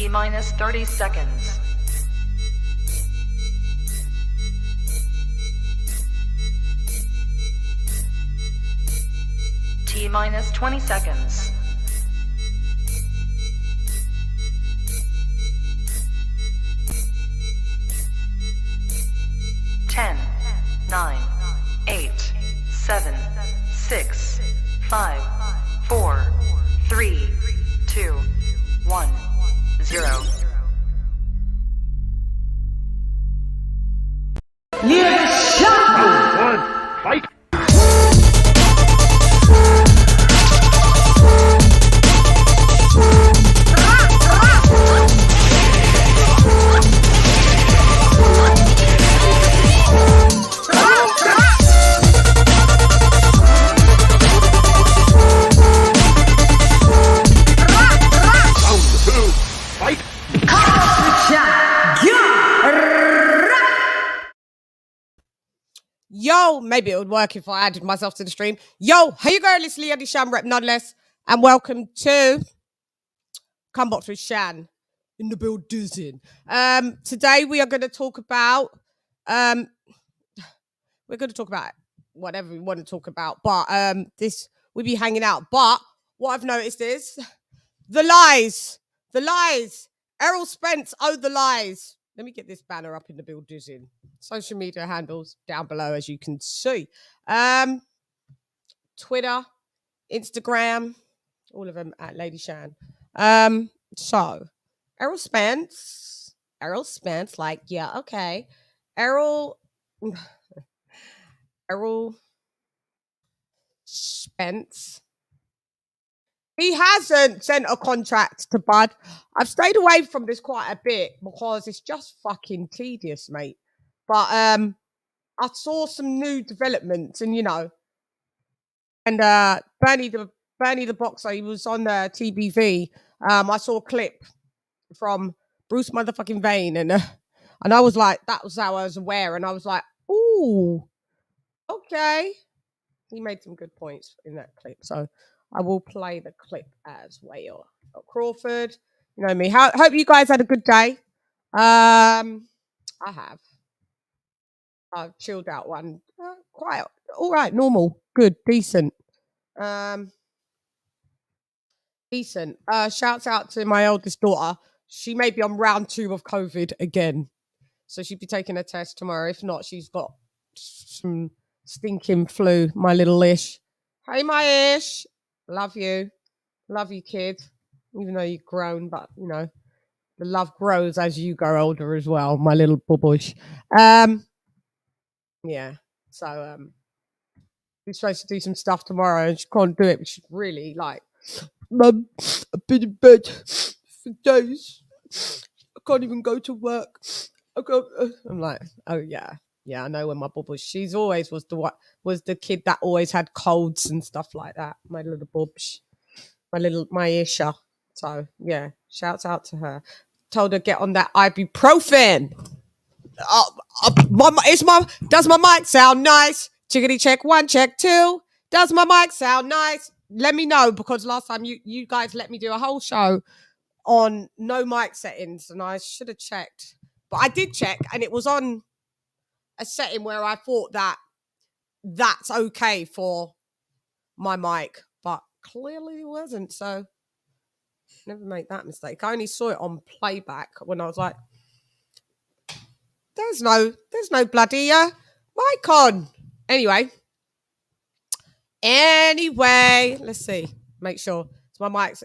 T-minus 30 seconds. T-minus 20 seconds. 10, 9, 8, 7, 6, 5, 4, 3, 2, 1, 0. LadyChann! Fight! Yo, maybe it would work if I added myself to the stream. Yo, how you going? It's LadyChann rep nonetheless. And welcome to Comebox with Chann in the building. Today we are going to talk about whatever we want to talk about, but we'll be hanging out. But what I've noticed is the lies. ERROL Spence, oh the lies. Let me get this banner up in the building. Social media handles down below, as you can see. Twitter, Instagram, all of them at LadyChann. So, ERROL Spence, like, yeah, okay. ERROL Spence. He hasn't sent a contract to Bud. I've stayed away from this quite a bit because it's just fucking tedious, mate. But I saw some new developments, and you know, and Bernie the boxer, he was on the TBV. I saw a clip from Bruce motherfucking Vane, and I was like, that was how I was aware, and I was like, ooh, okay. He made some good points in that clip, so I will play the clip as well. Crawford, you know me. Hope you guys had a good day. I have. I've chilled out one. Quite all right, normal, good, decent. Decent. Shouts out to my oldest daughter. She may be on round 2 of COVID again. So she'll be taking a test tomorrow. If not, she's got some stinking flu, my little Ish. Hey, my Ish. Love you. Love you, kid. Even though you're grown, but, you know, the love grows as you grow older as well, my little bubush. Yeah. So, we're supposed to do some stuff tomorrow and she can't do it, but she's really like, Mum, I've been in bed for days. I can't even go to work. I'm like, oh, yeah. Yeah, I know when my bubush. She's always was the kid that always had colds and stuff like that. My little bubs. My Isha. So, yeah, shouts out to her. Told her get on that ibuprofen. Does my mic sound nice? Chickity check 1, check 2. Does my mic sound nice? Let me know, because last time you guys let me do a whole show on no mic settings, and I should have checked. But I did check, and it was on a setting where I thought that's okay for my mic, but clearly it wasn't. So never make that mistake. I only saw it on playback when I was like, there's no bloody mic on. Anyway, let's see. Make sure it's my mic's.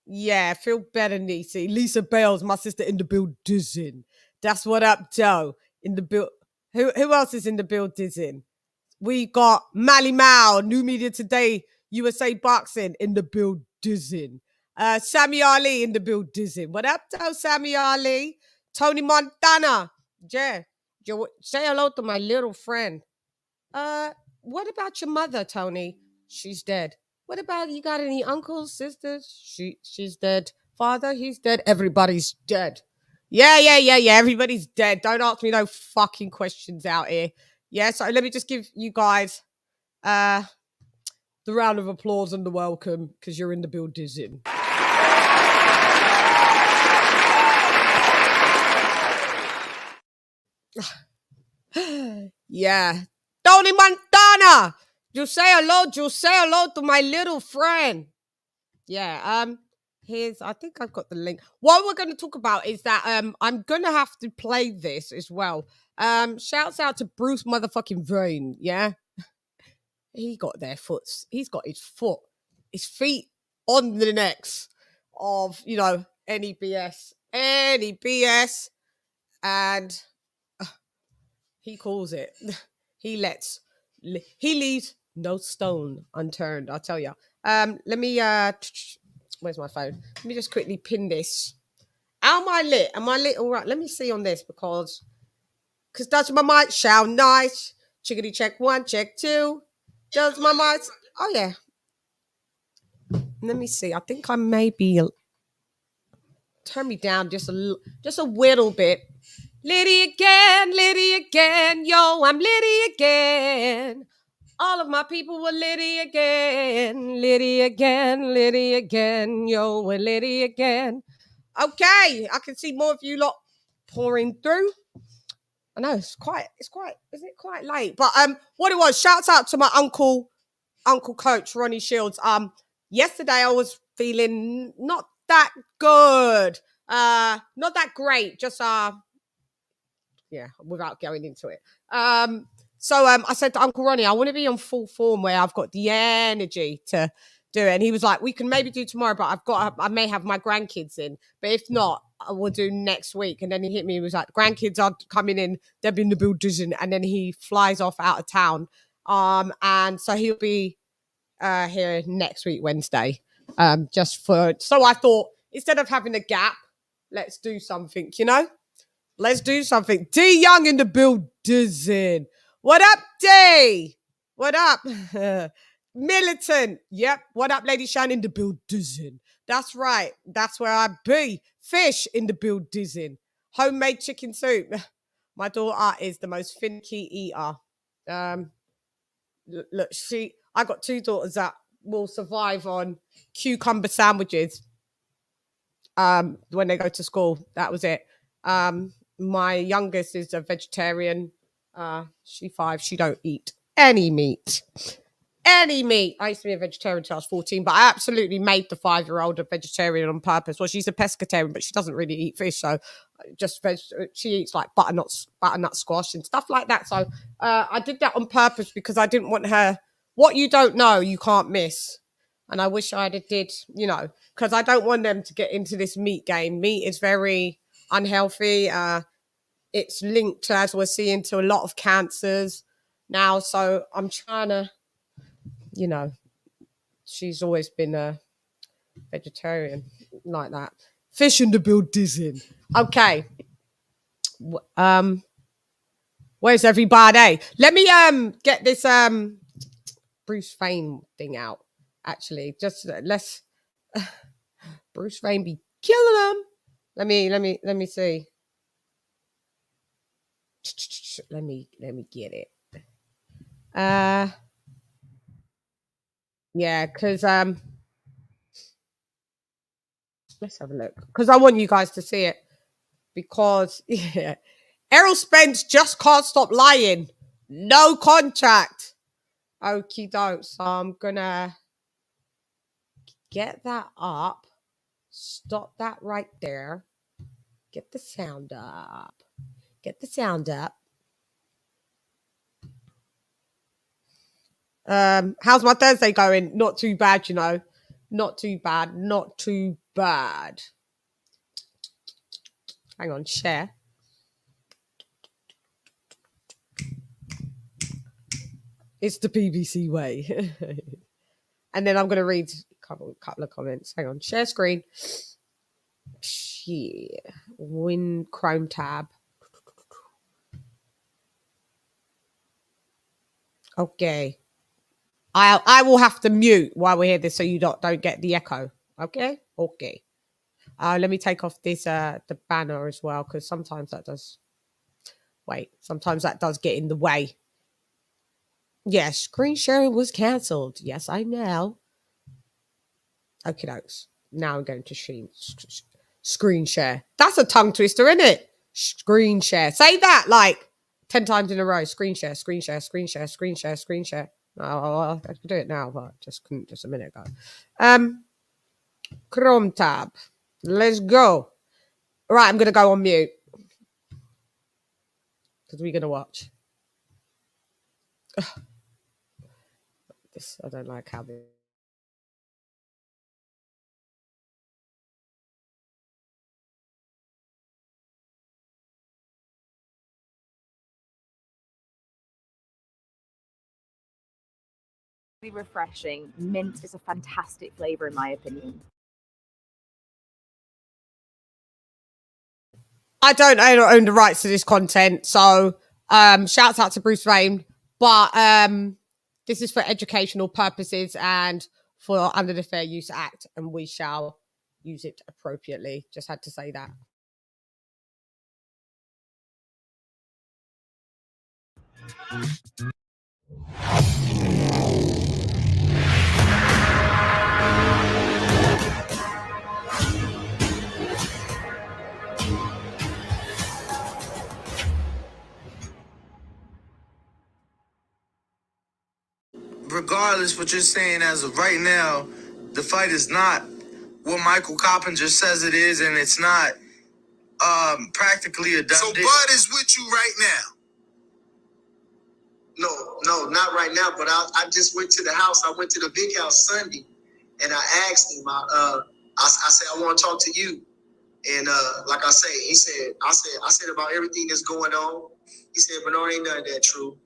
Yeah, feel better, Nisi. Lisa Bales, my sister in the building. That's what up, Joe. In the build. Who else is in the building? We got Mally Mao, New Media Today, USA Boxing in the building. Sammy Ali in the building. What up, Joe? Sammy Ali. Tony Montana. Yeah. Say hello to my little friend. What about your mother, Tony? She's dead. What about, you got any uncles, sisters? She's dead. Father, he's dead. Everybody's dead. Yeah. Everybody's dead. Don't ask me no fucking questions out here. Yeah, so let me just give you guys the round of applause and the welcome, because you're in the building. Yeah. Tony Montana. You say hello to my little friend. Yeah. I think I've got the link. What we're gonna talk about is that I'm gonna have to play this as well. Shouts out to Bruce motherfucking Vane, yeah. He got he's got his feet on the necks of, any BS. And he calls it. He leaves no stone unturned, I'll tell you. Let me where's my phone? Let me just quickly pin this. Am I lit all right? Let me see on this because does my mic sound nice? Chickadee check 1, check 2. Does my mic? Oh yeah. Let me see. I think I may be turn me down just a little bit. Liddy again, yo, I'm Liddy again. All of my people were Liddy again, yo, we're Liddy again. Okay, I can see more of you lot pouring through. I know isn't it quite late? But what it was, shouts out to my uncle Coach Ronnie Shields. Yesterday I was feeling not that good, not that great, just without going into it. So I said to Uncle Ronnie, I want to be on full form where I've got the energy to do it. And he was like, we can maybe do tomorrow, but I may have my grandkids in. But if not, I will do next week. And then he hit me. He was like, the grandkids are coming in. They'll be in the building. And then he flies off out of town. And so he'll be here next week, Wednesday. So I thought, instead of having a gap, let's do something, Let's do something. D Young in the building. What up, D? What up? Militant. Yep. What up, LadyChann in the building? That's right. That's where I be. Fish in the building. Homemade chicken soup. My daughter is the most finicky eater. Look, I got 2 daughters that will survive on cucumber sandwiches. When they go to school. That was it. My youngest is a vegetarian. She's 5. She don't eat any meat. I used to be a vegetarian until I was 14, but I absolutely made the 5-year-old a vegetarian on purpose. Well, she's a pescatarian, but she doesn't really eat fish, so she eats like butternut squash and stuff like that. So I did that on purpose because I didn't want her. What you don't know, you can't miss. And I wish I did, because I don't want them to get into this meat game. Meat is very unhealthy. It's linked, as we're seeing, to a lot of cancers now. So I'm trying to, she's always been a vegetarian like that. Fish in the building. Okay. Where's everybody? Let me get this Bruce Wayne thing out. Actually, just let's Bruce Wayne be killing them. Let me see. Let me get it. Yeah, because let's have a look. Because I want you guys to see it. Because ERROL Spence just can't stop lying. No contract. Okie doke. So I'm gonna get that up. Stop that right there. Get the sound up. How's my Thursday going? Not too bad, Not too bad. Hang on, share. It's the BBC way. And then I'm going to read a couple of comments. Hang on, share screen. Yeah. Win Chrome tab. Okay. I will have to mute while we hear this so you don't get the echo. Okay. Let me take off this the banner as well, because sometimes that does get in the way. Yes, screen sharing was cancelled. Yes, I know. Okay, dokes. Now I'm going to screen share. That's a tongue twister, isn't it? Screen share. Say that like 10 times in a row. Screen share, screen share, screen share, screen share, screen share. Oh, I could do it now, but just couldn't just a minute ago. Chrome tab. Let's go. Right, I'm gonna go on mute because we're gonna watch. This I don't like how this. Refreshing. Mint is a fantastic flavor in my opinion. I don't own the rights to this content, so shouts out to Bruce Wayne, but this is for educational purposes and for under the Fair Use Act, and we shall use it appropriately. Just had to say that. Regardless what you're saying as of right now, the fight is not what Michael Coppinger says it is, and it's not practically a done deal. So Bud is with you right now? No, not right now, but I just went to the house. I went to the big house Sunday, and I asked him, I said, I want to talk to you. And like I say, he said, I said about everything that's going on. He said, but no, ain't none of that true.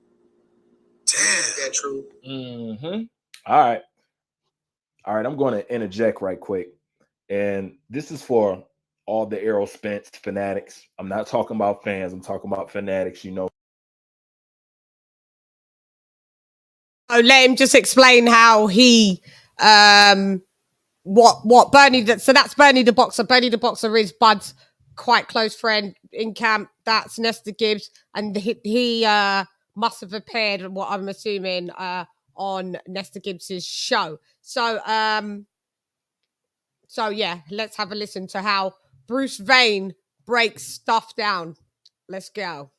Damn. That true. Mm-hmm. All right. I'm going to interject right quick. And this is for all the Errol Spence fanatics. I'm not talking about fans. I'm talking about fanatics, you know. Oh, let him just explain how he what Bernie so that's Bernie the Boxer. Bernie the Boxer is Bud's quite close friend in camp. That's Nesta Gibbs, and he must have appeared, what I'm assuming, on Nesta Gibbs's show. So yeah, let's have a listen to how Bruce Wayne breaks stuff down. Let's go.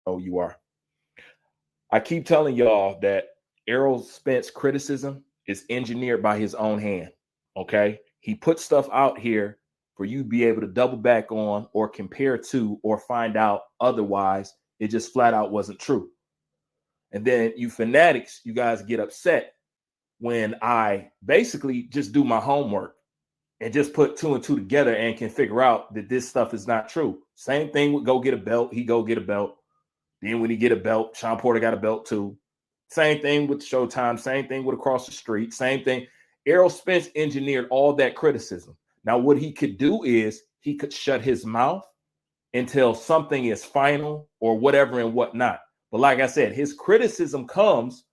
Oh, you are. I keep telling y'all that Errol Spence criticism is engineered by his own hand. Okay, he puts stuff out here for you to be able to double back on or compare to or find out otherwise. It just flat out wasn't true. And then you fanatics, you guys get upset when I basically just do my homework and just put 2 and 2 together and can figure out that this stuff is not true. Same thing with go get a belt. He go get a belt. Then when he get a belt, Sean Porter got a belt too. Same thing with Showtime. Same thing with Across the Street. Same thing. Errol Spence engineered all that criticism. Now, what he could do is he could shut his mouth until something is final or whatever and whatnot. But like I said, his criticism comes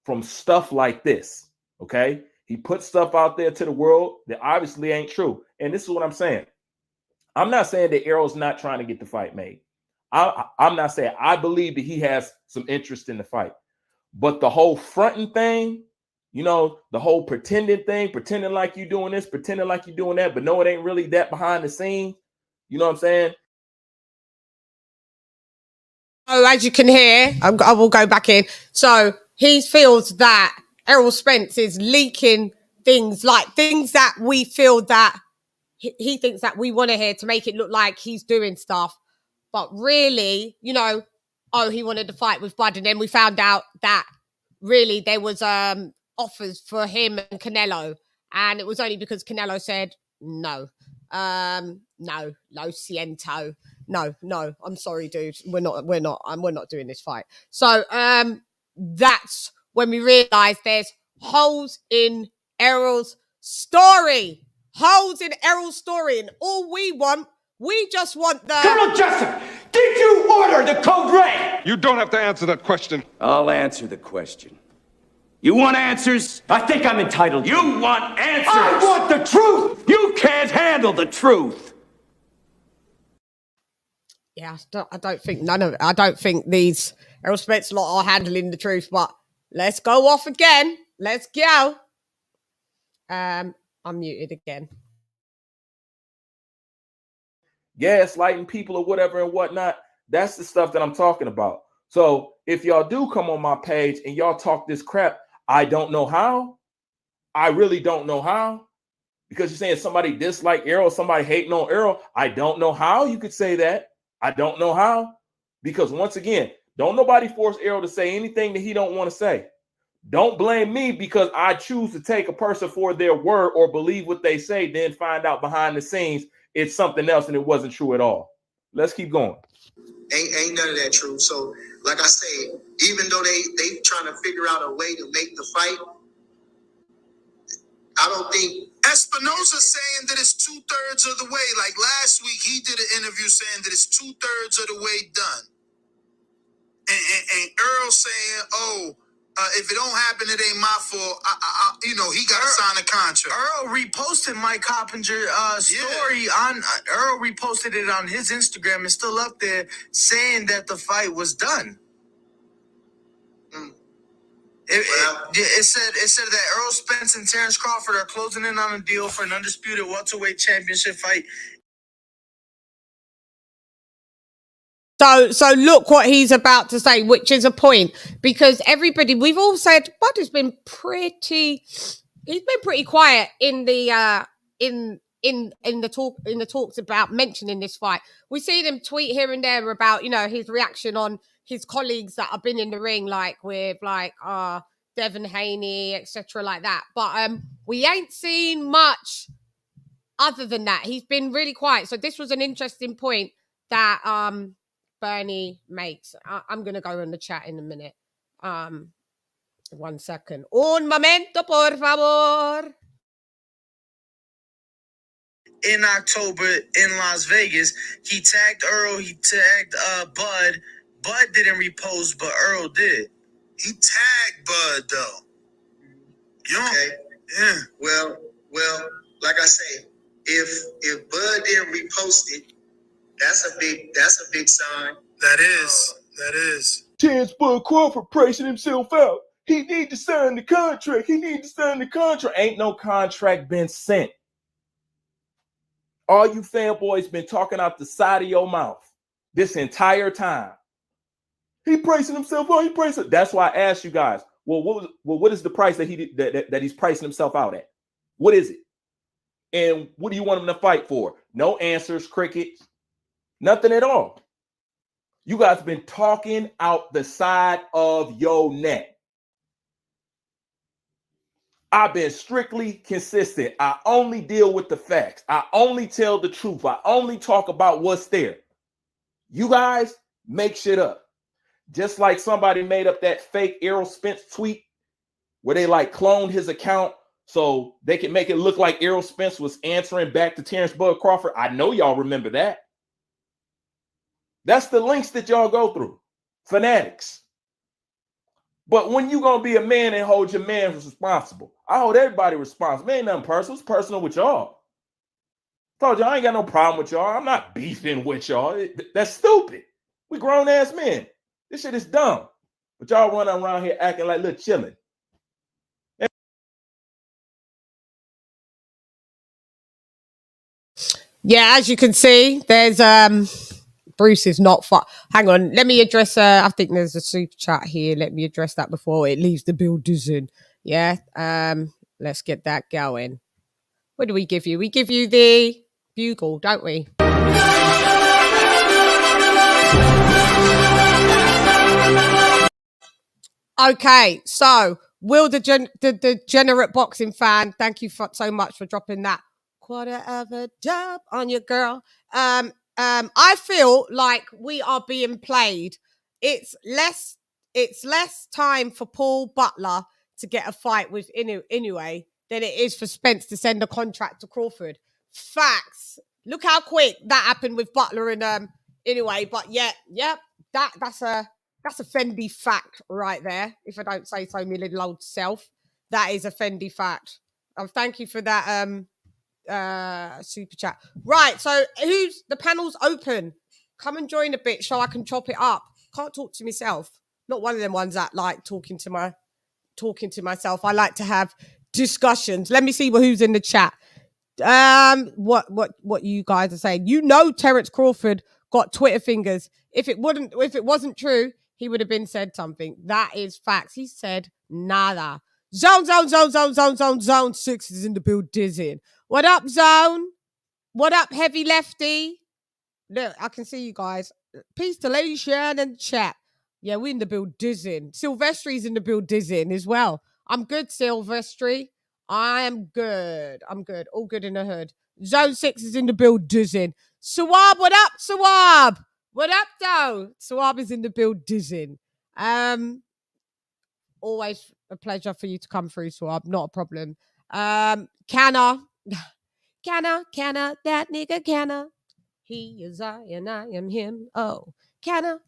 from stuff like this, okay? He puts stuff out there to the world that obviously ain't true. And this is what I'm saying. I'm not saying that Errol's not trying to get the fight made. I'm not saying. I believe that he has some interest in the fight. But the whole fronting thing, you know, the whole pretending thing, pretending like you're doing this, pretending like you're doing that, but no, it ain't really that behind the scenes. You know what I'm saying? Oh, as you can hear, I will go back in. So he feels that Errol Spence is leaking things that we feel that he thinks that we want to hear to make it look like he's doing stuff. But really, you know, he wanted to fight with Bud. And then we found out that really there was offers for him and Canelo. And it was only because Canelo said, no, lo siento. No, I'm sorry, dude. We're not doing this fight. So that's when we realized there's holes in Errol's story. Holes in Errol's story. And all we just want the... Colonel Jessup, did you order the code red? You don't have to answer that question. I'll answer the question. You want answers? I think I'm entitled to. You want answers? I want the truth! You can't handle the truth! Yeah, I don't think none of it. I don't think these Errol Spence lot are handling the truth, but let's go off again. Let's go. I'm muted again. gaslighting people or whatever and whatnot. That's the stuff that I'm talking about. So if y'all do come on my page and y'all talk this crap, I don't know how. I really don't know how. Because you're saying somebody dislike Errol, somebody hating on Errol. I don't know how you could say that. I don't know how. Because once again, don't nobody force Errol to say anything that he don't want to say. Don't blame me because I choose to take a person for their word or believe what they say, then find out behind the scenes it's something else and it wasn't true at all. Let's keep going. Ain't none of that true. So, like I say, even though they trying to figure out a way to make the fight, I don't think Espinosa saying that it's 2/3 of the way. Like last week, he did an interview saying that it's 2/3 of the way done. And Earl saying, if it don't happen, it ain't my fault. He got to sign a contract. Earl reposted Mike Coppinger's story on. Earl reposted it on his Instagram and still up there saying that the fight was done. It said that Errol Spence and Terence Crawford are closing in on a deal for an undisputed welterweight championship fight. So look what he's about to say, which is a point, because everybody, we've all said Bud has been pretty quiet in the talks about mentioning this fight. We see them tweet here and there about, his reaction on his colleagues that have been in the ring, like with Devin Haney, etc., like that. But we ain't seen much other than that. He's been really quiet. So this was an interesting point that Bernie makes. I'm gonna go in the chat in a minute. 1 second. Un momento, por favor. In October in Las Vegas, he tagged Earl, he tagged Bud. Bud didn't repost, but Earl did. He tagged Bud though. okay. Yeah. Well, like I say, if Bud didn't repost it, that's a big sign. That is. Chann's Bud Crawford pricing himself out. He need to sign the contract. Ain't no contract been sent. All you fanboys been talking out the side of your mouth this entire time. He pricing himself out. That's why I asked you guys. Well, what is the price that he's pricing himself out at? What is it? And what do you want him to fight for? No answers, crickets, nothing at all. You guys been talking out the side of your neck. I've been strictly consistent. I only deal with the facts. I only tell the truth. I only talk about what's there. You guys make shit up. Just like somebody made up that fake Errol Spence tweet where they cloned his account so they can make it look like Errol Spence was answering back to Terence Bud Crawford. I know y'all remember that. That's the links that y'all go through. Fanatics. But when you gonna be a man and hold your man responsible, I hold everybody responsible. Ain't nothing personal. It's personal with y'all. Told you I ain't got no problem with y'all. I'm not beefing with y'all. That's stupid. We grown ass men. This shit is dumb. But y'all running around here acting like little chilling. Yeah, as you can see, there's Bruce is not far. Hang on, let me address. I think there's a super chat here. Let me address that before it leaves the building. Yeah. Let's get that going. What do we give you? We give you the bugle, don't we? Okay, so Will the degenerate boxing fan, thank you so much for dropping that quarter of a dub on your girl. I feel like we are being played. It's less time for Paul Butler to get a fight with Inoue than it is for Spence to send a contract to Crawford. Facts. Look how quick that happened with Butler and Inoue. But that's a Fendi fact right there. If I don't say so, my little old self, that is a Fendi fact. Thank you for that super chat. Right, so who's the panel's open? Come and join a bit so I can chop it up. Can't talk to myself. Not one of them ones that like talking to myself. I like to have discussions. Let me see who's in the chat. What you guys are saying? You know, Terence Crawford got Twitter fingers. If it wasn't true, he would have been said something. That is facts. He said nada. Zone 6 is in the build. Dizzying. What up, Zone? What up, heavy lefty? Look, I can see you guys. Peace to LadyChann and chat. Yeah, we in the build. Dizzying. Silvestri's in the build. Dizzying as well. I'm good, Silvestri. I am good. I'm good. All good in the hood. Zone 6 is in the build. Dizzying. Swab, what up, Swab? What up, though? Swab is in the build. Dizzying. Always a pleasure for you to come through, Swab. Not a problem. Canna, that nigga Canna. He is I and I am him. Oh, Canna,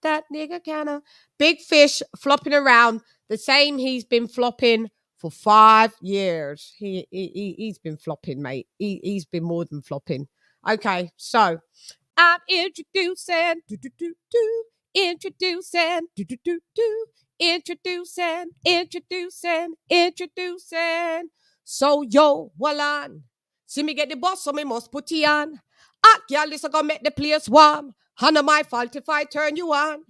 that nigga Canna. Big fish flopping around the same he's been flopping for 5 years. He's been flopping, mate. He's been more than flopping. Okay, so I'm introducing, introducing. So yo, Wallan, see me get the boss, so me must put it on. Girl, this gonna make the place warm. Hannah, my fault if I turn you on.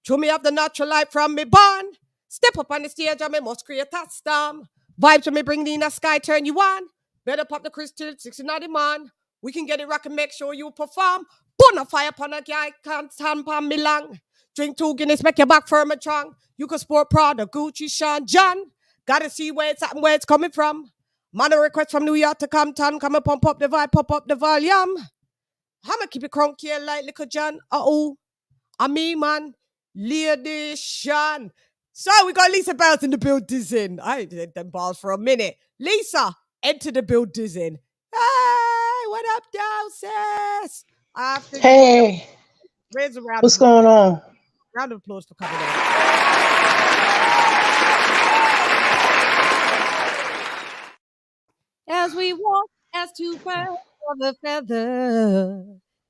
Show me up the natural light from me born. Step up on the stage and me must create a storm. Vibes when me bring in the sky, turn you on. Better pop the crystal, 60 on the man. We can get it rock and make sure you perform. Put a fire upon a guy, can't stand upon me long. Drink 2 Guinness, make your back firm and strong. You can sport Prada, Gucci, Sean, John. Gotta see where it's at and where it's coming from. Man, a request from New York to Compton. Come and pump up the vibe, pop up the volume. I'ma keep it crunk here like little John. I mean, man, LadyChann. So we got Lisa Bells in the build. Dizzying. I ain't did them bars for a minute. Lisa, enter the build. Dizzying. Hey, what up, sis? Hey, what's going on? Round of applause for coming in. As we walk as two birds of a feather,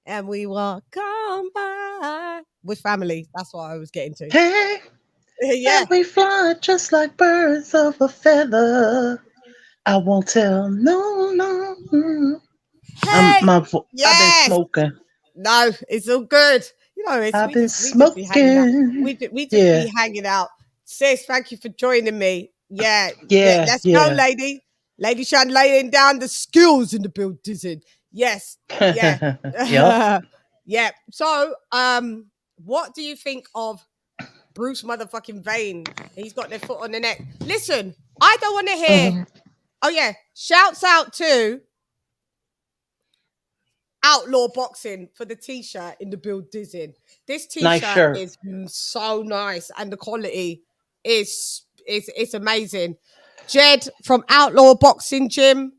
and we walk on by with family. That's what I was getting to. Hey, yeah, and we fly just like birds of a feather. I won't tell no. Hey, I've been smoking. No, it's all good. You know, I've been smoking. We just be hanging out. Sis, thank you for joining me. Yeah. Let's go, lady. LadyChann laying down the skills in the build. Dizzying. Yes. Yeah. Yep. Yeah. So, what do you think of Bruce motherfucking Vane? He's got their foot on the neck. Listen, I don't want to hear. Oh yeah, shouts out to Outlaw Boxing for the t-shirt in the build. Dizzying. This t-shirt is so nice, and the quality is amazing. Jed from Outlaw Boxing Gym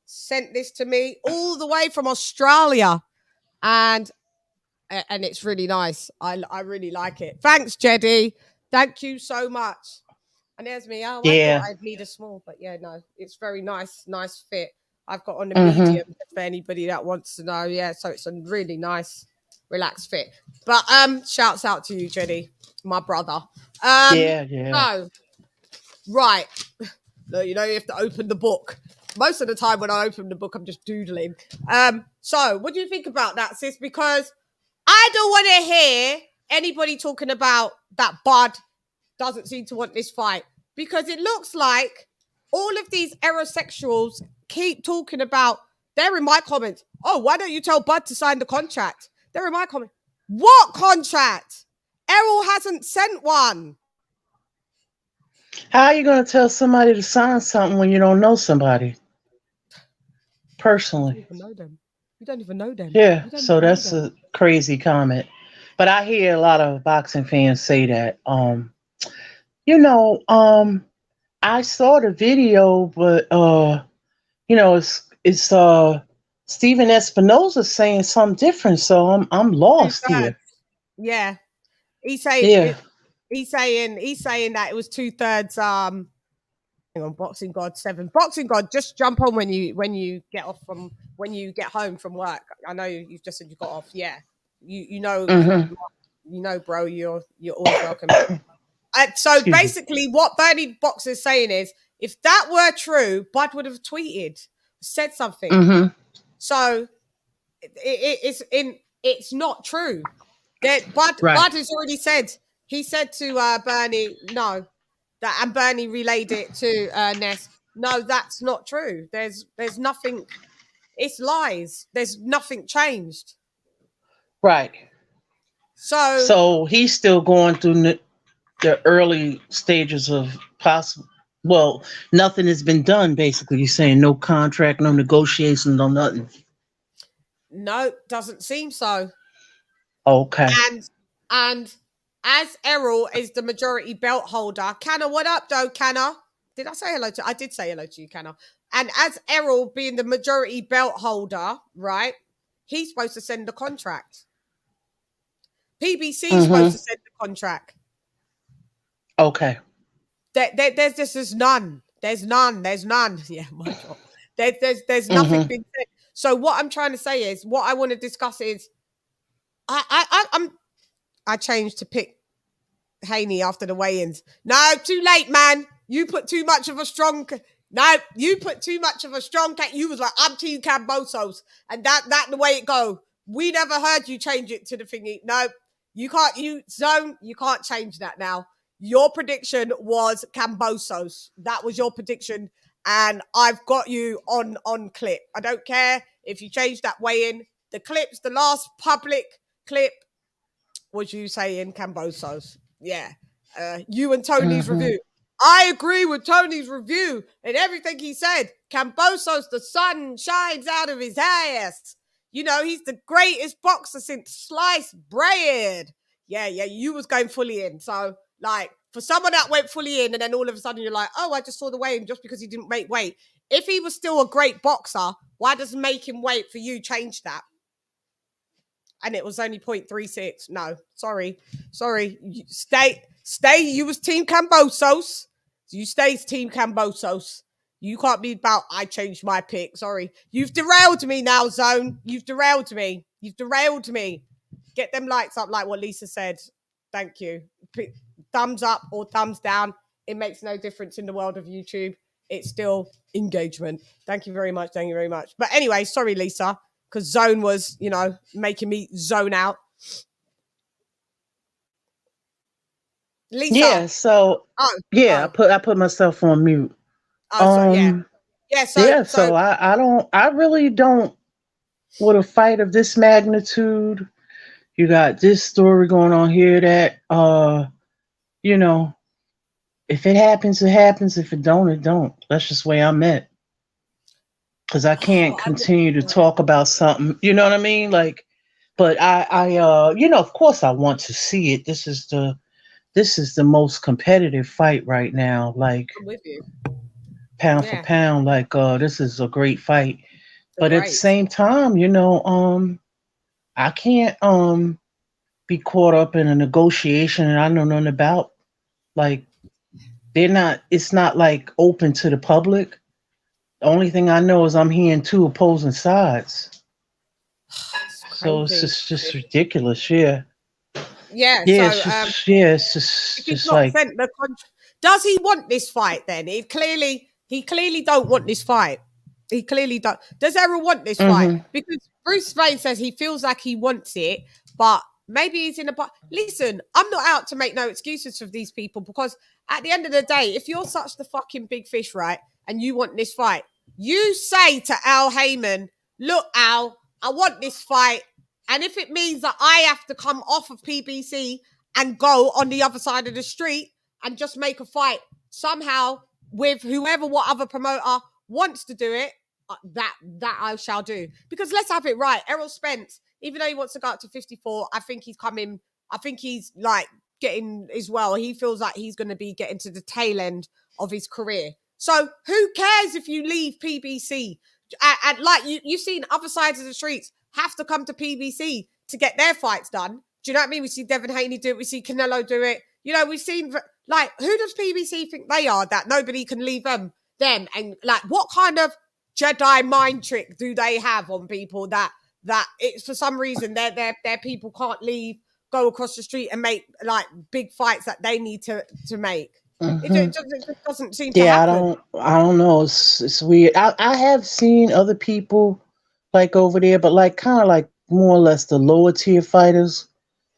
sent this to me all the way from Australia, and it's really nice. I really like it. Thanks, Jeddy. Thank you so much. And there's me. Oh, I thought I'd need a small, but yeah, no, it's very nice fit. I've got on the medium for anybody that wants to know. Yeah, so it's a really nice, relaxed fit. But shouts out to you, Jenny, my brother. So, right. No, you know, you have to open the book. Most of the time when I open the book, I'm just doodling. So what do you think about that, sis? Because I don't want to hear anybody talking about that Bud doesn't seem to want this fight, because it looks like all of these heterosexuals keep talking about, they're in my comments, oh, why don't you tell Bud to sign the contract? They're in my comment. What contract? Errol hasn't sent one. How are you going to tell somebody to sign something when you don't know somebody personally? You don't even know them. Yeah, so that's a crazy comment. But I hear a lot of boxing fans say that. I saw the video, but it's Steven Espinosa saying something different, so I'm lost here. Yeah, he's saying that it was 2/3. Hang on, Boxing God 7. Boxing God, just jump on when you get home from work. I know you've just said you got off. Yeah, you know, bro, you're always welcome. So basically, what Bernie Boxer's saying is, if that were true, Bud would have tweeted. said something. Mm-hmm. So it's not true. That Bud has already said, he said to Bernie, no, that, and Bernie relayed it to Ness. No, that's not true. There's nothing. It's lies. There's nothing changed. Right. So he's still going through the early stages of possible. Well, nothing has been done. Basically, you're saying no contract, no negotiation, no nothing. no, doesn't seem so. Okay. And as Errol is the majority belt holder, Canna, what up, though, Canna? Did I say hello to? I did say hello to you, Canna. And as Errol being the majority belt holder, right? He's supposed to send the contract. PBC is supposed to send the contract. Okay. There's none. There's none. Yeah, my God. There's nothing being said. So what I'm trying to say is, what I want to discuss is, I changed to pick Haney after the weigh-ins. No, too late, man. You put too much of a strong. You was like, I'm Team Cambosos, and that the way it go. We never heard you change it to the thingy. No, you can't. You can't change that now. Your prediction was Cambosos. That was your prediction, and I've got you on clip. I don't care if you change that weigh-in. The clips, the last public clip was you saying Cambosos. Yeah. You and Tony's review. I agree with Tony's review and everything he said. Cambosos, the sun shines out of his ass. You know, he's the greatest boxer since sliced bread. Yeah, you was going fully in. So, like, for someone that went fully in and then all of a sudden you're like, oh, I just saw the weigh-in just because he didn't make weight. If he was still a great boxer, why does making weight for you change that? And it was only 0.36. No, sorry. Stay. You was Team Cambosos. You stays Team Cambosos. You can't be about, I changed my pick. Sorry. You've derailed me now, Zone. You've derailed me. Get them likes up like what Lisa said. Thank you. Thumbs up or thumbs down. It makes no difference in the world of YouTube. It's still engagement. Thank you very much. But anyway, sorry, Lisa, because Zone was, making me zone out. Lisa. Yeah, so I put myself on mute. So I really don't, with a fight of this magnitude, you got this story going on here that if it happens, it happens. If it don't, it don't. That's just the way I'm at. Because I can't continue to talk about something, you know what I mean? Like, but I of course I want to see it. This is the most competitive fight right now. Like, I'm with you. Pound for pound, like this is a great fight. But at the same time, I can't be caught up in a negotiation and I know nothing about. Like, it's not like open to the public. The only thing I know is I'm hearing two opposing sides. So it's just ridiculous, yeah. Yeah, it's just like, does he want this fight then? He clearly don't want this fight. He clearly don't. Does Errol want this fight? Because Bruce Wayne says he feels like he wants it, but maybe he's in a... Listen, I'm not out to make no excuses for these people, because at the end of the day, if you're such the fucking big fish, right, and you want this fight, you say to Al Heyman, look, Al, I want this fight, and if it means that I have to come off of PBC and go on the other side of the street and just make a fight somehow with whoever, what other promoter wants to do it, that I shall do. Because let's have it right, Errol Spence, even though he wants to go up to 54, I think he's like getting as well. He feels like he's going to be getting to the tail end of his career. So who cares if you leave PBC? And like you've seen other sides of the streets have to come to PBC to get their fights done. Do you know what I mean? We see Devin Haney do it. We see Canelo do it. We've seen, like, who does PBC think they are that nobody can leave them? And like, what kind of Jedi mind trick do they have on people that it's for some reason their people can't leave, go across the street and make like big fights that they need to make? It just doesn't seem to happen. I don't know. It's weird. I have seen other people like over there, but like kind of like more or less the lower tier fighters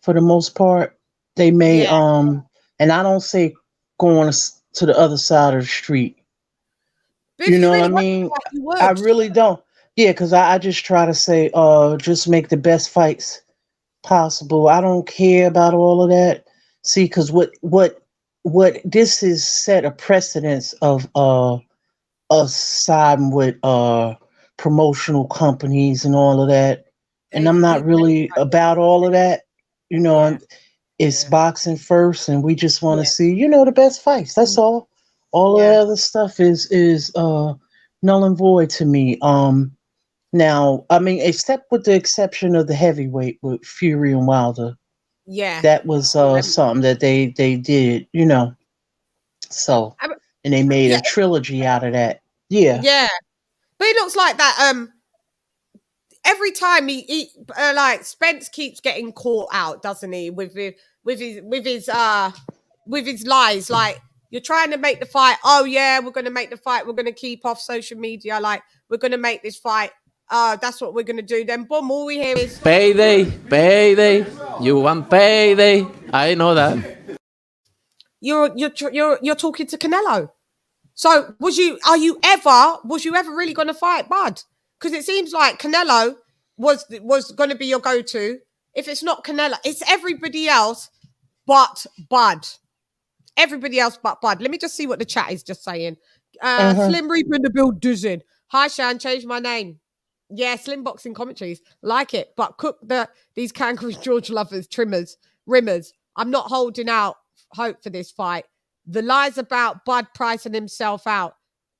for the most part. They may and I don't say going to the other side of the street. But You if know you what really I mean? want to fight, you would. I really don't. Yeah, because I just try to say, just make the best fights possible. I don't care about all of that. See, because what this is set a precedence of us siding with promotional companies and all of that. And I'm not really about all of that. You know, it's boxing first, and we just want to see, the best fights. That's all. All of the other stuff is null and void to me. Now, I mean, except with the exception of the heavyweight with Fury and Wilder. Yeah. That was something that they did, So, and they made a trilogy out of that. Yeah. Yeah. But it looks like that every time he like Spence keeps getting caught out, doesn't he? With his lies. Like, you're trying to make the fight. Oh yeah, we're gonna make the fight. We're gonna keep off social media. Like, we're gonna make this fight. That's what we're gonna do. Then boom, all we hear is payday. You want payday? I know that. You're talking to Canelo. So was you ever really gonna fight Bud? Because it seems like Canelo was gonna be your go-to. If it's not Canelo, it's everybody else but Bud. Everybody else but Bud. Let me just see what the chat is just saying. Slim Reaper in the build dozen. Hi Shan, change my name. Yeah, Slim Boxing Commentaries. Like it. But cook these Kangaroo George lovers, rimmers. I'm not holding out hope for this fight. The lies about Bud pricing himself out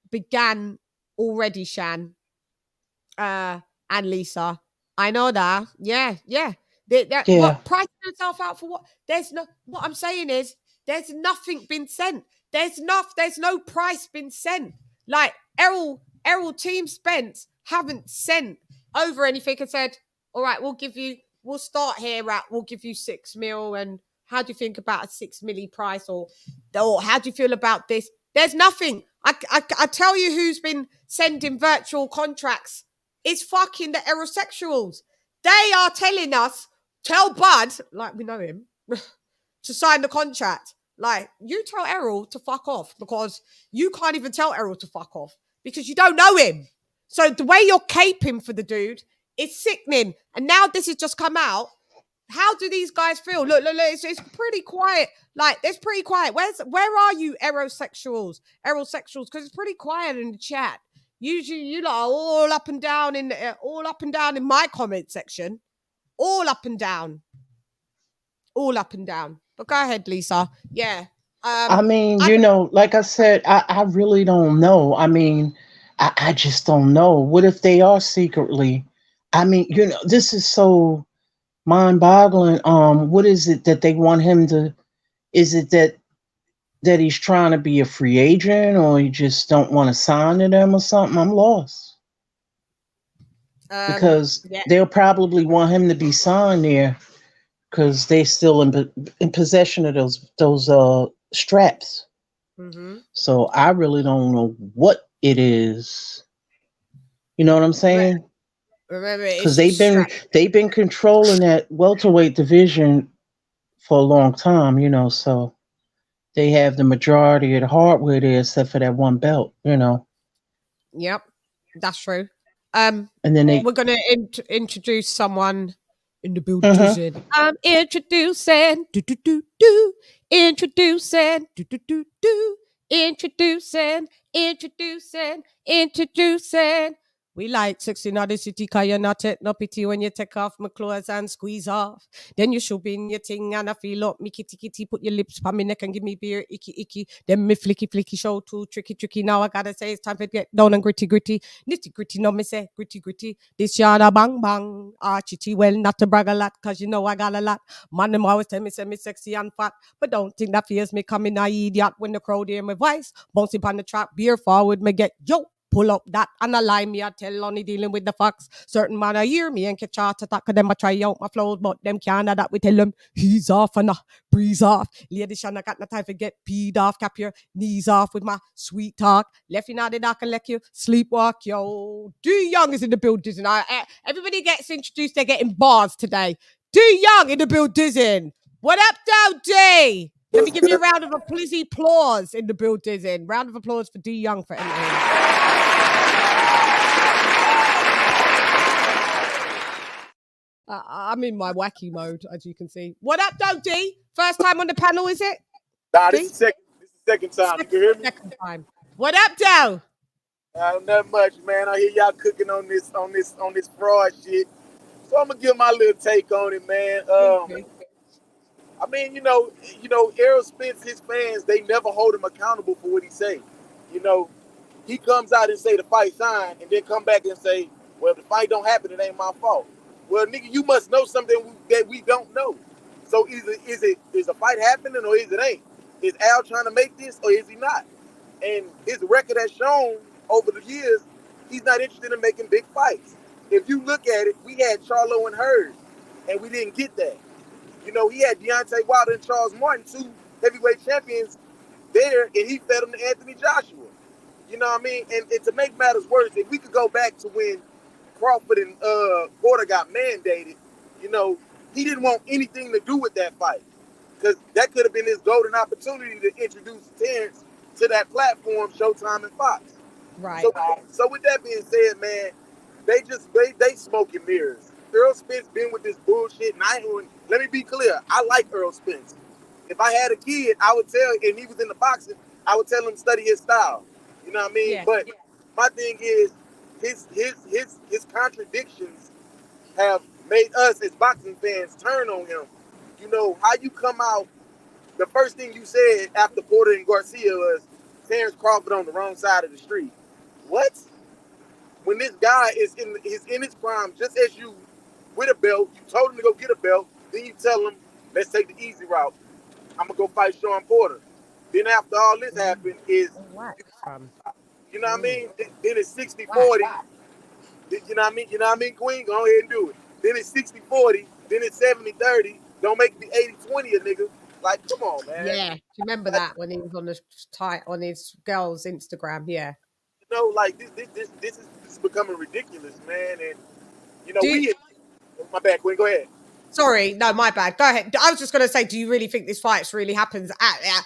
began already, Shan. And Lisa. I know that. Yeah. What, pricing himself out for what? What I'm saying is, there's nothing been sent. There's no price been sent. Like, Errol Team Spence haven't sent over anything and said, all right, we'll start here at, we'll give you 6 mil. And how do you think about a 6 milli price? Or how do you feel about this? There's nothing. I tell you who's been sending virtual contracts. It's fucking the aerosexuals. They are telling us, tell Bud, like we know him, to sign the contract. Like, you tell Errol to fuck off, because you can't even tell Errol to fuck off because you don't know him. So the way you're caping for the dude is sickening. And now this has just come out. How do these guys feel? Look, it's pretty quiet. Like, it's pretty quiet. Where are you, aerosexuals? Because it's pretty quiet in the chat. Usually you lot are all up and down in my comment section. All up and down. But go ahead, Lisa. Yeah. I mean, like I said, I really don't know. I mean, I just don't know. What if they are secretly? I mean, this is so mind-boggling. What is it that they want him to? Is it that he's trying to be a free agent, or you just don't want to sign to them or something? I'm lost. Because they'll probably want him to be signed there, because they're still in possession of those straps. Mm-hmm. So I really don't know what it is. You know what I'm saying? Because they've been controlling that welterweight division for a long time. So they have the majority of the hardware there, except for that one belt. Yep, that's true. And then we're going to introduce someone in the building. Mm-hmm. I'm introducing, introducing. We like 16 out of the city, cause you're not take no pity when you take off my clothes and squeeze off. Then you should be in your thing and I feel up me kitty, put your lips on my neck and give me beer, icky. Then me flicky show too tricky. Now I gotta say it's time to get down and gritty. Nitty gritty, no me say gritty. This yana bang, chitty, well not to brag a lot, cause I got a lot. Man, them always tell me say me sexy and fat, but don't think that fears me coming a idiot when the crowd hear my voice. Bouncing on the track, beer forward, me get yo. pull up that and align me. I tell only dealing with the facts. Certain man I hear me and catch heart attack. Them I try out my flows, but them can't. That we tell them he's off and breeze off. LadyChann, I got no time to get peed off. Cap your knees off with my sweet talk. Left in out the dark and let you sleepwalk. Yo, Do Young is in the building. Everybody gets introduced. They're getting bars today. Do Young in the building. What up, though, D? Let me give you a round of applause in the building. Round of applause for D Young for entering. I'm in my wacky mode, as you can see. What up, though, D? First time on the panel, is it? Nah, this is second time. You can hear me? Second time. What up, though? Not much, man. I hear y'all cooking on this fraud shit. So I'm gonna give my little take on it, man. I mean, Errol Spence, his fans, they never hold him accountable for what he say. He comes out and say the fight signed, and then come back and say, well, if the fight don't happen, it ain't my fault. Well, nigga, you must know something that we don't know. So either is a fight happening or is it ain't? Is Al trying to make this or is he not? And his record has shown over the years he's not interested in making big fights. If you look at it, we had Charlo and Hurd, and we didn't get that. He had Deontay Wilder and Charles Martin, 2 heavyweight champions there, and he fed them to Anthony Joshua. You know what I mean? And to make matters worse, if we could go back to when Crawford and Porter got mandated, he didn't want anything to do with that fight, because that could have been his golden opportunity to introduce Terence to that platform, Showtime and Fox. Right. So with that being said, man, they smoking mirrors. Errol Spence been with this bullshit, and let me be clear, I like Errol Spence. If I had a kid, I would tell, and he was in the boxing, I would tell him to study his style. You know what I mean? Yeah. But my thing is, his contradictions have made us as boxing fans turn on him. How you come out, the first thing you said after Porter and Garcia was Terence Crawford on the wrong side of the street. What? When this guy is in his prime, just as you with a belt, you told him to go get a belt, then you tell him, let's take the easy route. I'm gonna go fight Sean Porter. Then after all this happened is, you know what I mean? Then it's 60-40. You know what I mean, Queen? Go ahead and do it. Then it's 60-40. Then it's 70-30. Don't make me 80-20 a nigga. Like, come on, man. Yeah. Do you remember that when he was on his girl's Instagram? Yeah. This is becoming ridiculous, man. And my bad, Queen. Go ahead. Sorry, no, my bad. Go ahead. I was just going to say, do you really think this fight really happens at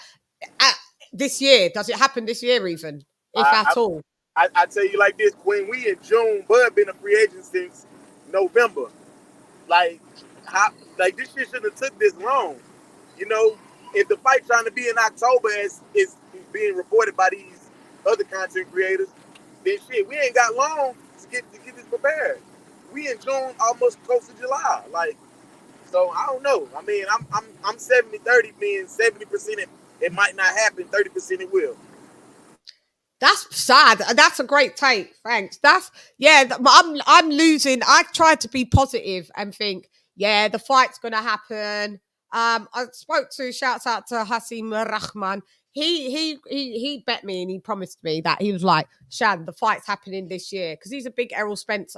this year? Does it happen this year even, if at all? I tell you like this, Queen. We in June. Bud been a free agent since November. This shit shouldn't have took this long. If the fight trying to be in October is being reported by these other content creators, then shit, we ain't got long to get this prepared. We in June, almost close to July. So I don't know. I mean, I'm 70-30, meaning 70% it might not happen, 30% it will. That's sad. That's a great take. Thanks. I'm losing. I tried to be positive and think, yeah, the fight's gonna happen. I spoke to, shouts out to Hasim Rahman. He bet me and he promised me that he was like, Shan, the fight's happening this year, because he's a big Errol Spence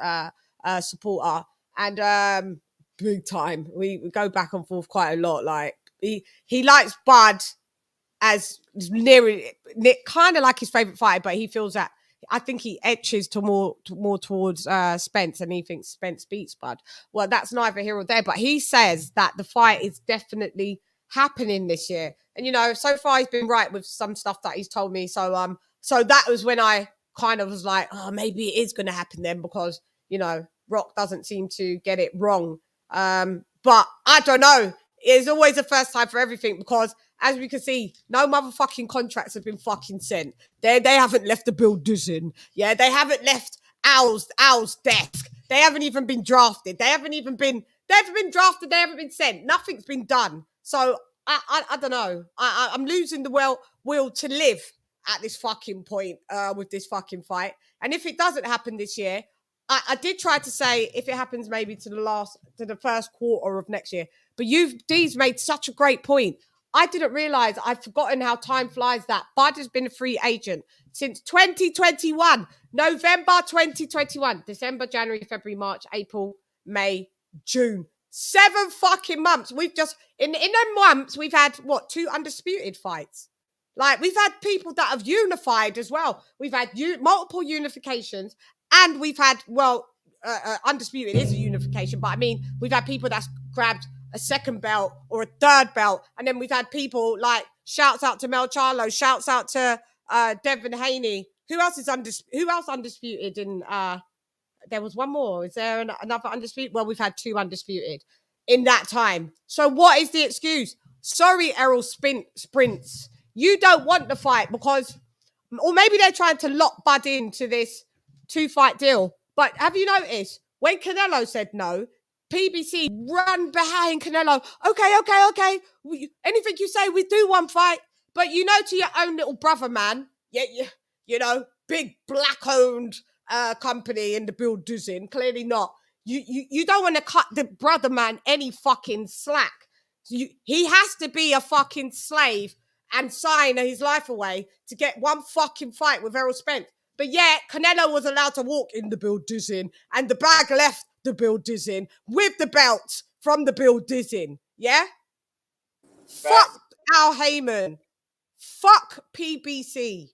supporter, and big time. We go back and forth quite a lot. Like he likes Bud as kind of like his favorite fighter, but he feels that I think he etches to more towards Spence, and he thinks Spence beats Bud. Well, that's neither here or there, but he says that the fight is definitely happening this year. And so far he's been right with some stuff that he's told me. So that was when I kind of was like, oh, maybe it is going to happen then, because Rock doesn't seem to get it wrong. But I don't know. It's always the first time for everything, because as we can see, no motherfucking contracts have been fucking sent. They haven't left the building. Yeah, they haven't left Al's desk. They haven't even been drafted. They haven't been drafted. They haven't been sent. Nothing's been done. So I don't know. I'm losing the will to live at this fucking point with this fucking fight. And if it doesn't happen this year, I did try to say if it happens maybe to the first quarter of next year. But Dee's made such a great point. I didn't realize, I'd forgotten how time flies, that Bud has been a free agent since 2021. November 2021, December, January, February, March, April, May, June. 7 fucking months. We've just, in them months, we've had, what, 2 undisputed fights? Like, we've had people that have unified as well. We've had multiple unifications, and we've had, well, undisputed is a unification, but I mean, we've had people that's grabbed a second belt or a third belt, and then we've had people like, shouts out to Mel Charlo, shouts out to Devin Haney. Who else is undisputed in there was one more. Is there another undisputed? Well, we've had 2 undisputed in that time. So what is the excuse? Sorry, ERROL Sprints. You don't want the fight because, or maybe they're trying to lock Bud into this 2-fight deal. But have you noticed when Canelo said no, PBC run behind Canelo. Okay. Anything you say, we do 1 fight. But you know, to your own little brother, man. Yeah, you know, big black-owned company in the building. Clearly not. You don't want to cut the brother man any fucking slack. He has to be a fucking slave and sign his life away to get 1 fucking fight with ERROL Spence. But yet, Canelo was allowed to walk in the building, and the bag left the building with the belt from the building. Yeah? Fuck Al Heyman. Fuck PBC.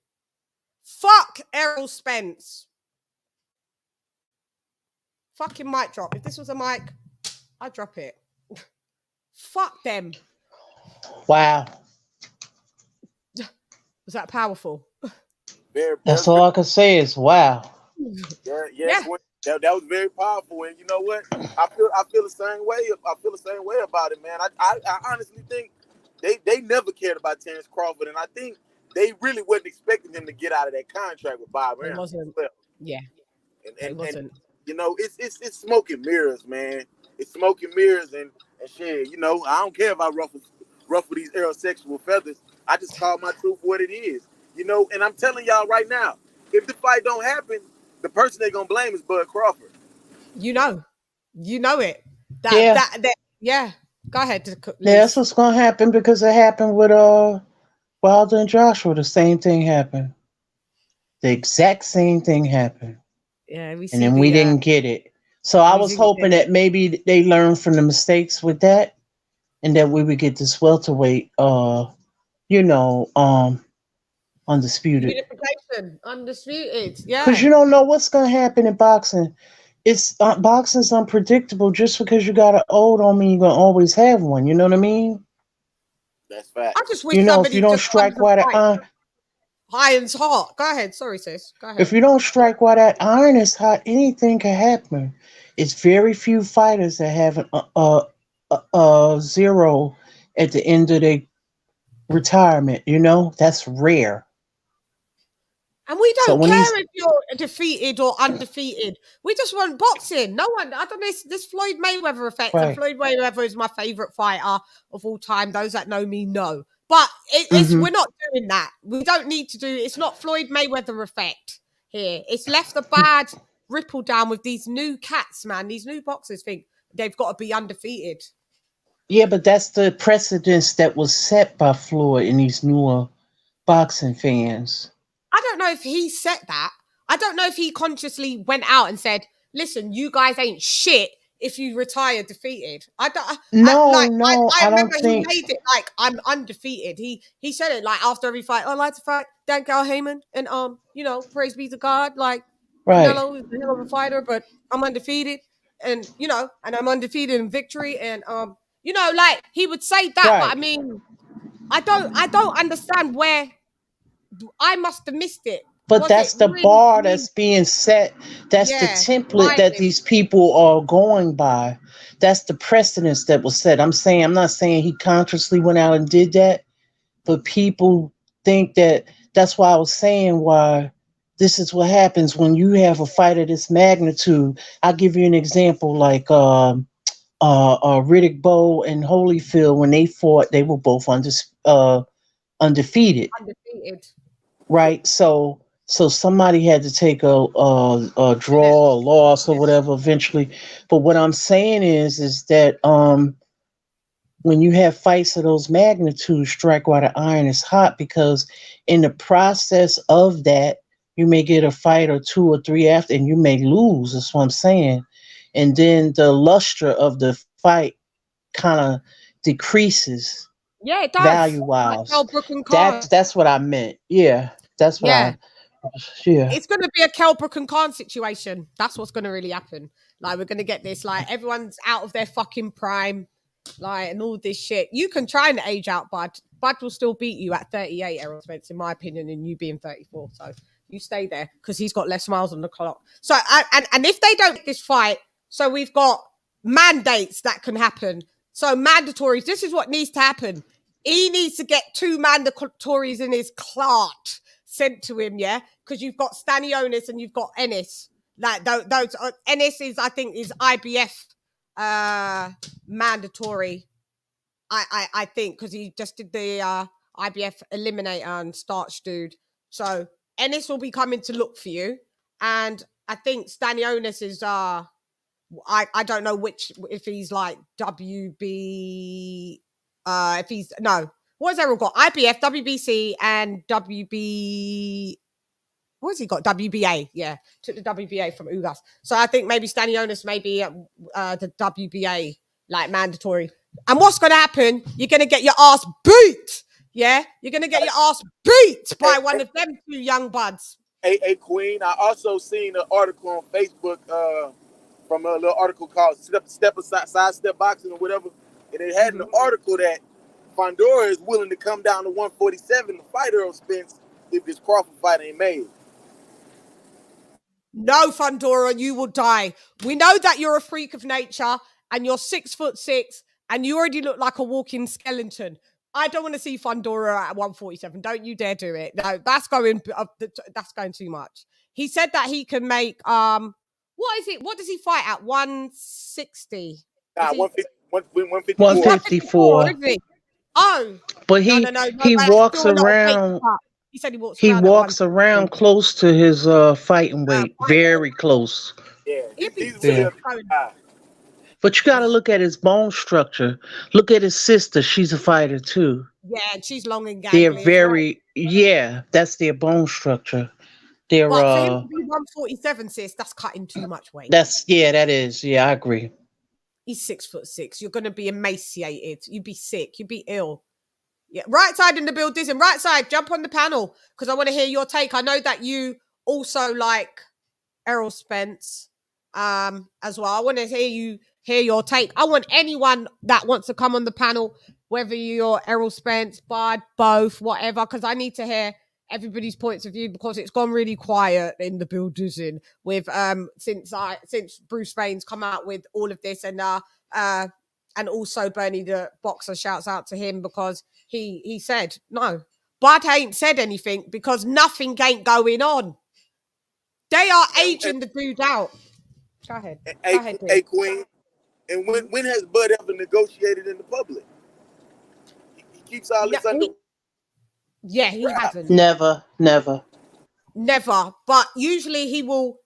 Fuck ERROL Spence. Fucking mic drop. If this was a mic, I'd drop it. Fuck them. Wow. Was that powerful? That's all I can say is wow. Yeah. That was very powerful, and you know what? I feel the same way. I feel the same way about it, man. I honestly think they never cared about Terence Crawford, and I think they really wasn't expecting him to get out of that contract with Bob Arum. It wasn't. Yeah. And you know, it's smoke and mirrors, man. It's smoke and mirrors, and shit. You know, I don't care if I ruffle these aerosexual feathers. I just call my truth what it is. You know, and I'm telling y'all right now, if the fight don't happen, the person they're gonna blame is Bud Crawford. You know it. Yeah. Go ahead. Yeah, that's what's gonna happen because it happened with Wilder and Joshua. The same thing happened. The exact same thing happened. Yeah, and then we didn't get it. So I was hoping that maybe they learned from the mistakes with that, and that we would get this welterweight, undisputed. Undisputed, yeah. Because you don't know what's gonna happen in boxing. It's boxing's unpredictable. Just because you got an old don't mean you're gonna always have one. You know what I mean? That's fact. I just wish if you don't strike while the iron's hot. Go ahead. Sorry, sis. Go ahead. If you don't strike while that iron is hot, anything can happen. It's very few fighters that have a 0 at the end of their retirement. You know, that's rare. And we don't care if you're defeated or undefeated. We just want boxing. No one, I don't know, this Floyd Mayweather effect. Right. And Floyd Mayweather is my favorite fighter of all time. Those that know me know. But we're not doing that. We don't need to do it. It's not Floyd Mayweather effect here. It's left a bad ripple down with these new cats, man. These new boxers think they've got to be undefeated. Yeah, but that's the precedence that was set by Floyd and these newer boxing fans. I don't know if he set that. I don't know if he consciously went out and said, listen, you guys ain't shit if you retire defeated. I remember he made it like, I'm undefeated. He said it like after every fight, I'd like to fight Dan Gal Heyman and, praise be to God. Like, Canelo is a hell of a fighter, but I'm undefeated. And, and I'm undefeated in victory. And, like he would say that, but I mean, I don't understand where I must have missed it. But that's the bar that's being set. That's the template that these people are going by. That's the precedence that was set. I'm not saying he consciously went out and did that, but people think that. That's why I was saying why this is what happens when you have a fight of this magnitude. I'll give you an example, like Riddick Bowe and Holyfield, when they fought, they were both undefeated. Right, so somebody had to take a draw, a loss, or whatever eventually. But what I'm saying is that when you have fights of those magnitudes, strike while the iron is hot, because in the process of that, You may get a fight or 2 or 3 after, and you may lose. That's what I'm saying. And then the luster of the fight kind of decreases. Yeah, it does. Value Like wise. Kell Brook and Khan. That's what I meant. Yeah. That's what Yeah. Yeah. It's going to be a Kell Brook and Khan situation. That's what's going to really happen. Like, we're going to get this, like, everyone's out of their fucking prime, like, and all this shit. You can try and age out Bud. Bud will still beat you at 38, Errol Spence, in my opinion, and you being 34. So you stay there because he's got less miles on the clock. So, and if they don't get this fight, so we've got mandates that can happen. So mandatories, this is what needs to happen. He needs to get 2 mandatories in his cart sent to him, yeah? Because you've got Stanionis and you've got Ennis. Like those Ennis is, I think, is IBF mandatory. I think, because he just did the IBF eliminator and starch dude. So Ennis will be coming to look for you. And I think Stanionis is I don't know which, if he's like WB, if he's, no, what has Errol got? IBF, WBC, and WB, what has he got? WBA, yeah. Took the WBA from Ugas. So I think maybe Stanionis may be the WBA, like, mandatory. And what's going to happen? You're going to get your ass beat, yeah? You're going to get your ass beat by one of them 2 young buds. Hey, Queen, I also seen an article on Facebook from a little article called Sidestep Boxing or whatever, and it had an article that Fondura is willing to come down to 147 to fight Errol Spence if this Crawford fight ain't made. No, Fondura, you will die. We know that you're a freak of nature and you're 6'6" and you already look like a walking skeleton. I don't want to see Fondura at 147. Don't you dare do it. No, that's going too much. He said that he can make what is it? What does he fight at? 160. 154. Isn't he? Oh, but he walks around. He said he walks. He walks around close to his fighting weight, very close. Yeah, yeah. But you got to look at his bone structure. Look at his sister; she's a fighter too. Yeah, and she's long and gangly. They're very, yeah. That's their bone structure. They're but for him to be 147, sis, that's cutting too much weight. That is. Yeah, I agree. He's 6'6". You're going to be emaciated. You'd be sick. You'd be ill. Yeah, right side in the build, Disney. Right side, jump on the panel because I want to hear your take. I know that you also like Errol Spence as well. I want to hear your take. I want anyone that wants to come on the panel, whether you're Errol Spence, Bud, both, whatever, because I need to hear everybody's points of view because it's gone really quiet in the build, Disney, with since Bruce Vane's come out with all of this and also Bernie the boxer, shouts out to him because he said, no, Bud ain't said anything because nothing ain't going on. They are aging the dude out. Go ahead. Hey, Queen. And when has Bud ever negotiated in the public? He keeps all this under... Yeah, he hasn't. Never. But usually he will...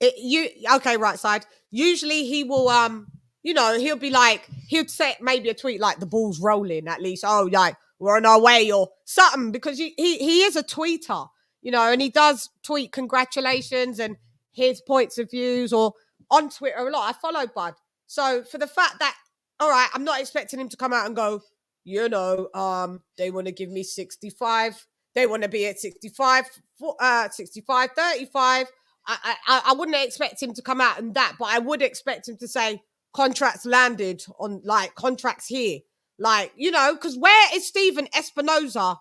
Okay, right side. Usually he will... he'll be like, he'll set maybe a tweet like the ball's rolling at least. Oh, like we're on our way or something because he is a tweeter, and he does tweet congratulations and his points of views or on Twitter a lot. I follow Bud. So for the fact that, all right, I'm not expecting him to come out and go, they want to give me 65. They want to be at 65, 65, 35. I wouldn't expect him to come out and that, but I would expect him to say, contracts landed on, like, contracts here, like, because where is Steven Espinoza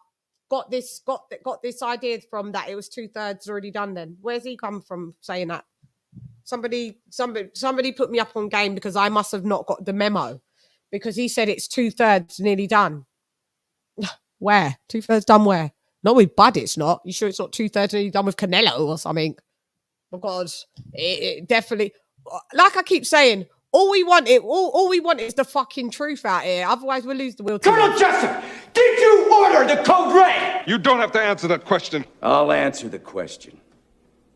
got this idea from that it was 2/3 already done? Then where's he come from saying that? Somebody put me up on game because I must have not got the memo because he said it's 2/3 nearly done. Where 2/3 done? Where? Not with Bud. It's not. You sure it's not 2/3 nearly done with Canelo or something? Because it definitely, like I keep saying. All we want is the fucking truth out here. Otherwise, we'll lose the will. Colonel Jessup, did you order the code red? You don't have to answer that question. I'll answer the question.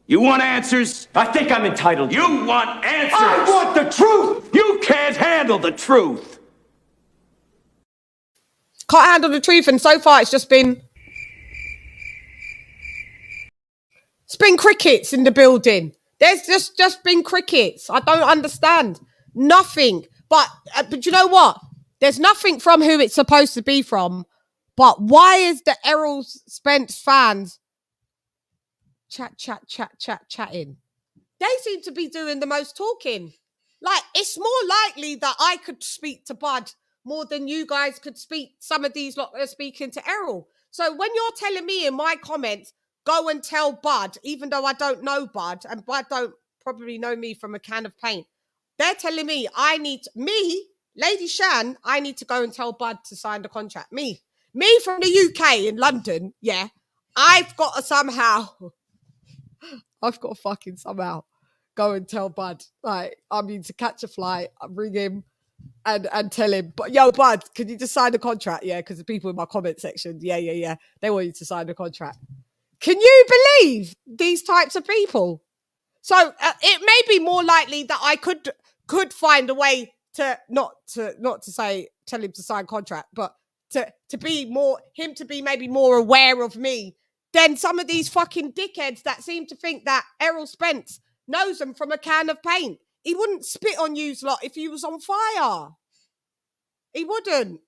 You want answers? I think I'm entitled. You want answers? I want the truth. You can't handle the truth. Can't handle the truth, and so far it's just been It's been crickets in the building. There's just been crickets. I don't understand. Nothing. But you know what? There's nothing from who it's supposed to be from. But why is the ERROL Spence fans chatting? They seem to be doing the most talking. Like, it's more likely that I could speak to Bud more than you guys could speak. Some of these lot are speaking to Errol. So when you're telling me in my comments, go and tell Bud, even though I don't know Bud, and Bud don't probably know me from a can of paint, they're telling me LadyChann, I need to go and tell Bud to sign the contract. Me from the UK in London, yeah. I've got to fucking somehow go and tell Bud, like, I mean, to catch a flight, ring him and tell him, but yo, Bud, can you just sign the contract? Yeah, because the people in my comment section, yeah, they want you to sign the contract. Can you believe these types of people? So it may be more likely that I could find a way to not to tell him to sign contract, but to be more, him to be maybe more aware of me than some of these fucking dickheads that seem to think that ERROL Spence knows them from a can of paint. He wouldn't spit on you lot if he was on fire. He wouldn't.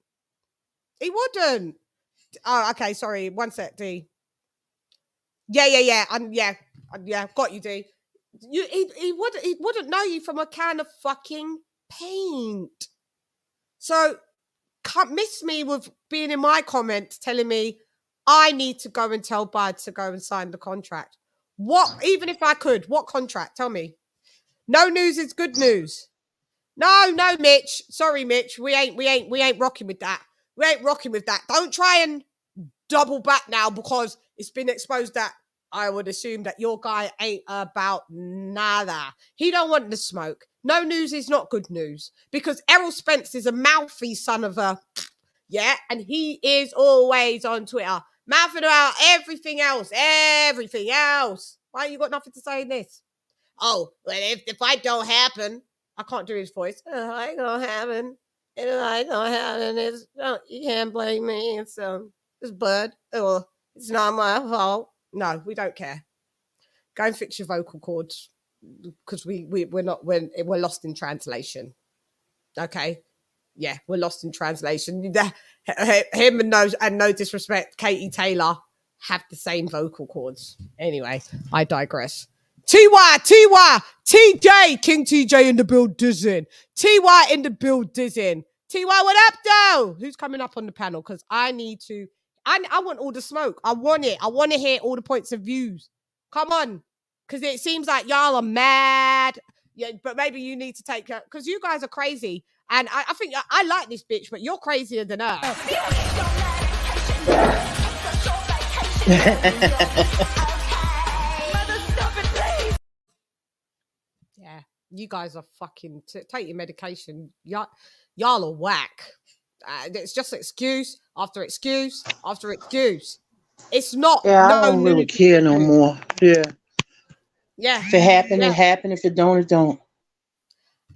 Oh, okay, sorry. One sec, D. Yeah. Got you, D. He wouldn't know you from a can of fucking paint. So can't miss me with being in my comments telling me I need to go and tell Bud to go and sign the contract. What? Even if I could, what contract? Tell me. No news is good news. No, Mitch. Sorry, Mitch. We ain't rocking with that. We ain't rocking with that. Don't try and double back now because it's been exposed that I would assume that your guy ain't about nada. He don't want the smoke. No news is not good news because ERROL Spence is a mouthy son of a, yeah, and he is always on Twitter mouthing about everything else. Why you got nothing to say in this? Oh, well, if I don't happen, I can't do his voice. Oh, I ain't gonna happen. You can't blame me. It's Bud. Oh, it's not my fault. No, we don't care. Go and fix your vocal cords because we're lost in translation. Okay, yeah, we're lost in translation. Him and no disrespect, Katie Taylor have the same vocal cords. Anyway, I digress. TY, TJ, King TJ in the build dizzying. TY in the build dizzying. TY, what up, though? Who's coming up on the panel? Because I want all the smoke. I want it. I want to hear all the points of views. Come on. Because it seems like y'all are mad. Yeah, but maybe you need to take care. Because you guys are crazy. And I think I like this bitch, but you're crazier than her. Yeah, you guys are fucking take your medication. Y'all are whack. It's just excuse after excuse after excuse. It's not. Yeah, I don't really care no more. Yeah. If it happen, it happen. If it don't, it don't.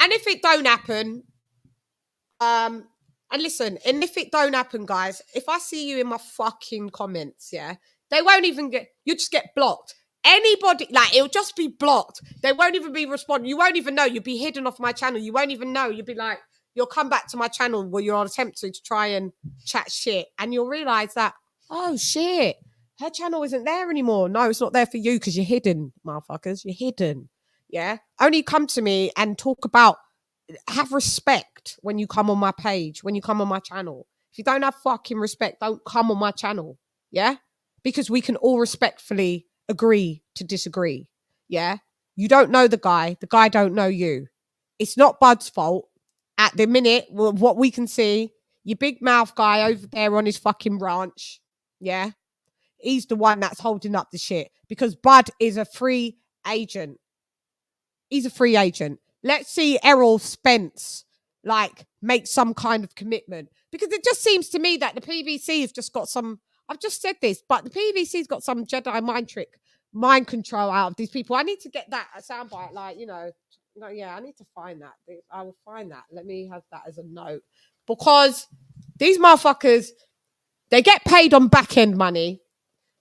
And if it don't happen, and listen, and if it don't happen, guys, if I see you in my fucking comments, yeah, they won't even you just get blocked. Anybody, like, it'll just be blocked. They won't even be responding. You won't even know. You'll be hidden off my channel. You won't even know. You'll be like, you'll come back to my channel where you're attempting to try and chat shit. And you'll realize that, oh, shit, her channel isn't there anymore. No, it's not there for you because you're hidden, motherfuckers. You're hidden. Yeah? Only come to me and talk about, have respect when you come on my page, when you come on my channel. If you don't have fucking respect, don't come on my channel. Yeah? Because we can all respectfully agree to disagree. Yeah, you don't know the guy don't know you. It's not Bud's fault at the minute. What we can see, your big mouth guy over there on his fucking ranch, yeah, he's the one that's holding up the shit because Bud is a free agent. He's a free agent. Let's see ERROL Spence like make some kind of commitment because it just seems to me that the PVC has just got some. I've just said this, but the PVC's got some Jedi mind control out of these people. I need to get that a soundbite, like, I need to find that. I will find that. Let me have that as a note. Because these motherfuckers, they get paid on back-end money.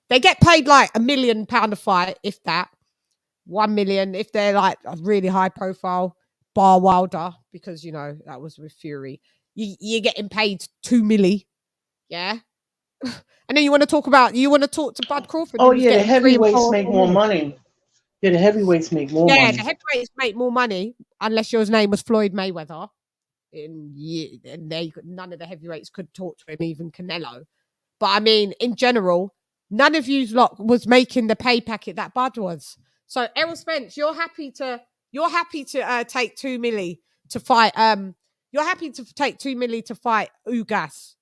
They get paid like £1 million a fight, if that. 1 million if they're like a really high profile. Bar Wilder, because you know that was with Fury. You're getting paid 2 milli, yeah. And then you want to talk to Bud Crawford. Oh Who was yeah, the getting 3 and heavyweights 4 make more money. Yeah, the heavyweights make more Yeah, money. the heavyweights make more money unless your name was Floyd Mayweather. And none of the heavyweights could talk to him, even Canelo. But I mean, in general, none of you lot was making the pay packet that Bud was. So Errol Spence, you're happy to take 2 milli to fight. You're happy to take 2 milli to fight Ugas,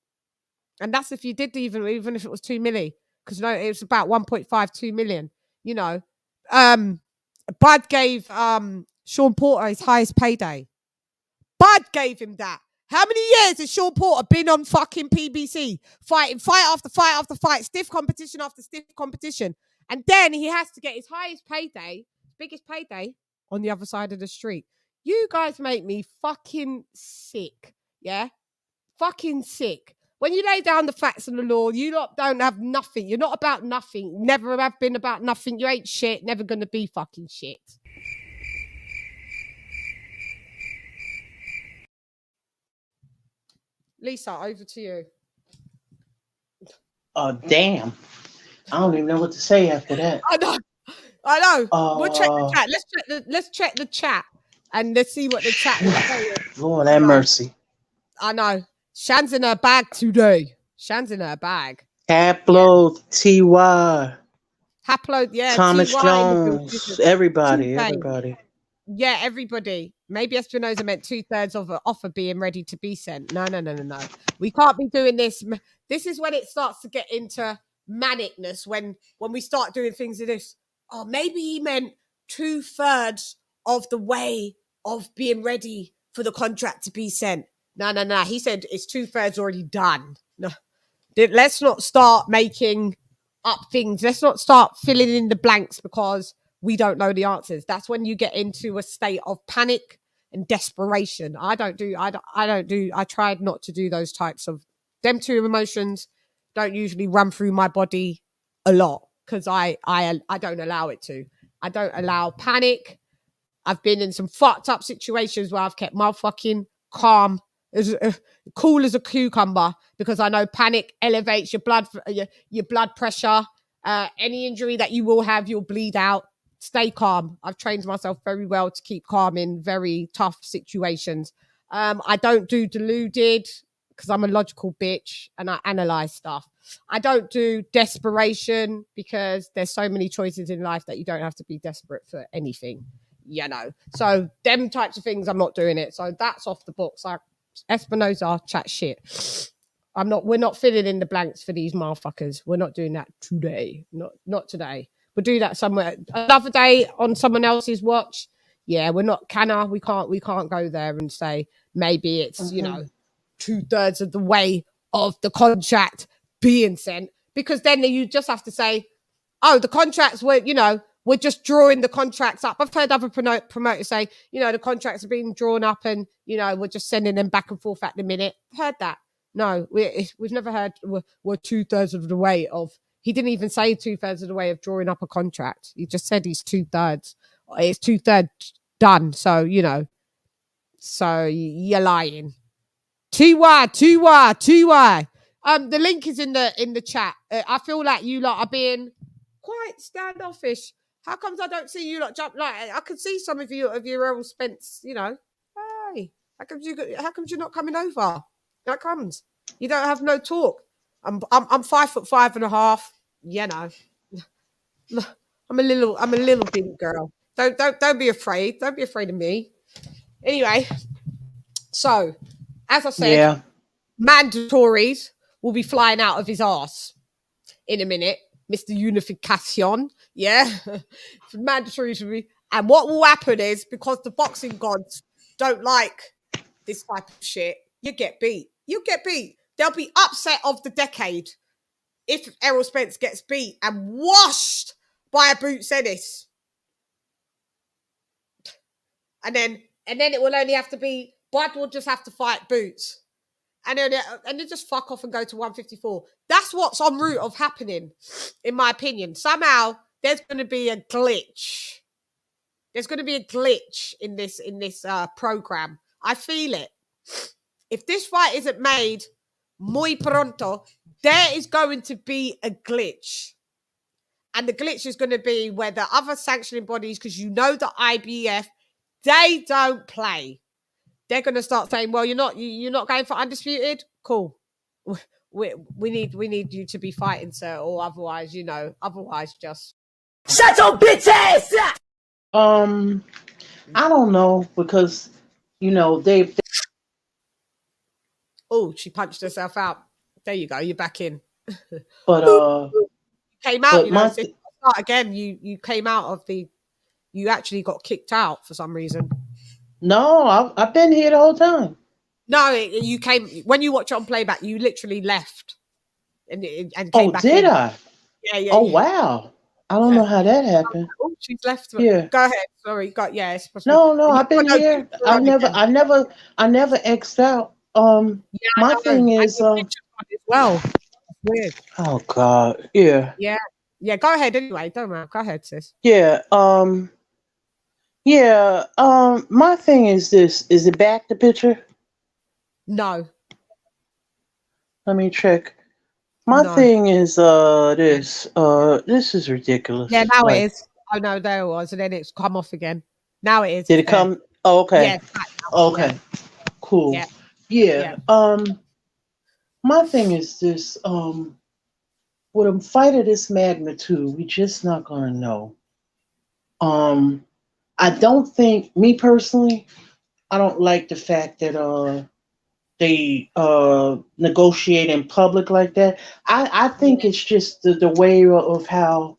and that's if you did even if it was 2 milli, because no, it was about 1.52 million. You know, Bud gave Sean Porter his highest payday. Bud gave him that. How many years has Sean Porter been on fucking PBC? Fighting fight after fight after fight, stiff competition after stiff competition. And then he has to get his highest payday, biggest payday, on the other side of the street. You guys make me fucking sick. Yeah? Fucking sick. When you lay down the facts and the law, you lot don't have nothing. You're not about nothing. Never have been about nothing. You ain't shit. Never gonna be fucking shit. Lisa, over to you. Oh, damn. I don't even know what to say after that. I know. We'll check the chat. Let's check the chat and let's see what the chat is saying. Lord have mercy. I know. Shann's in her bag today. Shann's in her bag. Haplo, T.Y. Haplo, yeah. Thomas T.Y. Jones. Everybody. Yeah, everybody. Maybe Espinoza meant 2/3 of an offer being ready to be sent. No. We can't be doing this. This is when it starts to get into manicness, when we start doing things like this. Oh, maybe he meant 2/3 of the way of being ready for the contract to be sent. No. He said it's 2/3 already done. No. Let's not start making up things. Let's not start filling in the blanks because we don't know the answers. That's when you get into a state of panic and desperation. I tried not to do those types of, them two emotions don't usually run through my body a lot because I don't allow it to. I don't allow panic. I've been in some fucked up situations where I've kept my fucking calm, as cool as a cucumber, because I know panic elevates your blood pressure. Any injury that you will have, you'll bleed out. Stay calm. I've trained myself very well to keep calm in very tough situations. I don't do deluded because I'm a logical bitch and I analyze stuff. I don't do desperation because there's so many choices in life that you don't have to be desperate for anything, you know. So them types of things, I'm not doing it. So that's off the books. Espinoza, chat shit. We're not filling in the blanks for these motherfuckers. We're not doing that today. Not today. We'll do that somewhere another day on someone else's watch. Yeah, we're not we can't go there and say maybe it's, you know, 2/3 of the way of the contract being sent, because then you just have to say, oh, the contracts were, you know, we're just drawing the contracts up. I've heard other promoters say, you know, the contracts are being drawn up and, you know, we're just sending them back and forth at the minute. Heard that. No, we've never heard we're 2/3 of the way of. He didn't even say 2/3 of the way of drawing up a contract. He just said he's 2/3. It's 2/3 done. So, you know, so you're lying. TY. The link is in the chat. I feel like you lot are being quite standoffish. How comes I don't see you lot jump? Like, I can see some of you of your Errol Spence, you know. Hey, how comes you're not coming over? How comes? You don't have no talk. I'm 5'5.5". You know. I'm a little big girl. Don't be afraid. Don't be afraid of me. Anyway, so as I said, mandatories will be flying out of his ass in a minute. Mr. Unification, yeah. Mandatories will be, and what will happen is, because the boxing gods don't like this type of shit, you get beat. There'll be upset of the decade if Errol Spence gets beat and washed by a Boots Ennis. And then it will only have to be, Bud will just have to fight Boots. and then just fuck off and go to 154. That's what's en route of happening, in my opinion. Somehow there's going to be a glitch. There's going to be a glitch in this program. I feel it. If this fight isn't made muy pronto, there is going to be a glitch. And the glitch is going to be where the other sanctioning bodies, because you know the IBF, they don't play. They're going to start saying, well, you're not going for undisputed? Cool. We need you to be fighting, sir, or otherwise just... Shut your bitch ass up! I don't know, because, they... Oh, she punched herself out. There you go. You're back in. But, came out, so start again. You came out of you actually got kicked out for some reason. No, I've been here the whole time. No, you came when you watch it on playback. You literally left and came back. Oh, did in. I? Yeah. Oh, wow. I don't know how that happened. Oh, she's left. Yeah. Go ahead. Sorry. No. I've been here. I never X'd out. My thing is. As well. Weird. Oh God. Yeah. Yeah. Go ahead. Anyway, don't worry. Go ahead, sis. Yeah. Yeah. My thing is this. Is it back the picture? No. Let me check. My thing is this. This is ridiculous. Yeah, now it is. Oh no, there it was, and then it's come off again. Now it is. Did it come? Oh, okay. Yeah. Okay. Yeah. Cool. Yeah. My thing is this. With a fight of this magnitude, we just not gonna know. I don't think, me personally, I don't like the fact that they negotiate in public like that. I think it's just the way of how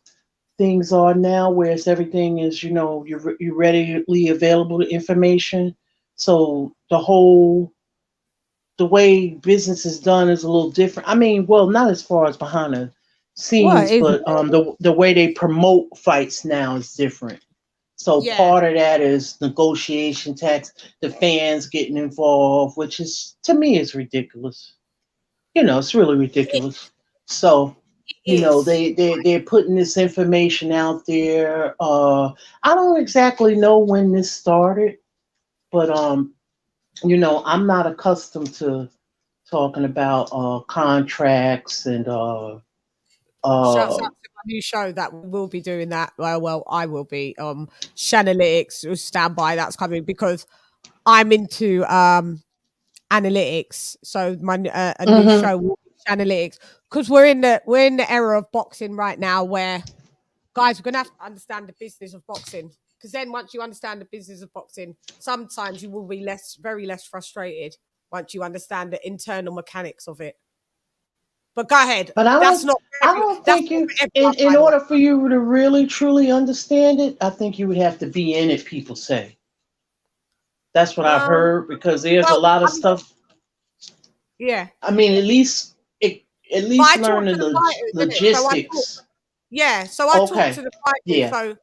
things are now, whereas everything is, you're readily available information. So the way business is done is a little different. I mean, well, not as far as behind the scenes, but the way they promote fights now is different. So part of that is negotiation tax, the fans getting involved, which is, to me, is ridiculous. It's really ridiculous. So, they're putting this information out there. I don't exactly know when this started, but I'm not accustomed to talking about contracts and Shouts out to my new show that will be doing that. Well, I will be. Shanalytics, stand by. That's coming because I'm into analytics. So my a new show will be Shanalytics, because we're in the era of boxing right now, where guys, we're gonna have to understand the business of boxing. Because then, once you understand the business of boxing, sometimes you will be very less frustrated once you understand the internal mechanics of it. But go ahead. But I don't think you, in order for you to really truly understand it, I think you would have to be in it, people say. That's what I've heard, because there's a lot of stuff. Yeah. I mean, at least learning the logistics. So I talk to the fighters. Yeah. So,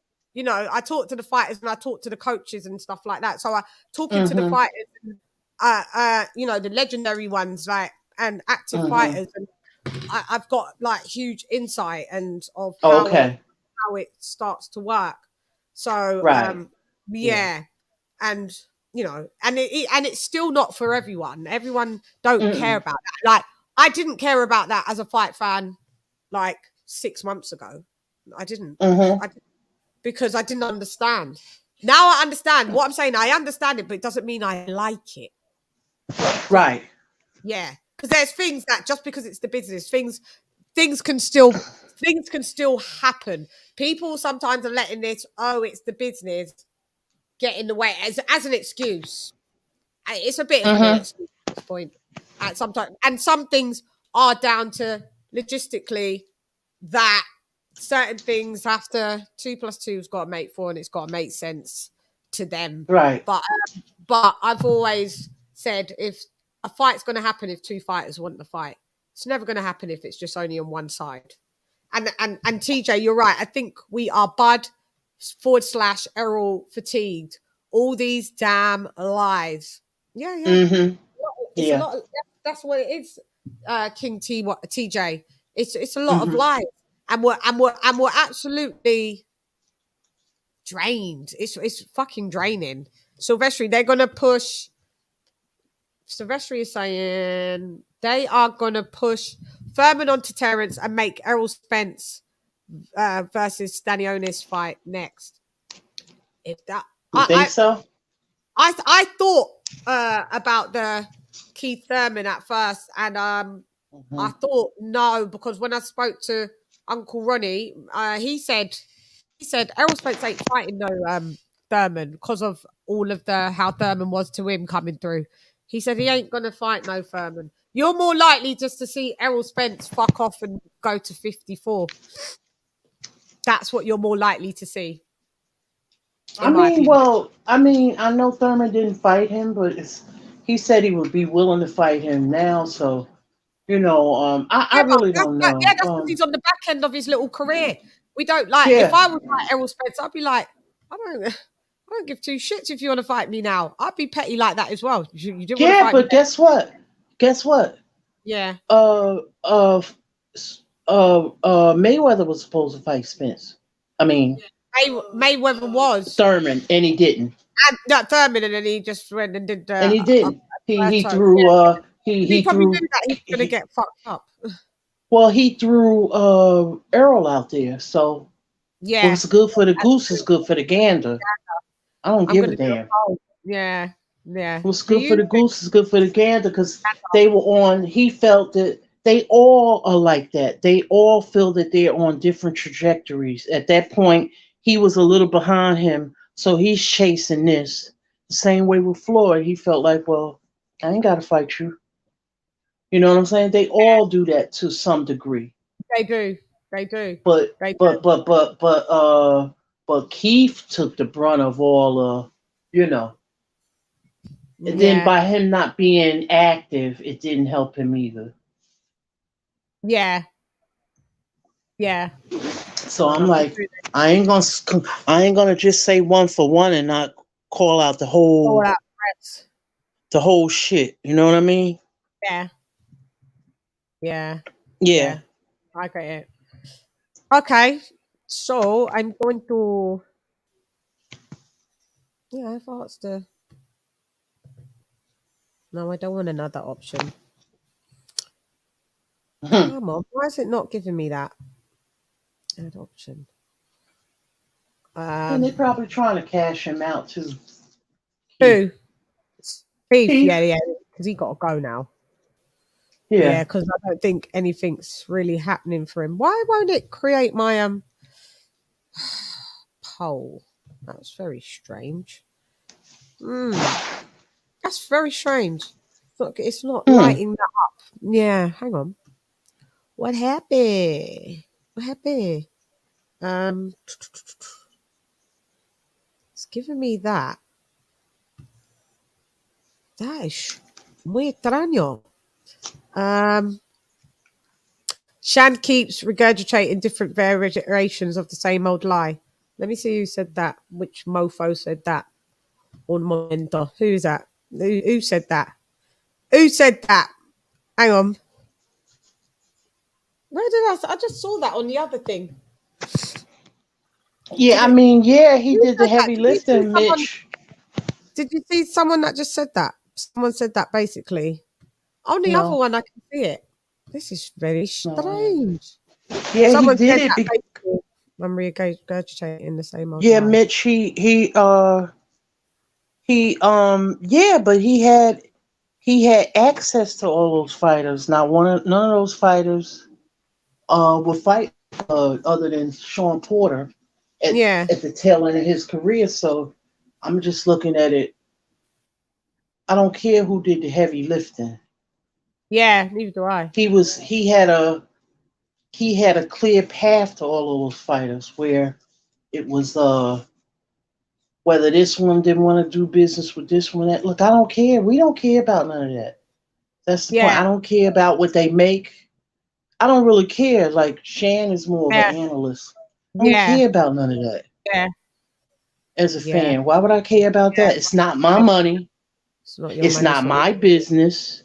I talk to the fighters and I talk to the coaches and stuff like that. So I talking to the fighters, the legendary ones, like, and active fighters, and I've got like huge insight and of how it starts to work. So and and it's still not for everyone. Everyone don't care about that. Like, I didn't care about that as a fight fan like 6 months ago. I didn't. Because I didn't understand. Now I understand what I'm saying. I understand it, but it doesn't mean I like it. Right. Yeah. Because there's things that, just because it's the business, things can still happen. People sometimes are letting this, it's the business, get in the way as an excuse. It's a bit of an excuse at this point. Sometimes, and some things are down to logistically that certain things have to 2 + 2's got to make 4, and it's got to make sense to them. Right. But I've always said, if a fight's going to happen if 2 fighters want the fight, it's never going to happen if it's just only on one side. And TJ, you're right. I think we are Bud/Errol fatigued. All these damn lies. Yeah. Mm-hmm. It's a lot. that's what it is. King TJ. It's a lot of lies, and we're absolutely drained. It's fucking draining. Silvestri, they're gonna push. Silvestri is saying they are gonna push Thurman onto Terence and make Errol Spence versus Stanionis fight next. If that, you think so? I thought about the Keith Thurman at first, and I thought no, because when I spoke to Uncle Ronnie, he said Errol Spence ain't fighting no Thurman because of all of the how Thurman was to him coming through. He said he ain't gonna fight no Thurman. You're more likely just to see Errol Spence fuck off and go to 54. That's what you're more likely to see. I mean, I know Thurman didn't fight him, but he said he would be willing to fight him now. So, you know, I really don't know. Yeah, that's because he's on the back end of his little career. We don't like. Yeah. If I was like Errol Spence, I'd be like, I don't give two shits if you want to fight me now. I'd be petty like that as well. You didn't want to fight but guess what? Yeah. Mayweather was supposed to fight Spence. I mean, Mayweather was Thurman, and he didn't. And not Thurman, and then he just went and did. And he didn't. He threw. He probably threw. knew that he's gonna get fucked up. Well, he threw Errol out there, so yeah. What's good for the goose is good for the gander. I don't give a damn. Yeah. What's good for the goose is good for the gander, because they were on. He felt that they all are like that. They all feel that they're on different trajectories. At that point, he was a little behind him, so he's chasing this. The same way with Floyd, he felt like, well, I ain't got to fight you. You know what I'm saying? They all do that to some degree. They do. But Keith took the brunt of all, you know. And then by him not being active, it didn't help him either. Yeah. So I'm like, I ain't gonna just say one for one and not call out the whole shit. You know what I mean? Yeah. I get it. Okay, so I'm going to. Yeah, I thought it's the. No, I don't want another option. Come on, why is it not giving me that? Add option. And they're probably trying to cash him out too. Who? Steve. Yeah, because he got to go now. Yeah, because I don't think anything's really happening for him. Why won't it create my poll? That's very strange. That's very strange. It's not lighting that up. Yeah, hang on. What happened? It's giving me that. That is muy extraño. Chann keeps regurgitating different variations of the same old lie. Let me see who said that. Which mofo said that? Un momento. Who's that? Who said that? Who said that? Hang on. Where did I just saw that on the other thing. Yeah, I mean, he did the heavy lifting, Mitch. Did you see someone that just said that? Someone said that basically. On the other one, I can see it. This is very strange. Yeah, someone he did it. I'm regurgitating the same old. Yeah, lie. Mitch. But he had access to all those fighters. None of those fighters would fight other than Sean Porter at the tail end of his career. So I'm just looking at it. I don't care who did the heavy lifting. Yeah, neither do I. He had a clear path to all of those fighters where it was whether this one didn't want to do business with this one. Look, I don't care. We don't care about none of that. That's the point. I don't care about what they make. I don't really care. Like Chann is more of an analyst. I don't care about none of that. Yeah. As a fan, why would I care about that? It's not my money. It's not your it's money, not my business.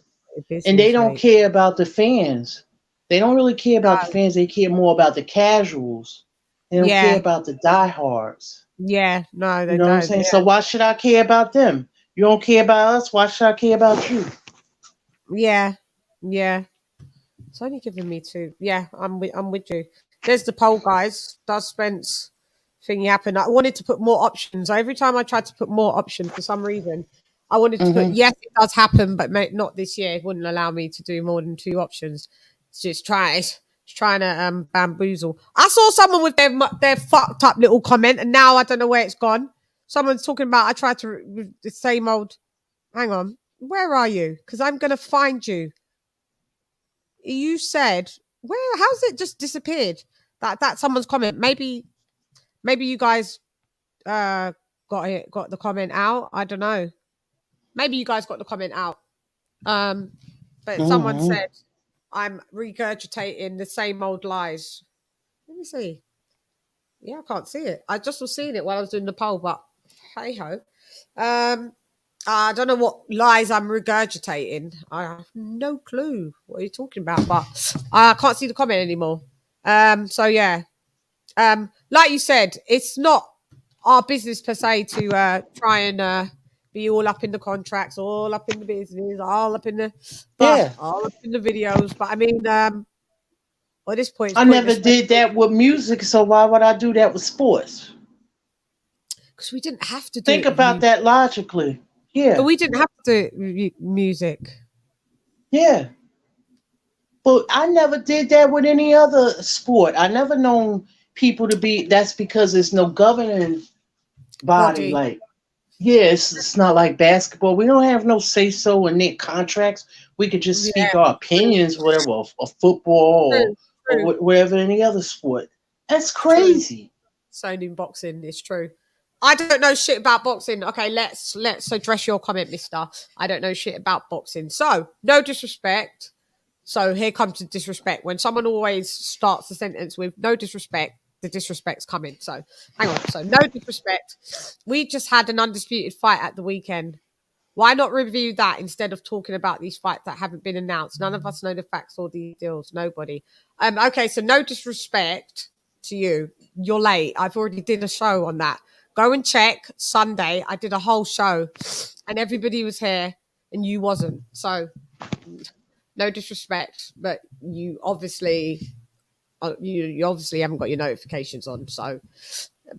and they don't care about the fans. They don't really care about the fans. They care more about the casuals. They don't care about the diehards. Yeah, no, they you know don't. what I'm saying? So why should I care about them? You don't care about us. Why should I care about you? Yeah, yeah. It's only giving me 2. Yeah, I'm with you. There's the poll, guys. Does Spence thingy happen? I wanted to put more options. Every time I tried to put more options, for some reason, I wanted to put yes, it does happen, but not this year. It wouldn't allow me to do more than 2 options. It's just trying to bamboozle. I saw someone with their fucked up little comment, and now I don't know where it's gone. Someone's talking about I tried to the same old. Hang on, where are you? Because I'm gonna find you. You said how's it just disappeared? That someone's comment. Maybe you guys got the comment out. I don't know. Maybe you guys got the comment out. But someone said I'm regurgitating the same old lies. Let me see. Yeah, I can't see it. I just was seeing it while I was doing the poll, but hey ho. I don't know what lies I'm regurgitating. I have no clue what you're talking about, but I can't see the comment anymore. So yeah. Like you said, it's not our business per se to try and be all up in the contracts, all up in the business, all up in the videos. But I mean, at this point, I never did that with music, so why would I do that with sports? Because we didn't have to think about that logically. Yeah, but we didn't have to do music. Yeah, but I never did that with any other sport. I never known people to be. That's because there's no governing body. Like, it's not like basketball. We don't have no say so in their contracts. We could just speak our opinions, whatever, of football or whatever any other sport. That's crazy. Same in boxing, it's true. I don't know shit about boxing. Okay, let's address your comment, mister. I don't know shit about boxing. So, no disrespect. So here comes the disrespect. When someone always starts the sentence with no disrespect, the disrespect's coming. So hang on. So no disrespect. We just had an undisputed fight at the weekend. Why not review that instead of talking about these fights that haven't been announced? None of us know the facts or the deals. Nobody. Okay, so no disrespect to you. You're late. I've already did a show on that. Go and check Sunday. I did a whole show and everybody was here and you wasn't. So no disrespect, but you obviously haven't got your notifications on. So,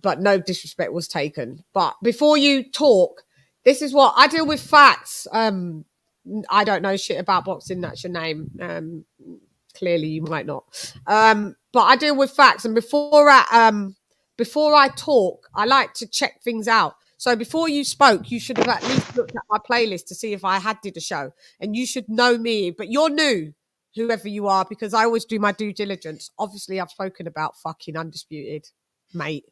but no disrespect was taken. But before you talk, this is what I deal with facts. I don't know shit about boxing. That's your name. Clearly you might not. But I deal with facts. And before I talk, I like to check things out. So before you spoke, you should have at least looked at my playlist to see if I did a show. And you should know me, but you're new, whoever you are, because I always do my due diligence. Obviously, I've spoken about fucking Undisputed, mate.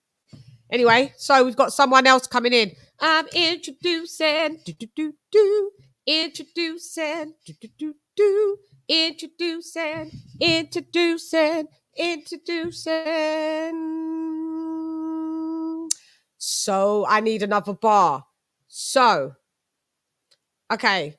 Anyway, so we've got someone else coming in. I'm introducing, introducing. So I need another bar. So, okay.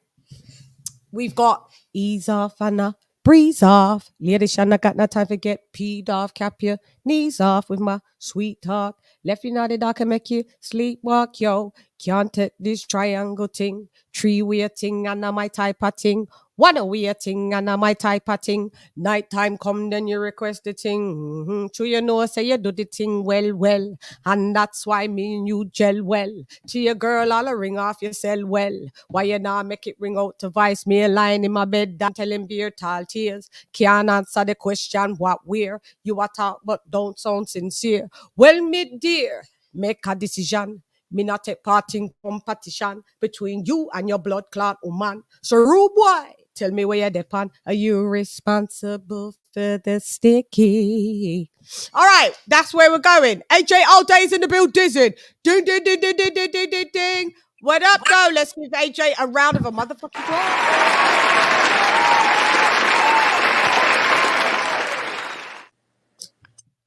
We've got ease off and breeze off. LadyChann, I got no time to get peed off. Cap your knees off with my sweet talk. Left you nodded, I can make you sleepwalk, yo. Can't take this triangle thing. 3-way thing, and my type of thing. 1-way thing, and my type of thing. Nighttime come, then you request the thing. True, you know, say you do the thing well. And that's why me and you gel well. To your girl, I'll ring off your cell well. Why you not make it ring out to vice me? Lying in my bed, and telling beer tall tears. Can't answer the question, what, where? You are talk, but don't sound sincere. Well, me dear, make a decision. Me not take part in competition between you and your blood clot woman. So, rude boy, tell me where you're depend. Are you responsible for the sticky? All right, that's where we're going. AJ All Day's in the build, dizzing. Ding, ding, ding, ding, ding, ding, ding, ding, ding. What up, though? Let's give AJ a round of a motherfucking applause.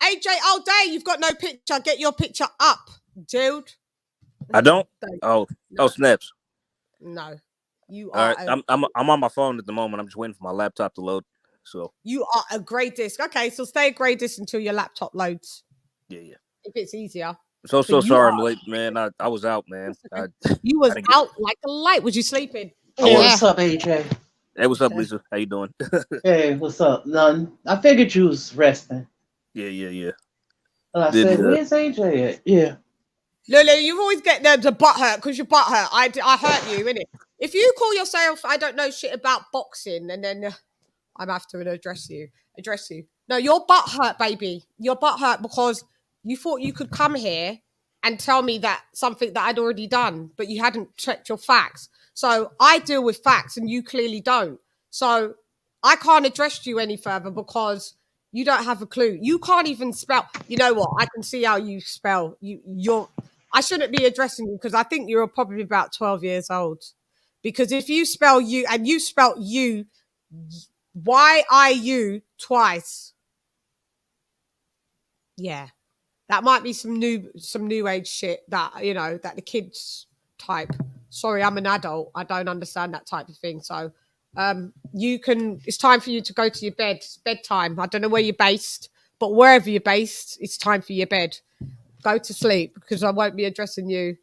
AJ All Day, you've got no picture. Get your picture up, dude. I don't? Oh, snaps. No. You All are. right, I'm on my phone at the moment. I'm just waiting for my laptop to load. So you are a grey disc. Okay, so stay a grey disc until your laptop loads. Yeah. If it's easier. So sorry I'm late, man. I was out, man. You was out like a light. Was you sleeping? Hey, what's up, AJ? Hey, what's up, Lisa? How you doing? Hey, what's up? None. I figured you was resting. Yeah. And I said, where's AJ at? Yeah. Lulu, you always get the butt hurt because your butt hurt. I hurt you, innit? If you call yourself, I don't know shit about boxing, and then I'm have to address you. No, your butt hurt, baby. Your butt hurt because you thought you could come here and tell me that something that I'd already done, but you hadn't checked your facts. So I deal with facts and you clearly don't. So I can't address you any further because you don't have a clue. You can't even spell. You know what? I can see how you spell. I shouldn't be addressing you because I think you're probably about 12 years old. Because if you spell you and you spelt you, YIU twice. Yeah. That might be some new age shit that, that the kids type. Sorry, I'm an adult. I don't understand that type of thing. So it's time for you to go to your bed. It's bedtime. I don't know where you're based, but wherever you're based, it's time for your bed. Go to sleep because I won't be addressing you.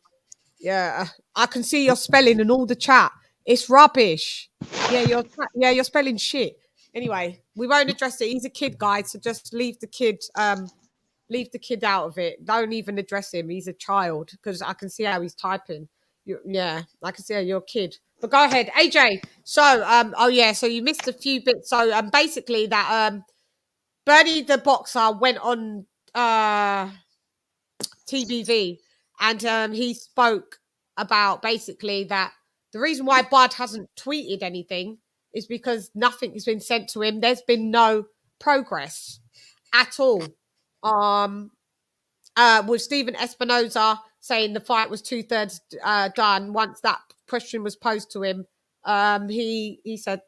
Yeah. I can see your spelling and all the chat. It's rubbish. Yeah, you're spelling shit. Anyway, we won't address it. He's a kid, guys, so just leave the kid out of it. Don't even address him. He's a child because I can see how he's typing. I can see how you're a kid. But go ahead, AJ. So, so you missed a few bits. So, basically that Bernie the boxer went on TBV and he spoke about basically that the reason why Bud hasn't tweeted anything is because nothing has been sent to him. There's been no progress at all. With Stephen Espinoza saying the fight was 2/3 done. Once that question was posed to him, he said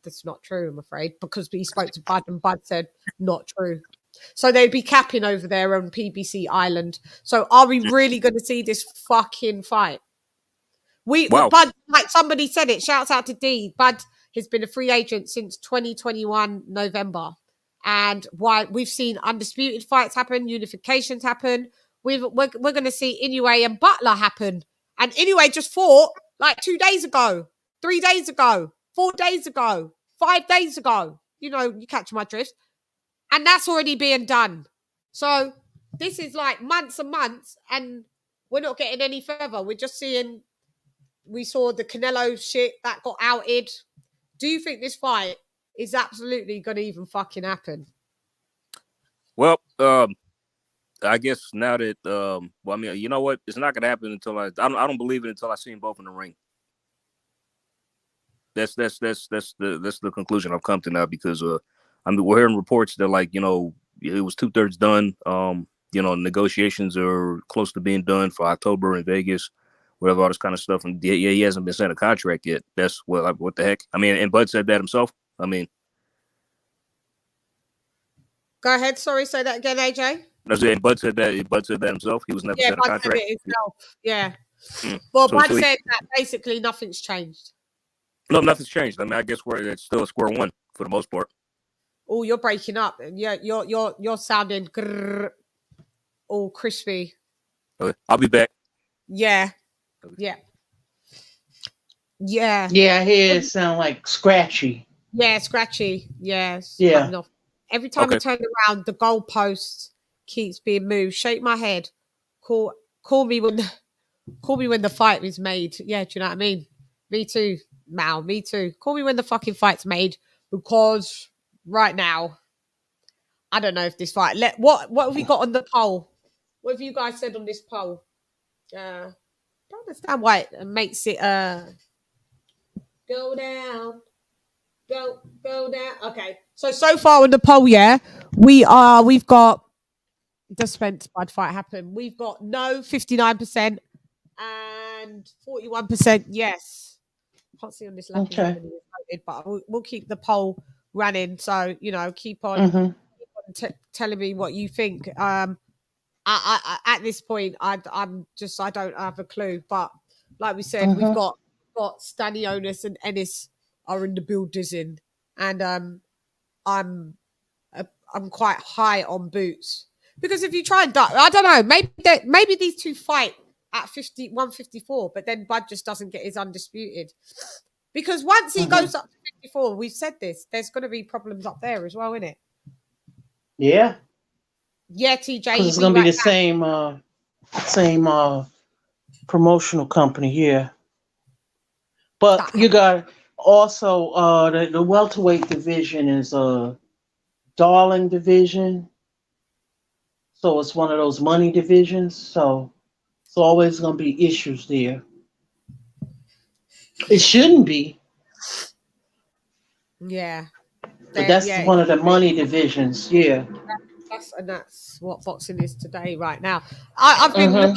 that's not true, I'm afraid, because he spoke to Bud and Bud said not true. So they'd be capping over there on PBC Island. So are we really going to see this fucking fight? Bud, like somebody said it, shouts out to D. Bud has been a free agent since 2021 November. And why we've seen undisputed fights happen, unifications happen. We're going to see Inoue and Butler happen. And Inoue just fought like 2 days ago, 3 days ago, 4 days ago, 5 days ago. You catch my drift. And that's already being done. So this is like months and months, and we're not getting any further. We're just seeing, we saw the Canelo shit that got outed. Do you think this fight is absolutely going to even fucking happen? Well, I guess now that you know what? It's not going to happen until I don't believe it until I see them both in the ring. That's the conclusion I've come to now because we're hearing reports that it was 2/3 done. Negotiations are close to being done for October in Vegas, whatever, all this kind of stuff. And he hasn't been sent a contract yet. That's what the heck? I mean, and Bud said that himself. I mean, go ahead. Sorry, say that again, AJ. And Bud said that. Bud said that himself. He was never sent a contract. Said it himself. Yeah. Well, Bud said that basically nothing's changed. No, nothing's changed. I mean, I guess it's still a square one for the most part. Oh, you're breaking up. Yeah, you're sounding all crispy. Okay, I'll be back. Yeah. Okay. Yeah. Yeah. Yeah, I hear it sound like scratchy. Yeah, scratchy. Yes. Yeah. Every time I turn around, the goalpost keeps being moved. Shake my head. Call me when the fight is made. Yeah, do you know what I mean? Me too, Mal. Me too. Call me when the fucking fight's made, because right now, I don't know if this fight. What have we got on the poll? What have you guys said on this poll? Don't understand why it makes it go down. Go down. Okay. So far on the poll, yeah, we've got the Spence Bud fight happen. We've got no 59% and 41% yes. I can't see on this lap how many voted, but we'll keep the poll running. So keep on, telling me what you think. I at this point, I don't have a clue. But like we said, we've got got Stanionis and Ennis are in the building, and I'm quite high on Boots, because if you try and I don't know, maybe these two fight at 154, but then Bud just doesn't get his undisputed, because once he goes up to 54, we've said this, there's going to be problems up there as well, isn't it? Yeah. Yeah, TJ. Because it's going to be the same promotional company, yeah. But you got also the welterweight division is a darling division. So it's one of those money divisions. So it's always going to be issues there. It shouldn't be. Yeah. But that's one of the money divisions, yeah. That's what boxing is today, right now. I've been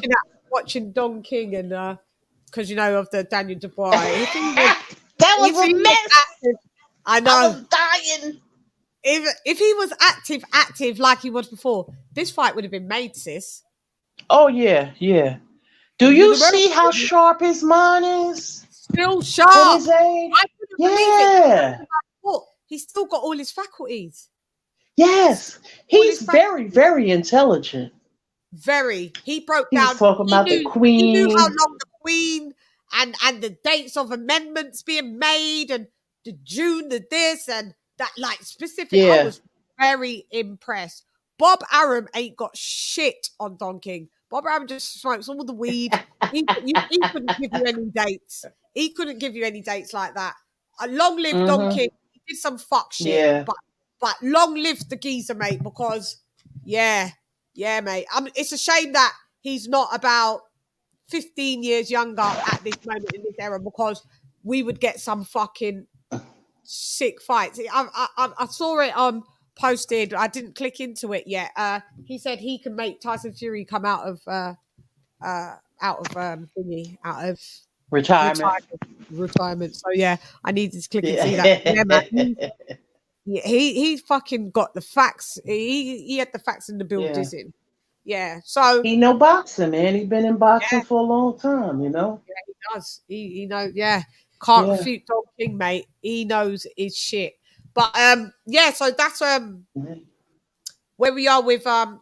watching Don King, and because of the Daniel Dubois. That was a mess. I know. I was dying. If he was active like he was before, this fight would have been made, sis. Oh yeah, yeah. Do you see how sharp his mind is? Still sharp. At his age? Yeah. He's still got all his faculties. Yes, he's very, very intelligent. Very. He broke down. He's talking about the Queen. He knew how long the Queen and the dates of amendments being made, and the June, the this and that, like specific. Yeah. I was very impressed. Bob Arum ain't got shit on Don King. Bob Arum just smokes all the weed. He couldn't give you any dates. He couldn't give you any dates like that. Long live Don King. He did some fuck shit, but long live the geezer, mate, because yeah, mate. It's a shame that he's not about 15 years younger at this moment in this era, because we would get some fucking sick fights. I saw it posted. I didn't click into it yet. He said he can make Tyson Fury come out of retirement. So yeah, I needed to click and see that. Yeah, man. He fucking got the facts. He had the facts in the building. Yeah. So he know boxing, man. He's been in boxing for a long time, Yeah, he does. He knows. Yeah, can't refute Don King, mate. He knows his shit. But so that's where we are with the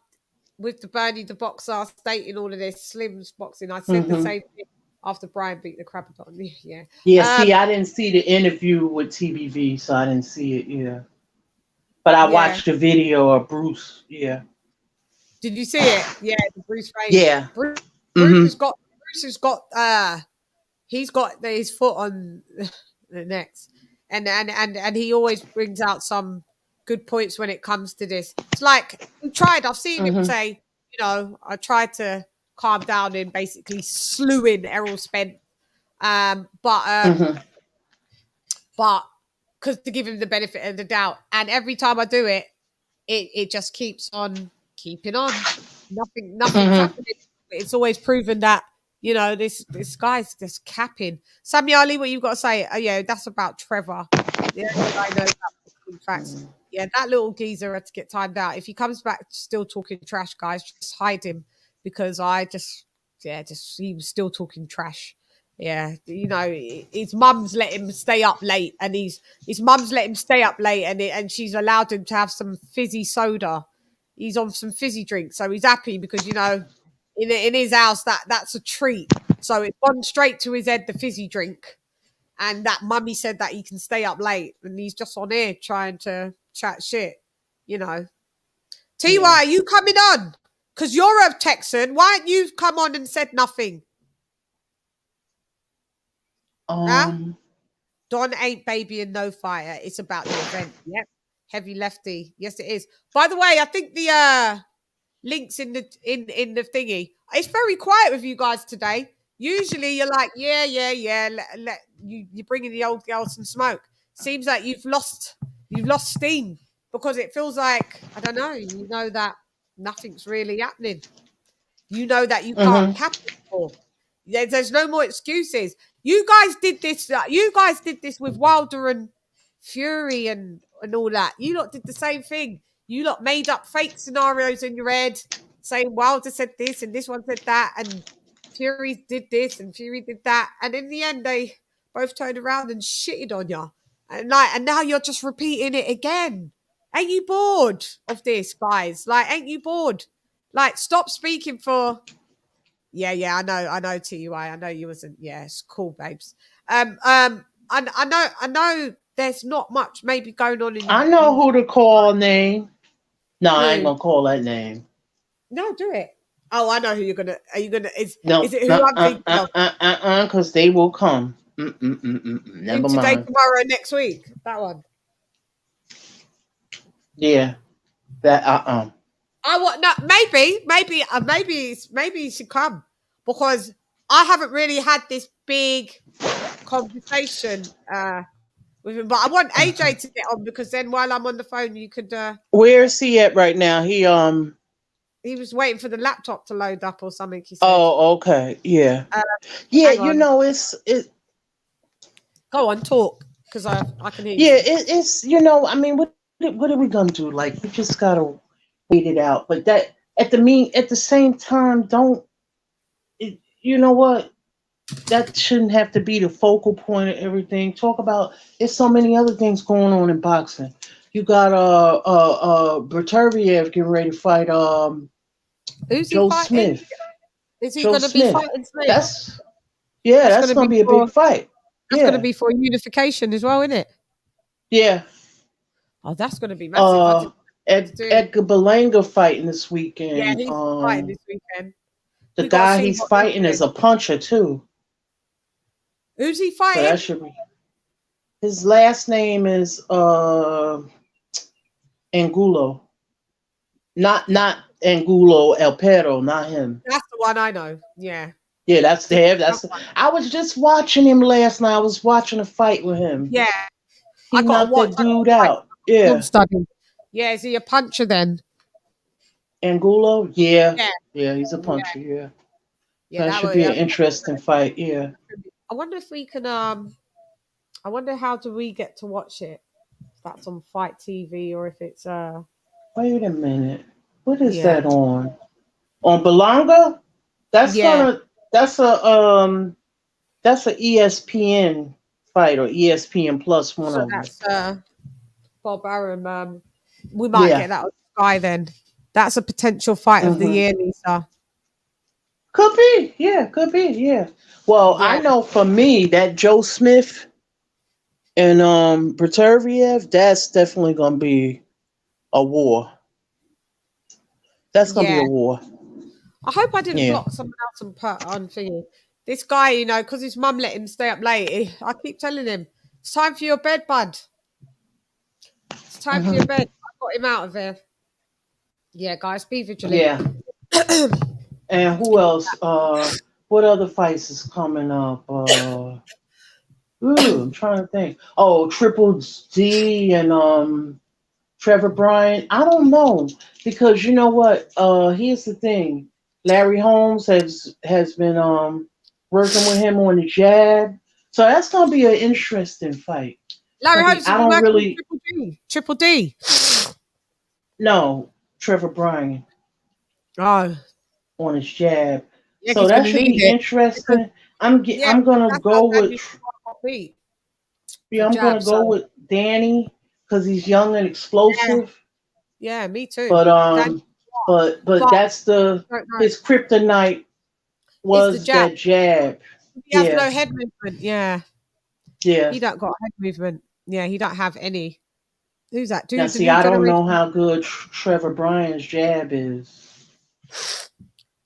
Bernie the boxer stating all of this Slim's boxing. I said the same thing after Brian beat the crap out of me. Yeah. Yeah. See, I didn't see the interview with TBV, so I didn't see it. Yeah. But I watched the video of Bruce. Yeah. Did you see it? Yeah, Bruce Wayne. Yeah. Bruce has got he's got his foot on the next, and he always brings out some good points when it comes to this. It's like I've seen him say, I tried to calm down and basically slewing Errol Spence, but because to give him the benefit of the doubt, and every time I do it, it just keeps on keeping on. Nothing's happening. It's always proven that this guy's just capping. Sammy Ali, what you've got to say? Oh yeah, that's about Trevor. Yeah, I know that. In fact, yeah, that little geezer had to get timed out. If he comes back still talking trash, guys, just hide him, because he was still talking trash. Yeah, his mum's let him stay up late, and and she's allowed him to have some fizzy soda. He's on some fizzy drink, so he's happy because in his house that's a treat. So it's gone straight to his head, the fizzy drink, and that mummy said that he can stay up late, and he's just on here trying to chat shit. TY, you coming on? Because you're a Texan. Why haven't you come on and said nothing? Don ain't baby and no fire. It's about the event. Yep. Heavy lefty. Yes, it is. By the way, I think the links in the thingy. It's very quiet with you guys today. Usually you're like, yeah. You're bringing the old girls some smoke. Seems like you've lost steam, because it feels like, I don't know, that nothing's really happening. You know that you can't cap it for. There's no more excuses. You guys did this. You guys did this with Wilder and Fury and all that. You lot did the same thing. You lot made up fake scenarios in your head, saying Wilder said this and this one said that, and Fury did this and Fury did that. And in the end, both turned around and shitted on you. And now you're just repeating it again. Ain't you bored of this, guys? Like, ain't you bored? Like, stop speaking for. Yeah, I know, TUI. I know you wasn't. Yeah, it's cool, babes. I know. There's not much maybe going on in. I know who to call name. No, Who? I ain't gonna call that name. No, do it. Oh, I know who you're gonna. Are you gonna? Is it who no, I'm thinking of? Because they will come. Never Today, mind. tomorrow, next week. That one. Yeah. That I want no. Maybe he should come because I haven't really had this big conversation with him. But I want AJ to get on because then while I'm on the phone, you could. Where is he at right now? He was waiting for the laptop to load up or something. He said. Oh, okay. Yeah. You know, it's. Go on, talk because I can hear you. Yeah, it's I mean, what are we gonna do? Like, we just gotta wait it out. But that at the same time, you know what? That shouldn't have to be the focal point of everything. Talk about there's so many other things going on in boxing. You got Bertuviev getting ready to fight Who's Joe he fighting? Smith. Is he going to be fighting Smith? That's going to be a big fight. That's going to be for unification as well, isn't it? Yeah. Oh, that's going to be massive. Edgar Berlanga fighting this weekend. Yeah, he's fighting this weekend. The guy he's fighting is a puncher too. Who's he fighting? So that should be. His last name is Angulo. Not Angulo El Perro, not him. That's the one I know. Yeah. Yeah, that's I was just watching him last night. I was watching a fight with him. Yeah. He knocked that dude out. Yeah. Yeah, is he a puncher then? Angulo? Yeah, he's a puncher. Yeah. That should be an interesting fight. Yeah. I wonder if we can. I wonder how do we get to watch it? If that's on Fight TV or if it's. Wait a minute. What is that on? On Berlanga? That's a ESPN fight or ESPN Plus one of them. That's Bob Arum. We might get that on Sky then. That's a potential fight of the year, Lisa. Could be, yeah. Well, I know for me that Joe Smith and Bertuviev, that's definitely gonna be a war. That's gonna be a war. I hope I didn't block someone else on thingy. This guy, you know, because his mum let him stay up late. I keep telling him, it's time for your bed, bud. It's time for your bed. I got him out of there. Yeah, guys, be vigilant. Yeah. And who else? What other fights is coming up? I'm trying to think. Oh, Triple D and Trevor Bryan. I don't know because you know what? Here's the thing. Larry Holmes has been working with him on the jab, so that's gonna be an interesting fight. Larry Holmes. I don't really Triple D. No, Trevor Bryan. Oh, on his jab. Yeah, so that should be interesting. I'm gonna go with. I'm gonna go with Danny because he's young and explosive. Yeah, me too. But that's his kryptonite was that jab. He has no head movement. Yeah. Yeah. He don't got head movement. Yeah, he don't have any. Who's that dude? Now, see, I don't know how good Trevor Bryan's jab is.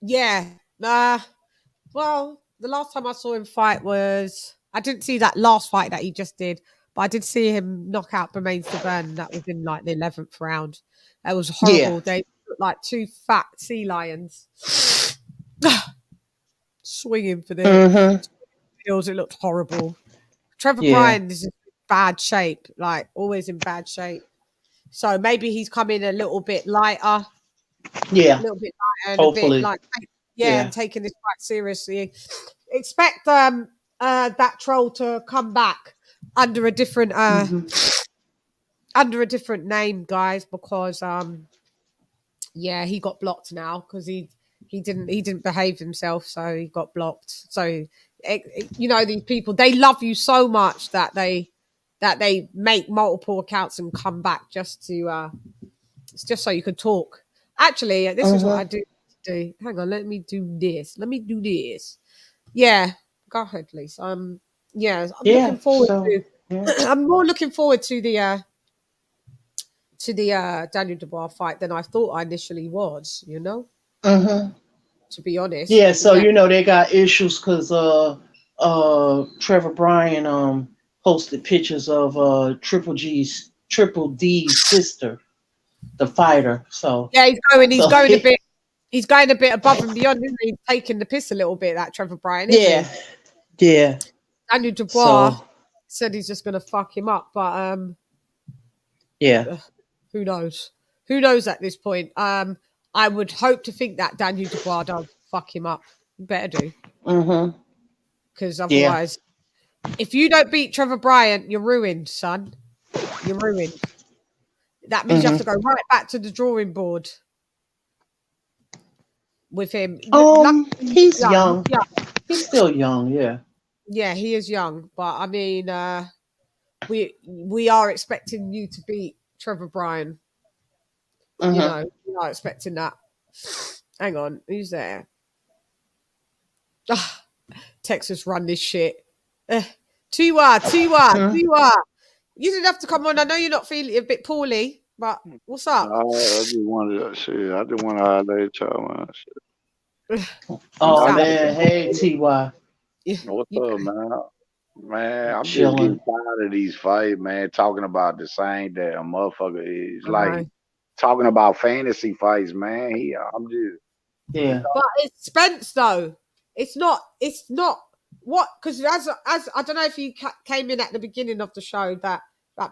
Yeah. Well, the last time I saw him fight was I didn't see that last fight that he just did, but I did see him knock out Bermane Stiverne. That was in like the 11th round. That was horrible. Yeah. They looked like two fat sea lions swinging for their heels. It looked horrible. Trevor Bryan is in bad shape, like always in bad shape. So maybe he's come in a little bit lighter. Yeah. A little bit lighter and hopefully. A bit like and taking this quite seriously. Expect that troll to come back under a different name, guys, because he got blocked now because he didn't behave himself, so he got blocked. So you know, these people, they love you so much that they make multiple accounts and come back just to it's just so you can talk. Actually, this is what I do. Hang on, let me do this. Yeah, go ahead, please. Yeah, I'm looking forward to. I'm more looking forward to the Daniel Dubois fight than I thought I initially was. You know, to be honest. Yeah, so you know they got issues because Trevor Bryan posted pictures of Triple D's sister, the fighter. So yeah, he's going a bit above and beyond, isn't he? Taking the piss a little bit, that Trevor Bryan, isn't he? Yeah. Daniel Dubois said he's just gonna fuck him up, but yeah. Who knows? Who knows at this point? I would hope to think that Daniel Dubois does fuck him up. You better do. Because otherwise, if you don't beat Trevor Bryan, you're ruined, son. You're ruined. That means you have to go right back to the drawing board with him. He's young. Yeah. He's still young, yeah. Yeah, he is young. But I mean, we are expecting you to beat Trevor Bryan. You know, we are expecting that. Hang on, who's there? Texas run this shit. Tiwa. You didn't have to come on. I know you're not feeling a bit poorly, but what's up? I just wanted to shit. I just want to highlight y'all, man. Oh man, hey Ty. What's up, man? Man, I'm just getting tired of these fights, man. Talking about the same damn motherfucker. It's like talking about fantasy fights, man. I'm just But it's Spence though. It's not what, because as I don't know if you came in at the beginning of the show that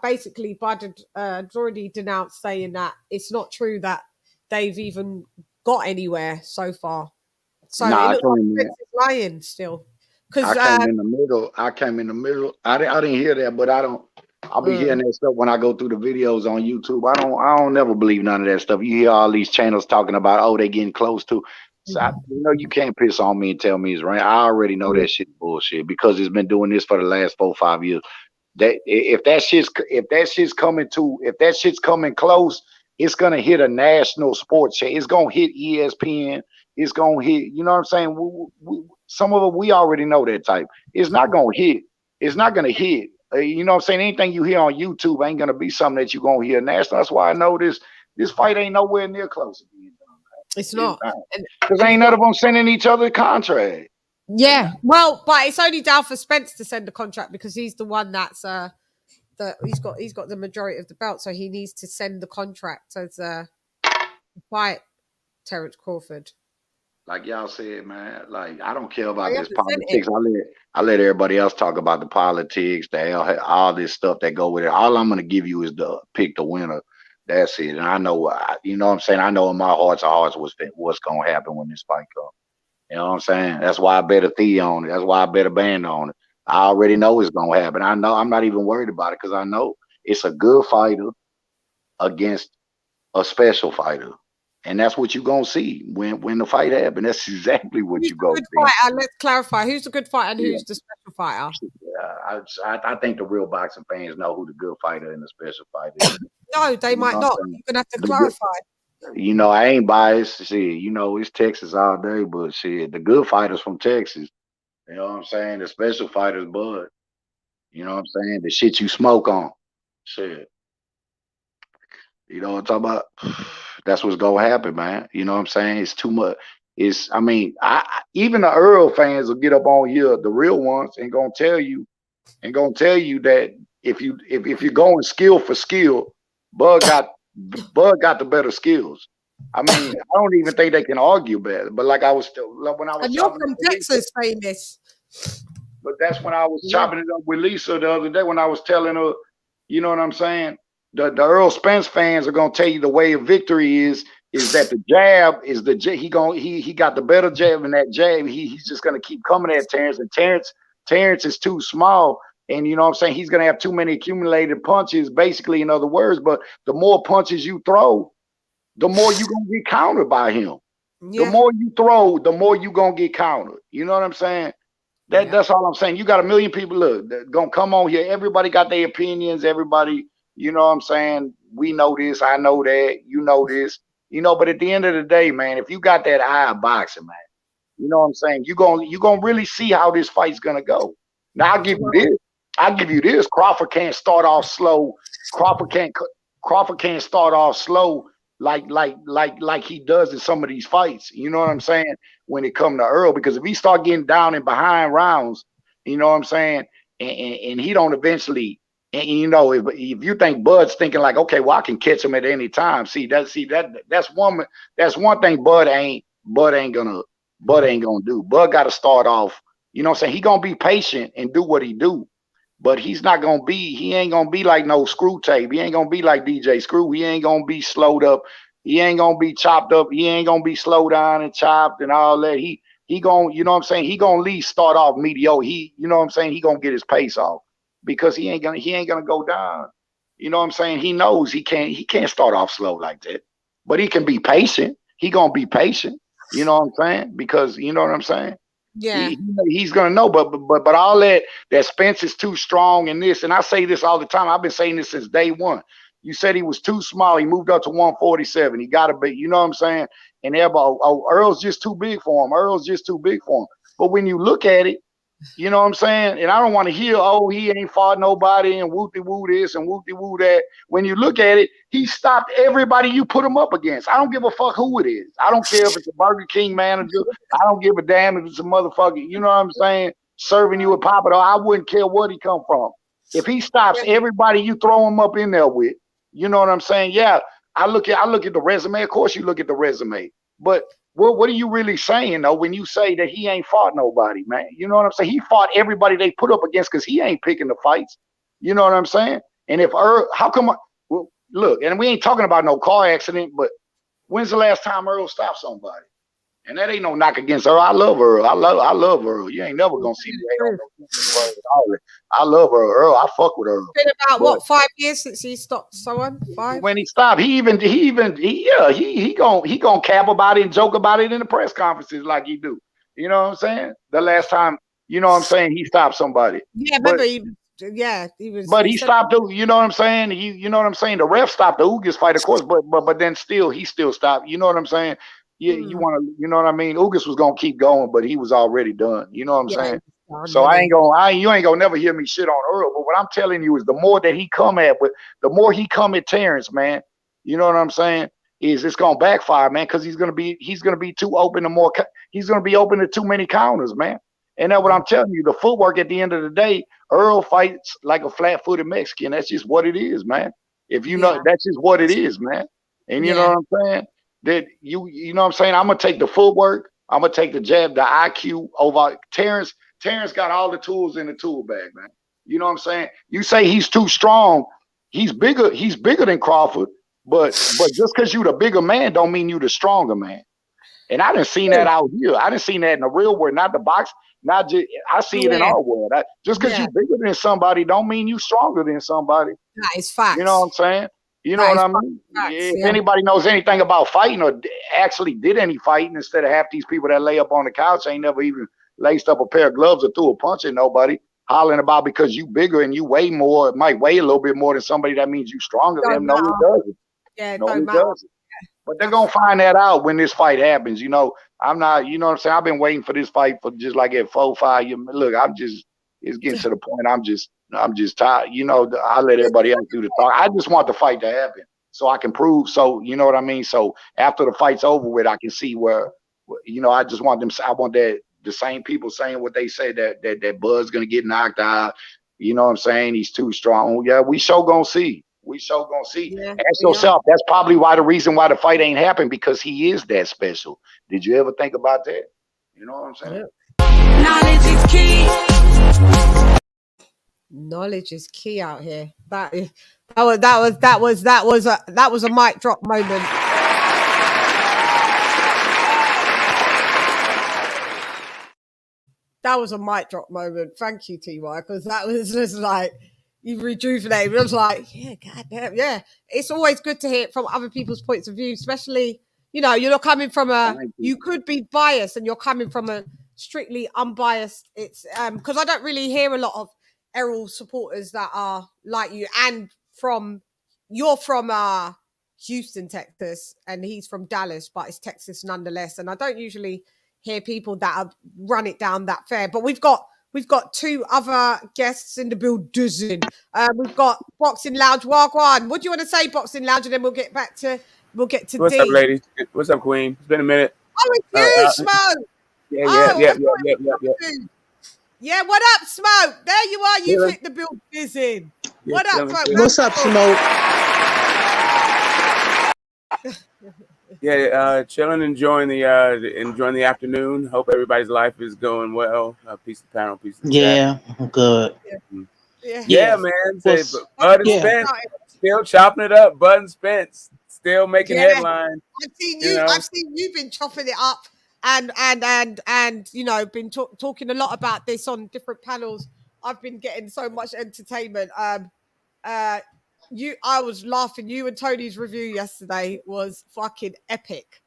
basically Biden had already denounced, saying that it's not true that they've even got anywhere so far. So it looks like Spence is lying still. Because I came in the middle. I didn't hear that, but I'll be hearing that stuff when I go through the videos on YouTube. I don't never believe none of that stuff. You hear all these channels talking about, they getting close to. So you can't piss on me and tell me it's right. I already know that shit bullshit because it's been doing this for the last 4 or 5 years. That if that shit's coming close, it's gonna hit a national sports channel. It's gonna hit ESPN. It's gonna hit. You know what I'm saying? Some of it we already know that type. It's not gonna hit. It's not gonna hit. You know what I'm saying? Anything you hear on YouTube ain't gonna be something that you're gonna hear national. That's why I know this fight ain't nowhere near close to being done. It's not. Because ain't none of them sending each other a contract. Yeah. Well, but it's only down for Spence to send the contract because he's the one that's he's got the majority of the belt, so he needs to send the contract to fight Terence Crawford. Like y'all said, man, like I don't care about this politics. I let everybody else talk about the politics, all this stuff that go with it. All I'm gonna give you is pick the winner. That's it. And I know, you know what I'm saying? I know in my hearts of hearts what's gonna happen when this fight comes. You know what I'm saying? That's why I bet a fee on it. That's why I bet a band on it. I already know it's gonna happen. I know I'm not even worried about it because I know it's a good fighter against a special fighter. And that's what you're gonna see when the fight happens. That's exactly what you're gonna see. Let's clarify who's the good fighter and who's the special fighter. I think the real boxing fans know who the good fighter and the special fighter is. No, they might not. You're gonna have to clarify. You know, I ain't biased. See, you know, it's Texas all day, but shit, the good fighters from Texas. You know what I'm saying? The special fighters, bud. You know what I'm saying? The shit you smoke on. Shit. You know what I'm talking about? That's what's gonna happen, man. You know what I'm saying? It's too much. Even the Earl fans will get up on here, the real ones, and gonna tell you that if you're going skill for skill, Bud got the better skills. I mean, I don't even think they can argue better. But like I was when I was, and you're from Texas, famous. But that's when I was chopping it up with Lisa the other day when I was telling her, you know what I'm saying? The Errol Spence fans are gonna tell you the way of victory is that the jab is he got the better jab, and that jab he's just gonna keep coming at Terence, and Terence is too small, and you know what I'm saying, he's gonna have too many accumulated punches, basically, in other words. But the more punches you throw, the more you're gonna get countered by him. The more you throw, the more you're gonna get countered. You know what I'm saying? That's all I'm saying. You got a million people gonna come on here. Everybody got their opinions. Everybody, you know what I'm saying? We know this. I know that. You know this. You know, but at the end of the day, man, if you got that eye of boxing, man, you know what I'm saying? You're gonna really see how this fight's gonna go. Now I'll give you this. I'll give you this. Crawford can't start off slow. Crawford can't start off slow like he does in some of these fights. You know what I'm saying? When it come to Earl, because if he start getting down and behind rounds, you know what I'm saying, and he don't eventually, and you know, if you think Bud's thinking like, okay, well, I can catch him at any time. That's one thing Bud ain't gonna do. Bud got to start off, you know what I'm saying? He gonna be patient and do what he do. But he ain't gonna be like no Screw Tape. He ain't gonna be like DJ Screw. He ain't gonna be slowed up. He ain't gonna be chopped up. He ain't gonna be slowed down and chopped and all that. He gonna, you know what I'm saying? He gonna at least start off mediocre. You know what I'm saying? He gonna get his pace off because he ain't gonna go down. You know what I'm saying? He knows he can't start off slow like that. But he can be patient. He gonna be patient. You know what I'm saying? Because you know what I'm saying? Yeah, he's gonna know, but all that Spence is too strong in this, and I say this all the time. I've been saying this since day one. You said he was too small. He moved up to 147. He got to be, you know what I'm saying? And everybody, Earl's just too big for him. Earl's just too big for him. But when you look at it, you know what I'm saying? And I don't want to hear, oh, he ain't fought nobody and whoop-de-woo this and whoop-de-woo that. When you look at it, he stopped everybody you put him up against. I don't give a fuck who it is. I don't care if it's a Burger King manager. I don't give a damn if it's a motherfucker, you know what I'm saying, serving you a Papa. I wouldn't care where he come from. If he stops everybody you throw him up in there with, you know what I'm saying? Yeah, I look at the resume. Of course you look at the resume. But what are you really saying, though, when you say that he ain't fought nobody, man? You know what I'm saying? He fought everybody they put up against because he ain't picking the fights. You know what I'm saying? And if Earl, how come? Well, look, and we ain't talking about no car accident, but when's the last time Earl stopped somebody? And that ain't no knock against Earl. I love Earl. I love Earl. You ain't never gonna see me. I love Earl. I fuck with Earl. It's been about 5 years since he stopped someone? 5? When he stopped, he gonna cap about it and joke about it in the press conferences like he do. You know what I'm saying? The last time, you know what I'm saying, he stopped somebody. Yeah, remember he was. But he stopped. You know what I'm saying? You know what I'm saying? The ref stopped the Ugas fight, of course, but then he still stopped. You know what I'm saying? Yeah, you want to, you know what I mean? Ugas was gonna keep going, but he was already done. You know what I'm saying? So you ain't gonna never hear me shit on Earl. But what I'm telling you is the more that he come at, the more he come at Terence, man. You know what I'm saying? Is it's gonna backfire, man? Because he's gonna be too open to he's gonna be open to too many counters, man. And that's what I'm telling you. The footwork at the end of the day, Earl fights like a flat-footed Mexican. That's just what it is, man. If you know, that's just what it is, man. And you know what I'm saying? That you know what I'm saying? I'm gonna take the footwork, I'm gonna take the jab, the IQ over Terence. Terence got all the tools in the tool bag, man. You know what I'm saying? You say he's too strong, he's bigger than Crawford, but just because you the bigger man don't mean you the stronger man. And I didn't seen that out here. I didn't seen that in the real world, not the box, not just I see it in our world. Just because you bigger than somebody don't mean you stronger than somebody. That is facts. You know what I'm saying? You know what I mean? If anybody knows anything about fighting or actually did any fighting, instead of half these people that lay up on the couch ain't never even laced up a pair of gloves or threw a punch at nobody, hollering about because you bigger and you weigh more, it might weigh a little bit more than somebody, that means you stronger than them. No, it doesn't. Yeah, no, it doesn't. But they're gonna find that out when this fight happens. You know, I'm not, you know what I'm saying? I've been waiting for this fight for just like at 4-5 years. Look, it's getting to the point I'm just tired. You know, I let everybody else do the talk. I just want the fight to happen so I can prove. So, you know what I mean? So after the fight's over with, I can see where, you know, I want that the same people saying what they say that Bud's going to get knocked out. You know what I'm saying? He's too strong. Yeah, we sure going to see. Yeah, ask yourself, that's probably the reason why the fight ain't happened, because he is that special. Did you ever think about that? You know what I'm saying? Knowledge is key. Knowledge is key out here. That was a mic drop moment. That was a mic drop moment. Thank you, TY, because that was just like, you rejuvenated. It was like, yeah, goddamn, yeah. It's always good to hear it from other people's points of view, especially, you know, you're not coming from you could be biased and you're coming from a strictly unbiased. It's because I don't really hear a lot of Errol supporters that are like you, and you're from Houston, Texas, and he's from Dallas, but it's Texas nonetheless. And I don't usually hear people that run it down that fair. But we've got two other guests in the building. We've got Boxing Lounge. Wagwan. What do you want to say, Boxing Lounge? And then we'll get to What's D. up, ladies? What's up, Queen? It's been a minute. Oh, it's you, Smoke. Yeah. Yeah, what up, Smoke? There you are. You've hit the build in. What up, Smoke? What's up, Smoke? Yeah, chilling, enjoying the afternoon. Hope everybody's life is going well. Peace to the panel, peace to the chat. Good. Yeah, man. Say, Bud and Spence still chopping it up. Bud and Spence still making headlines. I've seen you. I've seen you been chopping it up, and you know, been talking a lot about this on different panels. I've been getting so much entertainment. I was laughing. You and Tony's review yesterday was fucking epic.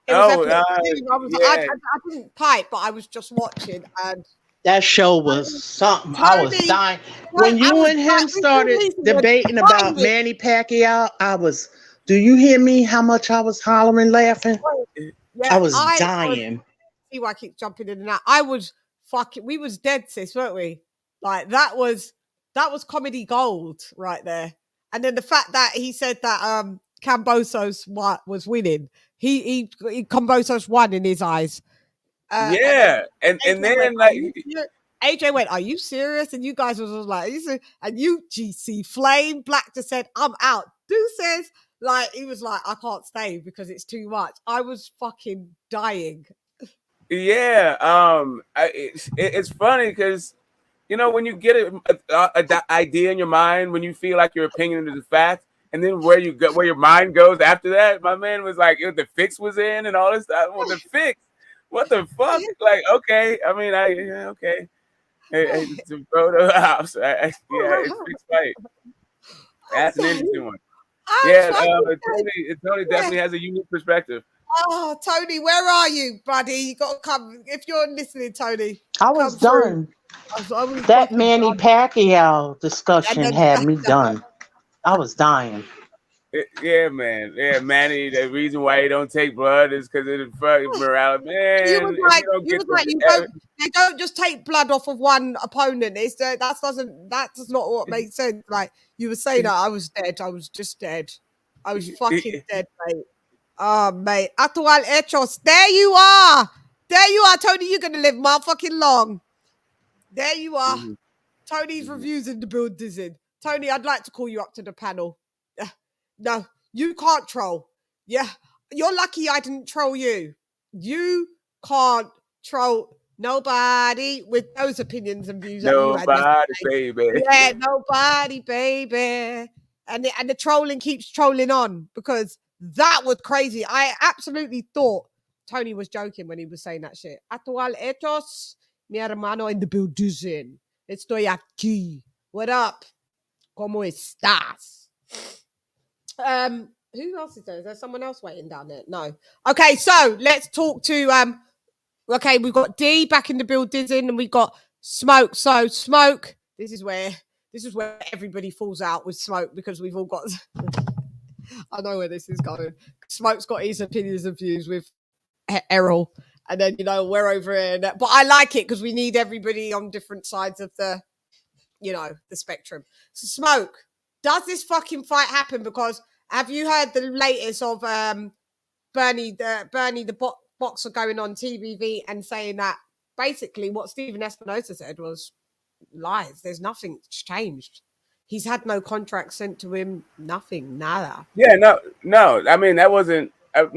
It was epic. I didn't pipe, but I was just watching, and that show was something. I was dying when you and him started debating about Manny Pacquiao. Do you hear me? How much I was hollering, laughing? Yeah, I was dying. See why I keep jumping in and out. I was fucking. We was dead, sis, weren't we? Like that was comedy gold right there. And then the fact that he said that Kambosos was winning. He Kambosos won in his eyes. And then like AJ went, "Are you serious?" And you guys was like, and you GC Flame Black just said, "I'm out." Deuces. Like he was like, "I can't stay because it's too much." I was fucking dying. Yeah, it's funny because you know when you get an idea in your mind, when you feel like your opinion is a fact, and then where your mind goes after that. My man was like, the fix was in and all this stuff. Well, the fix. What the fuck? Like, okay. I mean, okay. Hey, to throw the house. It's fixed fight. That's an interesting one. Tony definitely has a unique perspective. Oh, Tony, where are you, buddy? You got to come. If you're listening, Tony. I was done. That Manny Pacquiao discussion had me done. I was dying. Yeah, man. Yeah, Manny. The reason why he don't take blood is because of the fucking morality. Man, they don't just take blood off of one opponent. That does not what makes sense. Like you were saying that I was dead. I was just dead. I was fucking dead, mate. Oh, mate. Actual hechos. There you are. There you are, Tony. You're gonna live motherfucking long. There you are. Tony's reviews in the building. Tony, I'd like to call you up to the panel. No, you can't troll. Yeah, you're lucky I didn't troll you. You can't troll nobody with those opinions and views. Nobody, baby. Yeah, nobody, baby. And the trolling keeps trolling on because that was crazy. I absolutely thought Tony was joking when he was saying that shit. Actual hechos, mi hermano in the building. Estoy aquí. What up? ¿Cómo estás? Who else is there? Is there someone else waiting down there? No. Okay, so let's talk to okay, we've got D back in the building and we've got Smoke. So Smoke, this is where everybody falls out with Smoke because we've all got I know where this is going. Smoke's got his opinions and views with Errol, and then we're over here. But I like it because we need everybody on different sides of the spectrum. So Smoke, does this fucking fight happen? Because have you heard the latest of Bernie the boxer going on TVV and saying that basically what Stephen Espinosa said was lies. There's nothing changed. He's had no contract sent to him. Nothing. Nada. Yeah, no. I mean, that wasn't.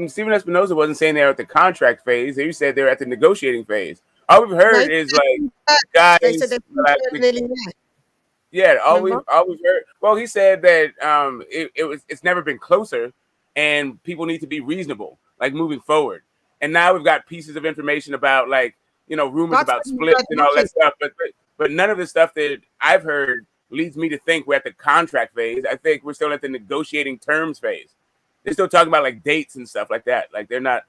Stephen Espinosa wasn't saying they were at the contract phase. He said they were at the negotiating phase. All we've heard is like guys. They said all we've heard. Well, he said that it's never been closer, and people need to be reasonable, like moving forward. And now we've got pieces of information about rumors about splits and all that stuff, but none of the stuff that I've heard leads me to think we're at the contract phase. I think we're still at the negotiating terms phase. They're still talking about like dates and stuff like that. Like they're not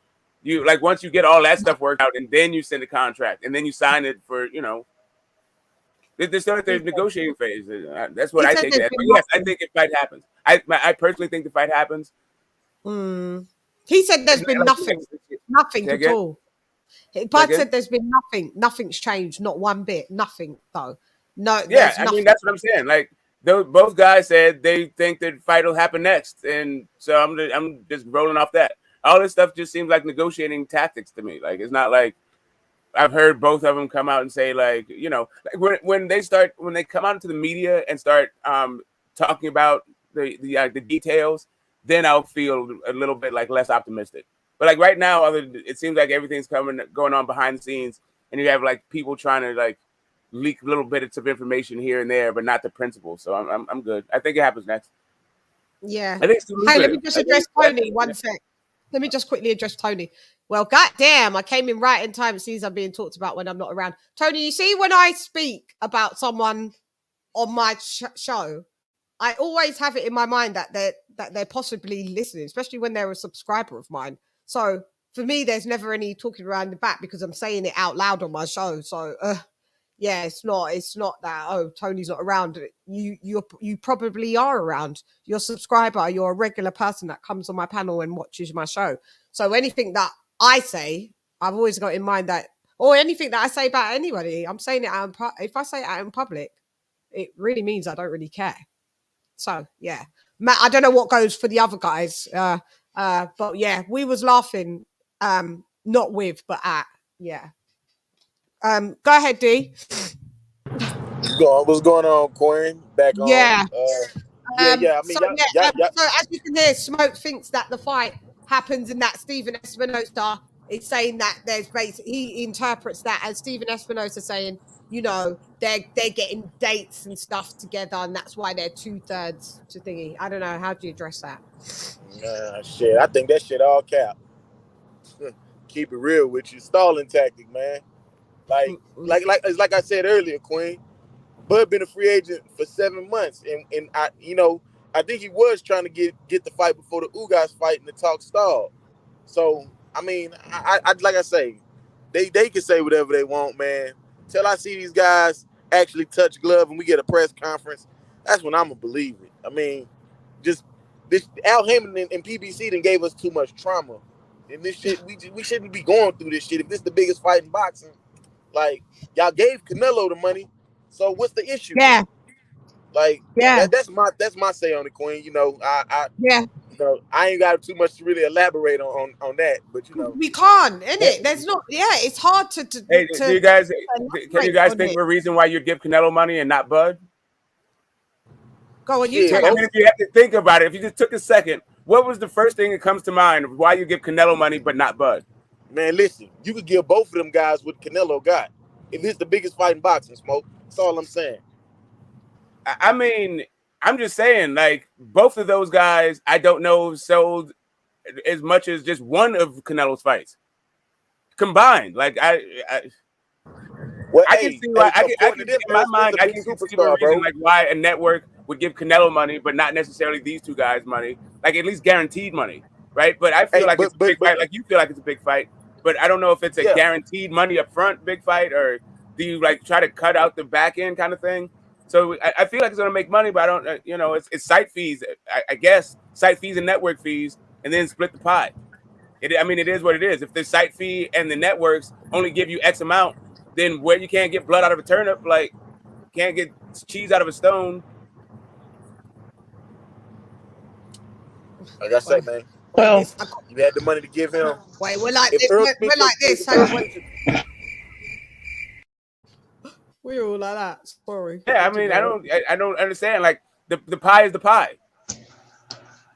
You like once you get all that stuff worked out, and then you send a contract, and then you sign it for they're still at their negotiating phase. That's what I take it as. But yes, I think if fight happens, I personally think the fight happens. He said there's been nothing at all. Bud said there's been nothing. Nothing's changed, not one bit. Nothing though. No. Yeah, I mean that's what I'm saying. Like both guys said they think the fight will happen next, and so I'm just rolling off that. All this stuff just seems like negotiating tactics to me. Like it's not like I've heard both of them come out and say like like when they come out into the media and start talking about the details, then I'll feel a little bit like less optimistic. But like right now, it seems like everything's going on behind the scenes, and you have like people trying to like leak little bits of information here and there, but not the principle. So I'm good. I think it happens next. Yeah. I think hey, let me just address Tony one sec. Let me just quickly address Tony. Well, goddamn, I came in right in time. It seems I'm being talked about when I'm not around. Tony, you see, when I speak about someone on my show, I always have it in my mind that they're possibly listening, especially when they're a subscriber of mine. So for me, there's never any talking around the back because I'm saying it out loud on my show. So yeah, it's not that Tony's not around. You probably are around. You're a subscriber. You're a regular person that comes on my panel and watches my show. So anything that I say, I've always got in mind that, or anything that I say about anybody, I'm saying it out if I say it out in public, it really means I don't really care. So yeah, Matt, I don't know what goes for the other guys, but yeah, we was laughing, not with, but at, yeah. Go ahead, D. What's going on, Quinn? Back on. Yeah. I mean, so as you can hear, Smoke thinks that the fight happens and that Stephen Espinosa is saying that there's he interprets that as Stephen Espinosa saying, they're getting dates and stuff together, and that's why they're 2/3 to thingy. I don't know. How do you address that? Shit, I think that shit all cap. Keep it real with you, stalling tactic, man. Like I said earlier, Queen. Bud been a free agent for 7 months, and I think he was trying to get the fight before the Ugas fight, and the talk stalled. So I mean, I like I say, they can say whatever they want, man. Till I see these guys actually touch glove and we get a press conference, that's when I'm gonna believe it. I mean, just this Al Heyman and PBC done gave us too much trauma, and this shit we shouldn't be going through this shit. If this is the biggest fight in boxing, like y'all gave Canelo the money, so what's the issue? Yeah, that's my say on it, Queen. I ain't got too much to really elaborate on that, but we can't, innit? There's not. Yeah, it's hard to. Hey, do you guys think of a reason why you'd give Canelo money and not Bud? Go on, you tell me. I mean, if you have to think about it, if you just took a second, what was the first thing that comes to mind of why you give Canelo money but not Bud? Man, listen, you could give both of them guys what Canelo got. If it's the biggest fight in boxing, Smoke. That's all I'm saying. I mean, I'm just saying, like, both of those guys, I don't know, sold as much as just one of Canelo's fights combined. Like, I can see why. In my mind, I can conceive a reason like why a network would give Canelo money, but not necessarily these two guys money. Like, at least guaranteed money, right? But I feel it's a big fight. Like, you feel like it's a big fight, but I don't know if it's a guaranteed money up front big fight, or do you like try to cut out the back end kind of thing? So I feel like it's going to make money, but I don't, it's site fees, I guess, site fees and network fees, and then split the pie. It is what it is. If the site fee and the networks only give you X amount, then where you can't get blood out of a turnip, like can't get cheese out of a stone. Like I said, man, you had the money to give him. Wait, we're like this. We're all like that. Sorry. Yeah, I mean, I don't understand. Like the pie is the pie,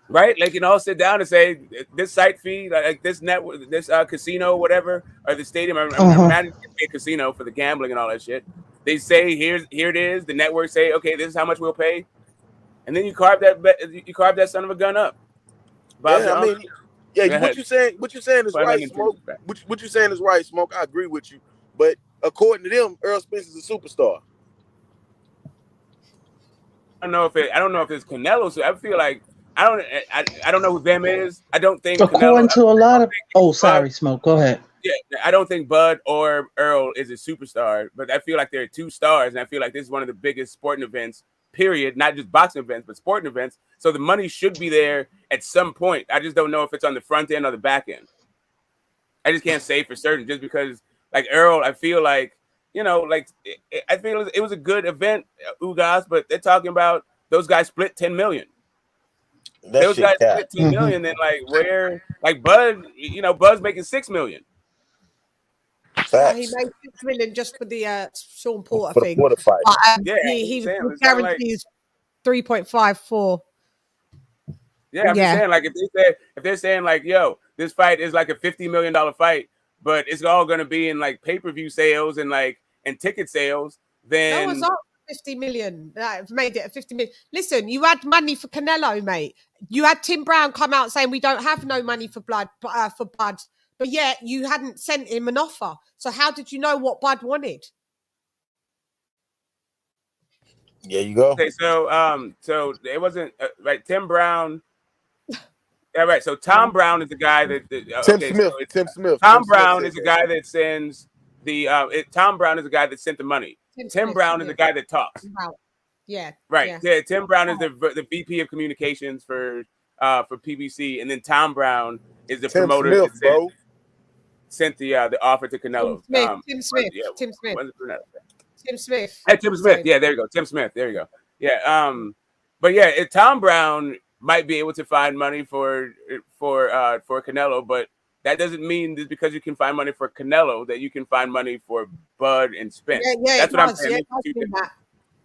right? Like sit down and say this site fee, like this network, this casino, whatever, or the stadium. I'm managing a casino for the gambling and all that shit. They say here it is. The network say, okay, this is how much we'll pay, and then you carve that son of a gun up. What you're saying is right, Smoke. What you're saying is right, Smoke. I agree with you, but according to them, Errol Spence is a superstar. I don't know if it's Canelo. So I feel like I don't know who them is. I don't think according Canelo, to a lot of sorry, Smoke. Go ahead. Yeah, I don't think Bud or Earl is a superstar, but I feel like they're two stars, and I feel like this is one of the biggest sporting events, period, not just boxing events, but sporting events. So the money should be there at some point. I just don't know if it's on the front end or the back end. I just can't say for certain, just because, like Earl, I feel like, I feel it was a good event, Ugas, but they're talking about those guys split 10 million. Those guys split 10 million, then where, Bud, Bud's making 6 million. He made 6 million just for the Sean Porter for thing. The Porter fight. But, he guarantees 3.54. Yeah, I'm just saying, if they're saying yo, this fight is like a $50 million fight, but it's all going to be in pay-per-view sales and ticket sales, then that was up 50 million. That made it a 50 million. Listen, you had money for Canelo, mate. You had Tim Brown come out saying we don't have no money for Bud, but yet you hadn't sent him an offer. So how did you know what Bud wanted? Yeah, you go. Okay, so it wasn't right. Tim Brown. Yeah, right. So Tom Brown is the guy that. Tim Smith. Tom Brown is the guy that sends the. Tom Brown is the guy that sent the money. Tim Brown is the guy that talks. Yeah. Right. Yeah. Tim Brown is the VP of communications for PBC, and then Tom Brown is the promoter that sent the offer to Canelo. Tim Smith. Tim Smith. Hey, Tim Smith. Yeah, there you go. Tim Smith. There you go. Yeah. But yeah, Tom Brown might be able to find money for Canelo, but that doesn't mean that because you can find money for Canelo that you can find money for Bud and Spence. Yeah, that's what I'm saying.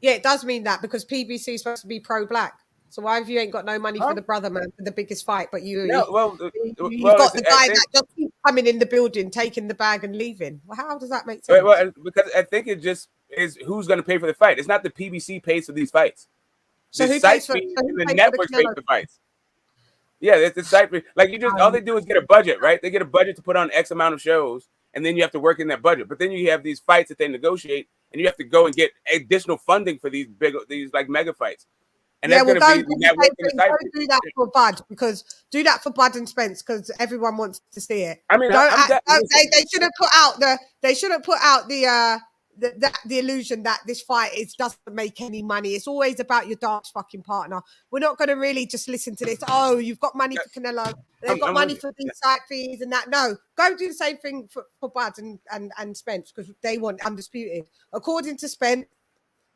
Yeah, it does mean that because PBC is supposed to be pro-black. So why have you ain't got no money for the brother man for the biggest fight, but you've got the guy that just keeps coming in the building, taking the bag and leaving? Well, how does that make sense? Well, because I think it just is who's going to pay for the fight. It's not the PBC pays for these fights. So the who pays for the networks pay for the fights? Yeah, it's the site. All they do is get a budget, right? They get a budget to put on X amount of shows, and then you have to work in that budget. But then you have these fights that they negotiate, and you have to go and get additional funding for these mega fights. And that's going to be the network. Go do that for Bud, because do that for Bud and Spence, because everyone wants to see it. I mean, they shouldn't put out the illusion that this fight doesn't make any money. It's always about your dance fucking partner. We're not going to really just listen to this. Oh, you've got money for Canelo. They've got money for these site fees and that. No, go do the same thing for Bud and Spence, because they want undisputed. According to Spence,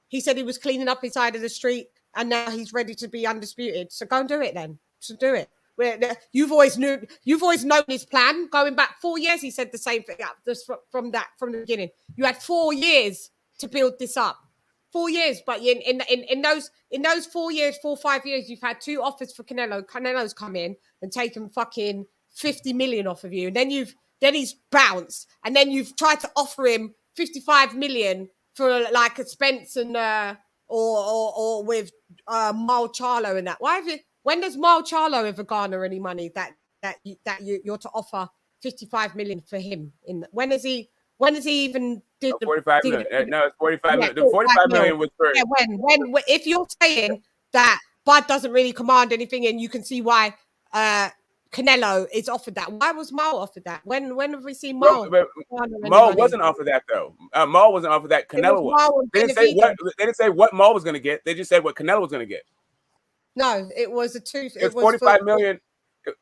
he said he was cleaning up his side of the street, and now he's ready to be undisputed. So go and do it then. So do it. You've always known his plan. Going back 4 years, he said the same thing from the beginning. You had 4 years to build this up. 4 years, but in those 4 years, 4 or 5 years, you've had 2 offers for Canelo. Canelo's come in and taken fucking 50 million off of you, and then he's bounced, and then you've tried to offer him 55 million for like a Spence and or with Mal Charlo and that. When does Mal Charlo ever garner any money that you're to offer 55 million for him? When has he even did 45 million? No, it's 45 million. The 45 million was for when if you're saying that Bud doesn't really command anything, and you can see why Canelo is offered that. Why was Mal offered that? When have we seen Mal? Mal wasn't offered that though. Mal wasn't offered that. Canelo was. They didn't say what Mal was going to get. They just said what Canelo was going to get. No, it was it was 45 million.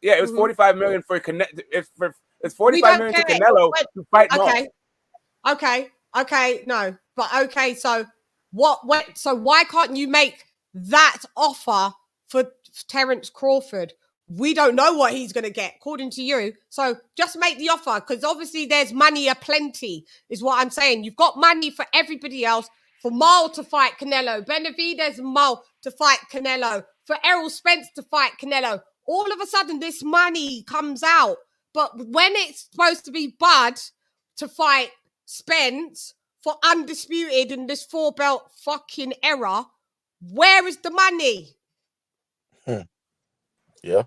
Yeah, it was 45 million for it's 45 million to Canelo to fight Mal. Okay, no, but okay. So so why can't you make that offer for Terence Crawford? We don't know what he's going to get, according to you. So just make the offer, because obviously there's money aplenty, is what I'm saying. You've got money for everybody else. For Mal to fight Canelo, Benavidez and Mal to fight Canelo, for ERROL Spence to fight Canelo. All of a sudden, this money comes out. But when it's supposed to be Bud to fight Spence for undisputed in this 4-belt fucking era, where is the money? Yeah.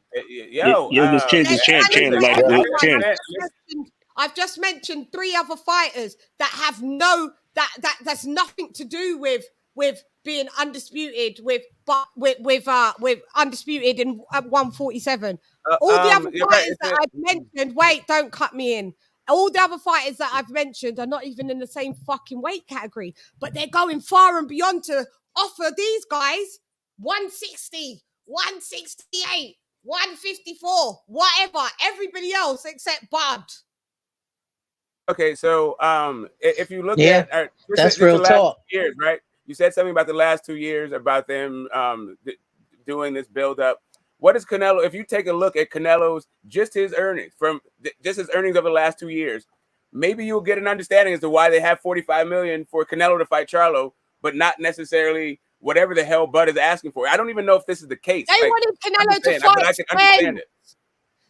I've just mentioned 3 other fighters that have that's nothing to do with being undisputed with undisputed in 147. All the other fighters that I've mentioned, wait, don't cut me in. All the other fighters that I've mentioned are not even in the same fucking weight category, but they're going far and beyond to offer these guys 160, 168, 154, whatever. Everybody else except Bud. Okay, so if you look Yeah, at that's real the last talk. 2 years, right? You said something about the last 2 years about them doing this build up. What is Canelo? If you take a look at Canelo's his earnings from just his earnings over the last 2 years, maybe you'll get an understanding as to why they have 45 million for Canelo to fight Charlo, but not necessarily whatever the hell Bud is asking for. I don't even know if this is the case. They wanted Canelo to fight but I can understand it.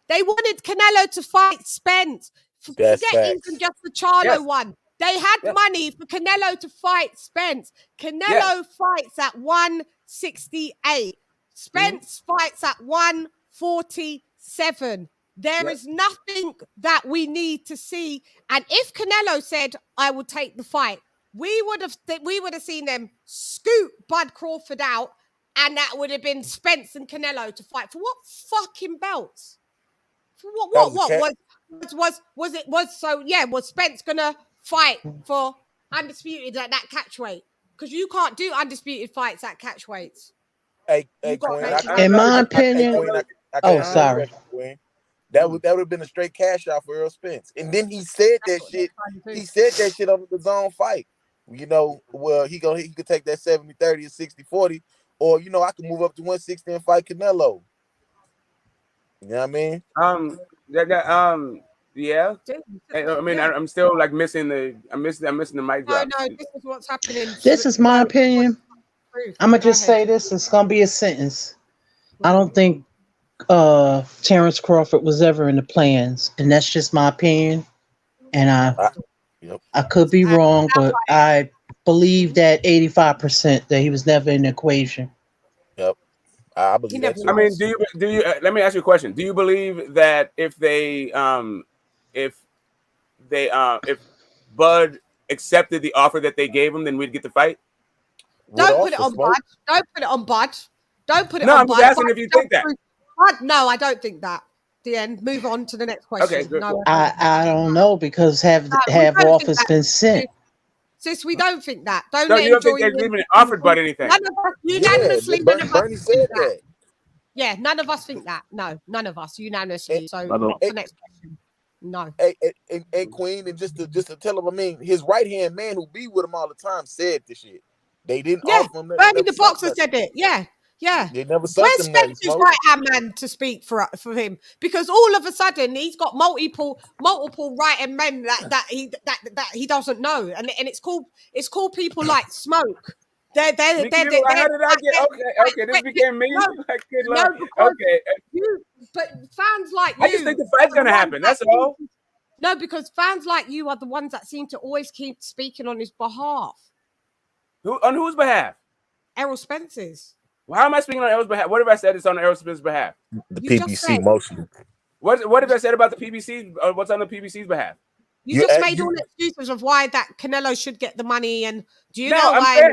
They wanted Canelo to fight Spence. Forget even just the Charlo one. They had money for Canelo to fight Spence. Canelo fights at 168. Spence fights at 147. There is nothing that we need to see. And if Canelo said, I will take the fight, we would have seen them scoot Bud Crawford out, and that would have been Spence and Canelo to fight for what fucking belts? For was Spence gonna fight for undisputed at that catch weight? Because you can't do undisputed fights at catch weights. Hey, Queen, in my opinion, sorry. Queen. That would have been a straight cash out for Errol Spence. And then he said that shit. He said that shit on the zone fight. You know, well, he could take that 70-30 or 60-40, or you know, I could move up to 160 and fight Canelo. You know what I mean? Yeah. I mean, I'm still like missing the mic drop. No, this is what's happening. This is my opinion. I'm gonna just say this. It's gonna be a sentence. I don't think Terence Crawford was ever in the plans, and that's just my opinion. And I could be wrong, but I believe that 85% that he was never in the equation. Yep, I believe that too. I mean, do you? Let me ask you a question. Do you believe that if Bud accepted the offer that they gave him, then we'd get the fight? Don't put it on Bud. Don't put it on Bud. Don't put it on Bud. No, I'm asking if you think that. No, I don't think that. The end. Move on to the next question. Okay, good. No, I don't know, because have offers been sent? Sis, we don't think that. You don't think they've even offered Bud anything? None of us unanimously. Bernie said that. Yeah, none of us think that. No, none of us unanimously. So the next question. No. Hey, Queen, and just to tell him, I mean, his right hand man who be with him all the time said the shit. They didn't offer him. Bernie the boxer said it. Yeah. They never said Where's Spence's right hand man to speak for him? Because all of a sudden he's got multiple right hand men that he doesn't know, and it's called people like Smoke. How did I get? Okay, this became me. But fans like you. I just think the fight's gonna happen. That's all. No, because fans like you are the ones that seem to always keep speaking on his behalf. On whose behalf? Errol Spence's. Well, how am I speaking on Errol's behalf? What if I said it's on Errol Spence's behalf? The PBC mostly. What have I said about the PBC? What's on the PBC's behalf? You just made all excuses of why that Canelo should get the money, and do you know why?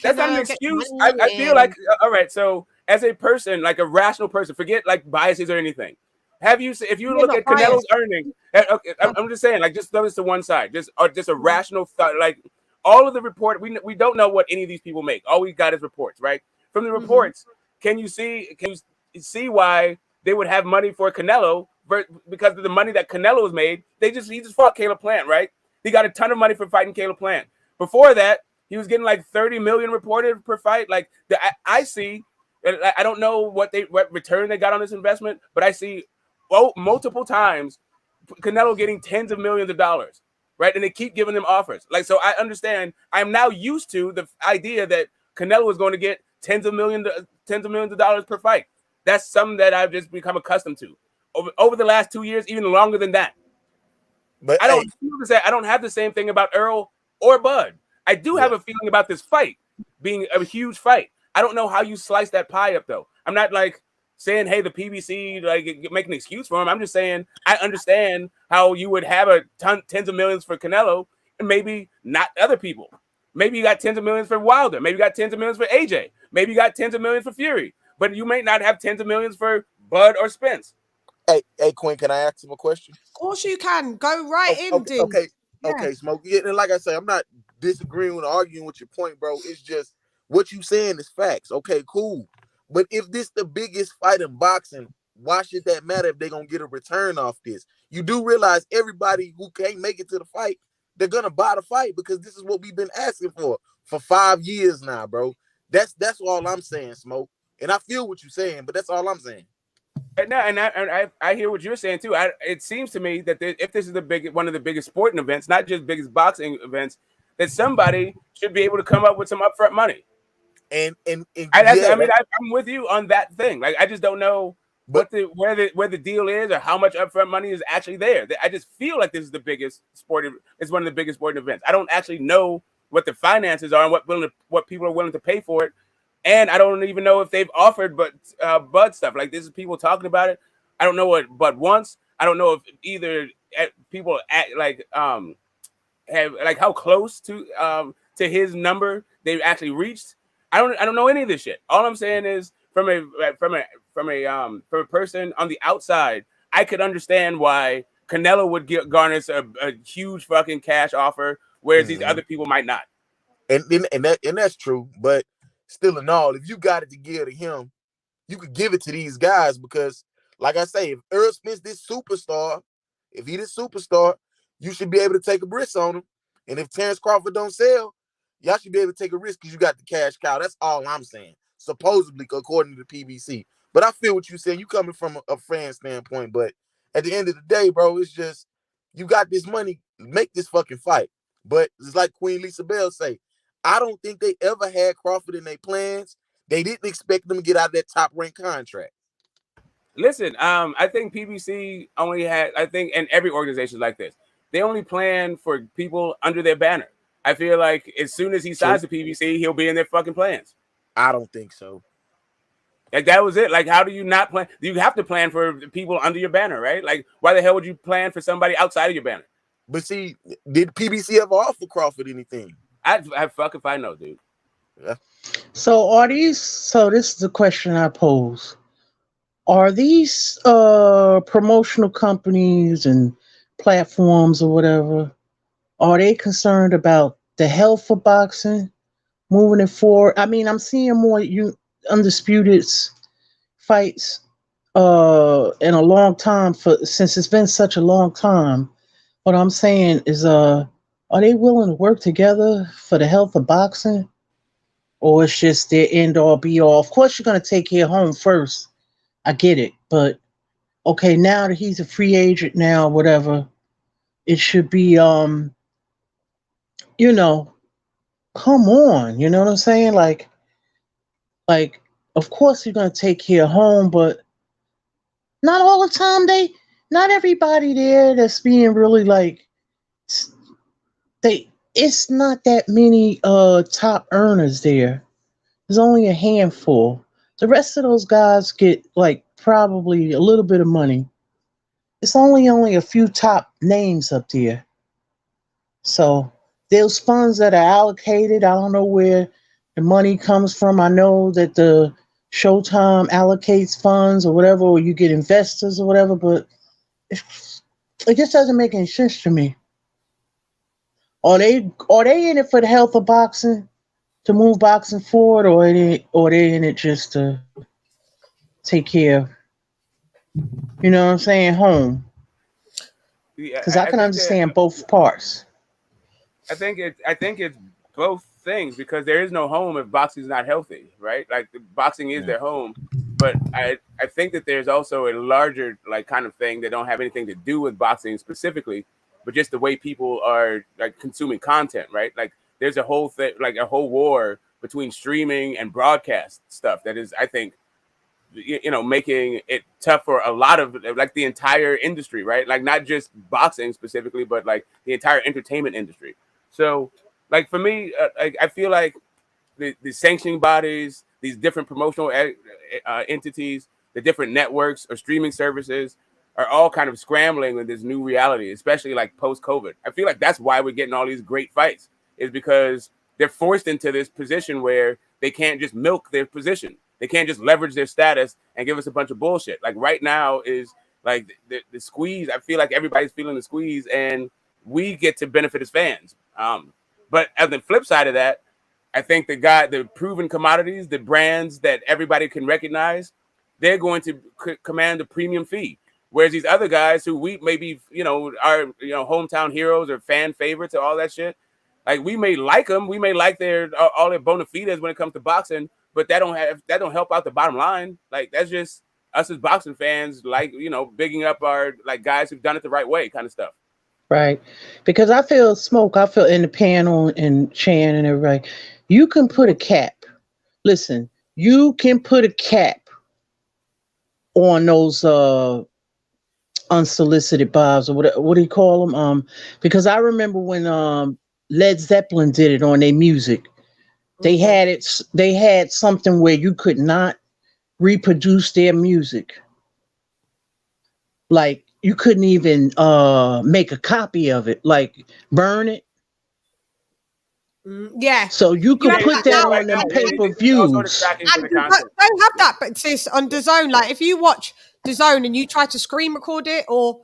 That's not an excuse. I feel like all right. So as a person, like a rational person, forget like biases or anything. If you look at Canelo's earnings, okay, I'm just saying, like, just throw this to one side, just a rational thought, like all of the report. We don't know what any of these people make. All we got is reports, right? From the reports, can you see why they would have money for Canelo? Because of the money that Canelo has made, he just fought Caleb Plant, right? He got a ton of money for fighting Caleb Plant. Before that, he was getting like 30 million reported per fight. Like I see, I don't know what return they got on this investment, but I see multiple times Canelo getting tens of millions of dollars, right? And they keep giving him offers. Like, so I understand. I'm now used to the idea that Canelo is going to get tens of millions of dollars per fight. That's something that I've just become accustomed to over the last 2 years, even longer than that. But I don't have the same thing about Errol or Bud. I do have a feeling about this fight being a huge fight. I don't know how you slice that pie up, though. I'm not like saying, hey, the PBC like make an excuse for him. I'm just saying I understand how you would have tens of millions for Canelo and maybe not other people. Maybe you got tens of millions for Wilder. Maybe you got tens of millions for AJ. Maybe you got tens of millions for Fury. But you may not have tens of millions for Bud or Spence. Hey, Quinn, can I ask him a question? Of course you can. Go right in, Dean. Okay, Smoke. Yeah, and like I say, I'm not disagreeing or arguing with your point, bro. It's just what you saying is facts. Okay, cool. But if this the biggest fight in boxing, why should that matter if they're gonna get a return off this? You do realize everybody who can't make it to the fight, they're gonna buy the fight because this is what we've been asking for 5 years now, bro. That's all I'm saying, Smoke. And I feel what you're saying, but that's all I'm saying. And I hear what you're saying too. It seems to me that if this is one of the biggest sporting events, not just biggest boxing events, that somebody should be able to come up with some upfront money. I'm with you on that thing. Like I just don't know where the deal is or how much upfront money is actually there. I just feel like this is the biggest sporting. It's one of the biggest sporting events. I don't actually know what the finances are and what people are willing to pay for it. And I don't even know if they've offered Bud stuff. Like this is people talking about it. I don't know what Bud wants. I don't know if either people have like how close to his number they've actually reached. I don't know any of this shit. All I'm saying is from a person on the outside, I could understand why Canelo would garnish a huge fucking cash offer, whereas these other people might not. And that's true, but still in all, if you got it to give to him, you could give it to these guys because, like I say, if Errol Spence this superstar, if he this superstar, you should be able to take a risk on him. And if Terence Crawford don't sell, y'all should be able to take a risk because you got the cash cow. That's all I'm saying, supposedly, according to the PBC. But I feel what you're saying. You coming from a fan standpoint, but at the end of the day, bro, it's just you got this money, make this fucking fight. But it's like Queen Lisa Bell say, I don't think they ever had Crawford in their plans. They didn't expect them to get out of that top-ranked contract. Listen, I think PBC only had, and every organization like this, they only plan for people under their banner. I feel like as soon as he signs the PBC, he'll be in their fucking plans. I don't think so. Like that was it. Like, how do you not plan? You have to plan for people under your banner, right? Like, why the hell would you plan for somebody outside of your banner? But see, did PBC ever offer Crawford anything? I fuck if I know, dude. Yeah. So this is the question I pose. Are these promotional companies and platforms or whatever, are they concerned about the health of boxing, moving it forward? I mean, I'm seeing more undisputed fights in a long time since it's been such a long time. What I'm saying is, are they willing to work together for the health of boxing? Or it's just their end all be all? Of course, you're going to take care of home first. I get it. But, okay, now that he's a free agent now, whatever, it should be, come on. You know what I'm saying? Like, of course, you're going to take care of home, but not all the time. Not everybody there that's being really it's not that many top earners there. There's only a handful. The rest of those guys get probably a little bit of money. It's only a few top names up there. So those funds that are allocated, I don't know where the money comes from. I know that the Showtime allocates funds or whatever, or you get investors or whatever, but it just doesn't make any sense to me. Are they in it for the health of boxing, to move boxing forward, or are they in it just to take care of, you know what I'm saying, home? Because I can understand both parts. I think it's both things, because there is no home if boxing is not healthy, right? Like boxing is their home, but I think that there's also a larger kind of thing that don't have anything to do with boxing specifically, but just the way people are consuming content, right? Like there's a whole thing, a whole war between streaming and broadcast stuff that is, I think, making it tough for a lot of the entire industry, right? Like not just boxing specifically, but the entire entertainment industry. So for me, I feel like the sanctioning bodies, these different promotional entities, the different networks or streaming services are all kind of scrambling with this new reality, especially post-COVID. I feel like that's why we're getting all these great fights, is because they're forced into this position where they can't just milk their position. They can't just leverage their status and give us a bunch of bullshit. Like right now is like the squeeze. I feel like everybody's feeling the squeeze, and we get to benefit as fans. But on the flip side of that, I think the proven commodities, the brands that everybody can recognize, they're going to command a premium fee. Whereas these other guys who we maybe, are, hometown heroes or fan favorites or all that shit, like we may like them, we may like all their bona fides when it comes to boxing, but that don't help out the bottom line. Like that's just us as boxing fans, like, bigging up our like guys who've done it the right way kind of stuff. Right. Because I feel in the panel and Chann and everybody, you can put a cap. Listen, you can put a cap on those unsolicited bobs, or what do you call them? Because I remember when Led Zeppelin did it on their music. They had something where you could not reproduce their music. Like you couldn't even make a copy of it, like burn it. Yeah. So you could put that on them pay-per-views. Don't have that, but sis, on DAZN, like if you watch DAZN and you try to screen record it or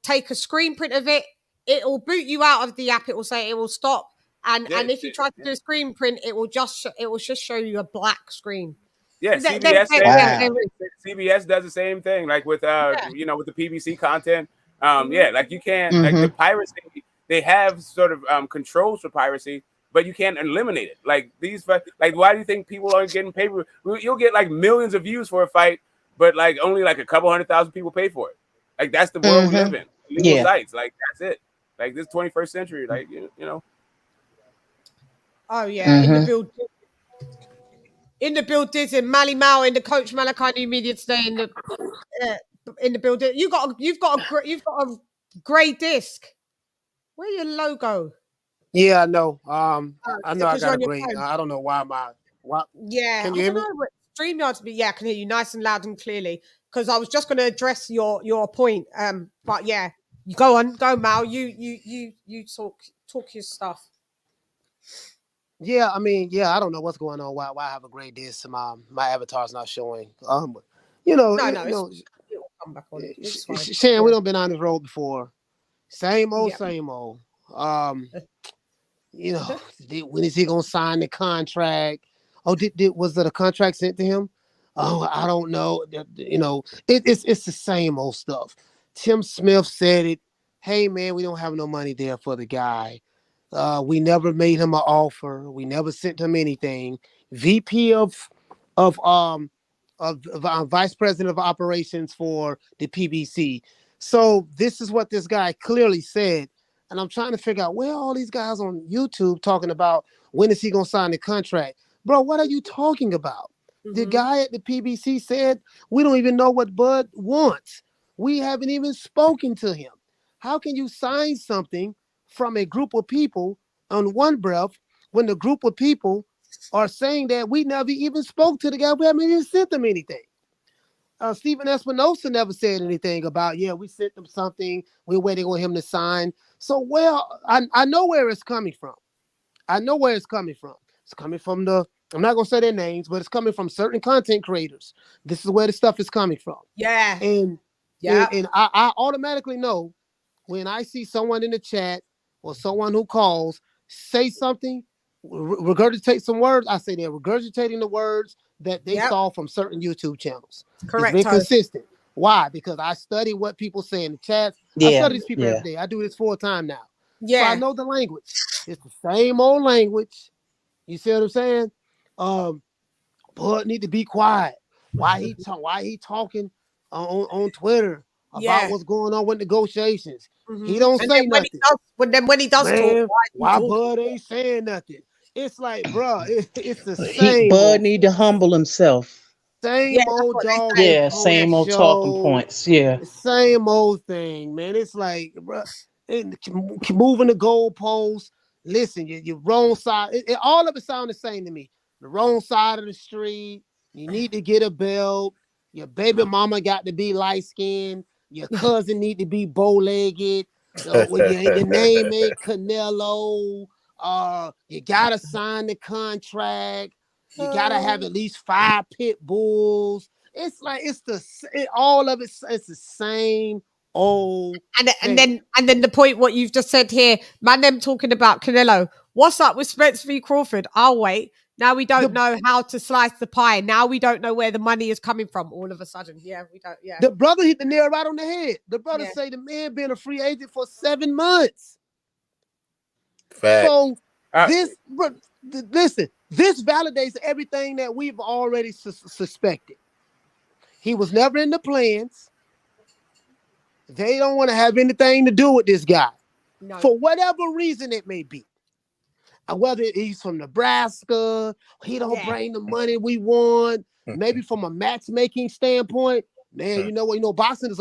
take a screen print of it, it will boot you out of the app. It will say it will stop, and if you try to do a screen print, it will just show you a black screen. Yeah, CBS does the same thing, like with with the PBC content. Like you can't like the piracy. They have sort of controls for piracy, but you can't eliminate it. Like why do you think people aren't getting paid? You'll get like millions of views for a fight, but like only like a couple 100,000 people pay for it. Like that's the world we live in. Legal sites, like that's it. Like this 21st century, like Oh yeah, in the building, in Mally Mal, in the Coach Malachi New Media today, in the building. You've got a grey disc. Where's your logo? Yeah, I know. I know I got a great. I don't know why Yeah, can you hear me? StreamYard's I can hear you nice and loud and clearly. Because I was just going to address your point. But yeah, go Mal. You talk your stuff. Yeah, I mean, I don't know what's going on. Why I have a gray disc and my avatar's not showing. It'll come back on. It's fine. Chann, we don't been on this road before. Same old. When is he gonna sign the contract? Oh, was there a contract sent to him? Oh, I don't know. It's the same old stuff. Tim Smith said it. Hey man, we don't have no money there for the guy. We never made him an offer. We never sent him anything. VP of Vice President of Operations for the PBC. So this is what this guy clearly said. And I'm trying to figure out where all these guys on YouTube talking about when is he going to sign the contract. Bro, what are you talking about? The guy at the PBC said, we don't even know what Bud wants. We haven't even spoken to him. How can you sign something from a group of people on one breath when the group of people are saying that we never even spoke to the guy? We haven't even sent them anything. Stephen Espinosa never said anything about, we sent them something. We're waiting on him to sign. So, I know where it's coming from. It's coming from I'm not going to say their names, but it's coming from certain content creators. This is where the stuff is coming from. Yeah. And I automatically know when I see someone in the chat or someone who calls, say something, regurgitate some words, I say they're regurgitating the words that they saw from certain YouTube channels. Correct. It's been consistent. Why? Because I study what people say in the chats. I study these people every day. I do this full time now. Yeah. So I know the language. It's the same old language. You see what I'm saying? Bud need to be quiet. Why he talking on Twitter about what's going on with negotiations? He don't say nothing. When he does talk, why Bud ain't saying nothing? It's like, bro, it's the same. Bud need to humble himself. Same old dog. Yeah, same old talking points. Yeah. Same old thing, man. It's like, bro, moving the goalposts. Listen, you're wrong side. All of it sound the same to me. The wrong side of the street. You need to get a belt. Your baby mama got to be light skinned. Your cousin need to be bow legged. Your name ain't Canelo. You gotta sign the contract. You gotta have at least 5 pit bulls. It's like all of it's the same old. And then the point what you've just said here, man, them talking about Canelo. What's up with Spence v Crawford? I'll wait. Now we don't know how to slice the pie. Now we don't know where the money is coming from. All of a sudden, yeah, we don't. Yeah, the brother hit the nail right on the head. The brother say the man been a free agent for 7 months. Fact. So listen, this validates everything that we've already suspected. He was never in the plans. They don't want to have anything to do with this guy for whatever reason it may be. Whether he's from Nebraska, he don't bring the money we want. Maybe from a matchmaking standpoint, man, you know what? You know, boxing is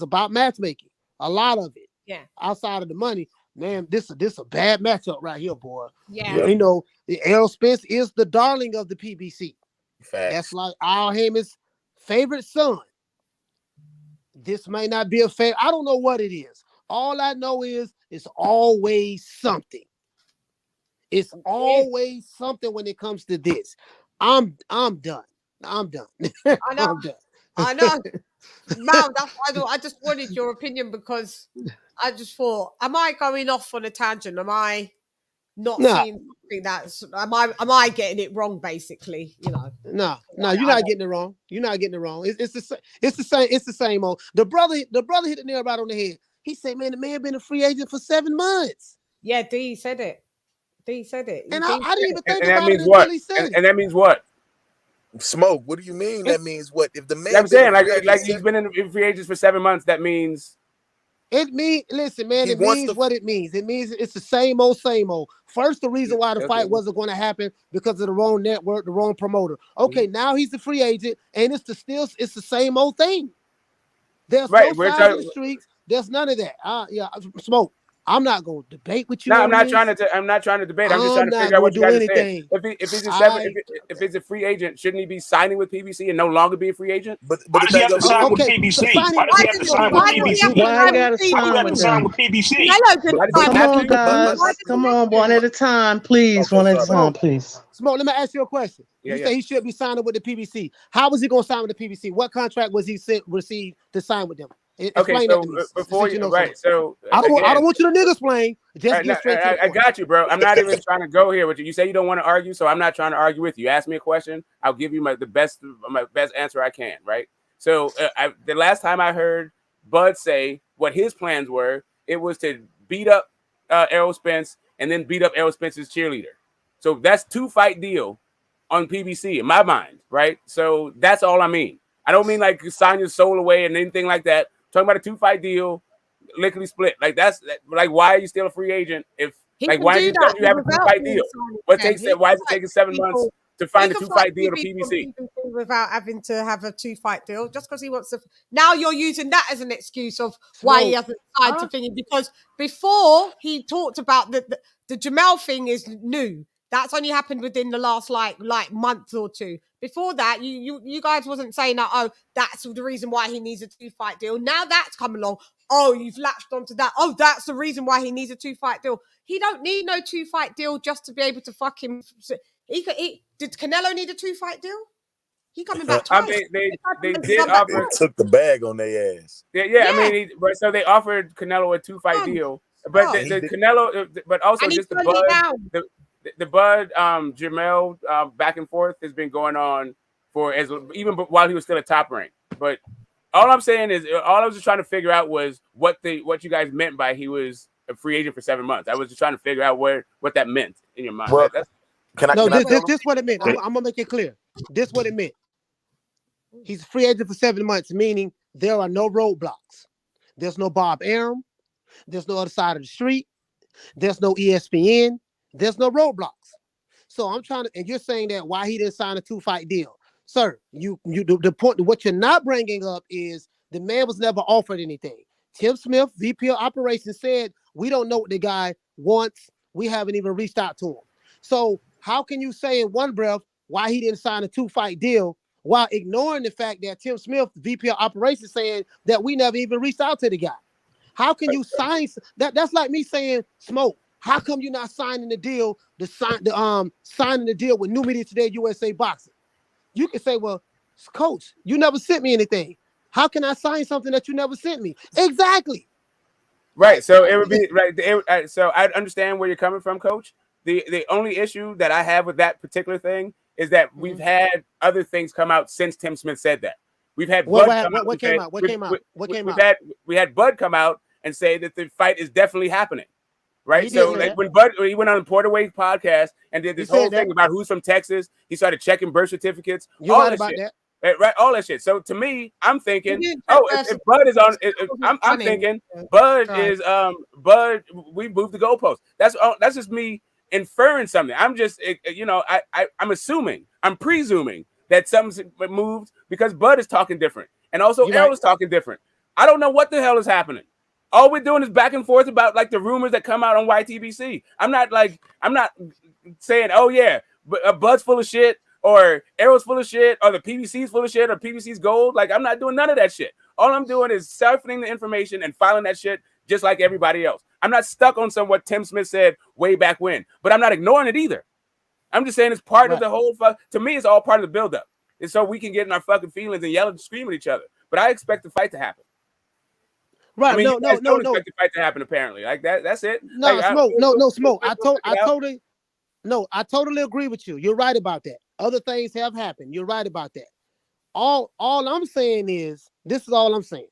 about matchmaking. A lot of it. Yeah. Outside of the money, man, this a bad matchup right here, boy. Yeah. You know, Errol Spence is the darling of the PBC. Facts. That's like Al Heyman's favorite son. This may not be a favorite. I don't know what it is. All I know is it's always something. It's always something when it comes to this. I'm done. I'm done. I know. I'm done. I know. Mal, that's why I just wanted your opinion, because I just thought, am I going off on a tangent? Am I not seeing something that's am I getting it wrong, basically? You know. No, you're not getting it wrong. You're not getting it wrong. It's the same old. The brother hit the nail right on the head. He said, man, the man been a free agent for 7 months. Yeah, D said it. D said it. And I didn't even think and about that means it what? until he said it. And that means what? Smoke. What do you mean? That means what? If the man, I'm saying like he's been in free agents for 7 months. That means it means. Listen, man. It means what it means. It means it's the same old, same old. First, the reason why the fight wasn't going to happen because of the wrong network, the wrong promoter. Okay, now he's a free agent, and it's the same old thing. There's no side of the streets. There's none of that. Yeah, Smoke. I'm not going to debate with you. No, I'm not trying to debate. I'm just trying to figure out what you guys are saying. If he's a free agent, shouldn't he be signing with PBC and no longer be a free agent? But why does he have to sign with PBC? Why does he have to sign with PBC? Why gotta sign with PBC? Come on, guys. Come on, one at a time, please. One at a time, please. Smoke, let me ask you a question. You say he should be signing with the PBC. How was he going to sign with the PBC? What contract was he received to sign with them? Okay, so before you, right? So I don't want you to nigga explain. Just get straight to the point. I got you, bro. I'm not even trying to go here with you. You say you don't want to argue, so I'm not trying to argue with you. Ask me a question, I'll give you my best answer I can. Right? So the last time I heard Bud say what his plans were, it was to beat up Errol Spence and then beat up Errol Spence's cheerleader. So that's 2-fight deal on PBC in my mind, right? So that's all I mean. I don't mean like sign your soul away and anything like that. Talking about a 2-fight deal, lickety split. Like that's like, why are you still a free agent if why do you have a 2-fight deal? Why is it taking 7 months to find a 2-fight deal to PBC without having to have a 2-fight deal? Just because he wants to. Now you're using that as an excuse of why he hasn't signed to thingy, because before he talked about the Jamel thing is new. That's only happened within the last like month or two. Before that, you guys wasn't saying that, oh, that's the reason why he needs a 2-fight deal. Now that's come along. Oh, you've latched onto that. Oh, that's the reason why he needs a 2-fight deal. He don't need no 2-fight deal just to be able to fuck him. Did Canelo need a 2-fight deal? He coming back twice. They did offer. They took the bag on their ass. Yeah. I mean, so they offered Canelo a 2-fight deal, but the Canelo, but also just the Bud Jamel back and forth has been going on for even while he was still at Top Rank. But all I'm saying is, all I was just trying to figure out was what you guys meant by he was a free agent for 7 months. I was just trying to figure out what that meant in your mind. Well, this what it meant. I'm gonna make it clear. This what it meant. He's a free agent for 7 months, meaning there are no roadblocks. There's no Bob Arum. There's no other side of the street. There's no ESPN. There's no roadblocks. So I'm trying to, and you're saying that why he didn't sign a 2-fight deal, sir. The point, what you're not bringing up is the man was never offered anything. Tim Smith, VP of Operations, said we don't know what the guy wants. We haven't even reached out to him. So how can you say in one breath why he didn't sign a 2-fight deal while ignoring the fact that Tim Smith, VP of Operations, saying that we never even reached out to the guy? How can you sign that? That's like me saying, Smoke, How come you're not signing the deal? Signing the deal with New Media Today, USA Boxing. You can say, well, coach, you never sent me anything. How can I sign something that you never sent me? Exactly. Right. So it would be right. So I understand where you're coming from, Coach. The only issue that I have with that particular thing is that we've had other things come out since Tim Smith said that. We've had Bud come out. What came out? What came out? What came out? We had Bud come out and say that the fight is definitely happening. Right. Yeah, So like when he went on the Porterway podcast and did this whole thing about who's from Texas, he started checking birth certificates. You're right about that. Right, all that shit. So to me, I'm thinking, if Bud is on, I'm thinking Bud is Bud. We moved the goalpost. That's just me inferring something. I'm just I'm assuming, I'm presuming that something's moved because Bud is talking different, and also Errol is talking different. I don't know what the hell is happening. All we're doing is back and forth about like the rumors that come out on YTBC. I'm not saying, oh yeah, but Bud's full of shit. Or Errol's full of shit, or the PBC's full of shit, or PBC's gold. Like, I'm not doing none of that shit. All I'm doing is siphoning the information and filing that shit just like everybody else. I'm not stuck on what Tim Smith said way back when, but I'm not ignoring it either. I'm just saying it's part of the whole. To me, it's all part of the buildup. And so we can get in our fucking feelings and yell and scream at each other. But I expect the fight to happen. Right? I mean, no. Expect the fight to happen. Apparently, like that. That's it. No, like, Smoke. I totally agree with you. You're right about that. Other things have happened. You're right about that. All I'm saying is, this is all I'm saying.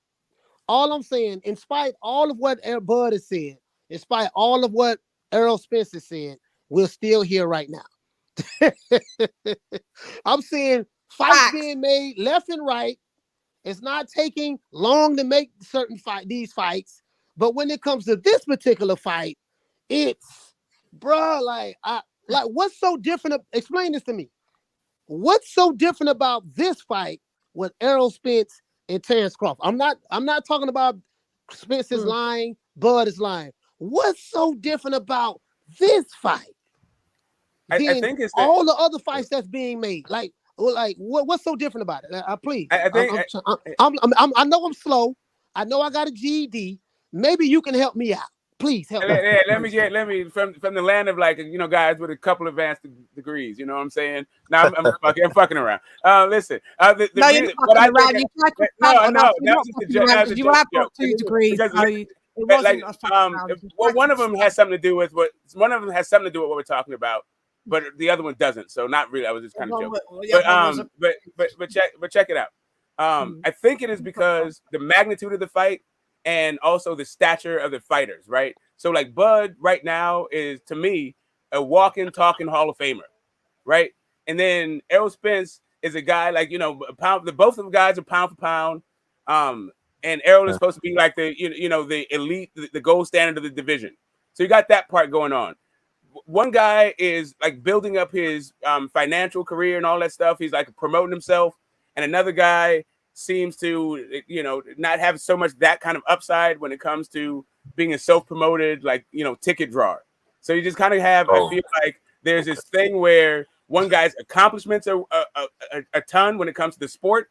All I'm saying, in spite all of what Bud has said, in spite all of what Errol Spence has said, we're still here right now. I'm saying fights being made left and right. It's not taking long to make these fights. But when it comes to this particular fight, it's, like what's so different? Explain this to me. What's so different about this fight with Errol Spence and Terence Crawford? I'm not talking about Spence is lying, Bud is lying. What's so different about this fight? I think it's all the other fights that's being made. Like what's so different about it? Please. I know I'm slow. I know I got a GED. Maybe you can help me out. Please help me. Let me from the land of guys with a couple advanced degrees. You know what I'm saying? Now I'm fucking around. Listen, you have got 2 degrees. One of them has something to do with what we're talking about, but the other one doesn't. So not really. I was just kind of joking. But check it out. I think it is because the magnitude of the fight. And also the stature of the fighters, right? So like Bud right now is, to me, a walking, talking Hall of Famer, right? And then Errol Spence is a guy both of the guys are pound for pound. And Errol is supposed to be like the elite, the gold standard of the division. So you got that part going on. One guy is like building up his financial career and all that stuff. He's like promoting himself, and another guy seems to not have so much that kind of upside when it comes to being a self-promoted ticket drawer. So you just kind of have I feel like there's this thing where one guy's accomplishments are a ton when it comes to the sport,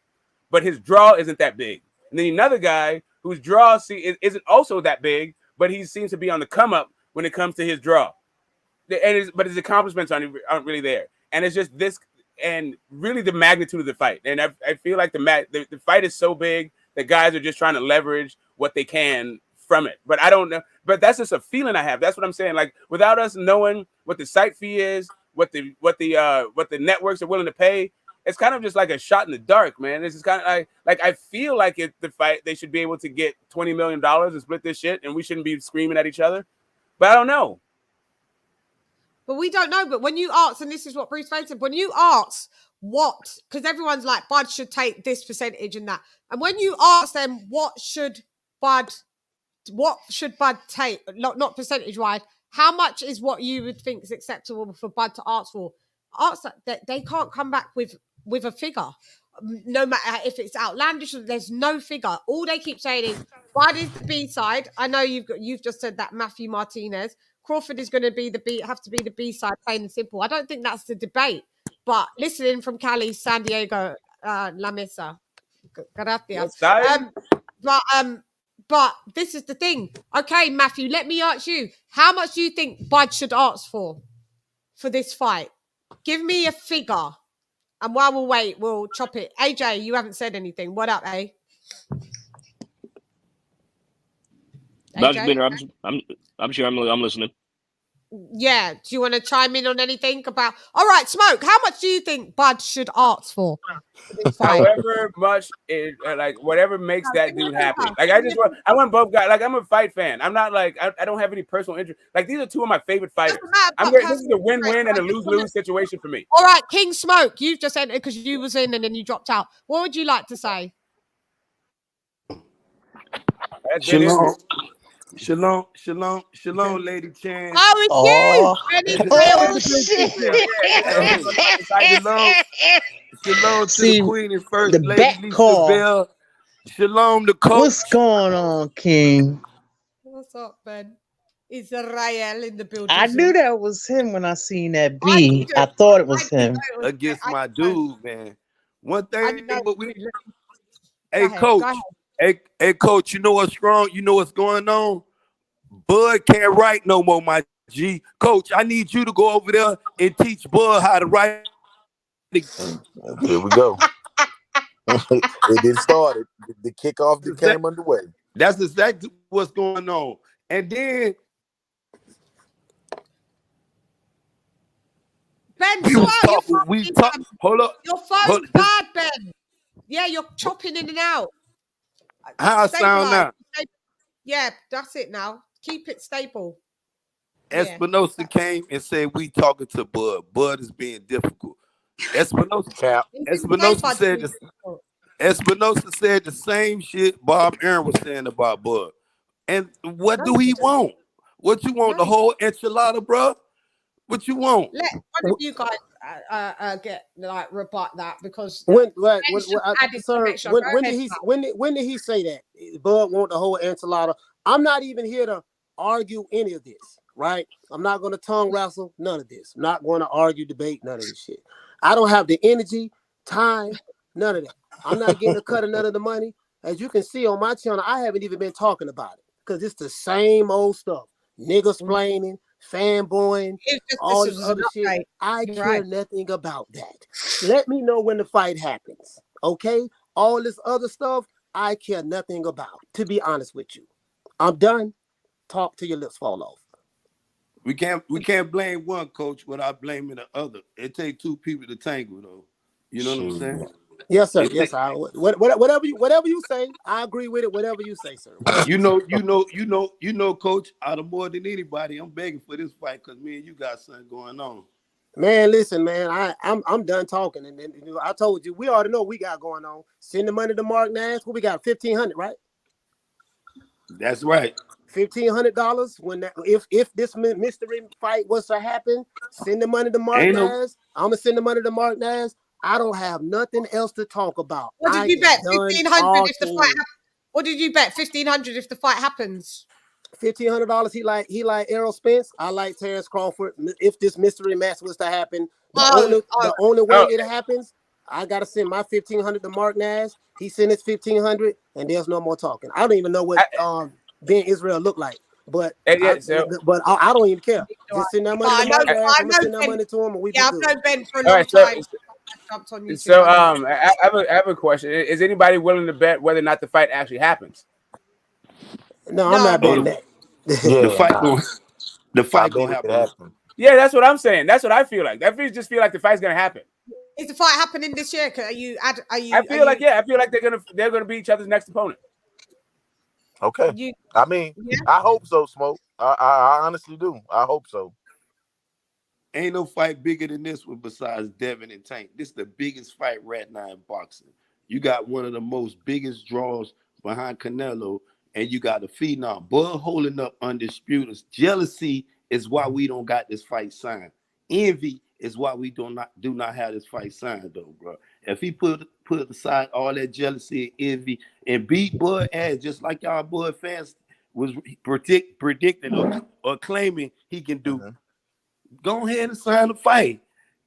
but his draw isn't that big. And then another guy whose draw isn't also that big, but he seems to be on the come up when it comes to his draw. But his accomplishments aren't really there. And it's just this. And really the magnitude of the fight. And I feel like the fight is so big that guys are just trying to leverage what they can from it. But I don't know. But that's just a feeling I have. That's what I'm saying. Like without us knowing what the site fee is, what the networks are willing to pay, it's kind of just like a shot in the dark, man. This is kind of like I feel like the fight they should be able to get $20 million and split this shit, and we shouldn't be screaming at each other. But I don't know. But we don't know. But when you ask, and this is what Bruce Wayne said, when you ask because everyone's like, Bud should take this percentage and that. And when you ask them, what should Bud take, not percentage-wise, how much is what you would think is acceptable for Bud to ask for? Ask that they can't come back with a figure. No matter if it's outlandish, there's no figure. All they keep saying is, Bud is the B-side. I know you've just said that, Matthew Martinez. Crawford is going to have to be the B-side, plain and simple. I don't think that's the debate. But listening from Cali, San Diego, La Mesa, gracias. But this is the thing. Okay, Matthew, let me ask you. How much do you think Bud should ask for this fight? Give me a figure. And while we'll wait, we'll chop it. AJ, you haven't said anything. What up, A? AJ? I'm sure I'm listening. Yeah. Do you want to chime in on anything about? All right, Smoke. How much do you think Bud should ask for this fight? However much it like whatever makes that dude happy. Like I want both guys. Like I'm a fight fan. I'm not like I don't have any personal interest. Like these are two of my favorite fighters. This is a win-win and a lose-lose situation for me. All right, King Smoke. You've just entered because you was in and then you dropped out. What would you like to say? Shalom, LadyChann. Oh, it's you. Oh, shit. Shalom to the Queen and First Lady Lisa Bell. Shalom to Coach. What's going on, King? What's up, Ben? Israel in the building. I knew that was him when I seen that B. I thought it was him. Against my dude, man. One thing, but hey, Coach. Hey, Coach, you know what's wrong? You know what's going on? Bud can't write no more, my G. Coach, I need you to go over there and teach Bud how to write. Here we go. It did started. The kickoff became underway. That's exactly what's going on. And then Ben, hold up. Your phone's bad, Ben. Yeah, you're chopping in and out. How I sound now? Yeah, that's it now. Keep it stable. Espinosa came and said we talking to Bud. Bud is being difficult. Espinosa said the same shit Bob Aaron was saying about Bud. And what do he want? What you want? The whole enchilada, bro? What you want? Let one of you guys get like rebut that because when did he say that? Bud want the whole enchilada. I'm not even here to argue any of this, right? I'm not going to tongue wrestle, none of this. I'm not going to argue, debate, none of this shit. I don't have the energy, time, none of that. I'm not getting a cut of none of the money. As you can see on my channel, I haven't even been talking about it because it's the same old stuff. Niggas explaining, fanboying, all this other shit. I care nothing about that. Let me know when the fight happens, okay? All this other stuff, I care nothing about, to be honest with you. I'm done. Talk till your lips fall off. We can't blame one coach without blaming the other. It takes two people to tangle, though. You know what I'm saying? Yes, sir. Yes, sir. Whatever you say, I agree with it. Whatever you say, sir. You know, Coach. Out of more than anybody, I'm begging for this fight because me and you got something going on. Man, listen, man. I'm done talking, and I told you we already know what we got going on. Send the money to Mark Nash. What we got? $1,500, right? That's right. $1,500 when if this mystery fight was to happen, send the money to Mark Nash. I'm gonna send the money to Mark Nash. I don't have nothing else to talk about. What did you bet? 1,500 if the fight happens. What did you bet? 1,500 if the fight happens. $1,500. He like ERROL Spence. I like Terence Crawford. If this mystery match was to happen, the only way it happens, I gotta send my $1,500 to Mark Nash. He sent his $1,500, and there's no more talking. I don't even know what Ben Israel looked like, but I don't even care. Just send that money to Mark Nash. I'm gonna send that money to him, and we be good. I've known Ben for a long time. So I have a question. Is anybody willing to bet whether or not the fight actually happens? No, I'm not betting that. The fight gonna happen. Yeah, that's what I'm saying. That's what I feel like. Just feel like the fight's gonna happen. Is the fight happening this year? I feel like they're gonna be each other's next opponent. Okay. I hope so, Smoke. I honestly do. I hope so. Ain't no fight bigger than this one besides Devin and Tank. This is the biggest fight right now in boxing. You got one of the most biggest draws behind Canelo, and you got the phenom. Bud holding up undisputed. Jealousy is why we don't got this fight signed. Envy is why we do not have this fight signed, though, bro. If he put aside all that jealousy and envy and beat Bud ass, just like y'all Bud fans was predicting or claiming he can do, go ahead and sign the fight.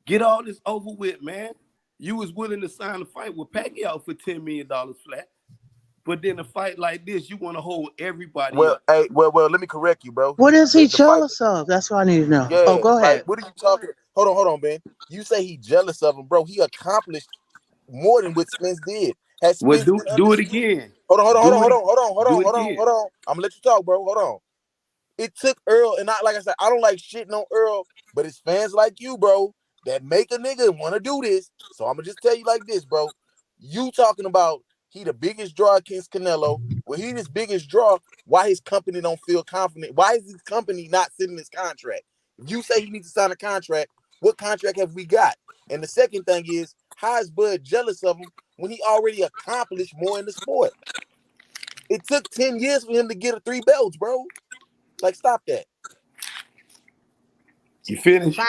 Get all this over with, man. You was willing to sign the fight with Pacquiao for $10 million flat. But then a fight like this, you want to hold everybody Well, up. hey, well, let me correct you, bro. What is he The fight, jealous of? That's what I need to know. yeah, Oh, go like ahead. what are you talking? Hold on, Ben. You say he jealous of him, bro. He accomplished more than what Spence did. Has Well, Spence been do it undisputed? again. Hold on. Do it again. I'm gonna let you talk, bro. Hold on. It took Earl, and not like I said, I don't like shitting on Earl, but it's fans like you, bro, that make a nigga want to do this. So I'm gonna just tell you like this, bro. You talking about he the biggest draw against Canelo. Well, he this biggest draw. Why his company don't feel confident? Why is his company not sending his contract? If you say he needs to sign a contract, what contract have we got? And the second thing is, how is Bud jealous of him when he already accomplished more in the sport? It took 10 years for him to get 3 belts, bro. Like, stop that. You finished?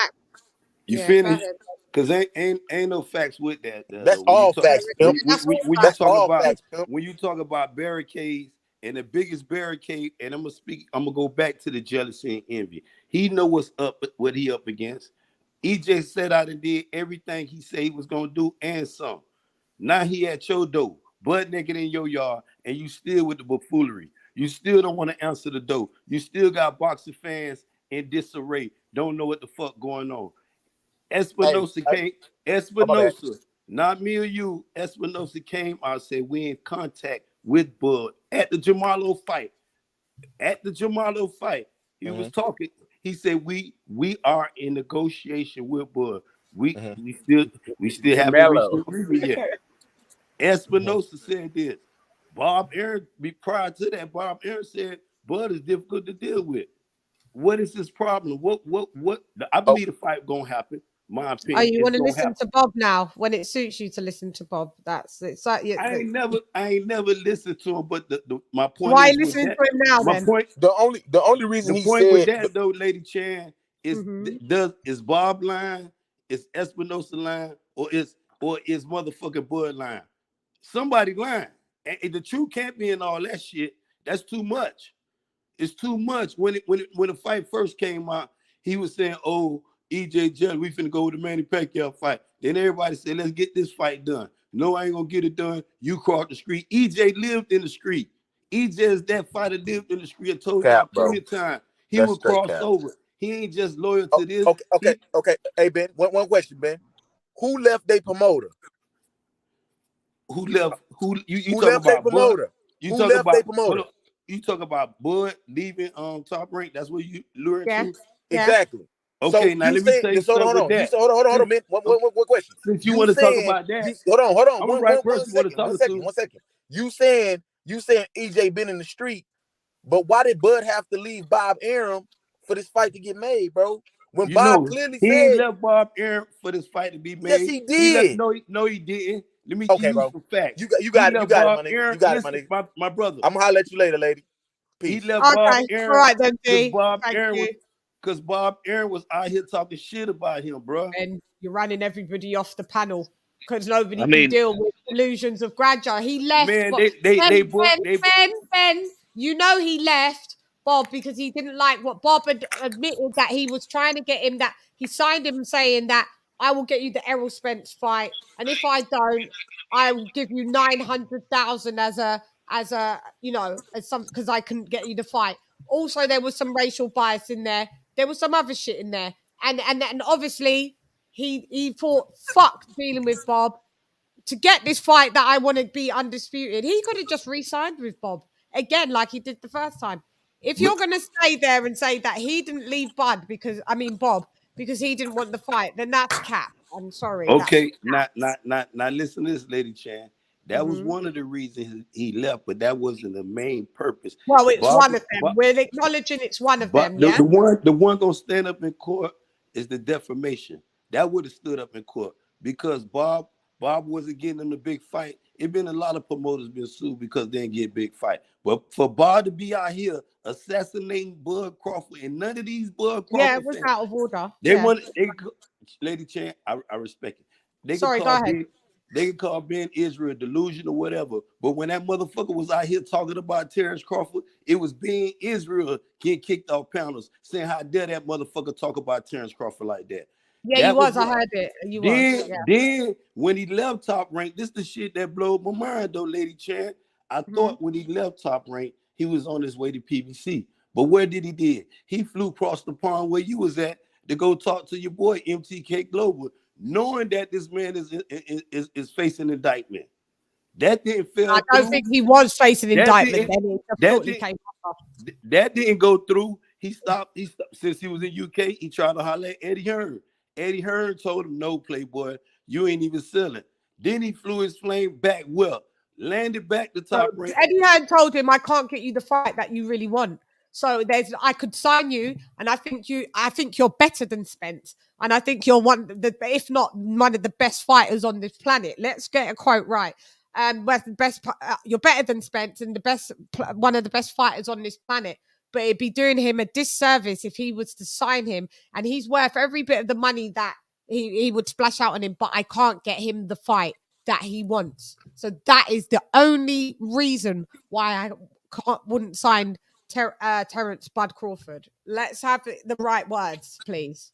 You finished? Fact. Because ain't no facts with that. That's all facts, pimp. When you talk about barricades and the biggest barricade, and I'm gonna go back to the jealousy and envy. He know what he up against. EJ set out and did everything he said he was gonna do and some. Now he at your door, butt naked in your yard, and you still with the buffoonery. You still don't want to answer the door. You still got boxing fans in disarray. Don't know what the fuck going on. Espinosa came. Espinosa, not me or you. Espinosa came out and said we in contact with Bud at the Jamalo fight. At the Jamalo fight, he was talking. He said we are in negotiation with Bud. We still haven't reached an agreement yet. Espinosa said this. Bob Aaron, prior to that, Bob Aaron said Bud is difficult to deal with. What is his problem? What? I believe the fight gonna happen. My opinion. Oh, you want to listen to Bob now when it suits you to listen to Bob? That's it's like I ain't never listened to him, but my point. Why is listening to him now? My then? point. The only reason the he point said with that though, Lady Chann, is is Bob lying? Is Espinosa lying? Or is motherfucking Bud lying? Somebody lying. And the truth can't be in all that shit. That's too much. It's too much. When the fight first came out, he was saying, "Oh, EJ Judge, we finna go with the Manny Pacquiao fight." Then everybody said, "Let's get this fight done." No, I ain't gonna get it done. You crossed the street. EJ lived in the street. EJ is that fighter lived in the street. I told y'all plenty of time. He would cross over. He ain't just loyal to this. Okay. Hey Ben, one question, Ben. Who left their promoter? Who left? Who talking left their promoter? You talk about promoter? You talk about Bud leaving Top Rank. That's what you luring to. Exactly. Okay, now let me say something with that. Hold on, man. One question. Since you want to talk about that, hold on. I'm the right person to talk to. One second. You saying EJ been in the street, but why did Bud have to leave Bob Arum for this fight to get made, bro? When Bob clearly he said ain't left Bob Arum for this fight to be made. Yes, he did. He didn't. Let me okay, use bro. some facts. You got it, my nigga. You got it, my nigga. My brother. I'm gonna holler at you later, lady. Peace. He left Bob Arum. All right, then, D. Because Bob Arum was out here talking shit about him, bro. And you're running everybody off the panel because nobody can deal with delusions of grandeur. He left. Man, Ben, you know he left Bob because he didn't like what Bob had admitted that he was trying to get him, that he signed him saying that I will get you the Errol Spence fight, and if I don't, I will give you 900,000 as some because I couldn't get you the fight. Also, there was some racial bias in there. There was some other shit in there, and obviously he thought, fuck dealing with Bob to get this fight that I want to be undisputed. He could have just re-signed with Bob again, like he did the first time. If you're going to stay there and say that he didn't leave Bob because he didn't want the fight, then that's cap. I'm sorry. Okay, not listen to this, Lady Chann. That was one of the reasons he left, but that wasn't the main purpose. Well, it's one of them. We're acknowledging it's one of them. Yeah. The one gonna stand up in court is the defamation. That would have stood up in court because Bob wasn't getting in the big fight. It been a lot of promoters been sued because they didn't get big fight. But for Bob to be out here assassinating Bud Crawford, and none of these Bud Crawford it was out of order. Lady Chann, I respect it. Go ahead. They can call Ben Israel delusion or whatever, but when that motherfucker was out here talking about Terence Crawford, it was Ben Israel getting kicked off panels, saying how dare that motherfucker talk about Terence Crawford like that. Yeah, I heard it. Then when he left Top Rank, this is the shit that blew my mind though, Lady Chann. I thought when he left Top Rank, he was on his way to PBC. But where did he did? He flew across the pond where you was at to go talk to your boy MTK Global, knowing that this man is facing indictment. That didn't fell I don't think he was facing indictment. That didn't go through. He stopped. Since he was in UK. He tried to holler at Eddie Hearn. Eddie Hearn told him, "No, Playboy, you ain't even selling." Then he flew his flame back well, landed back to Top Rank. Eddie Hearn told him, "I can't get you the fight that you really want. So I could sign you, and I think you're better than Spence, and I think you're if not one of the best fighters on this planet. Let's get a quote right. You're better than Spence and one of the best fighters on this planet. But it'd be doing him a disservice if he was to sign him, and he's worth every bit of the money that he would splash out on him. But I can't get him the fight that he wants. So that is the only reason why I wouldn't sign Terence Bud Crawford. Let's have the right words, please.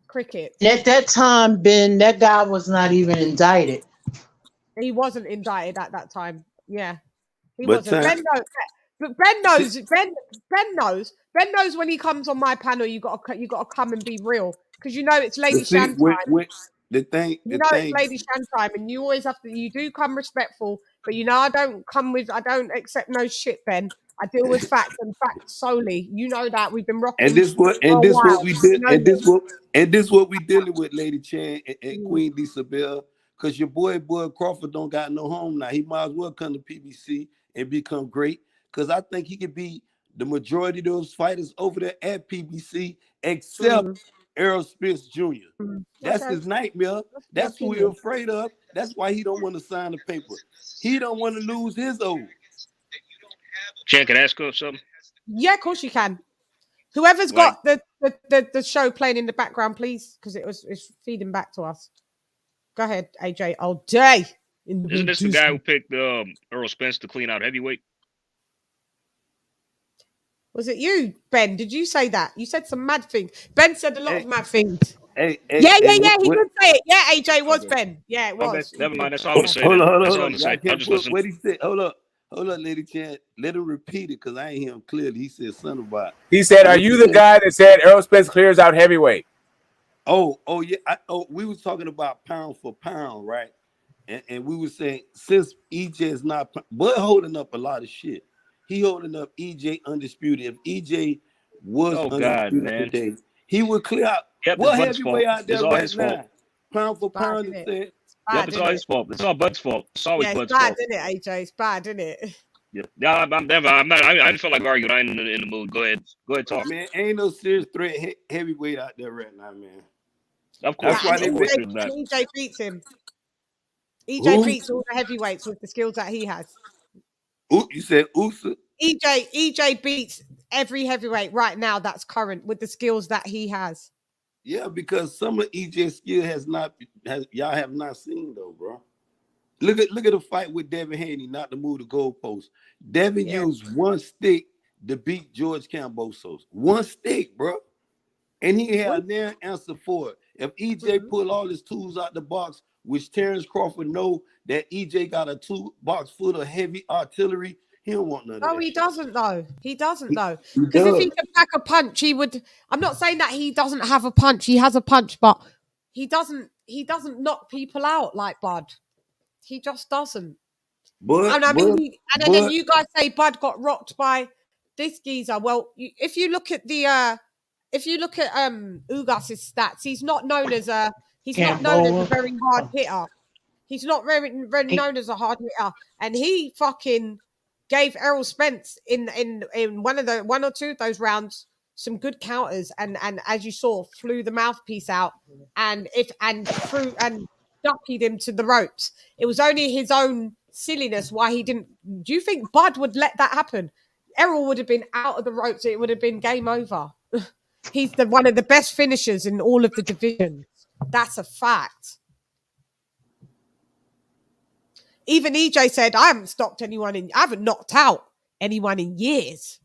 Cricket. At that time, Ben, that guy was not even indicted. He wasn't indicted at that time. Yeah, he wasn't. Ben knows. Ben knows when he comes on my panel. You got to come and be real, because you know it's Lady Chann time. It's Lady Chann time, and you always have to. You do come respectful, but I don't accept no shit, Ben. I deal with facts and facts solely. You know that we've been rocking. And this what we dealing with, Lady Chann and Queen Isabel, because your boy Crawford don't got no home now. He might as well come to PBC and become great, because I think he could be the majority of those fighters over there at PBC, except Errol Spence Jr. That's his nightmare. That's who we're afraid of. That's why he don't want to sign the paper. He don't want to lose his old. Chann, can I ask you something? Yeah, of course you can. Whoever's got the show playing in the background, please, because it's feeding back to us. Go ahead, AJ. All day. Isn't this the guy who picked Errol Spence to clean out heavyweight? Was it you, Ben? Did you say that? You said some mad thing. Ben said a lot of mad things. Yeah. He did say it. Yeah, AJ, it was Ben. Yeah, it was. Never mind. That's all I'm saying. Hold on. What he said? Hold up, Lady Chann. Let him repeat it, because I ain't hear him clearly. He said something about. He said, "Are you the guy that said Errol Spence clears out heavyweight?" Oh yeah. We was talking about pound for pound, right? And we were saying, since EJ is not, but holding up a lot of shit. He holding up EJ undisputed. If EJ was undisputed today, he would clear out. What heavyweight out there right now? Pound for pound. It's all his fault. It's all Bud's fault. It's always Bud's fault. It's bad, isn't it, AJ? It's bad, isn't it? Yeah, I'm not. I didn't feel like arguing. I ain't in the mood. Go ahead, talk. Man, ain't no serious threat heavyweight out there right now, man. Of course, that's why EJ beats him. EJ beats all the heavyweights with the skills that he has. You said Usa? EJ beats every heavyweight right now that's current with the skills that he has. Yeah, because some of EJ's skill y'all have not seen though, bro. Look at the fight with Devin Haney, not to move the goalpost. Devin used one stick to beat George Kambosos. One stick, bro. And he had no answer for it. If EJ pull all his tools out the box, which Terence Crawford know that EJ got a toolbox full of heavy artillery, he don't want none of that. No, he doesn't though. He doesn't though. Because if he can pack a punch, he would. I'm not saying that he doesn't have a punch. He has a punch, but he doesn't knock people out like Bud. He just doesn't. Then you guys say Bud got rocked by this geezer. Well, if you look at Ugas's stats, he's not known as a very hard hitter. He's not very known as a hard hitter, and he fucking gave Errol Spence in one or two of those rounds some good counters, and as you saw, flew the mouthpiece out and duckied him to the ropes. It was only his own silliness why he didn't. Do you think Bud would let that happen? Errol would have been out of the ropes. It would have been game over. He's one of the best finishers in all of the divisions. That's a fact. Even EJ said, I haven't knocked out anyone in years.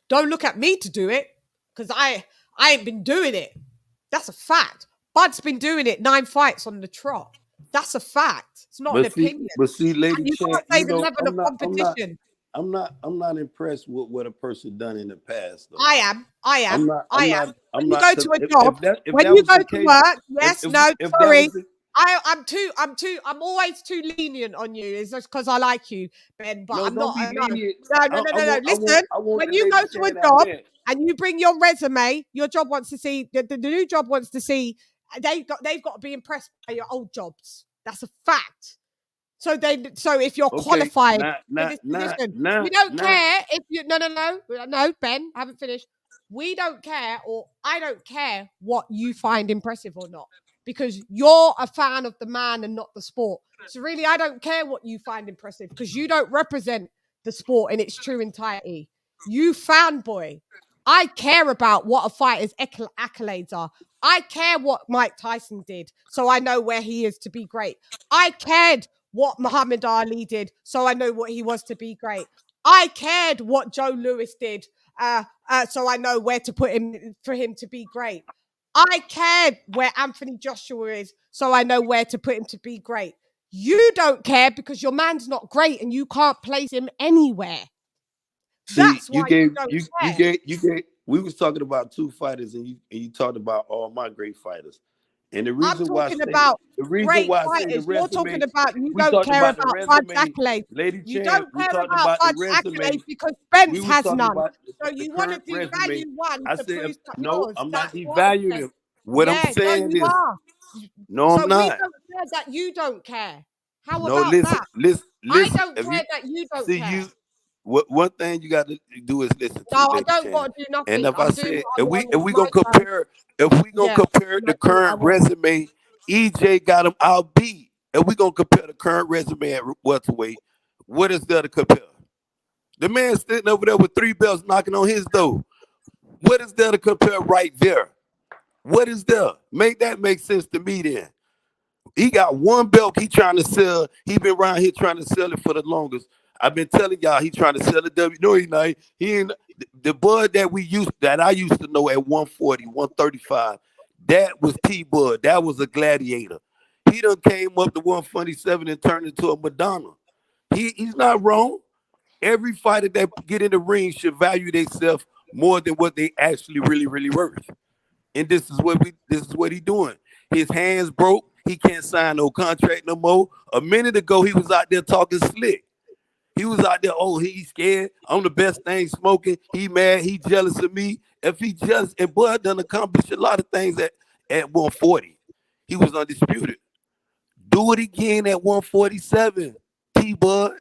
Don't look at me to do it, because I ain't been doing it. That's a fact. Bud's been doing it 9 fights on the trot. That's a fact. It's not an opinion. But see, Lady And you Chann, can't say the level of competition. I'm not impressed with what a person done in the past. Though. I am. When you go to a job, when you go to work, yes, no, sorry. I'm always too lenient on you. It's just because I like you, Ben. But I'm not. No. Listen, when you go to a job and you bring your resume, your job wants to see the new job wants to see. They've got to be impressed by your old jobs. That's a fact. So if you're qualified for this position, we don't care if you no, Ben, I haven't finished. We don't care, or I don't care what you find impressive or not, because you're a fan of the man and not the sport. So really, I don't care what you find impressive, because you don't represent the sport in its true entirety. You fanboy. I care about what a fighter's accolades are. I care what Mike Tyson did, so I know where he is to be great. I cared what Muhammad Ali did, so I know what he was to be great. I cared what Joe Louis did, so I know where to put him for him to be great. I cared where Anthony Joshua is, so I know where to put him to be great. You don't care because your man's not great and you can't place him anywhere. That's why you don't care. We was talking about two fighters, and you talked about all my great fighters. And the reason why you're talking about you don't care about Fud's accolades. You don't care about Fud's accolades because Spence has none. So you want to devalue one to boost up yours. I'm not devaluing him. What I'm saying is, no, I'm not. We don't care that you don't care. How about that? Listen. I don't care that you don't care. One thing you got to do is listen. No, I don't want to do nothing. And if I said, if we gonna compare the current resume, EJ got him outbeat. If we gonna compare the current resume at welterweight, what is there to compare? The man sitting over there with 3 belts knocking on his door. What is there to compare right there? What is there? Make that make sense to me then. He got 1 belt he trying to sell. He been around here trying to sell it for the longest. I've been telling y'all he trying to sell the W. No, he's not. He ain't the Bud that I used to know at 140, 135. That was T-Bud. That was a gladiator. He done came up to 147 and turned into a Madonna. He's not wrong. Every fighter that get in the ring should value themselves more than what they actually really worth. And this is what he doing. His hands broke. He can't sign no contract no more. A minute ago, he was out there talking slick. He was out there, he's scared. I'm the best thing smoking. He mad. He jealous of me. If he jealous, and Bud done accomplished a lot of things at 140. He was undisputed. Do it again at 147. T-Bud,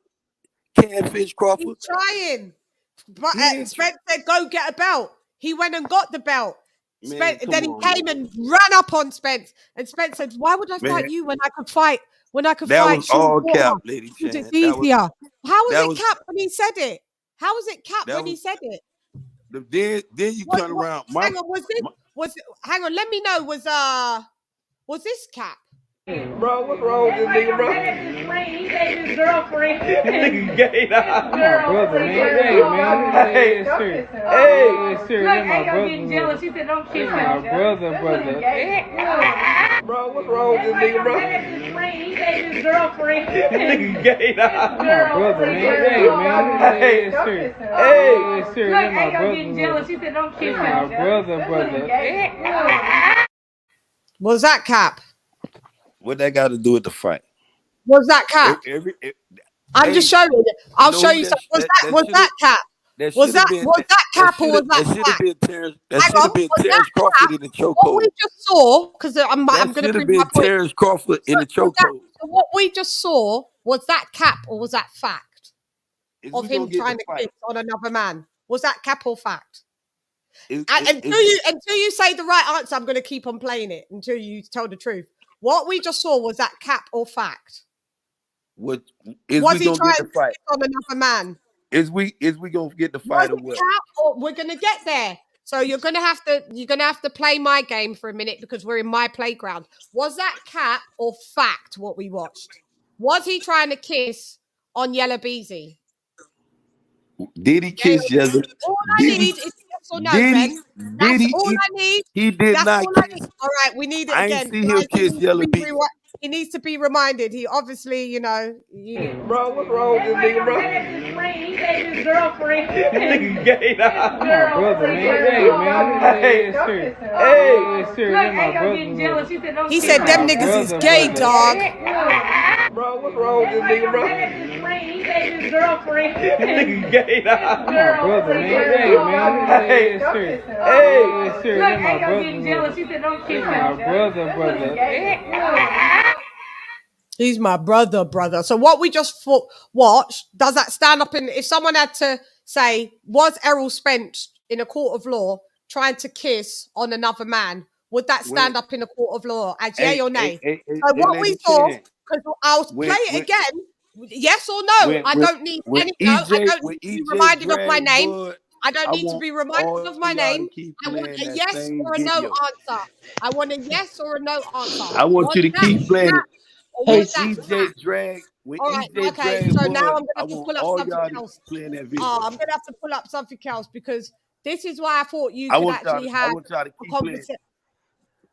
Catfish Crawford. He's trying. But Spence said, go get a belt. He went and got the belt. Then he came and ran up on Spence. And Spence said, why would I fight you when I could fight? That was all cap, Lady Chann. It's easier. How was it cap when he said it? How was it cap when he said it? Then you turn around. Hang on, let me know. Was this cap? Bro, what's wrong with this nigga, bro? He said his girlfriend. Nigga gay now. My brother, man. Hey, man. Hey, it's true. Hey, it's true. Look, my brother. Getting jealous. She said, don't kiss him. My brother. Bro, what's wrong with this nigga, bro? He said his girlfriend. Nigga gay now. My brother, man. Hey, man. Hey, it's true. Hey, it's true. Look, my brother. Getting jealous. She said, don't kiss him. My brother. Was that cap? What that got to do with the fight? Was that cap? I'm just showing you. I'll show you something. Was that cap? Was that cap or was that fact? That should have been Terence Crawford in the chokehold. What we just saw, because I'm going to bring my point. Terence Crawford in the chokehold. So what we just saw, was that cap or was that fact? Of him trying to kiss on another man. Was that cap or fact? Until you say the right answer, I'm going to keep on playing it until you tell the truth. What we just saw, was that cap or fact? Was he trying to kiss on another man? Is we gonna get the fight or what? We're gonna get there. So you're gonna have to play my game for a minute because we're in my playground. Was that cap or fact what we watched? Was he trying to kiss on Yellow Beezy? Did he kiss Yellow? All I need is yes or no, Ben. That's all I need. He did not kiss. All right, we need it I again. ain't see him kiss Yellow Beezy. He needs to be reminded. He obviously, you know. Bro, what's wrong with this nigga, bro? He said his girlfriend. Nigga gay, My brother, man. Hey, Hey, brother. He said them niggas is gay, dog. Bro, what's wrong with this nigga, bro? He said his girlfriend. Nigga gay, dog. My brother, man. Hey, Look, I got getting jealous. She said, don't kiss him. My brother. He's my brother. So what we just watched, does that stand up in, if someone had to say, was Errol Spence in a court of law trying to kiss on another man, would that stand up in a court of law as yay or nay? So what we saw, because I'll play it again, yes or no, I don't need any, I don't need to be reminded of my name. I don't need to be reminded of my name. I want a yes or a no answer. I want a yes or a no answer. I want you to keep playing it. Hey, EJ drag. Okay, so now I'm gonna have to pull up something else. Playing that video. I'm gonna have to pull up something else because this is why I thought you could actually have a conversation.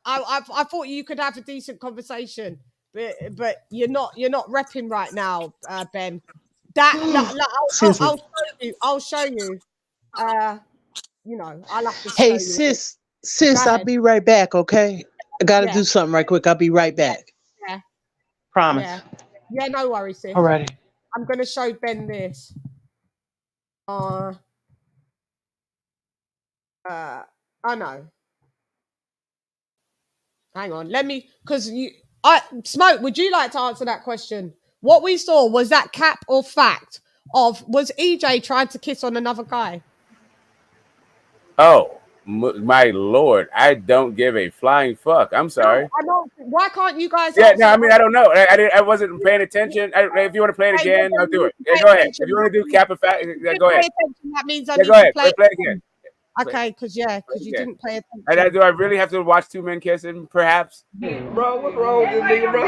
I thought you could have a decent conversation, but you're not repping right now, Ben. I'll show you. You know, I'll have to. Hey, sis, I'll be right back. Okay, I gotta do something right quick. I'll be right back. Yeah. Promise. Yeah, no worries, sis. Alrighty. I'm gonna show Ben this. Oh no. Hang on, let me, because Smoke, would you like to answer that question? What we saw, was that cap or fact of, was EJ trying to kiss on another guy? Oh, my Lord. I don't give a flying fuck. I'm sorry. No, I don't. Why can't you guys? Yeah, no, I mean, I don't know. I wasn't paying attention. If you want to play it again, I'll do it. Yeah, go ahead. If you want to do cap and fact, go ahead. That means I need to play it again. Okay, because you didn't pay attention. Do I really have to watch two men kissing? Perhaps. Bro, what's wrong with this nigga, bro?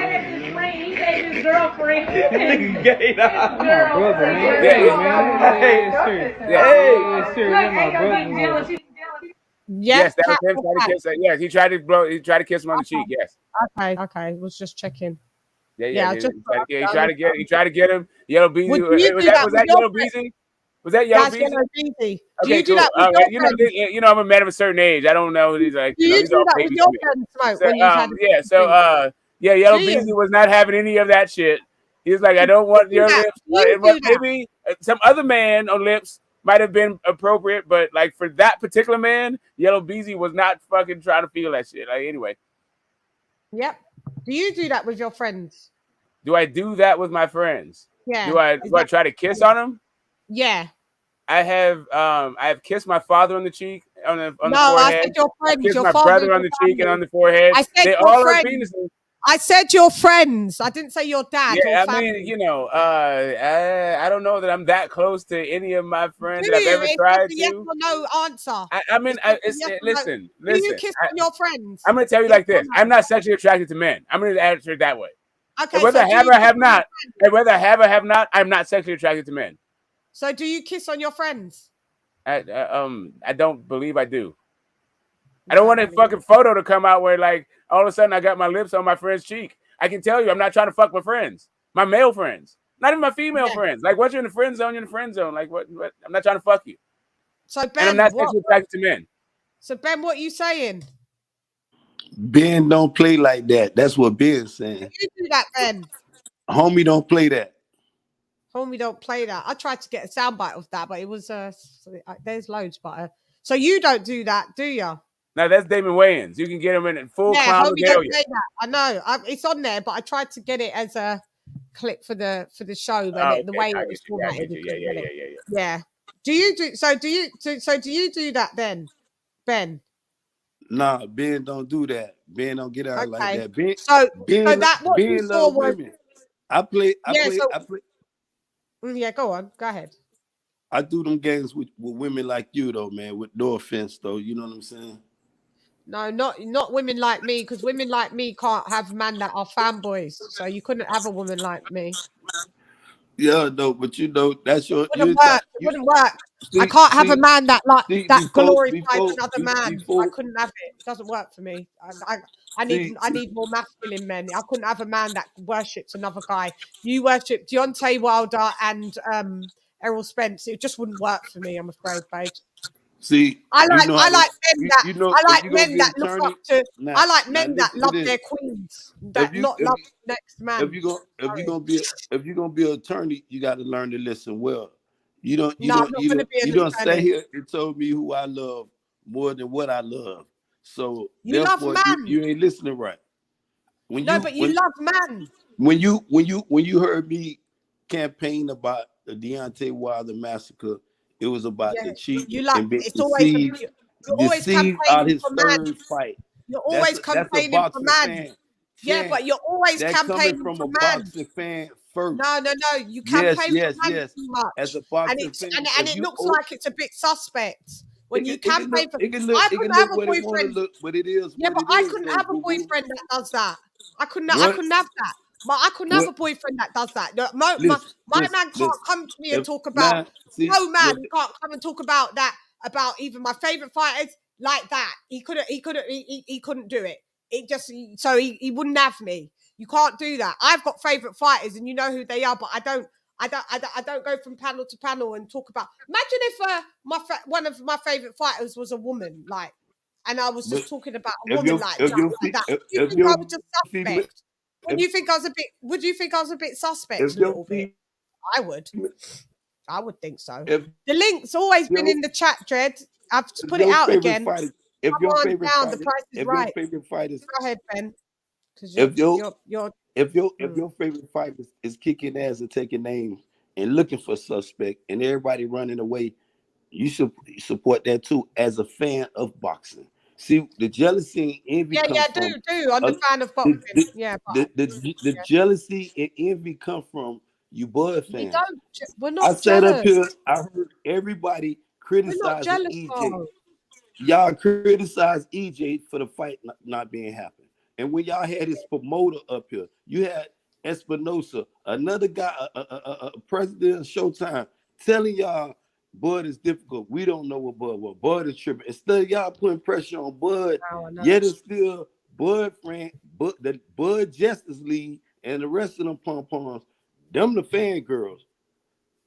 He said his girlfriend. Nigga gay, dog. My brother, man. Yes, that was him trying to kiss. Yes, he tried to kiss him on the cheek. Yes. Okay. Was just checking. Yeah. He tried to get him. Yellow Beezy. Was that Yellow Beezy? Was that Yellow Beezy? Okay, cool. You know, I'm a man of a certain age. I don't know who these like. Do you do that with your friends, Smoke? Yellow Beezy was not having any of that shit. He was like, I don't want your lips. Maybe some other man on lips might have been appropriate, but like for that particular man, Yellow Beezy was not fucking trying to feel that shit. Like anyway. Yep. Do you do that with your friends? Do I do that with my friends? Yeah. Do I try to kiss on them? Yeah. I have kissed my father on the cheek, on the forehead. I said your friends. Kissed my brother on the cheek and on the forehead. I said they your all friends. are penises. I said your friends. I didn't say your dad. Yeah, or family. I mean, you know, I don't know that I'm that close to any of my friends that I've ever tried to. Yes or no answer. Listen. Do you kiss on your friends? I'm going to tell you like this. I'm not sexually attracted to men. I'm going to answer it that way. Okay. And whether I have or have not, I'm not sexually attracted to men. So do you kiss on your friends? I don't believe I do. I don't want a fucking photo to come out where like all of a sudden I got my lips on my friend's cheek. I can tell you I'm not trying to fuck my friends, my male friends, not even my female friends. Like once you're in the friend zone, you're in the friend zone. Like what? I'm not trying to fuck you. So Ben, and I'm not sexually attracted to men. So Ben, what are you saying? Ben don't play like that. That's what Ben's saying. You do that, Ben. Homie don't play that. Homie don't play that. I tried to get a soundbite of that, but it was there's loads, but so you don't do that, do you? No, that's Damon Wayans. You can get him in full clown homie don't play that. I know. It's on there, but I tried to get it as a clip for the show, but the way it was formatted. Yeah. Do you do you do that then, Ben? Nah, Ben don't do that. Ben don't get out like that. Ben, so that what Ben you saw was women. I play. Yeah, go on. Go ahead. I do them games with women like you though, man. With no offense though, you know what I'm saying? No, not women like me, because women like me can't have men that are fanboys. So you couldn't have a woman like me. Yeah, no, but you know that's your. It wouldn't work. It wouldn't work. I can't have a man that glorifies another man. I couldn't have it. It doesn't work for me. I need more masculine men. I couldn't have a man that worships another guy. You worship Deontay Wilder and Errol Spence. It just wouldn't work for me. I'm afraid, babe. See, I like men that look attorney, up to. now, I like men that love this. their queens, that love the next man. If you're gonna be an attorney, you got to learn to listen well. You don't stay here and told me who I love more than what I love. So you love man. You ain't listening right. But you love man. When you heard me campaign about the Deontay Wilder massacre, it was about the cheat and being deceived out his third fight. You're always campaigning for man. Yeah, but you're always campaigning from for a man. boxing fan first. No. You campaign for man too much. As a boxing fan, and it looks like it's a bit suspect when you campaign for. I couldn't have a boyfriend. But it is. Yeah, but I couldn't have a boyfriend that does that. I couldn't have that. But I couldn't have a boyfriend that does that. My man can't come to me and talk about. He can't come and talk about that. About even my favorite fighters like that. He couldn't do it. It just so he wouldn't have me. You can't do that. I've got favorite fighters, and you know who they are. But I don't go from panel to panel and talk about. Imagine if one of my favorite fighters was a woman, like, and I was just talking about a woman like that. You think I was just suspect? Would you think I was a bit suspect a little bit? I would think so. The link's always been in the chat, Dread. I've put it out again. If your favorite fighter, go ahead, Ben. If your favorite fighter is kicking ass and taking names and looking for suspect and everybody running away, you should support that too as a fan of boxing. See, the jealousy and envy. Do. I'm a fan of boxing. The jealousy and envy come from you Bud fans. We're not I sat up here, I heard everybody criticizing EJ. Y'all criticize EJ for the fight not being happened. And when y'all had his promoter up here, you had Espinosa, another guy, a president of Showtime, telling y'all Bud is difficult. We don't know what Bud was. Bud is tripping. Instead of y'all putting pressure on Bud, yet it's still Bud friend, the Bud Justice League and the rest of them pom-poms, them the fan girls.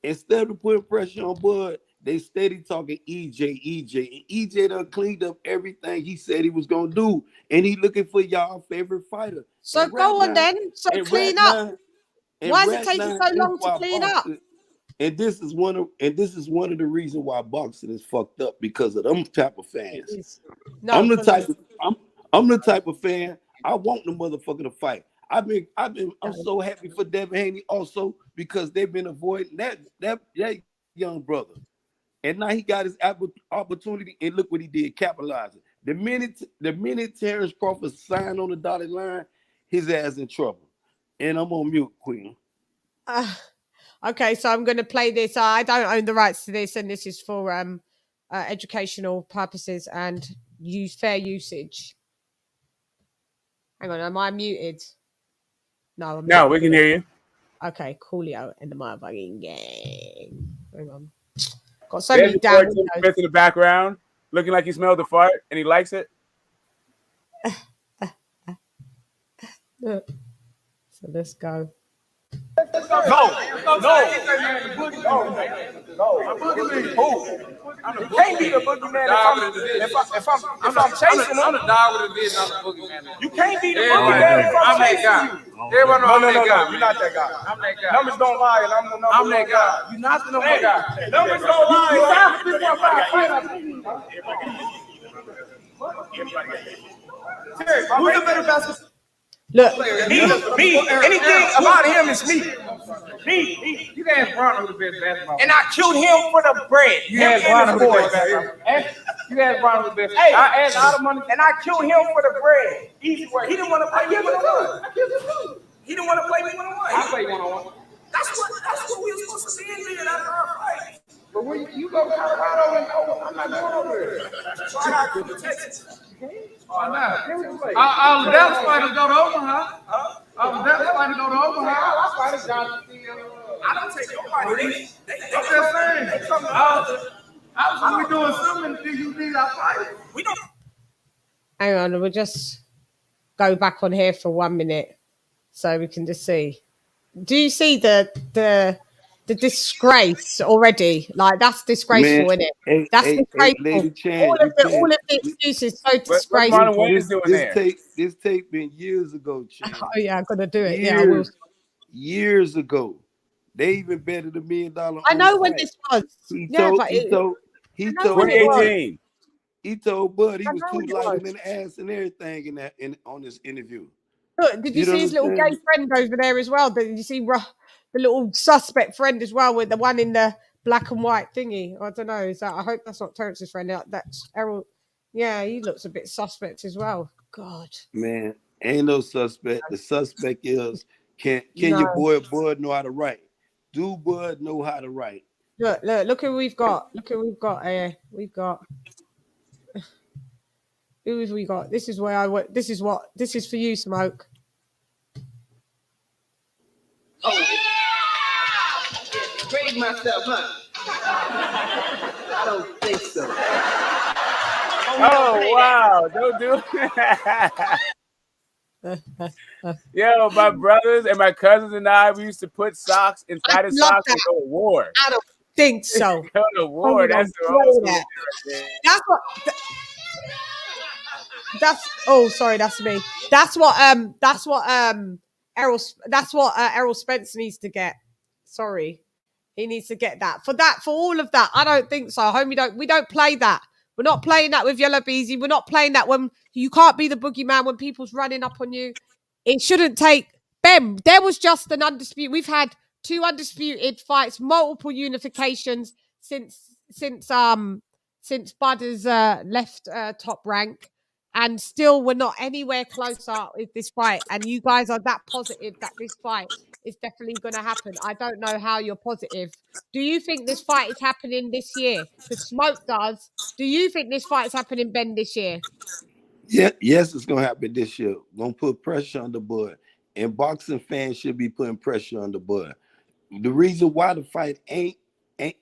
Instead of putting pressure on Bud, they steady talking EJ. And EJ done cleaned up everything he said he was gonna do. And he looking for y'all favorite fighter. So go on then. So clean up. Why is it taking so long to clean up? And this is one of the reasons why boxing is fucked up, because of them type of fans. I'm the type of fan. I want the motherfucker to fight. I'm so happy for Devin Haney also, because they've been avoiding that young brother. And now he got his opportunity, and look what he did, capitalizing. The minute Terence Crawford signed on the dotted line, his ass in trouble. And I'm on mute, Queen. Okay, so I'm going to play this. I don't own the rights to this, and this is for educational purposes and fair usage. Hang on, am I muted? No, no, we can hear you. Okay, coolio in the motherfucking game. Hang on. Got so many down in the background, looking like he smelled the fart and he likes it. So let's go. No. You can't be the boogeyman if I'm chasing him. I'm the dog with the vision. I'm the boogeyman. You can't be the boogeyman if I'm chasing you. No, you're not that guy. I'm that guy. Numbers don't lie, and I'm the number one guy. You're not the number one guy. Numbers don't lie. Who's the better basketball? Look, me. Anything about him is me. Me. You guys brought him the best basketball. And I killed him for the bread. You guys brought him the best basketball. Hey, I asked all the money, and I killed him for the bread. Easy work. He didn't want to play me one-on-one. He didn't want to play me one-on-one. I played one-on-one. That's what we were supposed to be in after our fight. But when you go to Colorado and go, I'm not going over there. So I got to go to Texas. Why not? All the Dallas fighters go to Omaha. All the Dallas fighters go to Omaha. I don't take nobody in. I'm just saying. They talking about how we doing something. Do you need our fight? We don't. Hang on, we'll just go back on here for 1 minute so we can just see. Do you see the disgrace already? Like, that's disgraceful, isn't it? That's disgraceful. LadyChann, All of the excuses so What's disgraceful. Marlon Wayne's doing there? This tape been years ago, Chann. Oh yeah, I'm gonna do it. Yeah, I will. Years ago. They even betted $1 million on I know the when fight. this was. He Yeah, told but he told 2018. He told Bud he I was know too when it light was. in the ass and everything on this interview. Look, did you see his little gay friend over there as well? Did you see the little suspect friend as well with the one in the black and white thingy? I don't know. Is that? I hope that's not Terence's friend. That's Errol. Yeah, he looks a bit suspect as well. God. Man, ain't no suspect. The suspect is can No. your boy Bud know how to write? Do Bud know how to write? Look who we've got. Look who we've got here. We've got. Who have we got? This is where I went. This is for you, Smoke. Oh, grade myself, huh? I don't think so. Oh wow! Don't do it. Yo, my brothers and my cousins and I, we used to put socks inside of socks and go to war. I don't think so. Go to war. That's the old school shit right there. That's what. Oh, sorry, that's me. That's what Errol Spence needs to get. Sorry, he needs to get that for all of that. I don't think so, homie. We don't play that. We're not playing that with Yellow Beezy. We're not playing that when you can't be the boogeyman when people's running up on you. It shouldn't take Ben. There was just an undisputed. We've had 2 undisputed fights, multiple unifications since Bud has left Top Rank. And still, we're not anywhere closer with this fight. And you guys are that positive that this fight is definitely going to happen. I don't know how you're positive. Do you think this fight is happening this year? Because Smoke does. Do you think this fight is happening, Ben, this year? Yeah, yes, it's gonna happen this year. Gonna put pressure on the Bud. And boxing fans should be putting pressure on the Bud. The reason why the fight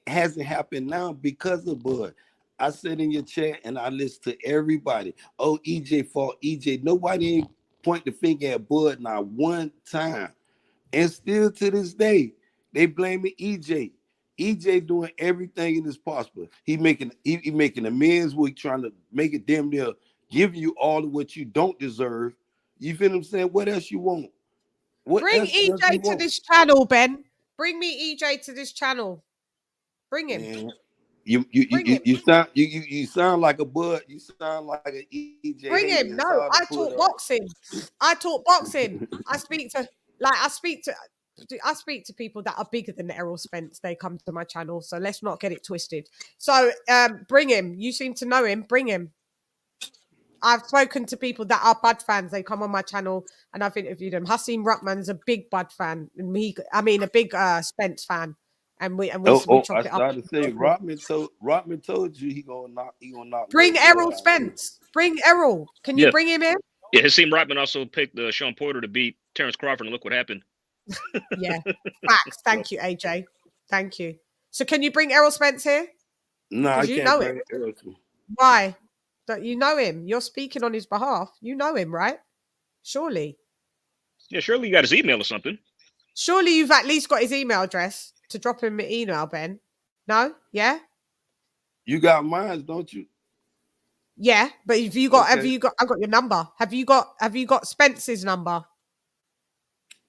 hasn't happened now because of Bud. I said in your chat and I listened to everybody. Oh, EJ fought EJ. Nobody ain't point the finger at Bud not one time. And still to this day, they blaming EJ. EJ doing everything in his possible. He making amends. We're trying to make it damn near give you all of what you don't deserve. You feel what I'm saying? What else you want? Bring EJ to this channel, Ben. Bring me EJ to this channel. Bring him. Man, you sound like a Bud. You sound like an EJ. Bring him. No, I talk boxing. I talk boxing. I speak to people that are bigger than Errol Spence. They come to my channel, so let's not get it twisted. So bring him. You seem to know him. Bring him. I've spoken to people that are Bud fans. They come on my channel and I've interviewed them. Hasim Ruckman's a big Bud fan, and a big Spence fan. And we chop it up. I started to say Rodman told you he gonna knock. Bring Errol Spence. Bring Errol. Can you bring him in? Yeah, Hasim Rodman also picked Sean Porter to beat Terence Crawford, and look what happened. Yeah, facts. Thank you, AJ. Thank you. So, can you bring Errol Spence here? No, I can't bring Errol. Why? Don't you know him? You're speaking on his behalf. You know him, right? Surely. Yeah, surely you got his email or something. Surely you've at least got his email address to drop him an email, Ben. No? Yeah? You got mine, don't you? Yeah, but I've got your number. Have you got Spence's number?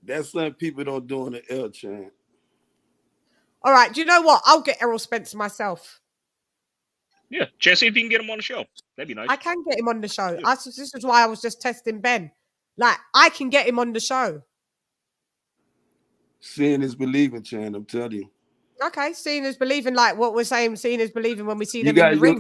That's something people don't do on the L chain. All right, do you know what? I'll get Errol Spence myself. Yeah, Chann, see if you can get him on the show. That'd be nice. I can get him on the show. Yeah. This is why I was just testing Ben. Like, I can get him on the show. Seeing is believing, Chann. I'm telling you. Okay, seeing is believing. Like what we're saying, seeing is believing when we see them in the ring.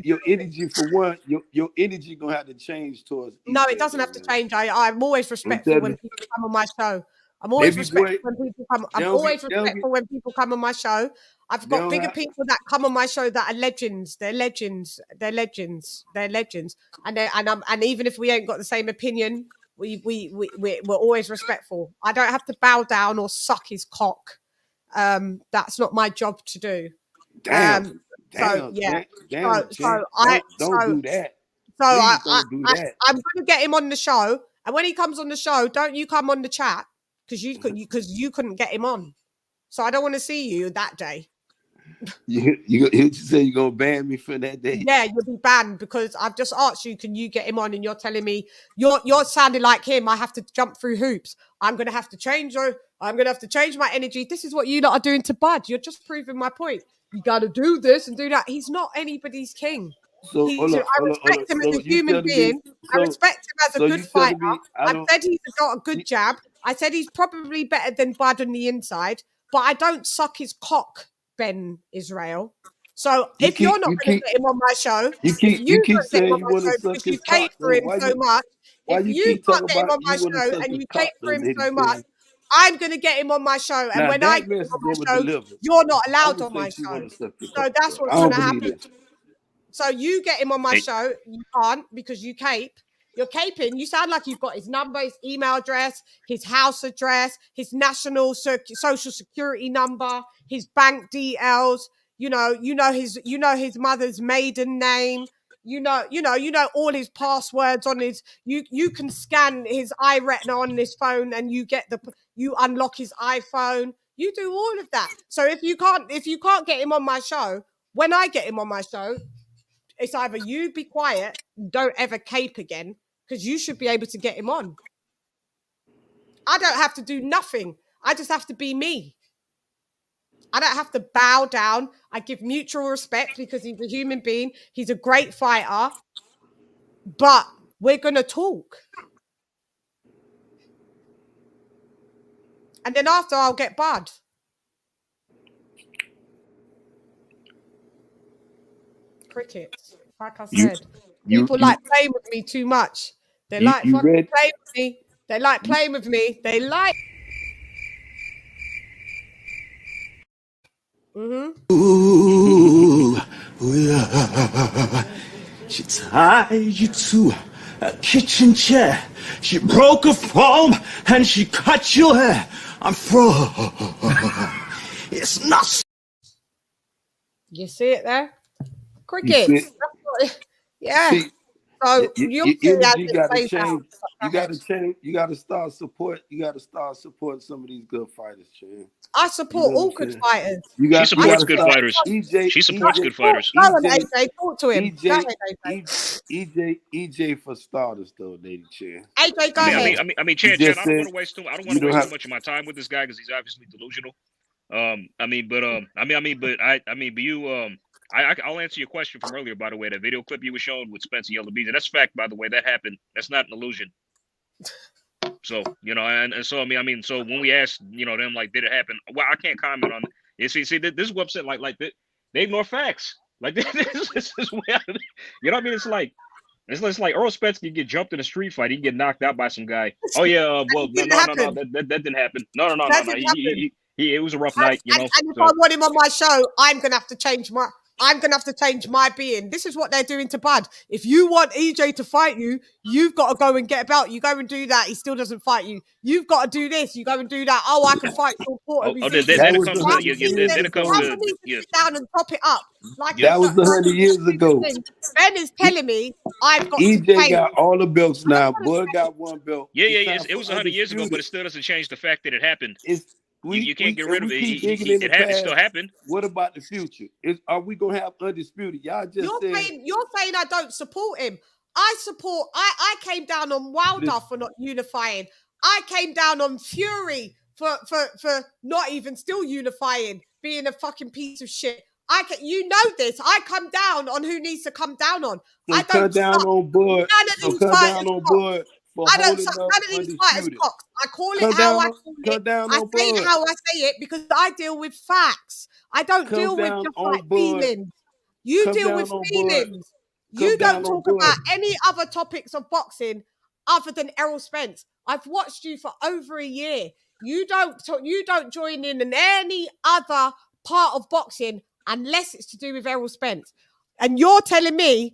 Your energy for one. Your energy gonna have to change towards. No, it doesn't have to change. I'm always respectful when people come on my show. I'm always respectful when people come. I'm always respectful when people come on my show. I've got bigger people that come on my show that are legends. They're legends. They're legends. They're legends. And even if we ain't got the same opinion, we're always respectful. I don't have to bow down or suck his cock. That's not my job to do. Damn, So yeah. damn, So don't do that. So Please don't do that. I'm going to get him on the show, and when he comes on the show, don't you come on the chat because you couldn't get him on. So I don't want to see you that day. You say you're gonna ban me for that day? Yeah, you'll be banned because I've just asked you, can you get him on? And you're telling me you're sounding like him. I have to jump through hoops. I'm gonna have to change my energy. This is what you lot are doing to Bud. You're just proving my point. You gotta do this and do that. He's not anybody's king. So I respect him as a human being. I respect him as a good fighter. I said he's got a good jab. I said he's probably better than Bud on the inside, but I don't suck his cock, Ben Israel. So if you're not going to get him on my show, you keep saying you want to suck his cock. cape for him so much, if you can't get him on my show and you cape for him so much, I'm going to get him on my show. And when I get him on my show, you're not allowed on my show. So that's what's going to happen. So you get him on my show. You can't because you cape. You're caping. You sound like you've got his number, his email address, his house address, his national social security number, his bank details. You know his mother's maiden name. You know all his passwords on his. You can scan his iRetina on his phone, and you unlock his iPhone. You do all of that. So if you can't get him on my show, when I get him on my show, it's either you be quiet, don't ever cape again, because you should be able to get him on. I don't have to do nothing. I just have to be me. I don't have to bow down. I give mutual respect because he's a human being. He's a great fighter. But we're going to talk. And then after, I'll get Bud. Crickets. Like I said, people like playing with me too much. They like fucking playing with me. They like playing with me. They like. Ooh, yeah. She tied you to a kitchen chair. She broke a foam and she cut your hair. I'm froze. It's not. You see it there? Crickets. Yeah. See, so your energy got to change. You got to start support. You got to start supporting some of these good fighters, Chann. I support all good fighters. She supports good fighters. She supports good fighters. Go on, AJ. Talk to him. EJ for starters, though, LadyChann. AJ, go ahead. I mean, Chann, I don't want to waste too much of my time with this guy because he's obviously delusional. I'll answer your question from earlier, by the way. That video clip you were showing with Spence and Yellow Bees, and that's fact, by the way. That happened. That's not an illusion. So, so when we asked, them like, did it happen? Well, I can't comment on it. See, this is what I'm saying. Like they ignore facts. Like this is where, It's like Errol Spence can get jumped in a street fight. He can get knocked out by some guy. Oh yeah, well, no, that didn't happen. No. It was a rough night, And if I want him on my show, I'm gonna have to change my being. This is what they're doing to Bud. If you want EJ to fight you, you've got to go and get a belt. You go and do that. He still doesn't fight you. You've got to do this. You go and do that. Oh, I can fight Sean Porter. Then it comes to sit down and top it up. Like that was 100 years ago. Ben is telling me I've got EJ got all the belts now. Bud got one belt. Yeah. It was 100 years ago, but it still doesn't change the fact that it happened. You can't get rid of it. It still happened. What about the future? Are we gonna have undisputed? Y'all just you're saying I don't support him. I came down on Wilder for not unifying. I came down on Fury for not even still unifying, being a fucking piece of shit. You know this. I come down on who needs to come down on. So I don't come down on Bud. I don't suck none of these fighters' cocks. I call it how I call it. I say it how I say it because I deal with facts. I don't deal with just like feelings. You deal with feelings. You don't talk about any other topics of boxing other than Errol Spence. I've watched you for over a year. You don't join in any other part of boxing unless it's to do with Errol Spence. And you're telling me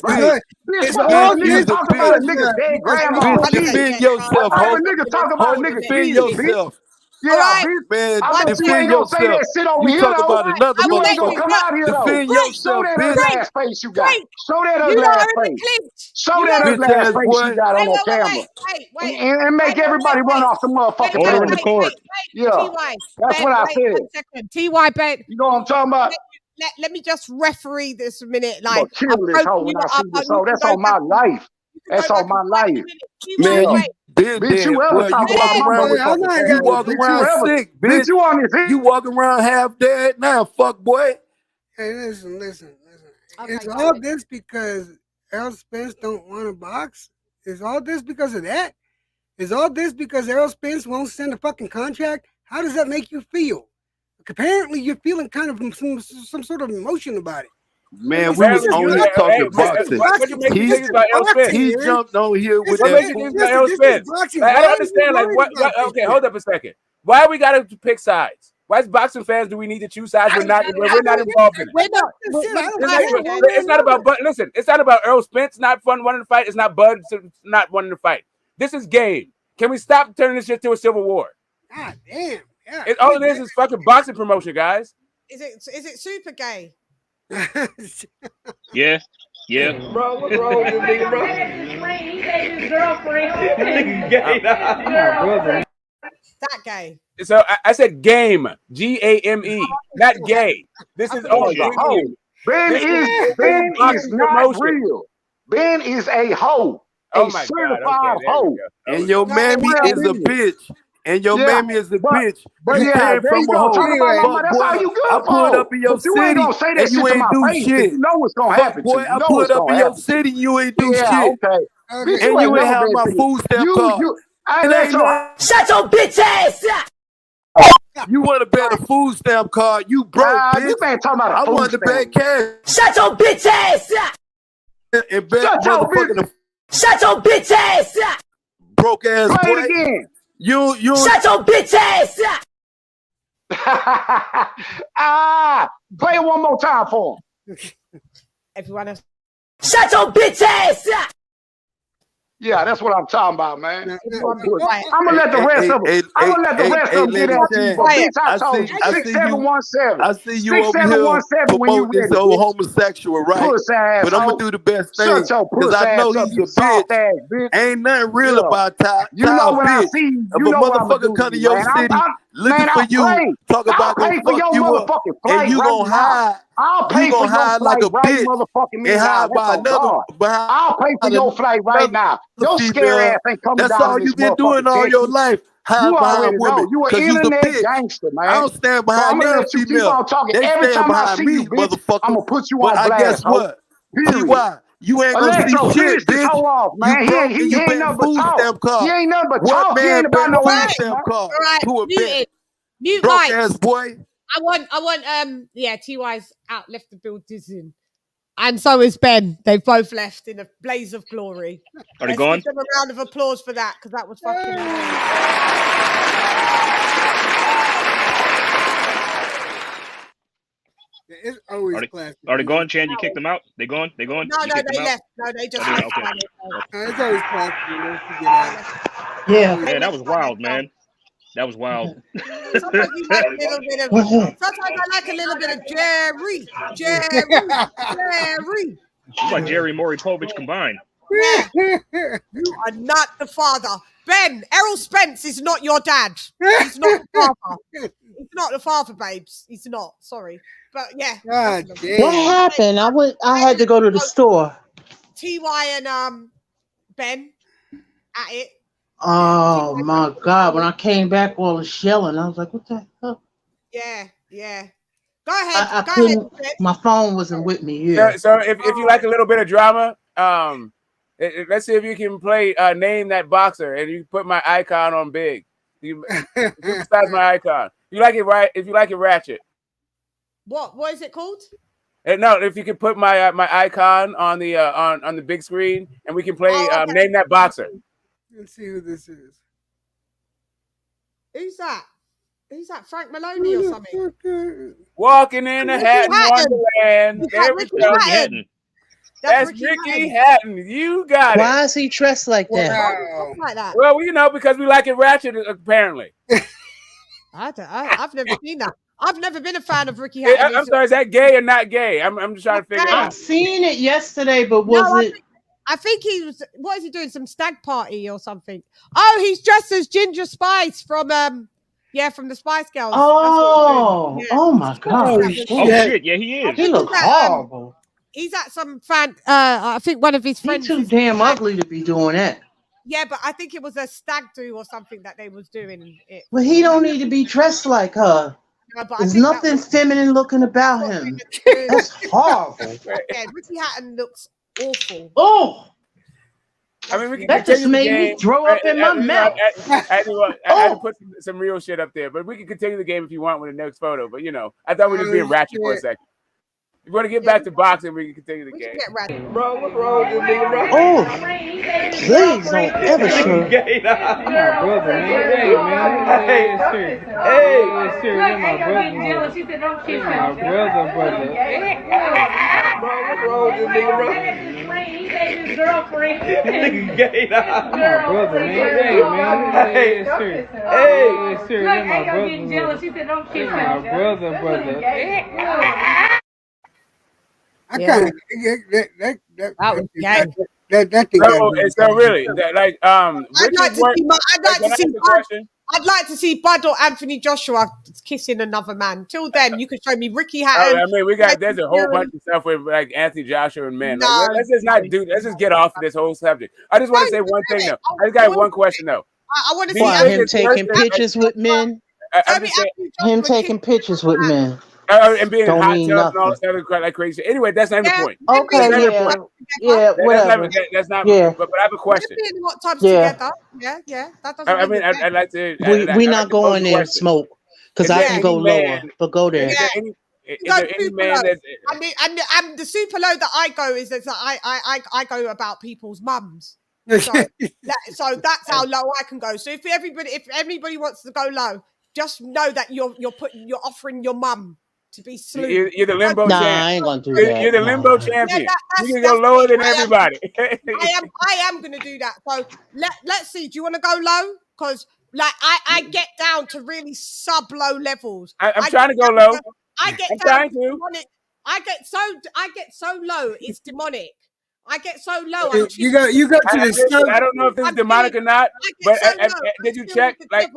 Spence, It's Spence, all you this was a talk bitch. about a nigga dead grandma. Bitch, defend yourself, What type ho. of nigga talk about Ho, nigga defend kids, bitch? yourself. Yeah, bitch. Man, I bet you defend ain't gonna say yourself. that shit over You here talk though. about another You ain't gonna motherfucker. come out here though. Defend Show yourself, that bitch. ugly ass face you got. Show that You ugly lot ass are in the face. clinch. Show You that lot are in ugly the Bitch ass ass face you boy. got on that camera. And make everybody run off the motherfucking Order in camera. the court. Yeah, that's what I said. 1 second. TY, babe. You know what I'm talking about? Let me just referee this a minute. I'm gonna Like, kill this hoe when I see this hoe. That's on my life. That's on my life. Man, Yeah. you been Bitch, dead. you ever Boy, you talk about walk my around with motherfucking you family? walk Bitch, you around ever? sick, Bitch, bitch. you on this? You walk around half dead now, fuck boy. Hey, listen. Okay, It's all this because Errol Spence don't want to box? Is all this because of that? Is all this because Errol Spence won't send a fucking contract? How does that make you feel? Apparently, you're feeling kind of some sort of emotion about it. Man, we was on here talking boxing. What you make you think about Errol Spence? He jumped on here with What that makes you fool. think about Errol Spence? Like, I don't understand. Like, what? Okay, hold up a second. Why we gotta pick sides? Why as boxing fans do we need to choose sides? We're not involved in it. We're not. It's not about. But listen, it's not about Errol Spence not wanting to fight. It's not Bud not wanting to fight. This is game. Can we stop turning this shit to a civil war? God damn. Yeah. All it is fucking boxing promotion, guys. Is it super gay? Yeah. Yeah. Bro, what's wrong with this nigga, bro? He said his girlfriend. That gay. So I said game, G-A-M-E, not gay. This is Boy, only the hoe. Ben this is boxing not promotion. real. Ben is a hoe. Oh A my God. certified Okay, there we hoe. go. And your mammy is a bitch. And your mammy is a bitch. But You yeah, came there you from a go. hoe. Talk about my Fuck That's boy, all you I good pulled for. up in your But you ain't city gonna say that and you shit to ain't my do face because shit. you know what's gonna Fuck happen to boy, you. I You know pulled what's up gonna in your happen. city and you ain't do Yeah, shit. okay. Bitch, And you you ain't ain't never have been my to the food stamp card. I It let ain't your no. Shut your bitch ass up. You want to bet a food stamp card? You broke, bitch. you been talking about a I food wanted to bet stamp. cash Shut your bitch ass up. and bet Shut your motherfucking Shut your bitch ass up. broke ass Play boy. it again. You. Shut your bitch ass up. Play it one more time for him. Everyone else. Shut your bitch ass up. Yeah, that's what I'm talking about, man. Everyone be quiet. I'm gonna let the rest of them. I'm gonna let the rest of them get Lady after you. Chann, But bitch, I I told see you you. 6717. I see you over here 6717 when you promoting this ready, old bitch. homosexual, right? Puss ass But I'm gonna hoe. do the best Shut thing your because puss I know ass up, he's you a soft bitch. ass bitch. Ain't nothing real Yeah. about Ty. You know Ty a when I bitch. see you, If you a know what I'm gonna motherfucker do to come to you, your man. city looking Man, for I'll you, talk I'll about gonna pay for fuck your you up, motherfucking and flight you right gonna now. hide. I'll You pay for gonna your hide like flight a right bitch motherfucking and now. hide That's on God. behind I'll pay for your flight right now. Your scary female. ass ain't coming That's down all to this you been doing motherfucking all your Texas. life. You Hide already behind know. women You an because you's a internet bitch. gangster, I man. don't stand So behind I'm gonna none of let the you keep females. on talking. They Every stand time I behind see me, you, bitch, I'm motherfucker. gonna put you But on I guess blast, ho. what? Period. TY, you ain't gonna see Electro, shit, finish this bitch. hoe off, You man. broke and He you ain't bet nothing but food talk. stamp He card. ain't nothing but What talk. He ain't man about bet no food action, stamp man. card All right, to a bet? muted. Mute Broke mics. ass boy. I want yeah, TY's out, left the building. And so is Ben. They've both left in a blaze of glory. Are they Let's give gone? them a round of applause for that, because that was fucking amazing. It's always classic. Are they gone, Chann? You kicked them out? They gone? They gone? No, You kicked they them out? left. No, they just Oh, left. okay. It's always classic when those two get out. Yeah. Man, that was wild, man. That was wild. Sometimes you like a little bit of. Sometimes I like a little bit of Jerry. You like Jerry and Maury Povich combined. Yeah. You are not the father. Ben, Errol Spence is not your dad. He's not the father. He's not the father, babes. He's not. Sorry. But yeah. God What happened? I had to go to the store. TY and Ben at it. Oh my God. When I came back, all the shelling, I was like, what the hell? Yeah. Go ahead. I Go couldn't, ahead. my phone wasn't with me. Yeah. So if you like a little bit of drama, let's see if you can play Name That Boxer, and you put my icon on big. You besides my icon. You like it right? If you like it ratchet. What is it called? No, if you can put my my icon on the on the big screen, and we can play Name That Boxer. Let's see who this is. Who's that? Who's that? Frank Maloney or something? Walking in a Hatton Wonderland. There we go. Ricky Hatton. That's Ricky Hatton. You got it. Why is he dressed like that? Wow. Like that? Well, you know, because we like it ratchet, apparently. I've never seen that. I've never been a fan of Ricky Hatton. I'm sorry, is that gay or not gay? I'm just trying to figure it I out. seen it yesterday, but was it? I think he was. What is he doing? Some stag party or something? Oh, he's dressed as Ginger Spice from from the Spice Girls. Oh, oh my God! Oh shit, yeah, he is. He looks horrible. He's at some fan. I think one of his friends. He's too damn ugly to be doing that. Yeah, but I think it was a stag do or something that they was doing it. Well, he don't need to be dressed like her. No, but There's nothing feminine looking about him. That's horrible. Yeah, Ricky Hatton looks awful. Oh, I mean, we can that just continue the made game. me throw up in my mouth. I had to put some real shit up there, but we can continue the game if you want with the next photo. But you know, I thought we were just being ratchet for a second. If you want to get back to boxing, we can continue the game. Bro, what's wrong with this nigga, bro? Oh, please don't ever show. My brother, man. Hey, man. Hey, serious. Hey, serious. My brother. She said, don't kiss My brother. Bro, what's wrong with this nigga, bro? He said his girlfriend. Nigga gay, my brother, man. Hey, man. Hey, serious. Hey, serious. Look, My ain't gonna get jealous. brother. She said, don't kiss him. My brother. I kind of that thing. So really, like I'd like to see. I'd like to see Bud or Anthony Joshua kissing another man. Till then, you can show me Ricky Hatton. I mean, there's a whole bunch of stuff with like Anthony Joshua and men. Like, let's just not do. Let's just get off of this whole subject. I just want to say one thing though. I just got one question though. I want to see him taking pictures with men. Him taking pictures with men. And being Don't hot mean tubs and all nothing. this other like crazy. Anyway, that's not the point. Okay, yeah, whatever. That's not. Yeah. But I have a question. Hot tubs Yeah. together. Yeah. That doesn't. I mean, I'd like to. We not going there smoke because I can go lower, but go there. Is there any man that? I mean, and the super low that I go is that I go about people's mums. So that's how low I can go. So if anybody wants to go low, just know that you're offering your mum to be slew. You're the limbo champ. I ain't gonna do that. You're the limbo champion. You can go lower than everybody. I am gonna do that. So let's see. Do you want to go low? Because like I get down to really sub low levels. I'm trying to go low. I get down to demonic. I get so low. It's demonic. I get so low. You got to the. I don't know if this is demonic or not, but did you check? Like,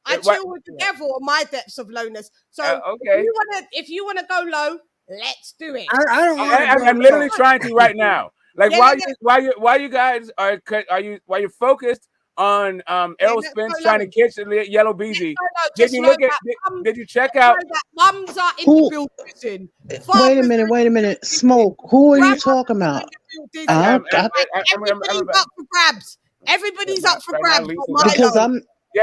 I chill with the devil on my depths of lowness. So okay, if you wanna go low, let's do it. I'm literally trying to right now. Like while you guys are you're focused on Errol Spence trying to catch the yellow beezy. Did you check out? Mums are in the building. Wait a minute. Smoke. Who are you talking about? Everybody's up for grabs. Everybody's up for grabs. Because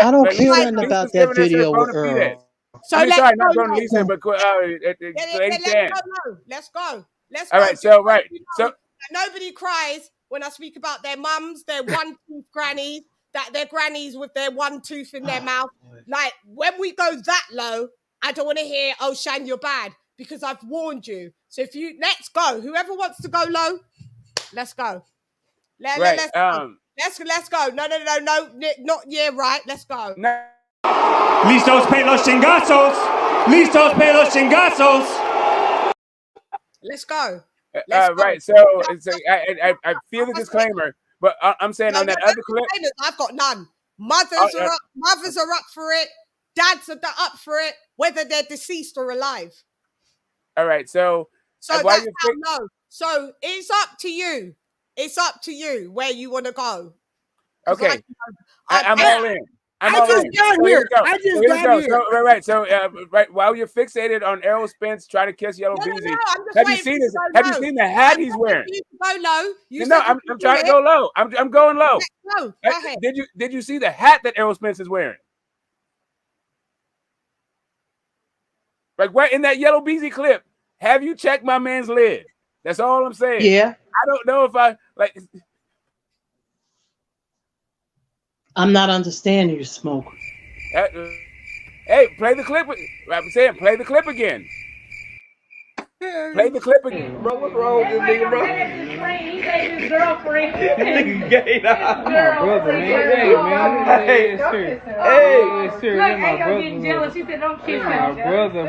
I don't care nothing about that video with Earl. So sorry, not going to let's Lisa, but let's go. All right, so nobody cries when I speak about their mums, their one tooth grannies, that their grannies with their one tooth in their mouth. Like when we go that low, I don't want to hear, "Oh, Shan, you're bad," because I've warned you. So let's go. Whoever wants to go low, let's go. Let's go. Let's go. No, not right. Let's go. No. Listos pe los chingazos. Listos pe los chingazos. Let's go. Right. So I feel the disclaimer, but I'm saying on that other clip, I've got none. Mothers are up for it. Dads are up for it, whether they're deceased or alive. All right. So that's how low. So it's up to you. It's up to you where you want to go. Okay. I'm all in. I just got here. Right. So, while you're fixated on Errol Spence trying to kiss Yellow Beezy, have you seen this? Have you seen the hat he's wearing? Go low. I'm trying to go low. I'm going low. Go ahead. Did you see the hat that Errol Spence is wearing? Like right in that Yellow Beezy clip. Have you checked my man's lid? That's all I'm saying. Yeah. I don't know if I like. I'm not understanding you, Smoke. Hey, play the clip. I'm saying, play the clip again. Play the clip again. Bro, what's wrong with this nigga, bro? His girlfriend. Nigga gay, nah. My brother, man. Hey, Look, I ain't gonna get jealous. She said, don't kiss him. My brother.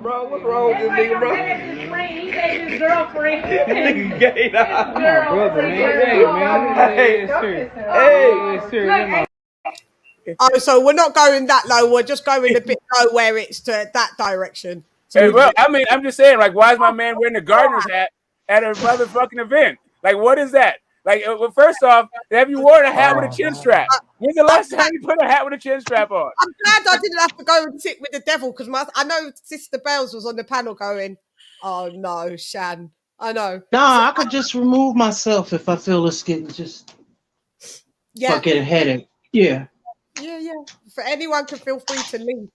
Bro, what's wrong with this nigga, bro? He said his girlfriend. Nigga gay, nah. My brother, man. Hey, Oh, so we're not going that low. We're just going a bit low where it's to that direction. So well, I mean, I'm just saying, like, why is my man wearing the gardener's hat at a motherfucking event? Like, what is that? Like, well, first off, have you worn a hat with a chin strap? When's the last time you put a hat with a chin strap on? I'm glad I didn't have to go and sit with the devil because I know Sister Bells was on the panel going, "Oh no, Shan." I know. Nah, I could just remove myself if I feel it's getting just fucking headache. Yeah. Yeah. For anyone can feel free to leave.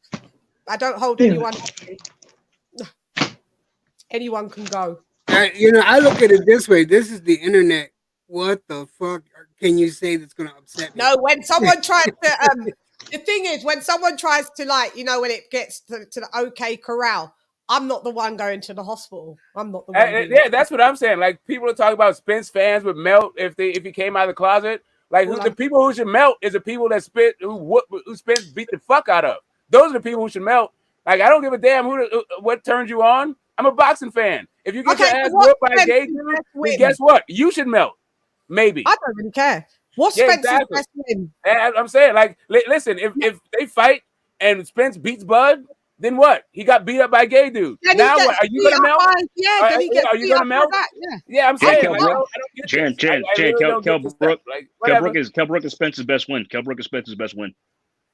I don't hold anyone. Anyone can go. I look at it this way. This is the internet. What the fuck can you say that's going to upset me? No, when someone tries to, the thing is, when someone tries to when it gets to the OK Corral, I'm not the one going to the hospital. I'm not the one. Yeah, that's what I'm saying. Like, people are talking about Spence fans would melt if he came out of the closet. Like, the people who should melt is the people that who Spence beat the fuck out of. Those are the people who should melt. Like, I don't give a damn what turns you on. I'm a boxing fan. If you get Okay, your ass so what whooped by a Spence's gay dude, best then win? guess what? You should melt. Maybe. I don't really care. What's Yeah, Spence's exactly. best win? And I'm saying, like, listen, if they fight and Spence beats Bud, then what? He got beat up by a gay dude. Then Now he what? gets Are you beat gonna up melt? by, yeah, then he gets Are you beat gonna up by melt? that, yeah. Yeah, I'm Kel saying, Brook, like, I don't get Chann, this. I really don't get this stuff. Like, whatever. Kel Brook is Spence's best win. Kel Brook is Spence's best win.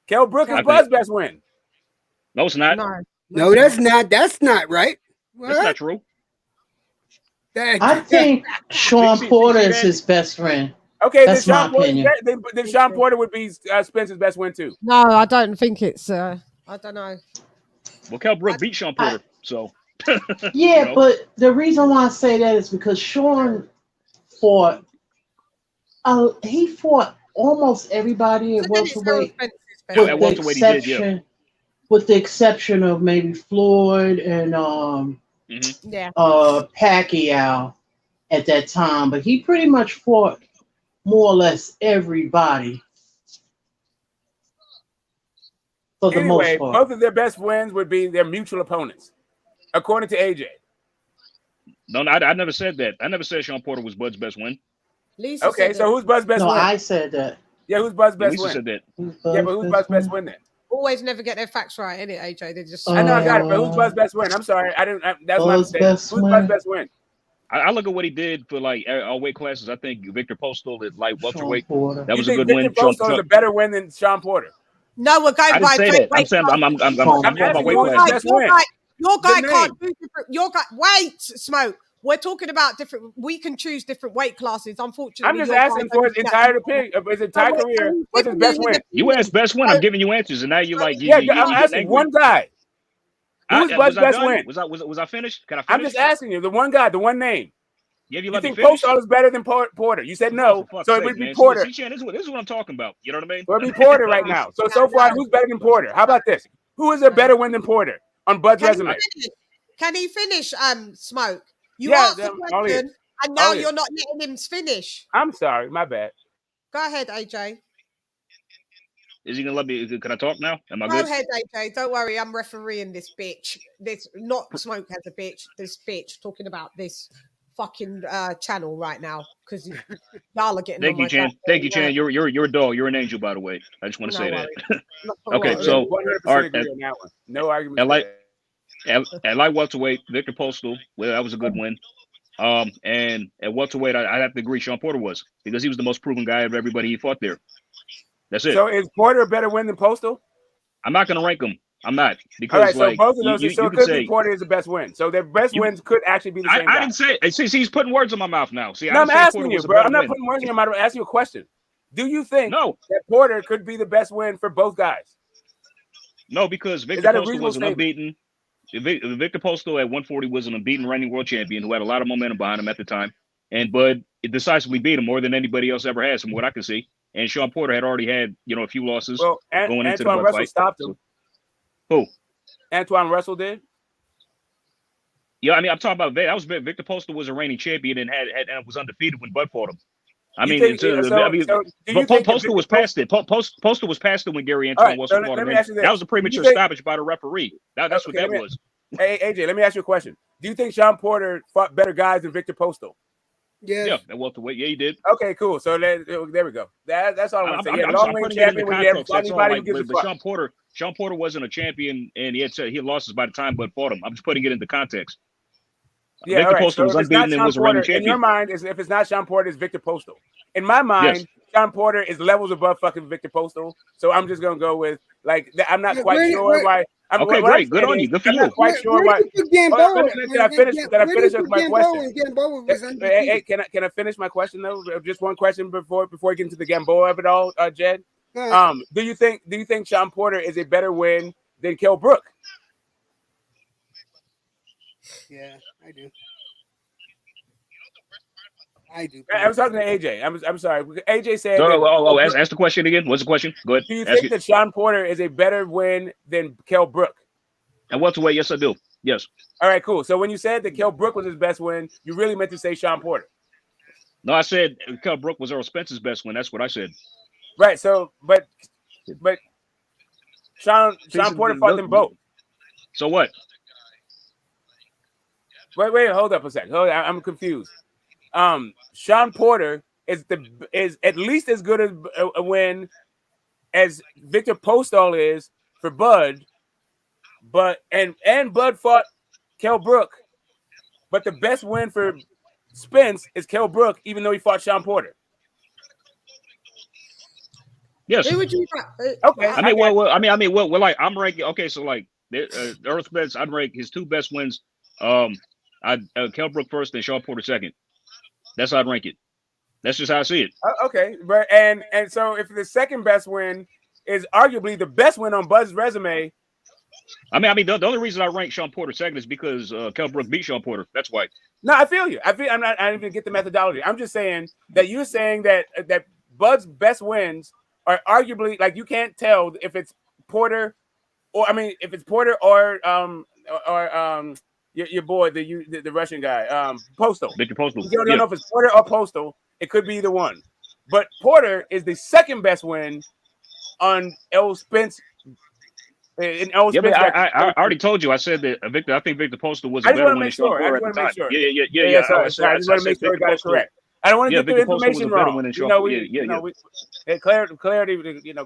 Kel Brook is I Bud's think. best win. No, it's not. No, that's not. That's not right. That's not true. I think Sean Porter is his best friend. Okay, That's then my opinion. Then Sean Porter would be Spence's best win too. No, I don't think it's. I don't know. Well, Kel Brook beat Sean Porter, so. Yeah, you know. but the reason why I say that is because Sean fought. He fought almost everybody at welterweight, with the exception of maybe Floyd and Pacquiao at that time. But he pretty much fought more or less everybody for the most Anyway, part. both of their best wins would be their mutual opponents, according to AJ. No, I never said that. I never said Sean Porter was Bud's best win. Lisa Okay, so who's Bud's best No, win? I said that. Yeah, who's Bud's best Lisa win? said that. Yeah, but who's Bud's best win then? Always never get their facts right, innit, AJ? They just. I know I got it, but who's Bud's best win? I'm sorry, I didn't. That's my Bud's mistake. best Who's win? Bud's best win? I look at what he did for like our weight classes. I think Victor Postal at light welterweight. Porter. That was you a think good Victor win. Postal is a better win than Sean Porter? No, we're going I didn't by say great that. I'm saying I'm talking about weight who's classes. best win. Your guy The can't do different. Your guy, wait, Smoke. We're talking about different. We can choose different weight classes. Unfortunately, I'm just your guy asking for his doesn't entire get opinion, his entire career. What's his best win? You asked best win. I'm giving you answers, and now you're like, Yeah, you're I'm getting asking angry. one guy. Who's Bud's Was I best done? win? Was I finished? Can I finish? I'm just asking you, the one guy, the one name. Yeah, You let me think finish? Postal is better than Porter? You said no, For fuck's so it sake, would be man. Porter. See, Chann, this is what I'm talking about. You know what I mean? So it'd be Porter right now. So far, who's better than Porter? How about this? Who is a better win than Porter on Bud's resume? Can he finish? Smoke. You Yeah, asked the all ears. question, and now All ears. you're not letting him finish. I'm sorry, my bad. Go ahead, AJ. Is he gonna let me? Can I talk now? Am I Go good? ahead, AJ. Don't worry, I'm refereeing this bitch. This not Smoke has a bitch. This bitch talking about this fucking channel right now because y'all are getting. Thank on you, my Chann. nerves. Thank you, Chann. You're a dog. You're an angel, by the way. I just want to say that. Okay, Well, so 100% agree on that one. No argument. at light welterweight, Victor Postal, well, that was a good win. And at welterweight, I have to agree, Sean Porter was, because he was the most proven guy of everybody he fought there. That's it. So is Porter a better win than Postal? I'm not going to rank them. I'm not, because All right, so like both of those, you so it could could say be Porter is the best win. So their best wins could actually be the same. I didn't say. See, he's putting words in my mouth now. See, No, I'm asking Porter you, was a bro. better I'm not win. putting words in your mouth. I'm asking you a question. Do you think that Porter could be the best win for both guys? No, because Victor that a Postal was an reasonable unbeaten. Victor Postal at 140 was an unbeaten reigning world champion who had a lot of momentum behind him at the time, and Bud decisively beat him more than anybody else ever has, from what I can see. And Sean Porter had already had a few losses going into the Antoine Bud Russell fight. stopped him. Who? Antoine Russell did. Yeah, I mean, I'm talking about that. Was Victor Postal was a reigning champion and and was undefeated when Bud fought him. Postal was past it. Postal was past it when Gary Antoine Russell fought him. That was a premature stoppage by the referee. That's what that was. Hey, AJ, let me ask you a question. Do you think Sean Porter fought better guys than Victor Postal? Yeah, at welterweight. Yeah, he did. Okay, cool. So there we go. That's all I want to say. Yeah, I'm long-range putting it in the champion. context. That's all. Anybody who gives a But fuck. Sean Porter wasn't a champion, and he had losses by the time Bud fought him. I'm just putting it into context. Yeah, Victor all right. Postal was unbeaten and was a reigning champion. In your mind, if it's not Sean Porter, it's Victor Postal. In my mind, Sean Porter is levels above fucking Victor Postal. So I'm just gonna go with I'm not quite sure why. Okay, great. Good on you. Good for you. I'm not quite sure why. Can I finish my question? Hey, can I finish my question though? Just one question before we get into the Gamboa of it all, Jed. Do you think Sean Porter is a better win than Kell Brook? Yeah, I do. I was talking to AJ. I'm sorry. AJ said. Ask the question again. What's the question? Go ahead. Do you think that Sean Porter is a better win than Kell Brook? And welterweight, yes, I do. Yes. All right, cool. So when you said that Kell Brook was his best win, you really meant to say Sean Porter. No, I said Kell Brook was Errol Spence's best win. That's what I said. Right. So, but Sean Porter fought them both. So what? Wait, hold up a second. I'm confused. Sean Porter is at least as good as a win as Victor Postol is for Bud, but and Bud fought Kell Brook, but the best win for Spence is Kell Brook, even though he fought Sean Porter. Yes. Who would you? Okay. I mean, well, like I'm ranking. Okay, so like Errol Spence, I'd rank his two best wins. Kell Brook first, then Sean Porter second. That's how I'd rank it. That's just how I see it. Okay, but and so if the second best win is arguably the best win on Bud's resume. I mean, the only reason I rank Sean Porter second is because Kell Brook beat Sean Porter. That's why. No, I feel you. I don't even get the methodology. I'm just saying that you're saying that Bud's best wins are arguably, like, you can't tell if it's Porter or if it's Porter or your boy, the Russian guy, Postal. Victor Postal. You don't know if it's Porter or Postal. It could be either one. But Porter is the second best win on Errol Spence. I already told you. I said that Victor. I think Victor Postal was a better one than Sean Porter at the time. Yeah. I just want to make sure I got it correct. I don't want to get the information wrong.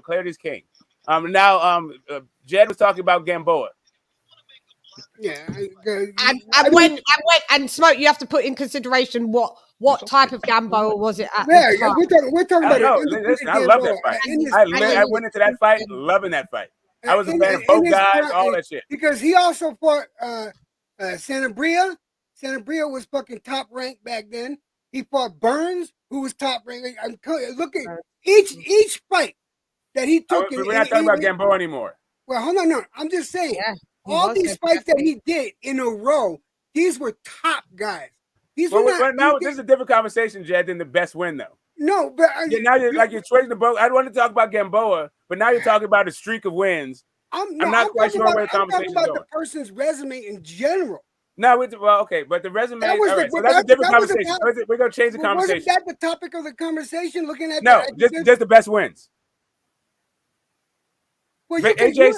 Clarity's king. Now, Jed was talking about Gamboa. Yeah, and when Smoke, you have to put in consideration what type of Gamboa was it at? Yeah, we're talking about it. Listen, I love that fight. I went into that fight loving that fight. I was a fan of both guys, all that shit. Because he also fought Sanabria. Sanabria was fucking top ranked back then. He fought Burns, who was top ranked. Look at each fight that he took. We're not talking about Gamboa anymore. Well, hold on, no. I'm just saying, all these fights that he did in a row, these were top guys. These were not. Now this is a different conversation, Jed, than the best win, though. No, but now you're trading the boat. I don't want to talk about Gamboa, but now you're talking about a streak of wins. I'm not quite sure where the conversation is going. I'm talking about the person's resume in general. No, okay, but the resume. So that's a different conversation. We're gonna change the conversation. Wasn't that the topic of the conversation? Looking at just the best wins. Well, AJ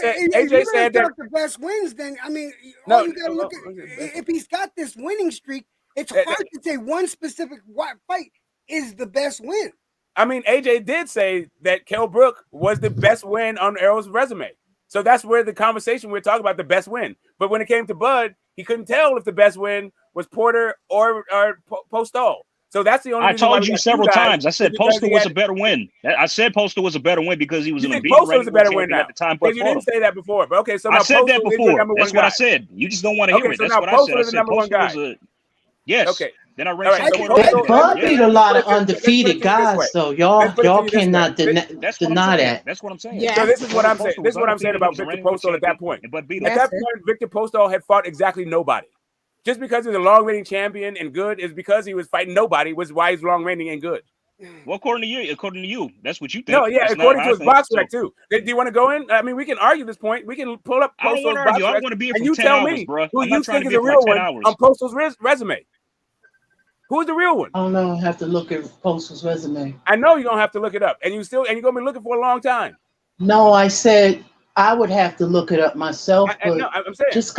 said that the best wins. Then you gotta look at if he's got this winning streak. It's hard to say one specific fight is the best win. I mean, AJ did say that Kell Brook was the best win on Errol's resume. So that's where the conversation we're talking about the best win. But when it came to Bud, he couldn't tell if the best win was Porter or Postol. So that's the only. I told you several times. I said Postal was a better win. I said Postal was a better win because he was an unbeaten champion at the time. You didn't say that before, but okay. So I said that before. That's what I said. You just don't want to hear it. That's what I said. I said Postal was a yes. Okay. Then I ranked Bud beat a lot of undefeated guys, so y'all cannot deny that. That's what I'm saying. Yeah. So this is what I'm saying. This is what I'm saying about Victor Postol at that point. At that point, Victor Postol had fought exactly nobody. Just because he's a long-reigning champion and good is because he was fighting nobody, was why he's long-reigning and good. Well, according to you, that's what you think. No, yeah, according to his box rec too. Do you want to go in? I mean, we can argue this point. We can pull up Postol's box rec. I want to be here and you 10 tell hours, me bro. who you think is the real one on Postol's resume. Who's the real one? I don't know. I have to look at Postol's resume. I know you don't have to look it up, and you're gonna be looking for a long time. No, I said I would have to look it up myself. But I'm saying, just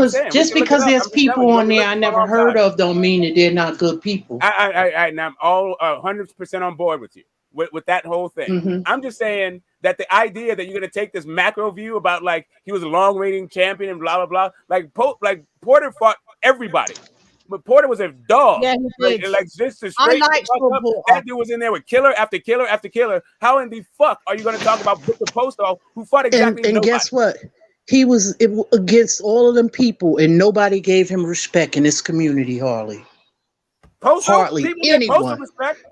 because there's people on there I never heard of, don't mean that they're not good people. I'm all 100% on board with you with that whole thing. Mm-hmm. I'm just saying that the idea that you're gonna take this macro view about like he was a long-reigning champion and blah blah blah, like Porter fought everybody. But Porter was a dog. Yeah, he did. Like just a straight that dude was in there with killer after killer after killer. How in the fuck are you going to talk about Victor Postol, who fought exactly and nobody? Guess what? He was against all of them people, and nobody gave him respect in this community, Harley. Hardly anyone.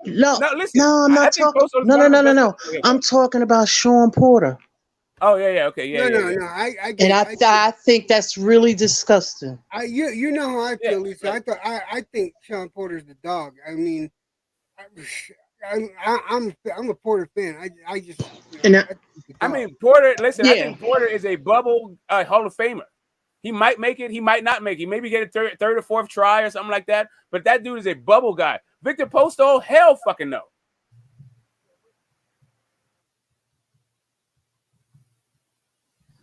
No, I'm not talking. No. I'm talking about Sean Porter. Oh yeah, okay, yeah. No. I think that's really disgusting. You know how I feel, Lisa. I think Sean Porter's the dog. I mean, I'm a Porter fan. I mean, Porter. Listen, I think Porter is a bubble Hall of Famer. He might make it. He might not make it. Maybe get a third or fourth try or something like that. But that dude is a bubble guy. Victor Postol, hell fucking no.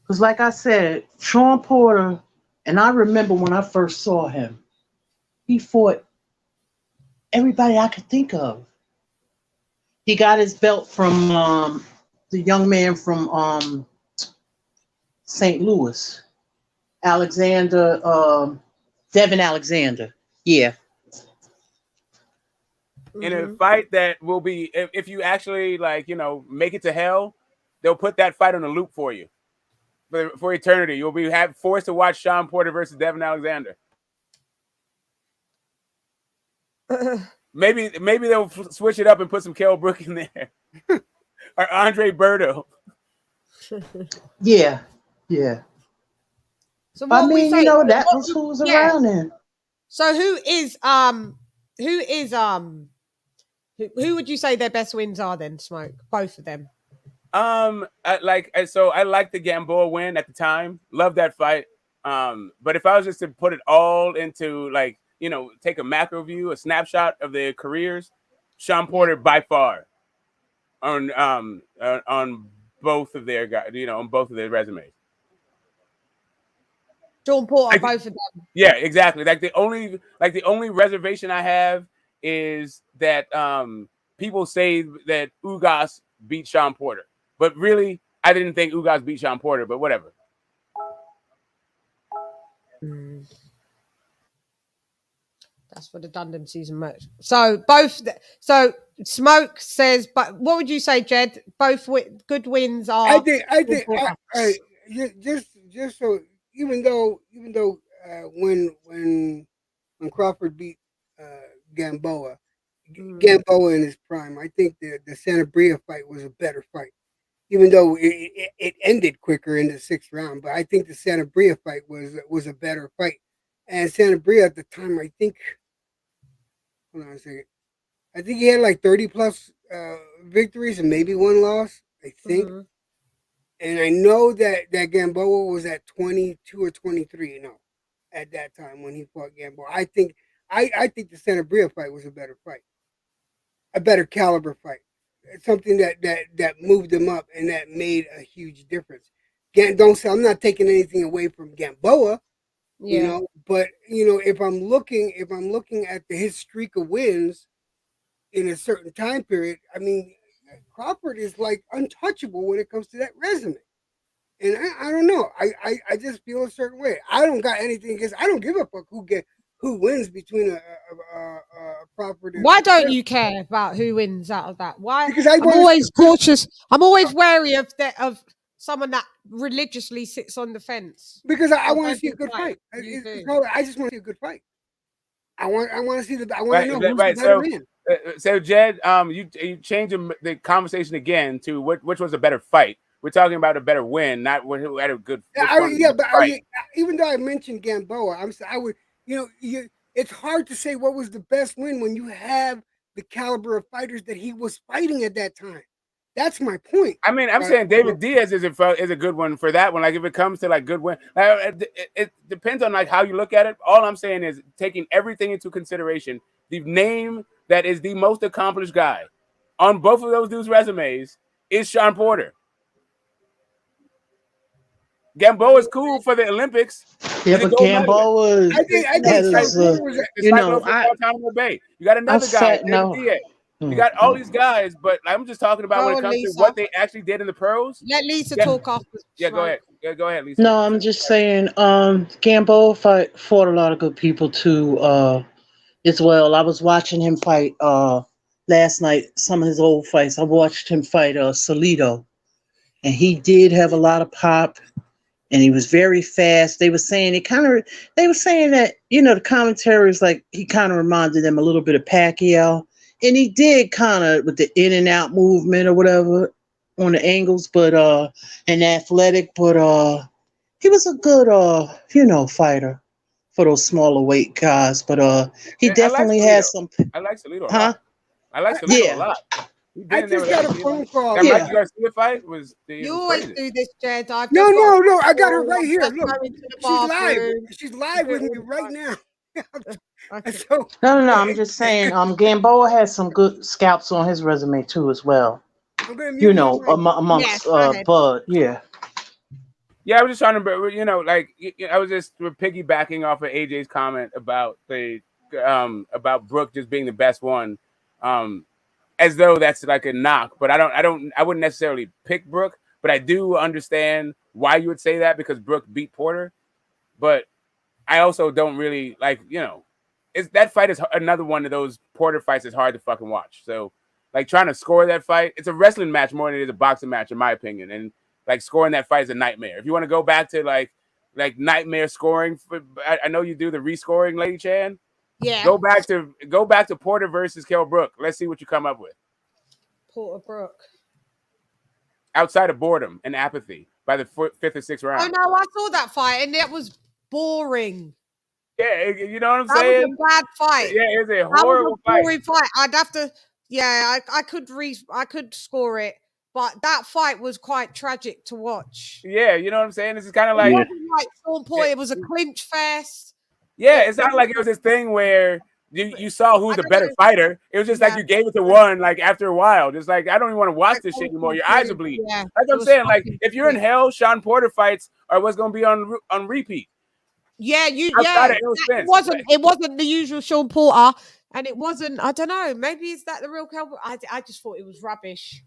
Because like I said, Sean Porter, and I remember when I first saw him, he fought everybody I could think of. He got his belt from the young man from St. Louis, Alexander, Devin Alexander. Yeah. In a fight that will be, if you actually like, make it to hell, they'll put that fight on a loop for you for eternity. You'll be forced to watch Shawn Porter versus Devin Alexander. Maybe they'll switch it up and put some Kell Brook in there or Andre Berto. Yeah. So I mean, say, that was who was around then. So who would you say their best wins are then, Smoke? Both of them. I like the Gamboa win at the time. Loved that fight. But if I was just to put it all into take a macro view, a snapshot of their careers, Shawn Porter by far on both of their guys, on both of their resumes. Shawn Porter, both of them. Yeah, exactly. The only reservation I have is that people say that Ugas beat Shawn Porter, but really, I didn't think Ugas beat Shawn Porter. But whatever. That's for the Dundon season match. So both. So Smoke says, but what would you say, Jed? Both good wins are. I think. Just so even though when Crawford beat Gamboa in his prime, I think the Sanabria fight was a better fight. Even though it ended quicker in the 6th round, but I think the Sanabria fight was a better fight. And Sanabria at the time, I think. Hold on a second. I think he had like 30 plus victories and maybe 1 loss. I think. Mm-hmm. And I know that Gamboa was at 22 or 23, at that time when he fought Gamboa. I think the Sanabria fight was a better fight, a better caliber fight. It's something that moved him up and that made a huge difference. Don't say I'm not taking anything away from Gamboa, but if I'm looking at his streak of wins in a certain time period, I mean, Crawford is like untouchable when it comes to that resume. And I don't know. I just feel a certain way. I don't got anything against. I don't give a fuck who wins between a Crawford and. Why don't you care about who wins out of that? Why? Because I'm always cautious. I'm always wary of someone that religiously sits on the fence. Because I want to see a good fight. I just want to see a good fight. I want to see I want to know who's the better in. So Jed, you changed the conversation again to which was a better fight. We're talking about a better win, not who had a good. Even though I mentioned Gamboa, it's hard to say what was the best win when you have the caliber of fighters that he was fighting at that time. That's my point. I mean, I'm saying David Diaz is a good one for that one. Like if it comes to like good win, it depends on like how you look at it. All I'm saying is taking everything into consideration. The name that is the most accomplished guy on both of those dudes' resumes is Shawn Porter. Gamboa is cool for the Olympics. Yeah, but Gamboa is, you got another guy, David Diaz. You got all these guys, but I'm just talking about when it comes to what they actually did in the pros. Let Lisa talk after. Yeah, go ahead. Yeah, go ahead, Lisa. No, I'm just saying, Gamboa fought a lot of good people too, as well. I was watching him fight last night, some of his old fights. I watched him fight Salido, and he did have a lot of pop, and he was very fast. They were saying that, the commentaries, like, he kind of reminded them a little bit of Pacquiao. And he did kind of with the in and out movement or whatever on the angles, but and athletic, but he was a good fighter for those smaller weight guys. But he definitely has some. I like Salido a lot. I like Salido a lot. I just got a phone call. That Mike Garcia fight was. You always do this, Jed. No. I got her right here. Look, she's live. She's live with me right now. No. I'm just saying. Gamboa has some good scalps on his resume too, as well. Amongst Bud. Yeah. Yeah, I was just trying to, I was just piggybacking off of AJ's comment about the about Brooke just being the best one, as though that's like a knock. But I wouldn't necessarily pick Brooke, but I do understand why you would say that because Brooke beat Porter. But I also don't really like, that fight is another one of those Porter fights that's hard to fucking watch. So like trying to score that fight, it's a wrestling match more than it is a boxing match, in my opinion. And like scoring that fight is a nightmare. If you want to go back to like nightmare scoring, I know you do the rescoring, LadyChann. Yeah. Go back to Porter versus Kell Brook. Let's see what you come up with. Porter Brook. Outside of boredom and apathy by the fifth or sixth round. Oh no, I saw that fight and it was boring. Yeah, you know what I'm that saying? That was a bad fight. Yeah, it was a horrible boring fight. I'd have to. Yeah, I could score it, but that fight was quite tragic to watch. Yeah, you know what I'm saying? This is kind of like it wasn't like Sean Porter. It was a clinch fest. Yeah, it's not like it was this thing where you saw who's the better fighter. It was just like you gave it to one like after a while. Just like I don't even want to watch this shit anymore. Your eyes are bleeding. Yeah, that's what I'm saying. Like if you're in hell, Sean Porter fights are what's gonna be on repeat. Yeah, it wasn't the usual Sean Porter, and it wasn't. I don't know. Maybe is that the real Cowboy? I just thought it was rubbish.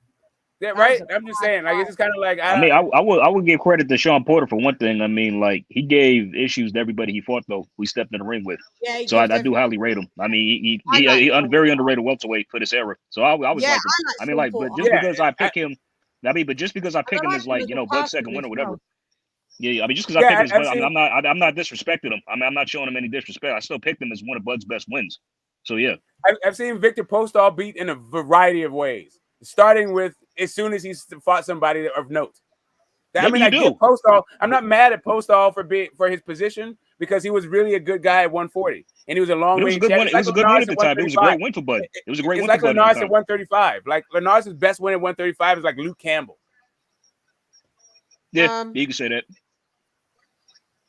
Yeah, right. I'm just saying, like it's just kind of like I mean, I would give credit to Sean Porter for one thing. I mean, like he gave issues to everybody he fought though. We stepped in the ring with. Yeah, so I do highly rate him. I mean, he very underrated welterweight for this era. So I always like him. I mean, like, but just because I pick him, but just because I pick him as like Bud's second win or whatever. Yeah, I mean, just because I pick him, I'm not disrespecting him. I mean, I'm not showing him any disrespect. I still picked him as one of Bud's best wins. So yeah, I've seen Victor Postol beat in a variety of ways, starting with as soon as he's fought somebody of note. I mean, I get Postol. I'm not mad at Postol for his position because he was really a good guy at 140, and he was a long range. It was a good win at the time. It was a great win for Bud. It was a great win for Bud. It's like Linares at 135. Like Linares' best win at 135 is like Luke Campbell. Yeah, you can say that.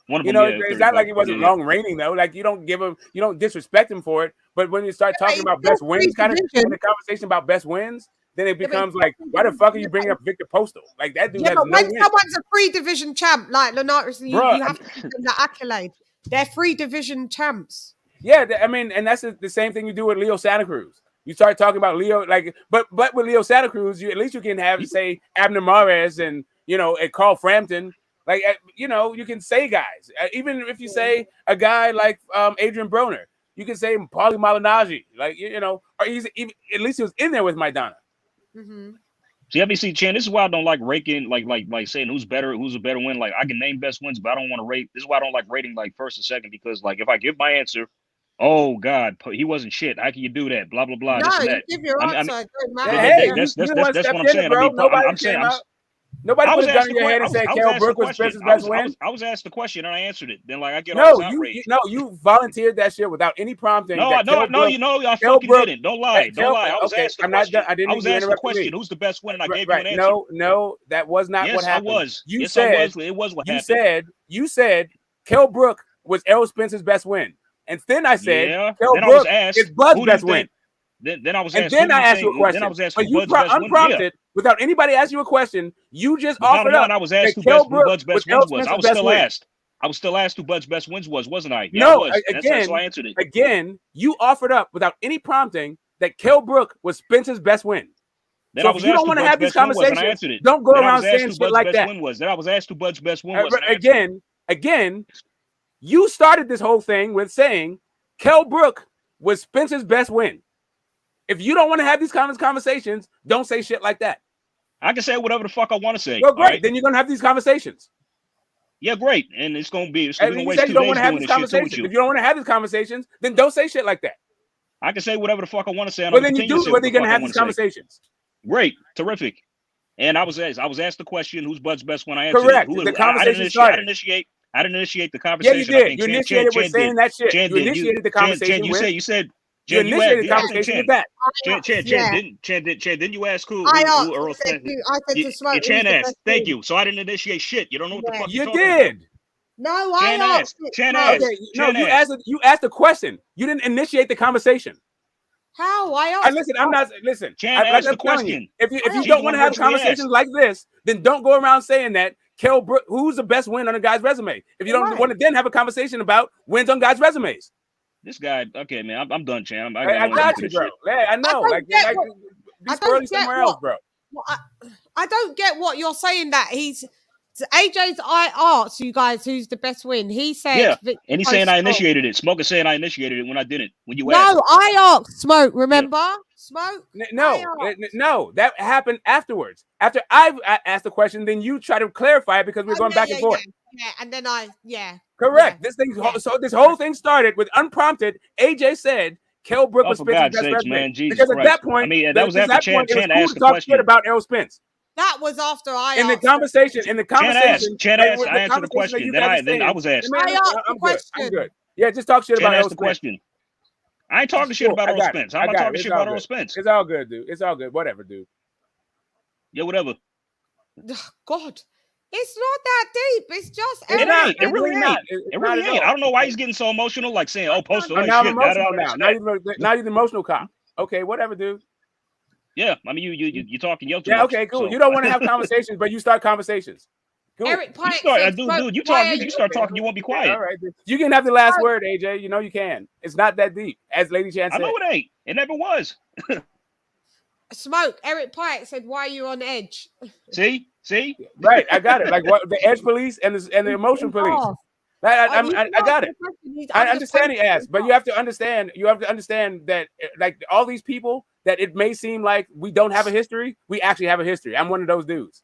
It's not like he wasn't long reigning though. Like you don't disrespect him for it. But when you start talking about best wins, kind of in the conversation about best wins, then it becomes like, why the fuck are you bringing up Victor Postol? Like that dude has but no when win. someone's a free division champ, like Linares, you have to give them the accolade. They're free division champs. Yeah, I mean, and that's the same thing you do with Leo Santa Cruz. You start talking about Leo, like, but with Leo Santa Cruz, at least you can have say Abner Mares and and Carl Frampton. Like, you can say guys. Even if you say a guy like Adrian Broner, you can say Paulie Malignaggi. Like, or he's even, at least he was in there with Maidana. Mm-hmm. See, Chann, this is why I don't like ranking, like saying who's a better win. Like, I can name best wins, but I don't want to rate. This is why I don't like rating like first and second, because like if I give my answer, oh God, he wasn't shit. How can you do that? Blah blah blah. No, this and that. You give your answer. That's what I'm saying. I'm saying. Nobody would have done in your head and said Kell Brook was Spence's best win. I was asked the question and I answered it. Then like I get all outraged. You volunteered that shit without any prompting. No, I fucking didn't. Don't lie. I was asked the question. I was asked the question. Who's the best win? And I gave you an answer. No, that was not what happened. Yes, I was. It was what happened. You said Kell Brook was Errol Spence's best win, and then I said Kell Brook is Bud's best win. Then I was asked. And then I asked you a question. Then I was asked but you unprompted, without anybody asking you a question. You just offered up. I was asked who Bud's best wins was. I was still asked. I was still asked who Bud's best wins was, wasn't I? Yeah, no, I was. Again, so I answered it. Again, you offered up without any prompting that Kell Brook was Spence's best win. Then so I was if you don't want to have these conversations, don't go around saying shit like that. Then I was asked who Bud's best win was. Again, you started this whole thing with saying Kell Brook was Spence's best win. If you don't want to have these conversations, don't say shit like that. I can say whatever the fuck I want to say. Well, great. Right? Then you're gonna have these conversations. Yeah, great. And it's gonna be. It's gonna waste 2 days doing this shit too with you. If you don't want to have these conversations, then don't say shit like that. I can say whatever the fuck I want to say. Well, then you do. Whether you're gonna have these conversations. Great, terrific. And I was asked the question, "Who's Bud's best when I answered?" Correct. The conversation started. I didn't initiate the conversation. Yeah, you did. You initiated with saying that shit. You initiated the conversation. You said. You initiated the conversation with that. Chann, didn't you ask who Errol Spence? I said to Smoke. Chann asked. Thank you. So I didn't initiate shit. You don't know what the fuck you did. No, I asked. Chann asked. No, you asked a question. You didn't initiate the conversation. How? I asked. Listen, I'm not. Listen, Chann asked the question. If you don't want to have conversations like this, then don't go around saying that Kell Brook, who's the best win on a guy's resume. If you don't want to then have a conversation about wins on guys' resumes. This guy, okay, man, I'm done, Chann. I got you, bro. Yeah, I know. Like, be squirrely somewhere else, bro. I don't get what you're saying. That AJ's. I asked you guys who's the best win. He said, yeah, and he's saying I initiated it. Smoke is saying I initiated it when I didn't. When you asked. No, I asked Smoke. Remember, Smoke? No, that happened afterwards. After I asked the question, then you try to clarify it because we're going back and forth. Yeah, and then Correct. This thing. So this whole thing started with unprompted. AJ said, "Kell Brook was Spence's best resume." Man, Jesus because Christ. at that point, I mean, that was after Chann asked the question about Errol Spence. That was after I in the asked conversation. Chann asked. I answered the question. Then I was asked. I asked the question. I'm good. Yeah, just talk shit Chann about asked Errol the Spence. question. I ain't talking shit about Errol Spence. How am I talking shit about Errol Spence? It's all good, dude. It's all good. Whatever, dude. Yeah, whatever. God, it's not that deep. It's just it ain't. It really ain't. It really ain't. I don't know why he's getting so emotional, like saying, "Oh, Postal, now I'm shit." emotional now you're the emotional cop. Okay, whatever, dude. Yeah, I mean, you talking yo too much. much, Okay, cool. So. You don't want to have conversations, but you start conversations. Cool. Eric Pike dude, you talk. You start talking. You won't be quiet. All right, dude. You can have the last word, AJ. You know you can. It's not that deep, as LadyChann said. I know it ain't. It never was. Smoke. Eric Pike said, "Why are you on edge?" See. Right, I got it. Like what the edge police and the emotion police. I got it. I understand he asked, but you have to understand. You have to understand that, like all these people, that it may seem like we don't have a history. We actually have a history. I'm one of those dudes.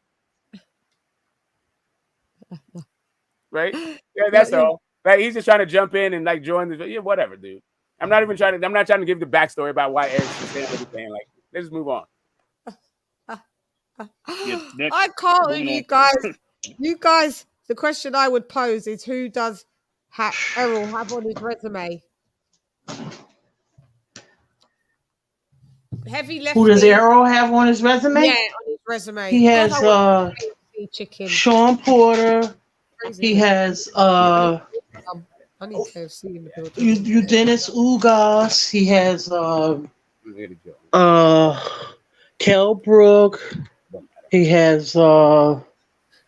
Right? Yeah, that's all. Like he's just trying to jump in and like join the whatever, dude. I'm not trying to give the backstory about why Eric's saying what he's saying. Like, let's just move on. I can't with you guys. You guys, the question I would pose is who does Errol have on his resume? Heavy lefty. Who does Errol have on his resume? Yeah, on his resume. He has Sean Porter. He has I need KFC in the building. Dennis Ugas. He has Kell Brook. He has go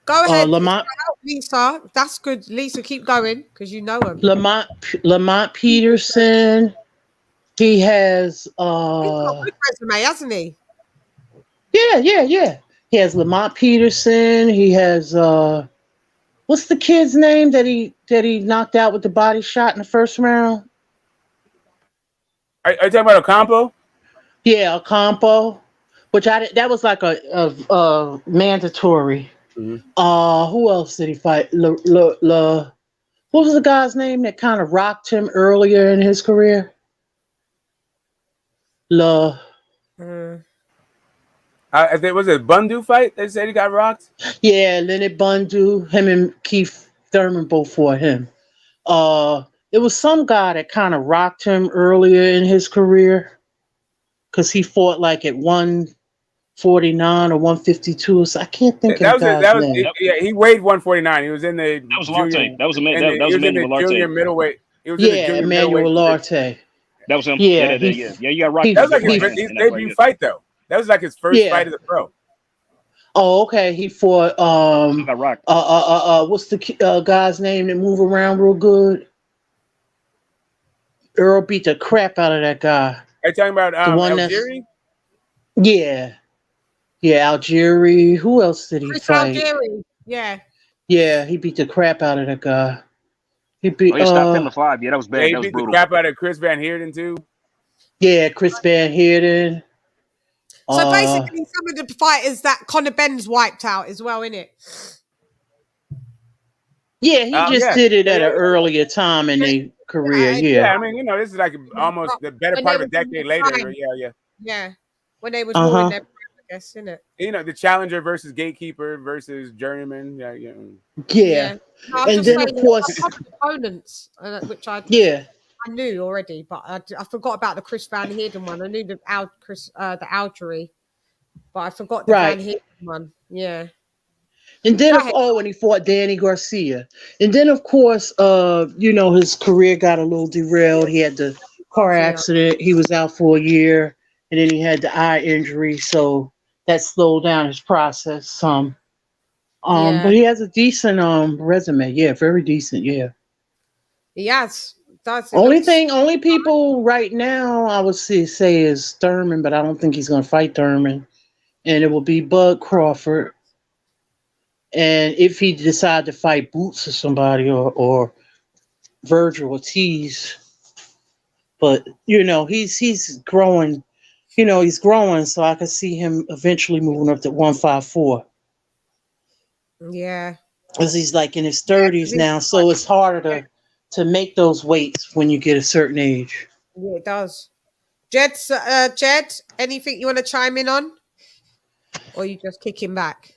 ahead, Lamont. Lisa. That's good, Lisa. Keep going because you know him. Lamont Peterson. He has he's got a good resume, hasn't he? Yeah. He has Lamont Peterson. He has what's the kid's name that he knocked out with the body shot in the first round? Are you talking about Ocampo? Yeah, Ocampo. Which that was like a mandatory. Mm-hmm. Who else did he fight? What was the guy's name that kind of rocked him earlier in his career? Was it Bundu fight? They said he got rocked. Yeah, Leonard Bundu. Him and Keith Thurman both fought him. It was some guy that kind of rocked him earlier in his career because he fought like at 149 or 152. So I can't think of the guy's name. Yeah, he weighed 149. He was in the. That was Larte. That was Emmanuel Larte. Junior middleweight. Emmanuel Larte. That was him. Yeah, you got rocked. That was like his debut fight, though. That was like his first fight as a pro. Oh, okay. He fought. Got rocked. What's the guy's name that move around real good? Earl beat the crap out of that guy. Are you talking about Algieri? Yeah, Algieri. Who else did he fight? Algieri. Yeah, he beat the crap out of that guy. He beat. He stopped him at 5. Yeah, that was bad. Yeah, he that was beat brutal. the crap out of Chris Van Heerden too. Yeah, Chris Van Heerden. So basically, some of the fighters that Conor Ben's wiped out as well, innit? Yeah, he just did it at an earlier time in their career. Yeah, I mean, this is like almost the better part of a decade later. Yeah, when they was more in their prime, I guess, innit? The challenger versus gatekeeper versus journeyman. Yeah. No, and then of course opponents, which I knew already, but I forgot about the Chris Van Heerden one. I knew the Algery, but I forgot the Van Heerden one. Yeah. And then when he fought Danny Garcia. And then of course, his career got a little derailed. He had the car accident. He was out for a year, and then he had the eye injury, so that slowed down his process some. But he has a decent resume. Yeah, very decent. Yeah. He has. Only people right now I would say is Thurman, but I don't think he's going to fight Thurman, and it will be Bud Crawford. And if he decide to fight Boots or somebody or Virgil Ortiz, but he's growing. He's growing, so I could see him eventually moving up to 154. Yeah, because he's like in his 30s now, so it's harder to make those weights when you get a certain age. Yeah, it does. Jed, anything you want to chime in on, or you just kick him back?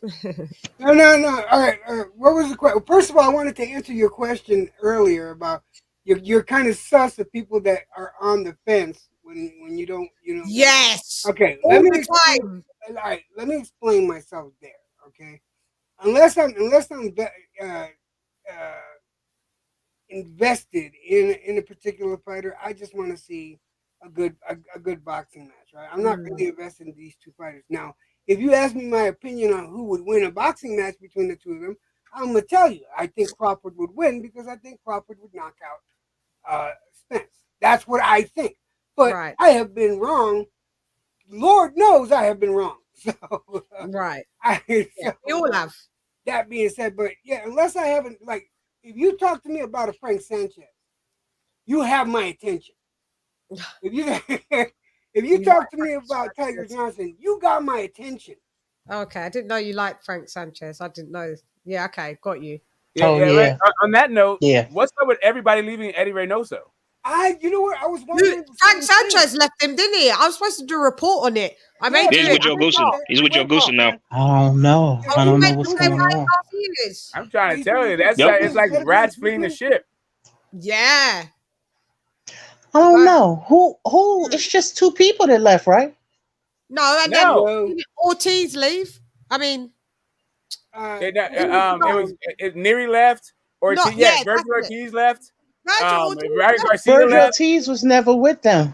No. All right. What was the question? First of all, I wanted to answer your question earlier about you're kind of sus of people that are on the fence when you don't. Yes. Okay. All the time. All right. Let me explain myself there. Okay. Unless I'm invested in a particular fighter, I just want to see a good boxing match. Right. I'm not really invested in these two fighters now. If you ask me my opinion on who would win a boxing match between the two of them, I'm gonna tell you I think Crawford would win because I think Crawford would knock out Spence. That's what I think. But I have been wrong. Lord knows I have been wrong. So We all have. That being said, but yeah, unless I haven't if you talk to me about a Frank Sanchez, you have my attention. If you talk to me about Tiger Johnson, you got my attention. Okay, I didn't know you liked Frank Sanchez. I didn't know. Yeah, okay, got you. Right. On that note, what's up with everybody leaving Eddie Reynoso? You know what? I was wondering. Frank Sanchez left him, didn't he? I was supposed to do a report on it. I made He's with Joe Goosen. He's with Joe Goosen now. I don't know. I don't know what's going on. I'm trying to tell you, it's like rats fleeing the ship. Yeah. I don't know. Who? It's just two people that left, right? No, and then Ortiz leave. I mean, it was Neary left. Ortiz, Virgil Ortiz left. Virgil Ortiz was never with them.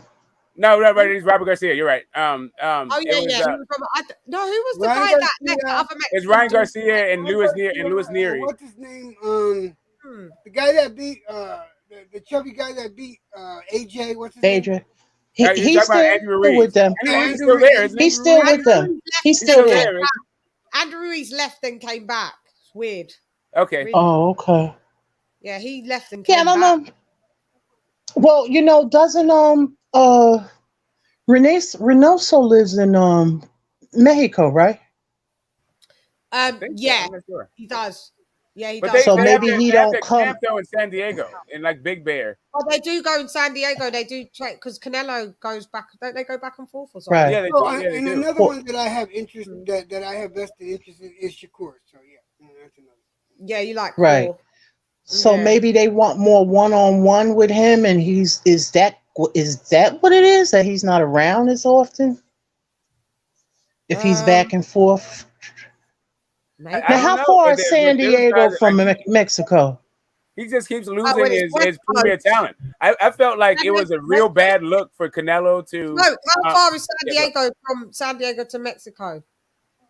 No, it's Robert Garcia. You're right. No, who was the Ryan guy that left the other Mexican? It's Ryan Garcia and Louis Neary. What's his name? The guy that beat the chubby guy that beat AJ. What's his name? He's still with them. He's still there. He's still with them. He's still there. Andrew Ruiz left and came back. It's weird. Okay. Oh, okay. Yeah, he left and came I don't back. know. Well, doesn't Reynoso lives in Mexico, right? Yeah, he does. Yeah, he but does. So maybe he don't come. Camp though in San Diego, in like Big Bear. Oh, they do go in San Diego. They do trade because Canelo goes back. Don't they go back and forth or something? Right. Yeah, they do. And another one that I have interest that I have vested interest in is Shakur. So that's another. Yeah, you like right. Core. So maybe they want more one-on-one with him, and is that what it is, that he's not around as often? If he's back and forth. Now, how far is San Diego from Mexico? He just keeps losing his premier talent. I felt like it was a real bad look for Canelo to. No, how far is San Diego from San Diego to Mexico?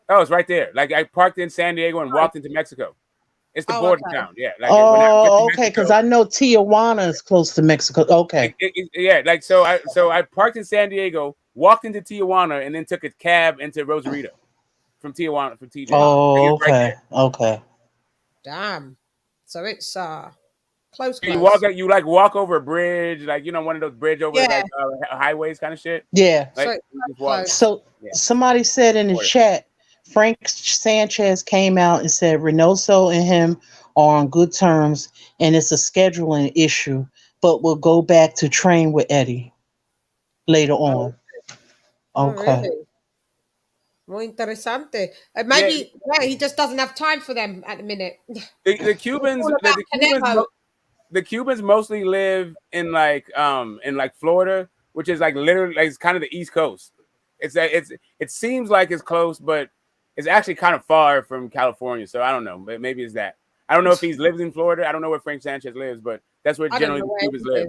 Oh, it's right there. Like I parked in San Diego and walked into Mexico. It's the border town. Yeah. Like okay. Because I know Tijuana is close to Mexico. Okay. So I parked in San Diego, walked into Tijuana, and then took a cab into Rosarito from Tijuana from TJ. Oh, okay. Okay. Damn. So it's close. You walk over a bridge, like one of those bridge over highways kind of shit. Yeah. Like, so somebody said in the chat, Frank Sanchez came out and said Reynoso and him are on good terms, and it's a scheduling issue, but we'll go back to train with Eddie later on. Okay. Really? Muy interesante. Maybe he just doesn't have time for them at the minute. The Cubans mostly live in like Florida, which is like literally it's kind of the East Coast. It seems like it's close, but it's actually kind of far from California. So I don't know, but maybe it's that. I don't know if he lives in Florida. I don't know where Frank Sanchez lives, but that's where generally the Cubans live.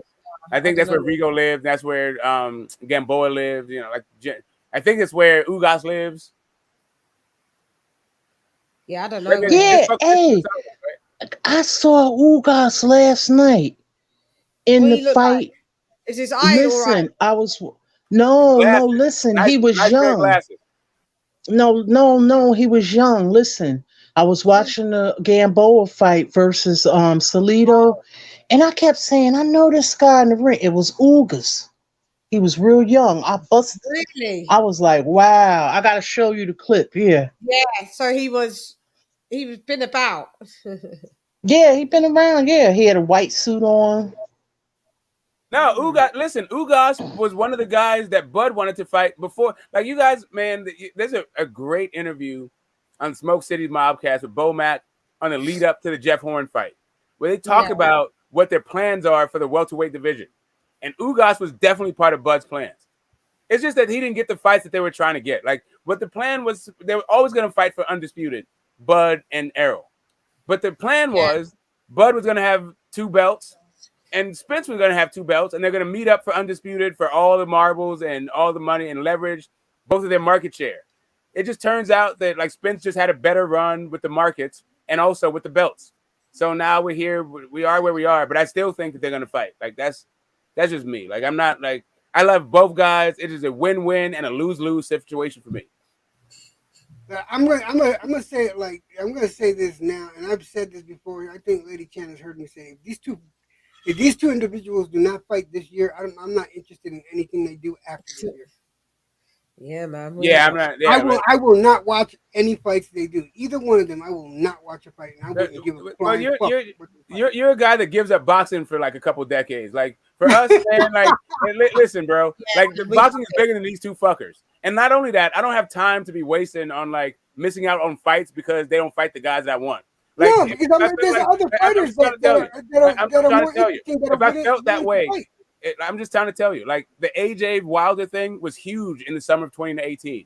I think that's where Rigo lives. That's where Gamboa lives. I think it's where Ugas lives. Yeah, I don't know. Yeah, hey, I saw Ugas last night. in What the he look like? fight. Is his eye all right? Listen, no, Glasses. listen. Nice, He was nice pair of young. glasses. No, he was young. Listen, I was watching the Gamboa fight versus Salido, and I kept saying, I know this guy in the ring. It was Ugas. He was real young. I busted. Really? I was like, wow. I gotta show you the clip. Yeah. Yeah. So he was been about. Yeah, he been around. Yeah, he had a white suit on. No, Ugas was one of the guys that Bud wanted to fight before. Like you guys, man, there's a great interview on Smoke City's Mobcast with Bo Mack on the lead up to the Jeff Horn fight, where they talk about what their plans are for the welterweight division. And Ugas was definitely part of Bud's plans. It's just that he didn't get the fights that they were trying to get. Like what the plan was, they were always going to fight for Undisputed, Bud and Errol. But the plan was Bud was going to have 2 belts. And Spence was going to have 2 belts, and they're going to meet up for Undisputed for all the marbles and all the money and leverage, both of their market share. It just turns out that like Spence just had a better run with the markets and also with the belts. So now we're here. We are where we are, but I still think that they're going to fight. Like that's just me. Like I'm not like I love both guys. It is a win-win and a lose-lose situation for me. I'm gonna say it like I'm gonna say this now, and I've said this before. I think LadyChann has heard me say if these two individuals do not fight this year, I'm not interested in anything they do after this year. Yeah, man. Yeah, I'm not. Yeah, I will not watch any fights they do. Either one of them, I will not watch a fight, and I wouldn't give a flying fuck. You're a guy that gives up boxing for like a couple decades. Like for us, man, like listen, bro. Like the boxing is bigger than these two fuckers. And not only that, I don't have time to be wasting on like missing out on fights because they don't fight the guys I want. Like, no, because I mean, there's other fighters that are more interesting. If I felt that way, I'm just trying to tell you, like the AJ Wilder thing was huge in the summer of 2018.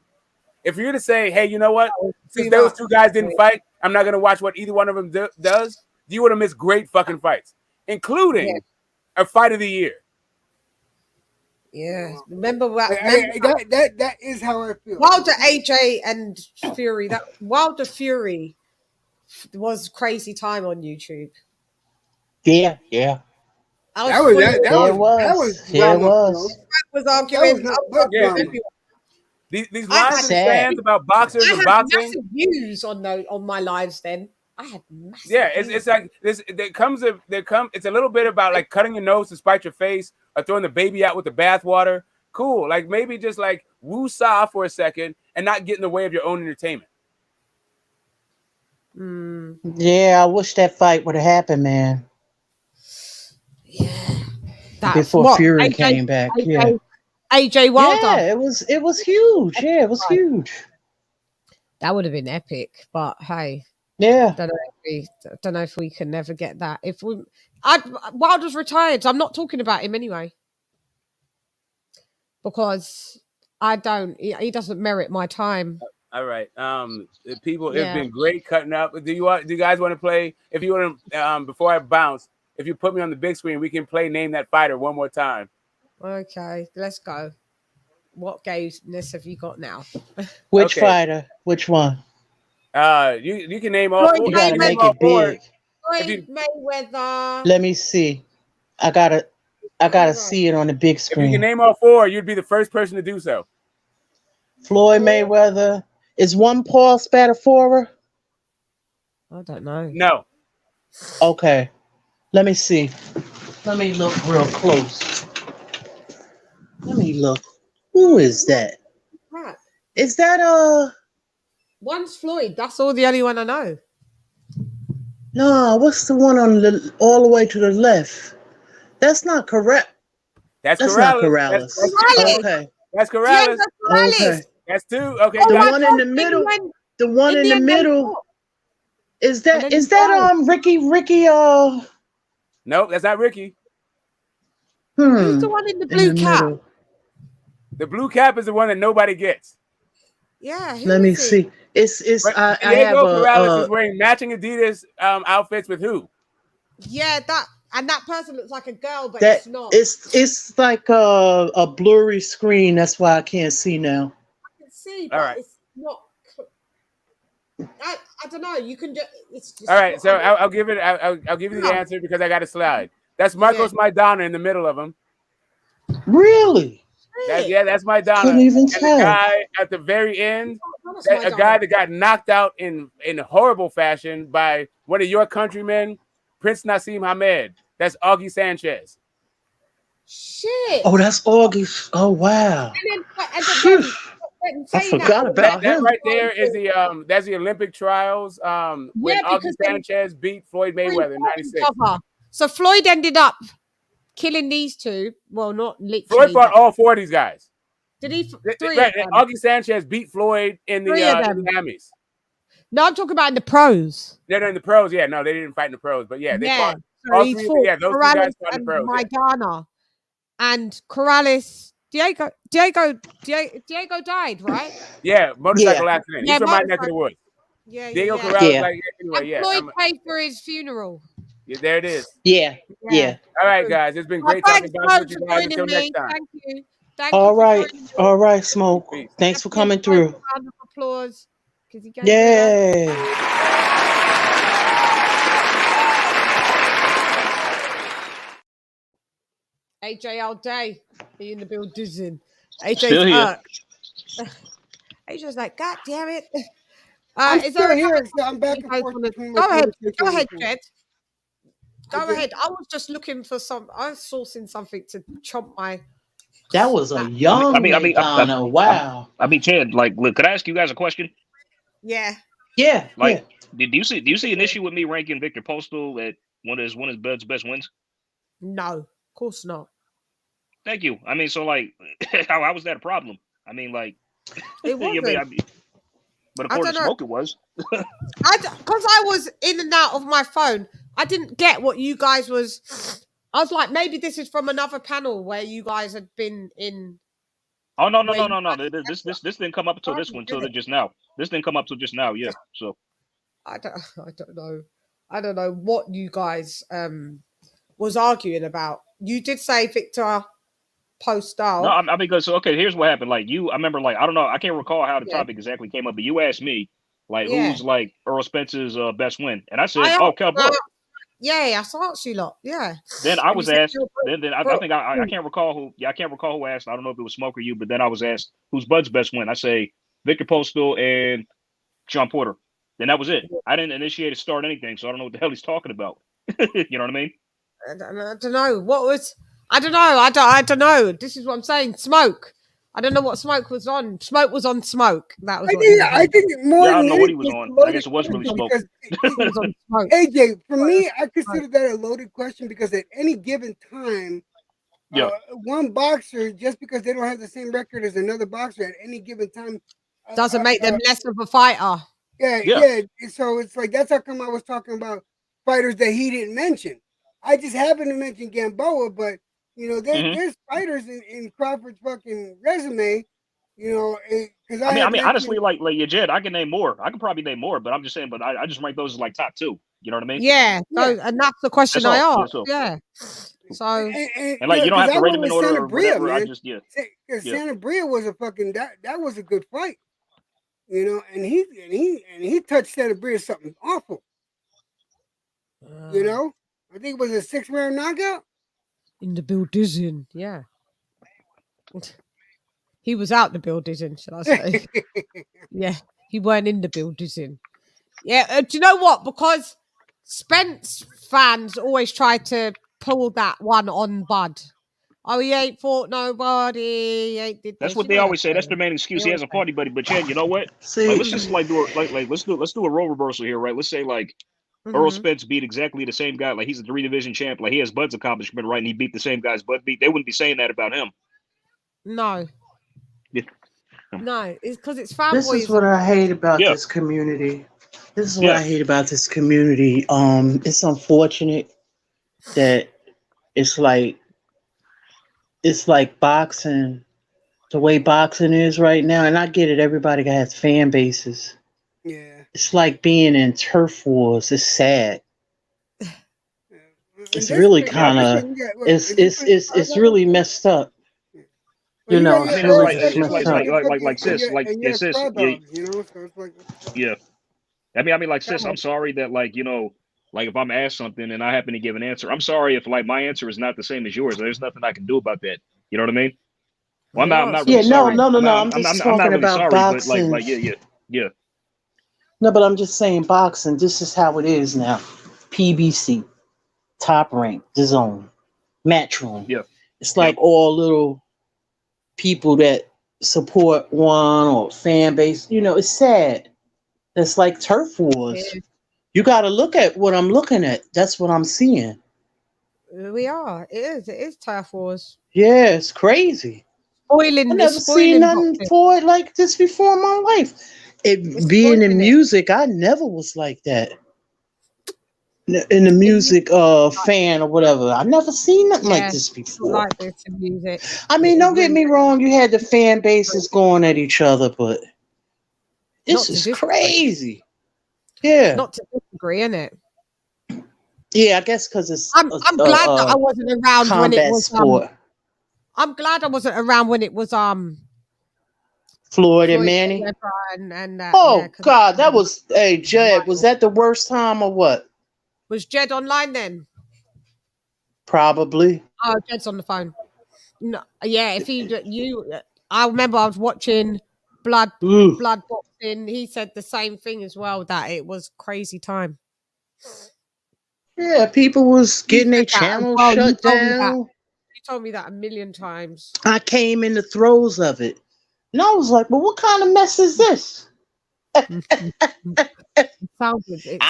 If you're to say, hey, you know what? Since those two guys didn't fight, I'm not going to watch what either one of them does. You would have missed great fucking fights, including a fight of the year. Yeah, remember what? That is how I feel. Wilder, AJ, and Fury. That Wilder Fury was crazy time on YouTube. Yeah. That was arguing. These lives and fans about boxers and boxing. Massive views on my lives then. I had massive. Yeah, it's like this. It's a little bit about like cutting your nose to spite your face or throwing the baby out with the bathwater. Cool, like maybe just like woo-saw for a second and not get in the way of your own entertainment. Yeah, I wish that fight would have happened, man. Before Fury came back. AJ Wilder. Yeah, it was huge. Yeah, it was huge. That would have been epic, but hey. Yeah. Don't know if we can never get that. Wilder's retired. So I'm not talking about him anyway. Because he doesn't merit my time. All right. People, it's been great cutting up. Do you guys want to play? If you want to, before I bounce, if you put me on the big screen, we can play Name That Fighter one more time. Okay, let's go. What gayness have you got now? Which fighter? Which one? You can name all four. You gotta make it big. Floyd Mayweather. Let me see. I gotta see it on the big screen. If you can name all four, you'd be the first person to do so. Floyd Mayweather. Is one Paul Spadafora? I don't know. No. Okay. Let me see. Let me look real close. Let me look. Who is that? Right. Is that One's Floyd. That's all the only one I know. No, what's the one on all the way to the left? That's not correct. That's not Corrales. Corrales. Okay. That's Corrales. Yeah, that's Corrales. Okay. That's two. Okay. The one in the middle. The one in the middle. Is that Ricky? Nope, that's not Ricky. Who's the one in the blue cap? Middle. The blue cap is the one that nobody gets. Yeah. Let me see. It's I have Diego Corrales is wearing matching Adidas outfits with who? Yeah, that person looks like a girl, but that it's not. It's like a blurry screen. That's why I can't see now. I can see, but it's not. I don't know. You can just. It's just all right. So I'll give it. I'll give you the answer because I got a slide. That's Marcos Maidana in the middle of him. Really? That's Maidana. Couldn't even and tell. the guy at the very end, a guy that got knocked out in horrible fashion by one of your countrymen, Prince Nassim Hamed. That's Augie Sanchez. Shit. Oh, that's August. Oh, wow. I forgot about that him. right there is the that's the Olympic trials when Augie Sanchez beat Floyd Mayweather in '96. So Floyd ended up killing these two. Well, not literally. Floyd fought all 4 of these guys. Did he? Right, Augie Sanchez beat Floyd in the Amis. No, I'm talking about in the pros. They're in the pros. Yeah, no, they didn't fight in the pros, but they fought. So All he 3, fought those 2 guys fought in the pros. Maidana and Corrales. Diego died, right? Yeah, motorcycle accident. He's from my neck of the woods. Diego Corrales. Anyway, Floyd paid for his funeral. Yeah, there it is. Yeah. All right, guys. It's been great talking about with you guys. Until next time. Thank you. All right, Smoke. Thanks for coming through. Round of applause. Yay. AJ all day. He in the building. Still here. AJ's like, God damn it. I'm Is still there here, so I'm back and forth. Go ahead, Jed. Go ahead. I was just looking for I was sourcing something to chomp my. That was a young Madonna. Wow. I mean, Chad, like, look, could I ask you guys a question? Yeah. Like, do you see an issue with me ranking Victor Postal at one of his Bud's best wins? No, of course not. Thank you. I mean, so like, how was that a problem? I mean, like, it wasn't. But according to Smoke, it was. Because I was in and out of my phone, I didn't get what you guys was. I was like, maybe this is from another panel where you guys had been in. Oh no! This didn't come up until this one, until just now. This didn't come up till just now. Yeah. So. I don't know. I don't know what you guys was arguing about. You did say Victor Postal. No, I mean, because okay, here's what happened. Like I remember, like I don't know, I can't recall how the topic exactly came up, but you asked me, like, who's like Errol Spence's best win, and I said, Cowboy. I asked you lot. Yeah. Then I was asked. Then I think I can't recall who. Yeah, I can't recall who asked. I don't know if it was Smoke or you, but then I was asked who's Bud's best win. I say Victor Postal and Sean Porter. Then that was it. I didn't initiate or start anything, so I don't know what the hell he's talking about. You know what I mean? I don't know what was. I don't know. I don't know. This is what I'm saying. Smoke. I don't know what Smoke was on. Smoke was on Smoke. That was. I think more. Yeah, I don't know what he was on. I guess it was really Smoke. AJ, for me, I consider that a loaded question because at any given time, one boxer, just because they don't have the same record as another boxer at any given time, doesn't make them less of a fighter. Yeah. So it's like that's how come I was talking about fighters that he didn't mention. I just happened to mention Gamboa, but you know, there's fighters in Crawford's fucking resume. You know, because I mean, honestly, like Jed, I can name more. I can probably name more, but I'm just saying. But I just rank those as like top 2. You know what I mean? Yeah. So, and that's the question I asked. Yeah. So and like you don't have to rate them in order or whatever. Man. I just Santa Bria was a fucking that was a good fight. You know, and he touched Santa Bria something awful. You know, I think it was a 6-round knockout. In the building, yeah. He was out the building, should I say? Yeah, he weren't in the building. Yeah, do you know what? Because Spence fans always try to pull that one on Bud. Oh, he ain't fought nobody. He ain't did That's what they always say. That's their main excuse. He has a party buddy. But Chad, you know what? Like, let's just like do let's do a role reversal here, right? Let's say like Errol Spence beat exactly the same guy. Like he's a 3-division champ. Like he has Bud's accomplishment, right? And he beat the same guys Bud beat. They wouldn't be saying that about him. No. Yeah. No, it's because it's fanboys. This is what I hate about this community. This is what I hate about this community. It's unfortunate that it's like boxing, the way boxing is right now, and I get it. Everybody has fan bases. Yeah. It's like being in turf wars. It's sad. It's really kind of it's really messed up. You know, like sis, yeah. I mean, like sis, I'm sorry that like, you know, Like if I'm asked something and I happen to give an answer, I'm sorry if like my answer is not the same as yours. There's nothing I can do about that. You know what I mean? Well, I'm not really sorry. No. I'm I'm just not talking really about sorry, but boxing. yeah. No, but I'm just saying boxing. This is how it is now. PBC, Top Rank, DAZN, Matchroom. Yeah. It's like all little people that support one or fan base. You know, it's sad. It's like turf wars. You got to look at what I'm looking at. That's what I'm seeing. We are. It is turf wars. Yeah, it's crazy. I never seen nothing for it like this before in my life. Being in music, I never was like that. In the music fan or whatever. I never seen nothing like this before. Like this in music. I mean, don't get me wrong, you had the fan bases going at each other, but this is crazy. Yeah. Not to disagree, innit? Yeah, I guess because it's I'm glad that I wasn't around when it was sport. I'm glad I wasn't around when it was Floyd and Manny. And God, that was Jed. Was that the worst time or what? Was Jed online then? Probably. Oh, Jed's on the phone. No, yeah. If I remember I was watching blood boxing. He said the same thing as well, that it was crazy time. Yeah, people was getting their channel shut down. You told me that a million times. I came in the throes of it. And I was like, well, what kind of mess is this? I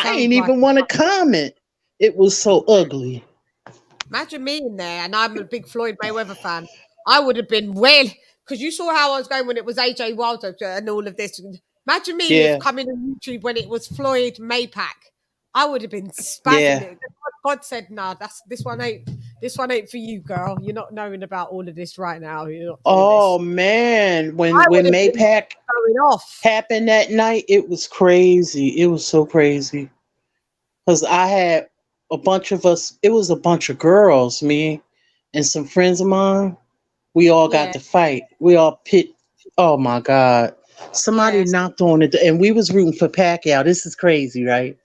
ain't even want to comment. It was so ugly. Imagine me in there, and I'm a big Floyd Mayweather fan. I would have been because you saw how I was going when it was AJ Wilder and all of this. Imagine me if coming on YouTube when it was Floyd Maypack. I would have been spazzing it. God said, "Nah, this one ain't for you, girl. You're not knowing about all of this right now. You're not doing this." Man, when Maypack happened that night, it was crazy. It was so crazy. Because I had a bunch of us. It was a bunch of girls, me and some friends of mine. We all got to fight. We all pit. Oh my God! Somebody knocked on it, and we was rooting for Pacquiao. This is crazy, right?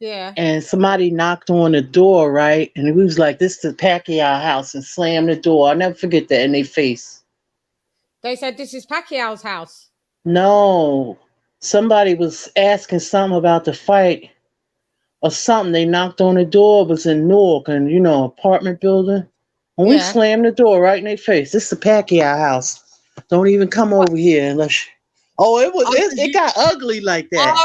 Yeah. And somebody knocked on the door, right? And we was like, this is the Pacquiao house, and slammed the door. I'll never forget that in their face. They said, this is Pacquiao's house. No. Somebody was asking something about the fight or something. They knocked on the door. It was in Newark, and apartment building. And we slammed the door right in their face. This is the Pacquiao house. Don't even come over here unless it got ugly like that. Oh,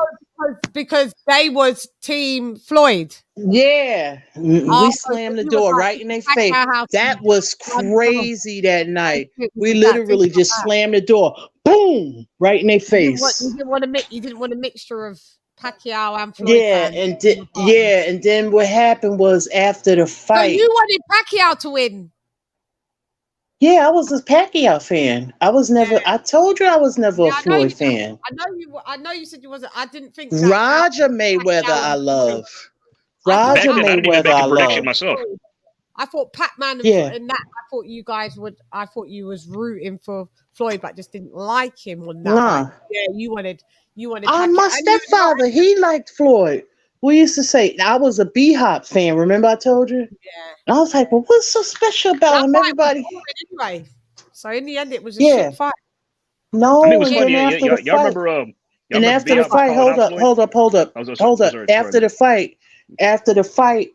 because they was Team Floyd. Yeah. We slammed the door right in their face. That was crazy that night. We literally just slammed the door. Boom! Right in their face. You didn't want a mixture of Pacquiao and Floyd. And then what happened was after the fight. So you wanted Pacquiao to win. Yeah, I was a Pacquiao fan. I was never. I told you I was never a Floyd fan. I know you said you wasn't. I didn't think Roger Mayweather. I love. Roger Mayweather. I love. Myself. I thought Pac-Man and that. I thought you guys would. I thought you was rooting for Floyd, but just didn't like him on that. Nah. Yeah, you wanted. My stepfather, he liked Floyd. We used to say I was a B-Hop fan. Remember I told you? Yeah. And I was like, well, what's so special about him? Everybody. Anyway, so in the end, it was a shit fight. No, I mean, it was funny. Y'all remember? And after the fight, hold up. After the fight,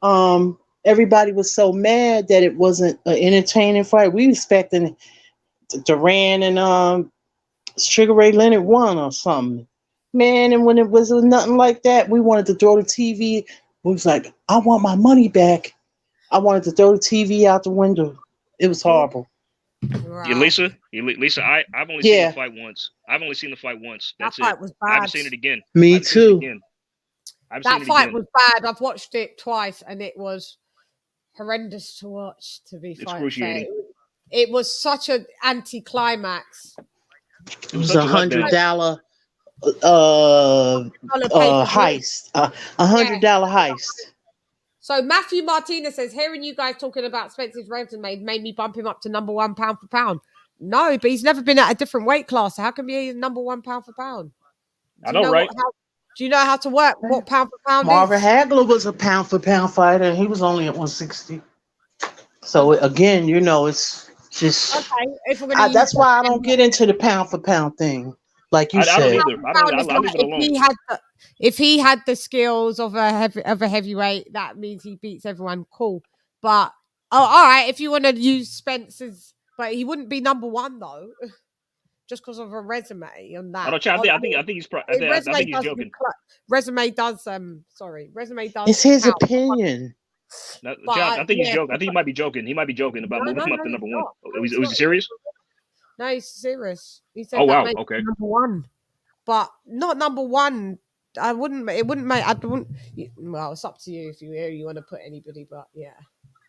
everybody was so mad that it wasn't an entertaining fight. We expecting Duran and Sugar Ray Leonard won or something. Man, and when it was nothing like that, we wanted to throw the TV. We was like, I want my money back. I wanted to throw the TV out the window. It was horrible. Wow. Yeah, Lisa, I've only seen the fight once. I've only seen the fight once. That's that fight was bad. I haven't seen it again. Me too. That fight was bad. I've watched it twice, and it was horrendous to watch. To be fair, it was such an anticlimax. It was $100 heist. $100 heist. So Matthew Martinez says, hearing you guys talking about Spence's resume made me bump him up to number 1 pound for pound. No, but he's never been at a different weight class. So how can he be number 1 pound for pound? I know, right? Do you know how to work what pound for pound Marvin is? Hagler was a pound for pound fighter, and he was only at 160. So again, you know, it's just okay. If we're gonna use that's why I don't get into the pound for pound thing, like you I don't said. either. I leave it alone. If he had the skills of a heavyweight, that means he beats everyone. Cool, but all right. If you want to use Spence's, but he wouldn't be number one though, just because of a resume on that. I think he's. I think he's joking. Resume does. Resume does. It's his opinion. No, John, I think he's joking. I think he might be joking. He might be joking about moving him up to number one. Was he serious? No, he's serious. He said, "Oh wow, okay, number one, but not number one." I wouldn't. It wouldn't make. I wouldn't. Well, it's up to you if you want to put anybody, but yeah.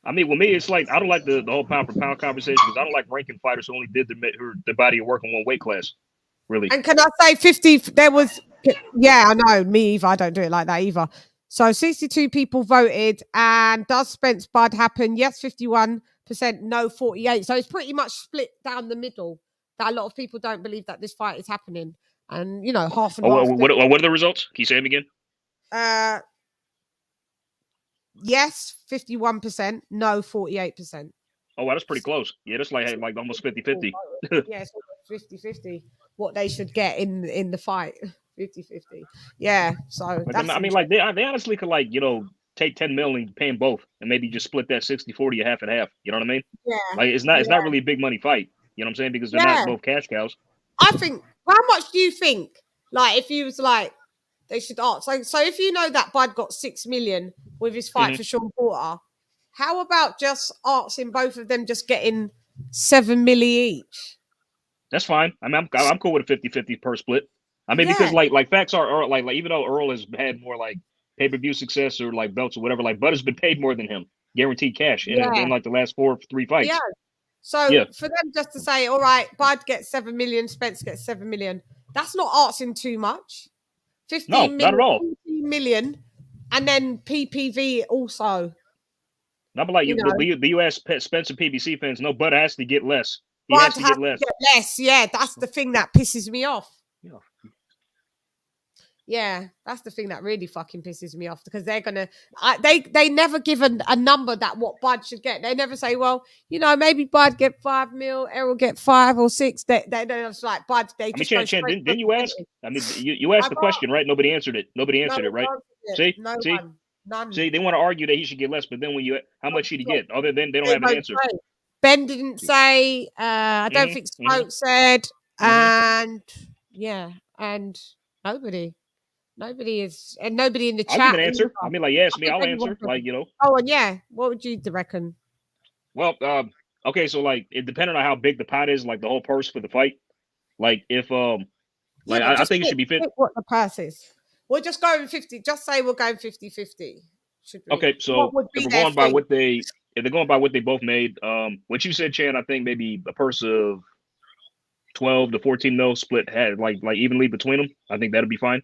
I mean, with me, it's like I don't like the whole pound for pound conversation because I don't like ranking fighters who only did their body of work in one weight class. Really. And can I say 50? There was. Yeah, I know. Me either. I don't do it like that either. So 62 people voted, and does Spence Bud happen? Yes, 51%. No, 48. So it's pretty much split down the middle. That a lot of people don't believe that this fight is happening, and you know, half and half. What are the results? Can you say them again? Yes, 51%. No, 48%. Oh, wow, that's pretty close. Yeah, that's like almost 50-50. Yes, 50-50. What they should get in the fight. 50-50. Yeah. So I mean, like they honestly could take 10 million and pay them both and maybe just split that 60-40 or half and half. You know what I mean? Yeah. Like it's not really a big money fight. You know what I'm saying? Because they're not both cash cows. I think. How much do you think? Like, if you was like, they should ask. So if you know that Bud got 6 million with his fight for Sean Porter, how about just asking both of them just getting 7 million each? That's fine. I mean, I'm cool with a 50-50 per split. I mean, because like facts are like even though Earl has had more like pay-per-view success or like belts or whatever, like Bud has been paid more than him, guaranteed cash in like the last 3 fights. Yeah. So for them just to say, all right, Bud gets 7 million, Spence gets 7 million, that's not asking too much. 15 million, not at all. 15 million, and then PPV also. No, but like you ask Spence and PBC fans, no, Bud has to get less. He Bud has to get less. Yeah, that's the thing that pisses me off. Yeah. Yeah, that's the thing that really fucking pisses me off because they're gonna. They never give a number that what Bud should get. They never say, well, you know, maybe Bud get 5 mil, Errol get 5 or 6. They just like Bud. They just Chann, didn't you ask? I mean, you asked the question, right? Nobody answered it. Nobody answered it, right? See, None. See, they want to argue that he should get less, but then how much should he get? Other than they don't have an answer. Ben didn't say. I don't think Smoke said, and and nobody. Nobody is, and nobody in the chat. I'll give an answer. I mean, like, you ask me, I'll answer. Like, you know. Oh, and yeah, what would you reckon? Well, okay, so like, it depending on how big the pot is, like the whole purse for the fight. Like, if like I think it should be 50. What the purse is? We're just going 50. Just say we're going 50-50. Okay, so if we're going by what they, if they're going by what they both made, what you said, Chann, I think maybe a purse of 12 to 14 mil split had like evenly between them. I think that'll be fine.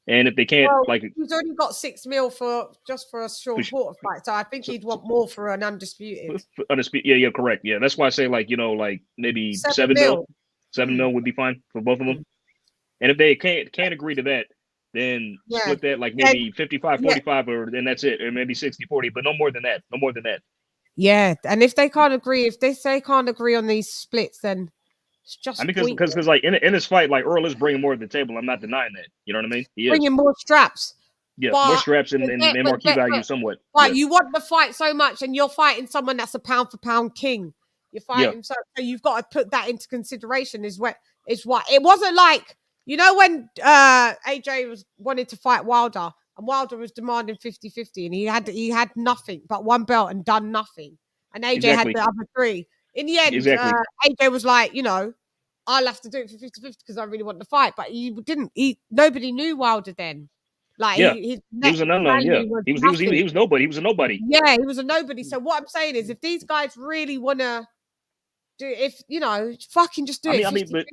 And if they can't, he's already got 6 mil for a Sean Porter fight, so I think he'd want more for an undisputed. Yeah, correct. Yeah, that's why I say like maybe 7 mil. 7 mil would be fine for both of them. And if they can't agree to that, then split that like maybe 55-45, or then that's it, or maybe 60-40, but no more than that. No more than that. Yeah, and if they can't agree, can't agree on these splits, then. It's just because like in this fight, like Earl is bringing more to the table. I'm not denying that. You know what I mean? He is bringing more straps. Yeah, more straps and marquee value somewhat. But you want the fight so much, and you're fighting someone that's a pound for pound king. You're fighting, so you've got to put that into consideration. Is what it wasn't like when AJ wanted to fight Wilder, and Wilder was demanding 50-50, and he had nothing but one belt and done nothing, and AJ had the other 3. In the end, AJ was like, I'll have to do it for 50-50 because I really want the fight. But he didn't. Nobody knew Wilder then. Like, he was an unknown. Yeah, he was nobody. He was a nobody. Yeah, he was a nobody. So what I'm saying is, if these guys really want to do, fucking just do it. I mean, but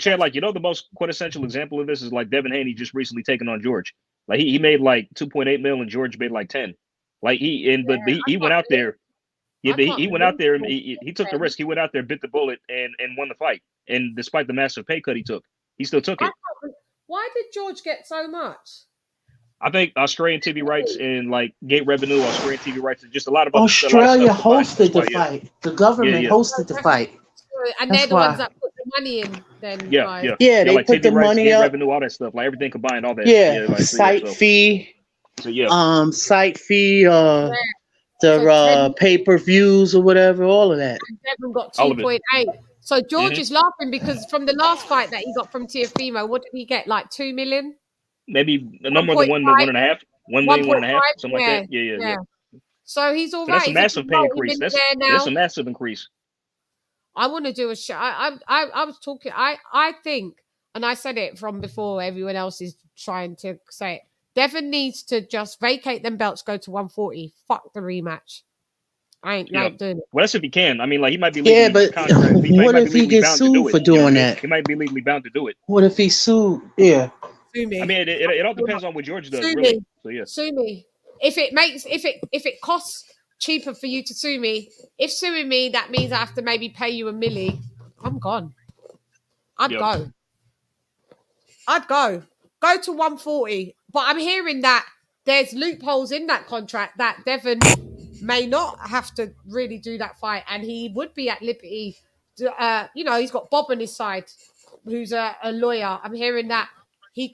Chann, like, the most quintessential example of this is like Devin Haney just recently taken on George. Like he made like 2.8 mil and George made like 10. Like he went out there. Yeah, but he went out there and he took the risk. He went out there, bit the bullet, and won the fight. And despite the massive pay cut he took, he still took it. Why did George get so much? I think Australian TV rights and like gate revenue, Australian TV rights, and just a lot of Australia stuff combined. hosted the That's why, fight. The government yeah. hosted the fight. And they're That's the ones why. that put the money in. Then, Yeah, guys. They like put TV the rights, money gate up. revenue, all that stuff, like everything combined, all that. Yeah, like, site fee. So yeah. Site fee. The So pay-per-views or whatever, all of that. And Devin got All of it. 2.8. So George Mhm. is laughing because from the last fight that he got from Teofimo, what did he get? Like 2 million? Maybe a number 1.5? than 1.5, 1 million, 1.5, something like that. Yeah. So he's all So that's right. a He's massive pay increase. That's now. a massive increase. I want to do a show. I was talking. I think, and I said it from before. Everyone else is trying to say it. Devin needs to just vacate them belts, go to 140. Fuck the rematch. I ain't doing it. Well, that's if he can. I mean, like he might be legally but what if he gets sued for doing that? He might be legally bound to do it. What if he sued? Yeah. Sue me. I mean, it all depends on what George does, Sue really. me. So yeah. Sue me. If it costs cheaper for you to sue me, if suing me that means I have to maybe pay you $1 million, I'm gone. I'd go. Go to 140. But I'm hearing that there's loopholes in that contract that Devin may not have to really do that fight, and he would be at liberty. He's got Bob on his side, who's a lawyer. I'm hearing that he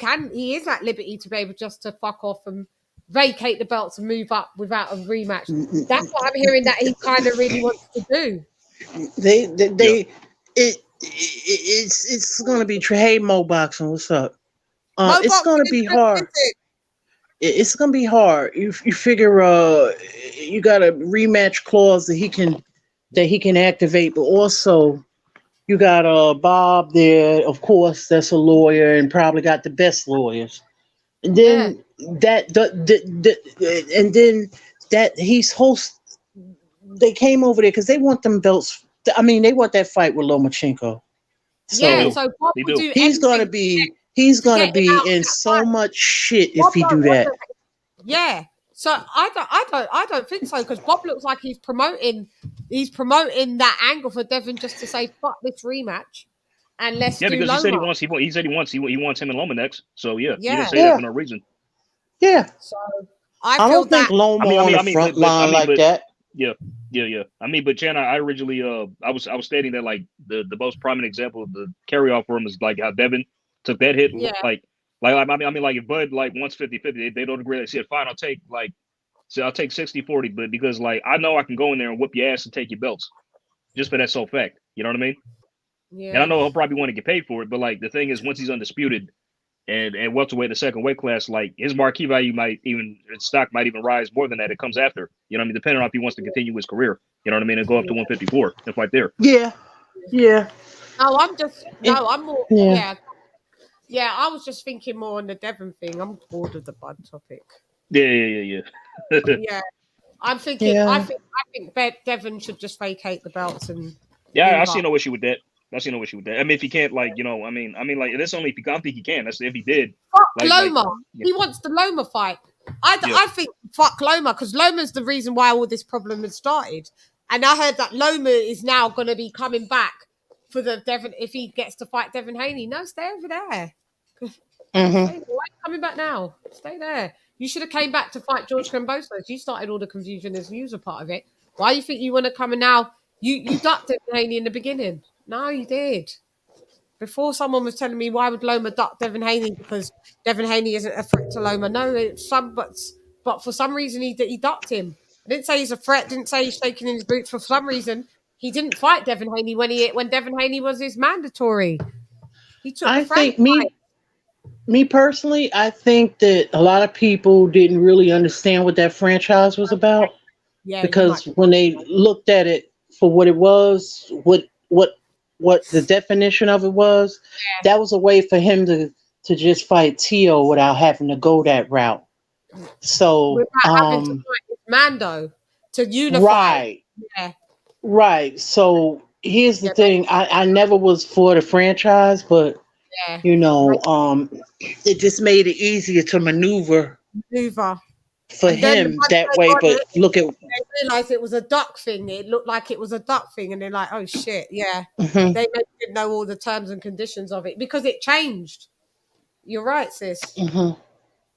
is at liberty to be able just to fuck off and vacate the belts and move up without a rematch. That's what I'm hearing that he kind of really wants to do. It's going to be hey Mo Boxing. What's up? It's going to be hard. It's going to be hard. You figure you got a rematch clause that he can activate, but also you got Bob there, of course, that's a lawyer and probably got the best lawyers. And then he's host. They came over there because they want them belts. I mean, they want that fight with Lomachenko. So, so Bob will do he's gonna be in so much shit if he do that. Yeah. So I don't think so, because Bob looks like he's promoting that angle for Devin just to say fuck this rematch and let's do because Loma. he said he wants him and Loma next. So yeah. He didn't say Yeah. that for no reason. Yeah. So I don't think Loma on the front line like that. Yeah. I mean, but Chann, I originally I was stating that like the most prominent example of the carry off for him is like how Devin took that hit. Yeah. Like if Bud like wants 50-50, they don't agree. They said fine, I'll take 60-40, but because like I know I can go in there and whoop your ass and take your belts just for that sole fact. You know what I mean? Yeah. And I know he'll probably want to get paid for it, but like the thing is, once he's undisputed and welterweight, the second weight class, like his marquee value stock might even rise more than that. It comes after, you know what I mean? Depending on if he wants to continue his career, you know what I mean, and go up to 154 and fight there. Yeah. I'm more. Yeah, I was just thinking more on the Devon thing. I'm bored of the Bud topic. Yeah. Yeah, I'm thinking. Yeah. I think Devon should just vacate the belts and. Yeah, I see no issue with that. I mean, if he can't, like, you know, I mean, like, that's only if he. I don't think he can. That's if he did. Fuck Loma. He wants the Loma fight. I think fuck Loma, because Loma's the reason why all this problem has started. And I heard that Loma is now going to be coming back for the Devon if he gets to fight Devin Haney. No, stay over there. Why are you coming back now? Stay there. You should have came back to fight George Kambosos. You started all the confusion as you was a part of it. Why do you think you want to come and now? You ducked Devin Haney in the beginning. No, you did. Before someone was telling me why would Loma duck Devin Haney because Devin Haney isn't a threat to Loma. No, but for some reason he ducked him. I didn't say he's a threat. Didn't say he's shaking in his boots. For some reason he didn't fight Devin Haney when Devin Haney was his mandatory. He took. Me personally, I think that a lot of people didn't really understand what that franchise was about. Yeah, because when they looked at it for what it was, what the definition of it was, that was a way for him to just fight Tio without having to go that route. So without having to fight Mando to unify. Right. Yeah. Right. So here's the thing. I never was for the franchise, but you know, it just made it easier to maneuver for him that way. But look at they realized it was a duck thing. It looked like it was a duck thing, and they're like, "Oh shit, yeah." Mhm. They didn't know all the terms and conditions of it because it changed. You're right, sis. Mm-hmm.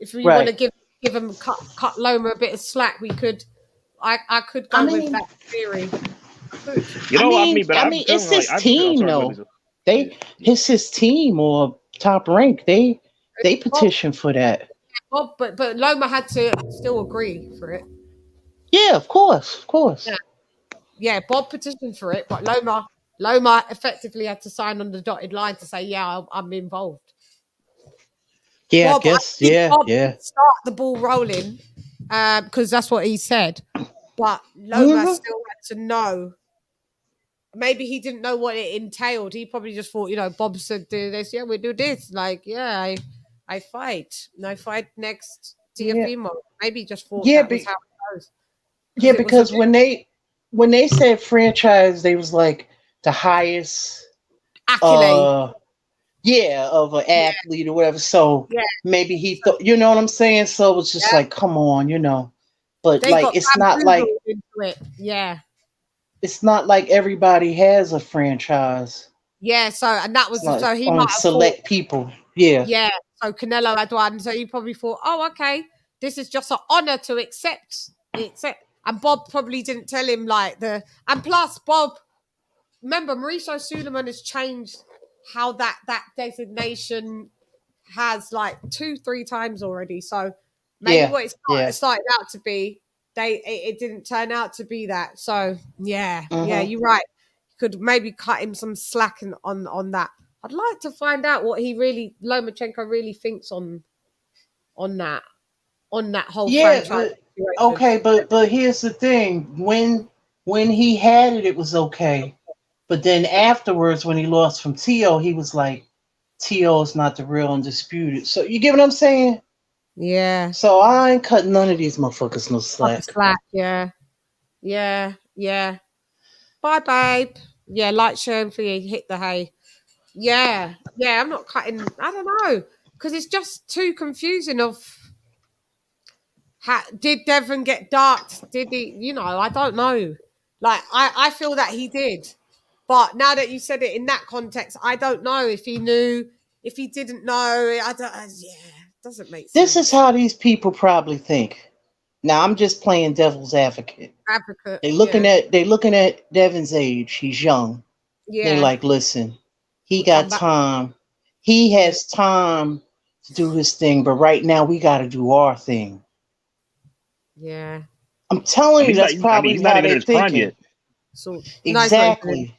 If we Right. want to give him cut Loma a bit of slack, we could. I could go with that theory. I could. You know, I mean, it's his team though. It's his team or Top Rank. They petition for that. Bob, but Loma had to still agree for it. Yeah, of course. Yeah, Bob petitioned for it, but Loma effectively had to sign on the dotted line to say, "Yeah, I'm involved." Yeah, Bob, I guess. Bob Yeah. did start the ball rolling, because that's what he said. But Loma still had to know. Maybe he didn't know what it entailed. He probably just thought, Bob said do this. Yeah, we do this. Like, yeah, I fight. And I fight next to your female. Maybe he just thought that was how it goes. Yeah, because when they said franchise, they was like the highest accolade. Of an athlete or whatever. So maybe he thought, you know what I'm saying? So it was just like, come on, But they like, it's not like into it. Yeah. It's not like everybody has a franchise. Yeah, and that was like so he only might have select people. Yeah. Yeah. So Canelo had one. So he probably thought, oh, okay, this is just an honor to accept. And Bob probably didn't tell him and plus Bob, remember Mauricio Suleiman has changed how that designation has 2-3 times already. So maybe what it started out to be, it didn't turn out to be that. So yeah, you're right. Could maybe cut him some slack on that. I'd like to find out what Lomachenko really thinks on that whole franchise. But here's the thing: when he had it, it was okay. But then afterwards, when he lost from T.O., he was like, T.O. is not the real undisputed. So you get what I'm saying? Yeah. So I ain't cutting none of these motherfuckers no slack. Yeah. Bye, babe. Yeah, light showing for you. Hit the hay. Yeah. I'm not cutting. I don't know, because it's just too confusing. Did Devon get darked? Did he? I don't know. I feel that he did. But now that you said it in that context, I don't know if he knew, if he didn't know. I don't. It doesn't make sense. This is how these people probably think. Now I'm just playing devil's advocate. They looking at Devon's age. He's young. Yeah. They're like, listen, he got time. He has time to do his thing, but right now we got to do our thing. Yeah. I'm telling you, that's probably he's not even in his prime yet. So exactly.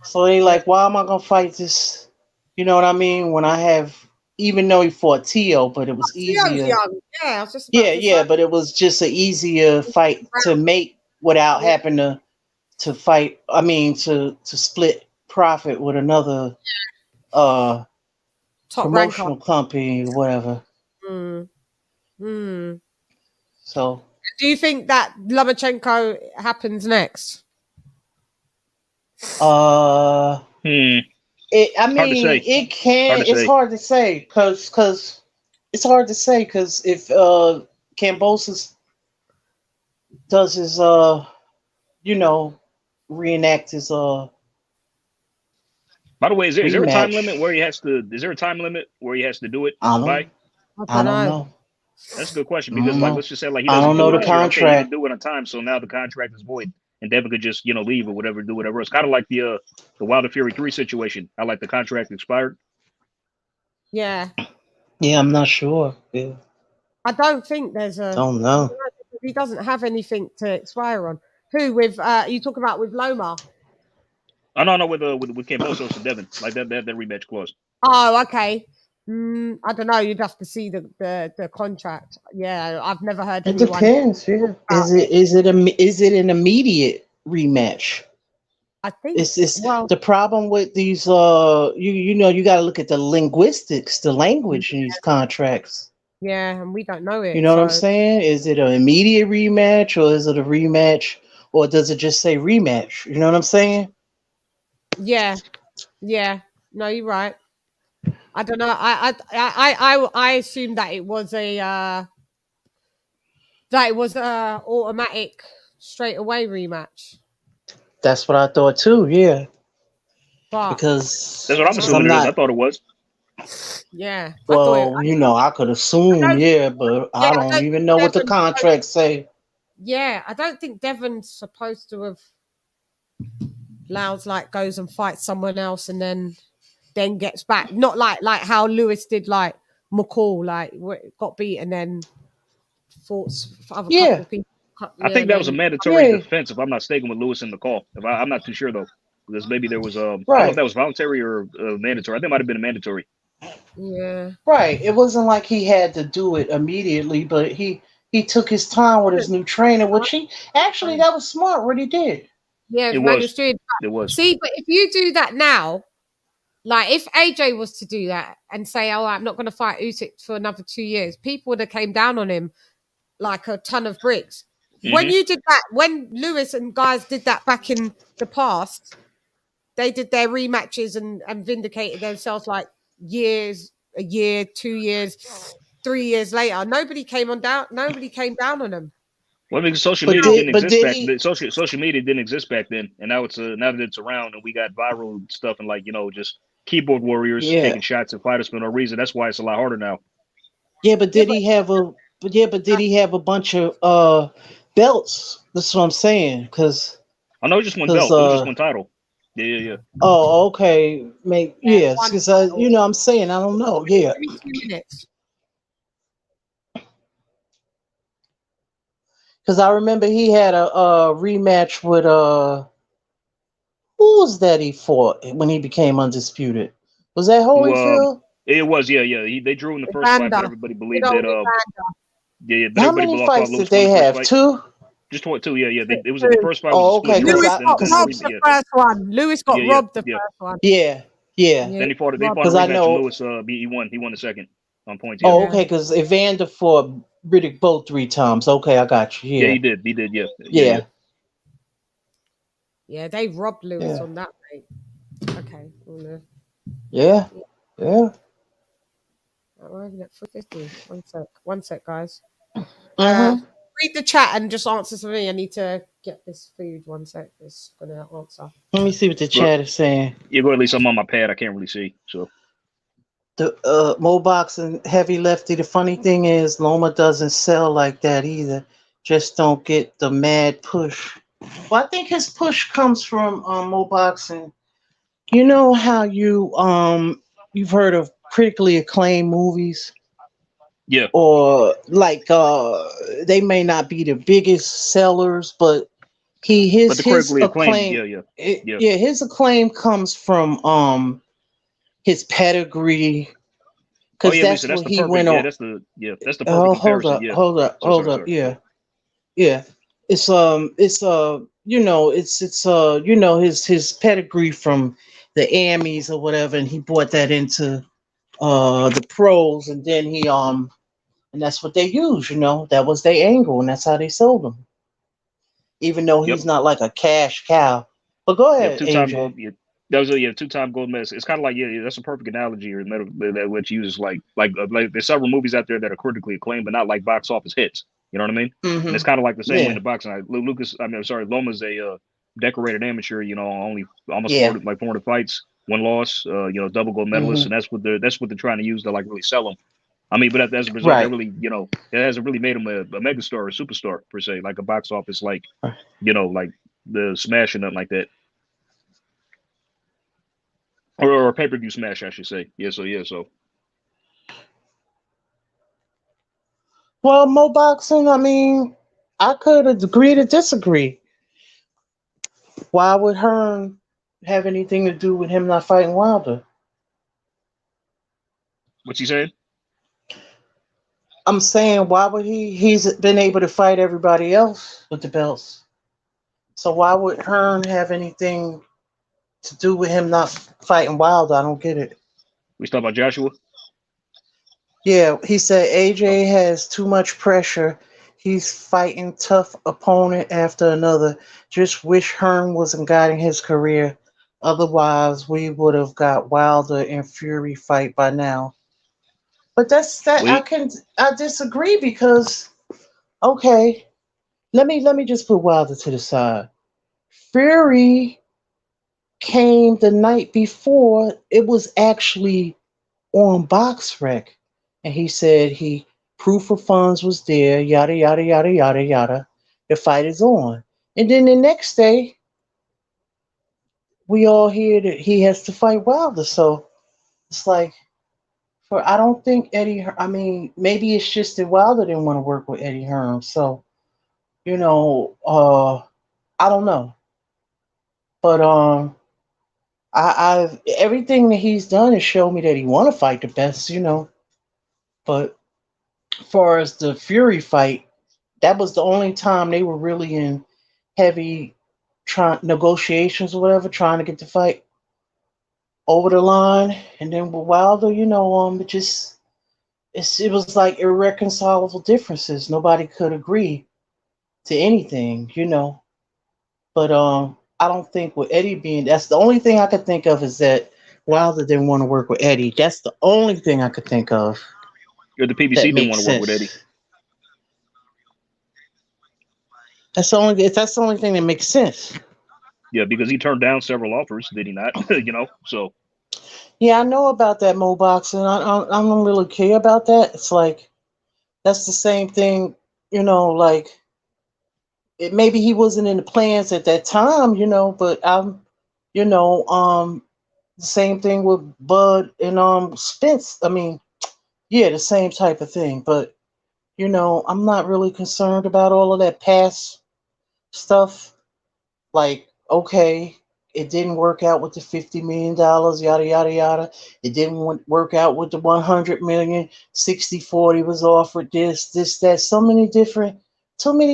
So they like, why am I gonna fight this? You know what I mean? When I have, even though he fought T.O., but it was easier. Young. Yeah, I was just but it was just an easier fight to make without having to fight. I mean, to split profit with another promotional company or whatever. So, do you think that Lomachenko happens next? I mean, it can. It's hard to say because it's hard to say because if Kambosos does his reenact his By the way, is there a time limit where he has to? Is there a time limit where he has to do it by? I don't know. That's a good question because, let's just say, he doesn't. I don't know the contract. Okay, he didn't do it on time, so now the contract is void, and Devin could just, leave or whatever, do whatever. It's kind of like the Wilder Fury 3 situation. I like the contract expired. Yeah. Yeah, I'm not sure. Yeah. I don't think there's a. Don't know. He doesn't have anything to expire on. Who with? You talk about with Loma? Oh no, with Kambosos and Devin, like that rematch clause. Oh, okay. I don't know. You'd have to see the contract. Yeah, I've never heard. It depends. Yeah. Is it an immediate rematch? I think it's the problem with these. You got to look at the linguistics, the language in these contracts. Yeah, and we don't know it. You know what I'm saying? Is it an immediate rematch, or is it a rematch, or does it just say rematch? You know what I'm saying? Yeah. No, you're right. I don't know. I assumed that it was a automatic straight away rematch. That's what I thought too. Yeah. But because that's what I'm assuming. I thought it was. Yeah. Well, you know, I could assume, yeah, but I don't even know what the contracts say. Yeah, I don't think Devon's supposed to have. Louds like goes and fights someone else and then gets back. Not like how Lewis did, like McCall, like got beat and then fought for other couple of people. I think that was a mandatory defense, if I'm not mistaken, with Lewis and McCall. I'm not too sure though, because maybe there was I don't know if that was voluntary or mandatory. I think it might have been a mandatory. Yeah. Right. It wasn't like he had to do it immediately, but he took his time with his new trainer, which he actually that was smart what he did. Yeah, it was. See, but if you do that now, like if AJ was to do that and say, "Oh, I'm not going to fight Usyk for another 2 years," people would have came down on him like a ton of bricks. When you did that, when Lewis and guys did that back in the past, they did their rematches and vindicated themselves like a year, 2 years, 3 years later. Nobody came down on them. Well, because social media didn't exist back then. Social media didn't exist back then, and now now that it's around and we got viral stuff and just keyboard warriors taking shots at fighters for no reason. That's why it's a lot harder now. Yeah, but did he have a bunch of belts? That's what I'm saying. Because I know just one belt. It was just one title. Yeah. Oh, okay. Yes, because I'm saying I don't know. Yeah. 2 minutes. Because I remember he had a rematch with who was that he fought when he became undisputed? Was that Holyfield? It was, yeah. They drew in the first fight, but everybody believed that. But how many fights did they have? 2? Just 2, yeah. It was in the first fight. Okay. Lewis got robbed the first one. Lewis got robbed the first one. Yeah. Then they fought a rematch. Lewis, he won the second on points. Yeah. Oh, okay. Because Evander fought Riddick both 3 times. Okay, I got you. Yeah, he did. Yeah. Yeah, they robbed Lewis on that, mate. Okay. Yeah. We're having it 450. One sec, guys. Mm-hmm. Read the chat and just answer to me. I need to get this food. 1 sec. It's gonna answer. Let me see what the chat is saying. Yeah, go at least I'm on my pad. I can't really see. So the Mobox and Heavy Lefty. The funny thing is, Loma doesn't sell like that either. Just don't get the mad push. Well, I think his push comes from Mobox, and you know how you've heard of critically acclaimed movies. Yeah. Or like they may not be the biggest sellers, but his acclaim. Yeah, his acclaim comes from his pedigree. Because that's what he went on. That's the perfect comparison. Hold up. Yeah. It's his pedigree from the Emmys or whatever, and he brought that into the pros, and then he and that's what they use, that was their angle, and that's how they sold them. Even though he's not like a cash cow. But go ahead, two-time AJ. gold. That was a 2-time gold medal. It's kind of like that's a perfect analogy or that which uses like there's several movies out there that are critically acclaimed, but not like box office hits. You know what I mean? Mm-hmm. And it's kind of like the same way in the boxing. Loma's a decorated amateur. Only almost 400 fights, 1 loss. Double gold medalist, and that's what they're trying to use to like really sell him. I mean, but as a result, that really, it hasn't really made him a megastar or a superstar per se, like a box office, like like the smash or nothing like that. Or a pay-per-view smash, I should say. So. Well, Moboxing, I mean, I could agree to disagree. Why would Hearn have anything to do with him not fighting Wilder? What you saying? I'm saying, why would he's been able to fight everybody else with the belts. So why would Hearn have anything to do with him not fighting Wilder? I don't get it. We talking about Joshua? Yeah, he said AJ has too much pressure. He's fighting tough opponent after another. Just wish Hearn wasn't guiding his career. Otherwise, we would have got Wilder and Fury fight by now. But that's that. I disagree because, okay, let me just put Wilder to the side. Fury came the night before. It was actually on BoxRec, and he said he proof of funds was there, yada yada yada yada yada. The fight is on, and then the next day we all hear that he has to fight Wilder. So it's like, for I don't think Eddie. I mean, maybe it's just that Wilder didn't want to work with Eddie Hearn. So I don't know, but I've everything that he's done has shown me that he want to fight the best, But as far as the Fury fight, that was the only time they were really in heavy negotiations or whatever, trying to get the fight over the line. And then with Wilder, it was like irreconcilable differences. Nobody could agree to anything. But I don't think with Eddie being, that's the only thing I could think of is that Wilder didn't want to work with Eddie. That's the only thing I could think of. The PBC didn't want to work with Eddie. That's the only thing that makes sense. Yeah, because he turned down several offers, did he not? So. Yeah, I know about that Mo boxing. I don't really care about that. It's like that's the same thing, like maybe he wasn't in the plans at that time, but the same thing with Bud and Spence. I mean, yeah, the same type of thing. But I'm not really concerned about all of that past stuff. Like, okay, it didn't work out with the $50 million, yada yada yada. It didn't work out with the 100 million. 60-40 was offered. This, that. So many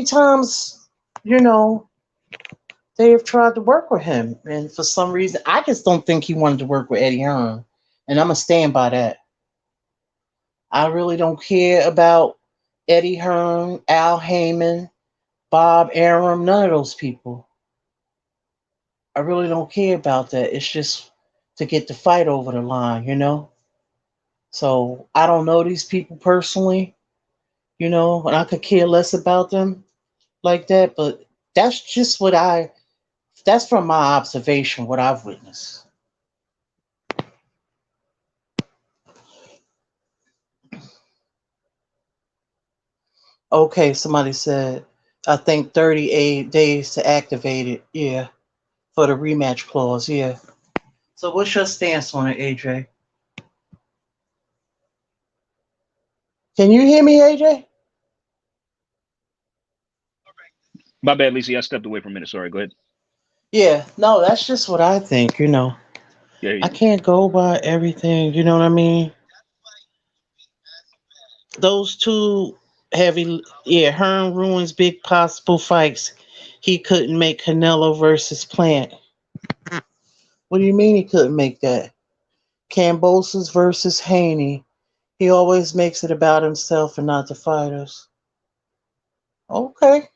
times, they have tried to work with him, and for some reason, I just don't think he wanted to work with Eddie Hearn, and I'm gonna stand by that. I really don't care about Eddie Hearn, Al Heyman, Bob Arum, none of those people. I really don't care about that. It's just to get the fight over the line. So I don't know these people personally, and I could care less about them like that, but that's just that's from my observation, what I've witnessed. Okay, somebody said, I think 38 days to activate it. Yeah, for the rematch clause. Yeah. So what's your stance on it, AJ? Can you hear me, AJ? My bad, Lisa. I stepped away for a minute. Sorry. Go ahead. Yeah, no, that's just what I think. Yeah. I can't go by everything. You know what I mean? Those two Hearn ruins big possible fights. He couldn't make Canelo versus Plant. What do you mean he couldn't make that? Cambosis versus Haney. He always makes it about himself and not the fighters. Okay.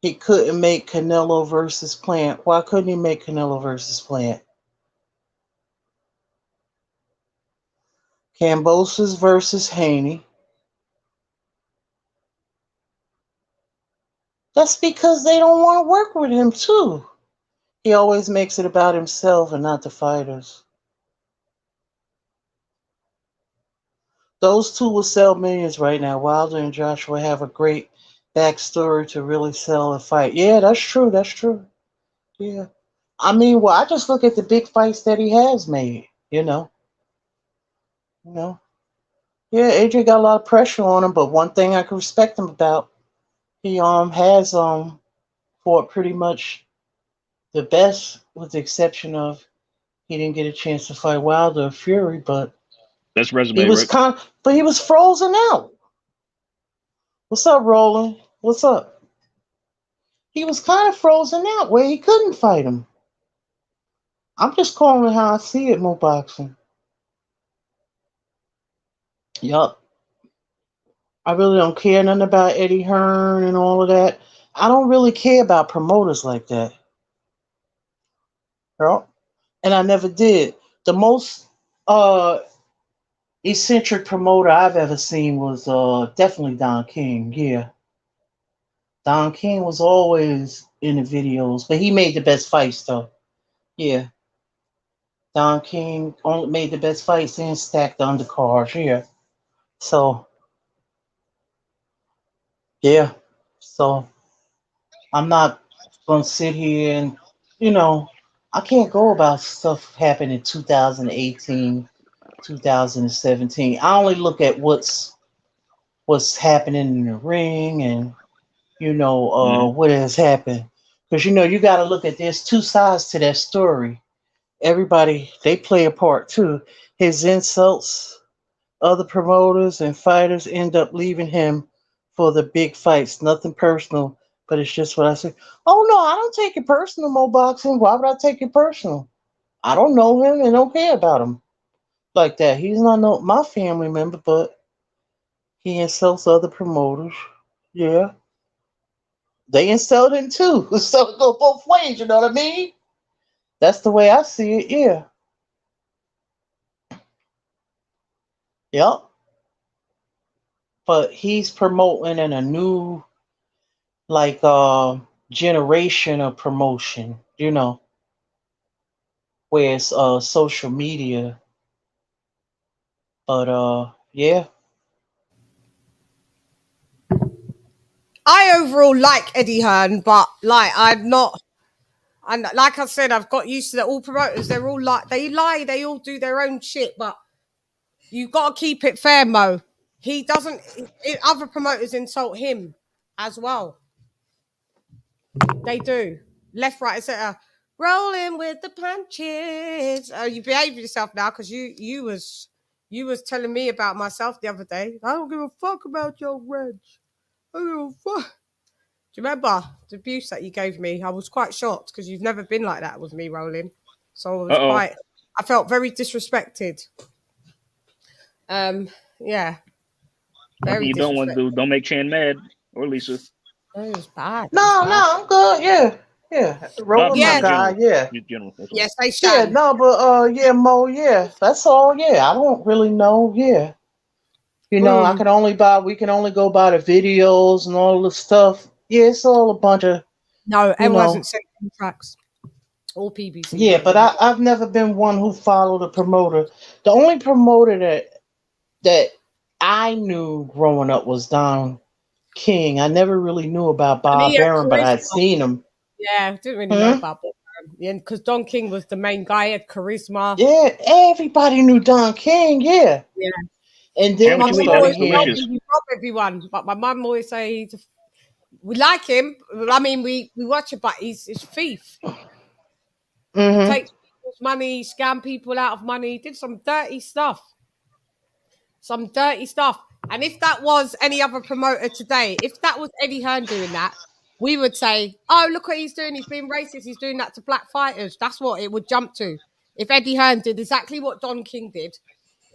He couldn't make Canelo versus Plant. Why couldn't he make Canelo versus Plant? Cambosis versus Haney. That's because they don't want to work with him too. He always makes it about himself and not the fighters. Those two will sell millions right now. Wilder and Joshua have a great backstory to really sell a fight. Yeah, that's true. That's true. Yeah. I mean, I just look at the big fights that he has made, You know. Yeah, AJ got a lot of pressure on him, but one thing I can respect him about, he has fought pretty much the best, with the exception of he didn't get a chance to fight Wilder or Fury, but that's resume, he was right? but he was frozen out. What's up, Roland? What's up? He was kind of frozen out where he couldn't fight him. I'm just calling it how I see it, Mo Boxing. Yup. I really don't care nothing about Eddie Hearn and all of that. I don't really care about promoters like that. Yep. And I never did. The most eccentric promoter I've ever seen was definitely Don King. Yeah. Don King was always in the videos, but he made the best fights though. Yeah. Don King only made the best fights and stacked the undercards. Yeah. So yeah. So I'm not gonna sit here and I can't go about stuff happened in 2018, 2017. I only look at what's happening in the ring and what has happened. Because you got to look at there's two sides to that story. Everybody they play a part too. His insults, other promoters and fighters end up leaving him for the big fights. Nothing personal, but it's just what I say. Oh no, I don't take it personal, Mo Boxing. Why would I take it personal? I don't know him and don't care about him like that. He's not my family member, but he insults other promoters. Yeah. They insult him too. So it go both ways, you know what I mean? That's the way I see it, yeah. Yep. But he's promoting in a new generation of promotion, where it's social media. But yeah. I overall like Eddie Hearn, but I'm not. And like I said, I've got used to that. All promoters, they're all they lie, they all do their own shit, but you've got to keep it fair, Mo. He doesn't. Other promoters insult him as well. They do. Left, right, etc. Rolling with the punches. You behave yourself now because you was telling me about myself the other day. I don't give a fuck about your reg. I don't give a fuck. Do you remember the abuse that you gave me? I was quite shocked because you've never been like that with me, Rolling. So I felt very disrespected. Yeah. Nothing you don't want to do. Don't make Chann mad or Lisa. It was bad. No, I'm good. Yeah. Rolling my guy. Yeah. Yes, they should. Yeah, no, but yeah, Mo. Yeah, that's all. Yeah, I don't really know. Yeah. We can only go by the videos and all the stuff. Yeah, it's all a bunch of. No, it wasn't sent contracts. All PBC. Yeah, but I've never been one who followed a promoter. The only promoter that I knew growing up was Don King. I never really knew about Bob Arum, but I'd seen him. Yeah, didn't really know about Bob Arum. Yeah, because Don King was the main guy, had charisma. Yeah, everybody knew Don King. Yeah. Yeah. And then we started hearing everyone, but my mum always say we like him. I mean, we watch it, but he's a thief. He takes people's money, scam people out of money, did some dirty stuff. And if that was any other promoter today, if that was Eddie Hearn doing that, we would say, oh, look what he's doing. He's being racist. He's doing that to black fighters. That's what it would jump to. If Eddie Hearn did exactly what Don King did,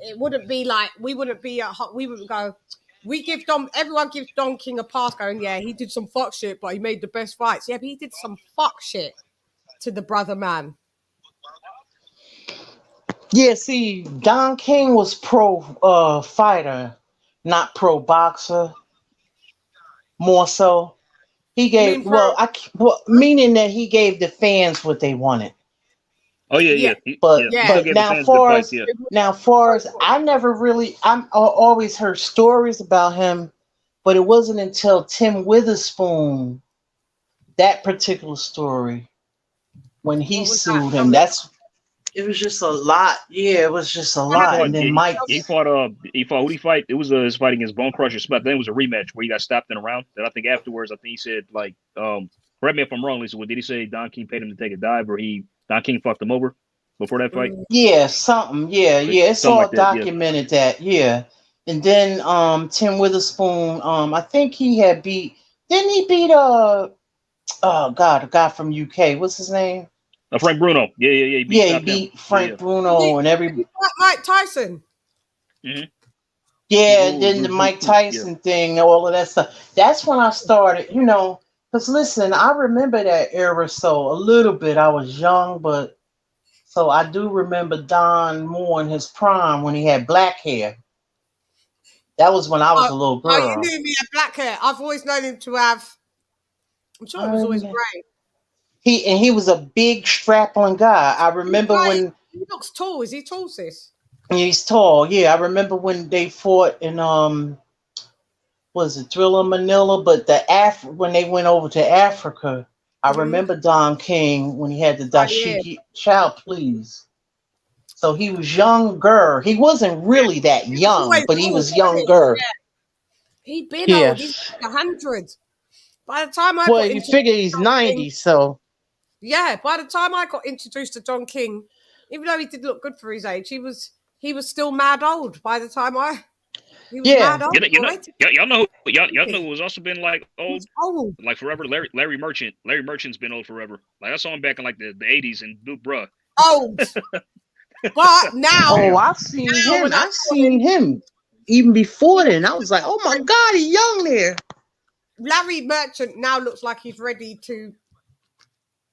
it wouldn't be like, we wouldn't go, everyone gives Don King a pass going, yeah, he did some fuck shit, but he made the best fights. Yeah, but he did some fuck shit to the brother man. Yeah, see, Don King was pro fighter, not pro boxer. More so, he gave meaning that he gave the fans what they wanted. Oh yeah. But now, far as I never really, I always heard stories about him, but it wasn't until Tim Witherspoon, that particular story, when he sued him. It was just a lot. Yeah, it was just a lot. And then Mike, he fought. Who did he fight? It was his fight against Bone Crusher Smith. Then it was a rematch where he got stopped in a round. That I think afterwards, he said correct me if I'm wrong, Lisa. What did he say? Don King paid him to take a dive, or Don King fucked him over before that fight? Yeah, something. Yeah. It's something all like documented that. Yeah. And then Tim Witherspoon, I think he had didn't he beat a guy from UK? What's his name? Frank Bruno. Yeah. He beat Frank Bruno and everybody. Mike Tyson. Mm-hmm. Yeah, and then the Mike Tyson thing, all of that stuff. That's when I started, because listen, I remember that era so a little bit. I was young, but so I do remember Don more in his prime when he had black hair. That was when I was a little girl. Oh, you knew me had black hair. I've always known him to have. I'm sure it was always grey. He was a big strapping guy. I remember when He looks tall. Is he tall, sis? He's tall. Yeah, I remember when they fought in was it Thriller Manila? But when they went over to Africa, I remember Don King when he had the dashiki. Child, please. So he was younger. He wasn't really that young, but he was younger. Yeah. He'd been old. He's 100. By the time I got you figure he's 90, so. Yeah, by the time I got introduced to Don King, even though he did look good for his age, he was still mad old by the time he was mad old. Y'all know who's also been like old like forever. Larry Merchant. Larry Merchant's been old forever. Like I saw him back in like the 80s and bruh. Old. But now I've seen him. I've seen him even before then. I was like, oh my God, he's young there. Larry Merchant now looks like he's ready to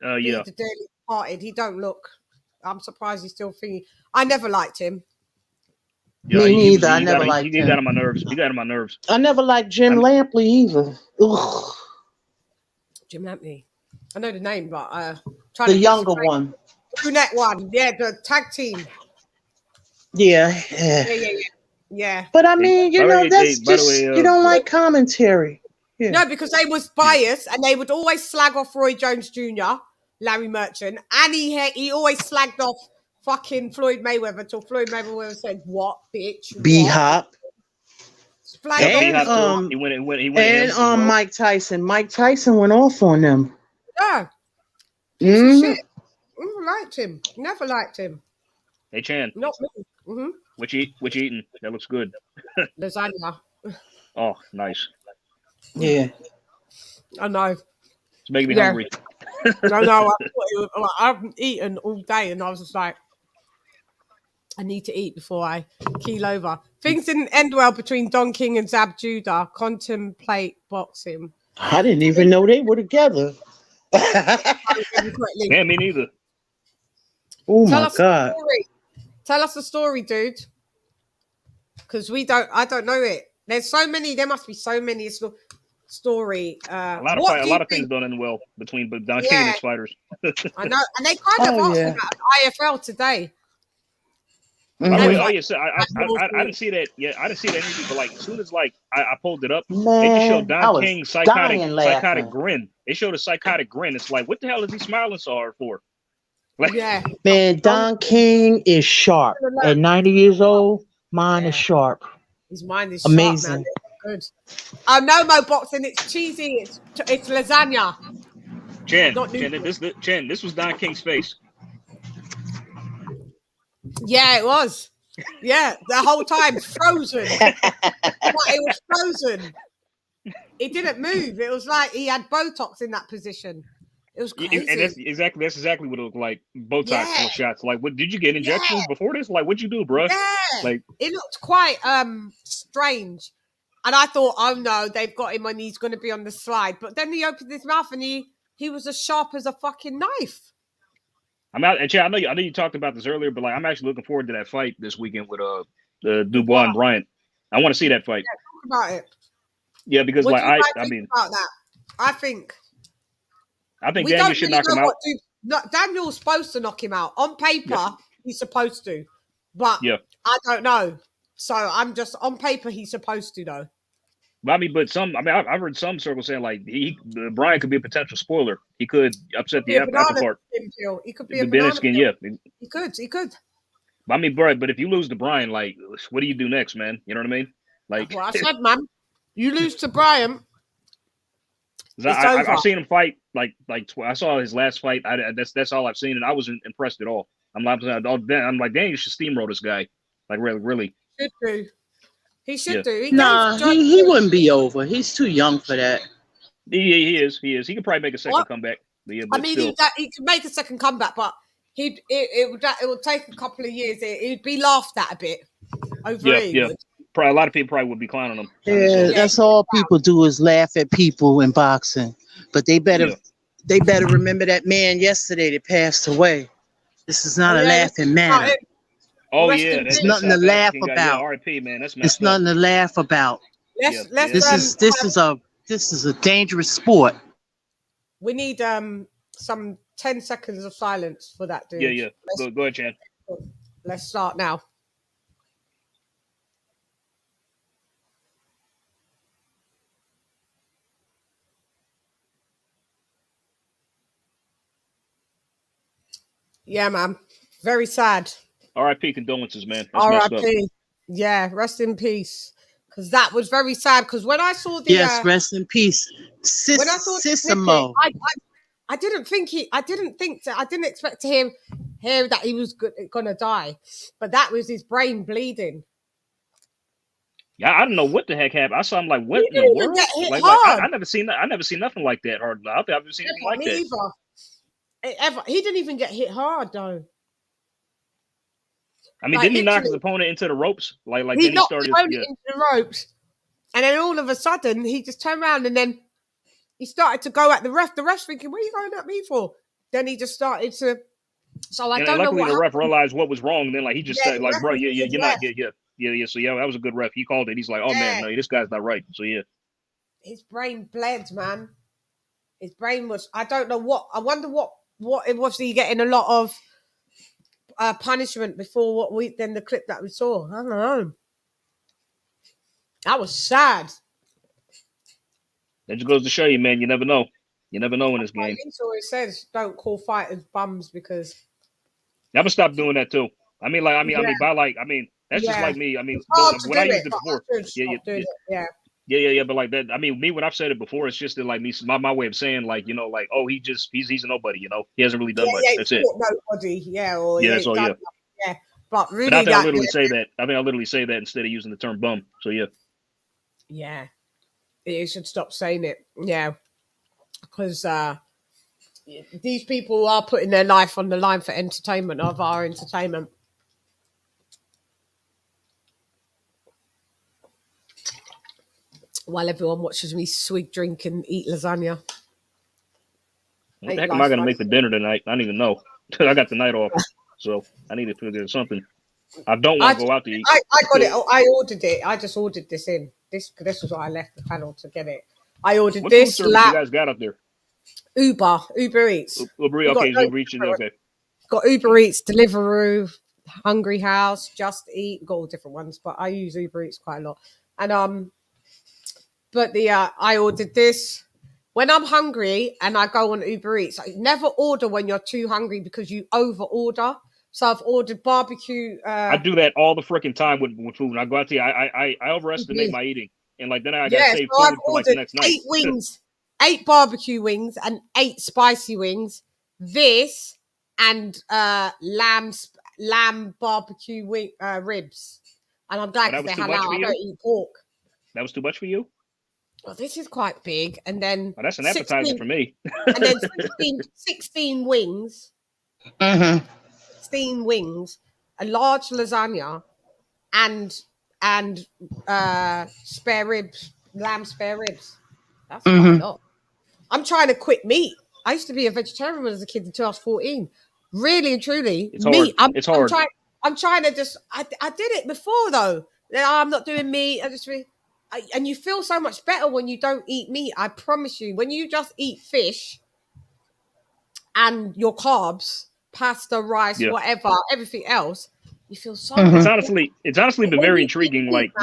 be the dearly departed. He don't look. I'm surprised he's still thinking. I never liked him. Yeah, Me neither. I never liked him. He got on my nerves. He got on my nerves. I never liked Jim Lampley either. Ugh. Jim Lampley. I know the name, but the younger one. Brunette one. Yeah, the tag team. Yeah. But I mean, that's just you don't like commentary. Yeah. No, because they was biased and they would always slag off Roy Jones Jr., Larry Merchant, and he always slagged off fucking Floyd Mayweather till Floyd Mayweather said, "What, bitch?" B-Hop. And Mike Tyson. Mike Tyson went off on them. Yeah. Shit. Never liked him. Never liked him. Hey, Chann. Not me. Mm-hmm. What you eating? That looks good. Lasagna. Oh, nice. Yeah. I know. It's making me hungry. No, I've eaten all day and I was just like, I need to eat before I keel over. Things didn't end well between Don King and Zab Judah. Contemplate boxing. I didn't even know they were together. Yeah, me neither. Oh my God. Tell us the story, dude. Because I don't know it. There must be so many story. A lot of things don't end well between Don King and his fighters. I know, and they kind of asked about IFL today. By the way, I didn't see that. Yeah, I didn't see that interview. But like, as soon as like I pulled it up, they just showed Don King's psychotic grin. They showed a psychotic grin. It's like, what the hell is he smiling so hard for? Like, man, Don King is sharp. At 90 years old, mine is sharp. His mind is amazing. Sharp, man. Good. No more boxing. It's cheesy. It's lasagna. Chann, this was Don King's face. Yeah, it was. Yeah, the whole time frozen. It was frozen. It didn't move. It was like he had Botox in that position. It was crazy. And that's exactly what it looked like. Botox shots. Like, what did you get injections before this? Like, what'd you do, bro? Yeah. Like, it looked quite strange. And I thought, oh no, they've got him and he's going to be on the slide. But then he opened his mouth and he was as sharp as a fucking knife. I'm out. And Chad, I know you talked about this earlier, but like, I'm actually looking forward to that fight this weekend with the Dubois and Bryant. I want to see that fight. Yeah, talk about it. Yeah, because what like I mean about that. I think Daniel should knock him out. Daniel's supposed to knock him out. On paper, he's supposed to. But I don't know. So I'm just on paper he's supposed to though. But I mean, I've heard some circles saying like Brian could be a potential spoiler. He could upset the apple cart. He could be a banana skin. Yeah, he could. But I mean, bro, but if you lose to Brian, like, what do you do next, man? You know what I mean? Like, well, I said, man, you lose to Brian. I've seen him fight like I saw his last fight. That's all I've seen, and I wasn't impressed at all. I'm like, dang, you should steamroll this guy. Like, really. Should do. He should do. He wouldn't be over. He's too young for that. He is. He could probably make a second comeback. But I mean, he could make a second comeback, but it would take a couple of years. He'd be laughed at a bit. Probably a lot of people probably would be clowning him. Yeah, that's all people do is laugh at people in boxing. But they better remember that man yesterday that passed away. This is not a laughing matter. There's nothing to laugh about. RIP, man. It's nothing to laugh about. This is a dangerous sport. We need some 10 seconds of silence for that dude. Yeah. Go ahead, Chann. Let's start now. Yeah, man. Very sad. R.I.P. Condolences, man. That's messed up. R.I.P. Yeah, rest in peace. Because that was very sad. Because when I saw the rest in peace, when I saw the snippet, Sissimo. I didn't expect to hear that he was gonna die, but that was his brain bleeding. Yeah, I don't know what the heck happened. I saw him like, what He in the didn't even world? get hit Like hard. I never seen that. I never seen nothing like that. Or I don't think I've ever seen anything like Me that. either. He didn't even get hit hard though. I mean, Like, didn't he knock his literally, opponent into the ropes? Like he then he knocked started. his opponent into the ropes, and then all of a sudden he just turned around and then he started to go at the ref. The ref's thinking, "What are you going at me for?" Then he just started to. So I don't know luckily what the ref happened. realized what was wrong. And then like he just Yeah, said, the like, ref bro, was a you're good not, ref. yeah. So yeah, that was a good ref. He called it. He's like, oh man, no, this guy's not right. So yeah. His brain bled, man. His brain was. I don't know what. I wonder what it was. He getting a lot of punishment before then the clip that we saw. I don't know. That was sad. That just goes to show you, man. You never know. You never know in this game. He always says, "Don't call fighters bums," because I'm gonna stop doing that too. I mean, that's just like me. I mean, when I used it before, yeah. But like that, I mean, me when I've said it before, it's just that like me, my way of saying like, you know, like, oh, he's a nobody. You know, he hasn't really done much. That's it. Nobody. Yeah. Or Yeah, that's all. Yeah. Yeah. But really, But I think I literally say that. I think I literally say that instead of using the term bum. So yeah. Yeah. You should stop saying it. Yeah. Because these people are putting their life on the line for entertainment, of our entertainment. While everyone watches me swig, drink, and eat lasagna. What the heck am I going to make for dinner tonight? I don't even know. I got the night off, so I need to figure something. I don't want to go out to eat. I got it. I ordered it. I just ordered this in. This was why I left the panel to get it. I ordered what this. What food service you guys got up there? Uber Eats. Uber Eats. Okay. Got Uber Eats, Deliveroo, Hungry House, Just Eat. Got all different ones, but I use Uber Eats quite a lot. And but I ordered this. When I'm hungry and I go on Uber Eats, I never order when you're too hungry because you over order. So I've ordered barbecue. I do that all the freaking time with food. When I go out to eat, I overestimate my eating, and like then I got to save food for like the next night. 8 wings, 8 barbecue wings, and 8 spicy wings. This and lamb barbecue ribs. And I'm glad because they're halal. I don't eat pork. That was too much for you? Well, this is quite big, and then that's an appetizer for me. And then 16 wings. 16 wings, a large lasagna, and spare ribs, lamb spare ribs. That's quite a lot. I'm trying to quit meat. I used to be a vegetarian as a kid until I was 14. Really and truly, it's meat. Hard. It's hard. I'm trying to just. I did it before though. I'm not doing meat. And you feel so much better when you don't eat meat. I promise you. When you just eat fish and your carbs, pasta, rice, whatever, everything else, you feel so. It's honestly been very intriguing. Like,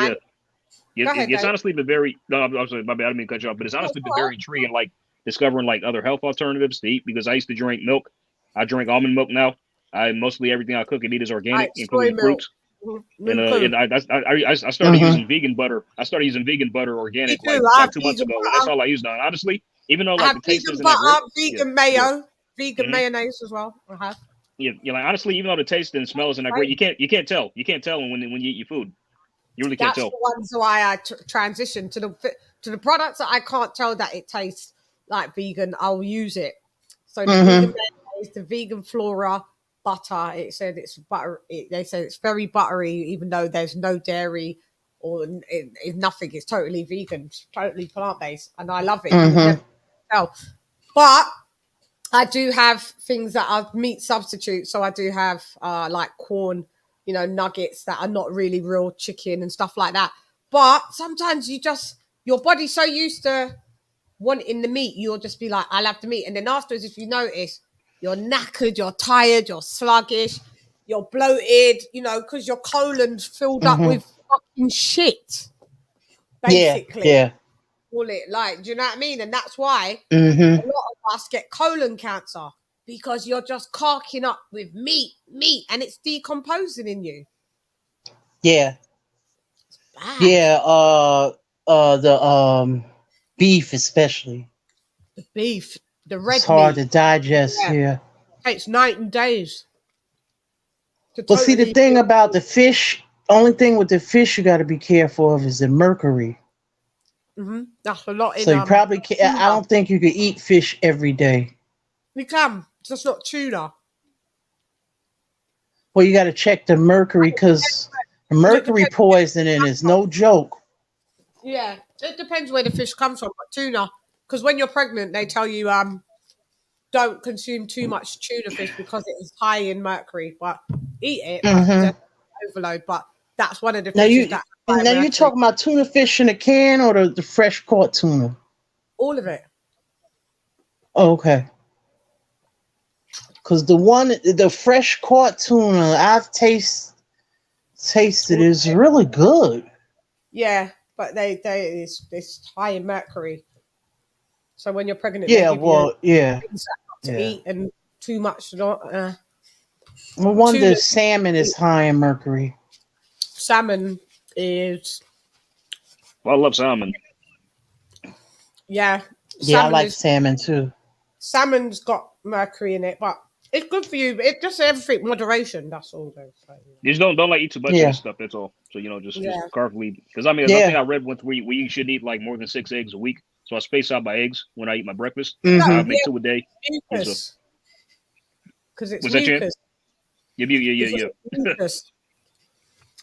it's honestly been very. No, I'm sorry, my bad. I didn't mean to cut you off, but it's honestly been very intriguing. Like discovering like other health alternatives to eat because I used to drink milk. I drink almond milk now. Mostly everything I cook and eat is organic, including fruits. And I started using vegan butter. I started using vegan butter organic like 2 months ago. That's all I used on. Honestly, even though like the taste isn't that great. Vegan mayo, vegan mayonnaise as well. I have. Yeah, like honestly, even though the taste and smell isn't that great, you can't tell. You can't tell when you eat your food. You really can't tell. That's the ones why I transitioned to the products that I can't tell that it tastes like vegan. I'll use it. So the vegan mayonnaise, the vegan flora. Butter. It said it's butter. They said it's very buttery, even though there's no dairy or it's nothing. It's totally vegan, totally plant based, and I love it. But I do have things that are meat substitutes. So I do have like corn, nuggets that are not really real chicken and stuff like that. But sometimes your body's so used to wanting the meat, you'll just be like, I'll have the meat, and then afterwards, if you notice. You're knackered, you're tired, you're sluggish. you're bloated, you know, because your colon's filled up with fucking shit. Basically. Yeah. Call it like, do you know what I mean? And that's why a Mm-hmm. lot of us get colon cancer, because you're just carking up with meat, and it's decomposing in you. Yeah. Bad. Yeah. The beef especially. The beef, the red It's hard meat. to digest. Yeah. Takes night and days. Well, see, the thing about the fish, only thing with the fish you got to be careful of is the mercury. That's a lot in. So you probably can't. I don't think you could eat fish every day. You can, just not tuna. Well, you got to check the mercury, because mercury poisoning is no joke. Yeah, it depends where the fish comes from. But tuna, because when you're pregnant, they tell you don't consume too much tuna fish because it is high in mercury. But eat it, but overload. But that's one of the fishes that. Now you talking about tuna fish in a can or the fresh caught tuna? All of it. Oh, okay. Because the fresh caught tuna I've tasted is really good. Yeah, but it's high in mercury. So when you're pregnant, yeah, they give well, you yeah, things not to eat and too much. No wonder salmon is high in mercury. Salmon is. Well, I love salmon. Yeah. Yeah, I like salmon too. Salmon's got mercury in it, but it's good for you. It just everything moderation. That's all. You just don't like eat too much of this stuff. That's all. So just carefully. Because I mean, I think I read we should eat like more than 6 eggs a week. So I space out my eggs when I eat my breakfast. I make 2 a day. Mucus. Because it's was mucus. Yeah. Mucus.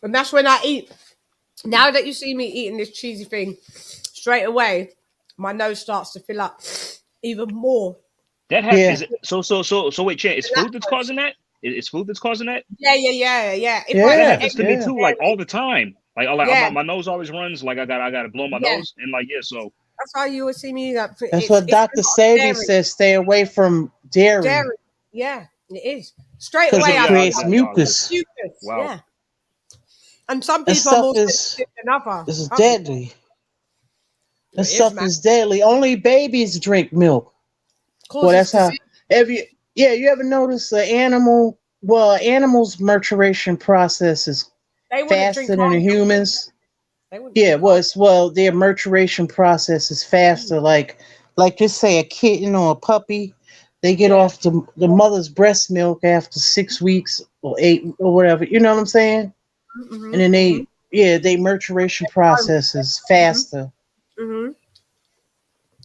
And that's when I eat. Now that you see me eating this cheesy thing, straight away, my nose starts to fill up even more. That happens. So wait, Chann, is food that's causing that? Is food that's causing that? Yeah. That happens to me too, like all the time. My nose always runs. Like I gotta blow my nose, and so. That's how you would see me. That's what Dr. Sebi says. Stay away from dairy. Yeah, it is. Straight away, it creates mucus. Wow. Yeah. And some people are more sensitive than others. This is deadly. This stuff is deadly. Only babies drink milk. Well, that's how. You ever notice the animal? Well, animals' maturation process is faster than the humans. Yeah, their maturation process is faster. Like just say a kitten or a puppy, they get off the mother's breast milk after 6 weeks or 8 or whatever. You know what I'm saying? And then they maturation process is faster.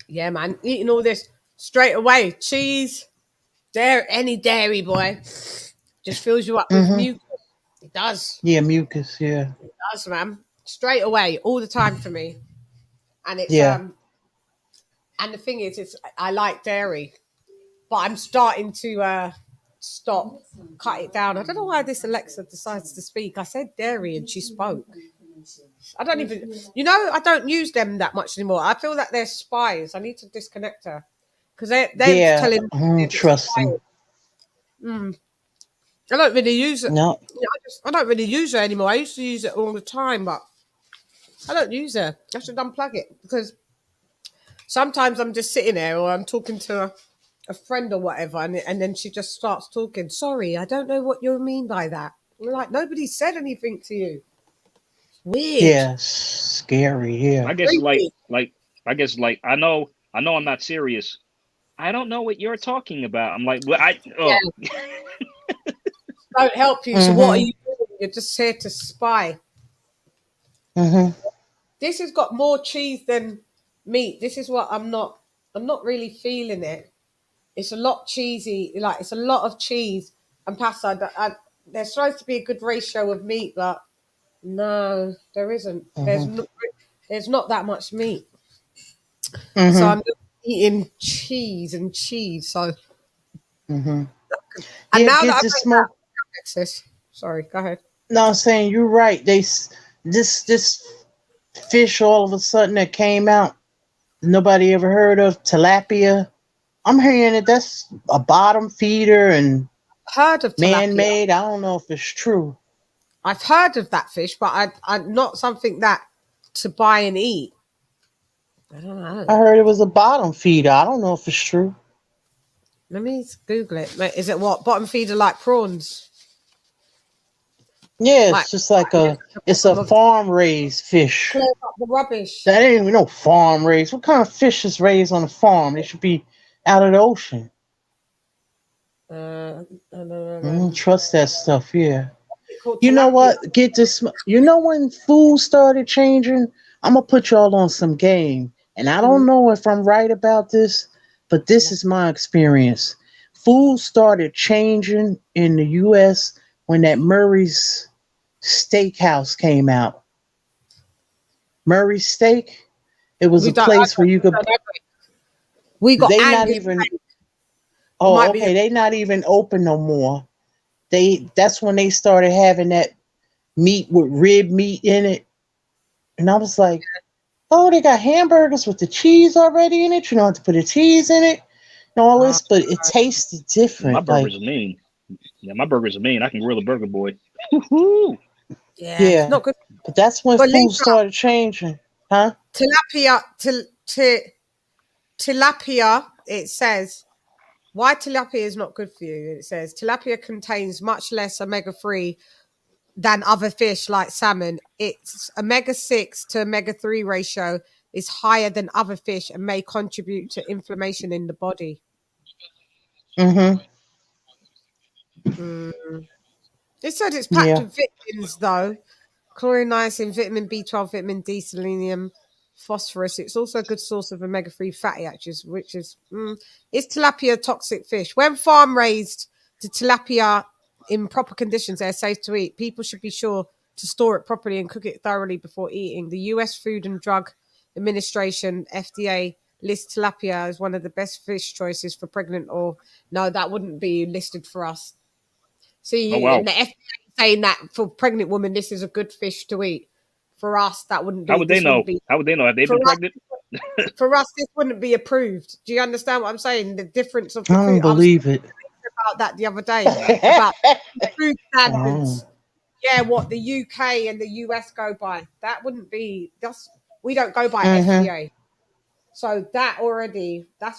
Yeah, man, eating all this straight away, cheese, any dairy, boy, just fills you up with mucus. It does. Yeah, mucus. Yeah, it does, man. Straight away, all the time for me. And it's and the thing is, I like dairy, but I'm starting to cut it down. I don't know why this Alexa decides to speak. I said dairy and she spoke. I don't even, I don't use them that much anymore. I feel that they're spies. I need to disconnect her because they're telling me. I don't trust them. I don't really use it. No, I don't really use her anymore. I used to use it all the time, but I don't use her. I should unplug it because sometimes I'm just sitting there or I'm talking to a friend or whatever, and then she just starts talking. Sorry, I don't know what you mean by that. I'm like, nobody said anything to you. Weird. Yeah, scary. Yeah. I guess I know I'm not serious. I don't know what you're talking about. I'm like, don't help you. So what are you doing? You're just here to spy. This has got more cheese than meat. This is what I'm not really feeling it. It's a lot cheesy. Like it's a lot of cheese and pasta. There's supposed to be a good ratio of meat, but no, there isn't. There's not that much meat. So I'm just eating cheese and cheese. So and now that I've access. Sorry, go ahead. No, I'm saying you're right. This fish all of a sudden that came out, nobody ever heard of, tilapia. I'm hearing that that's a bottom feeder and heard of tilapia. Man-made. I don't know if it's true. I've heard of that fish, but I not something that to buy and eat. I don't know. I heard it was a bottom feeder. I don't know if it's true. Let me Google it. Is it what bottom feeder like prawns? Yeah, Like, it's just like it's a farm raised fish. Clear up the rubbish. That ain't even no farm raised. What kind of fish is raised on a farm? They should be out of the ocean. I don't trust that stuff. Yeah. You know what? Get this. You know when food started changing? I'm gonna put y'all on some game, and I don't know if I'm right about this, but this is my experience. Food started changing in the U.S. when that Murray's Steakhouse came out. Murray's Steak. It was a place where you could. We got. They not even. Oh, okay. They not even open no more. That's when they started having that meat with rib meat in it. And I was like, oh, they got hamburgers with the cheese already in it. You don't have to put the cheese in it and all this, but it tasted different. My burgers are mean. Yeah, my burgers are mean. I can grill a burger, boy. Yeah, it's not good. But that's when food started changing. Huh? Tilapia, it says, why tilapia is not good for you? It says, tilapia contains much less omega-3 than other fish like salmon. Its omega-6 to omega-3 ratio is higher than other fish and may contribute to inflammation in the body. Mm-hmm. It said it's packed with vitamins, though. Chlorine, niacin, vitamin B12, vitamin D, selenium, phosphorus. It's also a good source of omega-3 fatty acids, which is... Is tilapia a toxic fish? When farm raised, the tilapia in proper conditions, they're safe to eat. People should be sure to store it properly and cook it thoroughly before eating. The U.S. Food and Drug Administration, FDA, lists tilapia as one of the best fish choices for pregnant or... No, that wouldn't be listed for us. See, and the FDA saying that for pregnant women, this is a good fish to eat. For us, that wouldn't be. How would they know? How would they know? Have they been pregnant? For us, this wouldn't be approved. Do you understand what I'm saying? The difference of the I don't food. believe it. About that the other day about food standards. Yeah, what the UK and the US go by. That wouldn't be. We don't go by FDA. So that's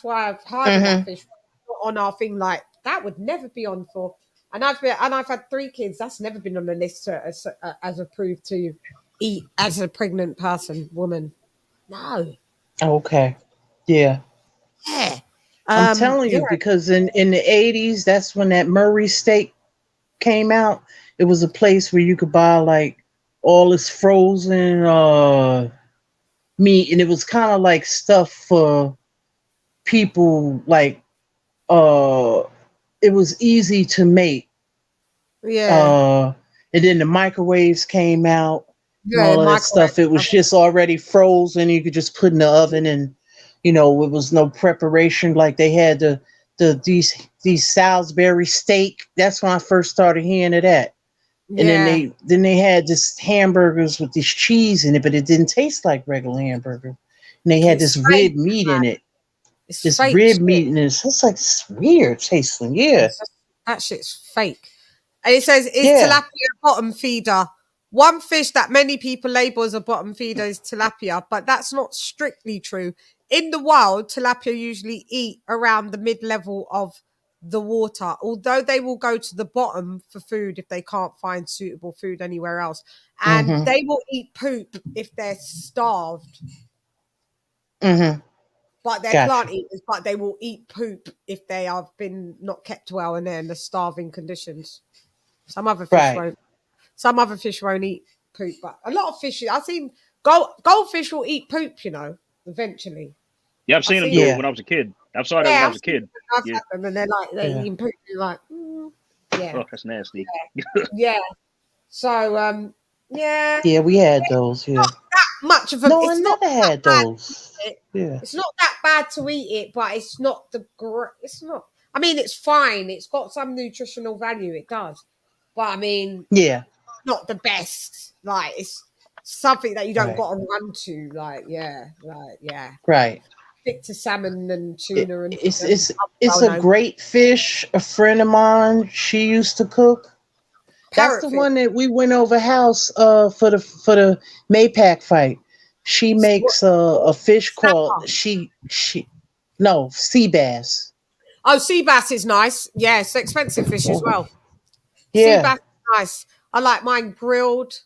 why I've heard of that fish on our thing. Like that would never be on for. And I've had 3 kids. That's never been on the list as approved to eat as a pregnant woman. No. Okay. Yeah. Yeah. I'm telling you, because in the 80s, that's when that Murray steak came out. It was a place where you could buy like all this frozen meat, and it was kind of like stuff for people like it was easy to make. Yeah. And then the microwaves came out and all of that stuff. It was just already frozen. You could just put in the oven, and it was no preparation. Like they had these Salisbury steak. That's when I first started hearing of that. And then they had this hamburgers with this cheese in it, but it didn't taste like regular hamburger. And they had this rib meat in it. This rib meat in it. It's like weird tasting. Yeah. That shit's fake. And it says, is tilapia a bottom feeder? One fish that many people label as a bottom feeder is tilapia, but that's not strictly true. In the wild, tilapia usually eat around the mid-level of the water, although they will go to the bottom for food if they can't find suitable food anywhere else. And they will eat poop if they're starved. But they're plant eaters, but they will eat poop if they have been not kept well and they're in the starving conditions. Some other fish won't. Some other fish won't eat poop, but a lot of fish. I've seen goldfish will eat poop. Eventually. Yeah, I've seen them do it when I was a kid. I saw that when I was a kid. Yeah. And they're eating poop. You're like, yeah. Oh, that's nasty. Yeah. So, yeah. Yeah, we had those. Yeah. Not that much of a. No, I never had those. Yeah. It's not that bad to eat it, but it's not it's not. I mean, it's fine. It's got some nutritional value. It does, but I mean, not the best. Like it's something that you don't got to run to. Like, yeah. Right. stick to salmon and tuna and It's a great fish. A friend of mine, she used to cook. That's the one that we went over house for the Maypac fight. She makes a fish called no, sea bass. Oh, sea bass is nice. Yeah, it's expensive fish as well. Yeah. Sea bass is nice. I like mine grilled,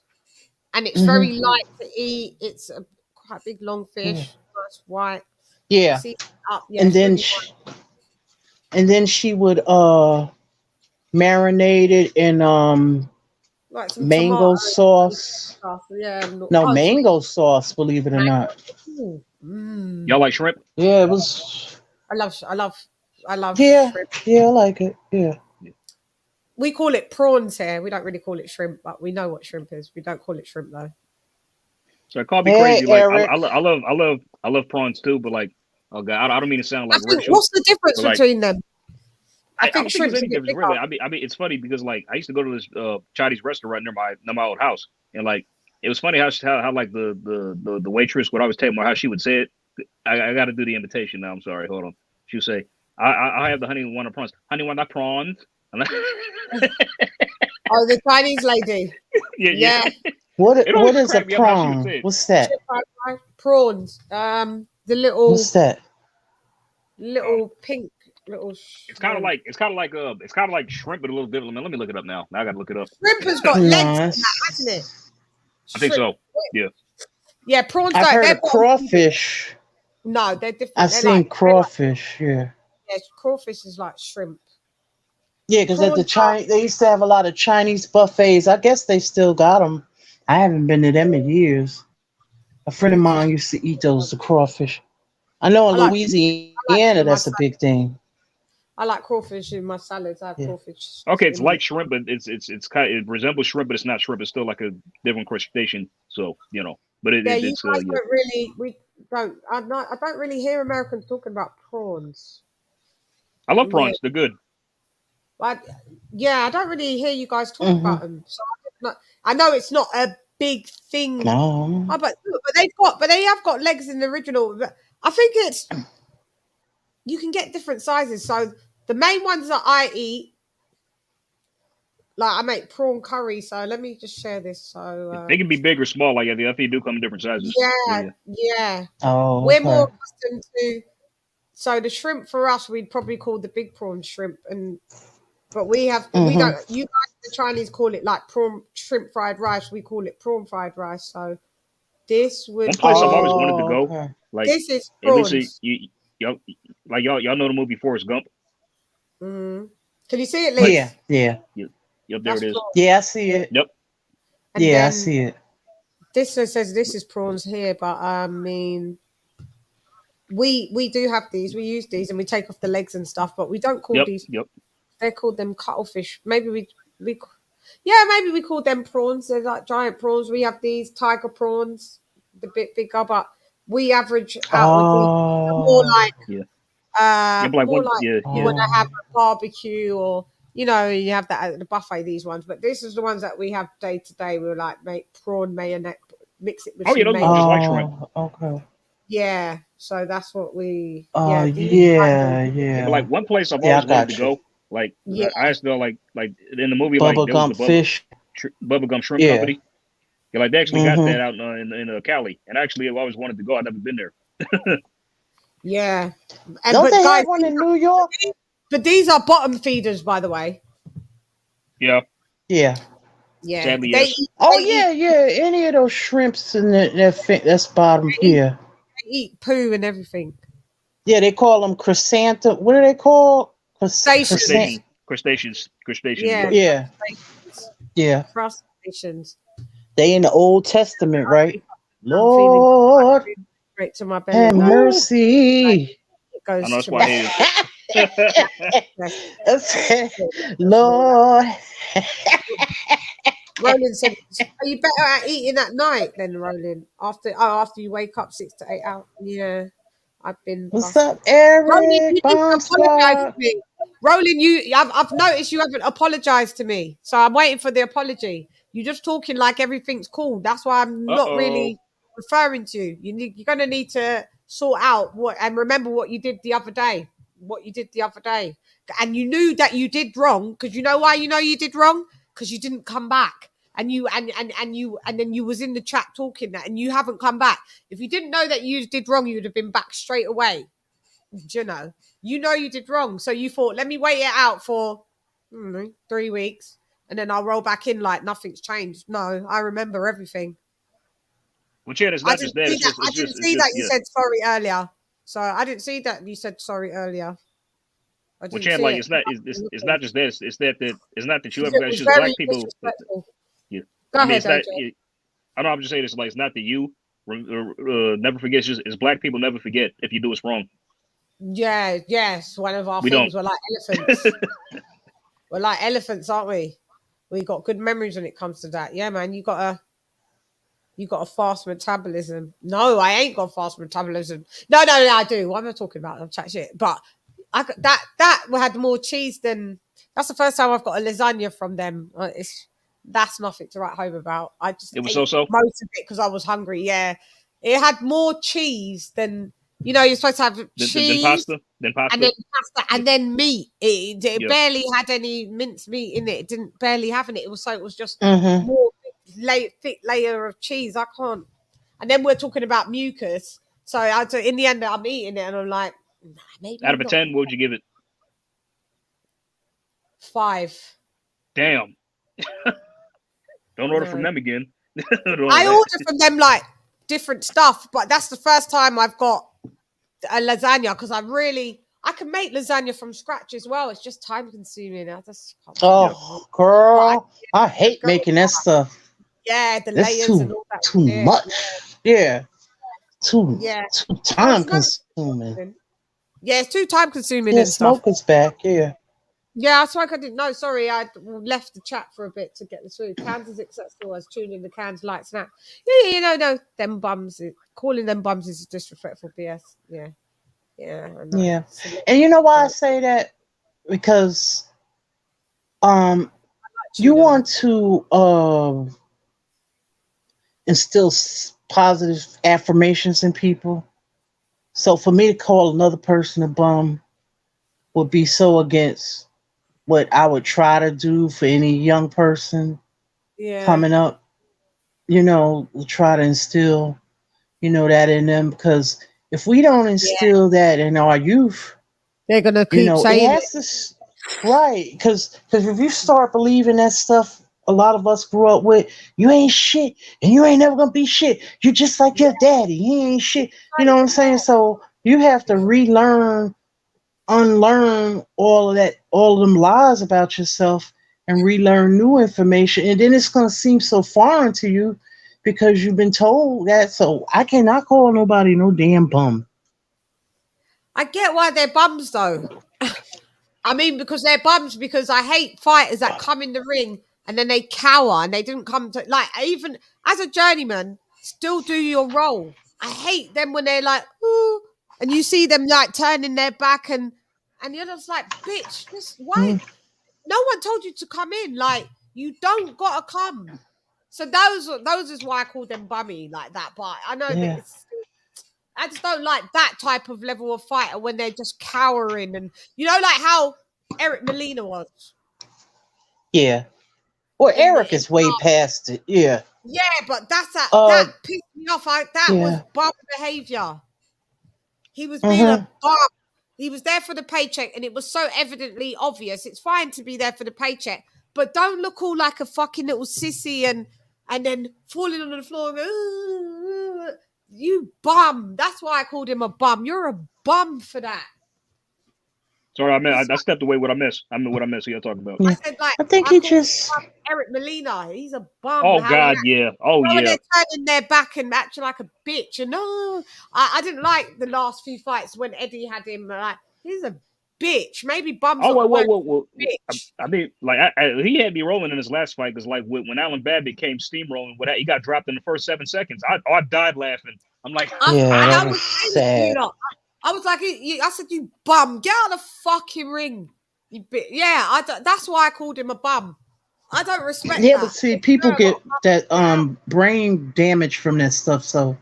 and it's very light to eat. It's a quite big long fish, nice white. Yeah. And then she would marinate it in like some mango sauce. Yeah. No, mango sauce, believe it or not. Y'all like shrimp? Yeah, it was. I love Yeah, shrimp. yeah, I like it. Yeah. We call it prawns here. We don't really call it shrimp, but we know what shrimp is. We don't call it shrimp though. So it called me crazy. Like I love prawns too, but like, oh god, I don't mean to sound like Rachel. What's the difference between them? I think shrimp's any difference really. I mean, it's funny because like I used to go to this Chinese restaurant near my old house, and like it was funny how like the waitress would always tell me how she would say it. I got to do the imitation now. I'm sorry. Hold on. She would say, "I have the honey one of prawns. Honey one of prawns." Oh, the Chinese lady. Yeah. What is a prawn? What's that? Prawns. The little. What's that? Little pink. It's kind of like shrimp, but a little different. Let me look it up now. Now I got to look it up. Shrimp has got legs in that, hasn't it? I think so. Yeah. Yeah, prawns. I've heard of crawfish. No, they're different. I've seen crawfish. Yeah. Yeah, crawfish is like shrimp. Yeah, because at the Chinese, they used to have a lot of Chinese buffets. I guess they still got them. I haven't been to them in years. A friend of mine used to eat the crawfish. I know in Louisiana that's a big thing. I like crawfish in my salads. I have crawfish. Okay, it's like shrimp, but it's kind of, it resembles shrimp, but it's not shrimp. It's still like a different crustacean. So but you guys don't really. I don't really hear Americans talking about prawns. I love prawns. They're good. But I don't really hear you guys talk about them. So I know it's not a big thing. No. Oh, but they have got legs in the original. I think you can get different sizes. So the main ones that I eat, like I make prawn curry. So let me just share this. So they can be big or small. Like they do come in different sizes. Yeah. Oh, we're more accustomed to. So the shrimp for us, we'd probably call the big prawn shrimp, but we don't. You guys, the Chinese, call it like shrimp fried rice. We call it prawn fried rice. So this would. One place I've always wanted to go. Like this is prawns. At least y'all know the movie Forrest Gump. Mm-hmm. Can you see it, Liz? Yeah. Yep, there it is. Yeah, I see it. Yep. And I see it. This says this is prawns here, but I mean, we do have these. We use these, and we take off the legs and stuff, but we don't call these. Yep. They're called them cuttlefish. Maybe we call them prawns. They're like giant prawns. We have these tiger prawns, the bit bigger, but we average out more like you want to have a barbecue, or you have that at the buffet. These ones, but this is the ones that we have day to day. We like make prawn mayonnaise, mix it with those are just like shrimp. Okay. Yeah, so that's what we. Yeah. But like one place I've always wanted to go. Like I asked though, like in the movie, like there was the Bubblegum Shrimp Company. Yeah, like they actually got that out in Cali, and actually I've always wanted to go. I've never been there. Yeah, don't they have one in New York? But these are bottom feeders, by the way. Yeah. Sadly, Any of those shrimps in that's bottom here. They eat poo and everything. Yeah, they call them chrysanthemum. What are they called? Crustaceans. Yeah. Crustaceans. They in the Old Testament, right? Lord, right to my belly. Have mercy. I know that's why I hate it. Lord. Roland said, "Are you better at eating at night than Roland? After you wake up 6 to 8 hours?" Yeah, I've been. What's up, Eric? Roland, you need to apologize to me. Roland, I've noticed you haven't apologized to me, so I'm waiting for the apology. You're just talking like everything's cool. That's why I'm not really referring to you. You're gonna need to sort out what and remember what you did the other day. And you knew that you did wrong, because you know why you know you did wrong? Because you didn't come back. And then you was in the chat talking that, and you haven't come back. If you didn't know that you did wrong, you would have been back straight away. You know you did wrong. So you thought, let me wait it out for 3 weeks, and then I'll roll back in like nothing's changed. No, I remember everything. Well, Chann, it's not just that. I didn't see that you said sorry earlier. So I didn't see that you said sorry earlier. Well, Chann, like it's not just that. It's not that you ever got. It's just very black people. Yeah. Go ahead, I know. I'm just saying this. Like, it's not that you never forget. It's black people never forget if you do us wrong. Yeah. Yes. One of our We things. don't. We're like elephants. We're like elephants, aren't we? We got good memories when it comes to that. Yeah, man. You got a fast metabolism. No, I ain't got fast metabolism. No, I do. What am I talking about? I'm chat shit. But that had more cheese than. That's the first time I've got a lasagna from them. That's nothing to write home about. I just it was ate so most of it because I was hungry. Yeah, it had more cheese than you're supposed to have cheese, pasta, and then pasta, and then meat. It barely had any minced meat in it. It didn't barely have any. It was just more thick layer of cheese. I can't. And then we're talking about mucus. So in the end, I'm eating it, and I'm like, maybe out of a 10, what would you give it? 5. Damn. Don't order from them again. I order from them like different stuff, but that's the first time I've got a lasagna, because I can make lasagna from scratch as well. It's just time consuming. Girl, I hate making that stuff. Yeah, the layers and all that. Too much. Yeah. Too time consuming. Yeah, it's too time consuming. Yeah, and stuff. smoke is back. Yeah. Yeah, I smoke. I didn't know. Sorry, I left the chat for a bit to get this through. Cans is acceptable as tuning the cans lights now. Yeah, no, them bums. Calling them bums is disrespectful. BS. Yeah. Yeah, and you know why I say that? Because you want to instill positive affirmations in people. So for me to call another person a bum would be so against what I would try to do for any young person coming up. Try to instill, that in them, because if we don't instill that in our youth, they're gonna keep saying it. Right? Because if you start believing that stuff, a lot of us grew up with, you ain't shit, and you ain't never gonna be shit. You're just like your daddy. He ain't shit. You know what I'm saying? So you have to unlearn all of that, all of them lies about yourself, and relearn new information. And then it's gonna seem so foreign to you because you've been told that. So I cannot call nobody no damn bum. I get why they're bums though. I mean, because they're bums, because I hate fighters that come in the ring and then they cower and they didn't come to, like, even as a journeyman, still do your role. I hate them when they're like, ooh, and you see them like turning their back and you're just like, bitch, just why? No one told you to come in. Like, you don't gotta come. So those is why I call them bummy like that. But I know that I just don't like that type of level of fighter when they're just cowering, and like how Eric Molina was. Yeah. Well, Eric is way past it. Yeah. Yeah, but that pissed me off. That was bum behavior. He was being a bum. He was there for the paycheck, and it was so evidently obvious. It's fine to be there for the paycheck, but don't look all like a fucking little sissy and then falling on the floor and go, you bum. That's why I called him a bum. You're a bum for that. Sorry, I stepped away. What I missed? I mean, what I missed? You're talking about? I said, like, I think he just Eric Molina. He's a bum. Oh God, yeah. Oh yeah. They're turning their back and acting like a bitch. And I didn't like the last few fights when Eddie had him. Like, he's a bitch. Maybe bum's not the word. Bitch. I mean, like, he had me rolling in his last fight because, like, when Alan Babbitt came steamrolling, he got dropped in the first 7 seconds. I died laughing. I'm like, that was sad. I was like, I said, you bum, get out of the fucking ring. You bit. Yeah, that's why I called him a bum. I don't respect that. Yeah, but see, people get that brain damage from that stuff. So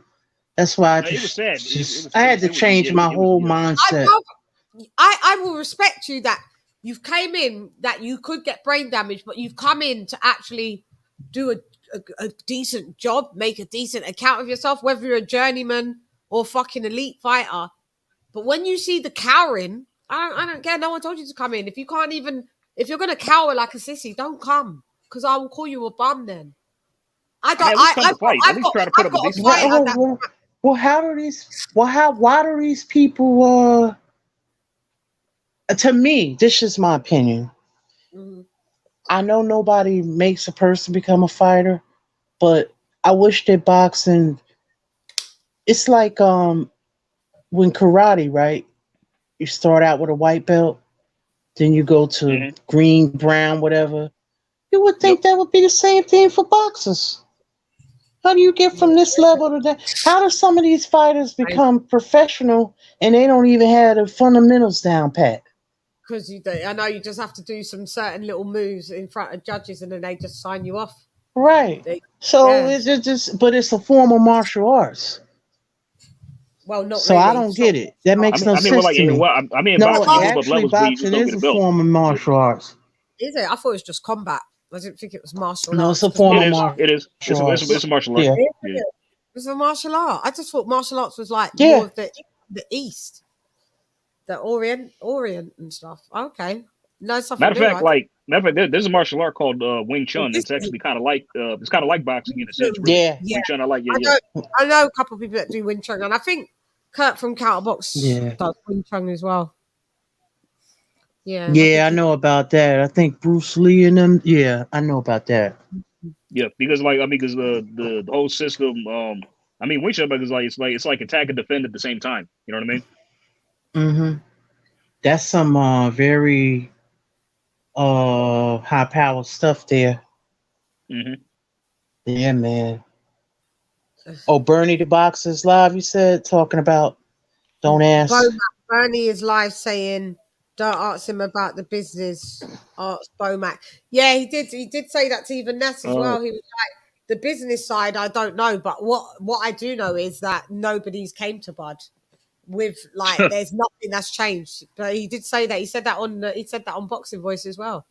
That's why I It was sad. I had to change my whole mindset. I will respect you that you've came in, that you could get brain damage, but you've come in to actually do a decent job, make a decent account of yourself, whether you're a journeyman or fucking elite fighter. But when you see the cowering, I don't care. No one told you to come in. If you're gonna cower like a sissy, don't come, because I will call you a bum then. I don't. I've got a fight. Well, why do these people? To me, this is my opinion. Mm-hmm. I know nobody makes a person become a fighter, but I wish that boxing. It's like when karate, right? You start out with a white belt, then you go to green, brown, whatever. You would think that would be the same thing for boxers. How do you get from this level to that? How do some of these fighters become professional and they don't even have the fundamentals down pat? Because I know you just have to do some certain little moves in front of judges, and then they just sign you off. Right. It's just, but it's a form of martial arts. Well, not so really. I don't get it. That makes no sense to me. Actually, boxing is a form of martial arts. Is it? I thought it was just combat. I didn't think it was martial arts. No, it's a form of martial arts. It is. It's a martial art. Yeah. It's a martial art. I just thought martial arts was like more of the East, the Orient and stuff. Okay, no, something. Matter of fact, there's a martial art called Wing Chun. It's actually kind of like boxing in a sense. Really. Yeah. Wing Chun, I know a couple of people that do Wing Chun, and I think Kurt from Counterbox does Wing Chun as well. Yeah, I know about that. I think Bruce Lee and them. Yeah, I know about that. Yeah, because because the whole system. Wing Chun is it's like attack and defend at the same time. You know what I mean? Mm-hmm. That's some very high power stuff there. Mm-hmm. Yeah, man. Oh, Bernie the Boxer's live. You said talking about. Don't ask. Bernie is live saying. Don't ask him about the business. Ask Bomac. Yeah, he did. He did say that to even Ness as well. He was like, the business side, I don't know, but what I do know is that nobody's came to Bud with there's nothing that's changed. But he did say that. He said that on Boxing Voice as well.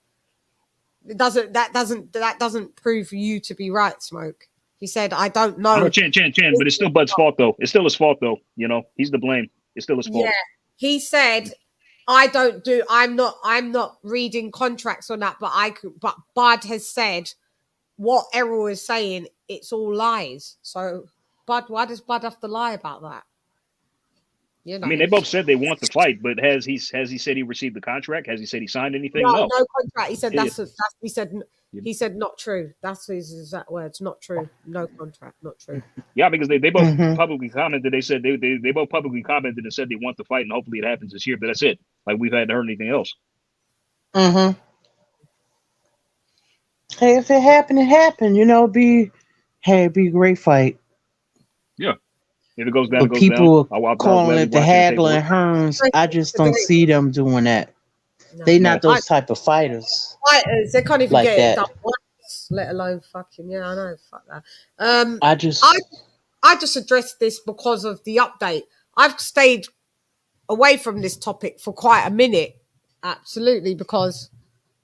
That doesn't prove you to be right, Smoke. He said, I don't know. No, Chan, but it's still Bud's fault though. It's still his fault though. You know, he's to blame. It's still his fault. Yeah, he said. I'm not reading contracts on that, but Bud has said what Errol is saying, it's all lies. So Bud, why does Bud have to lie about that? You know? They both said they want the fight, but has he said he received the contract? Has he said he signed anything? No contract. He said he said not true. That's his exact words. Not true. No contract. Not true. Yeah, because they both publicly commented. They said they both publicly commented and said they want the fight, and hopefully it happens this year. But that's it. Like we've hadn't heard anything else. Mm-hmm. Hey, if it happened, it happened. You know, it'd be a great fight. Yeah. If it goes down, but people are calling it the Hagler and Hearns. I just don't see them doing that. No, they not those type of fighters. Fighters, they can't even get it done once, let alone fucking I know, fuck that. I just addressed this because of the update. I've stayed away from this topic for quite a minute, absolutely, because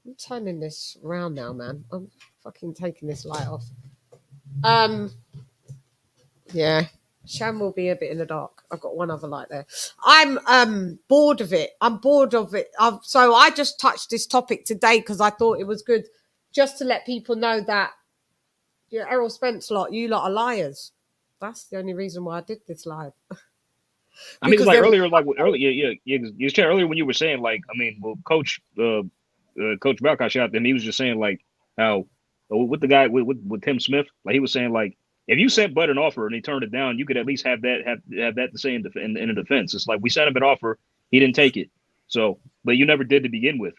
I'm turning this around now, man. I'm fucking taking this light off. Yeah. Chann will be a bit in the dark. I've got one other light there. I'm bored of it. So I just touched this topic today because I thought it was good just to let people know that Errol Spence you lot are liars. That's the only reason why I did this live. Earlier when you were saying Coach Balcosh out there, and he was just saying how with the guy with Tim Smith, he was saying if you sent Bud an offer and he turned it down, you could at least have that to say in a defense. It's like we sent him an offer, he didn't take it. So, but you never did to begin with.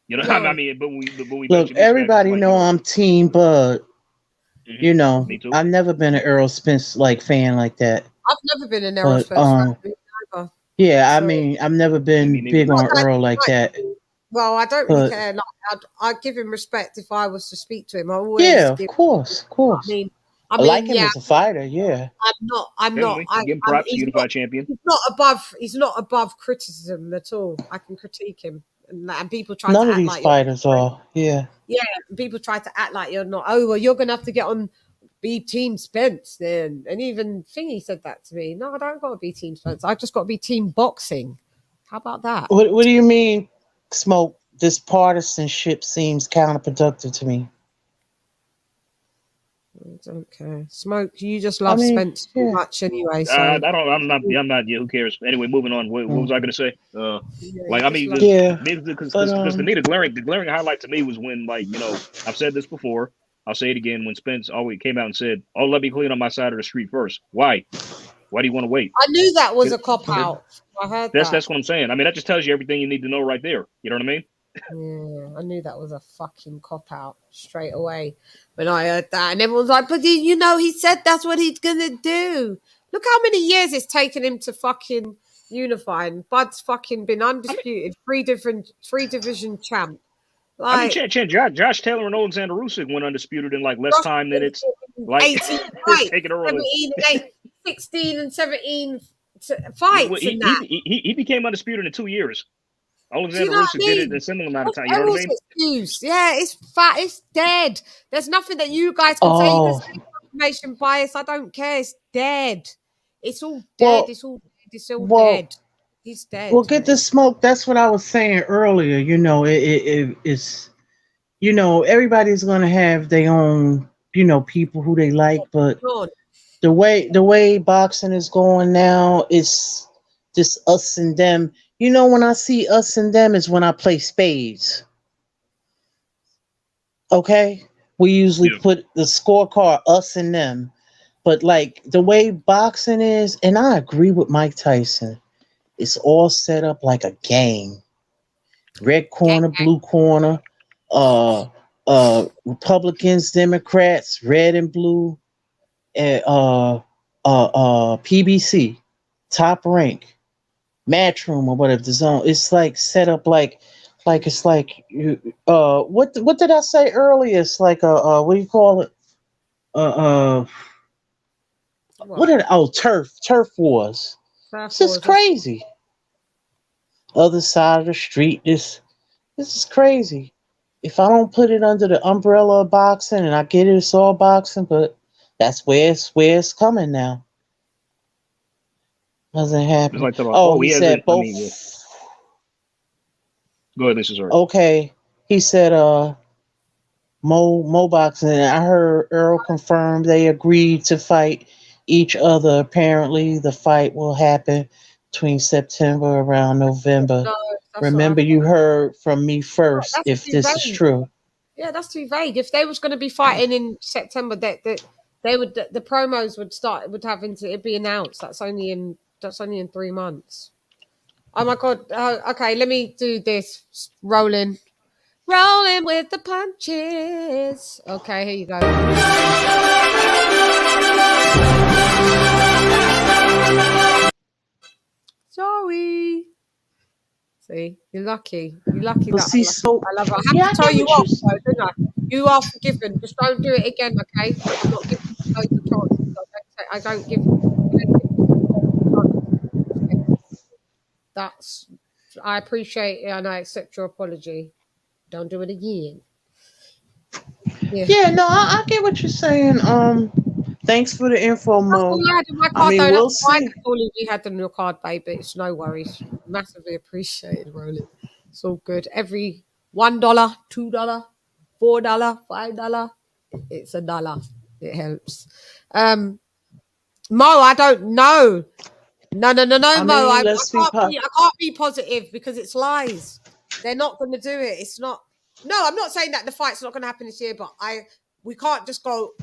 You know, no. But we look. Everybody know I'm Team Bud. Mm-hmm. You know, I've never been an Errol Spence fan like that. I've never been an Errol Spence fan. Yeah, so, I've never been big on Earl like that. Well, I don't really care. I'd give him respect if I was to speak to him. I always of course. I like him as a fighter. Yeah. I'm not. Give him props, unified champion. He's not above criticism at all. I can critique him, and people try None to of act these like fighters are. Yeah. Yeah, people try to act like you're not. Oh, well, you're gonna have to get on, be Team Spence then. And even Thingy said that to me. No, I don't got to be Team Spence. I just got to be Team Boxing. How about that? What do you mean, Smoke? This partisanship seems counterproductive to me. I don't care. Smoke, you just love Spence too much anyway. So I'm not. Yeah, who cares? Anyway, moving on. What was I going to say? Because to me, the glaring highlight to me was when, like, you know, I've said this before. I'll say it again. When Spence always came out and said, "Oh, let me clean on my side of the street first." Why? Why do you want to wait? I knew that was a cop out. I heard that's what I'm saying. I mean, that just tells you everything you need to know right there. You know what I mean? Yeah, I knew that was a fucking cop out straight away when I heard that, and everyone's like, "But you know, he said that's what he's gonna do." Look how many years it's taken him to fucking unify, and Bud's fucking been undisputed, three division champ. Like, I mean, Josh Taylor and Alexander Usyk went undisputed in like less time than it's like 18 fights, taking a 16 and 17 fights. He became undisputed in 2 years. Alexander Usyk did it in a similar amount of time. You know what I mean? Excuse. Yeah, it's fat. It's dead. There's nothing that you guys can say. You can say confirmation bias. I don't care. It's dead. It's all dead. It's all dead. He's dead. Well, get the Smoke. That's what I was saying earlier. You know, it's, you know, everybody's gonna have their own, you know, people who they like, but the way boxing is going now, it's just us and them. You know, when I see us and them is when I play spades. Okay? We usually put the scorecard us and them. But like the way boxing is, and I agree with Mike Tyson, it's all set up like a game. Red corner, blue corner, Republicans, Democrats, red and blue, PBC, Top Rank, Matchroom or whatever the zone. It's like set up like it's like you what did I say earlier? It's like what do you call it? Turf wars. It's just crazy. Other side of the street. This is crazy. If I don't put it under the umbrella of boxing and I get it, it's all boxing, but that's where it's coming now. Doesn't happen. Like he said both. Go ahead, this is okay. He said Mo boxing. I heard Earl confirm they agreed to fight each other. Apparently the fight will happen between September around November. No, remember you heard from me first if this is true. Yeah, that's too vague. If they was going to be fighting in September, they would, the promos it'd be announced. That's only in 3 months. Oh my god. Okay, let me do this. Rolling with the punches. Okay, here you go. Sorry. See, you're lucky. You're lucky that I love it. I have to tell you off, though, don't I? You are forgiven. Just don't do it again, okay? I'm not giving you loads of chances. I don't give you. I appreciate it and I accept your apology. Don't do it again. Yeah, no, I get what you're saying. Thanks for the info, Mo. I mean, we'll see. We had them in your card, baby. It's no worries. Massively appreciated, Roland. It's all good. Every $1, $2, $4, $5, it's $1. It helps. Mo, I don't know. No, Mo. I can't be positive because it's lies. They're not going to do it. It's not. No, I'm not saying that the fight's not going to happen this year, but we can't just go,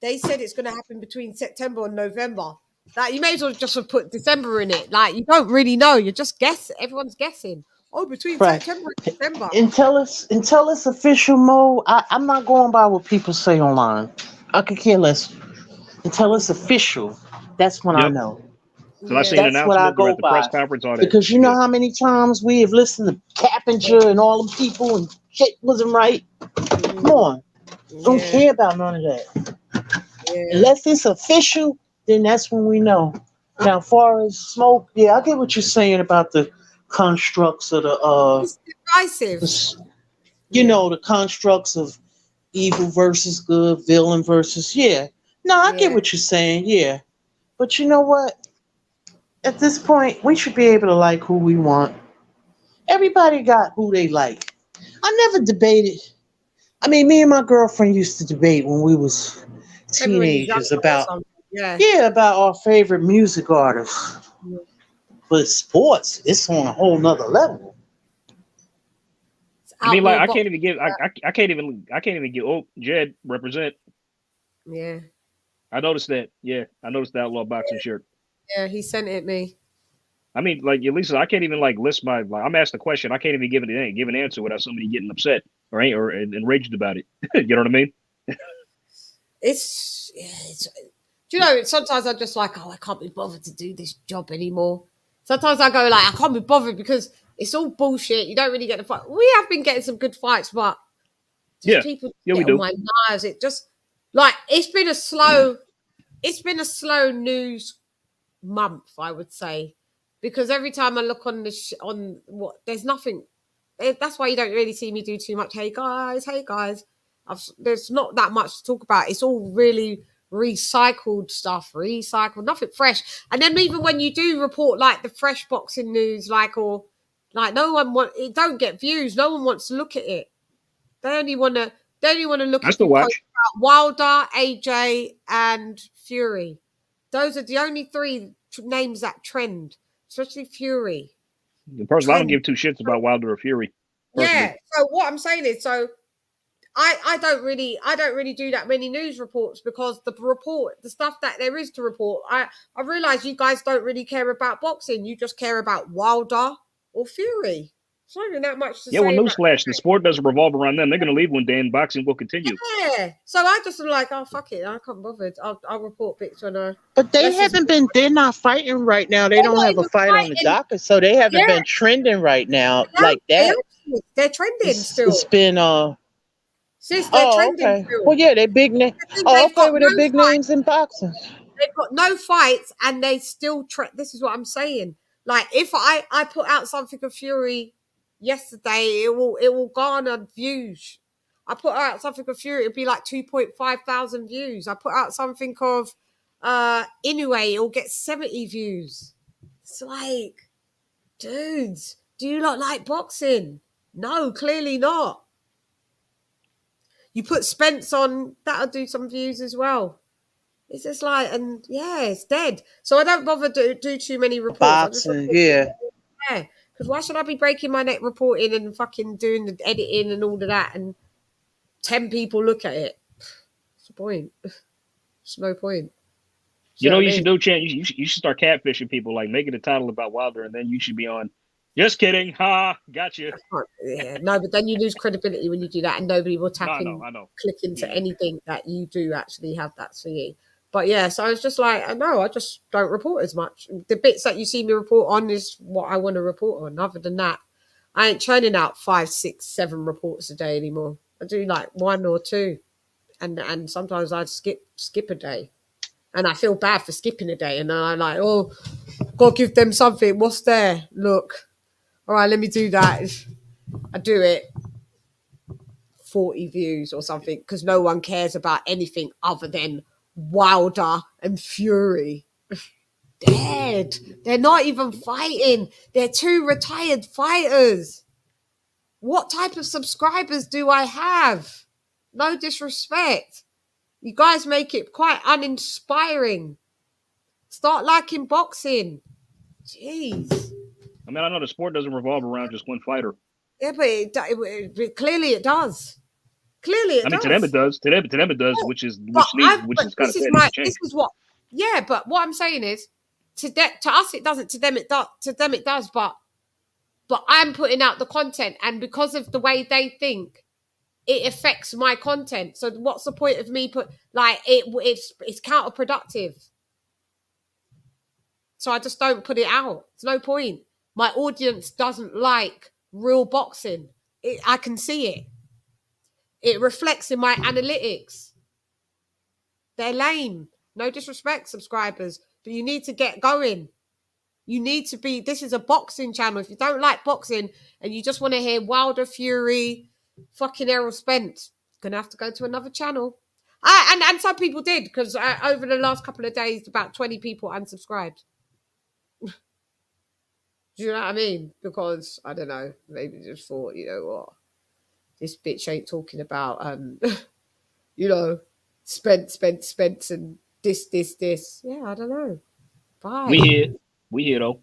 they said it's going to happen between September and November. Like, you may as well just have put December in it. Like, you don't really know. You're just guessing. Everyone's guessing. Between September and December. Until it's official, Mo, I'm not going by what people say online. I could care less. Until it's official, that's when I know. So I see an announcement at the press conference on it. Because you know how many times we have listened to Cappinger and all them people and shit wasn't right. Come on. Don't care about none of that. Unless it's official, then that's when we know. Now, as far as smoke, yeah, I get what you're saying about the constructs of the It's divisive. you know, the constructs of evil versus good, villain versus No, I get what you're saying, But you know what? At this point, we should be able to like who we want. Everybody got who they like. I never debated. I mean, me and my girlfriend used to debate when we was teenagers about about our favorite music artists. Yeah. But sports, it's on a whole nother level. I mean, like I can't even give. I can't even give. Oh, Jed represent. Yeah. I noticed that. Yeah, I noticed the outlaw boxing shirt. Yeah, he sent it me. I mean, like Lisa, I can't even like list my. Like, I'm asked a question, I can't even give an answer without somebody getting upset or enraged about it. You know what I mean? It's do you know? Sometimes I'm just like, I can't be bothered to do this job anymore. Sometimes I go like, I can't be bothered because it's all bullshit. You don't really get the fight. We have been getting some good fights, but people get on my nerves. It just like it's been a slow news month, I would say, because every time I look on on what there's nothing. That's why you don't really see me do too much. Hey guys. There's not that much to talk about. It's all really recycled stuff, nothing fresh. And then even when you do report like the fresh boxing news, no one it don't get views. No one wants to look at it. They only want to look at watch about Wilder, AJ, and Fury. Those are the only three names that trend, especially Fury. Personally, I don't give two shits about Wilder or Fury. Personally. Yeah. So what I'm saying is, I don't really do that many news reports because the stuff that there is to report, I realize you guys don't really care about boxing. You just care about Wilder or Fury. It's not even that much to say. Well, newsflash, the sport doesn't revolve around them. They're going to leave one day and boxing will continue. Yeah. So I just am like, oh, fuck it. I can't bother. I'll report bits when I... But they're not fighting right now. They don't have a fight on the docket, so they haven't been trending right now like that. They're trending still. It's been... Sis, they're trending still. Well, yeah, they're big names. Oh, okay, well, they're big names in boxing. They've got no fights and they still trend. This is what I'm saying. Like, if I put out something of Fury yesterday, it will garner views. I put out something of Fury, it'll be like 2.5 thousand views. I put out something of Inoue, it'll get 70 views. It's like, dudes, do you not like boxing? No, clearly not. You put Spence on, that'll do some views as well. It's just like, and yeah, it's dead. So I don't bother do too many reports. Boxing, yeah. Because why should I be breaking my neck reporting and fucking doing the editing and all of that and 10 people look at it? What's the point? There's no point. You know what you should do, Chann? You should start catfishing people, like making a title about Wilder, and then you should be on. Just kidding. Ha, gotcha. Yeah, no, but then you lose credibility when you do that, and nobody will tap in, click into anything that you do actually have that for you. But yeah, so it's just like, I just don't report as much. The bits that you see me report on is what I want to report on. Other than that, I ain't churning out 5, 6, 7 reports a day anymore. I do like 1 or 2, and sometimes I skip a day, and I feel bad for skipping a day, and then I'm like, oh, gotta give them something. What's there? Look. All right, let me do that. I do it. 40 views or something because no one cares about anything other than Wilder and Fury. Dead. They're not even fighting. They're 2 retired fighters. What type of subscribers do I have? No disrespect. You guys make it quite uninspiring. Start liking boxing. Jeez. I mean, I know the sport doesn't revolve around just one fighter. Yeah, but clearly it does. Clearly it does. I mean, to them it does. To them it does, which is kind of sad. This is what. Yeah, but what I'm saying is, to us it doesn't. To them it does. To them it does. But I'm putting out the content, and because of the way they think, it affects my content. So what's the point of me it's counterproductive. So I just don't put it out. There's no point. My audience doesn't like real boxing. I can see it. It reflects in my analytics. They're lame. No disrespect, subscribers, but you need to get going. You need to be. This is a boxing channel. If you don't like boxing and you just want to hear Wilder, Fury, fucking Errol Spence, gonna have to go to another channel. And some people did, because over the last couple of days, about 20 people unsubscribed. Do you know what I mean? Because I don't know, maybe just thought, you know what, this bitch ain't talking about you know, Spence, and this. Yeah, I don't know. Bye. We here though.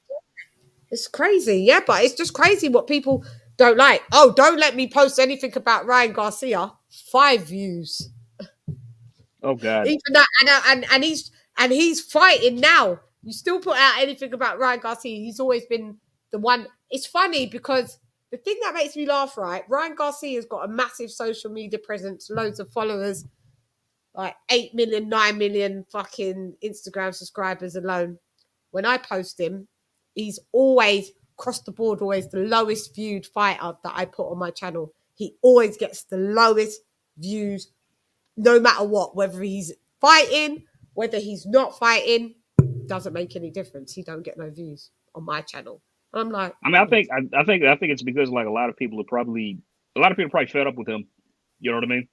It's crazy, yeah, but it's just crazy what people don't like. Oh, don't let me post anything about Ryan Garcia. 5 views. Oh God. Even that, and he's fighting now. You still put out anything about Ryan Garcia? He's always been the one. It's funny because the thing that makes me laugh, right? Ryan Garcia's got a massive social media presence, loads of followers, like 8 million, 9 million fucking Instagram subscribers alone. When I post him, he's always across the board, always the lowest viewed fighter that I put on my channel. He always gets the lowest views, no matter what, whether he's fighting, whether he's not fighting, doesn't make any difference. He don't get no views on my channel. And I'm like, I mean, I think it's because like a lot of people are probably fed up with him. You know what I mean?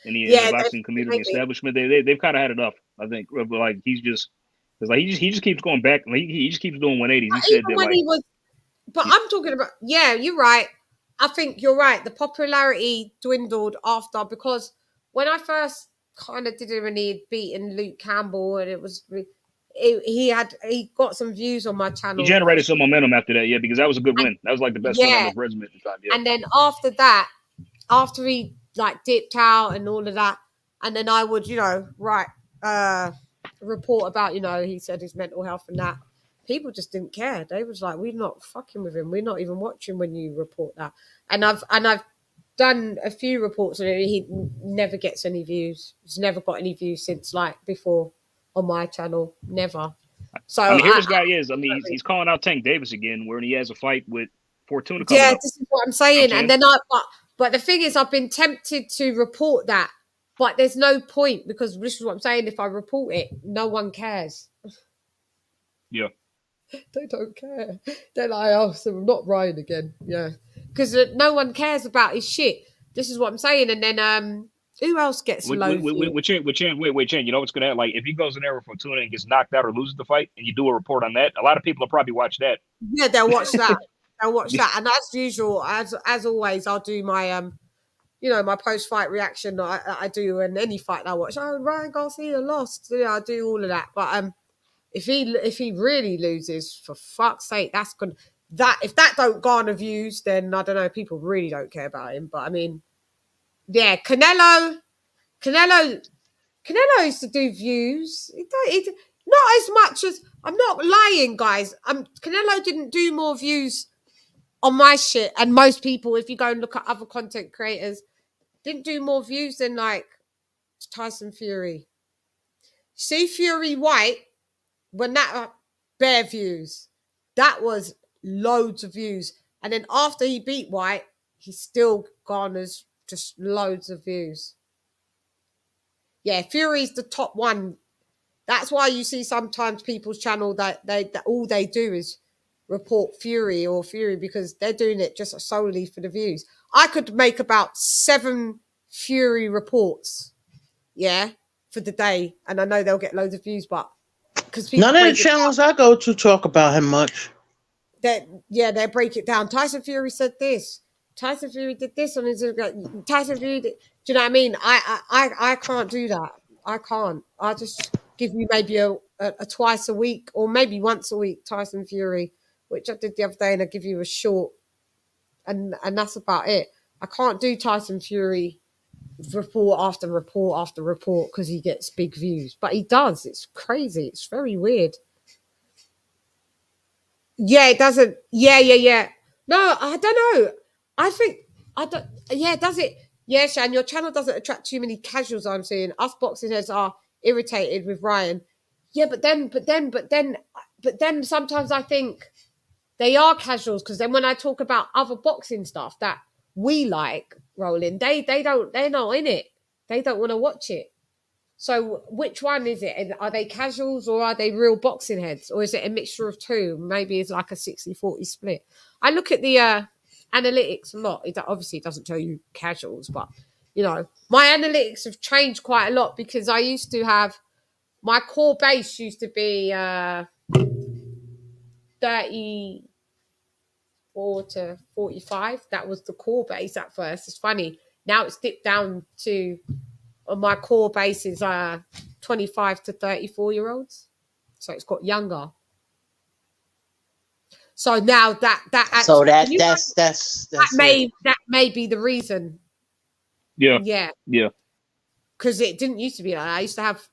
In the boxing community establishment, they've kind of had enough. I think, like he just keeps going back. Like, he just keeps doing 180s. He said that, like, but I'm talking about, yeah, you're right. I think you're right. The popularity dwindled after, because when I first kind of did it when he had beaten Luke Campbell, and he got some views on my channel. He generated some momentum after that, yeah, because that was a good win. That was like the best win on his resume at the time. Yeah. And then after that, after he like dipped out and all of that, and then I would, report about, he said his mental health and that. People just didn't care. They was like, we're not fucking with him. We're not even watching when you report that. And I've done a few reports and he never gets any views. He's never got any views since like before on my channel. Never. So I mean, here this guy is. I mean, he's calling out Tank Davis again, where he has a fight with Fortuna coming up. This is what I'm saying. And then but the thing is, I've been tempted to report that, but there's no point, because this is what I'm saying. If I report it, no one cares. Yeah. They don't care. They're like, oh, so I'm not Ryan again. Yeah. Because no one cares about his shit. This is what I'm saying. And then who else gets low? With Chann, you know what's going to happen? Like, if he goes in there with Fortuna and gets knocked out or loses the fight, and you do a report on that, a lot of people will probably watch that. Yeah, they'll watch that. They'll watch that. And as usual, as always, I'll do my my post-fight reaction. I do in any fight I watch. Oh, Ryan Garcia lost. I do all of that. But if he really loses, for fuck's sake, that's good. If that don't garner views, then I don't know. People really don't care about him. But I mean, yeah, Canelo used to do views. Not as much as, I'm not lying, guys. Canelo didn't do more views on my shit, and most people, if you go and look at other content creators, didn't do more views than like Tyson Fury. See Fury White, when that bare views, that was loads of views. And then after he beat White, he still garners just loads of views. Yeah, Fury's the top one. That's why you see sometimes people's channel that all they do is report Fury, because they're doing it just solely for the views. I could make about 7 Fury reports, for the day, and I know they'll get loads of views, but because none of the channels I go to talk about him much. They break it down. Tyson Fury said this. Tyson Fury did this on his. Tyson Fury did. Do you know what I mean? I can't do that. I can't. I just give you maybe a twice a week or maybe once a week Tyson Fury, which I did the other day, and I give you a short, and that's about it. I can't do Tyson Fury report after report after report because he gets big views, but he does. It's crazy. It's very weird. Yeah, it doesn't. Yeah. No, I don't know. I think I don't. Yeah, does it? Yeah, Shan, your channel doesn't attract too many casuals. I'm seeing us boxing heads are irritated with Ryan. Yeah, but then sometimes I think they are casuals, because then when I talk about other boxing stuff that we like rolling, they're not in it. They don't want to watch it. So which one is it? And are they casuals or are they real boxing heads? Or is it a mixture of two? Maybe it's like a 60-40 split. I look at the analytics a lot. It obviously doesn't tell you casuals, but, you know, my analytics have changed quite a lot because I used to have, my core base used to be 34 to 45. That was the core base at first. It's funny. Now it's dipped down to, on my core base is 25 to 34-year-olds. So it's got younger. So now that actually, so that may be the reason. Yeah. Because it didn't used to be like that. I used to have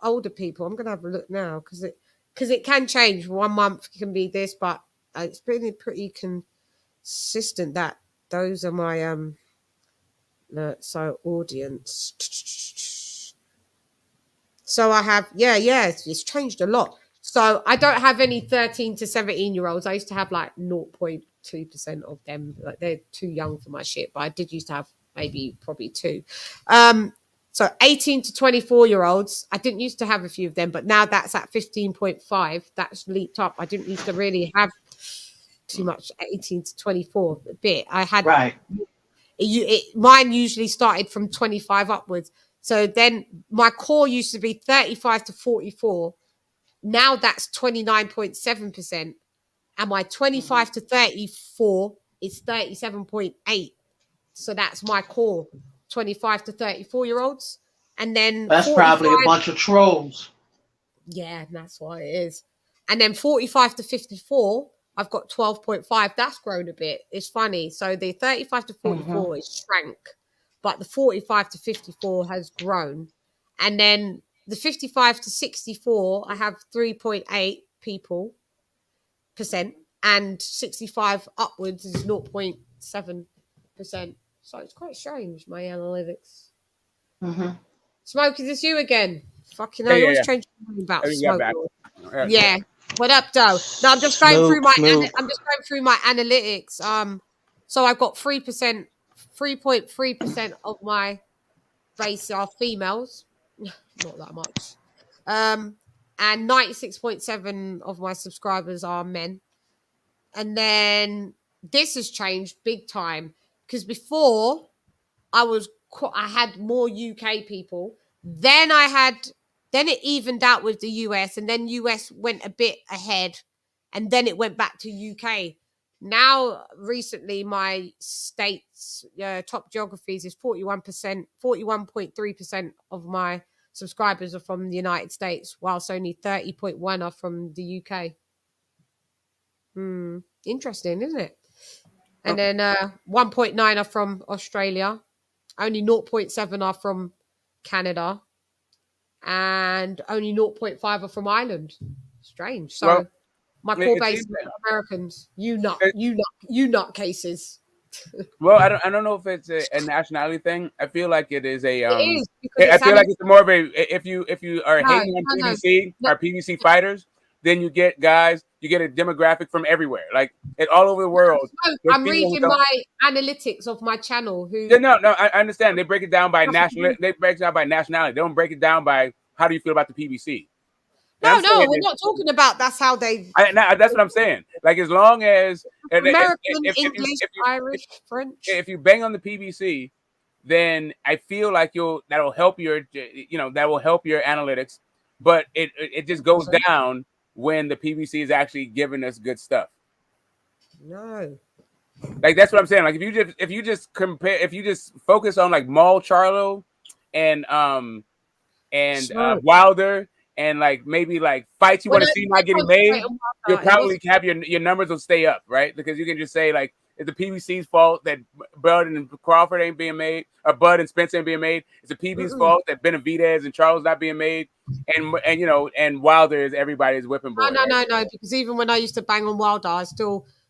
older people. I'm gonna have a look now because it can change. 1 month can be this, but it's been pretty consistent. That those are my so audience. So I have it's changed a lot. So I don't have any 13 to 17-year-olds. I used to have like 0.2% of them. Like they're too young for my shit, but I did used to have probably 2. So 18 to 24-year-olds, I didn't used to have a few of them, but now that's at 15.5. That's leaped up. I didn't used to really have too much 18 to 24 a bit. I had mine usually started from 25 upwards. So then my core used to be 35 to 44. Now that's 29.7%. And my 25 to 34 is 37.8. So that's my core, 25 to 34-year-olds. And then that's probably a bunch of trolls. Yeah, that's what it is. And then 45 to 54, I've got 12.5. That's grown a bit. It's funny. So the 35 to 44 is shrank, but the 45 to 54 has grown. And then the 55 to 64, I have 3.8 percent, and 65 upwards is 0.7%. So it's quite strange, my analytics. Smoke, is this you again? Fucking hell, you always change about Smoke. Yeah. What up, though? No, I'm just going through my analytics. So I've got 3.3% of my base are females. Not that much. And 96.7 of my subscribers are men. And then this has changed big time because before I had more UK people. Then it evened out with the US, and then US went a bit ahead, and then it went back to UK. Now, recently, my state's top geographies is 41.3% of my subscribers are from the United States, whilst only 30.1 are from the UK. Interesting, isn't it? And then 1.9 are from Australia. Only 0.7 are from Canada. And only 0.5 are from Ireland. Strange. So my core base is Americans. You nut cases. Well, I don't know if it's a nationality thing. I feel like it is a. It is, I feel like it's more of a. If you are hating on PBC, our PBC fighters, then you get guys. You get a demographic from everywhere, like all over the world. I'm reading my analytics of my channel. No, I understand. They break it down by national. They break it down by nationality. They don't break it down by how do you feel about the PBC. No, we're not talking about that's how they. That's what I'm saying. Like as long as American, English, Irish, French. If you bang on the PBC, then I feel like that'll help your analytics. But it just goes down when the PBC is actually giving us good stuff. No. Like that's what I'm saying. Like if you just focus on like Maul Charlo and Wilder and like maybe like fights you want to see not getting made, you'll probably have your numbers will stay up, right? Because you can just say like it's the PBC's fault that Bud and Crawford ain't being made, or Bud and Spence ain't being made. It's the PB's fault that Benavidez and Charles not being made, and Wilder is everybody's whipping boy. No, because even when I used to bang on Wilder,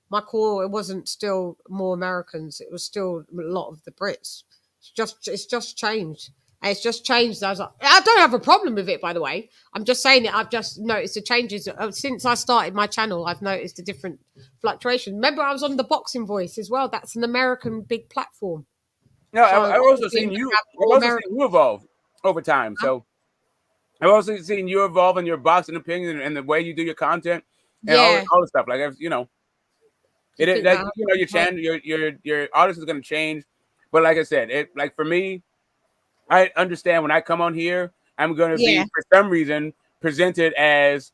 my core, it wasn't still more Americans. It was still a lot of the Brits. It's just changed. And it's just changed. I don't have a problem with it, by the way. I'm just saying it. I've just noticed the changes. Since I started my channel, I've noticed the different fluctuation. Remember, I was on the Boxing Voice as well. That's an American big platform. No, I've also seen you evolve. over time. So I've also seen you evolve in your boxing opinion and the way you do your content and all the stuff. Like you know, like you know, your channel, your audience is gonna change. But like I said, like for me, I understand when I come on here, I'm gonna be for some reason presented as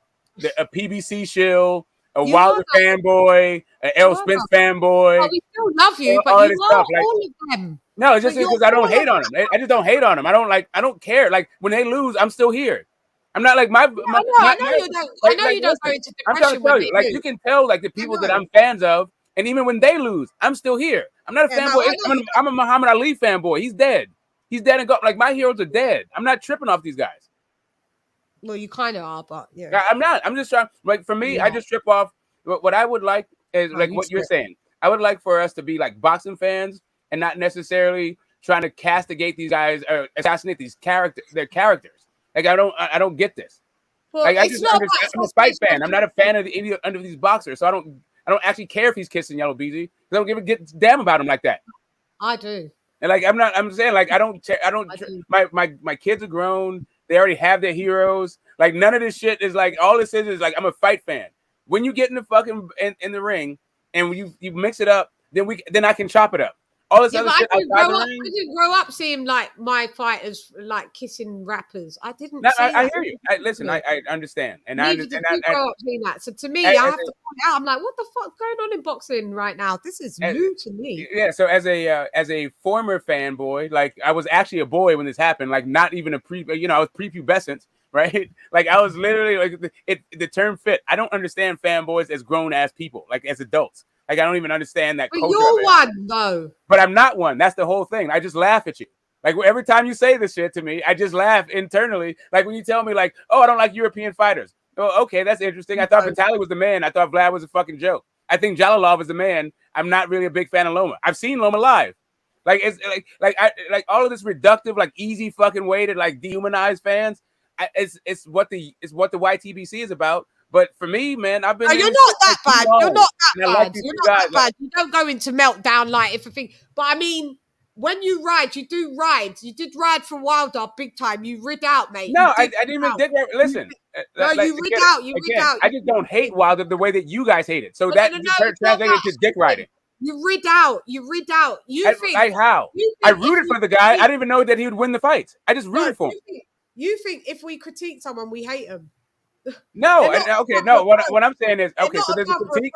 a PBC shill, a Wilder fanboy, an Errol Spence fanboy. Oh, we still love you, but all you this are stuff. Like, all of them. no, it's just because I don't hate on them. I just don't hate on them. I don't care. Like when they lose, I'm still here. I'm not like I know you don't. I know you don't go into depression. I'm trying to tell you, like you can tell, like the people that I'm fans of, and even when they lose, I'm still here. I'm not a fanboy. I'm a Muhammad Ali fanboy. He's dead. He's dead and gone. Like my heroes are dead. I'm not tripping off these guys. Well, you kind of are, but yeah. I'm not. I'm just trying. Like for me, I just trip off. What I would like is like what you're saying. I would like for us to be like boxing fans and not necessarily trying to castigate these guys or assassinate their characters. Like I don't get this. Well, like I'm a fight fan. I'm not a fan of any of these boxers, so I don't actually care if he's kissing Yellow Beezy. I don't give a damn about him like that. I do. And like I'm saying like I don't. My kids are grown. They already have their heroes. Like none of this shit is like all this is like I'm a fight fan. When you get in the fucking in the ring and when you mix it up, then I can chop it up. All this other shit outside the ring. I didn't grow up seeing like my fighters like kissing rappers. I didn't. No, I hear you. Listen, I understand, and I understand. I grow up seeing that. So to me, I have to point out. I'm like, what the fuck's going on in boxing right now? This is new to me. Yeah. So as a former fanboy, like I was actually a boy when this happened. Like not even I was prepubescent, right? Like I was literally like the term fit. I don't understand fanboys as grown ass people, like as adults. Like I don't even understand that. But you're one though. But I'm not one. That's the whole thing. I just laugh at you. Like every time you say this shit to me, I just laugh internally. Like when you tell me like, oh, I don't like European fighters. Oh, okay, that's interesting. I thought Vitaly was the man. I thought Vlad was a fucking joke. I think Jalalov is the man. I'm not really a big fan of Loma. I've seen Loma live. Like it's like all of this reductive, like easy fucking way to like dehumanize fans. It's what the YTBC is about. But for me, man, I've been. You're not that bad. You're not that bad. You're not that bad. You don't go into meltdown like if a thing. But I mean, when you ride, you do ride. You did ride for Wilder big time. You rid out, mate. No, I didn't even dig that. Listen. No, you rid out. You rid out. I just don't hate Wilder the way that you guys hate it. So that translated to dick riding. You rid out. You rid out. You think like how? I rooted for the guy. I didn't even know that he would win the fight. I just rooted for him. You think if we critique someone, we hate him? No, okay, no. What I'm saying is, okay, so there's a critique.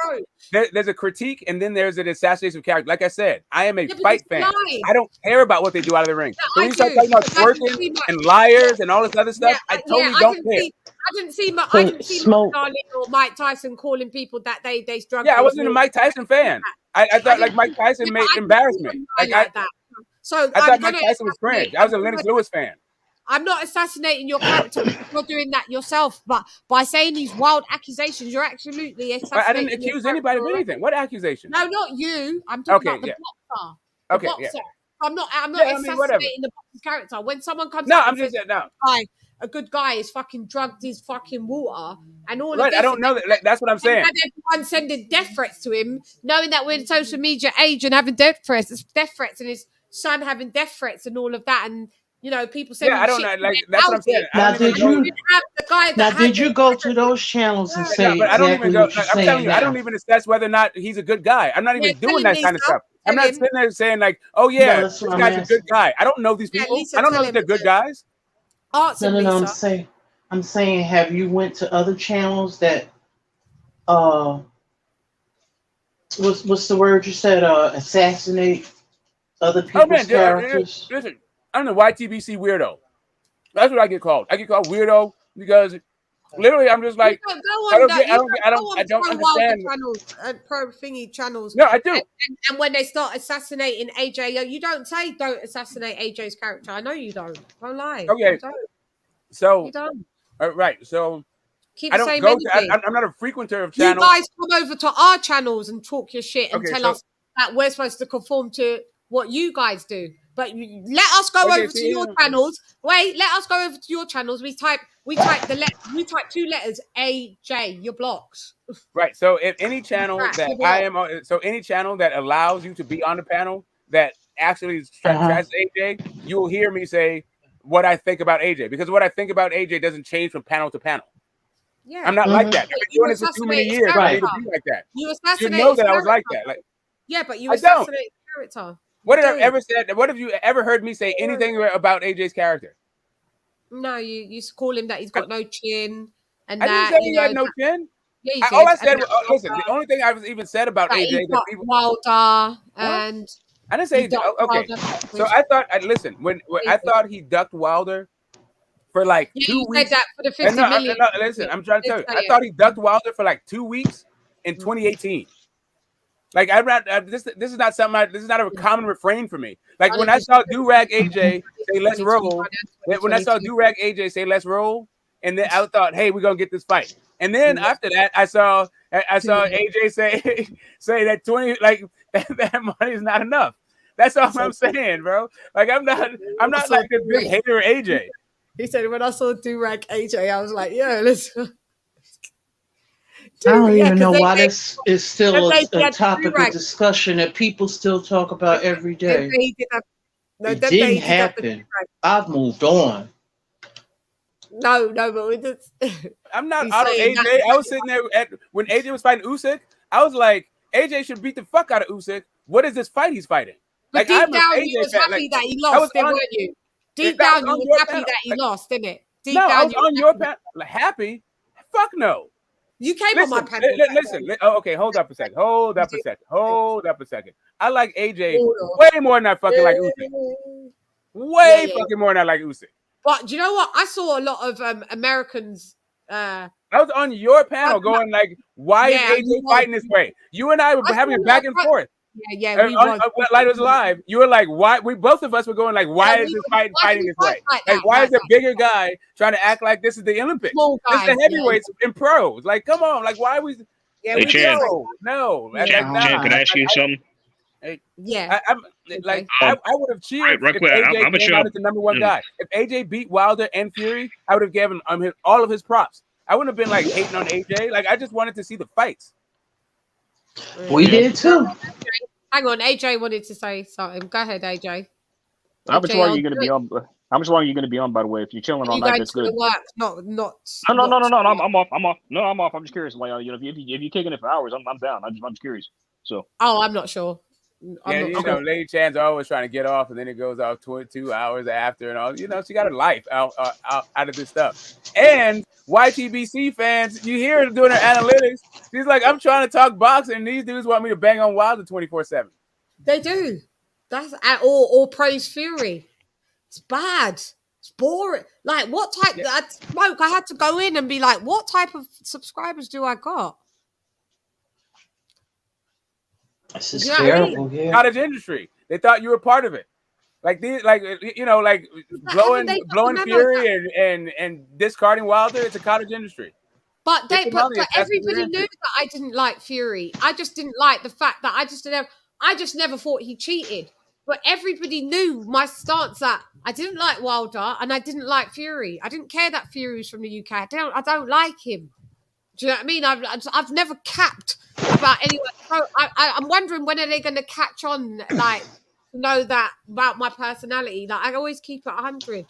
There's a critique, and then there's an assassination of character. Like I said, I am a fight fan. I don't care about what they do out of the ring. So when you start talking about twerking and liars and all this other stuff, I totally don't care. I didn't see Mike or Mike Tyson calling people that they drug. Yeah, I wasn't a Mike Tyson fan. I thought like Mike Tyson made embarrassment. Like that. So I thought Mike Tyson was cringe. I was a Lennox Lewis fan. I'm not assassinating your character. You're doing that yourself, but by saying these wild accusations, you're absolutely assassinating. I didn't accuse anybody of anything. What accusation? No, not you. I'm talking about the boxer. The boxer. Yeah. I'm not assassinating the boxer's character. When someone comes out and says, a good guy is fucking drugged his fucking water and all of this. I don't know that. That's what I'm saying. And everyone sending death threats to him, knowing that we're in social media age and having death threats, and his son having death threats and all of that, and you know, people say, I don't know. Like that's what I'm saying. Now, did you go to those channels and say? But I don't even go. I'm telling you, I don't even assess whether or not he's a good guy. I'm not even doing that kind of stuff. I'm not sitting there saying like, oh yeah, this guy's a good guy. I don't know these people. I don't know if they're good guys. No, I'm saying, have you went to other channels that, what's the word you said? Assassinate other people's characters. Listen. I'm the YTBC weirdo. That's what I get called. I get called weirdo because literally I'm just like I don't understand channels, pro thingy channels. No, I do. And when they start assassinating AJ, you don't say don't assassinate AJ's character. I know you don't. Don't lie. Okay. So you don't. Right. So keep I don't saying go anything. I'm not a frequenter of channels. You guys come over to our channels and talk your shit and tell us that we're supposed to conform to what you guys do. But let us go over to your channels. Wait, let us go over to your channels. We type two letters AJ. You're blocked. Right. So if any channel that I am on, so any channel that allows you to be on the panel that actually tracks AJ, you will hear me say what I think about AJ, because what I think about AJ doesn't change from panel to panel. Yeah, I'm not like that. I've been doing this for too many years for me to be like that. You You know that I was like that. Like, yeah, but you I don't. assassinate character. What did I ever said? What have you ever heard me say anything about AJ's character? No, you used to call him that he's got no chin, and I that didn't say you he know. had no chin. Yeah, you did. All I said was, listen, the only thing I've even said about that AJ he that got people. Wilder and I didn't say. Okay, so I thought. Listen, when I thought he ducked Wilder for like 2 weeks. Said that for the 50 million. No, listen, I'm trying to tell you. I thought he ducked Wilder for like 2 weeks in 2018. Like this is not something. This is not a common refrain for me. Like when I saw Durag AJ say let's roll. When I saw Durag AJ say let's roll, and then I thought, hey, we're gonna get this fight. And then after that, I saw AJ say that 20 like that money is not enough. That's all I'm saying, bro. Like I'm not like a big hater of AJ. He said when I saw Durag AJ, I was like, yeah, listen. I don't even know why this is still a topic of discussion that people still talk about every day. It didn't happen. I've moved on. No, but we just. I'm not out of AJ. I was sitting there when AJ was fighting Usyk. I was like, AJ should beat the fuck out of Usyk. What is this fight he's fighting? But like, deep down, you was happy that he lost, weren't you? Deep down, you was happy that he lost, didn't it? Deep down, I was on your panel. Like, happy? Fuck no. You came on my panel. Listen. Okay, hold up a second. Hold up a second. I like AJ way more than I fucking like Usyk. Way fucking more than I like Usyk. But do you know what? I saw a lot of Americans. I was on your panel going like, why is AJ fighting this way? You and I were having a back and forth. Yeah, we was. Like it was live. You were like, why? We both of us were going like, why is this fighting this way? Like, why is a bigger guy trying to act like this is the Olympics? This is the heavyweights in pros. Like, come on. Like, why are we? Hey, Chann. No. Chann, can I ask you something? Yeah. I would have cheered right if quick. AJ came out as the number one guy. If AJ beat Wilder and Fury, I would have given him all of his props. I wouldn't have been like hating on AJ. Like, I just wanted to see the fights. We did too. Hang on, AJ wanted to say something. Go ahead, AJ. How much longer are you going to be on? How much longer are you going to be on? By the way, if you're chilling all night, that's good. Work, not. No. I'm off. No, I'm off. I'm just curious. Like, if you're kicking it for hours, I'm down. I'm just curious. So. Oh, I'm not sure. You know, Lady Chann's always trying to get off, and then it goes off 22 hours after, and all. You know, she got a life out of this stuff. And YTBC fans, you hear her doing her analytics. She's like, I'm trying to talk boxing, and these dudes want me to bang on Wilder 24/7. They do. That's or praise Fury. It's bad. It's boring. Like, what type? I had to go in and be like, what type of subscribers do I got? This is terrible. Yeah. Cottage industry. They thought you were part of it. Like these, like blowing Fury and discarding Wilder. It's a cottage industry. But everybody knew that I didn't like Fury. I just didn't like the fact that I just never thought he cheated. But everybody knew my stance that I didn't like Wilder and I didn't like Fury. I didn't care that Fury was from the UK. I don't like him. Do you know what I mean? I've never capped about anyone. So I'm wondering when are they going to catch on, like, know that about my personality. Like, I always keep it 100.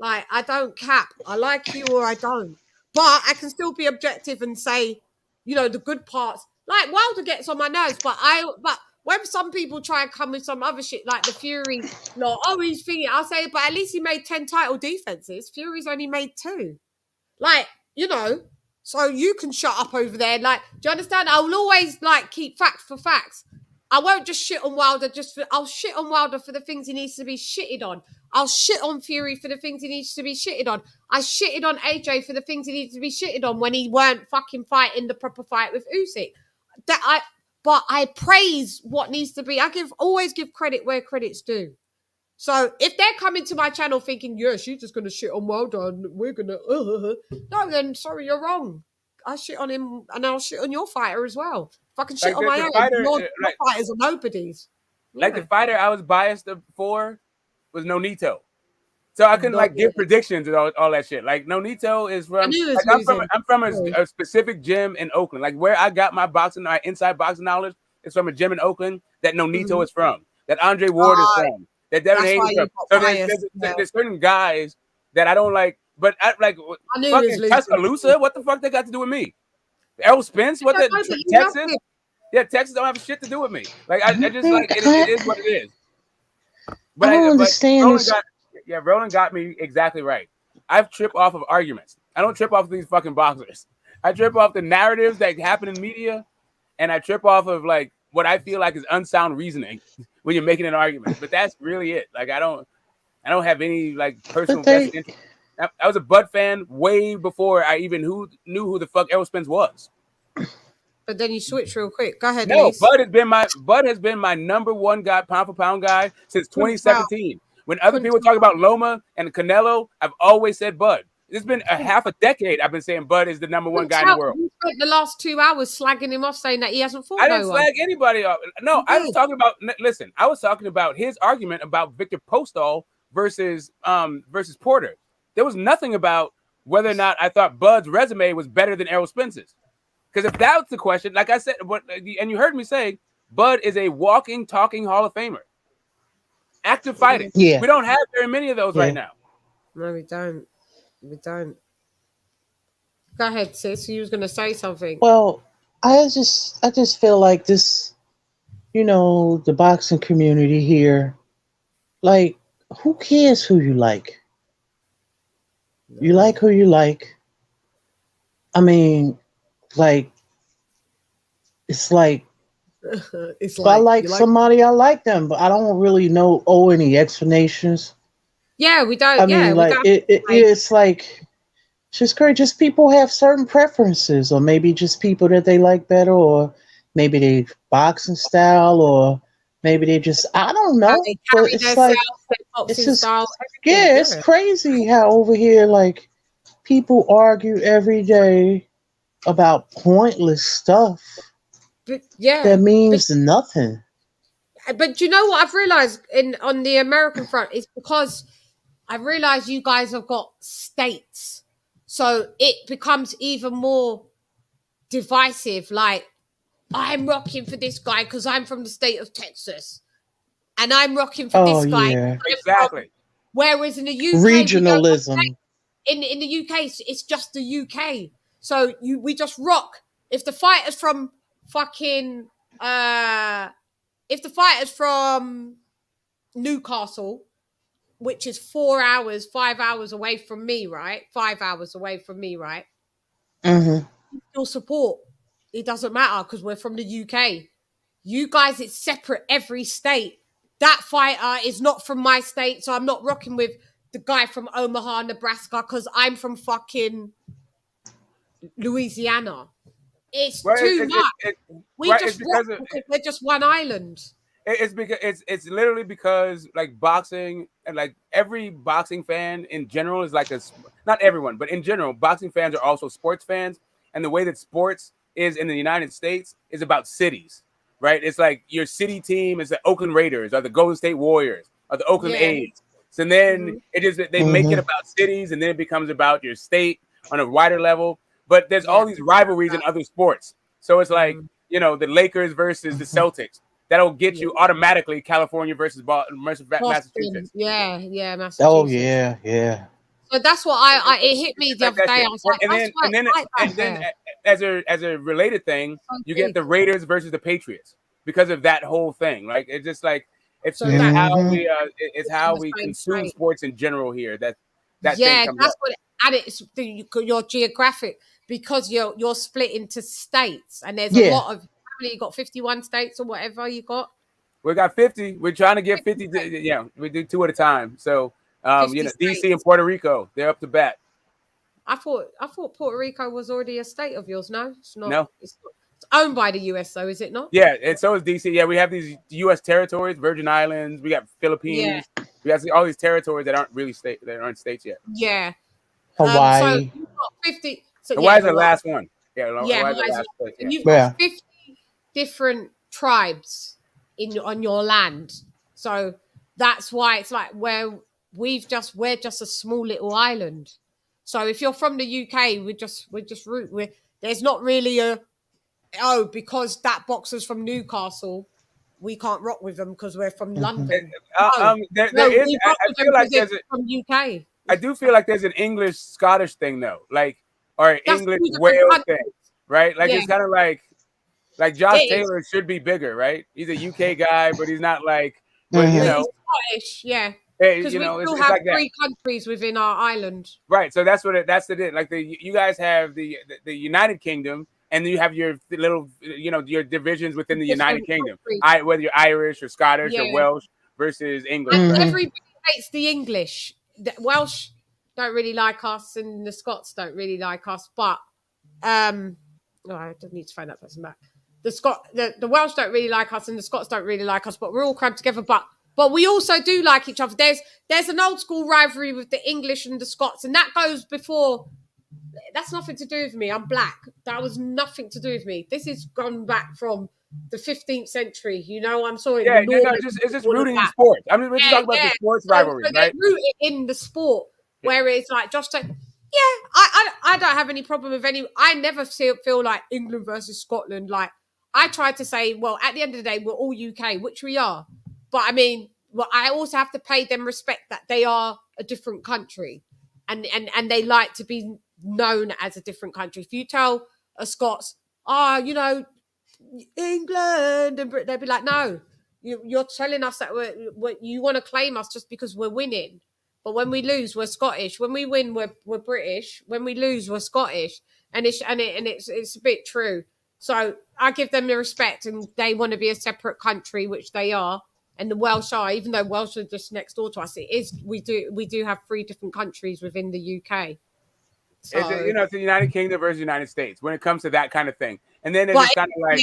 Like, I don't cap. I like you or I don't. But I can still be objective and say, you know, the good parts. Like, Wilder gets on my nerves, but when some people try and come with some other shit, like the Fury, he's thinking, I'll say, but at least he made 10 title defenses. Fury's only made 2. Like, you know, so you can shut up over there. Like, do you understand? I will always, like, keep facts for facts. I won't just shit on Wilder. I'll shit on Wilder for the things he needs to be shitted on. I'll shit on Fury for the things he needs to be shitted on. I shitted on AJ for the things he needs to be shitted on when he weren't fucking fighting the proper fight with Usyk. But I praise what needs to be. I always give credit where credit's due. So if they're coming to my channel thinking, yeah, she's just going to shit on Wilder and we're going to, no, then sorry, you're wrong. I shit on him and I'll shit on your fighter as well. If I can shit on my own, your fighters are nobodies. Like the fighter I was biased for was Nonito. So I couldn't give predictions and all that shit. Like Nonito is from, I'm from a specific gym in Oakland. Like where I got my inside boxing knowledge is from a gym in Oakland that Nonito is from, that Andre Ward is from, that Devin That's Haney why stuff. you So got there's certain guys that I don't like, but I like I knew he was fucking losing. Tuscaloosa. What the fuck they got to do with me? Errol Spence, what the Texas? Yeah, Texas don't have shit to do with me. Like I just like it is what it is. But I don't understand Roland this. Roland got me exactly right. I trip off of arguments. I don't trip off of these fucking boxers. I trip off the narratives that happen in media, and I trip off of like what I feel like is unsound reasoning when you're making an argument. But that's really it. Like I don't have any like personal vested interest. I was a Bud fan way before I even knew who the fuck Errol Spence was. But then you switch real quick. Go ahead, No, Lise. Bud has been my number one guy, pound for pound guy since 2017. When other people talk about Loma and Canelo, I've always said Bud. It's been a half a decade I've been saying Bud is the number one guy in the world. You spent the last 2 hours slagging him off, saying that he hasn't fought I didn't no one. slag anybody off. No, I was talking about. Listen, I was talking about his argument about Victor Postol versus Porter. There was nothing about whether or not I thought Bud's resume was better than Errol Spence's. Because if that's the question, like I said, and you heard me say, Bud is a walking, talking Hall of Famer. Active fighting. Yeah. We don't have very many of those right now. No, we don't. We don't. Go ahead, sis. You was going to say something. Well, I just feel like this, the boxing community here, like, who cares who you like? You like who you like. I mean, like, it's like, it's if I like somebody, I like them, but I don't really owe any explanations. Yeah, we don't. I mean, like, it's like, it's just great. Just people have certain preferences, or maybe just people that they like better, or maybe they boxing style, or maybe they just, I don't know. But it's like, it's just, it's crazy how over here, like, people argue every day about pointless stuff. But, yeah, that means nothing. But you know what I've realized on the American front is because I realized you guys have got states, so it becomes even more divisive. Like, I'm rocking for this guy because I'm from the state of Texas, and I'm rocking for this guy. Yeah. Exactly. Whereas in the UK, regionalism. In the UK, it's just the UK. So we just rock. If the fighter's from fucking if the fighter's from Newcastle, which is 5 hours away from me, right? 5 hours away from me, right? Mm-hmm. Still support. It doesn't matter because we're from the UK. You guys, it's separate every state. That fighter is not from my state, so I'm not rocking with the guy from Omaha, Nebraska, because I'm from fucking Louisiana. It's too much. We just rock because we're just one island. It's because it's literally because like boxing and like every boxing fan in general is like not everyone, but in general, boxing fans are also sports fans. And the way that sports is in the United States is about cities, right? It's like your city team is the Oakland Raiders or the Golden State Warriors or the Oakland A's. So then they make it about cities, and then it becomes about your state on a wider level. But there's all these rivalries in other sports. So it's like, the Lakers versus the Celtics. That'll get you automatically California versus Massachusetts. Yeah, Massachusetts. Oh, yeah. So that's what it hit me the other day. I was like, and then as a related thing, you get the Raiders versus the Patriots because of that whole thing. Like it's just like it's how we consume sports in general here. That thing comes that's up. what it's your geographic, because you're split into states, and there's a lot of. You got 51 states or whatever you got. We got 50. We're trying to get 50. We do 2 at a time. So DC and Puerto Rico, they're up to bat. I thought Puerto Rico was already a state of yours. No, it's not. No, it's owned by the US, though, is it not? Yeah, and so is DC. Yeah, we have these US territories, Virgin Islands. We got Philippines. Yeah. We got all these territories that aren't really states yet. Yeah. Hawaii. So you've got 50. So Hawaii's the last one. Yeah, and you've got 50 different tribes on your land. So that's why it's like we're just a small little island. So if you're from the UK, there's not really because that boxer's from Newcastle, we can't rock with them because we're from London. There is. we I rock with them feel like 'cause they're there's a. from UK. I do feel like there's an English Scottish thing though, like or That's English two different Wales countries. thing, right? Like Yeah. it's kind of like Josh It is. Taylor should be bigger, right? He's a UK guy, but he's not like. But you But know, he's Scottish, yeah. hey, Because you we know, still it's have like that. 3 countries within our island. Right. So that's what that's the like you guys have the United Kingdom, and then you have your little your divisions within the United Kingdom. Whether you're Irish or Scottish or Welsh versus English. And Right? everybody hates the English. The Welsh don't really like us, and the Scots don't really like us. But I don't need to find that person back. The Welsh don't really like us, and the Scots don't really like us. But we're all crammed together. But we also do like each other. There's an old school rivalry with the English and the Scots, and that goes before. That's nothing to do with me. I'm black. That was nothing to do with me. This is gone back from the 15th century. I'm sorry. Yeah, it's just rooting in sports. I mean, we're just talking about the sports rivalry, so right? They're rooted in the sport, whereas like Josh said, I don't have any problem with any. I never feel like England versus Scotland. Like I try to say, well, at the end of the day, we're all UK, which we are. But I mean, I also have to pay them respect that they are a different country, and they like to be known as a different country. If you tell a Scots, England and Britain, they'd be like, no, you're telling us that you want to claim us just because we're winning. But when we lose, we're Scottish. When we win, we're British. When we lose, we're Scottish. And it's a bit true. So I give them the respect, and they want to be a separate country, which they are. And the Welsh are, even though Welsh are just next door to us, it is. We do have 3 different countries within the UK. So, it's the United Kingdom versus United States when it comes to that kind of thing. And then it's kind of like,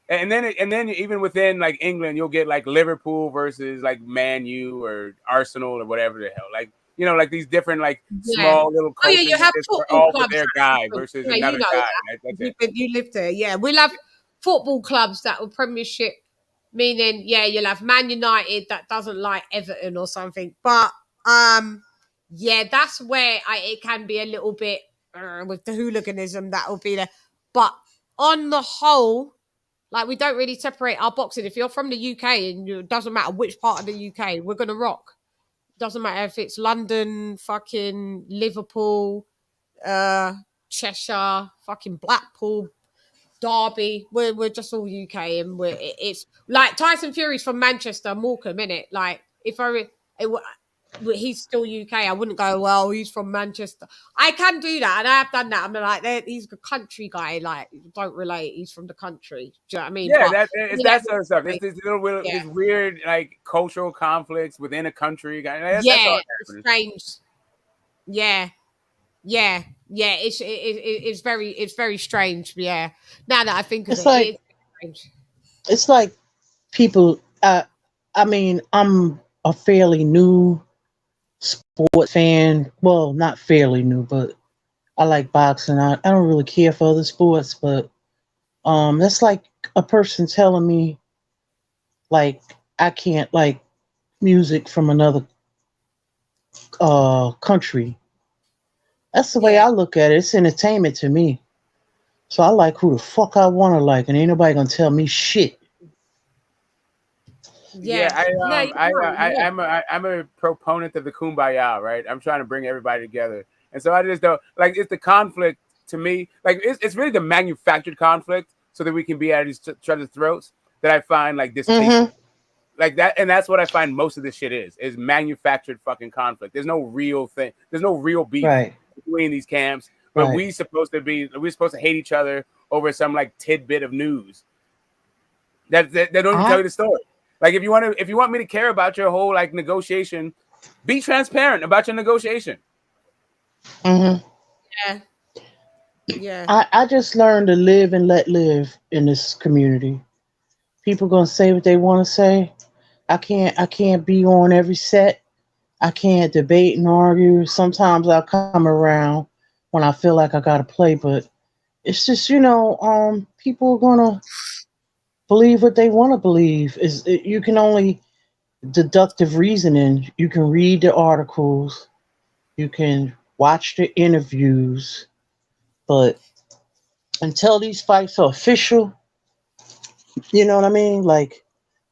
and then even within like England, you'll get like Liverpool versus like Man U or Arsenal or whatever the hell. Like like these different like small little coaches you have all for their guy versus Yeah, another guy. That's you live there, yeah. We'll have football clubs that will Premiership, meaning you'll have Man United that doesn't like Everton or something. But that's where it can be a little bit with the hooliganism that will be there. But on the whole, like we don't really separate our boxing. If you're from the UK and it doesn't matter which part of the UK, we're gonna rock. Doesn't matter if it's London, fucking Liverpool, Cheshire, fucking Blackpool, Derby. We're just all UK, and it's like Tyson Fury's from Manchester, Morecambe, innit? Like if he's still UK, I wouldn't go, well, he's from Manchester. I can do that, and I have done that. I'm like, he's a country guy. Like, don't relate. He's from the country. Do you know what I mean? Yeah, it's that sort of stuff. It's this little this weird like cultural conflicts within a country. That's all it's strange. Yeah. It's very strange. Yeah. Now that I think of it's strange. It's like people. I mean, I'm a fairly new sport fan. Well, not fairly new, but I like boxing. I don't really care for other sports, but that's like a person telling me like I can't like music from another country. That's the way I look at it. It's entertainment to me. So I like who the fuck I want to like, and ain't nobody gonna tell me shit. I'm a proponent of the kumbaya, right? I'm trying to bring everybody together, and so I just don't like it's the conflict to me. Like it's really the manufactured conflict, so that we can be at each other's throats. That I find like distasteful, like that, and that's what I find most of this shit is manufactured fucking conflict. There's no real thing. There's no real beef between these camps. But we're supposed to hate each other over some like tidbit of news that don't even tell you the story. Like if you want me to care about your whole like negotiation, be transparent about your negotiation. Yeah. I just learned to live and let live in this community. People gonna say what they want to say. I can't be on every set. I can't debate and argue. Sometimes I'll come around when I feel like I gotta play, but it's just people are gonna believe what they want to believe. You can only deductive reasoning. You can read the articles, you can watch the interviews, but until these fights are official, you know what I mean? Like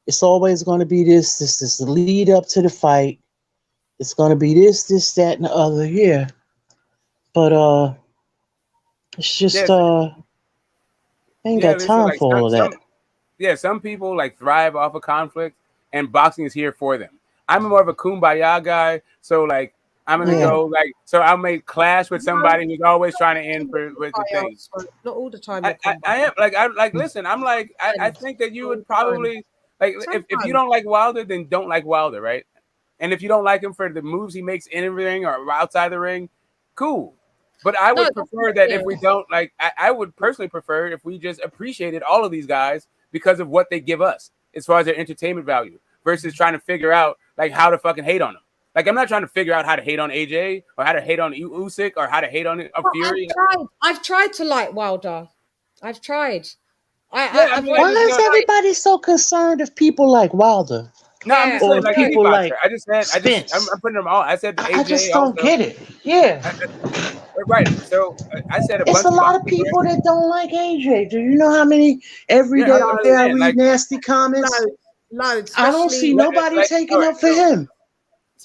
it's always going to be this is the lead up to the fight. It's going to be this, that, and the other. Yeah. But it's just ain't got time like for all of that. some people like thrive off of conflict, and boxing is here for them. I'm more of a kumbaya guy, so like I'm gonna go like so I may clash with somebody who's always trying to end with the things. Not all the time. I am like listen. I'm like I think that you would probably like if you don't like Wilder, then don't like Wilder, right? And if you don't like him for the moves he makes in the ring or outside the ring, cool. But I would prefer that if we don't like, I would personally prefer if we just appreciated all of these guys because of what they give us as far as their entertainment value versus trying to figure out like how to fucking hate on them. Like I'm not trying to figure out how to hate on AJ or how to hate on Usyk or how to hate on Fury. I've tried to like Wilder. I've tried. Why is everybody so concerned if people like Wilder? No, I'm just saying, like people like like I just said, I'm putting them all. I said AJ. I just don't get it. Yeah. Right. So I said it's a lot of people that don't like AJ. Do you know how many every day I read nasty comments? Loads. I don't see nobody taking up for him.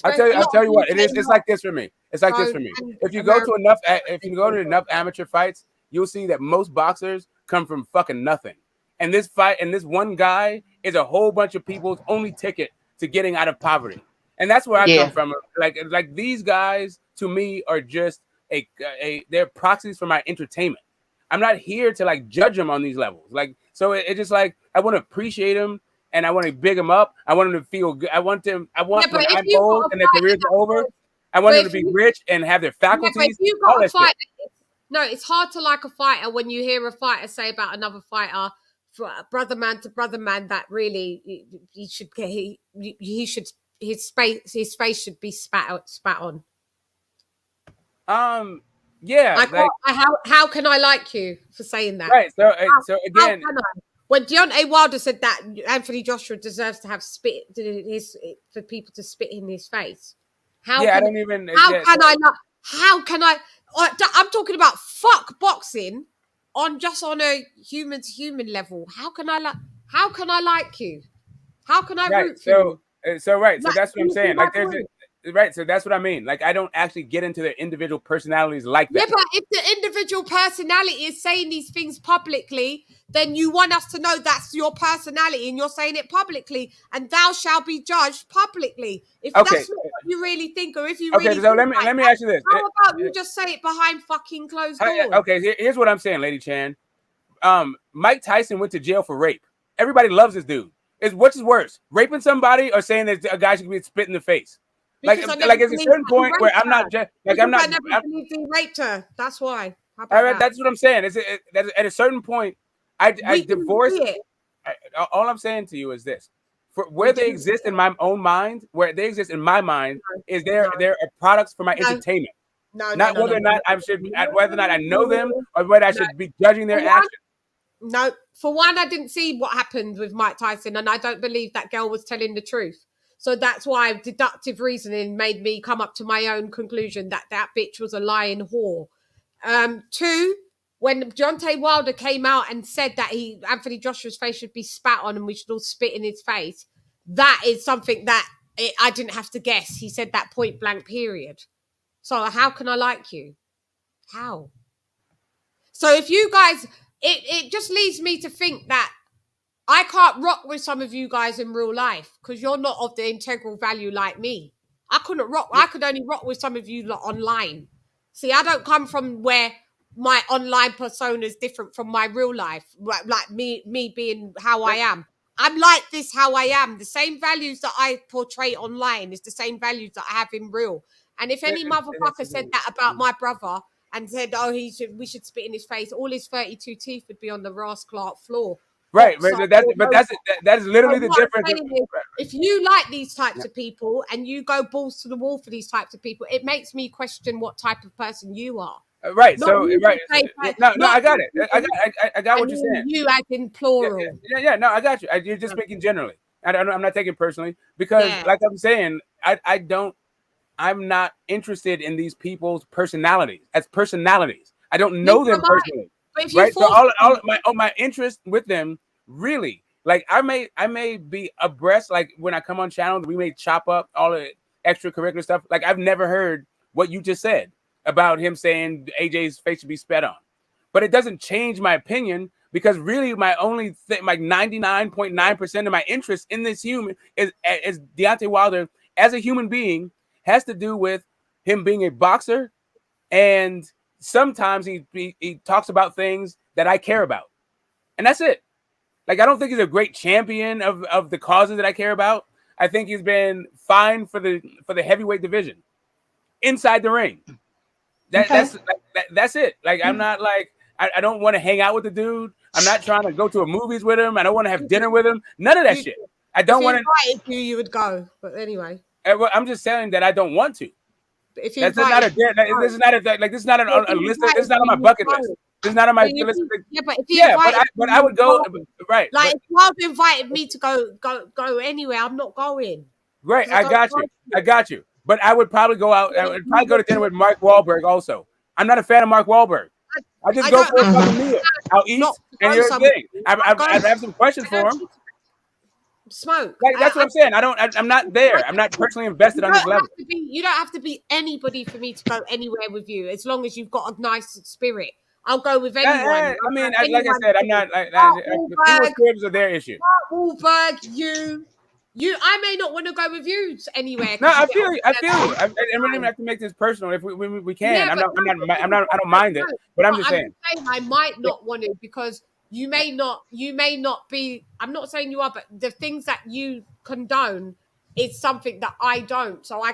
I'll tell you what, it's like this for me. It's like this for me. If you go to enough amateur fights, you'll see that most boxers come from fucking nothing. And this fight and this one guy is a whole bunch of people's only ticket to getting out of poverty. And that's where I come from. Like these guys to me are just they're proxies for my entertainment. I'm not here to like judge them on these levels. Like so it just like I want to appreciate them and I want to big them up. I want them to feel good. I want when I'm old and their careers are over, I want them to be rich and have their faculties. If you got a fight, no, it's hard to like a fighter when you hear a fighter say about another fighter, brother man to brother man, that really he should get he should his face should be spat on. Yeah. How can I like you for saying that? Right. So again, when Deontay Wilder said that Anthony Joshua deserves to have for people to spit in his face. How can I? I'm talking about fuck boxing on a human to human level. How can I like you? How can I root for you? So that's what I'm saying. Like so that's what I mean. Like I don't actually get into their individual personalities like that. Yeah, but if the individual personality is saying these things publicly, then you want us to know that's your personality and you're saying it publicly, and thou shalt be judged publicly. If that's not what you really think, or if you really so let me ask you this. How about you just say it behind fucking closed doors? Okay, here's what I'm saying, LadyChann. Mike Tyson went to jail for rape. Everybody loves this dude. Which is worse, raping somebody or saying that a guy should be spit in the face? Like there's a certain point where I'm not just like I'm not. I never believed he raped her. That's why. All right, that's what I'm saying. At a certain point, I divorce. All I'm saying to you is this: for where they exist in my own mind, where they exist in my mind, is there are products for my entertainment. Not whether or not I should, whether or not I know them, or whether I should be judging their actions. No, for one, I didn't see what happened with Mike Tyson, and I don't believe that girl was telling the truth. So that's why deductive reasoning made me come up to my own conclusion that that bitch was a lying whore. Two, when Deontay Wilder came out and said that Anthony Joshua's face should be spat on and we should all spit in his face, that is something that I didn't have to guess. He said that point blank, period. So how can I like you? How? So if you guys, it just leads me to think that I can't rock with some of you guys in real life because you're not of the integral value like me. I could only rock with some of you lot online. See, I don't come from where my online persona is different from my real life. Like me being how I am. I'm like this how I am. The same values that I portray online is the same values that I have in real. And if any motherfucker said that about my brother and said, oh, we should spit in his face, all his 32 teeth would be on the Ross Clark floor. Right, that is literally the difference. If you like these types of people and you go balls to the wall for these types of people, it makes me question what type of person you are. Right. No, I got it. I got what you're saying. You as in plural. Yeah. No, I got you. You're just speaking generally. I'm not taking it personally because, like I'm saying, I'm not interested in these people's personalities as personalities. I don't know them personally. Right, so all my interest with them really Like I may be abreast. Like when I come on channel, we may chop up all the extracurricular stuff. Like I've never heard what you just said about him saying AJ's face should be sped on, but it doesn't change my opinion because really my only thing, like 99.9% of my interest in this human is Deontay Wilder as a human being has to do with him being a boxer, and sometimes he talks about things that I care about, and that's it. Like I don't think he's a great champion of the causes that I care about. I think he's been fine for the heavyweight division inside the ring. That's it. Like I'm not like I don't want to hang out with the dude. I'm not trying to go to a movies with him. I don't want to have dinner with him. None of that shit. I don't want to. If you would go, but anyway. I'm just saying that I don't want to. If this is not a this is not a list. This is not on my bucket list. This is not on my list. Yeah, but if you but I would go. Right. Like if Wilder invited me to go anywhere, I'm not going. Great, I got you. But I would probably go out. I would probably go to dinner with Mark Wahlberg. Also, I'm not a fan of Mark Wahlberg. I just go for a fucking meal. I'll eat, and here's the thing. I have some questions for him. Smoke. Like, that's what I'm saying. I'm not there. I'm not personally invested on this level. You don't have to be anybody for me to go anywhere with you, as long as you've got a nice spirit. I'll go with anyone. I mean, like I said, I'm not. People's spirits are their issue. Wahlberg, you. I may not want to go with you anywhere. No, I feel you. I don't even have to make this personal if we can. Yeah, I don't mind it, but I'm just saying. I might not want to because you may not be. I'm not saying you are, but the things that you condone is something that I don't. So I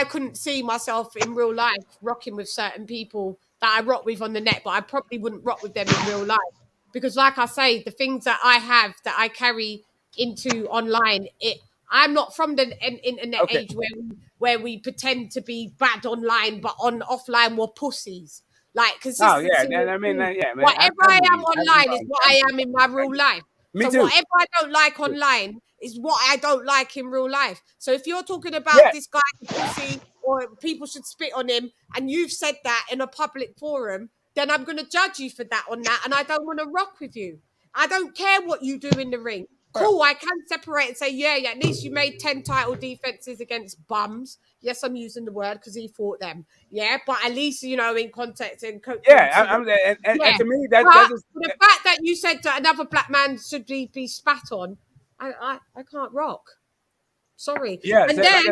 couldn't see myself in real life rocking with certain people that I rock with on the net, but I probably wouldn't rock with them in real life because, like I say, the things that I have that I carry into online, I'm not from the internet age where we pretend to be bad online, but on offline we're pussies. Like, consistency. Oh yeah, I mean, yeah, man. Whatever I am online is what I am in my real life. Me too. Whatever I don't like online is what I don't like in real life. So if you're talking about this guy's a pussy or people should spit on him, and you've said that in a public forum, then I'm going to judge you for that on that, and I don't want to rock with you. I don't care what you do in the ring. Cool, I can separate and say, yeah, at least you made 10 title defenses against bums. Yes, I'm using the word because he fought them. Yeah, but at least, in context and and to me, that's just, the fact that you said that another black man should be spat on, I can't rock. Sorry. Yeah, and then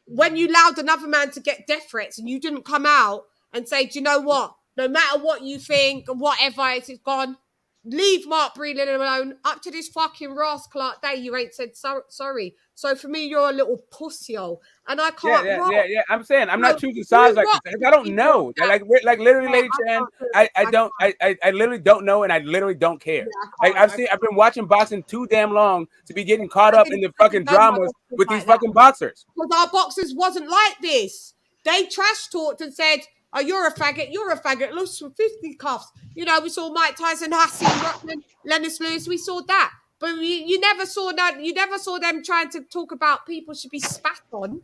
when you allowed another man to get death threats and you didn't come out and say, do you know what? No matter what you think, whatever, it's gone. Leave Mark Breland alone. Up to this fucking Ross Clark day, you ain't said sorry. So for me, you're a little pussyhole, and I can't. Yeah. I'm saying I'm not choosing sides like this. I don't know. Like literally, LadyChann, I literally don't know, and I literally don't care. I've been watching boxing too damn long to be getting caught up in the fucking dramas with these fucking boxers. Because our boxers wasn't like this. They trash talked and said, "Oh, you're a faggot. Loose for 50 cuffs." We saw Mike Tyson, HASN, Rockman, Lennox Lewis. We saw that. But you never saw that. You never saw them trying to talk about people should be spat on.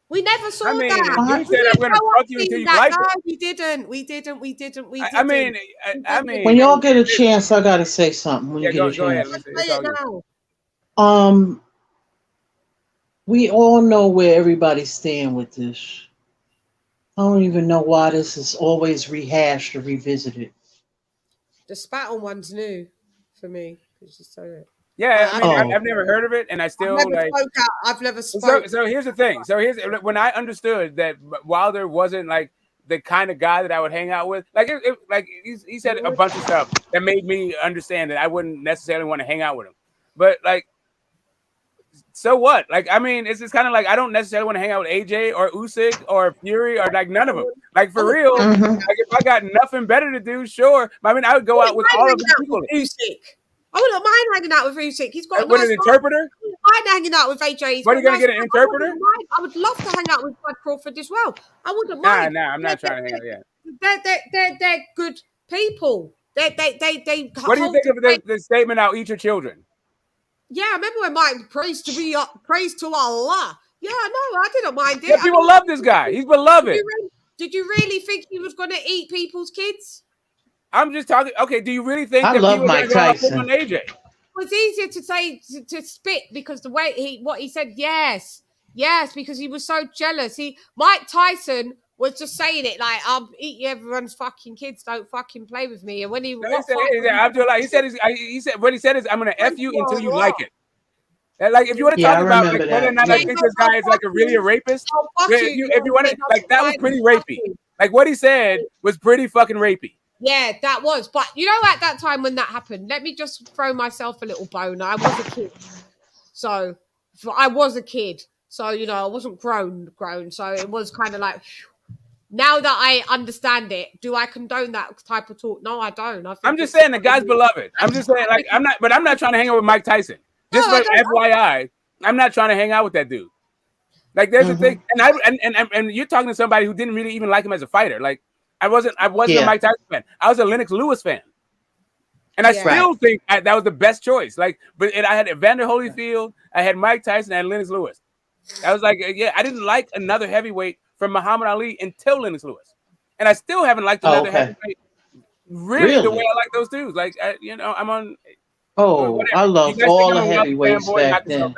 We never saw that. You said I'm going to fuck you until you like it. We didn't. I mean, when y'all get a chance, I got to say something. When you get a chance. We all know where everybody's staying with this. I don't even know why this is always rehashed or revisited. The spat on one's new for me. Yeah, I've never heard of it, and I've never spoken. So here's the thing. So when I understood that Wilder wasn't like the kind of guy that I would hang out with, he said a bunch of stuff that made me understand that I wouldn't necessarily want to hang out with him. But so what? It's just kind of like I don't necessarily want to hang out with AJ or Usyk or Fury or none of them. For real, if I got nothing better to do, sure. I would go out with all of the people. Usyk. I wouldn't mind hanging out with Usyk. He's got an interpreter. I wouldn't mind hanging out with AJ. What are you going to get an interpreter? I would love to hang out with Floyd Crawford as well. I wouldn't mind. Nah, I'm not trying to hang out yet. They're good people. They. What do you think of the statement? I'll eat your children. Yeah, I remember when Mike praised to Allah. Yeah, no, I didn't mind it. Yeah, people love this guy. He's beloved. Did you really think he was going to eat people's kids? I'm just talking. Okay, do you really think I that love people are Mike going to go Tyson. on AJ? It's easier to say to spit because the way what he said, yes, because he was so jealous. Mike Tyson was just saying it like, "I'll eat everyone's fucking kids. Don't fucking play with me." And when he No, he said what he said is, I'm going to F you until you like it. And like, if you want to Yeah, talk I about remember like whether or that. not I think this guy is like really a rapist, if you want to, like, that was pretty rapey. Like, what he said was pretty fucking rapey. Yeah, that was. But you know, at that time when that happened, let me just throw myself a little bone. I was a kid. So I was a kid. So, you know, I wasn't grown. So it was kind of like, now that I understand it, do I condone that type of talk? No, I don't. I'm just saying the guy's beloved. I'm just saying, like, I'm not trying to hang out with Mike Tyson. Just for FYI, I'm not trying to hang out with that dude. Like, there's a thing, and you're talking to somebody who didn't really even like him as a fighter. Like, I wasn't a Mike Tyson fan. I was a Lennox Lewis fan, and I still think that was the best choice. Like, but I had Evander Holyfield, I had Mike Tyson, and Lennox Lewis. I was like, yeah, I didn't like another heavyweight from Muhammad Ali until Lennox Lewis, and I still haven't liked another heavyweight really the way I like those dudes. Like, I'm on. Oh, I loved all the heavyweights back then.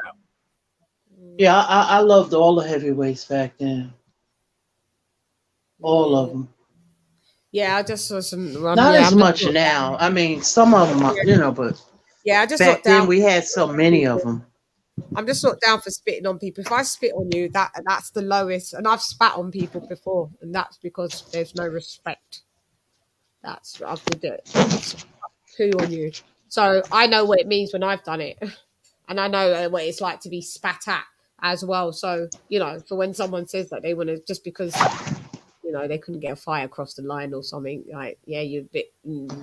Yeah, I loved all the heavyweights back then. All of them. Yeah, I just wasn't. Not as much now. I mean, some of them, you know, but I just back then we had so many of them. I'm just not down for spitting on people. If I spit on you, that's the lowest. And I've spat on people before, and that's because there's no respect. I did it. Poo on you. So I know what it means when I've done it, and I know what it's like to be spat at as well. So, you know, for when someone says that they want to, just because, you know, they couldn't get a fight across the line or something, like, yeah, you're a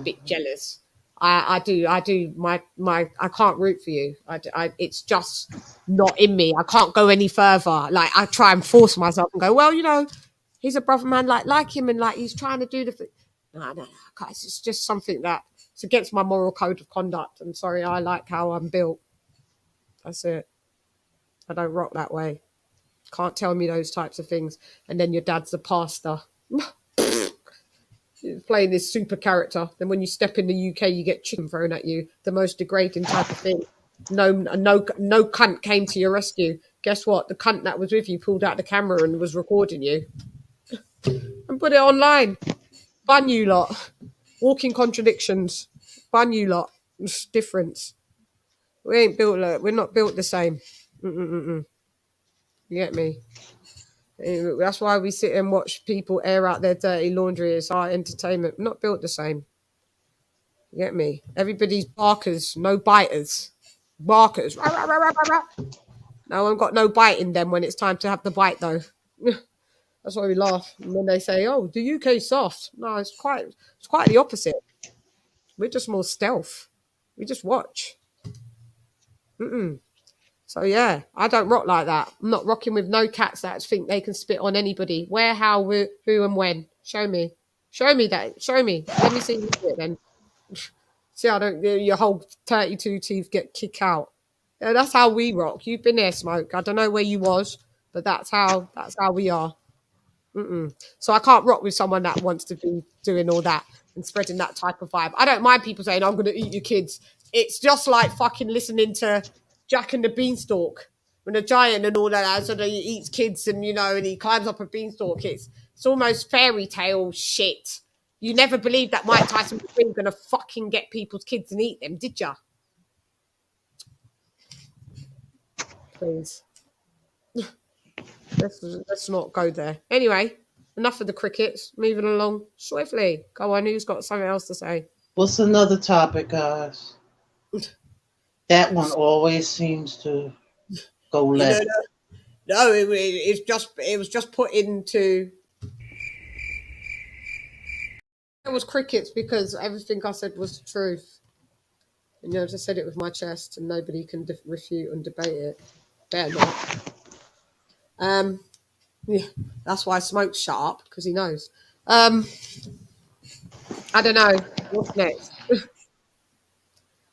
bit jealous. I do I can't root for you. It's just not in me. I can't go any further. Like, I try and force myself and go, well, you know, he's a brother man, like him, and like he's trying to do the thing. No, it's just something that it's against my moral code of conduct. I'm sorry, I like how I'm built. That's it. I don't rock that way. Can't tell me those types of things. And then your dad's a pastor. You're playing this super character. Then when you step in the UK, you get chicken thrown at you. The most degrading type of thing. No cunt came to your rescue. Guess what? The cunt that was with you pulled out the camera and was recording you. And put it online. Bun you lot. Walking contradictions. Bun you lot. It's difference. We ain't built like, we're not built the same. You get me? That's why we sit and watch people air out their dirty laundry. It's our entertainment. We're not built the same. You get me? Everybody's barkers, no biters. Barkers. No one got no bite in them when it's time to have the bite, though. That's why we laugh when they say, "Oh, the UK's soft." No, it's quite the opposite. We're just more stealth. We just watch. So yeah, I don't rock like that. I'm not rocking with no cats that think they can spit on anybody. Where, how, who, and when? Show me. Show me that. Show me. Let me see you do it then. See, I don't. Your whole 32 teeth get kicked out. Yeah, that's how we rock. You've been there, Smoke. I don't know where you was, but that's how we are. So I can't rock with someone that wants to be doing all that and spreading that type of vibe. I don't mind people saying, "I'm going to eat your kids." It's just like fucking listening to Jack and the Beanstalk when a giant and all that, so that he eats kids and, you know, and he climbs up a beanstalk. It's almost fairy tale shit. You never believed that Mike Tyson was really going to fucking get people's kids and eat them, did ya? Please. Let's not go there. Anyway, enough of the crickets. Moving along swiftly. Go on, who's got something else to say? What's another topic, guys? That one always seems to go left. No, it was just put into. It was crickets because everything I said was the truth. And, you know, I just said it with my chest, and nobody can refute and debate it. Better not. Yeah, that's why Smoke's shut up, because he knows. I don't know. What's next?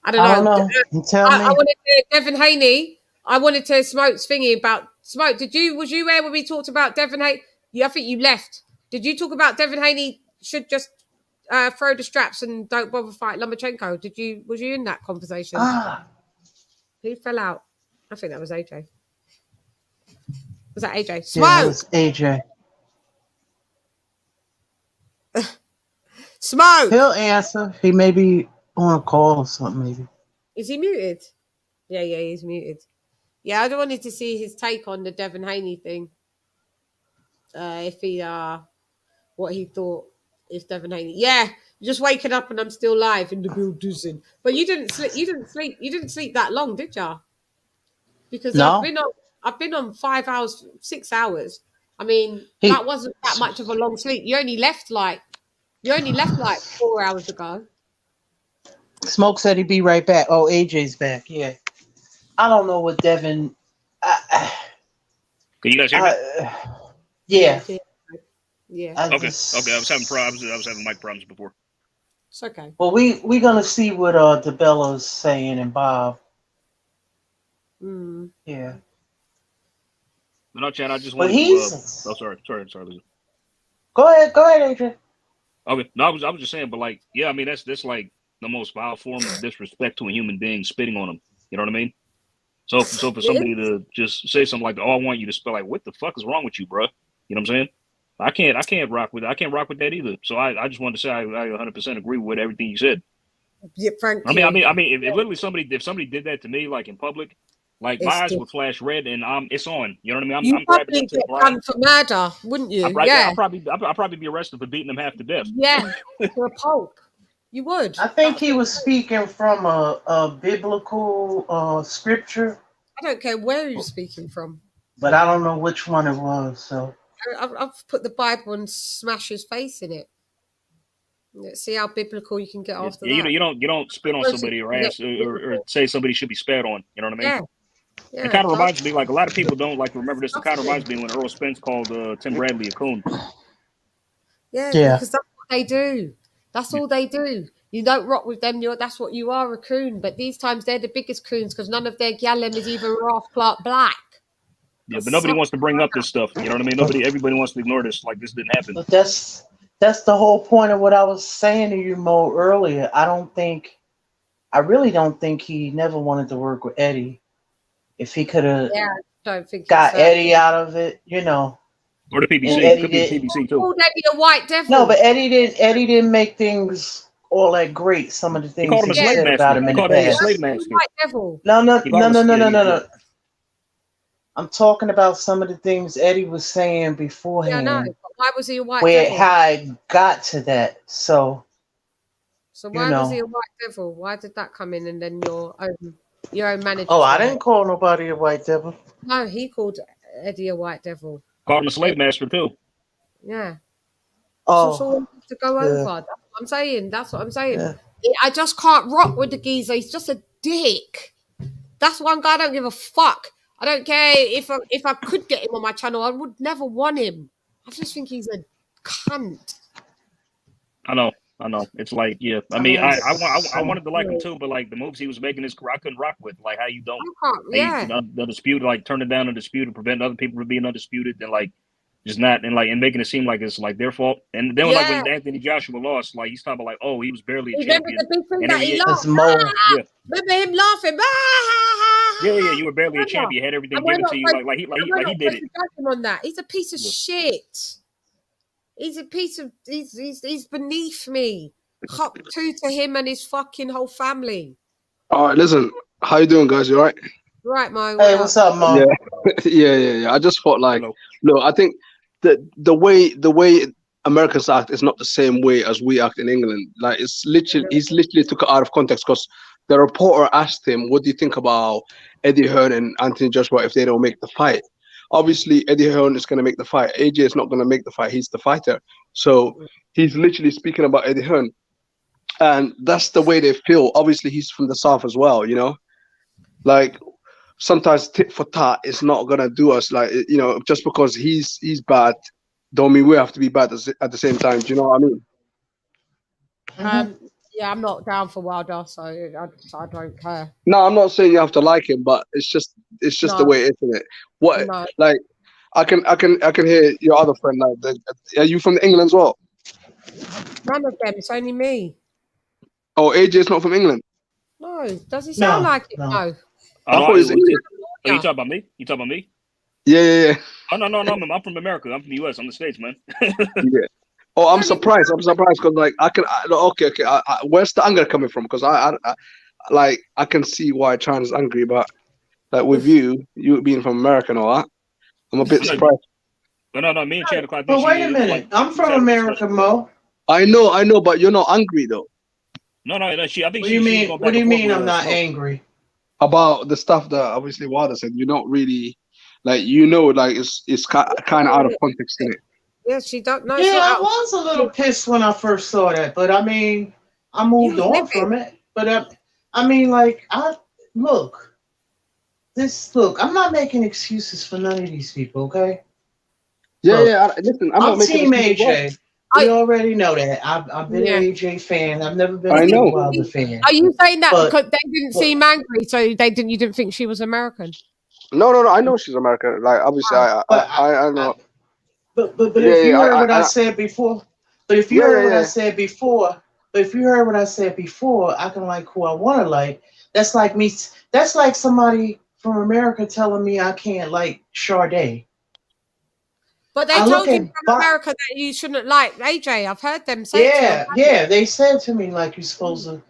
I don't know. Tell me. I wanted to Devin Haney. I wanted to Smoke's thingy about Smoke. Was you there when we talked about Devin Haney? I think you left. Did you talk about Devin Haney should just throw the straps and don't bother fight Lomachenko? Was you in that conversation? Who fell out? I think that was AJ. Was that AJ? Smoke. Yeah, it was AJ. Smoke. He'll answer. He may be on a call or something. Maybe. Is he muted? Yeah, he's muted. Yeah, I wanted to see his take on the Devin Haney thing. If he what he thought if Devin Haney. Yeah, just waking up and I'm still live in the building. But you didn't sleep. You didn't sleep that long, did ya? Because no. I've been on 5 hours, 6 hours. I mean, that wasn't that much of a long sleep. You only left like 4 hours ago. Smoke said he'd be right back. Oh, AJ's back. Yeah. I don't know what Devin. Can you guys hear me? Yeah. Yeah. Okay. I was having problems. I was having mic problems before. It's okay. Well, we're gonna see what DeBella's saying and Bob. Yeah. But no, Chann, I just wanted to. Sorry, Lisa. Go ahead, AJ. Okay. No, I was just saying, but like, yeah, I mean, that's like the most vile form of disrespect to a human being, spitting on him. You know what I mean? So for somebody to just say something like, "Oh, I want you to spell," like, what the fuck is wrong with you, bro? You know what I'm saying? I can't rock with that either. So I just wanted to say I 100% agree with everything you said. Yeah, frankly. I mean, if literally somebody did that to me, like in public, like my eyes would flash red and it's on. You know what I mean? I'm grabbing into the ground for murder, wouldn't you? I'll probably be arrested for beating them half to death. Yeah, for a pulp. You would. I think he was speaking from a biblical scripture. I don't care where you're speaking from. But I don't know which one it was. So I've put the Bible and smash his face in it. Let's see how biblical you can get after that. You don't spit on somebody or ask or say somebody should be spat on. You know what I mean? Yeah. It kind of reminds me, like a lot of people don't like remember this. It kind of reminds me when Errol Spence called Tim Bradley a coon. Yeah, because that's what they do. That's all they do. You don't rock with them. That's what you are, a coon. But these times they're the biggest coons because none of their gallem is even Ralph Clark Black. Yeah, but nobody wants to bring up this stuff. You know what I mean? Everybody wants to ignore this like this didn't happen. But that's the whole point of what I was saying to you, Mo, earlier. I really don't think he never wanted to work with Eddie. If he could have got Eddie out of it, you know. Or the PBC. Could be the PBC too. Called Eddie a white devil. No, but Eddie didn't make things all that great. Some of the things he said about him in the past. White devil. No. I'm talking about some of the things Eddie was saying beforehand. Yeah, no. Why was he a white devil? How I got to that. So why was he a white devil? Why did that come in and then your own manager? Oh, I didn't call nobody a white devil. No, he called Eddie a white devil. Called him a slave master too. Yeah. Oh, so all to go over. That's what I'm saying. Yeah. I just can't rock with the geezer. He's just a dick. That's one guy I don't give a fuck. I don't care if I could get him on my channel. I would never want him. I just think he's a cunt. I know. It's like, yeah. I mean, I wanted to like him too, but like the moves he was making his career, I couldn't rock with. Like how you don't, the dispute, like turn it down a dispute and prevent other people from being undisputed, and like just not and making it seem like it's like their fault. And then like when Anthony Joshua lost, like he's talking about like, oh, he was barely a champion. Remember he laughed. Remember him laughing. Yeah, you were barely a champion. You had everything given to you, like he did it. On that, he's a piece of shit. He's a piece of. He's beneath me. Hop to him and his fucking whole family. All right, listen. How you doing, guys? You all right? Right, Mo. Hey, what's up, Mo? Yeah. I just thought, like, look, I think that the way Americans act is not the same way as we act in England. Like, it's literally, he's literally took it out of context because the reporter asked him, "What do you think about Eddie Hearn and Anthony Joshua if they don't make the fight?" Obviously, Eddie Hearn is going to make the fight. AJ is not going to make the fight. He's the fighter. So he's literally speaking about Eddie Hearn. And that's the way they feel. Obviously, he's from the South as well, you know? Like, sometimes tit for tat is not going to do us. Like, you know, just because he's bad, don't mean we have to be bad at the same time. Do you know what I mean? Yeah, I'm not down for Wilder, so I don't care. No, I'm not saying you have to like him, but it's just the way it is, isn't it? Like I can hear your other friend. Like, are you from England as well? None of them. It's only me. Oh, AJ's not from England. No, does he sound like it? No. I thought he was English. Oh, you talking about me? You talking about me? Yeah. Oh no, I'm from America. I'm from the US. I'm the States, man. Yeah. Oh, I'm surprised. I'm surprised because like okay. Where's the anger coming from? Because I can see why Chann is angry, but like with you being from America and all that, I'm a bit surprised. But no, me and Chad O'Clock. But wait a minute, I'm from America, Mo. I know, but you're not angry though. No, I think what do you mean? What do you mean? I'm not angry about the stuff that obviously Wada said. You're not really like like it's kind of out of context, isn't it? Yeah, she don't know. Yeah, I was a little pissed when I first saw that, but I mean, I moved on from it. But I mean, like, look, I'm not making excuses for none of these people, okay? Yeah. Listen, I'm Team AJ. We already know that. I've been an AJ fan. I've never been a Wilder fan. Are you saying that because they didn't seem angry, so you didn't think she was American? No. I know she's American. Like obviously, I know. But if you heard what I said before, if you heard what I said before, I can like who I want to like. That's like me. That's like somebody from America telling me I can't like Sade. But they told you from America that you shouldn't like AJ. I've heard them say. Yeah. They said to me like you're supposed to.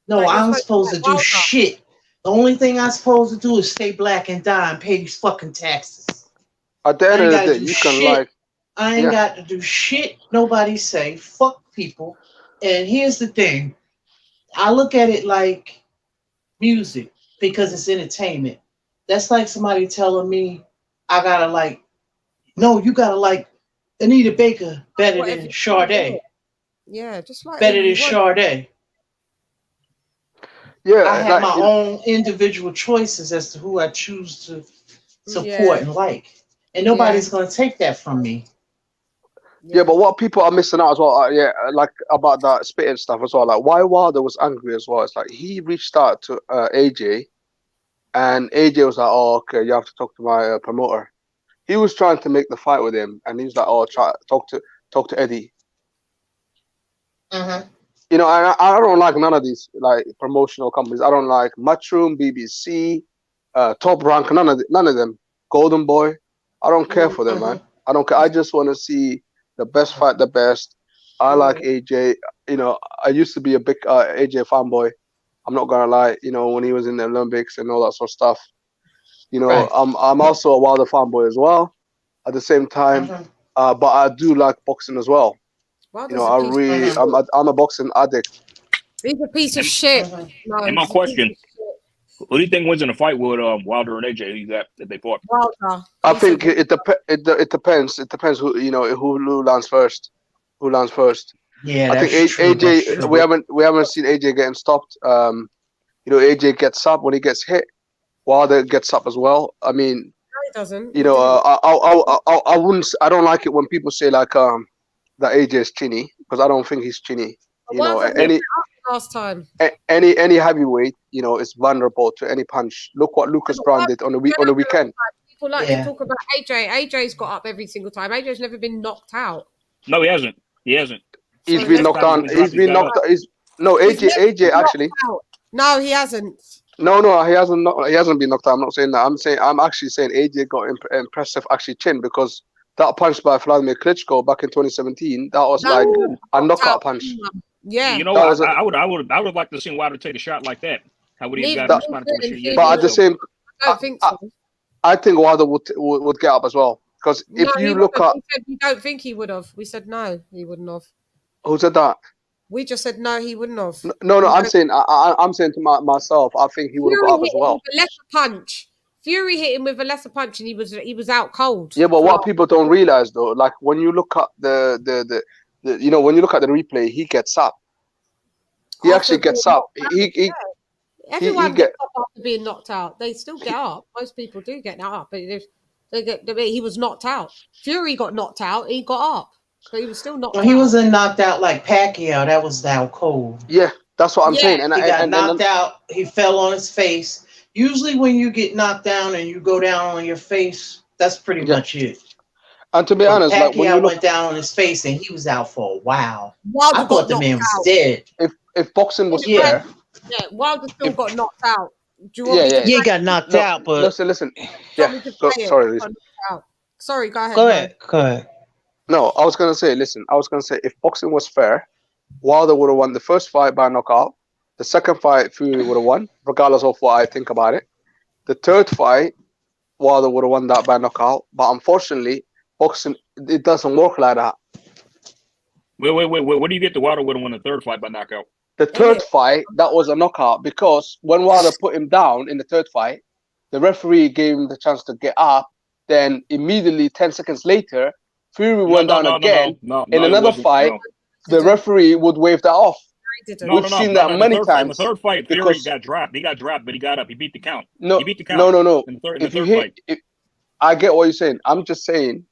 No, I'm supposed to do shit. The only thing I'm supposed to do is stay black and die and pay these fucking taxes. At the end of the day, you can like. I ain't got to do shit nobody say. Fuck people. And here's the thing. I look at it like music because it's entertainment. That's like somebody telling me I gotta like, no, you gotta like Anita Baker better than Sade. Yeah, just like better than Sade. Yeah, I have my own individual choices as to who I choose to support and like. And nobody's gonna take that from me. Yeah, but what people are missing out as well, like about that spitting stuff as well. Like why Wilder was angry as well. It's like he reached out to AJ, and AJ was like, "Oh, okay, you have to talk to my promoter." He was trying to make the fight with him, and he's like, "Oh, talk to Eddie." You know, I don't like none of these like promotional companies. I don't like Matchroom, BBC, Top Rank, none of them. Golden Boy, I don't care for them, man. I don't care. I just want to see the best fight, the best. I like AJ. You know, I used to be a big AJ fanboy. I'm not gonna lie. You know, when he was in the Olympics and all that sort of stuff. You know, I'm also a Wilder fanboy as well. At the same time, but I do like boxing as well. You know, I'm a boxing addict. He's a piece of shit. And my question: who do you think wins in a fight with Wilder and AJ? That they fought? Wilder. I think it depends. It depends who lands first. Who lands first? Yeah, I think AJ. We haven't seen AJ getting stopped. You know, AJ gets up when he gets hit. Wilder gets up as well. I mean, no, he doesn't. You know, I wouldn't. I don't like it when people say like that AJ is chinny, because I don't think he's chinny. You know, last time. Any heavyweight, you know, is vulnerable to any punch. Look what Lucas Brown did on the weekend. People like to talk about AJ. AJ's got up every single time. AJ's never been knocked out. No, he hasn't. He's been knocked down. He's been knocked out. AJ actually. No, he hasn't. No, he hasn't. He hasn't been knocked out. I'm not saying that. I'm actually saying AJ got impressive actually chin, because that punch by Vladimir Klitschko back in 2017, that was like a knockout punch. Yeah, you know what? I would like to see Wilder take a shot like that. How would he have got that? But at the same, I don't think so. I think Wilder would get up as well, because if you look at, we said we don't think he would have. We said no, he wouldn't have. Who said that? We just said no, he wouldn't have. No, I'm saying to myself, I think he would have got up as well. A lesser punch. Fury hit him with a lesser punch, and he was out cold. Yeah, but what people don't realize though, like when you look at the you know, when you look at the replay, he gets up. He actually gets up. Everyone gets up after being knocked out. They still get up. Most people do get up, but he was knocked out. Fury got knocked out. He got up, but he was still knocked out. He wasn't knocked out like Pacquiao. That was down cold. Yeah, that's what I'm saying. And he got knocked out. He fell on his face. Usually, when you get knocked down and you go down on your face, that's pretty much it. And to be honest, like when you went down on his face and he was out for a while. Wilder I thought the man was dead. If boxing was Yeah. fair, Yeah, Wilder still got knocked out. Do you want yeah, me to yeah. play He got knocked No, out, but listen. Do you Yeah. want me to play it? Sorry, He listen. got knocked out. Sorry, go ahead. go Mo. ahead, go ahead. No, I was gonna say, listen. I was gonna say, if boxing was fair, Wilder would have won the first fight by knockout. The second fight, Fury would have won, regardless of what I think about it. The third fight, Wilder would have won that by knockout. But unfortunately, boxing it doesn't work like that. Wait. What do you get? The Wilder would have won the third fight by knockout. The third fight, that was a knockout because when Wilder put him down in the third fight, the referee gave him the chance to get up. Then immediately, 10 seconds later, Fury went down again in another fight. The referee would wave that off. We've seen that many times. In the third fight, Fury got dropped. He got dropped, but he got up. He beat the count. No, he beat the count. No. In the If you third hit, fight. I get what you're saying. I'm just saying,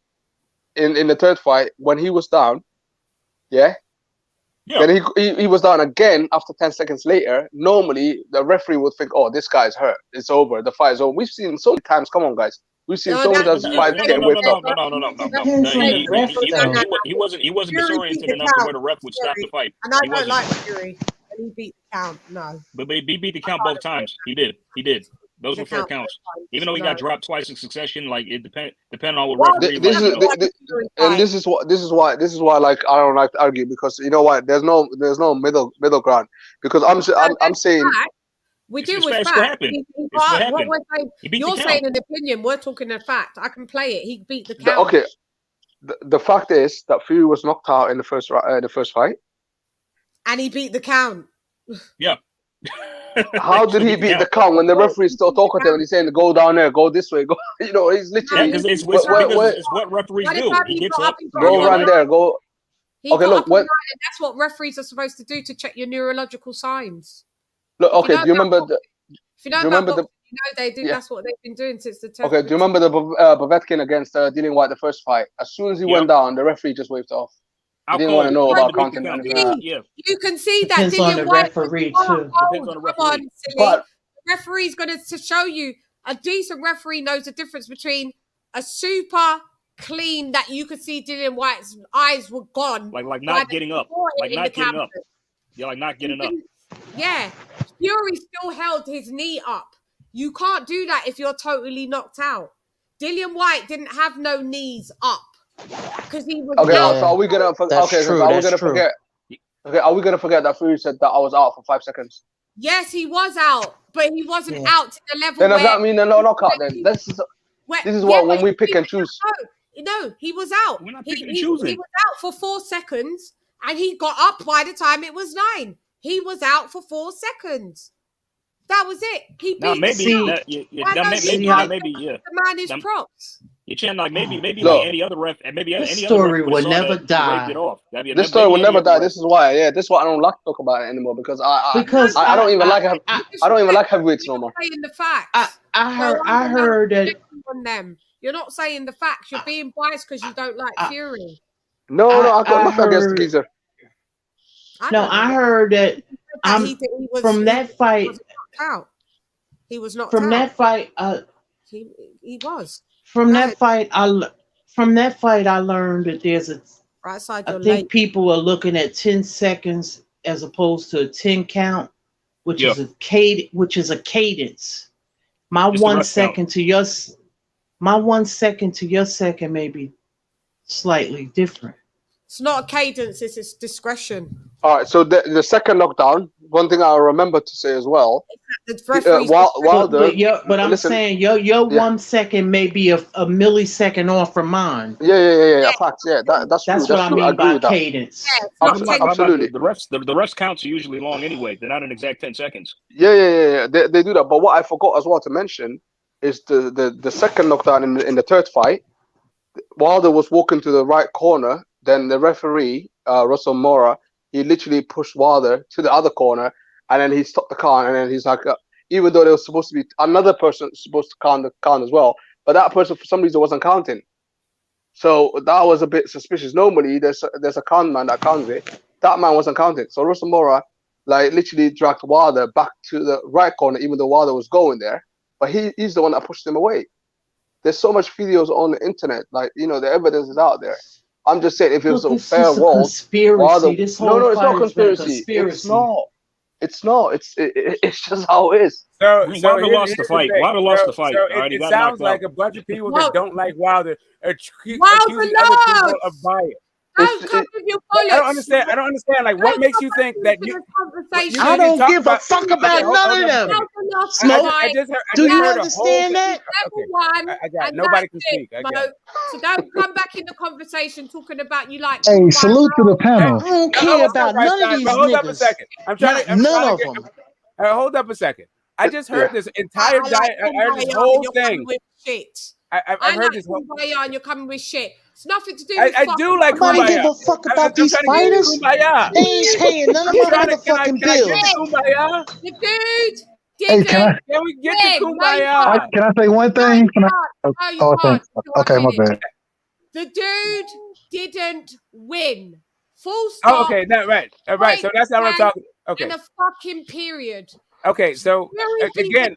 in the third fight when he was down, yeah. Then he was down again after 10 seconds later. Normally, the referee would think, "Oh, this guy's hurt. It's over. The fight is over." We've seen so many times. Come on, guys. We've seen so many times fights getting whipped up. He wasn't disoriented enough to where the ref would stop the fight. And I don't like Fury. And he beat the count. No. But he beat the count both times. He did. Those were fair counts. Even though he got dropped twice in succession, like it depending on what referee. This is why like I don't like to argue because you know what? There's no middle ground because I'm saying. We do with fact. You're saying an opinion. We're talking a fact. I can play it. He beat the count. Okay. The fact is that Fury was knocked out in the first fight. And he beat the count. Yeah. How did he beat the count when the referee is still talking to him and he's saying, "Go down there, go this way, go"? You know, he's literally. Because it's what referees do. He gets up, go run there, go. Okay, look. And that's what referees are supposed to do to check your neurological signs. Look, okay. Do you remember the? If you know about boxing, you know they do. Yeah. That's what they've been doing since the. Okay. Do you remember the Povetkin against Dillian White the first fight? As soon as he went down, the referee just waved off. He didn't want to know about counting. You can see that Depends on the referee too. Depends on the referee. The referee's going to show you. A decent referee knows the difference between a super clean that you could see Dillian White's eyes were gone, like not getting up, like not getting up. Yeah, like not getting up. Yeah, Fury still held his knee up. You can't do that if you're totally knocked out. Dillian White didn't have no knees up because he was. Okay, so are we gonna? Forget? Okay, are we gonna forget that Fury said that I was out for 5 seconds? Yes, he was out, but he wasn't out to the level. Then does that mean a no knockout? Then this is what when we pick and choose. No, he was out. We're not picking and choosing. He was out for 4 seconds, and he got up by the time it was 9. He was out for 4 seconds. That was it. He beat maybe the man is props. You Chann, like maybe like any other ref, and maybe any story other will never die. This story will never die. This is why, this is why I don't like to talk about it anymore because I don't even like heavyweights no more. Saying the facts. I heard that on them. You're not saying the facts. You're being biased because you don't like Fury. No, I got nothing against the geezer. I heard that from that fight. He was not from that fight. He was. From that fight, I learned that there's a. Right side. I think people are looking at 10 seconds as opposed to a 10 count, which is a cadence. My 1 second to your, my 1 second to your second may be slightly different. It's not a cadence; it's discretion. All right. So the second knockdown. One thing I remember to say as well. Wilder. But I'm saying your 1 second may be a millisecond off from mine. Yeah. Facts. Yeah, that's true. That's what I mean by cadence. Absolutely. The refs counts are usually long anyway. They're not an exact 10 seconds. Yeah. They do that. But what I forgot as well to mention is the second knockdown in the third fight. Wilder was walking to the right corner. Then the referee, Russell Mora, he literally pushed Wilder to the other corner, and then he stopped the count. And then he's like, even though there was supposed to be another person supposed to count as well, but that person for some reason wasn't counting. So that was a bit suspicious. Normally, there's a count man that counts it. That man wasn't counting. So Russell Mora, like, literally dragged Wilder back to the right corner, even though Wilder was going there. But he's the one that pushed him away. there's so much videos on the internet. Like, you know, the evidence is out there. I'm just saying, if it was Look, a it's fair just a world, conspiracy. This whole no, it's not fight has been a conspiracy. conspiracy. It's not. It's just how it is. So Wilder lost the fight. Wilder lost the fight. All right, he It got sounds knocked like out. a bunch of people that don't like Wilder are accusing Wilder other people lost. of bias. Don't come with your bullets. I don't understand. Like, what makes you think that you? I don't give a fuck about none of them. Smoke. Do you understand that? I got it. Nobody can speak. I got it. So don't come back in the conversation talking about you like. Hey, salute to the panel. I don't care about none of these Hold up a niggas. second. None of them. Hold up a second. I just heard this entire I heard this whole thing. I've heard this whole. Kumbaya and you're coming with shit. It's nothing to do. I do like Nobody Kumbaya. give a fuck about these fighters. They ain't paying none of my motherfucking bills. Kumbaya? The dude Hey, didn't. Can we get to win. Kumbaya? Can I say one thing? Thanks. Okay, my bad. The dude didn't win. Full stop. Oh, okay, right. So that's not what I'm talking. Okay. And a fucking period. Okay, so again,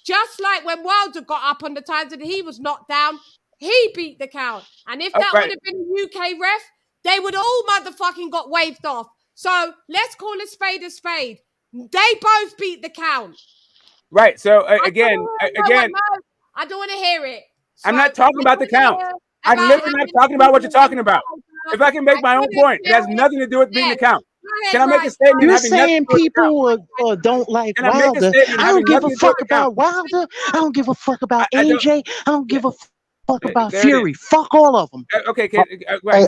just like when Wilder got up on the times that he was knocked down, he beat the count. And if that would have been a UK ref, they would all motherfucking got waved off. So let's call a spade a spade. They both beat the count. Right. So I again, don't want to hear it. So I'm not talking about the count. I'm literally not talking about what you're talking about. If I can make my own point, it has nothing to do with beating the count. Can I make a statement? You're saying people don't like Wilder. I don't give a fuck about Wilder. I don't give a fuck about AJ. I don't give a fuck about Fury. Fuck all of them. Okay. Hey,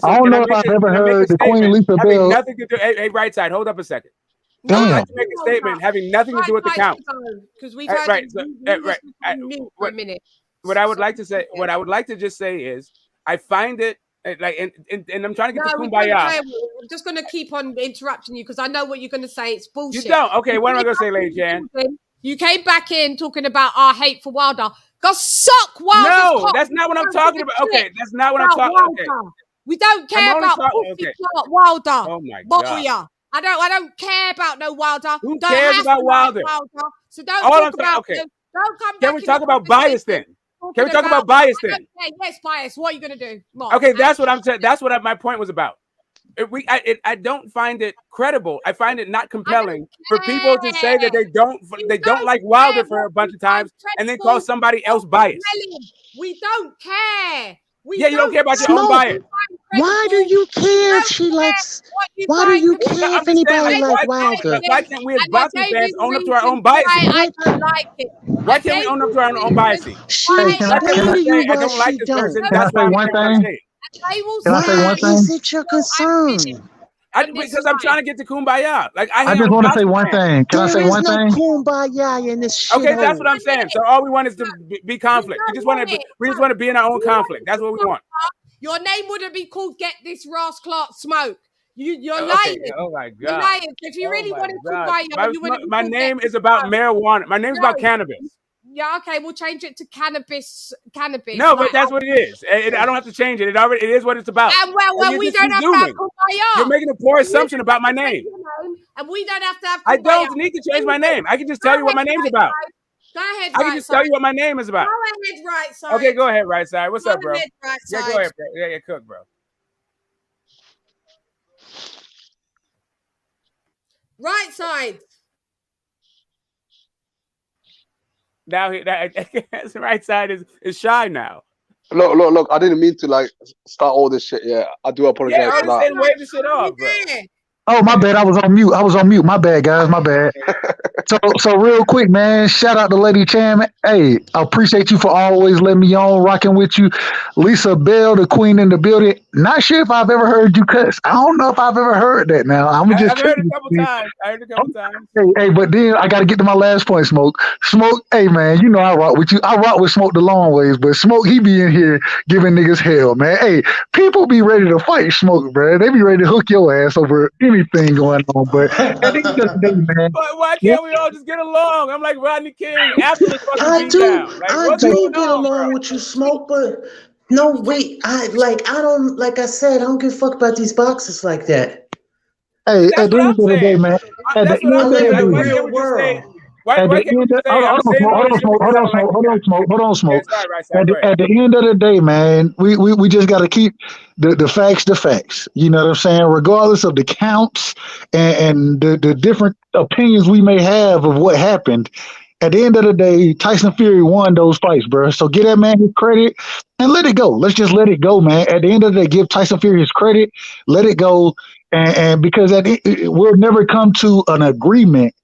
I don't know if I've ever heard the Queen Lisa Bell. Nothing to do. Hey, right side. Hold up a second. Damn. I'd like to make a statement having nothing to do with the count. Because we've Right. for a minute. What I would like to say, what I would like to just say is, I find it like, and I'm trying to get to Kumbaya. I'm just going to keep on interrupting you because I know what you're going to say. It's bullshit. You don't. Okay, what am I going to say, LadyChann? You came back in talking about our hate for Wilder. Go suck Wilder. No, that's not what I'm talking about. Okay, that's not what I'm talking about. Okay. We don't care about Wilder. Oh my God. I don't care about no Wilder. Who cares about Wilder? So don't talk about. Okay. Don't come back. Can we talk about bias then? Can we talk about bias then? Yes, bias. What are you gonna do? Okay, that's what I'm saying. That's what my point was about. I don't find it credible. I find it not compelling for people to say that they don't like Wilder for a bunch of times and then call somebody else biased. We don't care. You don't care about your own bias. Why do you care if she likes? Why do you care if anybody likes Wilder? Why can't we as boxing fans own up to our own biases? I don't like it. Why can't we own up to our own biases? I don't like this person. That's why one thing. Can I say one thing? Is it your concern? Because I'm trying to get to Kumbaya. Like I just want to say one thing. Can I say one thing? There is no Kumbaya in this shit. Okay, that's what I'm saying. So all we want is to be conflict. We just want to be in our own conflict. That's what we want. Your name wouldn't be called "Get This Ross Clark Smoke." You're Okay. lying. Oh my God. You're lying. If you really wanted Kumbaya, you wouldn't. My name is about marijuana. My name is about cannabis. Yeah, okay, we'll change it to cannabis. No, but that's what it is. I don't have to change it. It is what it's about. And well, we don't have to have Kumbaya. You're making a poor assumption about my name. And we don't have to have Kumbaya. I don't need to change my name. I can just tell you what my name's about. Go ahead, I can just tell you what my name is about. Go ahead, right side. Okay, go ahead, right side. What's up, bro? Go ahead, right side. Yeah, go ahead, bro. Yeah, cook, bro. Right side. Now that right side is shy now. Look. I didn't mean to start all this shit. Yeah, I do apologize. Yeah, I understand. Wave this shit off, bro. Oh, my bad. I was on mute. My bad, guys. My bad. So real quick, man. Shout out to LadyChann. Hey, I appreciate you for always letting me on, rocking with you. Lisa Bell, the queen in the building. Not sure if I've ever heard you cuss. I don't know if I've ever heard that. Now I've heard it a couple times. Hey, but then I got to get to my last point, Smoke. Smoke, hey man, you know I rock with you. I rock with Smoke the long ways, but Smoke, he be in here giving niggas hell, man. Hey, people be ready to fight Smoke, bro. They be ready to hook your ass over anything going on. But at the end of the day, man, but why can't we all just get along? I'm like Rodney King after the fucking beatdown. I do get along with you, Smoke, but no, wait. I don't give a fuck about these boxes like that. Hey, at the end of the day, man. At the end of the day, Why can't you say I'm saying all this shit because I don't like Hold on, Smoke. Yeah, sorry, right, go ahead. At the end of the day, man, we just got to keep the facts. You know what I'm saying? Regardless of the counts and the different opinions we may have of what happened, at the end of the day, Tyson Fury won those fights, bro. So give that man his credit and let it go. Let's just let it go, man. At the end of the day, give Tyson Fury his credit, let it go, and because we'll never come to an agreement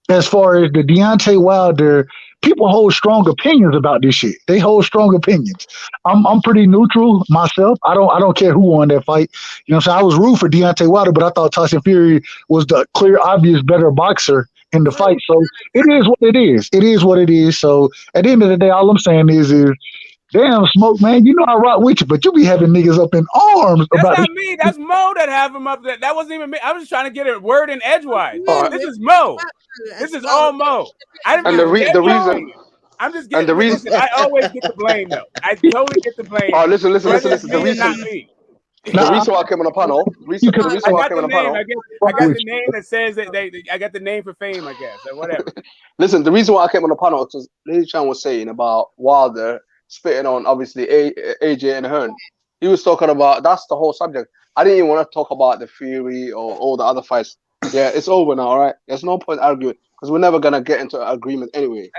as far as the Deontay Wilder. People hold strong opinions about this shit. They hold strong opinions. I'm pretty neutral myself. I don't care who won that fight. You know what I'm saying? I was rooting for Deontay Wilder, but I thought Tyson Fury was the clear, obvious, better boxer in the fight. So it is what it is. It is what it is. So at the end of the day, all I'm saying is damn, Smoke, man, you know I rock with you, but you be having niggas up in arms about That's not me. That's Mo that have him up there. That wasn't even me. I was just trying to get a word in edgewise. This is Mo. This is all Mo. And the reason. I'm just getting. Listen, I always get the blame though. I totally get the blame. Oh, listen. The reason, not me. The reason why I came on the panel. The reason why I came on the panel. I got the name that says that I got the name for fame, I guess, or whatever. Listen, the reason why I came on the panel is LadyChann was saying about Wilder spitting on obviously AJ and Hearn. He was talking about that's the whole subject. I didn't even want to talk about the Fury or all the other fights. Yeah, it's over now, all right? There's no point arguing because we're never gonna get into an agreement anyway.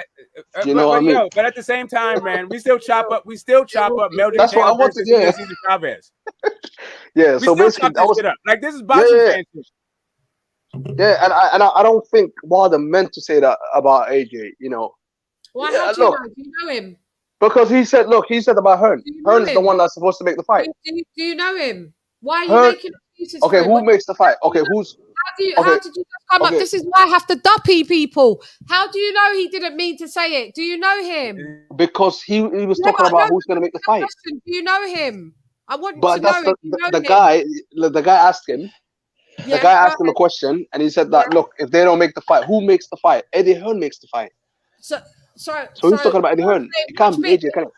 You know what I mean? But at the same time, man, we still chop up Melvin. That's what I wanted. Yeah. Chavez. Yeah. We so basically, that was up. Like this is boxing fans. Yeah, and I don't think Wilder meant to say that about AJ. You know. Why? How do you know? Do you know him? Because he said about Hearn. Hearn is the one that's supposed to make the fight. Do you know him? Why are you making excuses? Okay, who makes the fight? Okay, who's? How did you just come up? This is why I have to duppy people. How do you know he didn't mean to say it? Do you know him? Because he was talking about who's going to make the fight. Do you know him? I want to know the guy. The guy asked him. The guy asked him a question, and he said that look, if they don't make the fight, who makes the fight? Eddie Hearn makes the fight. So who's talking about Eddie Hearn? It can't be AJ, can it?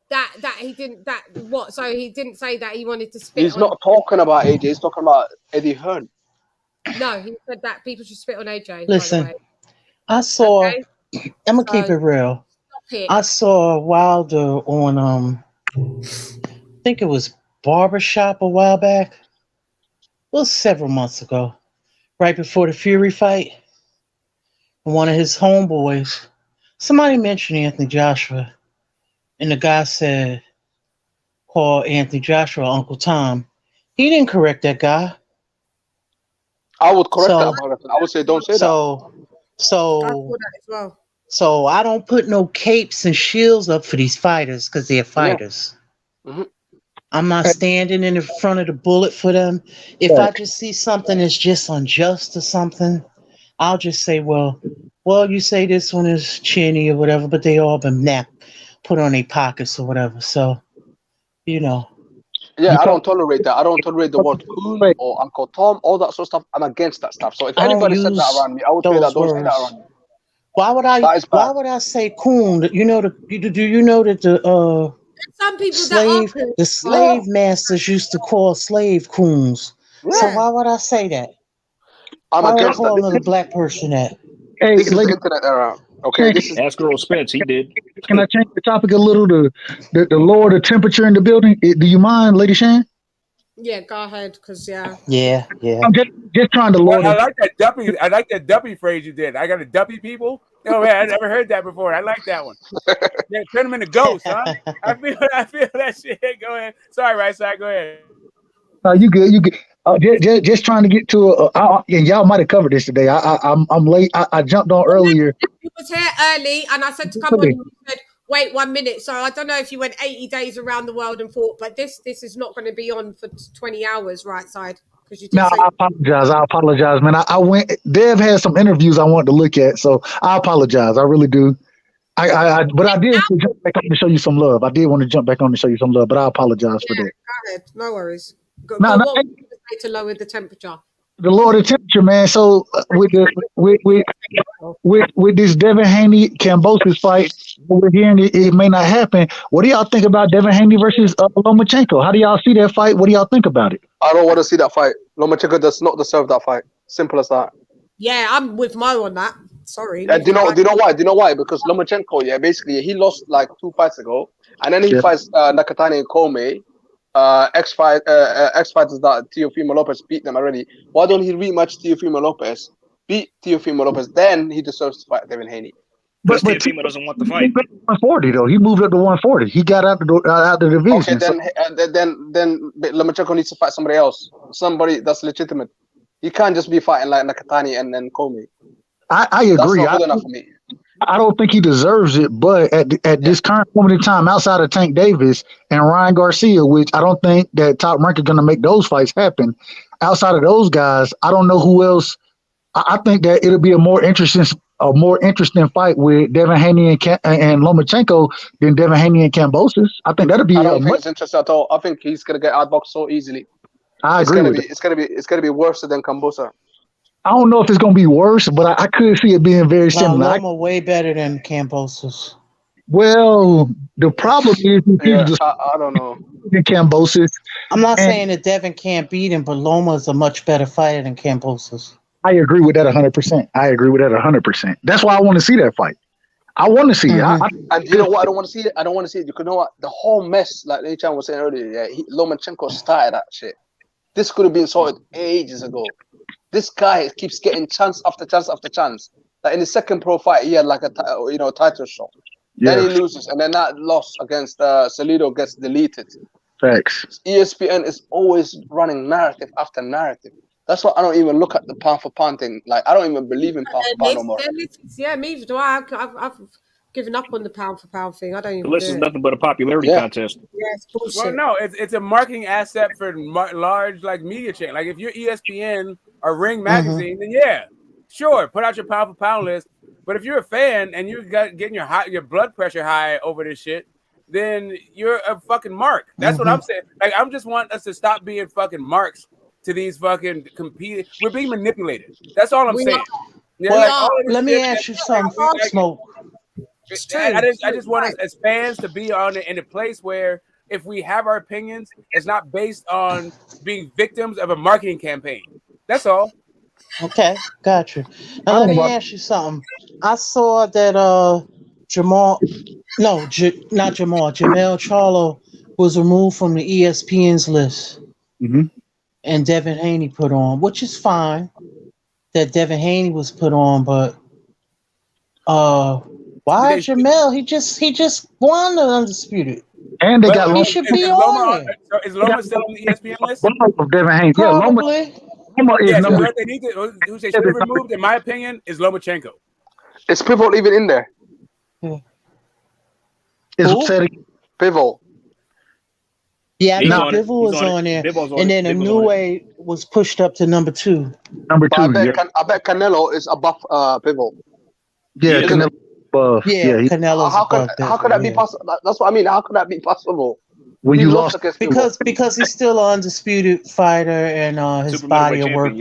That he didn't what? So he didn't say that he wanted to spit. He's not talking about AJ. He's talking about Eddie Hearn. No, he said that people should spit on AJ. Listen, I saw. Okay? I'm gonna keep it real. I saw Wilder on I think it was Barbershop a while back. Well, several months ago, right before the Fury fight. One of his homeboys, somebody mentioned Anthony Joshua, and the guy called Anthony Joshua Uncle Tom. He didn't correct that guy. I would correct that. I would say don't say that. So I don't put no capes and shields up for these fighters because they're fighters. Yeah. Mm-hmm. I'm not standing in the front of the bullet for them. If I just see something that's just unjust or something, I'll just say, well, you say this one is chinny or whatever, but they all been put on their pockets or whatever. So, you know. Yeah, I don't tolerate that. I don't tolerate the word coon or Uncle Tom, all that sort of stuff. I'm against that stuff. So if anybody said that around me, I would say that don't say that around me. Why would I say coon? Do you know that the some people slave masters used to call slave coons. Yeah. So why would I say that? I'm against that. Another black person that. Hey, this is the internet era. Okay, this is Ask ERROL Spence. He did. Can I change the topic a little to lower the temperature in the building? Do you mind, LadyChann? Yeah, go ahead, because Yeah. I'm just trying to lower. I like that duppy. I like that duppy phrase you did. I got a duppy people. Oh man, I never heard that before. I like that one. Yeah, turn them into ghosts, huh? I feel that shit. Go ahead. Sorry, right side. Go ahead. You good. Just trying to get to and y'all might have covered this today. I'm late. I jumped on earlier. You was here early, and I said to come on. You said, wait 1 minute. So I don't know if you went 80 days around the world and thought, but this is not going to be on for 20 hours, right side. No, I apologize, man. I went. Dev had some interviews I wanted to look at, so I apologize. I really do. But I did want to jump back on to show you some love. I did want to jump back on to show you some love, but I apologize for that. Go ahead. No worries. What to lower the temperature? The lower the temperature, man. So with this Devin Haney Kambosos fight, we're hearing it may not happen. What do y'all think about Devin Haney versus Lomachenko? How do y'all see that fight? What do y'all think about it? I don't want to see that fight. Lomachenko does not deserve that fight. Simple as that. Yeah, I'm with Mo on that. Sorry. Do you know why? Do you know why? Because Lomachenko, basically he lost like 2 fights ago, and then he fights Nakatani and Comey. X fighters that Teofimo Lopez beat them already. Why don't he rematch Teofimo Lopez? Beat Teofimo Lopez, then he deserves to fight Devin Haney. But Teofimo doesn't want the fight. 140 though. He moved up to 140. He got out the division. Okay, then Lomachenko needs to fight somebody else, somebody that's legitimate. He can't just be fighting like Nakatani and then Comey. I agree. That's not good enough for me. I don't think he deserves it, but at this current moment in time, outside of Tank Davis and Ryan Garcia, which I don't think that Top Rank is going to make those fights happen. Outside of those guys, I don't know who else. I think that it'll be a more interesting fight with Devin Haney and Lomachenko than Devin Haney and Kambosos. I think that'll be. I don't think it's interesting at all. I think he's going to get outboxed so easily. I agree with it. It's going to be worse than Kambosos. I don't know if it's going to be worse, but I could see it being very similar. Loma way better than Kambosos. Well, the problem is I don't know. Kambosos. I'm not saying that Devin can't beat him, but Loma is a much better fighter than Kambosos. I agree with that 100%. I agree with that 100%. That's why I want to see that fight. I want to see it. And you know what? I don't want to see it. I don't want to see it. You know what? The whole mess, like LadyChann was saying earlier, Lomachenko started that shit. This could have been sorted ages ago. This guy keeps getting chance after chance after chance. Like in the second pro fight, he had like a title shot. Then he loses, and then that loss against Salido gets deleted. Facts. ESPN is always running narrative after narrative. That's why I don't even look at the pound for pound thing. Like I don't even believe in pound for pound no more. Yeah, me too. I've given up on the pound for pound thing. I don't even. This is nothing but a popularity contest. Yeah, it's bullshit. Well, no, it's a marketing asset for large like media chain. Like if you're ESPN or Ring Magazine, then sure, put out your pound for pound list. But if you're a fan and you're getting your blood pressure high over this shit, then you're a fucking mark. That's what I'm saying. Like I just want us to stop being fucking marks to these fucking competing. We're being manipulated. That's all I'm saying. Well, let me ask you something, Smoke. I just want us as fans to be in a place where if we have our opinions, it's not based on being victims of a marketing campaign. That's all. Okay, gotcha. Now let me ask you something. I saw that Jamel Charlo was removed from the ESPN's list. And Devin Haney put on, which is fine that Devin Haney was put on, but why Jamel? He just won the Undisputed. And they got he should be on there. Is Loma still on the ESPN list? Devin Haney. Probably. Loma is so what they need to who they should have removed, in my opinion, is Lomachenko. Is Pivot even in there? Is Pivot? Yeah, Bivol was on there, and then a new way was pushed up to number 2. Number 2, I bet Canelo is above Pivot. Yeah, Canelo. Canelo's how could that be possible? That's what I mean. How could that be possible? When you lost because he's still an undisputed fighter and his body of work.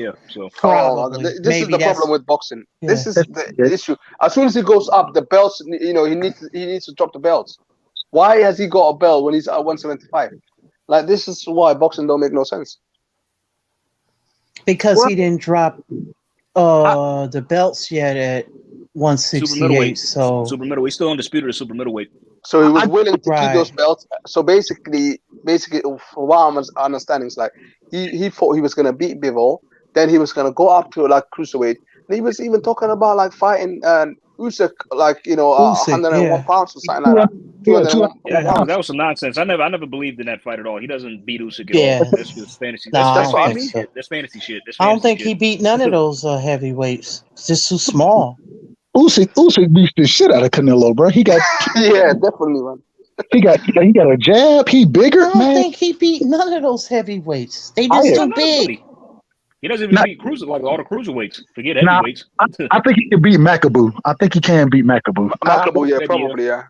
Probably. This is the problem with boxing. Yeah. This is the issue. As soon as he goes up, the belts. He needs to drop the belts. Why has he got a belt when he's at 175? Like this is why boxing don't make no sense. Because he didn't drop the belts yet at 168. So super middleweight. He's still undisputed at super middleweight. So he was willing to keep those belts. So basically, for what I'm understanding, is like he thought he was gonna beat Bivol, then he was gonna go up to like cruiserweight. And he was even talking about like fighting Usyk, like 101 pounds or something like that. That was some nonsense. I never believed in that fight at all. He doesn't beat Usyk at all. That's just fantasy. That's what I mean. That's fantasy shit. I don't think he beat none of those heavyweights. It's just too small. Usyk beats the shit out of Canelo, bro. He got definitely, man. He got a jab. He bigger, I don't think he beat none of those heavyweights. They just too big. He doesn't even beat all the cruiserweights. Forget heavyweights. I think he can beat Makabu. I think he can beat Makabu. Makabu, probably. I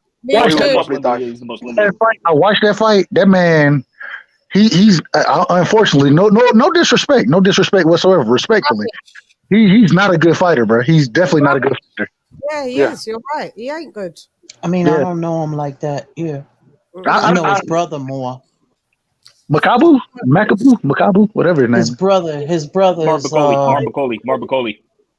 watched that fight. That man, he's unfortunately no disrespect whatsoever. Respectfully, he's not a good fighter, bro. He's definitely not a good fighter. Yeah, he is. You're right. He ain't good. I mean, I don't know him like that. Yeah, I know his brother more. Makabu, whatever his name. His brother is Marbacoli.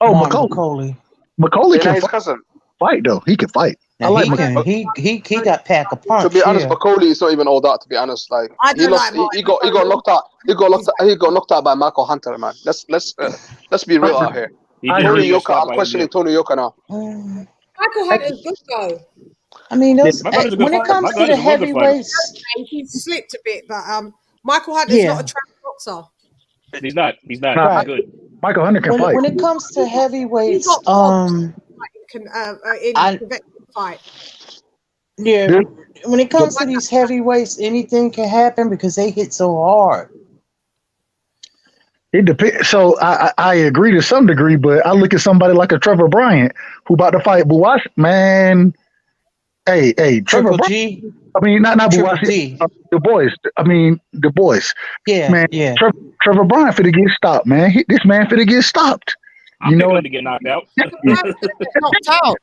Oh, Macaulay. McCauley Ain't that can his cousin? fight though. He can fight. I Now like he McCauley. can he got pack a punch. To be honest, Yeah. McCauley is not even all that. To be honest, like I he don't lost, like he got knocked out. He got knocked out by Michael Hunter, man. Let's be real out here. Tony Yoka, I'm questioning Tony Yoka now. Michael Hunter's good though. I mean, those Michael Hunter's a good when it fighter. comes Michael to the Hunter's a real good fighter. heavyweights, He slipped a bit, but Michael Hunter's Yeah. not a trained boxer. He's not. He's not. Nah, He's good. Michael Hunter can fight. when it comes to heavyweights, in I- conventional fight. yeah, when it comes to these heavyweights, anything can happen because they hit so hard. It depends. So I agree to some degree, but I look at somebody like a Trevor Bryant who about to fight Buwasi. Man, hey, Trevor Triple Bryant. G, I mean, not Triple Buwasi. D. The boys. I mean, the boys. Yeah, Man, yeah. Trevor Bryant finna get stopped, man. This man finna get stopped. I'm picking him to get knocked out. Knocked out.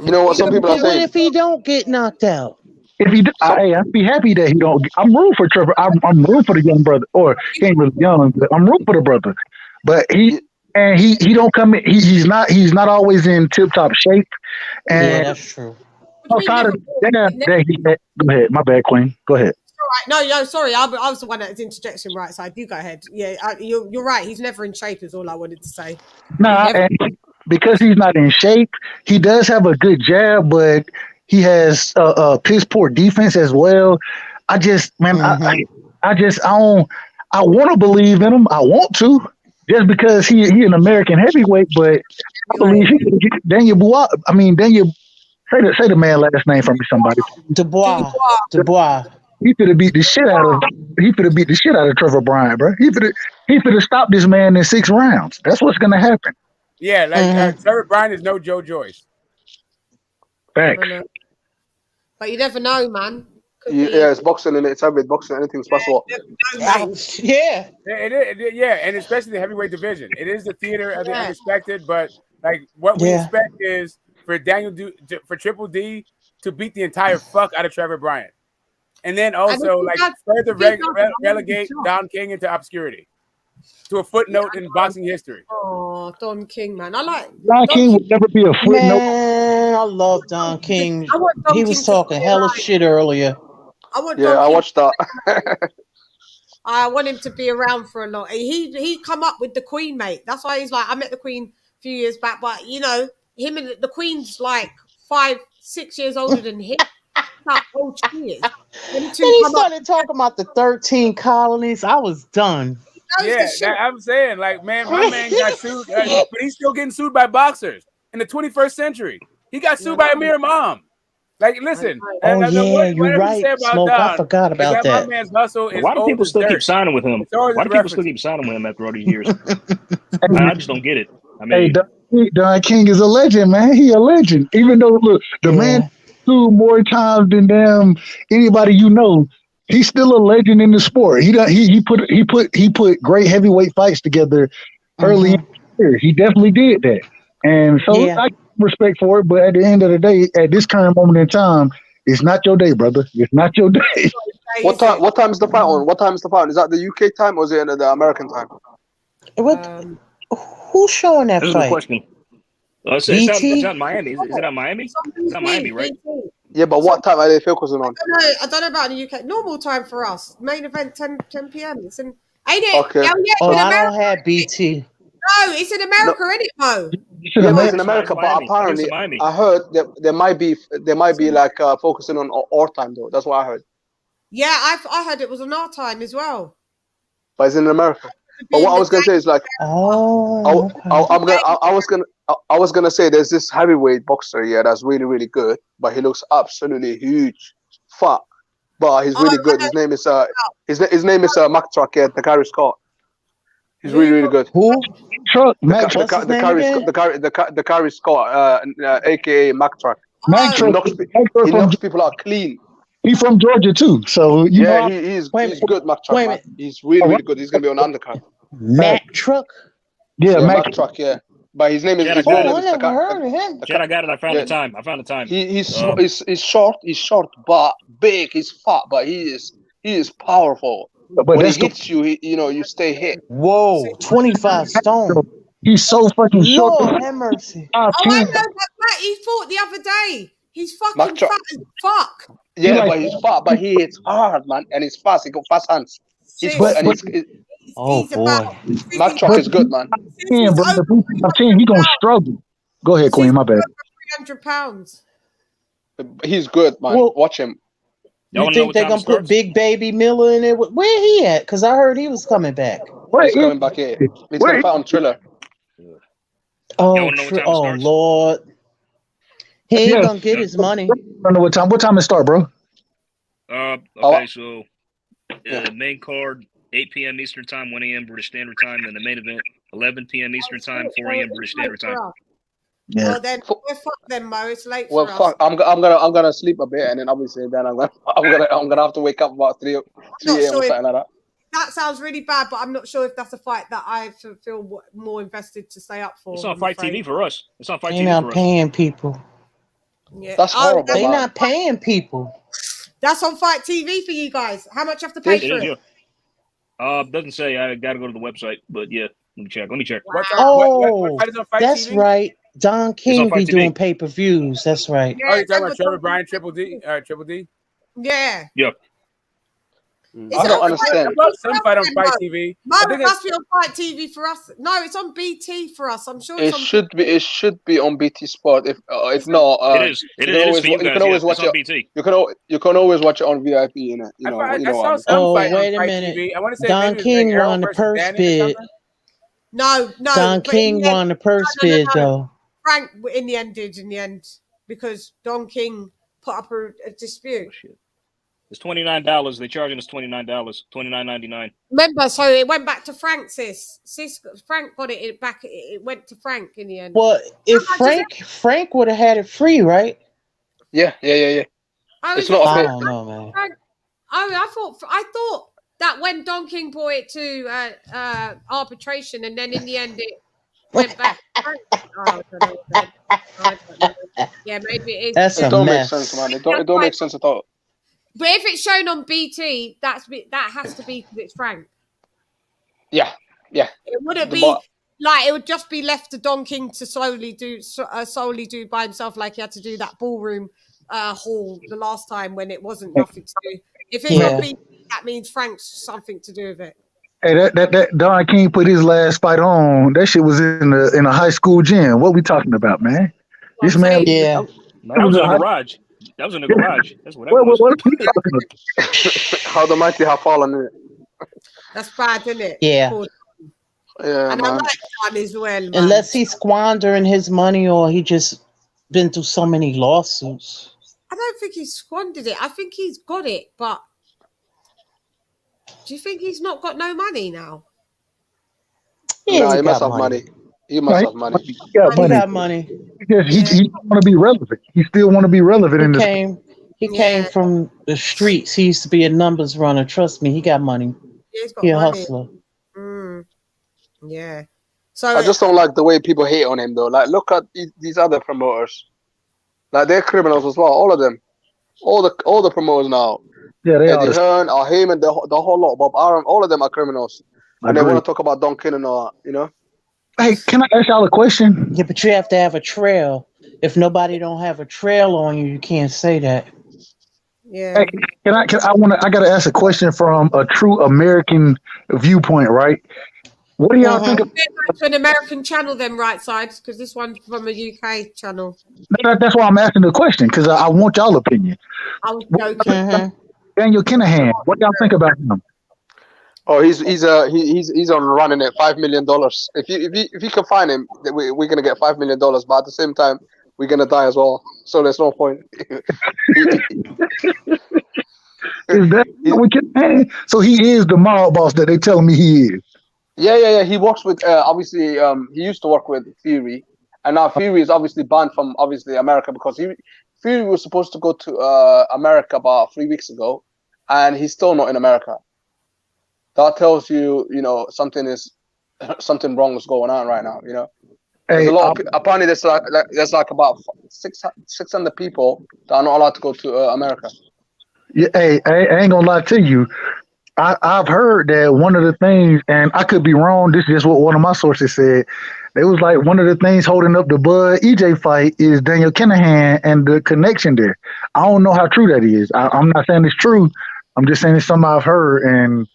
You know what some people are What saying? if he don't get knocked out? If he, I'd be happy that he don't. I'm rooting for Trevor. I'm rooting for the young brother, or he ain't really young, but I'm rooting for the brother. But he don't come in. He's not always in tip top shape. And Yeah, that's true. outside of that, go ahead. My bad, Queen. Go ahead. Right. No, sorry. I was the one that was interjecting right side. You go ahead. Yeah, you're right. He's never in shape is all I wanted to say. Nah, and because he's not in shape, he does have a good jab, but he has piss poor defense as well. I just, man, I want to believe in him. I want to, just because he an American heavyweight, but I believe he could get Daniel Bois. I mean, Daniel, say the man last name for me, somebody. Dubois. He could have beat the shit out of Trevor Bryant, bro. He could have stopped this man in 6 rounds. That's what's gonna happen. Yeah, like Trevor Bryant is no Joe Joyce. Facts. But you never know, man. Yeah, it's boxing and it's heavyweight boxing. Anything's possible. Yeah. Yeah, and especially the heavyweight division. It is the theater of the unexpected, but like what we expect is for for Triple D to beat the entire fuck out of Trevor Bryant, and then also like further relegate Don King into obscurity, to a footnote in boxing history. Oh, Don King, man, I like Don King would never be a footnote. Man, I love Don King. He was talking hella shit earlier. I watched that. I want him to be around for a long. He come up with the Queen, mate. That's why he's like, I met the Queen a few years back, but you know, him and the Queen's like 5-6 years older than him. Old cheers. When he started talking about the 13 colonies, I was done. Yeah, I'm saying, like, man, my man got sued, but he's still getting sued by boxers in the 21st century. He got sued by Amir Imam. Like, listen. You're right, Smoke. I forgot about that. My man's hustle is Why do people still keep signing with him? Why do people reference. still keep signing with him after all these years? I just don't get it. I mean, Don King is a legend, man. He a legend. Even though, look, the man sued more times than damn anybody you know. He's still a legend in the sport. He put great heavyweight fights together early in the year. He definitely did that, and so I respect for it. But at the end of the day, at this current moment in time, it's not your day, brother. It's not your day. What time is the fight on? What time is the fight on? Is that the UK time or is it the American time? Who's showing that this fight? is a question. It's not Miami. Is it on Miami? It's not Miami, right? Yeah, but what time are they focusing on? I don't know about the UK. Normal time for us. Main event 10 p.m. It's in, ain't it? Okay. I don't have BT. No, it's in America, ain't it, Mo? Yeah, it's in America, but apparently I heard that there might be like focusing on our time though. That's what I heard. Yeah, I heard it was on our time as well. But it's in America. But what I was gonna say is like, I was gonna say there's this heavyweight boxer, that's really really good, but he looks absolutely huge, fat, but he's really good. His name is Mactruck, Takari Scott. He's really really good. Who? Takari Scott, aka Mactruck. He knocks people out clean. He's from Georgia too, so he's good. Mactruck, he's really really good. He's gonna be on undercard. Mactruck. Yeah, Mactruck. Yeah, but his name is. I never heard of him. Chad, I got it. I found the time. He's short. He's short, but big. He's fat, but he is powerful. But when he hits you, you stay hit. Whoa, 25 stone. He's so fucking short. Lord have mercy. Oh, I know that Matt, he fought the other day. He's fucking fat as fuck. Yeah, but he's fast, but he hits hard, man, and he's fast. He got fast hands. He's good, and he's Oh boy. Mac Truck is good, man. Yeah, bro, I'm saying he gonna struggle. Go ahead, Queen. My bad. 300 pounds. He's good, man. Watch him. You think they're gonna put Big Baby Miller in there? Where he at? Because I heard he was coming back. He's coming back here. He's gonna fight on Thriller. Oh, Lord. He ain't gonna get his money. I don't know what time. What time it start, bro? Okay, so main card 8 p.m. Eastern Time, 1 a.m. British Standard Time, and the main event 11 p.m. Eastern Time, 4 a.m. British Standard Time. Yeah. Well then, we're fucked then, Mo. It's late Well, for fuck. us. I'm gonna sleep a bit, and then obviously then I'm gonna have to wake up about 3 a.m. or something like that. That sounds really bad, but I'm not sure if that's a fight that I feel more invested to stay up for. It's on Fight TV for us. It's on Fight They're TV not for us. paying people. Yeah. That's horrible. They're not paying people. That's on Fight TV for you guys. How much you have to pay for it? Doesn't say. I got to go to the website, but yeah, let me check. Oh, that's TV? right. Don King Fight be TV. doing pay-per-views. That's right. Yeah, Oh, you're talking about Trevor Bryan, Triple D? All right, Triple D? Yeah. Yep. I don't understand. Some fight on Fight TV. Mo, it must be on Fight TV for us. No, it's on BT for us. I'm sure it's on It should be on BT Sport. If not, It is. It is for you guys. You can always Yeah, watch it's on it. BT. You can always watch it on VIP. You know. I You know. saw some Oh, fight wait on a Fight minute. TV. I want to say Don maybe it was King like Errol won the versus purse Danny or bid. something. No. Don but in King the end- won the purse bid, though. Frank in the end did because Don King put up a dispute. It's $29. They're charging us $29. $29.99. Remember, so it went back to Frank, Frank got it back. It went to Frank in the end. Well, if Frank would have had it free, right? Yeah. Oh, It's not a I bit. don't know, man. I thought that when Don King brought it to arbitration, and then in the end it went back. I don't know. Yeah, maybe it is. That's It a don't make mess. sense, man. It don't make sense at all. But if it's shown on BT, that has to be because it's Frank. Yeah. It wouldn't be like it would just be left to Don King to solely do by himself, like he had to do that ballroom hall the last time when it wasn't nothing to do. If it's on BT, that means Frank's something to do with it. Hey, that Don King put his last fight on. That shit was in a high school gym. What we talking about, man? This man, That was in the garage. That was in the garage. That's what that was. What are we talking about? How the mighty have fallen in it. That's bad, isn't it? Yeah. Yeah, and man. I like John as well, man. Unless he's squandering his money or he just been through so many lawsuits. I don't think he's squandered it. I think he's got it, but do you think he's not got no money now? No, he must have money. He must have money. He got money. He want to be relevant. He still want to be relevant in this. He came from the streets. He used to be a numbers runner. Trust me, he got money. He's got He a money. hustler. Yeah. So I just don't like the way people hate on him, though. Like, look at these other promoters. Like, they're criminals as well. All of them. All the promoters now. Yeah, they Eddie are. Hearn, Heyman, the whole lot. Bob Arum, all of them are criminals. And they Agreed. want to talk about Don King and all that, you know? Hey, can I ask y'all a question? Yeah, but you have to have a trail. If nobody don't have a trail on you, you can't say that. Yeah. Hey, I gotta ask a question from a true American viewpoint, right? What do y'all think of to an American channel then, right side, because this one's from a UK channel. that's why I'm asking the question, because I want y'all opinion. I was joking. Daniel Kinahan, what y'all think about him? Oh, he's on running at $5 million. If you can find him, we're gonna get $5 million. But at the same time, we're gonna die as well. So there's no point. Is that what Kinahan? So he is the mob boss that they telling me he is. Yeah. He works with obviously. He used to work with Fury, and now Fury is obviously banned from obviously America because Fury was supposed to go to America about 3 weeks ago, and he's still not in America. That tells you, something wrong is going on right now. There's a lot. Apparently, there's like about 600 people that are not allowed to go to America. Yeah, hey, I ain't gonna lie to you. I've heard that one of the things, and I could be wrong. This is just what one of my sources said. It was like one of the things holding up the Bud EJ fight is Daniel Kinahan and the connection there. I don't know how true that is. I'm not saying it's true. I'm just saying it's something I've heard, and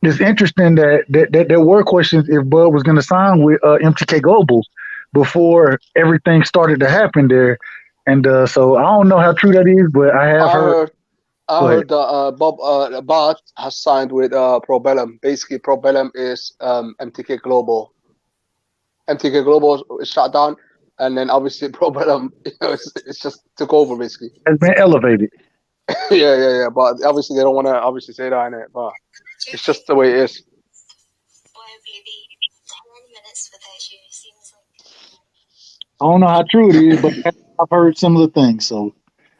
it's interesting that there were questions if Bud was going to sign with MTK Global before everything started to happen there, and so I don't know how true that is, but I have heard. I heard that Bob Bart has signed with Probellum. Basically, Probellum is MTK Global. MTK Global is shut down, and then obviously Probellum, it's just took over basically. Has been elevated. yeah. But obviously they don't want to obviously say that in it, but it's just the way it is. I don't know how true it is, but I've heard similar things. So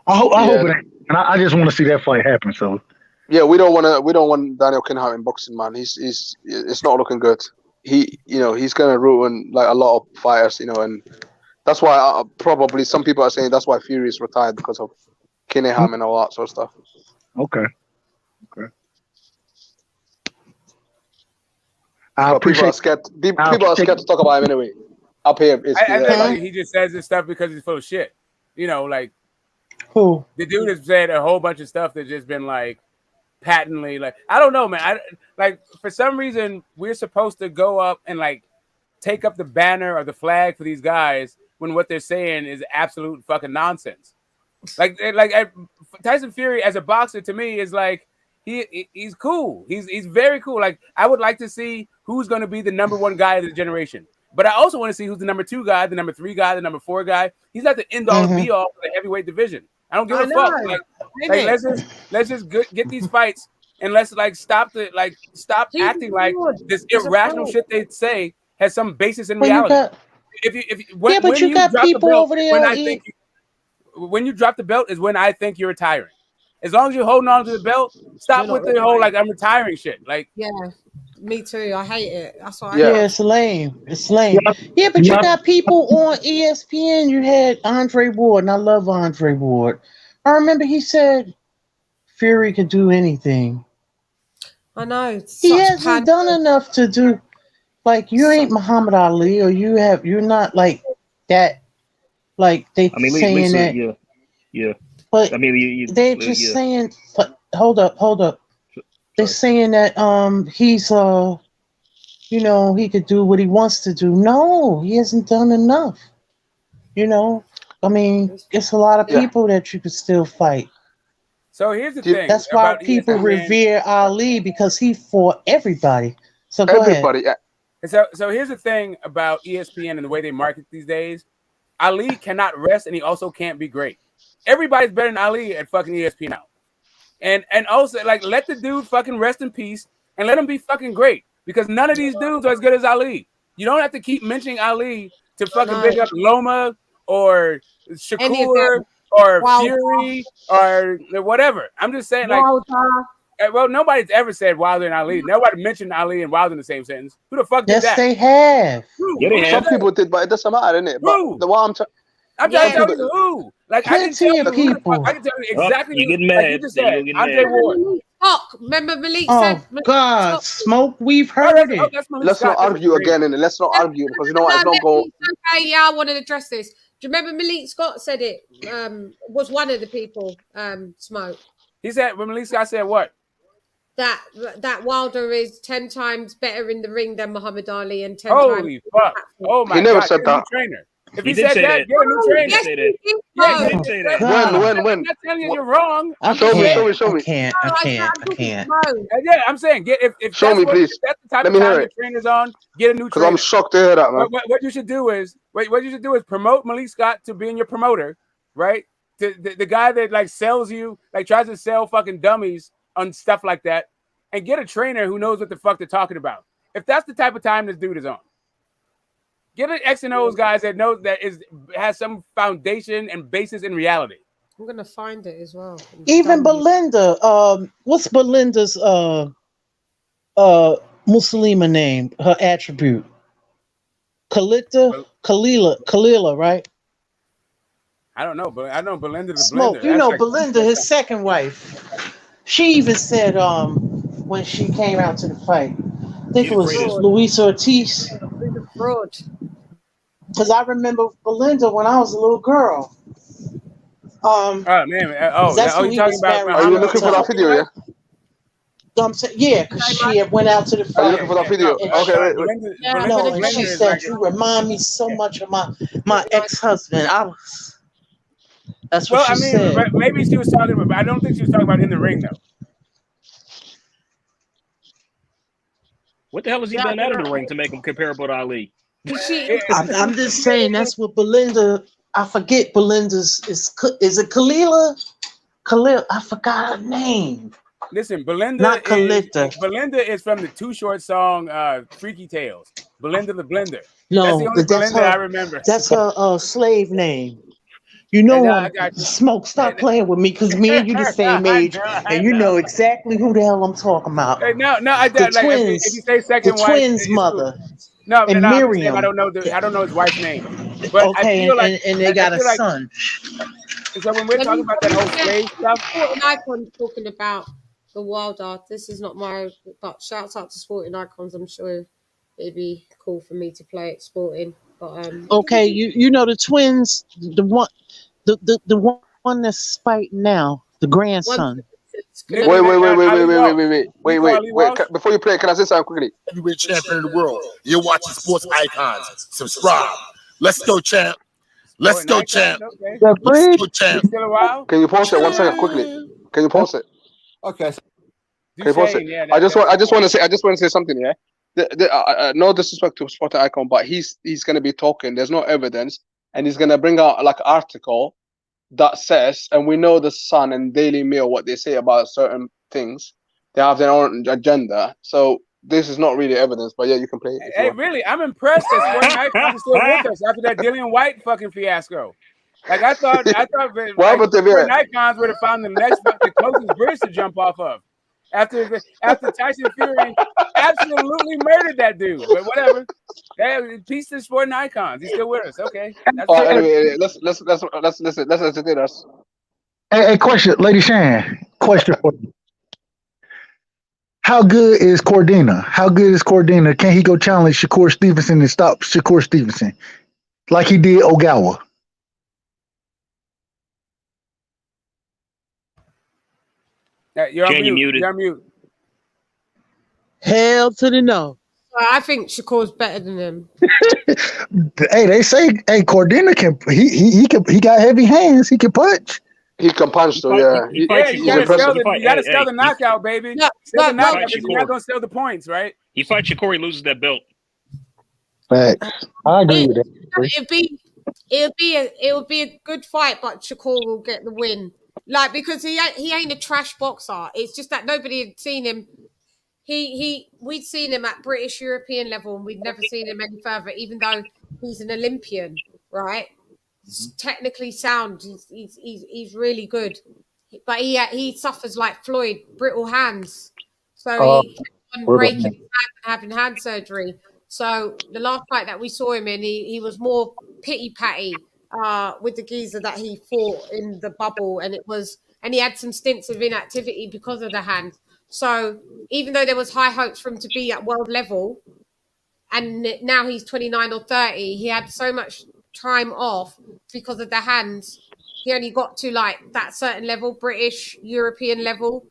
I hope it ain't. And I just want to see that fight happen. So yeah, we don't want Daniel Kinahan in boxing, man. It's not looking good. He's gonna ruin like a lot of fighters, and that's why probably some people are saying that's why Fury is retired because of Kinahan and all that sort of stuff. Okay. People are scared. People are scared to talk about him anyway. Up here, I think he just says this stuff because he's full of shit. Like who the dude has said a whole bunch of stuff that's just been like patently like I don't know, man. For some reason we're supposed to go up and like take up the banner or the flag for these guys when what they're saying is absolute fucking nonsense. Like Tyson Fury as a boxer to me is like he's cool. He's very cool. Like I would like to see who's going to be the number one guy of the generation. But I also want to see who's the number 2 guy, the number 3 guy, the number 4 guy. He's not the end all and be all for the heavyweight division. I don't give a fuck. Let's just get these fights and let's stop acting like this irrational shit they say has some basis in reality. When you got people over there. When you drop the belt is when I think you're retiring. As long as you're holding on to the belt, stop with the whole I'm retiring shit. Yeah. Me too. I hate it. That's why. Yeah, it's lame. Yeah, but you got people on ESPN. You had Andre Ward, and I love Andre Ward. I remember he said Fury could do anything. I know. He hasn't done enough to do. Like you ain't Muhammad Ali, or you're not like that. Like they saying that. Yeah. But they're just saying. Hold up. They're saying that he's he could do what he wants to do. No, he hasn't done enough. It's a lot of people that you could still fight. So here's the thing. That's why people revere Ali because he fought everybody. So go everybody. ahead. So here's the thing about ESPN and the way they market these days. Ali cannot rest, and he also can't be great. Everybody's better than Ali at fucking ESPN now. And also, let the dude fucking rest in peace and let him be fucking great because none of these dudes are as good as Ali. You don't have to keep mentioning Ali to fucking pick up Loma or Shakur or Fury or whatever. I'm just saying, nobody's ever said Wilder and Ali. Nobody mentioned Ali and Wilder in the same sentence. Who the fuck did that? Yes, they have. Some people did, but it doesn't matter, innit? But the one I'm trying to tell you who. I can tell you people. I can tell you exactly. You're getting mad. You just said Andre Ward. Remember Malik said. Oh God, Smoke. We've heard it. Let's not argue again, and let's not argue because you know what? It's not going. Okay, yeah, I want to address this. Do you remember Malik Scott said it? Was one of the people Smoke? He said when Malik Scott said what? That Wilder is 10 times better in the ring than Muhammad Ali and 10 Holy fuck! Oh my God! He never said that. Trainer. If he said that, get a new trainer. Yes, he did. Yeah, he did say that. When? I'm not telling you you're wrong. Show me. I can't. Yeah, I'm saying if show me, please. If that's the type of time the trainer's on, get a new trainer. Because I'm shocked to hear that, man. What you should do is promote Malik Scott to being your promoter, right? The guy that sells you, tries to sell fucking dummies on stuff like that, and get a trainer who knows what the fuck they're talking about. If that's the type of time this dude is on. Get an X and O's guys that knows has some foundation and basis in reality. I'm gonna find it as well. Even Belinda. What's Belinda's Muslima name? Her attribute. Kalila, right? I don't know, but I know Belinda. Smoke. Belinda, his second wife. She even said when she came out to the fight. I think He's it was afraid Luis Ortiz. He's a fraud. Because I remember Belinda when I was a little girl. Oh man! That's who You he talking was about? married. Are you looking for that video? Yeah. Yeah, because she had went out to the fight. Are you looking for that video? Okay, wait. Belinda, No, and she Belinda is said like, you remind me so much of my ex-husband. That's what well, she I mean, said. maybe she was talking about. I don't think she was talking about in the ring though. What the hell has he done out of the ring to make him comparable to Ali? I'm just saying that's what Belinda. I forget Belinda's is it Kalila? Khalil, I forgot her name. Listen, Belinda Not Kalita. Belinda is from the Too Short song "Freaky Tales." Belinda the Blender. No, that's the only Belinda her, I remember. That's her slave name. You know, I got you. Smoke, stop playing with me because me and you the same age, and you know exactly who the hell I'm talking about. No, I the like, twins. if you say second The wife, twins' mother. No, and I'm Miriam. saying I don't know his wife's name. But okay, I feel like, and they got a son. So when we're talking about that whole slave stuff, Sporting Icon talking about the Wilder. This is not my, but shouts out to Sporting Icons. I'm sure it'd be cool for me to play it Sporting. But okay, you know the twins, the one that's fighting now, the grandson. Wait. Before you play, can I say something quickly? Heavyweight champion of the world. You're watching Sports Icons. Subscribe. Let's go, champ. Let's go, champ. Okay. Let's go, champ. Still a while? Can you pause it 1 second quickly? Can you pause it? Okay. Can you pause it? I just want to say something. Yeah. No disrespect to Sport Icon, but he's going to be talking. There's no evidence, and he's going to bring out like an article that says, and we know the Sun and Daily Mail what they say about certain things. They have their own agenda. So this is not really evidence, but yeah, you can play it. Hey, really, I'm impressed that Sporting Icons is still with us after that Dillian White fucking fiasco. Like I thought Sporting Icons would have found the closest bridge to jump off of after Tyson Fury absolutely murdered that dude. But whatever. Peace to Sporting Icons. He's still with us. Okay. Anyway, let's entertain us. Hey, question, LadyChann. Question for you. How good is Cordina? Can he go challenge Shakur Stevenson and stop Shakur Stevenson like he did Ogawa? You're on mute. Muted. You're on mute. Hell to the no. I think Shakur's better than him. Hey, they say, Cordina he got heavy hands. He can punch. He can punch, though. Yeah, you gotta sell the knockout, baby. Sell the knockout, but you're not gonna sell the points, right? He fights Shakur, he loses that belt. Facts. I agree with that. It would be a good fight, but Shakur will get the win. Like, because he ain't a trash boxer. It's just that nobody had seen him. We'd seen him at British European level, and we'd never seen him any further, even though he's an Olympian, right? Technically sound, he's really good, but he suffers like Floyd, brittle hands. So he kept on breaking his hand and having hand surgery. So the last fight that we saw him in, he was more pity patty with the geezer that he fought in the bubble, and he had some stints of inactivity because of the hand. So even though there was high hopes for him to be at world level, and now he's 29 or 30, he had so much time off because of the hands. He only got to like that certain level, British, European level.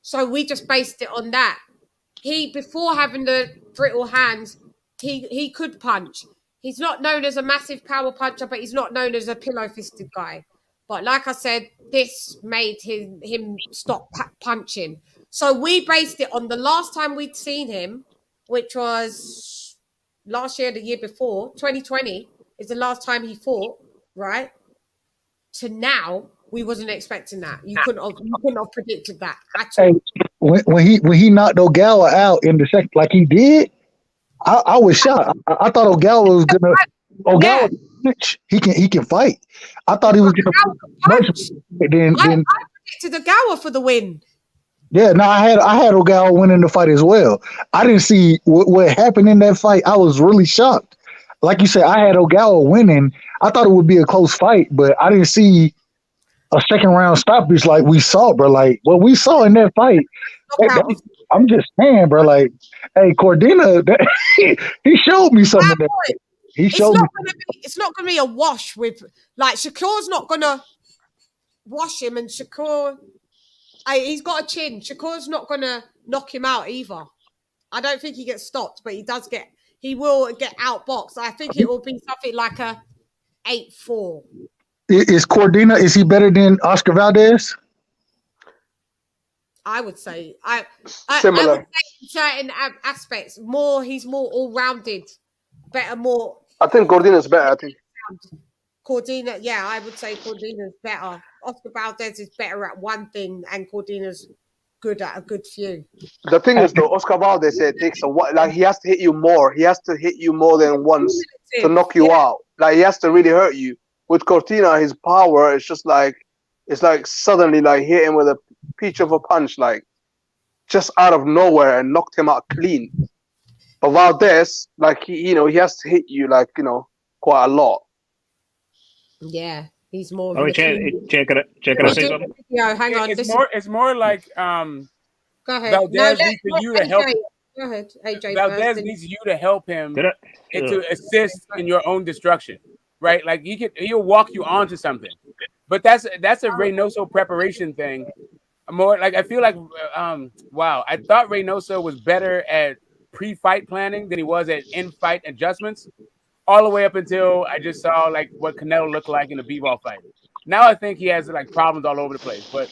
So we just based it on that. Before having the brittle hands, he could punch. He's not known as a massive power puncher, but he's not known as a pillow-fisted guy. But like I said, this made him stop punching. So we based it on the last time we'd seen him, which was last year, the year before, 2020 is the last time he fought, right? To now, we wasn't expecting that. You couldn't have predicted that at all. Hey, when he knocked Ogawa out in the second, like he did, I was shocked. I thought Ogawa was gonna. Ogawa, he can fight. I thought he was gonna punch. I predicted Ogawa for the win. Yeah, no, I had Ogawa winning the fight as well. I didn't see what happened in that fight. I was really shocked. Like you said, I had Ogawa winning. I thought it would be a close fight, but I didn't see a second round stoppage like we saw, bro. Like what we saw in that fight. I'm just saying, bro. Like, hey, Cordina, he showed me some of that. He showed me. It's not gonna be a wash with like Shakur's not gonna wash him, and Shakur, he's got a chin. Shakur's not gonna knock him out either. I don't think he gets stopped, but he will get outboxed. I think it will be something like a 8-4. Is Cordina? Is he better than Oscar Valdez? I would say I Similar. would say in certain aspects he's more all-rounded, better, more. I think Cordina's better. I think Cordina, yeah, I would say Cordina's better. Oscar Valdez is better at one thing, and Cordina's good at a good few. the thing is though, Oscar Valdez it takes a while. Like he has to hit you more. He has to hit you more than once to knock you out. Like he has to really hurt you. With Cortina, his power is just like it's like suddenly like hit him with a peach of a punch, like just out of nowhere and knocked him out clean. But Valdez, like he has to hit you like quite a lot. Yeah, he's more. Oh, Chann, can I say something? Yeah, hang on. It's more like Go ahead. Valdez needs you to help. Go ahead, AJ. Valdez needs you to help him and to assist in your own destruction, right? Like he'll walk you onto something, but that's a Reynoso preparation thing. More like I feel like wow, I thought Reynoso was better at pre-fight planning than he was at in-fight adjustments. All the way up until I just saw like what Canelo looked like in the b-ball fight. Now I think he has like problems all over the place. But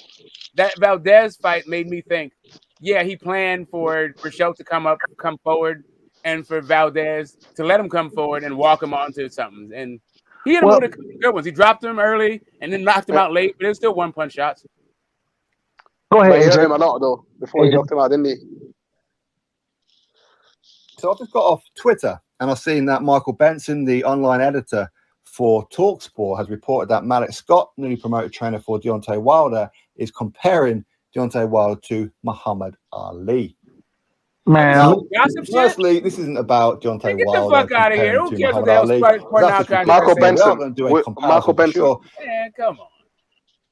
that Valdez fight made me think, yeah, he planned for Rochelle to come forward, and for Valdez to let him come forward and walk him onto something. And he had a lot of good ones. He dropped him early and then knocked him out late, but it was still one-punch shots. Go ahead. But he hurt him a lot though before he knocked him out, didn't he? So I've just got off Twitter and I've seen that Michael Benson, the online editor for TalkSport, has reported that Malik Scott, newly promoted trainer for Deontay Wilder, is comparing Deontay Wilder to Muhammad Ali. Man, now, firstly, this isn't about Deontay Get Wilder. the fuck out of here! Who cares what the hell's Michael Benson. Michael Benson. Sure. Man, come on.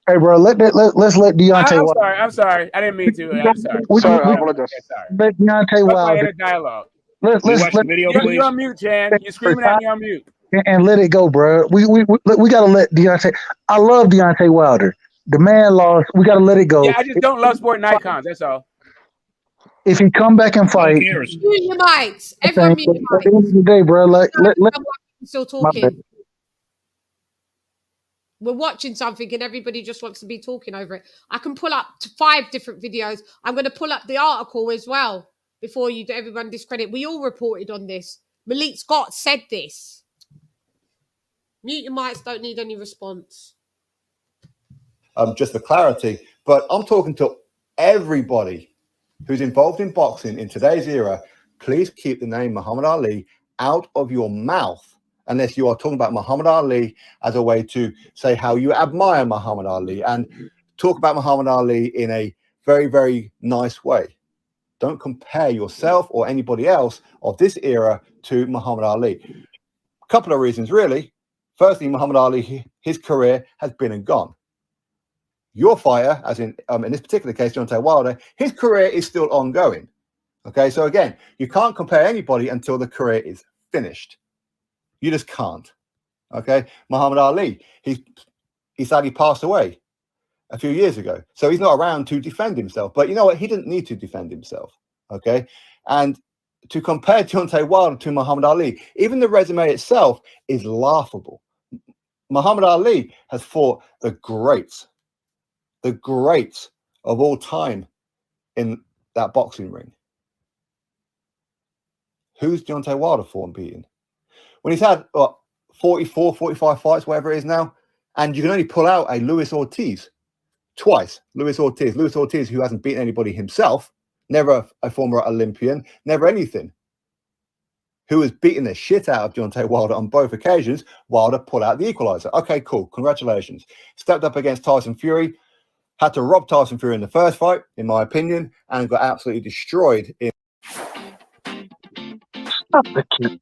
Hey, bro, let's let Deontay. I'm sorry. I didn't mean to. I'm sorry. I apologize. Let Deontay Wilder. Dialogue. Let's the video, please. You're on mute, Chann. You're screaming at me on mute. And let it go, bro. We gotta let Deontay. I love Deontay Wilder. The man lost. We gotta let it go. Yeah, I just don't love sporting icons. That's all. If he come back and fight, Mute your mics. Everyone mute your at the end of the day, bro. Let still talking. We're watching something and everybody just wants to be talking over it. I can pull up 5 different videos. I'm going to pull up the article as well before everyone discredit. We all reported on this. Malik Scott said this. Mute your mics, don't need any response. Just for clarity, but I'm talking to everybody who's involved in boxing in today's era. Please keep the name Muhammad Ali out of your mouth. Unless you are talking about Muhammad Ali as a way to say how you admire Muhammad Ali and talk about Muhammad Ali in a very, very nice way. Don't compare yourself or anybody else of this era to Muhammad Ali. A couple of reasons, really. Firstly, Muhammad Ali, his career has been and gone. Your fighter, as in this particular case, Deontay Wilder, his career is still ongoing. Okay, so again, you can't compare anybody until the career is finished. You just can't. Okay, Muhammad Ali, he sadly passed away a few years ago, so he's not around to defend himself. But you know what? He didn't need to defend himself. Okay, and to compare Deontay Wilder to Muhammad Ali, even the resume itself is laughable. Muhammad Ali has fought the greats of all time in that boxing ring. Who's Deontay Wilder fought and beaten? When he's had 44, 45 fights, whatever it is now, and you can only pull out a Luis Ortiz twice. Luis Ortiz, who hasn't beaten anybody himself, never a former Olympian, never anything, who has beaten the shit out of Deontay Wilder on both occasions. Wilder pulled out the equalizer. Okay, cool. Congratulations. Stepped up against Tyson Fury, had to rob Tyson Fury in the first fight, in my opinion, and got absolutely destroyed in. Stop the kid.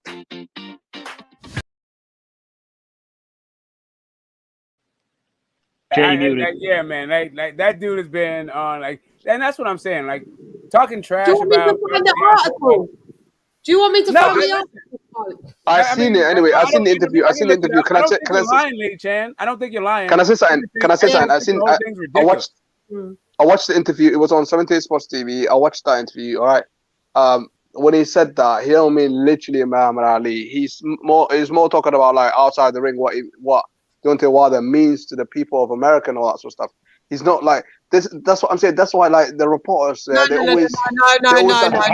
Yeah, man. Like that dude has been on and that's what I'm saying. Like talking trash Do you want me about. to find the article? Do you want me to find the article? I seen it anyway. I seen the interview. I seen the interview. I don't think you're lying, LadyChann. I don't think you're lying. Can I say something? Can I say something? I watched. Mm. I watched the interview. It was on 78 Sports TV. I watched that interview. All right. When he said that, he don't mean literally Muhammad Ali. He's more talking about like outside the ring what Deontay Wilder means to the people of America and all that sort of stuff. He's not like this. That's what I'm saying. That's why like the reporters No. How do you know that?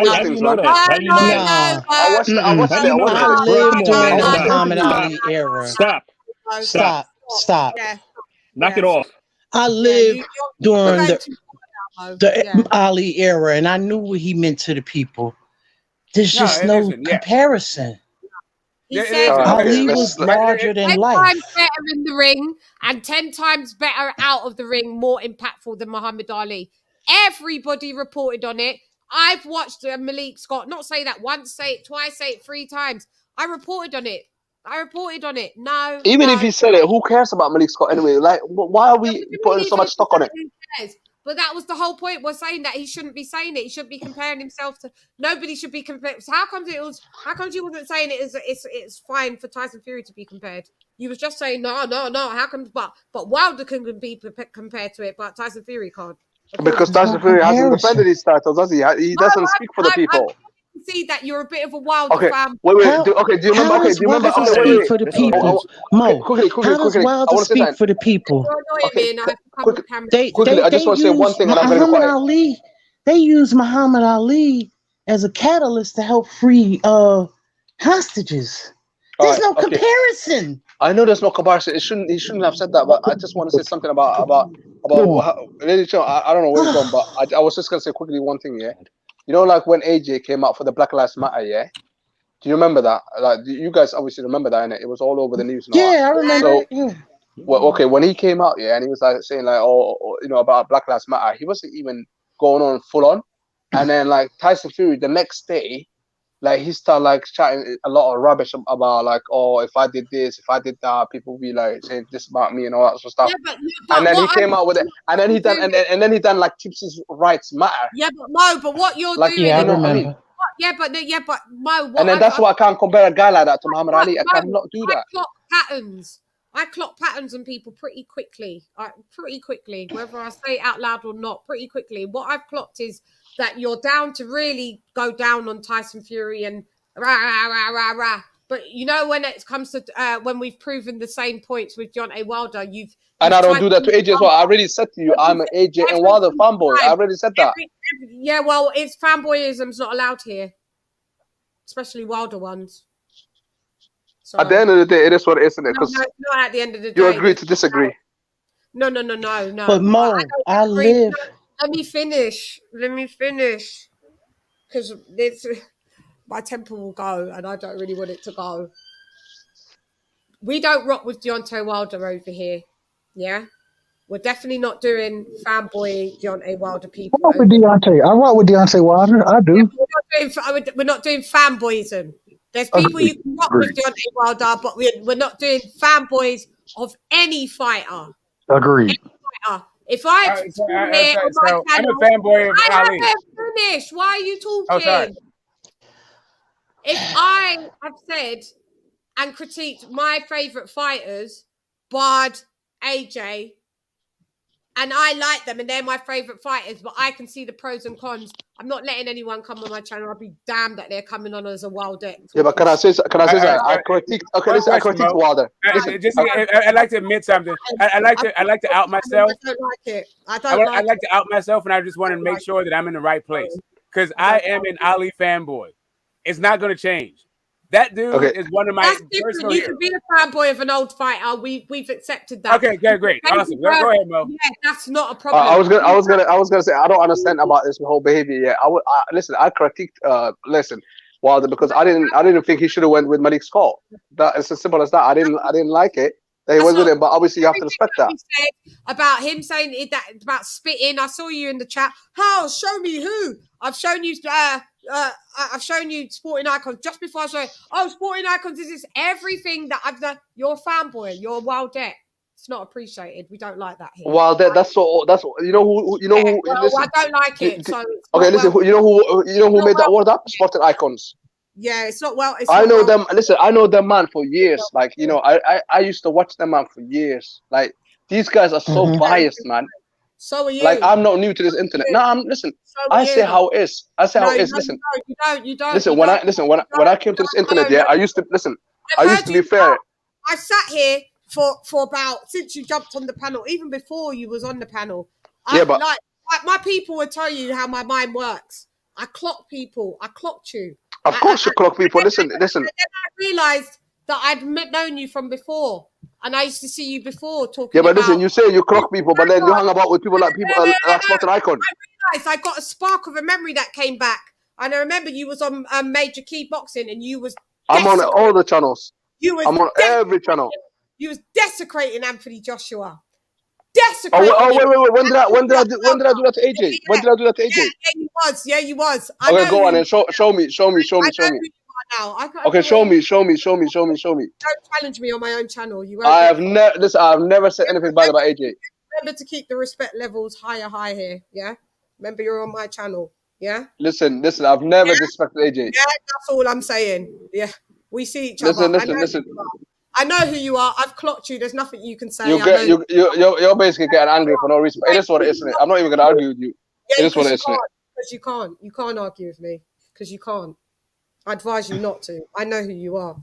How do you know that? I watched it. I lived during the Muhammad Ali era. Stop. Knock it off. I lived during the Ali era, and I knew what he meant to the people. There's just no comparison. He said Ali was larger than 10 life. times better in the ring and 10 times better out of the ring, more impactful than Muhammad Ali. Everybody reported on it. I've watched Malik Scott not say that once, say it twice, say it 3 times. I reported on it. No. Even if he said it, who cares about Malik Scott anyway? Like, why are we putting so much stock on it? Who cares? But that was the whole point. We're saying that he shouldn't be saying it. He shouldn't be comparing himself to. Nobody should be compared. So how comes you wasn't saying it's fine for Tyson Fury to be compared? You was just saying no. How come? But Wilder can be compared to it, but Tyson Fury can't. Because Tyson Fury hasn't defended his titles, does he? He doesn't speak for the people. I see that you're a bit of a Wilder fan. Wait. Do you remember? How does Wilder speak for the people? Mo, how does Wilder speak for the people? Quickly, I just want to say one thing, and I'm going to be quiet. Ali, they use Muhammad Ali as a catalyst to help free hostages. There's no comparison. I know there's no comparison. He shouldn't have said that, but I just want to say something about Lady Chann. I don't know where it's from, but I was just going to say quickly one thing. Yeah, you know, like when AJ came out for the Black Lives Matter. Yeah, do you remember that? Like, you guys obviously remember that, innit? It was all over the news. Yeah, I remember. Well, okay, when he came out, and he was like saying like, about Black Lives Matter. He wasn't even going on full on, and then like Tyson Fury the next day, like he started like chatting a lot of rubbish about like, if I did this, if I did that, people will be like saying this about me and all that sort of stuff. Yeah, but and then he came out with it, and then he done, and then he done like Tipsy's rights matter. Yeah, but Mo, but what you're like, doing? Yeah, I remember. Yeah, but Mo. And then that's why I can't compare a guy like that to Muhammad Ali. I cannot do that. I clock patterns on people pretty quickly. Whether I say it out loud or not, pretty quickly. What I've clocked is that you're down to really go down on Tyson Fury and rah. But you know, when it comes to when we've proven the same points with Deontay Wilder, you've and I don't do that to AJ as well. I already said to you, I'm an AJ and Wilder fanboy. I already said that. Yeah, well, it's fanboyism's not allowed here, especially Wilder ones. So, at the end of the day, it is what it is, isn't it? No, not at the end of the day. You agree to disagree. No. But Mo, I live. Let me finish. Because my temper will go, and I don't really want it to go. We don't rock with Deontay Wilder over here. Yeah? We're definitely not doing fanboy Deontay Wilder people. I rock with Deontay Wilder. I do. Yeah, we're not doing fanboyism. There's people you can rock with Deontay Wilder, but we're not doing fanboys of any fighter. Agreed. Any fighter. If I I'm a fanboy of Ali. Finish. Why are you talking? Oh, sorry. If I have said and critiqued my favourite fighters, Bard, AJ, and I like them and they're my favourite fighters, but I can see the pros and cons, I'm not letting anyone come on my channel. I'll be damned that they're coming on as a Wilder. Yeah, but can I say something? I critiqued Wilder. I'd like to admit something. I like to out myself. I don't like it. I like to out myself, and I just want to make sure that I'm in the right place because I am an Ali fanboy. It's not going to change. That dude is one of my personal You heroes. can be a fanboy of an old fighter. We've accepted that. Okay, great, awesome. Go ahead, Mo. Yeah, that's not a problem. I was gonna say I don't understand about this whole behavior. Yeah, listen. I critiqued Wilder because I didn't think he should have went with Malik Scott. That it's as simple as that. I didn't like it. He went with him, but obviously you have to respect that. About him saying that about spitting. I saw you in the chat. How? Show me who. I've shown you. I've shown you sporting icons just before I showed. Oh, sporting icons is this everything that I've done. You're a fanboy. You're a Wildette. It's not appreciated. We don't like that here. Well, that's you know who Well, listen. I don't like it. So it's Okay, not listen. well. You know who made that word up? Spotted Icons. Yeah, it's not well. It's I not know well. them. Listen, I know them man for years. Like, you know, I used to watch them man for years. Like, these guys are so biased, man. So are you. Like, I'm not new to this internet. No, listen. So are I say you. how it is. I say how it is. No, Listen. You don't. Listen. When I came to this internet, yeah, I used to listen. I used to be fair. I sat here for about since you jumped on the panel, even before you was on the panel. But like my people will tell you how my mind works. I clock people. I clocked you. Of course, you clock people. Listen. And then I realized that I'd known you from before, and I used to see you before talking. Yeah, but listen, you say you clock people, but then you hang about with people like Spotted Icon. I realized I got a spark of a memory that came back, and I remember you was on Major Key Boxing, and you was. I'm on all the channels. I'm on every channel. You was desecrating Anthony Joshua. Desecrating. Wait. When did I do that to AJ? When did I do that to AJ? Yeah, you was. Okay, go on and show me. Okay, show me. Don't challenge me on my own channel. I've never said anything bad about AJ. Remember to keep the respect levels high here. Yeah. Remember, you're on my channel. Yeah. Listen. I've never disrespected AJ. Yeah, that's all I'm saying. Yeah, we see each other. Listen. I know who you are. I've clocked you. There's nothing you can say. You're basically getting angry for no reason. It is what it is, isn't it? I'm not even gonna argue with you. It is what it is, isn't it? Because you can't. You can't argue with me. Because you can't. I advise you not to. I know who you are.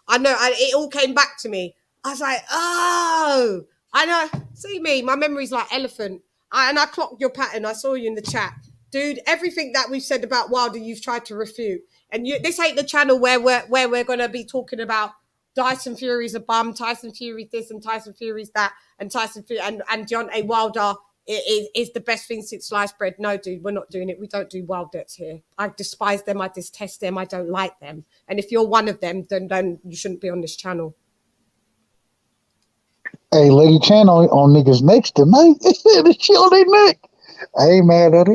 I know. It all came back to me. I was like, oh, I know. See me. My memory's like elephant. And I clocked your pattern. I saw you in the chat. Dude, everything that we've said about Wilder, you've tried to refute. And this ain't the channel where we're going to be talking about Tyson Fury's a bum, Tyson Fury's this and Tyson Fury's that, and Tyson Fury and Deontay Wilder is the best thing since sliced bread. No, dude, we're not doing it. We don't do Wildets here. I despise them. I detest them. I don't like them. And if you're one of them, then you shouldn't be on this channel. Hey, LadyChann on niggas next to me. She on their neck. I ain't mad at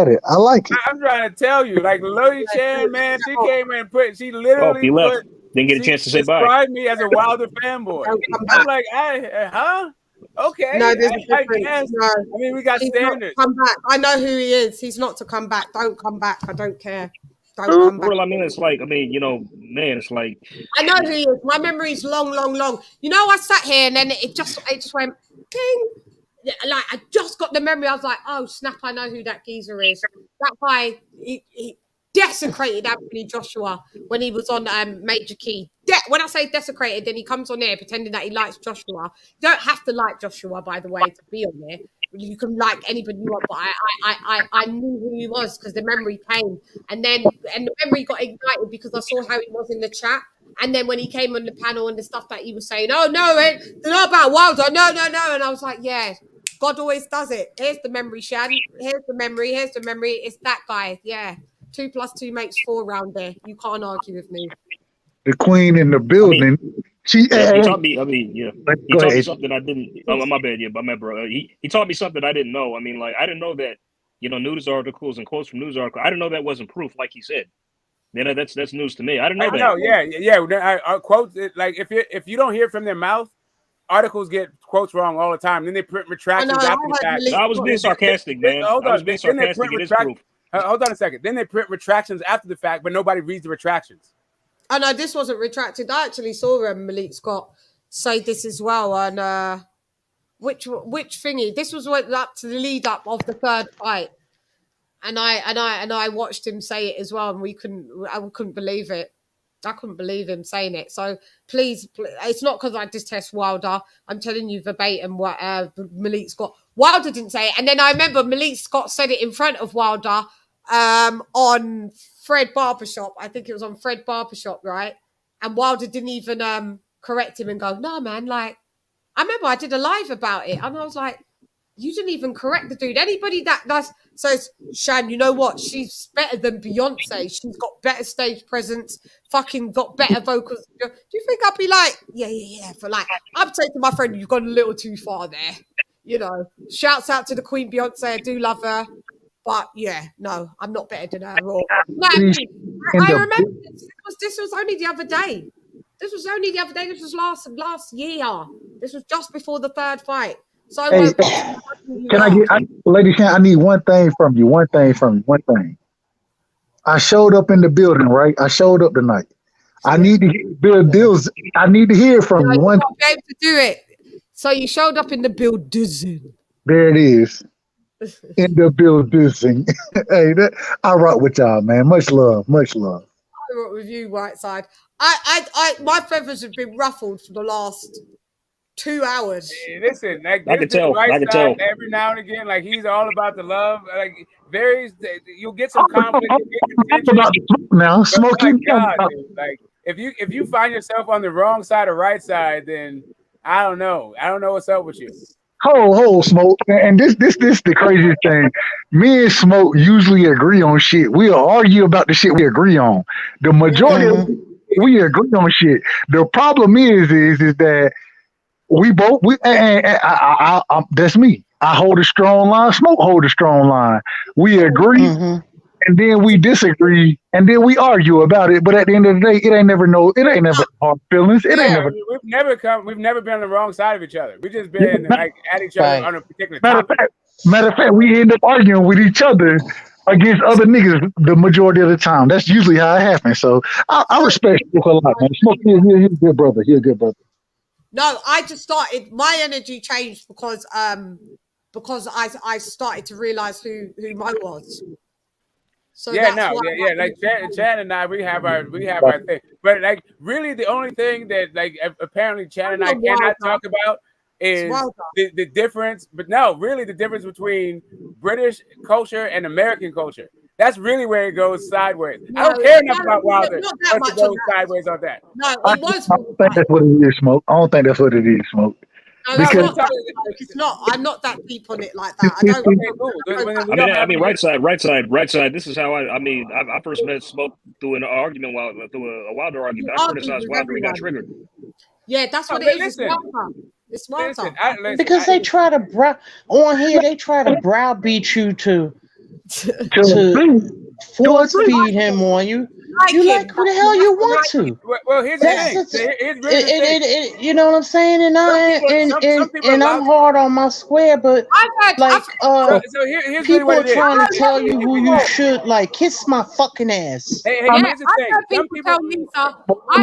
it. I like it. I'm trying to tell you, like LadyChann, man, she came in and she literally he left. Didn't get a chance to say bye. Described me as a Wilder fanboy. I'm like, huh? Okay. No, there's a difference. I mean, we got standards. Come back. I know who he is. He's not to come back. Don't come back. I don't care. Don't come back. Well, I mean, it's like, man, it's like. I know who he is. My memory's long. You know, I sat here and then it just went ping. Like I just got the memory. I was like, oh snap! I know who that geezer is. That guy, he desecrated Anthony Joshua when he was on Major Key. When I say desecrated, then he comes on there pretending that he likes Joshua. You don't have to like Joshua, by the way, to be on there. You can like anybody you want, but I knew who he was because the memory came, and the memory got ignited because I saw how he was in the chat. And then when he came on the panel and the stuff that he was saying, oh no, it's not about Wilder, no, and I was like, yeah. God always does it. Here's the memory, Shan. Here's the memory. It's that guy. Yeah. 2 + 2 makes 4 round there. You can't argue with me. The queen in the building. He taught me. He taught me something I didn't. Oh, my bad. Yeah, but my bro. He taught me something I didn't know. I mean, like I didn't know that. News articles and quotes from news articles. I didn't know that wasn't proof, like he said. That's news to me. I didn't know that. No, yeah. I quotes like if you don't hear from their mouth. Articles get quotes wrong all the time. Then they print retractions after the fact. I was being sarcastic, man. I was being sarcastic. It is proof. Hold on a second. Then they print retractions after the fact, but nobody reads the retractions. Oh no, this wasn't retracted. I actually saw Malik Scott say this as well. And which thingy? This was what up to the lead up of the third fight, and I watched him say it as well, and I couldn't believe it. I couldn't believe him saying it. So please, it's not because I detest Wilder. I'm telling you verbatim what Malik Scott. Wilder didn't say it. And then I remember Malik Scott said it in front of Wilder on Fred Barbershop. I think it was on Fred Barbershop, right? And Wilder didn't even correct him and go, no, man, like, I remember I did a live about it. And I was like, you didn't even correct the dude. Anybody that says, Shan, you know what? She's better than Beyonce. She's got better stage presence, fucking got better vocals. Do you think I'd be like, yeah. For like, I'm saying to my friend, you've gone a little too far there. Shouts out to the Queen Beyonce. I do love her. But yeah, no, I'm not better than her. I remember this was only the other day. This was only the other day. This was last year. This was just before the third fight. So Hey, can I get, Lady Chann? I need one thing from you. One thing. I showed up in the building, right? I showed up tonight. I need to hear deals. I need to hear from you. You One. won't be able to do it. So you showed up in the building. There it is. In the building. Hey, I rock with y'all, man. Much love. Much love. I rock with you, Whiteside. My feathers have been ruffled for the last 2 hours. Hey, listen, like I can tell. Right I can side tell. every now and again, like he's all about the love. Like you'll get some conflict. Now, Smokey. God, dude, like if you find yourself on the wrong side or right side, then I don't know. I don't know what's up with you. Hold, Smoke. And this the craziest thing. Me and Smoke usually agree on shit. We'll argue about the shit we agree on. The majority of we agree on shit. The problem is that that's me. I hold a strong line. Smoke hold a strong line. We agree, and then we disagree, and then we argue about it. But at the end of the day, it ain't never hard feelings. It ain't never. We've never been on the wrong side of each other. We've just been like at each other on a particular topic. Matter of fact, we end up arguing with each other against other niggas the majority of the time. That's usually how it happens. So I respect Smoke a lot, man. Smoke, he's a good brother. He's a good brother. No, I just started. My energy changed because I started to realize who Mo was. So Like Chann and I, we have our thing. But like really, the only thing that like apparently Chann and I cannot talk about is the difference. But no, really, the difference between British culture and American culture. That's really where it goes sideways. I don't care enough about Wilder to go sideways on that. No, it was. I don't think that's what it is, Smoke. I don't think that's what it is, Smoke. No, it's not. I'm not that deep on it like that. I mean, right side. This is how I first met Smoke through an argument through a Wilder argument. I criticized Wilder. He got triggered. Yeah, that's what it is. It's Wilder. Because they try to they try to browbeat you to force feed him on you. You like who the hell you want to. Well, here's the thing. You know what I'm saying? And I'm hard on my square, but people are trying to tell you who you should like kiss my fucking ass. Hey, here's the thing. Some people tell Lisa. I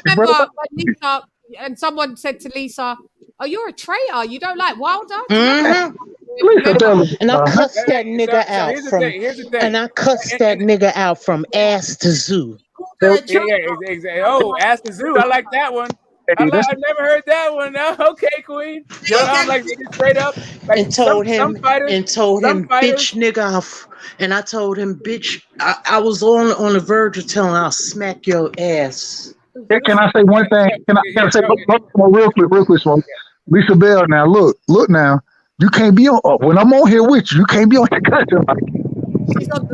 remember when Lisa and someone said to Lisa, "Oh, you're a traitor. You don't like Wilder." And I cussed that nigga out and I cussed that nigga out from ass to zoo. Exactly. Oh, ass to zoo. I like that one. I never heard that one. No, okay, Queen. Like straight up. Like, and told him, bitch, nigga. And I told him, bitch. I was on the verge of telling I'll smack your ass. Can I say one thing? Can I say real quick, Smoke? Lisa Bell. Now look now. You can't be on when I'm on here with you. You can't be on the country like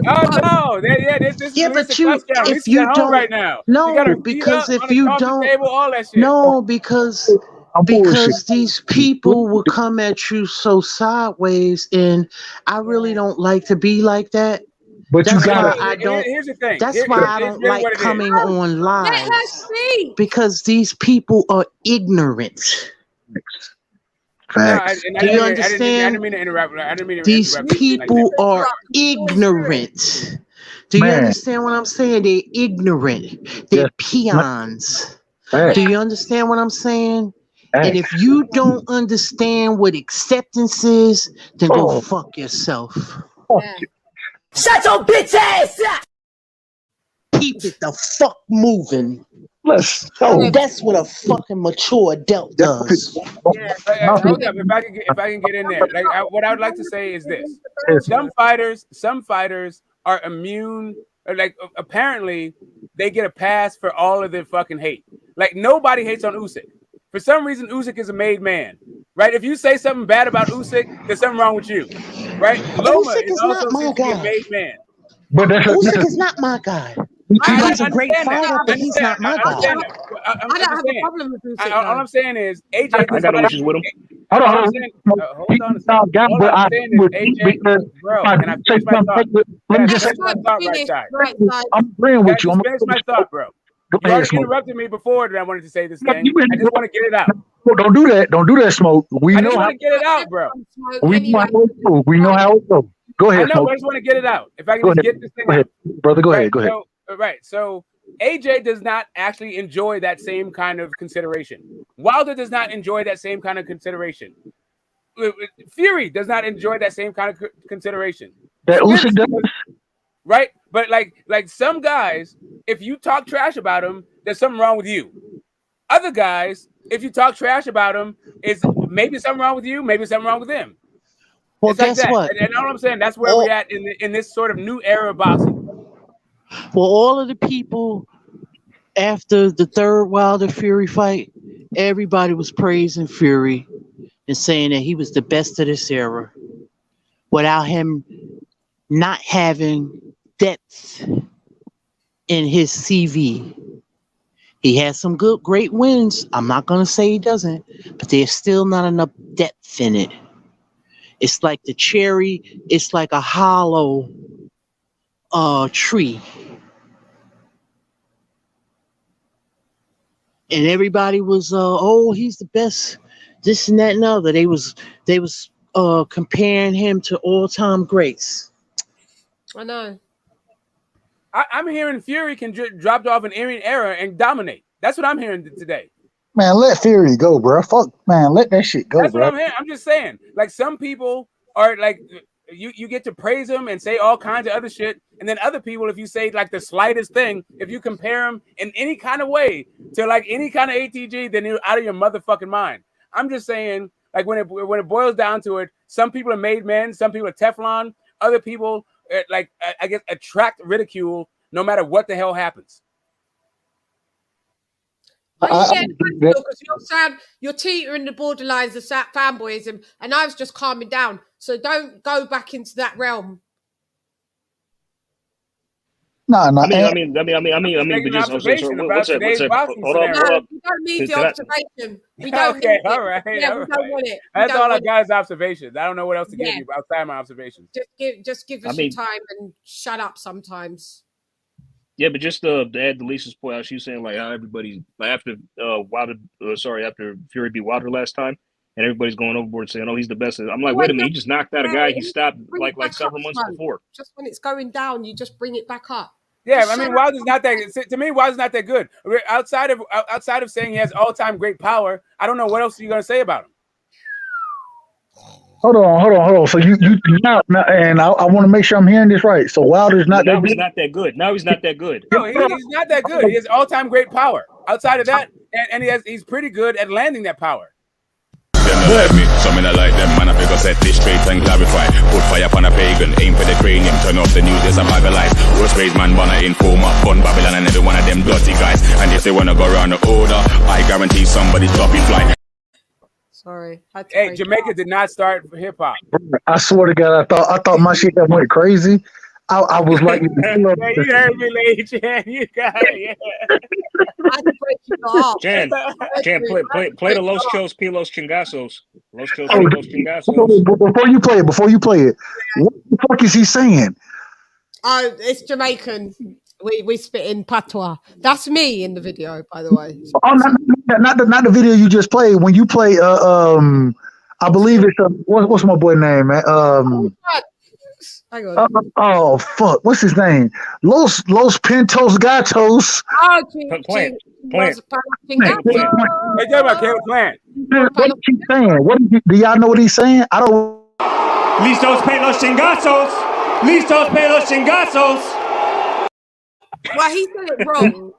no, this yeah, but if you don't right now, because if you don't, because these people will come at you so sideways, and I really don't like to be like that. But that's you gotta. Why I don't. Here's the thing. That's why I don't like coming on live because these people are ignorant. Facts. Do you understand? I didn't mean to interrupt. These people are ignorant. Do you understand what I'm saying? They're ignorant. They're peons. Do you understand what I'm saying? And if you don't understand what acceptance is, then go fuck yourself. Shut your bitch ass up! Keep it the fuck moving. Let's go. That's what a fucking mature adult does. If I can get in there, what I would like to say is this: some fighters are immune. Like apparently, they get a pass for all of their fucking hate. Like nobody hates on Usyk. For some reason, Usyk is a made man, right? If you say something bad about Usyk, there's something wrong with you, right? Loma is also my a made man. But Usyk is not my guy. He's a great fighter, but he's not my guy. I don't have a problem with Usyk. All I'm saying is, AJ. I got no issues with him. Hold on a second. All I'm saying is, AJ, bro, can I finish my thought? I'm agreeing with you. Finish my thought, bro. You already interrupted me before that I wanted to say this thing. I just want to get it out. Don't do that. Don't do that, Smoke. I just want to get it out, bro. We know how it goes. We know how it goes. Go ahead, I know, Smoke. but I just want to get it out. If I can Go just ahead. get this thing Go ahead. out. Brother, go Right, ahead. Go ahead. Right. So AJ does not actually enjoy that same kind of consideration. Wilder does not enjoy that same kind of consideration. Fury does not enjoy that same kind of consideration. That Usyk does. Right? But like some guys, if you talk trash about them, there's something wrong with you. Other guys, if you talk trash about them, is maybe something wrong with you, maybe something wrong with them. Well, it's like guess that. what? And all I'm saying, that's where we're at in this sort of new era of boxing. Well, all of the people after the third Wilder Fury fight, everybody was praising Fury and saying that he was the best of this era without him not having depth in his CV. He has some great wins. I'm not going to say he doesn't, but there's still not enough depth in it. It's like the cherry, it's like a hollow tree. And everybody was, oh, he's the best, this and that and other. They was comparing him to all-time greats. I know. I'm hearing Fury can drop off an era and dominate. That's what I'm hearing today. Man, let Fury go, bro. Fuck, man, let that shit go, That's bro. what I'm hearing. I'm just saying. Like some people are like, you get to praise them and say all kinds of other shit, and then other people, if you say like the slightest thing, if you compare them in any kind of way to like any kind of ATG, then you're out of your motherfucking mind. I'm just saying, like when it boils down to it, some people are made men, some people are Teflon, other people I guess attract ridicule no matter what the hell happens. Because you're teetering the borderlines of fanboyism, and I was just calming down. So don't go back into that realm. No. I mean, but just observation about what's today's that? boxing Hold on. scenario. We don't need the observation. We don't Okay, need it. all right, Yeah, all we don't right. want it. That's all I got is observations. I don't know what else to give Yeah. you outside my observations. Just give us your time and shut up sometimes. Yeah, but just to add to Lisa's point, how she was saying like how everybody's like after after Fury beat Wilder last time, and everybody's going overboard saying, "Oh, he's the best." I'm like, wait a minute, he just knocked out a guy he stopped like several months before. Just when it's going down, you just bring it back up. Yeah, Just I mean, shut Wilder's not that. To me, Wilder's not that good. Outside of saying he has all-time great power, I don't know what else you're gonna say about him. Hold on. So you now, and I want to make sure I'm hearing this right. So Wilder's not that good. He's not that good. Now he's not that good. No, he's not that good. He has all-time great power. Outside of that, and he's pretty good at landing that power. Them not like me, so me not like them. Man, I figure set this straight and clarify. Put fire upon a pagan, aim for the cranium. Turn off the news, there's a bag of lies. Worst raised man, wanna informer, fun Babylon, and every one of them dirty guys. And if they wanna go around the order, I guarantee somebody's dropping fly. Sorry. Hey, Jamaica did not start hip hop. I swear to God, I thought my shit that went crazy. I was like, yeah, you heard me, LadyChann. You got it. Yeah. Chann, play the Los Chos Pilos Chingazos. Los Chos Pilos Chingazos. Before you play it, what the fuck is he saying? Oh, it's Jamaican. We spit in patois. That's me in the video, by the way. Oh, not the video you just played. When you play, I believe it's what's my boy name, man? Hang on. Oh fuck, what's his name? Los Pintos Gatos. Oh, Plant. Hey, talk about Caleb Plant. What is he saying? Do y'all know what he's saying? I don't. Listos pelos chingazos. Listos pelos chingazos. Well, he said it wrong.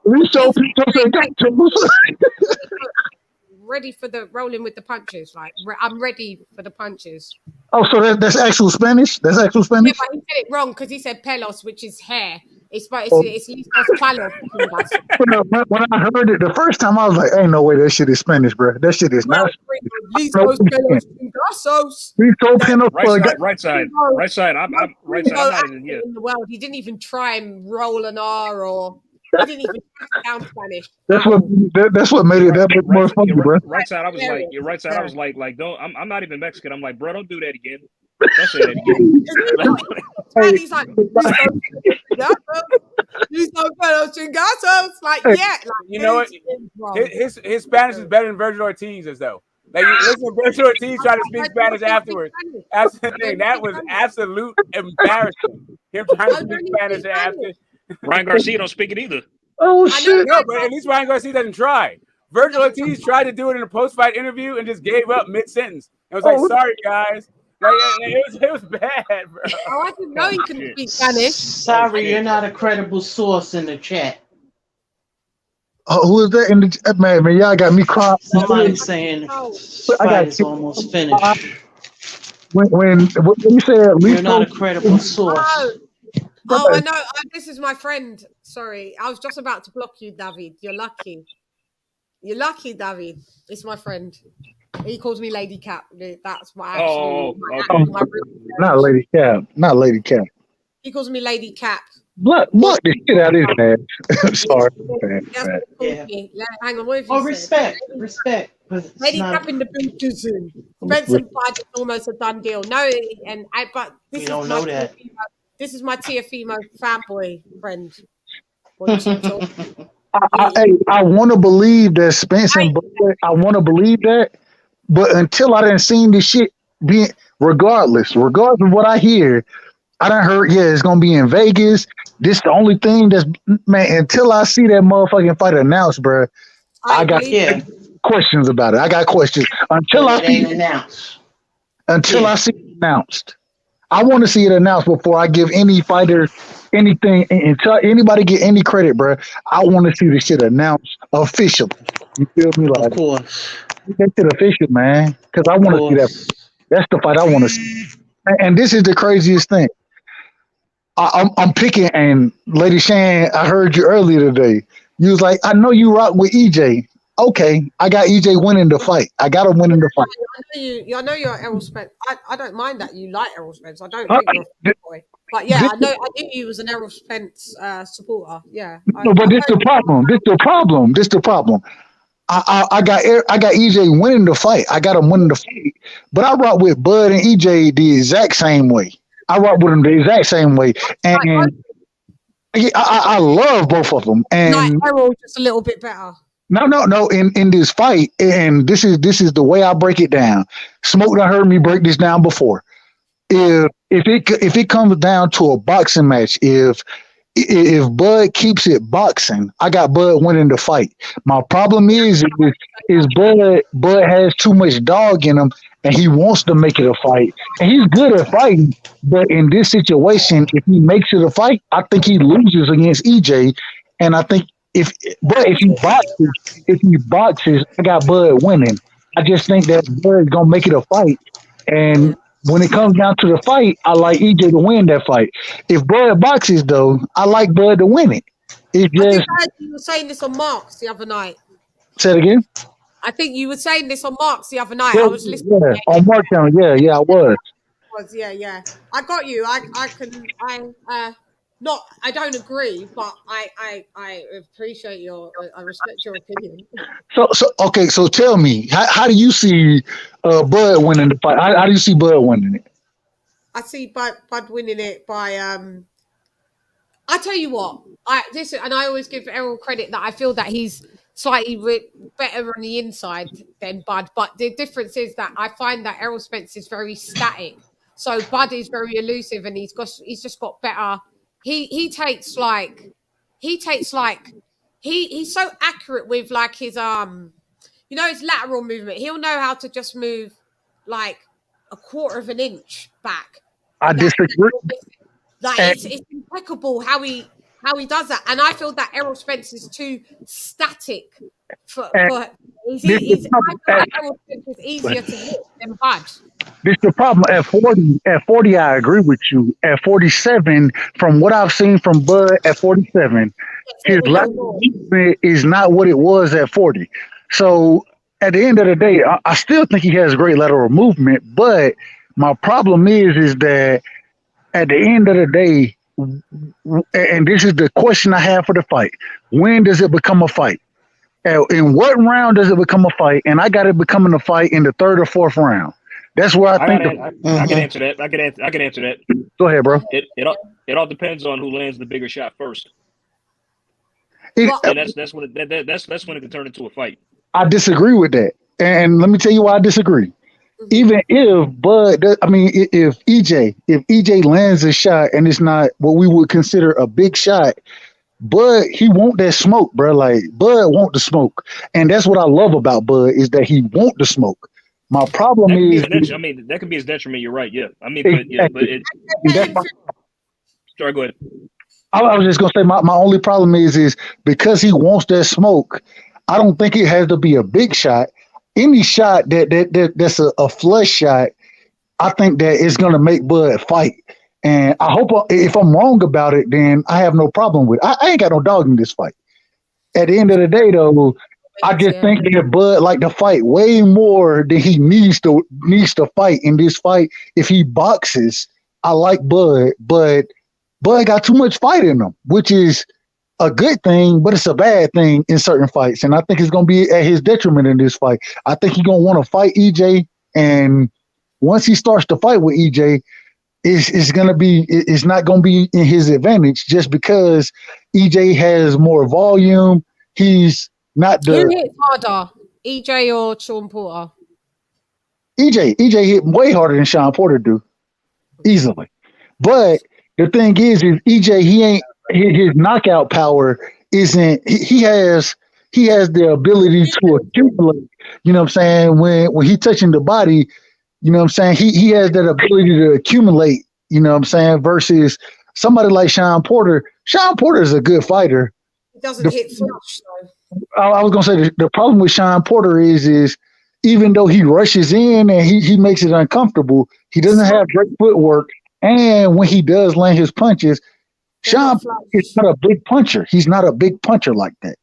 Ready for the rolling with the punches. Like I'm ready for the punches. Oh, so that's actual Spanish? That's actual Spanish? Yeah, but he said it wrong because he said pelos, which is hair. It's listos palos. When I heard it the first time, I was like, "Ain't no way that shit is Spanish, bro. That shit is not." Listos pelos chingazos. Right side. I'm right side. I'm not even here. In the world, he didn't even try and roll an R or he didn't even sound Spanish. That's what made it that much more funny, bro. Right side, I was like, your right side, I was like, don't. I'm not even Mexican. I'm like, bro, don't do that again. Don't say that again. He's like, listos pelos chingazos. Like, Hey. yeah. Like, You know what? His Spanish is better than Virgil Ortiz's, though. Like, you listen to Virgil Ortiz try to speak Spanish afterwards. That's the thing. That was absolute embarrassing. Him trying to speak Spanish after. Ryan Garcia don't speak it either. Oh shit! No, but at least Ryan Garcia doesn't try. Virgil Ortiz tried to do it in a post-fight interview and just gave up mid-sentence. It was like, sorry, guys. Like, it was bad, bro. Oh, I didn't know he couldn't speak Spanish. Sorry, you're not a credible source in the chat. Oh, who is that in the man? Y'all got me crying. Somebody saying fight is almost finished. When you said you're not a credible source. Oh, I know. This is my friend. Sorry, I was just about to block you, David. You're lucky. You're lucky, David. It's my friend. He calls me Lady Cap. That's my actual. Not Lady Cap. Not Lady Cap. He calls me Lady Cap. Block the shit out of his ass. Sorry. Yeah. Hang on. What have you said? Respect. Lady Cap in the boot soon. Spence and Bud is almost a done deal. No, but this you is don't know that. This is my Tiafimo fanboy friend. I want to believe that Spence and Bud, I want to believe that, but until I done seen this shit being, regardless of what I hear, I done heard, it's gonna be in Vegas. This the only thing that's, man, until I see that motherfucking fight announced, bro, I got questions about it. I got questions until I see it announced. Until I see it announced. I want to see it announced before I give any fighter anything, until anybody get any credit, bro. I want to see this shit announced officially. You feel me? Like, of course. Get it official, man. Because I want to see that. That's the fight I want to see. And this is the craziest thing. I'm picking, and LadyChann, I heard you earlier today. You was like, I know you rock with EJ. Okay, I got EJ winning the fight. I got him winning the fight. I know you're Errol Spence. I don't mind that you like Errol Spence. I don't think you're a boy. But yeah, I knew you was an Errol Spence supporter. Yeah. No, but this the problem. This the problem. I got EJ winning the fight. I got him winning the fight. But I rock with Bud and EJ the exact same way. I rock with them the exact same way. And I love both of them. And like Errol just a little bit better. No. In this fight, and this is the way I break it down. Smoke done heard me break this down before. If it comes down to a boxing match, if Bud keeps it boxing, I got Bud winning the fight. My problem is Bud has too much dog in him, and he wants to make it a fight. And he's good at fighting, but in this situation, if he makes it a fight, I think he loses against EJ. And I think if he boxes, I got Bud winning. I just think that Bud's gonna make it a fight. And when it comes down to the fight, I like EJ to win that fight. If Bud boxes, though, I like Bud to win it. It's just. I heard you were saying this on Marks the other night. Say it again. I think you were saying this on Marks the other night. Yeah, I was listening. On Mark channel. Yeah, I was. Yeah. I got you. I don't agree, but I appreciate I respect your opinion. So tell me, how do you see Bud winning the fight? How do you see Bud winning it? I see Bud winning it by I tell you what, I always give Errol credit that I feel that he's slightly better on the inside than Bud, but the difference is that I find that Errol Spence is very static, so Bud is very elusive, and he's just got better. He's so accurate with like his his lateral movement. He'll know how to just move like a quarter of an inch back. I disagree. Like it's impeccable how he does that, and I feel that Errol Spence is too static Errol Spence is easier to hit than Bud. This is the problem. At 40, I agree with you. At 47, from what I've seen from Bud at 47, his lateral movement is not what it was at 40. So at the end of the day, I still think he has great lateral movement, but my problem is that at the end of the day, and this is the question I have for the fight, when does it become a fight? In what round does it become a fight? And I got it becoming a fight in the third or fourth round. That's where I think. I can answer that. I can answer that. Go ahead, bro. It all depends on who lands the bigger shot first. And that's when that's when it can turn into a fight. I disagree with that, and let me tell you why I disagree. Even if Bud, if EJ lands a shot and it's not what we would consider a big shot, Bud, he want that smoke, bro. Like Bud want the smoke, and that's what I love about Bud is that he want the smoke. My problem is, that could be his detriment. You're right. Yeah, but it. Sorry, go ahead. I was just gonna say my only problem is because he wants that smoke. I don't think it has to be a big shot. Any shot that's a flush shot, I think that it's gonna make Bud fight. And I hope if I'm wrong about it, then I have no problem with it. I ain't got no dog in this fight. At the end of the day, though, I just think that Bud like to fight way more than he needs to fight in this fight. If he boxes, I like Bud, but Bud got too much fight in him, which is a good thing, but it's a bad thing in certain fights. And I think it's going to be at his detriment in this fight. I think he's going to want to fight EJ. And once he starts to fight with EJ, it's not going to be in his advantage just because EJ has more volume. He's not the... Who hits harder, EJ or Sean Porter? EJ hit way harder than Sean Porter do, easily. But the thing is EJ, he ain't... His knockout power isn't. He has the ability to accumulate. You know what I'm saying? When he touching the body, you know what I'm saying. He has that ability to accumulate. You know what I'm saying? Versus somebody like Sean Porter. Sean Porter is a good fighter. He doesn't hit flush though. I was gonna say the problem with Sean Porter is even though he rushes in and he makes it uncomfortable, he doesn't have great footwork, and when he does land his punches. Sean is not a big puncher. He's not a big puncher like that.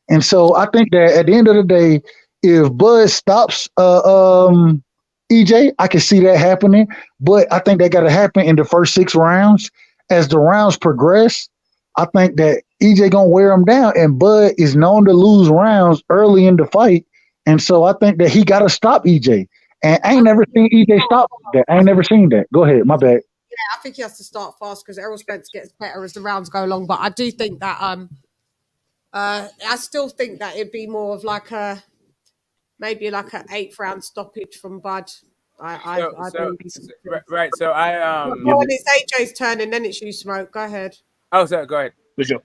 And so I think that at the end of the day, if Bud stops EJ, I can see that happening. But I think that got to happen in the first 6 rounds. As the rounds progress, I think that EJ going to wear him down. And Bud is known to lose rounds early in the fight. And so I think that he got to stop EJ. And I ain't never seen EJ stop that. I ain't never seen that. Go ahead. My bad. Yeah, I think he has to start fast because Errol Spence gets better as the rounds go along. But I do think that I still think that it'd be more of like maybe like an 8th round stoppage from Bud. Right. So it's AJ's turn and then it's you, Smoke. Go ahead. Oh, sorry. Go ahead. For sure.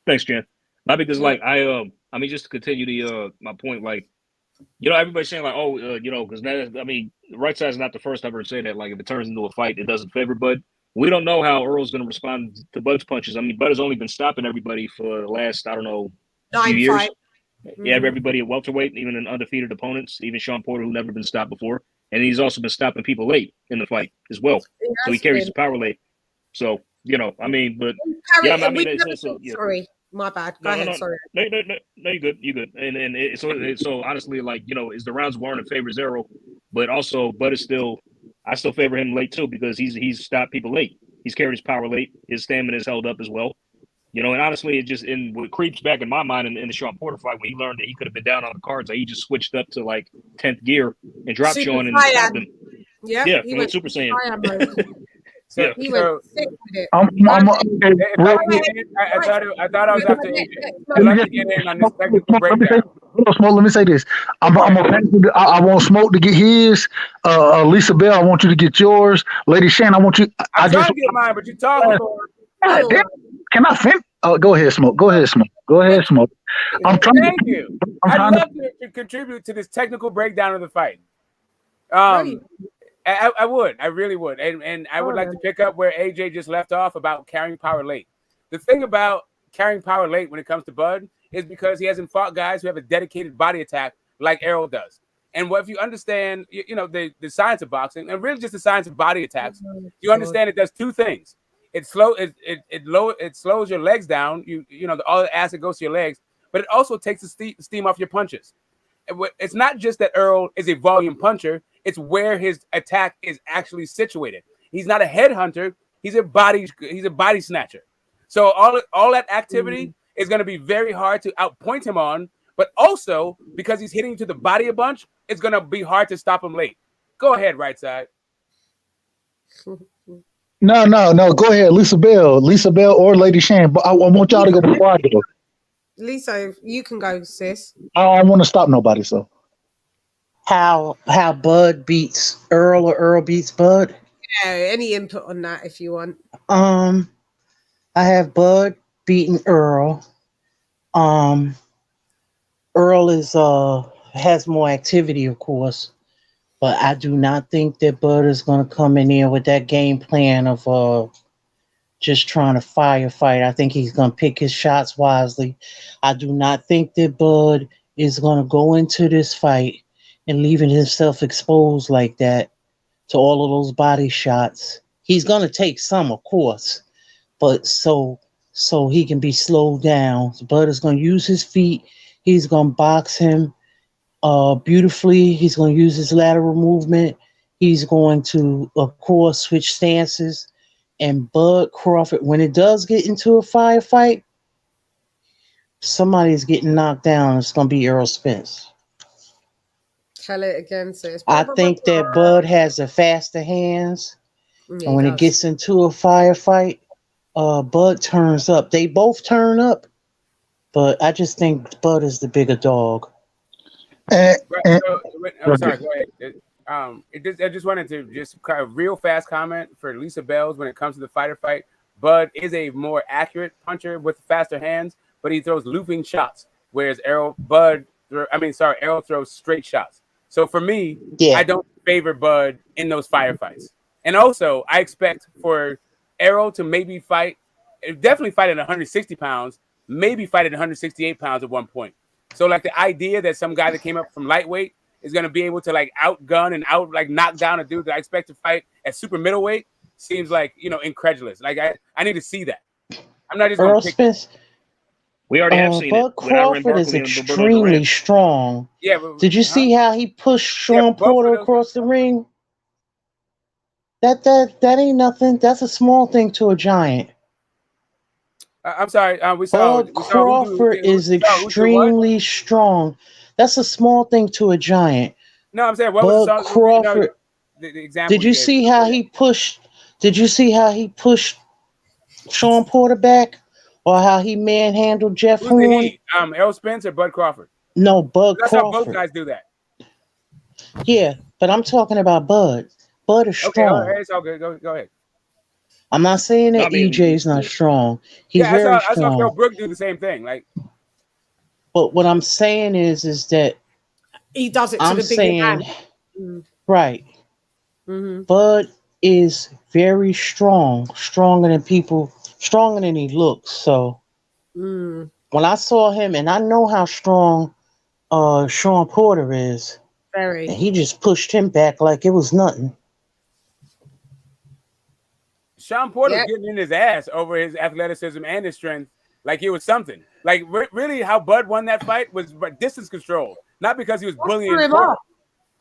Thanks, Jen. Not because just to continue my point, like. Everybody's saying like, because the right side is not the first ever to say that. Like, if it turns into a fight, it doesn't favor Bud. We don't know how Earl's going to respond to Bud's punches. Bud has only been stopping everybody for the last, I don't know, 9 few years. fights. Yeah, everybody at welterweight, even in undefeated opponents, even Sean Porter, who never been stopped before, and he's also been stopping people late in the fight as well. So he carries the power late. So Sorry. My bad. Go ahead. Sorry. No, you're good. You're good. And so honestly, is the rounds warrant in favor Errol, but also Bud is I still favor him late too because he's stopped people late. He's carried his power late. His stamina is held up as well. And honestly, what creeps back in my mind in the Sean Porter fight when he learned that he could have been down on the cards, he just switched up to like 10th gear and dropped Sean and stopped him. Yeah, he went Super Saiyan. He went sick with it. I thought I was after AJ. I'd like to get in on this technical breakdown. Smoke, let me say this. I want Smoke to get his. Lisa Bell, I want you to get yours. LadyChann, I want you. I'm trying to get mine, but you're talking. Can I finish? Go ahead, Smoke. Go ahead, Smoke. Thank you. I'd love to contribute to this technical breakdown of the fight. I would. I really would. And I would like to pick up where AJ just left off about carrying power late. The thing about carrying power late when it comes to Bud is because he hasn't fought guys who have a dedicated body attack like Errol does. And if you understand, the science of boxing and really just the science of body attacks, you understand it does 2 things. It slows your legs down. All the acid goes to your legs, but it also takes the steam off your punches. It's not just that Errol is a volume puncher. It's where his attack is actually situated. He's not a headhunter. He's a body snatcher. So all that activity is going to be very hard to outpoint him on. But also because he's hitting to the body a bunch, it's going to be hard to stop him late. Go ahead, right side. No. Go ahead, Lisa Bell or Lady Chann. But I want y'all to go before I go. Lisa, you can go, sis. I don't want to stop nobody. So How Bud beats Earl or Earl beats Bud? Yeah, any input on that if you want. I have Bud beating Earl. Earl is has more activity, of course, but I do not think that Bud is gonna come in here with that game plan of just trying to firefight. I think he's gonna pick his shots wisely. I do not think that Bud is gonna go into this fight and leaving himself exposed like that to all of those body shots. He's gonna take some, of course, but so he can be slowed down. Bud is gonna use his feet. He's gonna box him beautifully. He's gonna use his lateral movement. He's going to, of course, switch stances. And Bud Crawford, when it does get into a firefight, somebody's getting knocked down. It's gonna be Errol Spence. Tell it again, sis. I think that Bud has the faster hands, Yeah, and when it gets into a firefight, Bud turns up. They both turn up, but I just think Bud is the bigger dog. I'm sorry. Go ahead. I just wanted to just kind of real fast comment for Lisa Bells when it comes to the fighter fight. Bud is a more accurate puncher with faster hands, but he throws looping shots, whereas Errol throws straight shots. So for me, I don't favor Bud in those firefights. And also, I expect for Errol to definitely fight at 160 pounds, maybe fight at 168 pounds at one point. So like the idea that some guy that came up from lightweight is going to be able to like outgun and knock down a dude that I expect to fight at super middleweight seems like, incredulous. Like I need to see that. I'm not just going to pick. We already have seen Bud it. Crawford is extremely strong. Yeah. But, did you see how he pushed Sean Porter across the ring? That ain't nothing. That's a small thing to a giant. I'm sorry. Bud Crawford is extremely strong. That's a small thing to a giant. No, I'm saying Bud Crawford. The example. Did you see how he pushed? Did you see how he pushed Sean Porter back, or how he manhandled Jeff Horn? Errol Spence or Bud Crawford? No, Bud That's Crawford. how both guys do that. Yeah, but I'm talking about Bud. Bud is strong. Okay, it's all good. Go ahead. I'm not saying that EJ's not strong. He's very strong. I saw Phil Brook do the same thing. Like, but what I'm saying is that he does it to the bigger man. Right. Mm-hmm. Bud is very strong, stronger than he looks. So when I saw him, and I know how strong Sean Porter is, and he just pushed him back like it was nothing. Sean Porter was getting in his ass over his athleticism and his strength like it was something. Like, really, how Bud won that fight was distance control, not because he was bullying him.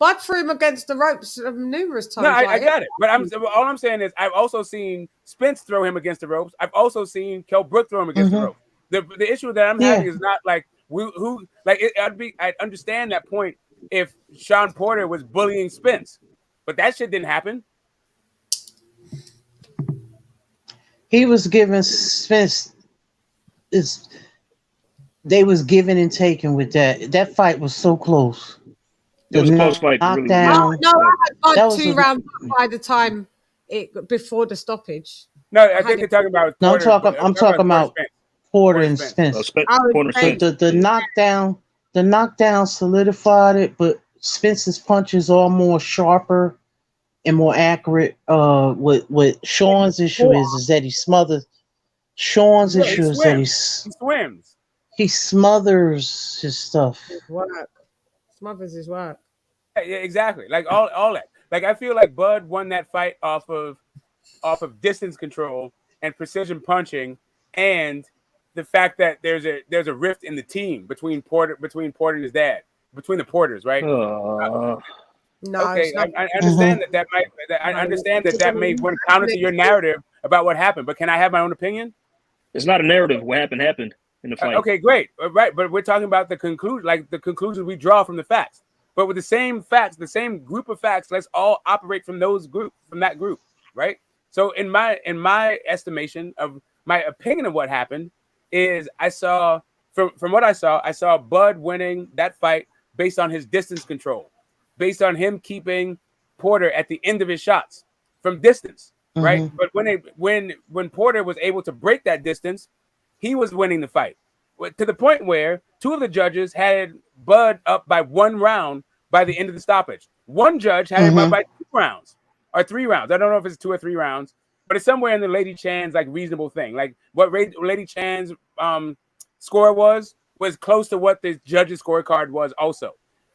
Bud threw him against the ropes numerous times. No, I got it. But all I'm saying is I've also seen Spence throw him against the ropes. I've also seen Kell Brook throw him against the ropes. The issue that I'm having is not like I'd understand that point if Sean Porter was bullying Spence, but that shit didn't happen. He was giving Spence they was giving and taking with that. That fight was so close. It was a close fight. Knockdown. I had Bud 2 rounds by the time before the stoppage. No, I think they're talking about. No, I'm talking about Porter and Spence. The knockdown solidified it, but Spence's punches are more sharper and more accurate. What Sean's issue is that he smothers. Sean's issue is that he swims. He smothers his stuff. Smothers his work. Yeah, exactly. Like all that. Like I feel like Bud won that fight off of distance control and precision punching, and the fact that there's a rift in the team between Porter and his dad, between the Porters, right? No, okay, I understand that might. I understand that may run counter to your narrative about what happened, but can I have my own opinion? It's not a narrative. What happened in the fight. Okay, great, right? But we're talking about the conclusion, like the conclusions we draw from the facts. But with the same facts, the same group of facts, let's all operate from that group, right? So in my estimation of my opinion of what happened is I saw from what I saw Bud winning that fight based on his distance control, based on him keeping Porter at the end of his shots from distance, right? But when Porter was able to break that distance, he was winning the fight to the point where two of the judges had Bud up by 1 round by the end of the stoppage. One judge had him up by 2 rounds or 3 rounds. I don't know if it's 2 or 3 rounds, but it's somewhere in the Lady Chann's like reasonable thing. Like what Lady Chann's score was close to what the judge's scorecard was also.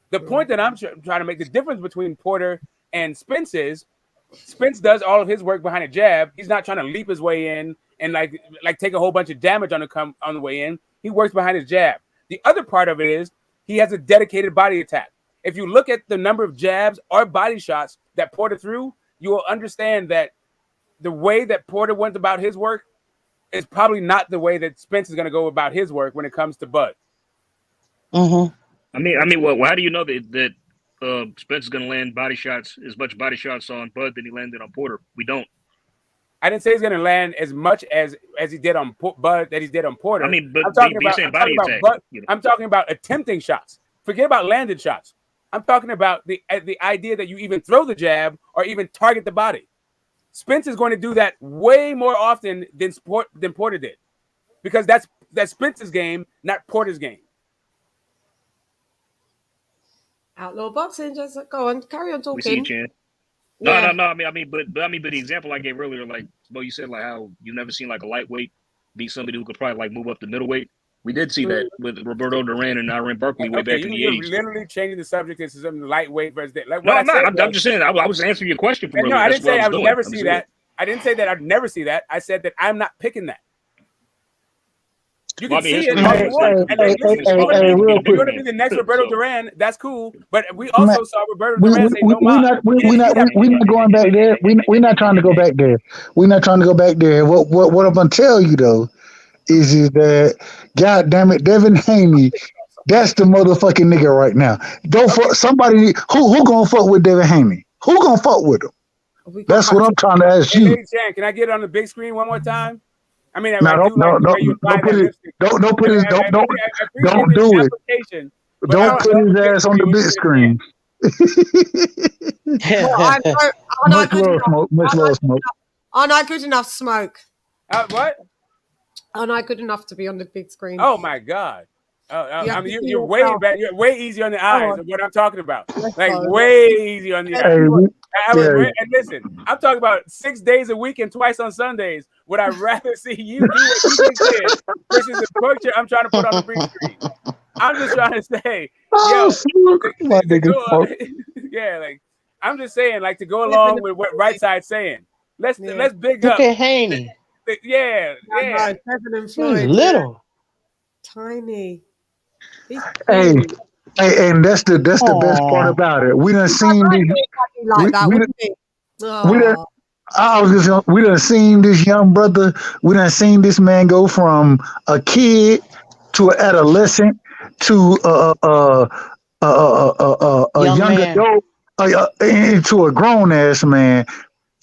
The point that I'm trying to make, the difference between Porter and Spence is Spence does all of his work behind a jab. He's not trying to leap his way in and like take a whole bunch of damage on the way in. He works behind his jab. The other part of it is he has a dedicated body attack. If you look at the number of jabs or body shots that Porter threw, you will understand that the way that Porter went about his work is probably not the way that Spence is going to go about his work when it comes to Bud. I mean, well, how do you know that Spence is going to land body shots, as much body shots on Bud than he landed on Porter? We don't. I didn't say he's going to land as much as he did on Bud that he did on Porter. I mean, but I'm talking you're saying body attack. I'm talking about attempting shots. Forget about landed shots. I'm talking about the idea that you even throw the jab or even target the body. Spence is going to do that way more often than Porter did, because that's Spence's game, not Porter's game. Outlaw boxing, just go on, carry on talking. We see you, Chann. No. I mean, but the example I gave earlier, like, Bo, you said like how you never seen like a lightweight beat somebody who could probably like move up to middleweight. We did see that with Roberto Duran and Iran Barkley way back in the 80s. You're literally changing the subject to something lightweight versus that. Like, no, I'm not. I'm just saying. I was answering your question from earlier. No, I didn't say I would never see that. I didn't say that I'd never see that. I said that I'm not picking that. You can see it. If you're going to be the next Roberto Duran, that's cool. But we also saw Roberto Duran say no more. We're not going back there. We're not trying to go back there. We're not trying to go back there. What I'm going to tell you, though, is that, God damn it, Devin Haney, that's the motherfucking nigga right now. Don't fuck somebody who gonna fuck with Devin Haney? Who gonna fuck with him? That's what I'm trying to ask you. Hey, Chann, can I get it on the big screen one more time? I mean, don't do it. Don't do it. Don't put his ass on the big screen. Much love, Smoke. Aren't I good enough, Smoke? What? Aren't I good enough to be on the big screen? Oh my God! I mean, you're way better. You're way easier on the eyes of what I'm talking about. Like way easier on the eyes. And listen, I'm talking about 6 days a week and twice on Sundays. Would I rather see you do what you just did versus the picture I'm trying to put on the big screen? I'm just trying to say, yeah, like I'm just saying, like to go along with what Right Side's saying. Let's big up. Look at Haney. Yeah. He's little, tiny. Hey, and that's the best part about it. We done seen we done seen this young brother. We done seen this man go from a kid to an adolescent to a young adult into a grown ass man.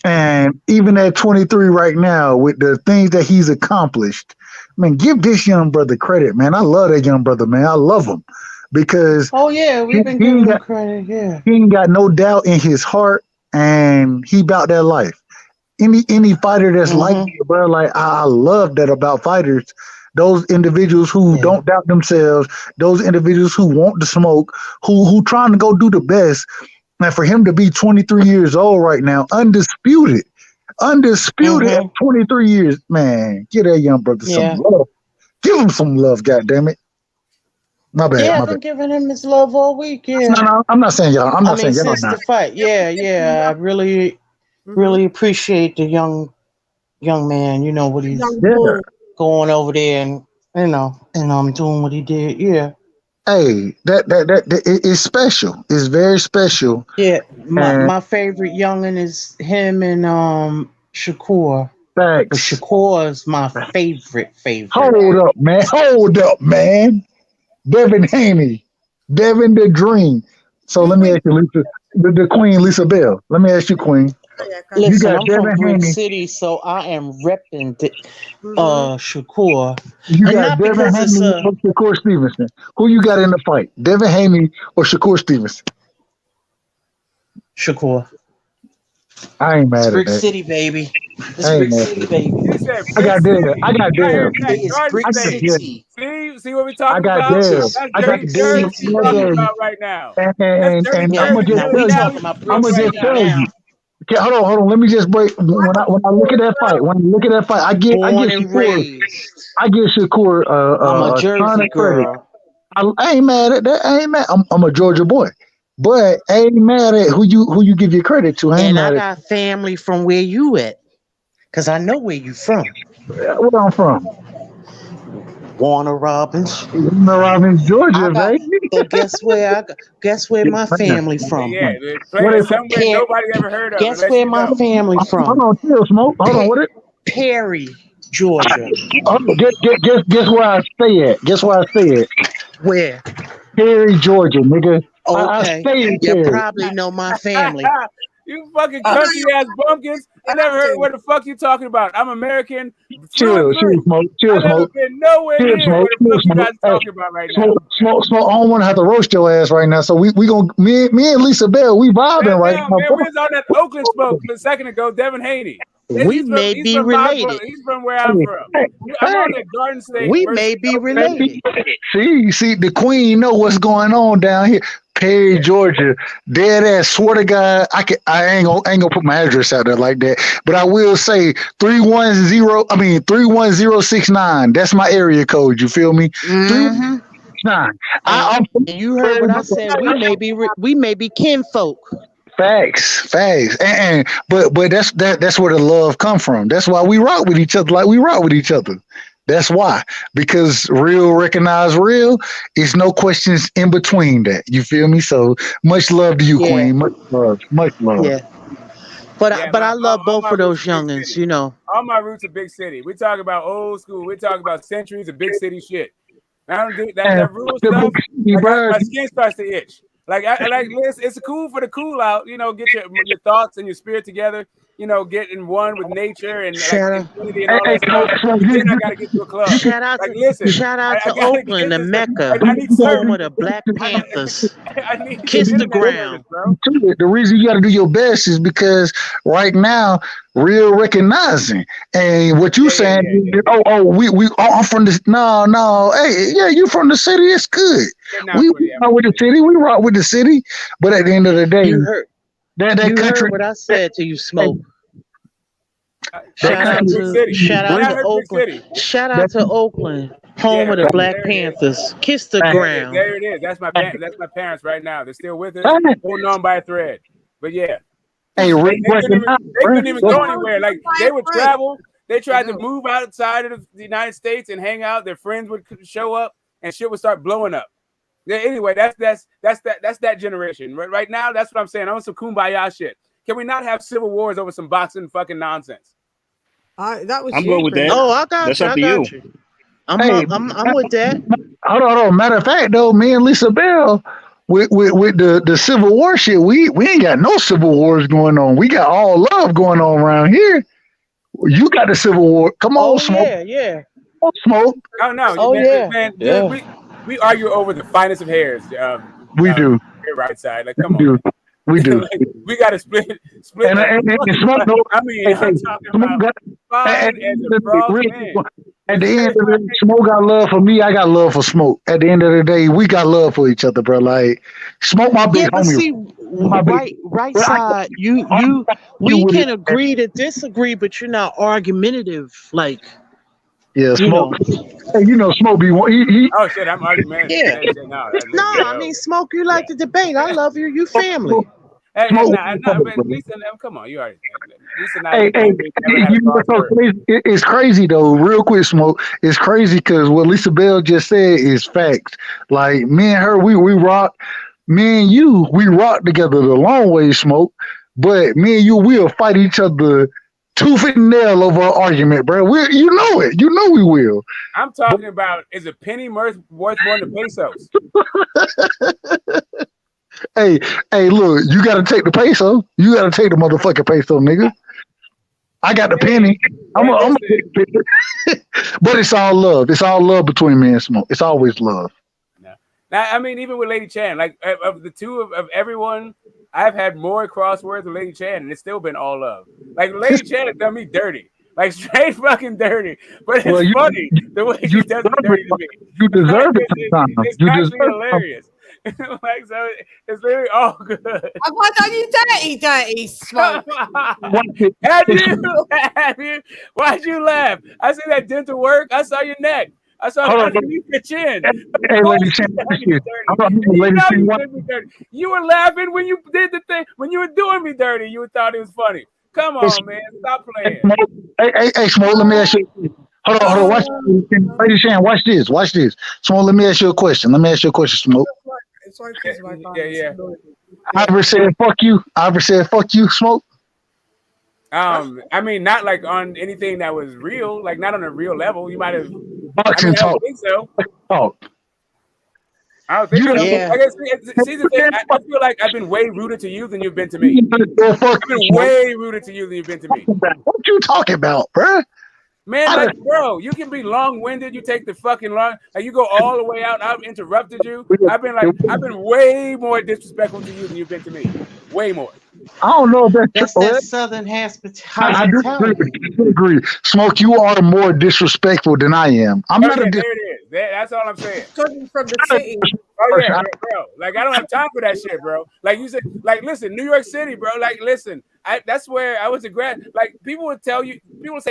And even at 23 right now, with the things that he's accomplished, man, give this young brother credit, man. I love that young brother, man. I love him because we've been giving him credit. Yeah, he ain't got no doubt in his heart, and he about that life. Any fighter that's like me, bro, like I love that about fighters. Those individuals who don't doubt themselves, those individuals who want to smoke, who trying to go do the best. And for him to be 23 years old right now, undisputed at 23 years, man, give that young brother some love. Give him some love, goddammit. My bad. Yeah, I've been giving him his love all week. Yeah. No, I'm not saying y'all. I'm not saying y'all. Since the fight. Yeah. I really appreciate the young man. You know what he's going over there and doing what he did. Yeah. Hey, that is special. It's very special. Yeah, my favorite youngin is him and Shakur. Thanks. But Shakur is my favorite. Hold up, man. Devin Haney, Devin the Dream. So let me ask you, Lisa, the Queen, Lisa Bell. Let me ask you, Queen. Listen, I'm from Devin Brick Haney. City, so I am repping Mm-hmm. Shakur. You And got not Devin because it's Haney or Shakur Stevenson. Who you got in the fight? Devin Haney or Shakur Stevenson? Shakur. I ain't It's mad at Brick that. City, baby. It's I ain't Brick mad City, at baby. You said I Brick got City. Dev. I got Out here Dev. in that It's Garden Brick State. City. See what we're I talking got about? Dev. That's I got Dirty Brick Jersey Dev. City, we're talking baby. about right now. And, That's and, Dirty and Yeah, I'm gonna Jersey. just now That's we tell you. talking Dallas about I'm Brick stuff gonna right just City now. tell you. now. Okay, hold on. Let me just break. When I look at that fight, I get Born and Shakur. raised. I give Shakur I'm a a ton Jersey of credit. girl. I ain't mad at that. I ain't mad. I'm a Georgia boy, but I ain't mad at who you give your credit to. I ain't And I mad at got family from where you at. Because I know where you from. where I'm from. Warner Robins. Warner Robins, Georgia, I got, baby. but guess where my family from? Yeah, they're What playing is somewhere Per- nobody ever heard of Guess unless where you my know. family Hold from? on, chill, smoke. Hold on, what it? Perry, Georgia. Guess where I stay at? Guess where I stay at? Where? Perry, Georgia, nigga. I Okay. stay in You Perry. probably know my family. You fucking country ass bumpkins. I never heard what the fuck you talking about. I'm American through and Chill, through. smoke, chill, I never smoke. been nowhere Chill, near smoke, what the chill, fuck you smoke. guys Hey, talking about right now. smoke. I don't want to have to roast your ass right now. So we gonna me and Lisa Bell, we vibing right Goddamn, now. man, we was on that Oakland smoke a second ago. Devin Haney. We may He's be from my related. He's from where I'm from. I'm on that Garden State. We versus may be Oakland. related. See, the queen know what's going on down here. Perry, Georgia. Dead ass. Swear to God, I ain't gonna put my address out there like that. But I will say 31069. That's my area code. You feel me? Mm-hmm. 319. And you heard what I said. We may be kinfolk. Facts. But that's where the love come from. That's why we rock with each other like we rock with each other. That's why, because real recognize real. It's no questions in between that. You feel me? So much love to you, Yeah. Queen. Much love. Yeah. But Yeah, I love all both my of those roots are big youngins, city. you know. All my roots are big city. We talk about old school. We talk about centuries of big city shit. I don't do that rural stuff. My skin starts to itch. It's cool for the cool out. You know, get your thoughts and your spirit together. You know, get in one with nature and infinity and all that stuff. But then I gotta get to a club. Shout out to Oakland, the Mecca, I need home of the Black Panthers. I need to Kiss get the in that ground. service, bro. The reason you got to do your best is because right now, real recognizing and what you saying. I'm from this. No. Hey, yeah, you from the city. It's good. We rock with the city. We rock with the city. But at the end of the day, you heard what I said to you, Smoke. Shout out to Oakland. Shout out to Oakland, home of the Black Panthers. Kiss the ground. There it is. That's my parents right now. They're still with us, holding on by a thread. But yeah, hey, they couldn't even go anywhere. Like they would travel. They tried to move outside of the United States and hang out. Their friends would show up, and shit would start blowing up. Yeah. Anyway, that's that generation. Right now, that's what I'm saying. I want some kumbaya shit. Can we not have civil wars over some boxing fucking nonsense? I'm good with that. Oh, I got That's you. up I to got you. you. I'm with that. Hold on. Matter of fact, though, me and Lisa Bell, with the Civil War shit, we ain't got no Civil Wars going on. We got all love going on around here. You got the Civil War. Come on, Smoke. Yeah. Smoke. Oh no, Oh, man. Yeah. We argue over the finest of hairs. We do. Right side, like come on. We do. Like, we got to split. And Smoke, I mean, I'm talking about fine as a frog man. At the end of the day, Smoke got love for me. I got love for Smoke. At the end of the day, we got love for each other, bro. Like Smoke, my big Yeah, but homie. see, right side, we can agree to disagree, but you're not argumentative. Like, yeah, Smoke. Hey, Smoke be he Oh shit, I'm argumentative. Yeah. No, I mean, Smoke, you like to debate. I love you. You family. Hey, but Lisa, come on, you already. Lisa and I never had a cross word. It's crazy though. Real quick, Smoke. It's crazy because what Lisa Bell just said is facts. Like me and her, we rock. Me and you, we rock together the long way, Smoke. But me and you, we'll fight each other tooth and nail over an argument, bro. You know it. You know we will. I'm talking about is a penny worth more than pesos? Hey, look, you got to take the peso. You got to take the motherfucking peso, nigga. I got the penny. I'm gonna take the penny. But it's all love. It's all love between me and Smoke. It's always love. Now, I mean, even with LadyChann, like of the two of everyone, I've had more crosswords with LadyChann, and it's still been all love. Like LadyChann has done me dirty, like straight fucking dirty. But it's funny the way she does it dirty to me. You deserve it sometimes. It's actually hilarious. Like so, it's literally all good. Why don't you dirty Smoke? Why'd you laugh? I see that dental work. I saw your neck. I saw underneath your chin. Hey, LadyChann, you were laughing when you did the thing. When you were doing me dirty, you thought it was funny. Come on, man. Stop playing. Hey, Smoke, let me ask you. Hold on. Watch, LadyChann, watch this. Smoke, let me ask you a question. Smoke. Yeah. I ever said fuck you, Smoke? I mean, not like on anything that was real, like not on a real level. You might have. Boxing I talk. don't think so. Talk. I don't think so. Yeah. I guess, see the thing, I feel like I've been way ruder to you than you've been to me. I've been way ruder to you than you've been to me. What you talking about, bruh? Man, like, bro, you can be long-winded. You take the fucking long, like you go all the way out. I've interrupted you. I've been way more disrespectful to you than you've been to me. Way more. I don't know if that's that Southern I do agree. Smoke, you are more disrespectful than I am. I'm not a. There it is. That's all I'm saying. Coming from the city. Oh yeah, bro. Like I don't have time for that shit, bro. Like you said, like listen, New York City, bro. Like listen, that's where I was a grad. Like people would say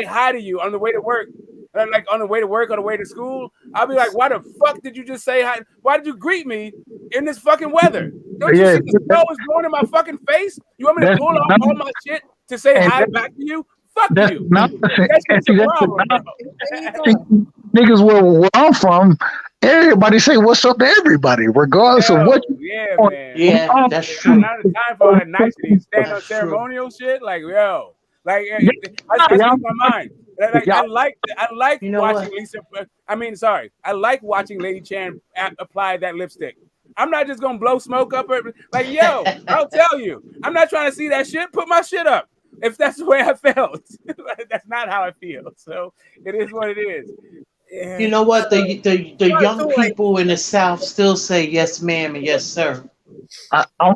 hi to you on the way to work. Like on the way to work, on the way to school, I'll be like, why the fuck did you just say hi? Why did you greet me in this fucking weather? Don't you see the snow is blowing in my fucking face? You want me to pull off all my shit to say hi back to you? Fuck you. That's a problem, bro. Niggas where I'm from, everybody say what's up to everybody, regardless of what you man. Yeah, that's true. I'm not in time for all that nicety, stand on ceremonial shit. Like, yo. Like I speak my mind. Like, I like watching Lisa. I like watching LadyChann apply that lipstick. I'm not just gonna blow smoke up her. Like, yo, I'll tell you, I'm not trying to see that shit. Put my shit up. If that's the way I felt, that's not how I feel. So it is what it is. Yeah. You know what? The young people in the South still say yes, ma'am, and yes, sir. I'm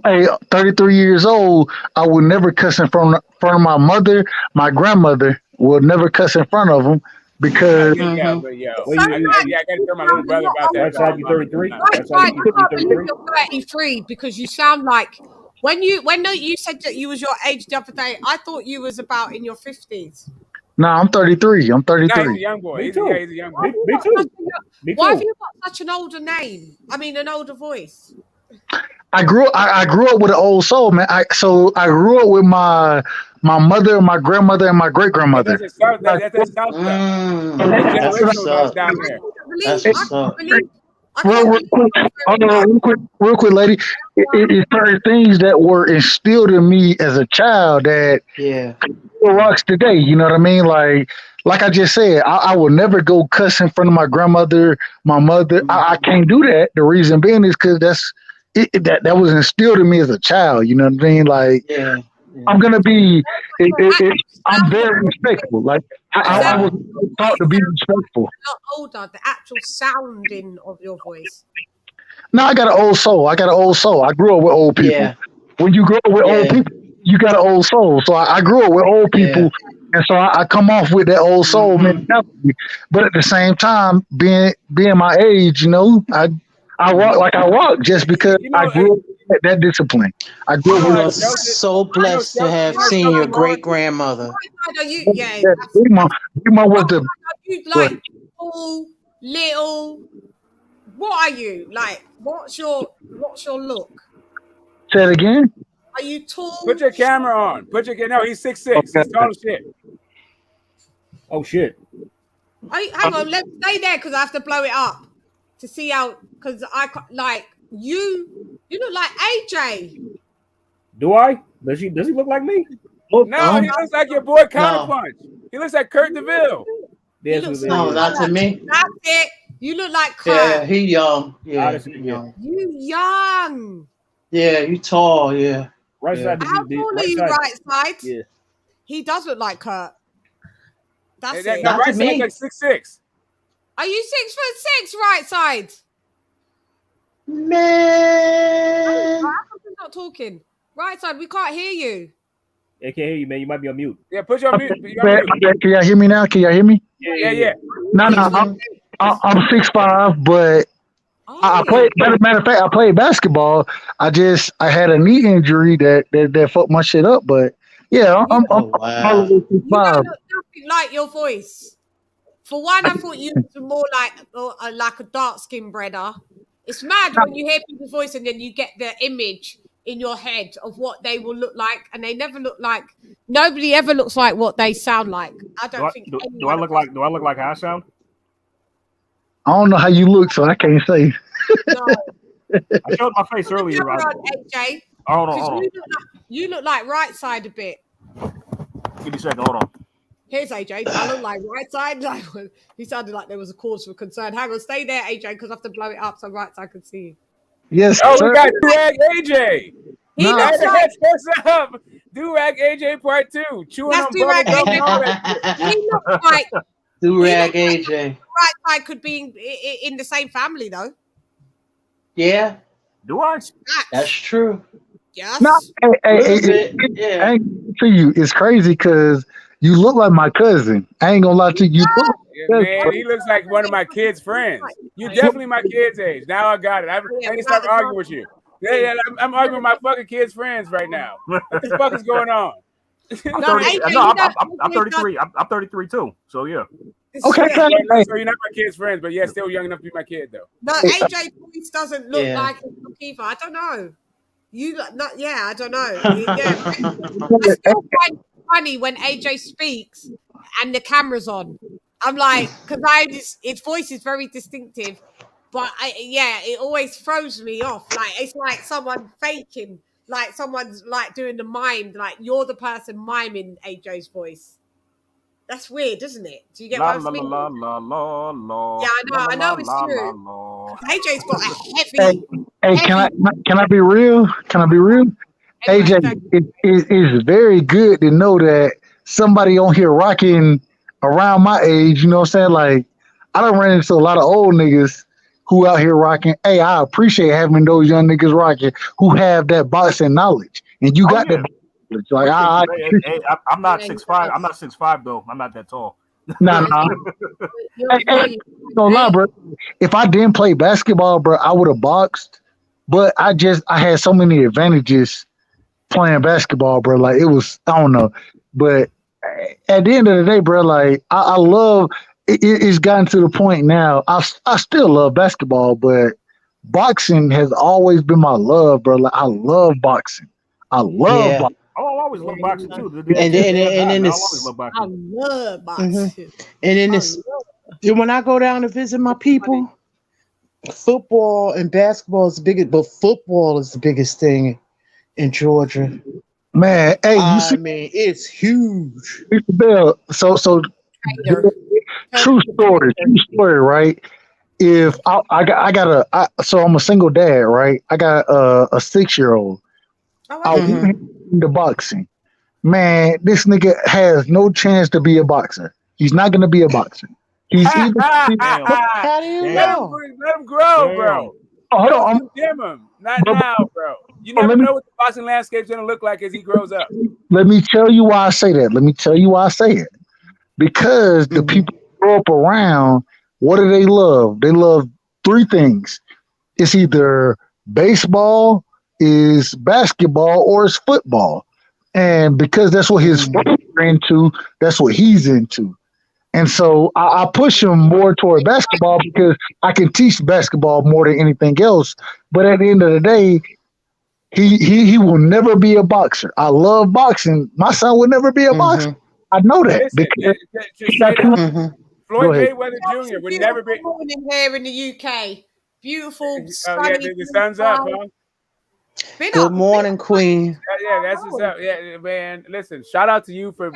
33 years old. I would never cuss in front of my mother. My grandmother will never cuss in front of them because. I got to tell my little brother about that. That's how you 33. That's why you can't believe you're 33 because you sound like when you said that you was your age the other day. I thought you was about in your 50s. No, I'm 33. No, he's a young boy. He's a young boy. Me too. Why have you got such an older name? I mean, an older voice. I grew up with an old soul, man. I grew up with my mother, my grandmother, and my great grandmother. That's Real quick, lady. It's certain things that were instilled in me as a child that still rocks today. You know what I mean? Like I just said, I will never go cuss in front of my grandmother, my mother. I can't do that. The reason being is because that was instilled in me as a child. You know what I mean? Like, I'm gonna be. I'm very respectful. Like I was taught to be respectful. Not older, the actual sounding of your voice. No, I got an old soul. I grew up with old people. Yeah. When you grow up with old people, you got an old soul. So I grew up with old people, and so I come off with that old soul mentality. But at the same time, being my age, you know, I rock like I rock just because I grew up with that discipline. I grew up with so blessed to have seen your great grandmother. Big Mom was the like tall, little. What are you like? What's your look? Say it again. Are you tall? Put your camera on. No, he's 6'6". Okay. He's tall as shit. Oh shit. Hang on, let's stay there because I have to blow it up to see how. Because I like you. You look like AJ. Do I? Does he look like me? No, he looks like your boy Counterpunch. He looks like Kurt DeVille. No, not to me. That's it. You look like Kurt. Yeah, he young. Yeah, You young. Yeah, you tall. Yeah. Right Yeah. side. How tall are you, right side? Yeah. He does look like Kurt. That's That it. right side's like 6'6". Are you 6'6", right side? Man. How come you're not talking? Right side, we can't hear you. I can't hear you, man. You might be on mute. Yeah, put you on mute. Can y'all hear me now? Can y'all hear me? Yeah. No, I'm 6'5", but I played. Matter of fact, I played basketball. I had a knee injury that fucked my shit up. But yeah, I'm You don't look nothing like your voice. For one, I thought you were more like a dark skinned brother. It's mad when you hear people's voice and then you get the image in your head of what they will look like, and they never look like. Nobody ever looks like what they sound like. I don't think. Do I look like how I sound? I don't know how you look, so I can't say. I showed my face earlier. AJ. Hold on. You look like right side a bit. Give me a second. Hold on. Here's AJ. I look like right side. He sounded like there was a cause for concern. Hang on, stay there, AJ, because I have to blow it up so right side can see you. Yes, Oh, sir. we got Durag AJ. He looks like. What's up? Durag AJ Part 2. Chewing That's on Durag bubble AJ. He looks like. Durag AJ. Right side could be in the same family though. Yeah. Do I? That's true. Yes. No, Yeah. I ain't gonna to you. It's crazy because you look like my cousin. I ain't gonna lie to you. You look Yeah, man, he looks like one of my kids' friends. You definitely my kid's age. Now I got it. I need to stop arguing with you. Yeah, I'm arguing with my fucking kids' friends right now. What the fuck is going on? I'm 33. I'm 33 too. So yeah. Okay. So you're not my kid's friends, but yeah, still young enough to be my kid though. No, AJ voice doesn't look Yeah. like him either. I don't know. You look not. Yeah, I don't know. Yeah, I still find it funny when AJ speaks and the camera's on. I'm like, because his voice is very distinctive, but it always throws me off. Like it's like someone faking, like someone's like doing the mime, like you're the person miming AJ's voice. That's weird, isn't it? Do you get what I mean? Yeah, I know it's true. AJ's got a heavy. Hey, can I be real? Can I be real? AJ, it's very good to know that somebody on here rocking around my age. You know what I'm saying? Like, I don't run into a lot of old niggas who out here rocking. Hey, I appreciate having those young niggas rocking who have that boxing knowledge, and you got that. Like, I'm not 6'5". I'm not 6'5" though. I'm not that tall. Nah. Hey, don't lie, bro. If I didn't play basketball, bro, I would have boxed. But I had so many advantages playing basketball, bro. Like, it was, I don't know. But at the end of the day, bro, like, I love it's gotten to the point now. I still love basketball, but boxing has always been my love, bro. Like, I love boxing. I love boxing. Oh, I always love boxing too. And then I it's, always love boxing. I love boxing. And then it's when I go down to visit my people, football and basketball is the biggest, but football is the biggest thing in Georgia. Man, hey, I mean, it's huge. Bill, so true story, right? If so I'm a single dad, right? I got a 6-year-old. I want into boxing. Man, this nigga has no chance to be a boxer. He's not gonna be a boxer. He's either how do you know? Let him grow, bro. Hold on, condemn him. Not now, bro. You never know what the boxing landscape's gonna look like as he grows up. Let me tell you why I say that. Because the people who grow up around, what do they love? They love 3 things. It's either baseball, is basketball, or is football. And because that's what his friends are into, that's what he's into. And so I push him more toward basketball because I can teach basketball more than anything else. But at the end of the day, he will never be a boxer. I love boxing. My son will never be a boxer. I know that. Floyd Mayweather Jr. would never be. Morning here in the UK. Beautiful. The sun's up, huh? Good morning, Queen. Yeah, that's what's up. Yeah, man. Listen, shout out to you for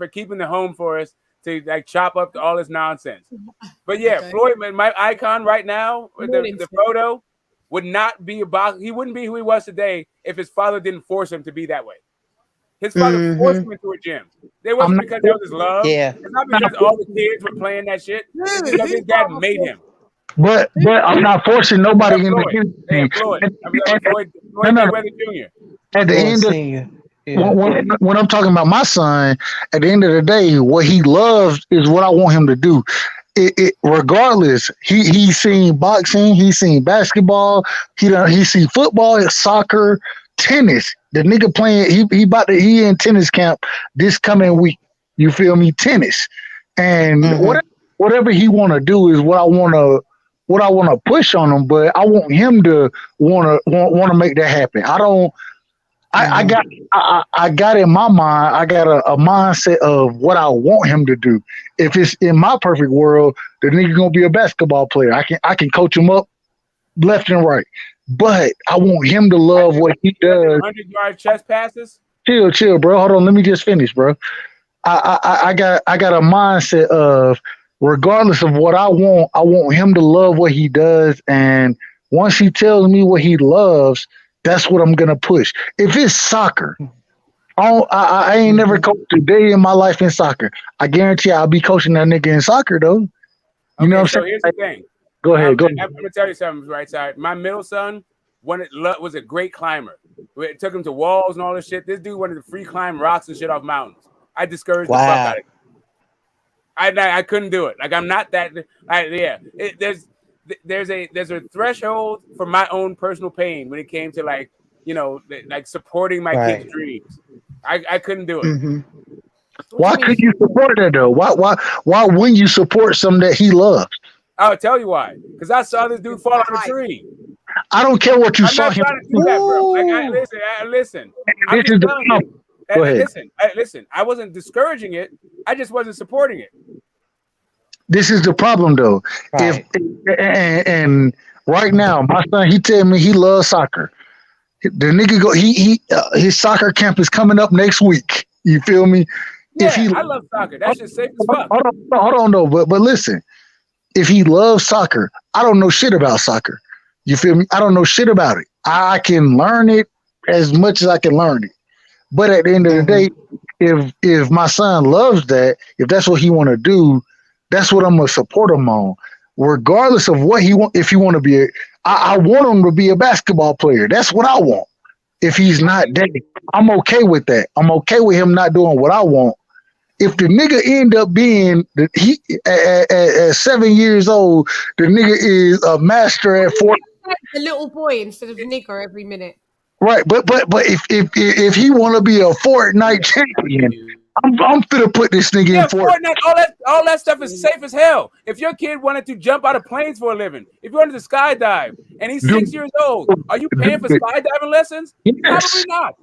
keeping the home for us to like chop up all this nonsense. But yeah, Floyd, my icon right now, the photo would not be a boxer. He wouldn't be who he was today if his father didn't force him to be that way. His father forced him into a gym. It wasn't because that was his love. Yeah. It's not because all the kids were playing that shit. It's because his dad made him. But I'm not forcing nobody into anything. Floyd Mayweather Jr. At the end of when I'm talking about my son, at the end of the day, what he loves is what I want him to do. Regardless, he's seen boxing, he's seen basketball, he seen football, soccer, tennis. The nigga playing, he in tennis camp this coming week. You feel me? Tennis, and whatever he want to do is what I want to push on him. But I want him to want to make that happen. I don't. I got in my mind, I got a mindset of what I want him to do. If it's in my perfect world, the nigga gonna be a basketball player. I can coach him up left and right. But I want him to love what he does. 100-yard chest passes. Chill, bro. Hold on, let me just finish, bro. I got a mindset of regardless of what I want him to love what he does. And once he tells me what he loves, that's what I'm gonna push. If it's soccer, I ain't never coached a day in my life in soccer. I guarantee I'll be coaching that nigga in soccer though. You know what I'm saying? Here's the thing. Go ahead. I'm gonna tell you something, right side. My middle son was a great climber. It took him to walls and all this shit. This dude wanted to free climb rocks and shit off mountains. I discouraged the fuck out of him. I couldn't do it. Like I'm not that. There's a threshold for my own personal pain when it came to like supporting my kids' dreams. I couldn't do it. Why couldn't you support that though? Why wouldn't you support something that he loves? I'll tell you why. Because I saw this dude fall out of a tree. I don't care what you saw him. I'm not trying to do that, bro. Like, listen. I'm just telling you. Go ahead. Listen. I wasn't discouraging it. I just wasn't supporting it. This is the problem, though. Right. And right now, my son, he tell me he loves soccer. The nigga his soccer camp is coming up next week. You feel me? Yeah, I love soccer. That's just safe as fuck. Hold on, though. But listen, if he loves soccer, I don't know shit about soccer. You feel me? I don't know shit about it. I can learn it as much as I can learn it. But at the end of the day, if my son loves that, if that's what he want to do, that's what I'm gonna support him on, regardless of what he want. If he want to be, I want him to be a basketball player. That's what I want. If he's not dead, I'm okay with that. I'm okay with him not doing what I want. If the nigga end up being at 7 years old, the nigga is a master at 4. The little boy instead of nigger every minute. Right, but if he want to be a Fortnite champion, I'm finna put this nigga in Fortnite. All that stuff is safe as hell. If your kid wanted to jump out of planes for a living, if you wanted to skydive, and he's 6 years old, are you paying for skydiving lessons? Yes. Probably not.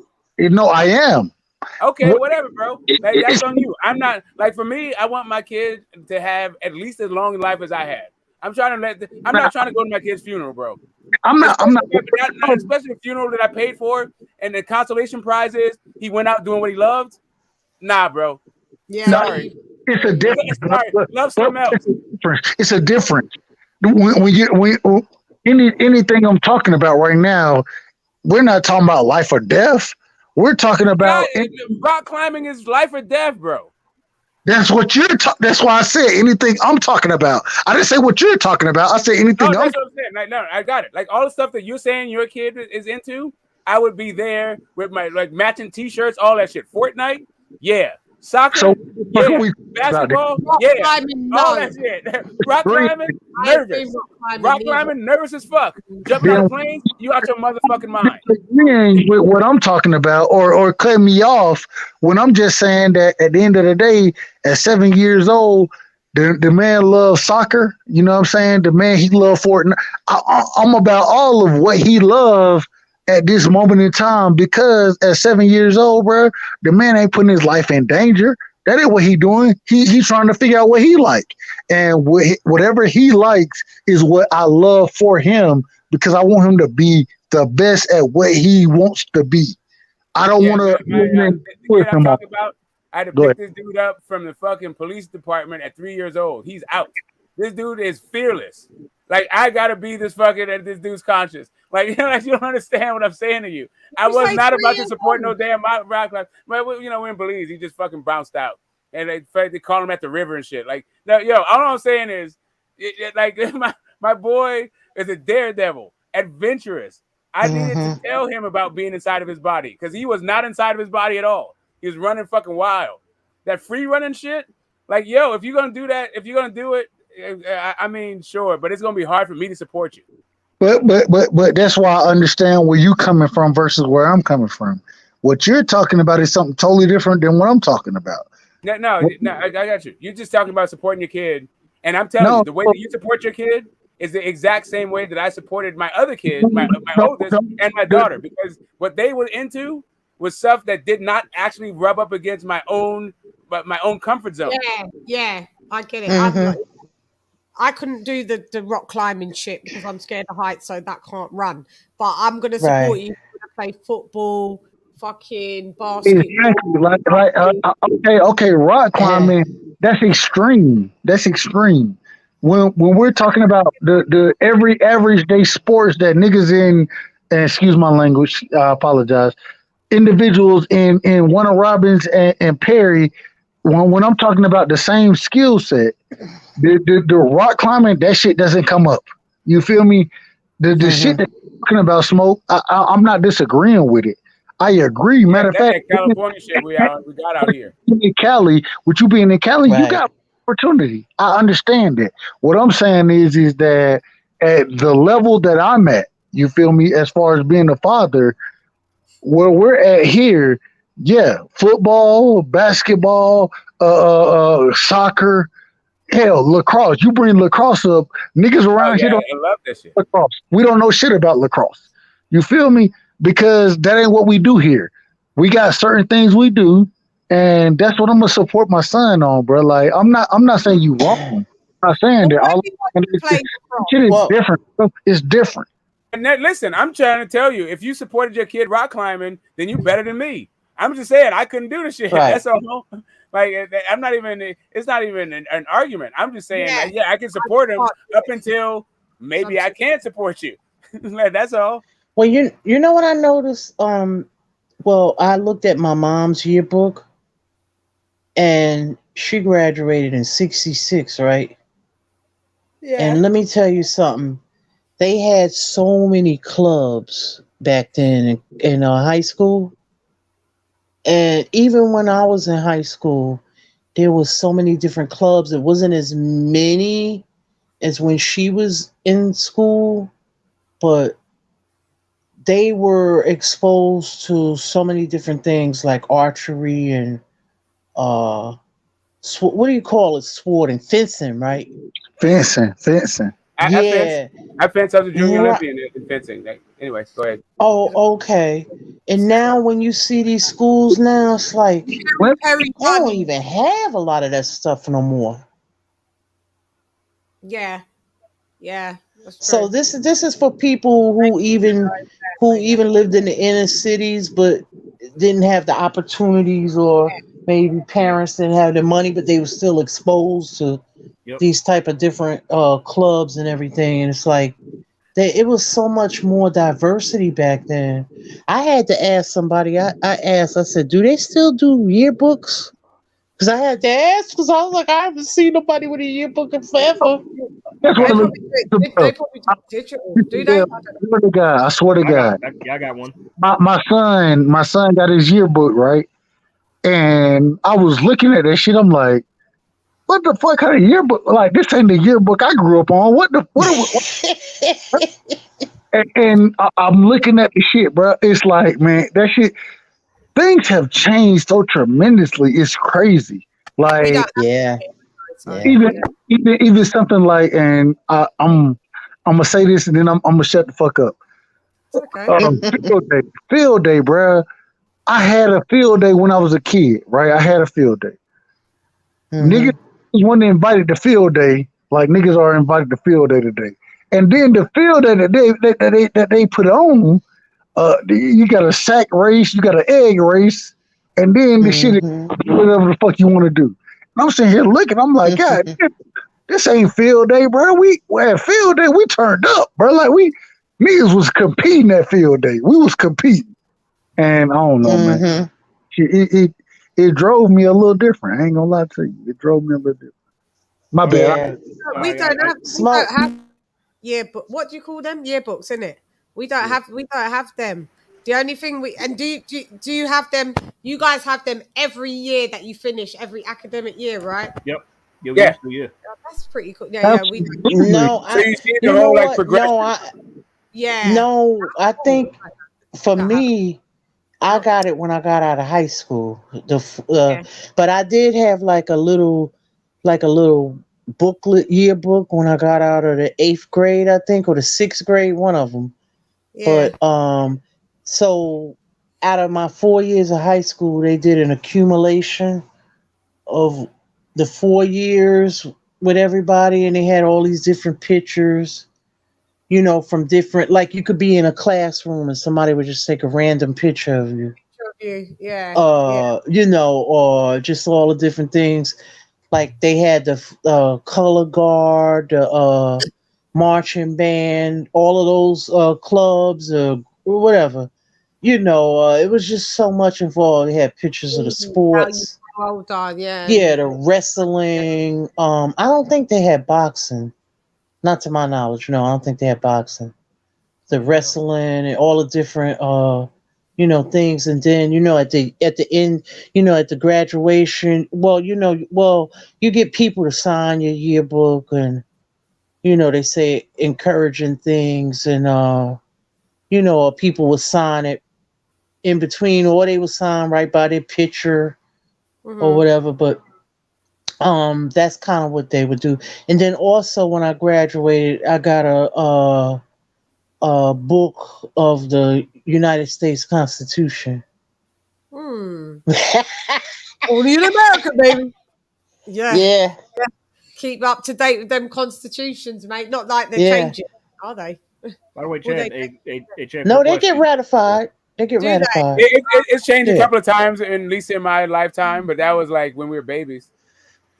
No, I am. Okay, whatever, bro. That's on you. I'm not like for me. I want my kid to have at least as long a life as I had. I'm not trying to go to my kid's funeral, bro. I'm not. Especially a funeral that I paid for, and the consolation prize is he went out doing what he loved. Nah, bro. Yeah, sorry. It's a difference. Love something else. It's a difference. When anything I'm talking about right now, we're not talking about life or death. We're talking about rock climbing is life or death, bro. That's what you're that's why I said anything I'm talking about. I didn't say what you're talking about. I said anything. No, that's what I'm saying. Like, no, I got it. Like all the stuff that you're saying your kid is into, I would be there with my matching t-shirts, all that shit. Fortnite, yeah. Soccer, yeah. Basketball, yeah. All that shit. Rock climbing, nervous. Rock climbing, nervous as fuck. Jumping on a plane, you out your motherfucking mind. With what I'm talking about, or cut me off when I'm just saying that at the end of the day, at 7 years old, the man loves soccer. You know what I'm saying? The man, he loves Fortnite. I'm about all of what he loves at this moment in time, because at 7 years old, bro, the man ain't putting his life in danger. That ain't what he doing. He's trying to figure out what he like, and whatever he likes is what I love for him, because I want him to be the best at what he wants to be. I don't want to. I had to pick this dude up from the fucking police department at 3 years old. He's out. This dude is fearless. Like, I gotta be this dude's conscious. Like, you don't understand what I'm saying to you. I was not about to support no damn rock climb. But we're in Belize. He just fucking bounced out, and they call him at the river and shit. Like, no, all I'm saying is, my boy is a daredevil, adventurous. I needed to tell him about being inside of his body because he was not inside of his body at all. He was running fucking wild. That free running shit, like, if you're gonna do that, if you're gonna do it, I mean, sure, but it's gonna be hard for me to support you. But that's why I understand where you coming from versus where I'm coming from. What you're talking about is something totally different than what I'm talking about. No, I got you. You're just talking about supporting your kid, and I'm telling you, the way that you support your kid is the exact same way that I supported my other kid, my oldest, and my daughter, because what they were into was stuff that did not actually rub up against my own comfort zone. Yeah, I get it. I couldn't do the rock climbing shit because I'm scared of heights, so that can't run. But I'm gonna support you. I'm gonna play football, fucking basketball. Exactly. Okay. Rock climbing. That's extreme. When we're talking about the every average day sports that niggas in, and excuse my language, I apologize. Individuals in Warner Robins and Perry. When I'm talking about the same skill set, the rock climbing, that shit doesn't come up. You feel me? The shit that you're talking about, Smoke, I'm not disagreeing with it. I agree. Matter of fact, that California shit we got out here. In Cali, with you being in Cali, you got opportunity. I understand it. What I'm saying is that at the level that I'm at, you feel me, as far as being a father, where we're at here, football, basketball, soccer, hell, lacrosse. You bring lacrosse up, niggas around here don't love that shit. Lacrosse. We don't know shit about lacrosse. You feel me? Because that ain't what we do here. We got certain things we do, and that's what I'm gonna support my son on, bro. Like, I'm not saying you wrong. I'm not saying that all shit is different. It's different. And listen, I'm trying to tell you, if you supported your kid rock climbing, then you better than me. I'm just saying I couldn't do the shit. Right. That's all. Like, I'm not even. It's not even an argument. I'm just saying, I can support him up until maybe I can't support you. That's all. Well, you know what I noticed? Well, I looked at my mom's yearbook, and she graduated in '66, right? Yeah. And let me tell you something. They had so many clubs back then in high school. And even when I was in high school, there was so many different clubs. It wasn't as many as when she was in school, but they were exposed to so many different things like archery and what do you call it? Sword and fencing, right? Fencing. I fenced. I was a junior Olympian in fencing. Anyway, go ahead. Oh, okay. And now when you see these schools now, it's like they don't even have a lot of that stuff no more. Yeah. So this is for people who even lived in the inner cities but didn't have the opportunities, or maybe parents didn't have the money, but they were still exposed to these type of different clubs and everything. And it's like it was so much more diversity back then. I had to ask somebody. I said, do they still do yearbooks? Because I had to ask, because I was like, I haven't seen nobody with a yearbook in forever. That's what They probably do digital. Do they? I swear to God. I got one. My son got his yearbook, right? And I was looking at that shit. I'm like, what the fuck kind of yearbook? Like, this ain't the yearbook I grew up on. What? And I'm looking at the shit, bro. It's like, man, that shit. Things have changed so tremendously. It's crazy. Like, even something like, and I'm gonna say this, and then I'm gonna shut the fuck up. Okay. Field day, bro. I had a field day when I was a kid, right? I had a field day. Niggas wasn't invited to field day like niggas are invited to field day today. And then the field day that they put on, you got a sack race, you got an egg race, and then the shit is whatever the fuck you want to do. And I'm sitting here looking, I'm like, God damn, this ain't field day, bro. We at field day, we turned up, bro. Like niggas was competing at field day. We was competing, and I don't know, man. It drove me a little different. I ain't gonna lie to you. It drove me a little different. My bad. We don't have yearbook. What do you call them? Yearbooks, isn't it? We don't have them. The only thing do you have them? You guys have them every year that you finish every academic year, right? Yep. Yeah. Yeah. Oh, that's pretty cool. Yeah, we. No, So you see the whole like progression. No, I think for me, I got it when I got out of high school. But I did have like a little booklet yearbook when I got out of the 8th grade, I think, or the 6th grade, one of them. Yeah. But so out of my 4 years of high school, they did an accumulation of the 4 years with everybody, and they had all these different pictures, you know, from different, like you could be in a classroom and somebody would just take a random picture of you. Yeah. You know, or just all the different things. Like they had the color guard, the marching band, all of those clubs or whatever. You know, it was just so much involved. They had pictures of the sports. Hold on, yeah. Yeah, the wrestling. I don't think they had boxing. Not to my knowledge. No, I don't think they had boxing. The wrestling and all the different you know, things. And then, you know, at the end, you know, at the graduation, you get people to sign your yearbook, and, you know, they say encouraging things, and you know, people will sign it in between, or they will sign right by their picture or whatever. But that's kind of what they would do. And then also when I graduated, I got a book of the United States Constitution. Only in America, baby. Yeah. Keep up to date with them constitutions, mate. Not like they're changing, are they? By the way, Chad, Chad, no, they get ratified. They get ratified. It's changed a couple of times, at least in my lifetime, but that was like when we were babies.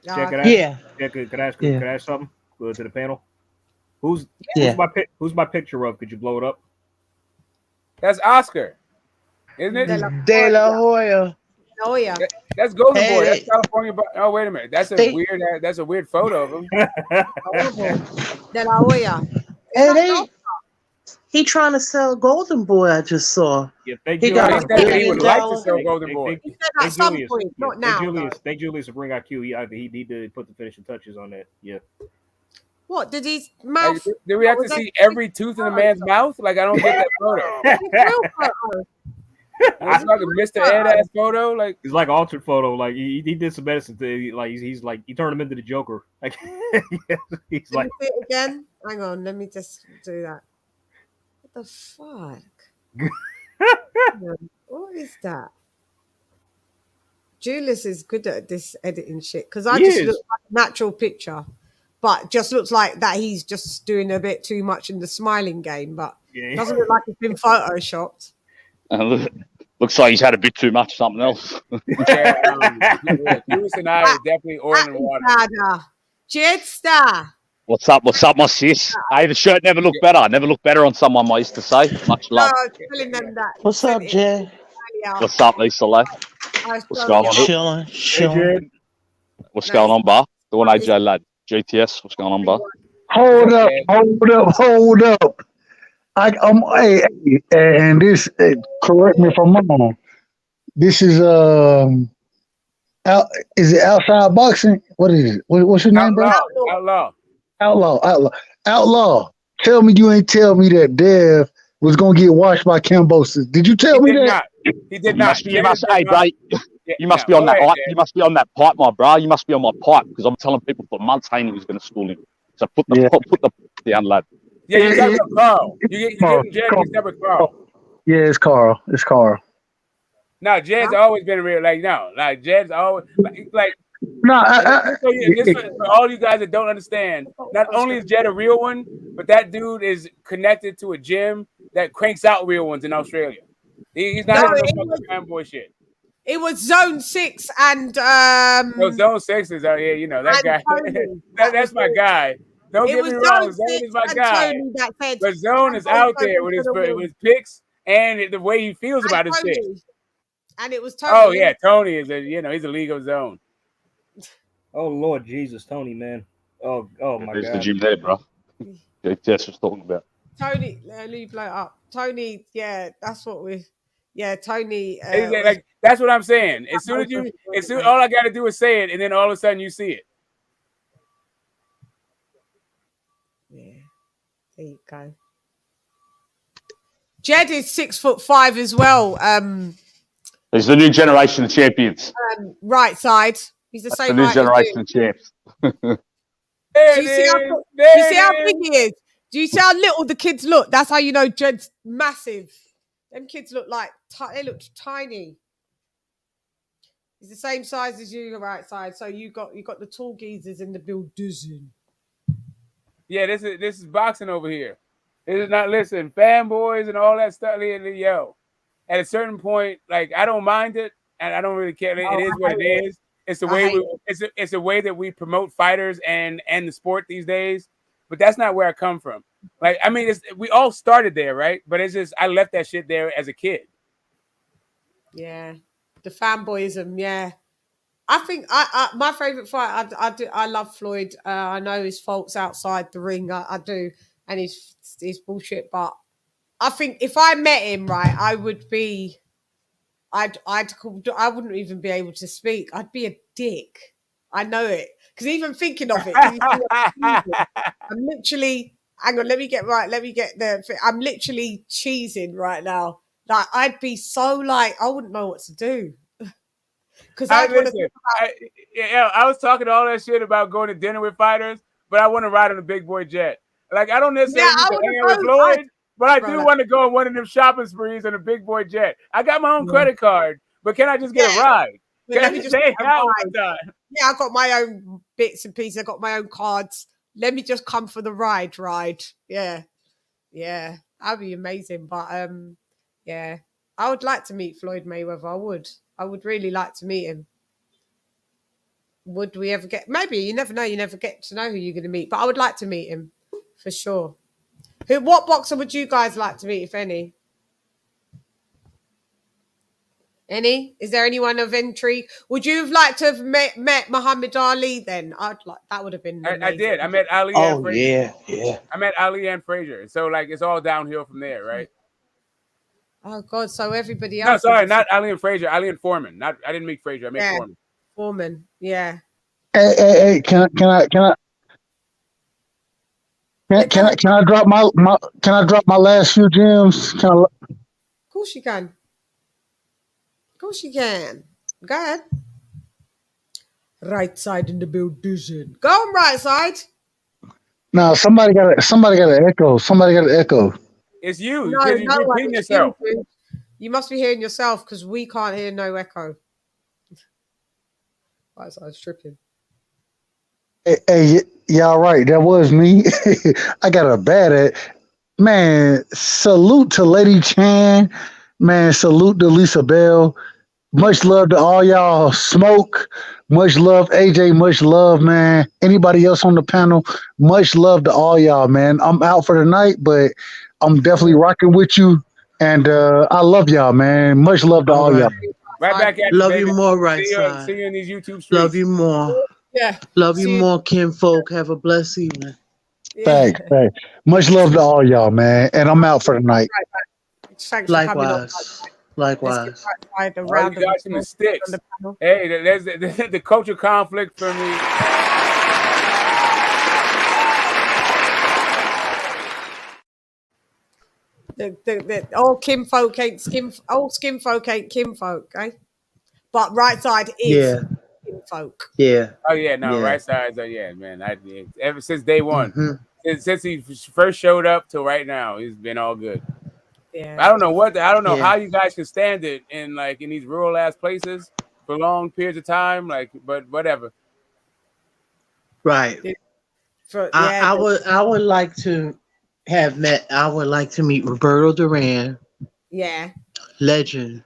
Check it out. Yeah. Could I ask something? Go to the panel. Who's my picture of? Could you blow it up? That's Oscar, isn't it? De La Hoya. Oh yeah. That's Golden Boy. Hey. That's California. Oh wait a minute. That's a weird photo of him. De La Hoya. Hey, he trying to sell Golden Boy. I just saw. Yeah, he got $1 billion. He would like to sell Golden Boy. He said at some point, not now. Thank Julius to bring IQ. He did put the finishing touches on that. Yeah. What did his mouth? Did we have to see every tooth in a man's mouth? Like I don't get that photo. It's like a Mr. Ed ass photo. Like it's like an altered photo. Like he did some medicine thing. Like he's like he turned him into the Joker. Like he's like see it again. Hang on, let me just do that. What the fuck? What is that? Julius is good at this editing shit because I just look like a natural picture, but just looks like that he's just doing a bit too much in the smiling game, but doesn't look like it's been photoshopped. Looks like he's had a bit too much something else. Julius and I are definitely oil and water. Jetstar. What's up, my sis? Hey, the shirt never looked better. Never looked better on someone, I used to say. Much love. Telling them that. What's up, Jay? What's up, Lisa Lay? What's going on? Chilling. What's going on, bar? The one AJ lad. GTS, what's going on, bar? Hold up. Hey, and this, correct me if I'm wrong. This is is it outside boxing? What is it? What's your name, bro? Outlaw. Tell me you ain't tell me that Dev was gonna get washed by Cambosis. Did you tell me that? He did not. You must be on that. You must be on that pipe, my bro. You must be on my pipe because I'm telling people for months Haney was going to school him. So put the down, lad. Yeah, you got with Carl. You get Jed. He's never Carl. Yeah, it's Carl. No, Jed's always been real. Jed's always like. No, for all you guys that don't understand, not only is Jed a real one, but that dude is connected to a gym that cranks out real ones in Australia. He's not in no fanboy shit. It was Zone 6 and No, Zone 6 is yeah, you know that guy. That's my guy. Don't It get was me wrong, Zone Zone 6 is my and guy. Tony that said, But Zone is out there with his picks and the way he feels about his picks. And it was Tony. Oh yeah, Tony is he's a league of Zone. Oh Lord Jesus, Tony, man. Oh my It's God. the Jim there, bro. Jess was talking about. Tony, let me blow it up. Tony, yeah, that's what we. Yeah, Tony. Like that's what I'm saying. As soon all I got to do is say it, and then all of a sudden you see it. Yeah, there you go. Jed is 6'5" as well. He's the new generation of champions. Right side. He's the That's same the new height as generation you. of champs. Do you see how big he is? Do you see how little the kids look? That's how you know Jed's massive. Them kids look like they look tiny. He's the same size as you, right side. So you got the tall geezers in the building. Yeah, this is boxing over here. This is not fanboys and all that stuff. Yo, at a certain point, like I don't mind it, and I don't really care. It is what it is. It's the way it's the way that we promote fighters and the sport these days. But that's not where I come from. Like, I mean, we all started there, right? But it's just I left that shit there as a kid. Yeah, the fanboyism. Yeah, I think my favorite fight. I love Floyd. I know his faults outside the ring. I do, and his bullshit. But I think if I met him, right, I would be. I wouldn't even be able to speak. I'd be a dick. I know it. Because even thinking of it, I'm literally, hang on, let me get I'm literally cheesing right now. Like, I'd be so like, I wouldn't know what to do. Because I was talking all that shit about going to dinner with fighters, but I want to ride on a big boy jet. Like, I don't necessarily need to hang out with Floyd, but I do want to go on one of them shopping sprees on a big boy jet. I got my own credit card, but can I just get a ride? Can I just hang out one time? Yeah, I got my own bits and pieces. I got my own cards. Let me just come for the ride. Yeah. Yeah. That'd be amazing. But yeah. I would like to meet Floyd Mayweather. I would really like to meet him. Would we ever get maybe you never know, you never get to know who you're gonna meet, but I would like to meet him for sure. What boxer would you guys like to meet, if any? Any? Is there anyone of intrigue? Would you have liked to have met Muhammad Ali then? That would have been amazing. I did. I met Ali and Frazier. Yeah. I met Ali and Frazier. So like it's all downhill from there, right? Oh God! So everybody else. No, sorry, not Ali and Frazier. Ali and Foreman. I didn't meet Frazier. I met Foreman. Foreman. Yeah. Hey! Can I drop my last few gems? Of course you can. Of course you can. Go ahead. Right side in the building. Go on, right side. No, somebody got an echo. Somebody got an echo. It's you. Because you're repeating yourself. You must be hearing yourself because we can't hear no echo. Right side's tripping. Hey, y'all right. That was me. I got a bad man. Salute to LadyChann. Man, salute to Lisa Bell. Much love to all y'all. Smoke. Much love, AJ. Much love, man. Anybody else on the panel? Much love to all y'all, man. I'm out for the night, but I'm definitely rocking with you. And I love y'all, man. Much love to all y'all. Right back at love you, you more, right side. See you in these YouTube streets. Love you more. Yeah. Love you more, kinfolk. Have a blessed evening. Thanks. Much love to all y'all, man. And I'm out for the night. Likewise. Likewise. Right you guys in the sticks. Hey, there's the culture conflict for me. The old kinfolk ain't skinfolk ain't kinfolk, eh? But right side is kinfolk. Yeah. Oh yeah, no, right sides are man. Ever since day one, since he first showed up till right now, he's been all good. Yeah. I don't know how you guys can stand it in these rural ass places for long periods of time, but whatever. Right. I would like to meet Roberto Duran. Yeah. Legend.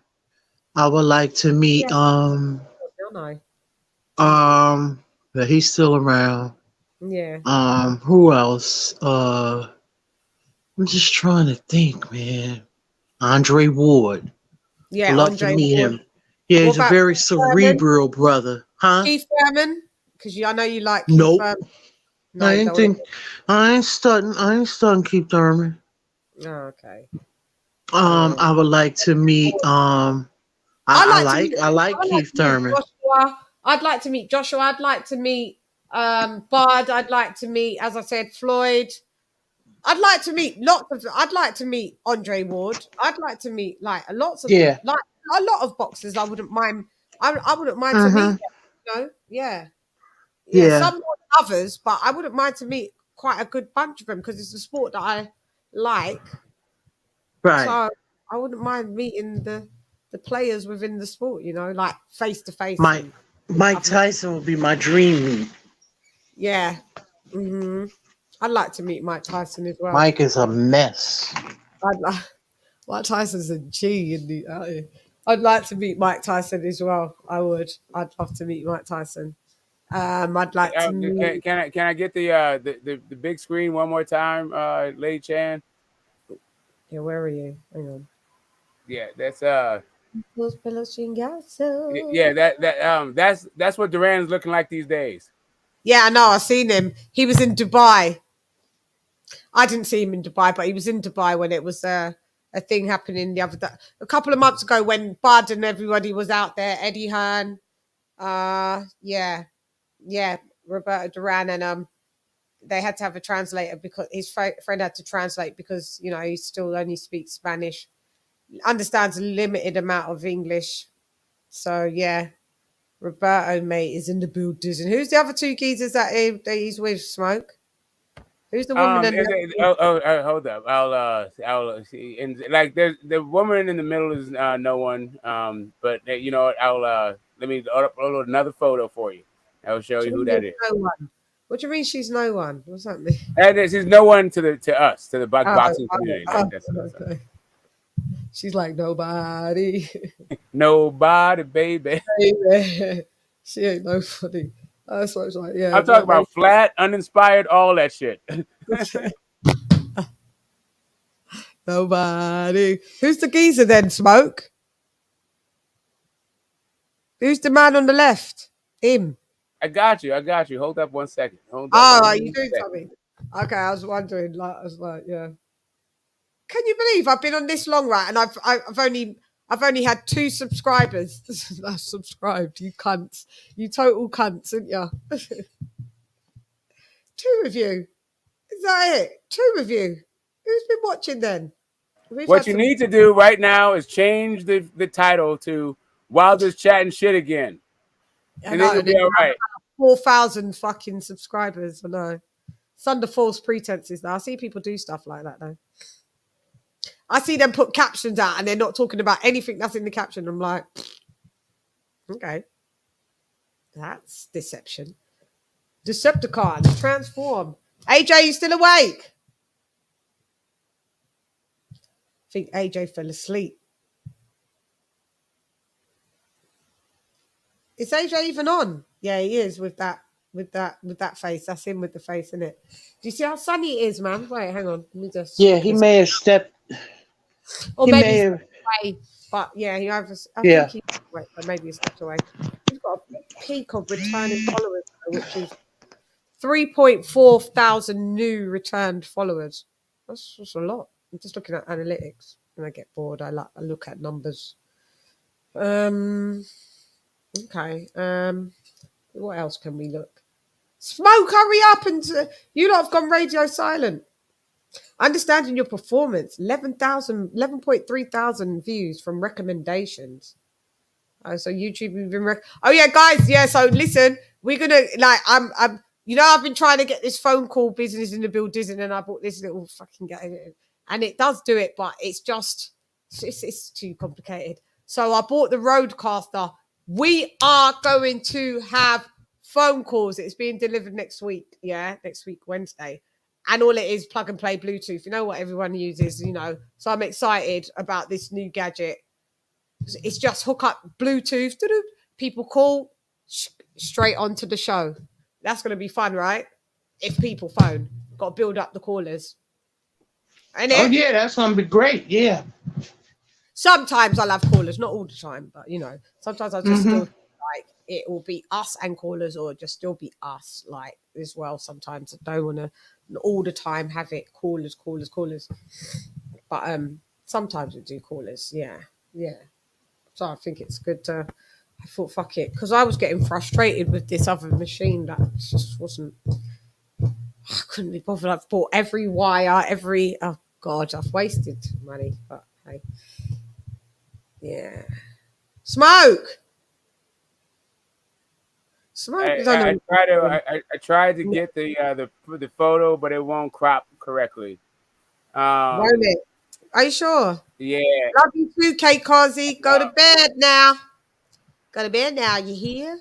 I would like to meet but he's still around. Yeah. Who else? I'm just trying to think, man. Andre Ward. Yeah, I'd love Andre to meet Ward. him. Yeah, What he's a about very Keith Thurman? cerebral brother. Huh? Keith Thurman? Because I know you like Keith Nope. Thurman. No, I you ain't don't think I ain't studying Keith Thurman. Oh, okay. I would like to meet I like Keith Thurman. Joshua. I'd like to meet Joshua. I'd like to meet Bud. I'd like to meet, as I said, Floyd. I'd like to meet I'd like to meet Andre Ward. I'd like to meet like a lot of boxers. I wouldn't mind. I wouldn't mind to meet them, you know? Yeah. Some more than others, but I wouldn't mind to meet quite a good bunch of them because it's a sport that I like. Right. So I wouldn't mind meeting the players within the sport, you know, like face to face. Mike Tyson would be my dream meet. Yeah. I'd like to meet Mike Tyson as well. Mike is a mess. Mike Tyson's a G. I'd like to meet Mike Tyson as well. I would. I'd love to meet Mike Tyson. I'd like to meet... Can I get the big screen one more time, Lady Chann? Yeah, where are you? Hang on. Yeah, that's that's what Duran's looking like these days. Yeah, I know. I've seen him. He was in Dubai. I didn't see him in Dubai, but he was in Dubai when it was a thing happening a couple of months ago when Bud and everybody was out there. Eddie Hearn, Roberto Duran, and they had to have a translator because his friend had to translate because you know he still only speaks Spanish, understands a limited amount of English. So yeah, Roberto mate is in the building. And who's the other two geezers that he's with? Smoke. Who's the woman? Hold up. I'll see. And like there's the woman in the middle is no one. But you know what? Let me upload another photo for you. I'll show you who that is. No one. What do you mean she's no one? What's that mean? She's no one to us, to the boxing community. Okay. She's like nobody. Nobody, baby. She ain't nobody. That's what it's like. Yeah, I'm talking about flat, uninspired, all that shit. Nobody. Who's the geezer then, Smoke? Who's the man on the left? Him. I got you. Hold up 1 second. Are you doing something? Okay, I was wondering. Yeah. Can you believe I've been on this long, right? And I've only had 2 subscribers. That's subscribed, you cunts. You total cunts, aren't you? 2 of you. Is that it? 2 of you. Who's been watching then? What you need to do right now is change the title to Wilder's Chatting Shit Again. And then you'll be all right. 4,000 fucking subscribers. I know. It's under false pretenses now. I see people do stuff like that though. I see them put captions out and they're not talking about anything that's in the caption. I'm like, okay. That's deception. Decepticons, transform. AJ, you still awake? I think AJ fell asleep. Is AJ even on? Yeah, he is with that face. That's him with the face, isn't it? Do you see how sunny it is, man? Wait, hang on. Let me just. Yeah, he may have stepped. Or maybe he's stepped away. But yeah, he either. I think he wait, but maybe he stepped away. He's got a big peak of returning followers, which is 3.4 thousand new returned followers. That's a lot. I'm just looking at analytics. When I get bored, I look at numbers. Okay. What else can we look? Smoke, hurry up! And you lot have gone radio silent. Understanding your performance, 11.3 thousand views from recommendations. Oh, so YouTube, we've been oh yeah, guys, yeah. So listen, we're gonna I'm you know I've been trying to get this phone call business in the building, and I bought this little fucking and it does do it, but it's just it's too complicated. So I bought the Rodecaster. We are going to have phone calls. It's being delivered next week. Yeah, next week, Wednesday. And all it is plug and play Bluetooth. You know what everyone uses, you know. So I'm excited about this new gadget. It's just hook up Bluetooth. People call straight onto the show. That's going to be fun, right? If people phone, got to build up the callers. Oh yeah, that's gonna be great. Yeah. Sometimes I'll have callers, not all the time, but you know, sometimes I'll just still like it will be us and callers, or just still be us like as well. Sometimes I don't want to all the time have it callers. But sometimes we do callers, yeah. So I think it's good to. I thought fuck it, because I was getting frustrated with this other machine that just wasn't. I couldn't be bothered. I've bought every wire, oh god, I've wasted money, but hey. Yeah. Smoke. I tried to get the photo, but it won't crop correctly. Won't it? Are you sure? Yeah. Love you too, Kate Causey. Go to bed now. Go to bed now. You hear?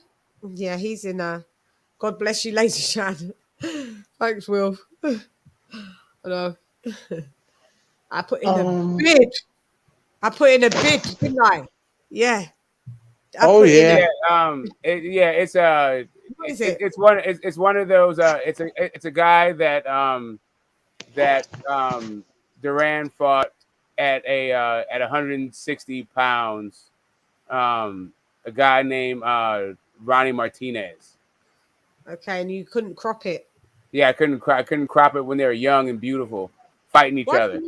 Yeah, he's in God bless you, LadyChann. Thanks, Will. I know. I put in a bid. I put in a bid, didn't I? Yeah. It's one of those. It's a guy that Duran fought at 160 pounds. A guy named Ronnie Martinez. Okay, and you couldn't crop it. Yeah, I couldn't crop it when they were young and beautiful, fighting each other.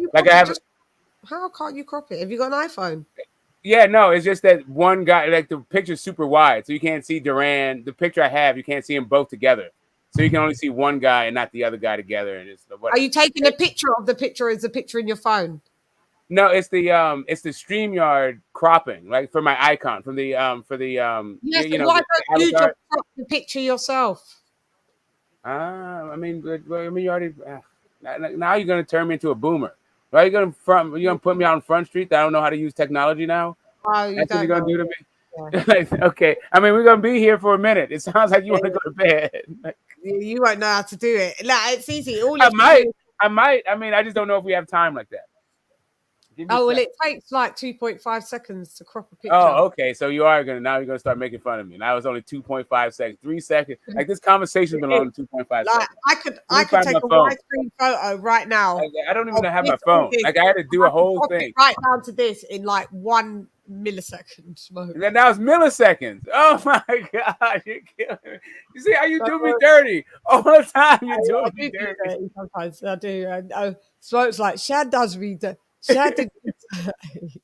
How can't you crop it? Have you got an iPhone? Yeah, no, it's just that one guy, like the picture's super wide, so you can't see Duran. The picture I have, you can't see them both together, so you can only see one guy and not the other guy together. And it's Are you taking a picture of the picture? Is the picture in your phone? No, it's the StreamYard cropping, like for my icon from the Yes, why don't you just crop the picture yourself? I mean, you already. Now you're gonna turn me into a boomer. Right? You're gonna put me out on Front Street that I don't know how to use technology now. Oh, that's what you're gonna do to me. Like, okay, I mean, we're gonna be here for a minute. It sounds like you want to go to bed. You won't know how to do it. Like, it's easy. I might. I mean, I just don't know if we have time like that. Oh, well, it takes like 2.5 seconds to crop a picture. Oh, okay. So you're gonna start making fun of me. Now it's only 2.5 seconds, 3 seconds. Like this conversation's been on 2.5 seconds. I could take a widescreen photo right now. I don't even have my phone. Like I had to do a whole thing. Right down to this in like 1 millisecond. Smoke. And that was milliseconds. Oh my god, you're killing me. You see how you do me dirty all the time. You do me dirty. Sometimes I do. Smoke's like Shad does me dirty. Shad did me dirty.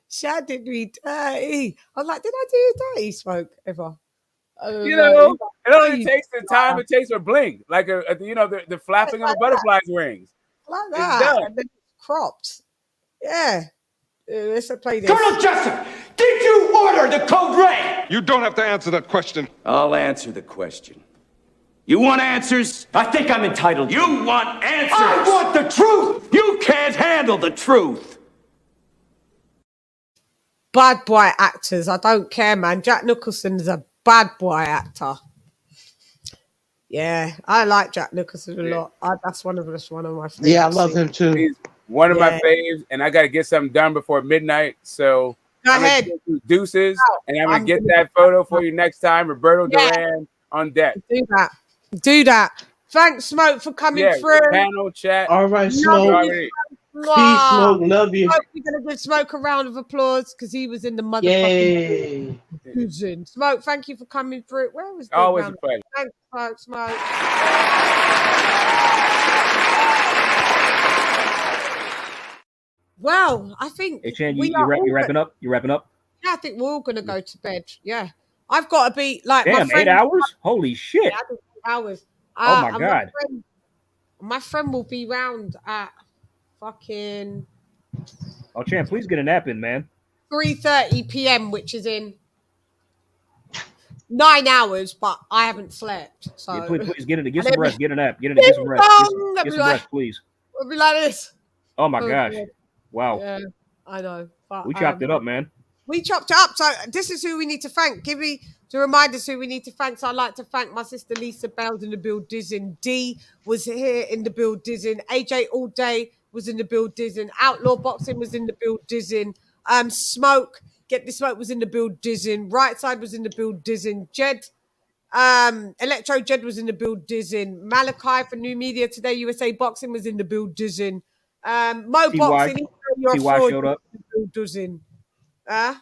Shad did me dirty. I was like, did I do you dirty, Smoke, ever? You know, it only takes the time it takes for blink, like the flapping of a butterfly's wings. Like that, and then it's cropped. Yeah. Let's play this. Colonel Jessup, did you order the code red? You don't have to answer that question. I'll answer the question. You want answers? I think I'm entitled. You want answers? I want the truth! You can't handle the truth. Bad boy actors. I don't care, man. Jack Nicholson is a bad boy actor. Yeah, I like Jack Nicholson a lot. That's one of my favorites. Yeah, I love him too. He's one of my faves, and I got to get something done before midnight. So go ahead. Deuces, and I'm going to get that photo for you next time. Roberto Duran on deck. Do that. Thanks, Smoke, for coming through. Panel chat. All right, Smoke. Peace, Smoke. Love you. We're going to give Smoke a round of applause because he was in the motherfucking Yay. Smoke, thank you for coming through. Where was the always a pleasure. Thanks, Smoke. Well, I think hey, Chann, you wrapping up? You wrapping up? Yeah, I think we're all going to go to bed. Yeah. I've got to be like damn, my friend. 8 hours? Holy shit. Yeah, I think 8 hours. Oh my God. My friend will be round at fucking... Oh, Chann, please get a nap in, man. 3:30 p.m., which is in 9 hours, but I haven't slept. So yeah, please get some rest. Get a nap. Get some rest. Get some rest, please. We'll be like this. Oh my gosh. God. Wow. Yeah, I know. But, we chopped it up, man. We chopped it up. So this is who we need to thank. Give me to remind us who we need to thank. So I'd like to thank my sister Lisa Bales in the building. D was here in the building. AJ All Day was in the building. Outlaw Boxing was in the building. Smoke Get This Smoke was in the building. Right Side was in the building. Jed, Electro Jed was in the building. Malachi for New Media Today USA Boxing was in the building. Mo Boxing, you're a fraud. showed up. Building. Ty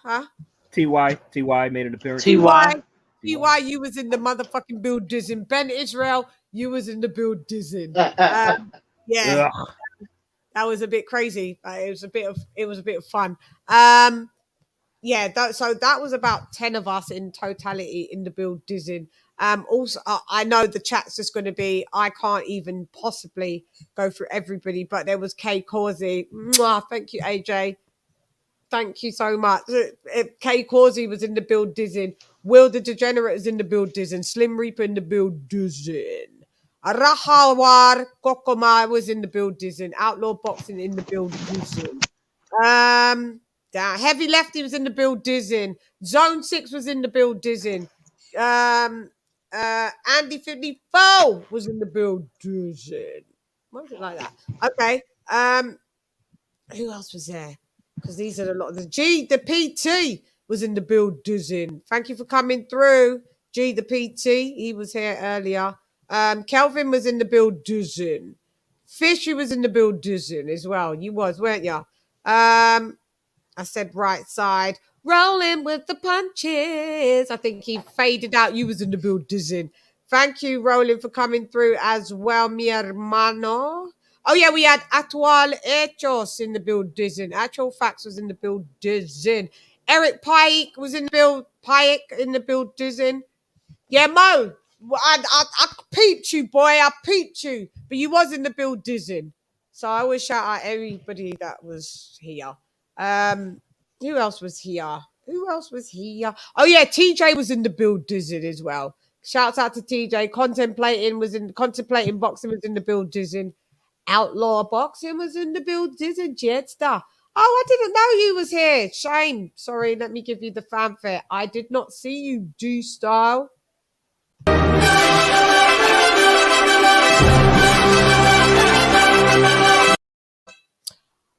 made an appearance. Ty, you was in the motherfucking building. Ben Israel, you was in the building. Yeah. Ugh. That was a bit crazy. It was a bit of fun. So that was about 10 of us in totality in the building. Also, I know the chat's just going to be, I can't even possibly go through everybody, but there was Kay Causey. Mwah, thank you, AJ. Thank you so much. Kay Causey was in the building. Will the Degenerate was in the building. Slim Reaper in the building. Rahawar Kokoma was in the building. Outlaw Boxing in the building. Heavy Lefty was in the building. Zone 6 was in the building. Andy 54 was in the building. Why was it like that? Okay. Who else was there? Because these are a lot of the PT was in the building. Thank you for coming through. The PT, he was here earlier. Kelvin was in the building. Fishy was in the building as well. You was, weren't you? I said right side. Rolling with the punches. I think he faded out. You was in the building. Thank you, Roland, for coming through as well, mi hermano. Oh, yeah, we had Actual Hechos in the building. Actual Facts was in the building. Eric Pike was in the building. Yeah, Mo, I peeped you, boy. I peeped you. But you was in the building. So I always shout out everybody that was here. Who else was here? Oh, yeah, TJ was in the building as well. Shouts out to TJ. Contemplating Boxing was in the building. Outlaw Boxing was in the building. Jetstar. Oh, I didn't know you was here. Shame. Sorry, let me give you the fanfare. I did not see you, D-Style.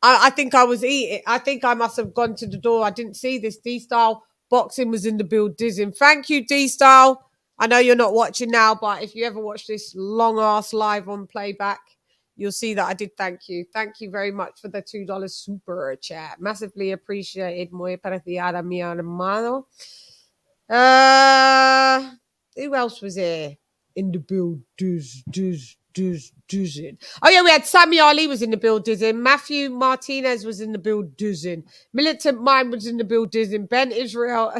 I think I was eating. I think I must have gone to the door. I didn't see this. D-Style Boxing was in the building. Thank you, D-Style. I know you're not watching now, but if you ever watch this long-ass live on playback, you'll see that I did thank you. Thank you very much for the $2 super chat. Massively appreciated. Muy apreciada, mi hermano. Who else was here in the building? Oh, yeah, we had Sammy Ali was in the building. Matthew Martinez was in the building. Militant Mind was in the building. Ben Israel.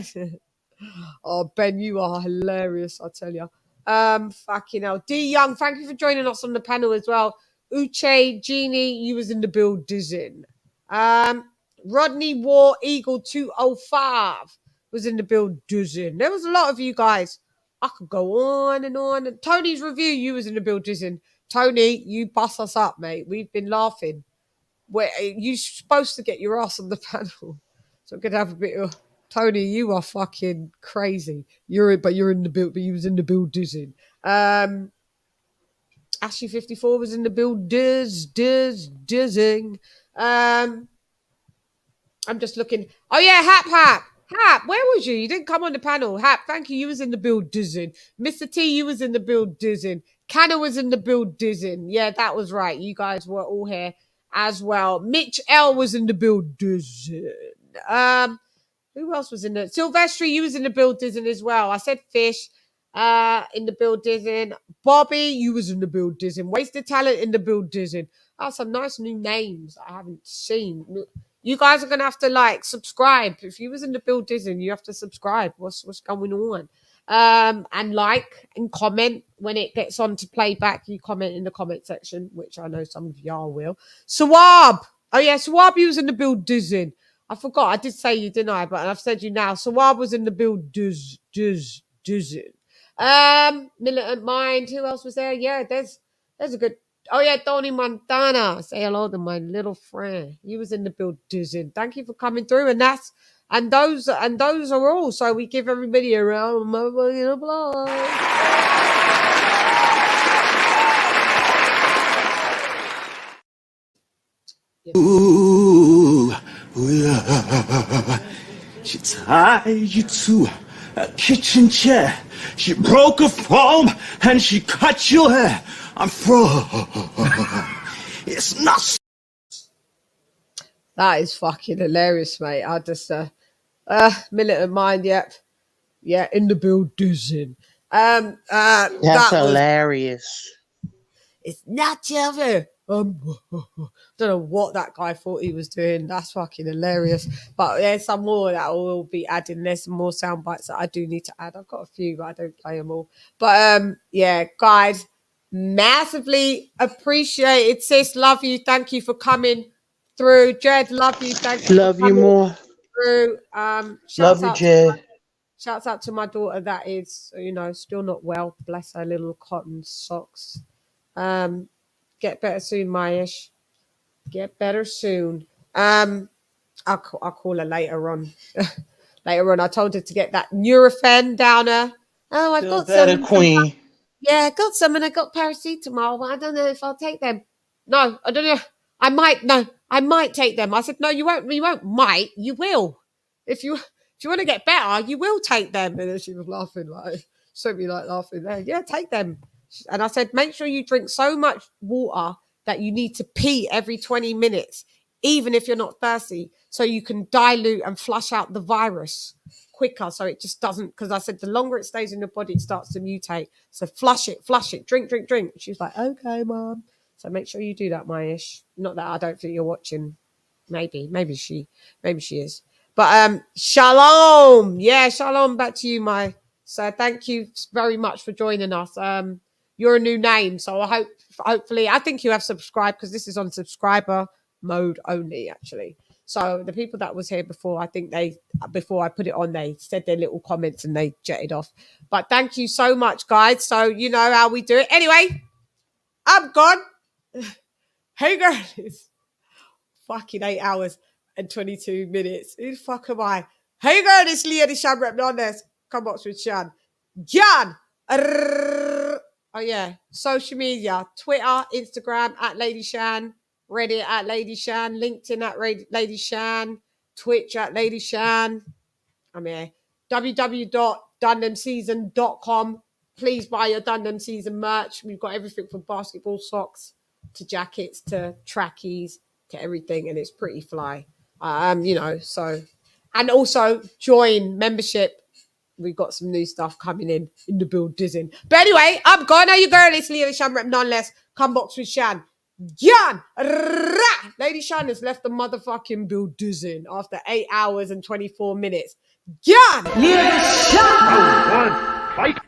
Oh, Ben, you are hilarious, I tell you. Fucking hell. D Young, thank you for joining us on the panel as well. Uche, Jeannie, you was in the building. Rodney War Eagle 205 was in the building. There was a lot of you guys. I could go on and on. And Tony's review, you was in the building. Tony, you bust us up, mate. We've been laughing. You're supposed to get your ass on the panel. So I'm going to have a bit of... Tony, you are fucking crazy. You're in the build, but you was in the building. Ashley 54 was in the build. Dizzing. I'm just looking. Oh yeah, Hap, where was you? You didn't come on the panel. Hap, thank you. You was in the build dizzing. Mr. T, you was in the build dizzing. Canna was in the build dizzing. Yeah, that was right. You guys were all here as well. Mitch L was in the build dizzing. Who else was in there? Silvestri, you was in the build dizzing as well. I said Fish in the build dizzing. Bobby, you was in the build dizzing. Wasted Talent in the build dizzing. Oh, some nice new names I haven't seen. You guys are gonna have to subscribe. If you was in the build dizzing, you have to subscribe. What's going on? And like and comment when it gets on to playback. You comment in the comment section, which I know some of y'all will. Sawab. Oh yeah, Sawab, you was in the build dizzing. I forgot. I did say you, didn't I? But I've said you now. Sawab was in the build dizzing. Militant Mind. Who else was there? Yeah, there's a good. Oh yeah, Tony Montana. Say hello to my little friend. He was in the build dizzing. Thank you for coming through. And those are all. So we give everybody a round of motherfucking applause. Ooh, ooh, yeah. She tied you to a kitchen chair. She broke a foam and she cut your hair. I'm it's not. That is fucking hilarious, mate. I just militant mind, yep. Yeah, in the building. That's hilarious. It's not over. Don't know what that guy thought he was doing. That's fucking hilarious. But there's some more that will be adding. There's some more sound bites that I do need to add. I've got a few, but I don't play them all. But yeah, guys, massively appreciated, sis. Love you. Thank you for coming through. Jed, love you. Thank you. Love you more. Through. Love you, Jed. Shouts out to my daughter that is, still not well. Bless her little cotton socks. Get better soon, Maish. Get better soon. I'll call her later on. Later on, I told her to get that Nurofen down her. Oh, I've got some. Queen. Yeah, I got some and I got paracetamol, but I don't know if I'll take them. No, I don't know. I might take them. I said, no, you won't. You won't. Might. You will. If you want to get better, you will take them. And then she was laughing laughing. Yeah, take them. And I said, make sure you drink so much water that you need to pee every 20 minutes, even if you're not thirsty, so you can dilute and flush out the virus quicker. So it just doesn't, because I said the longer it stays in your body, it starts to mutate. So flush it, drink. She's like, okay, Mom. So make sure you do that, Maish. Not that I don't think you're watching. Maybe she is. But shalom. Yeah, shalom back to you, Mai. So thank you very much for joining us. You're a new name, so hopefully, I think you have subscribed because this is on subscriber mode only, actually. So the people that was here before, I think before I put it on, they said their little comments and they jetted off. But thank you so much, guys. So you know how we do it. Anyway, I'm gone. Hey, girls. Fucking 8 hours and 22 minutes. Who the fuck am I? Hey, girl, it's LadyChann rep on this. Come box with Chann. Jan. Oh, yeah. Social media. Twitter, Instagram at LadyChann. Reddit at LadyChann. LinkedIn at LadyChann. Twitch at LadyChann. I'm here. www.dundhamseason.com. Please buy your Dundham Season merch. We've got everything from basketball socks to jackets to trackies to everything, and it's pretty fly. So, and also join membership. We've got some new stuff coming in the building. But anyway, I'm gone. Are you girl? It's LadyChann rep nonetheless. Come box with Chann. Jan! LadyChann has left the motherfucking building after 8 hours and 24 minutes. Jan! LadyChann! Fight!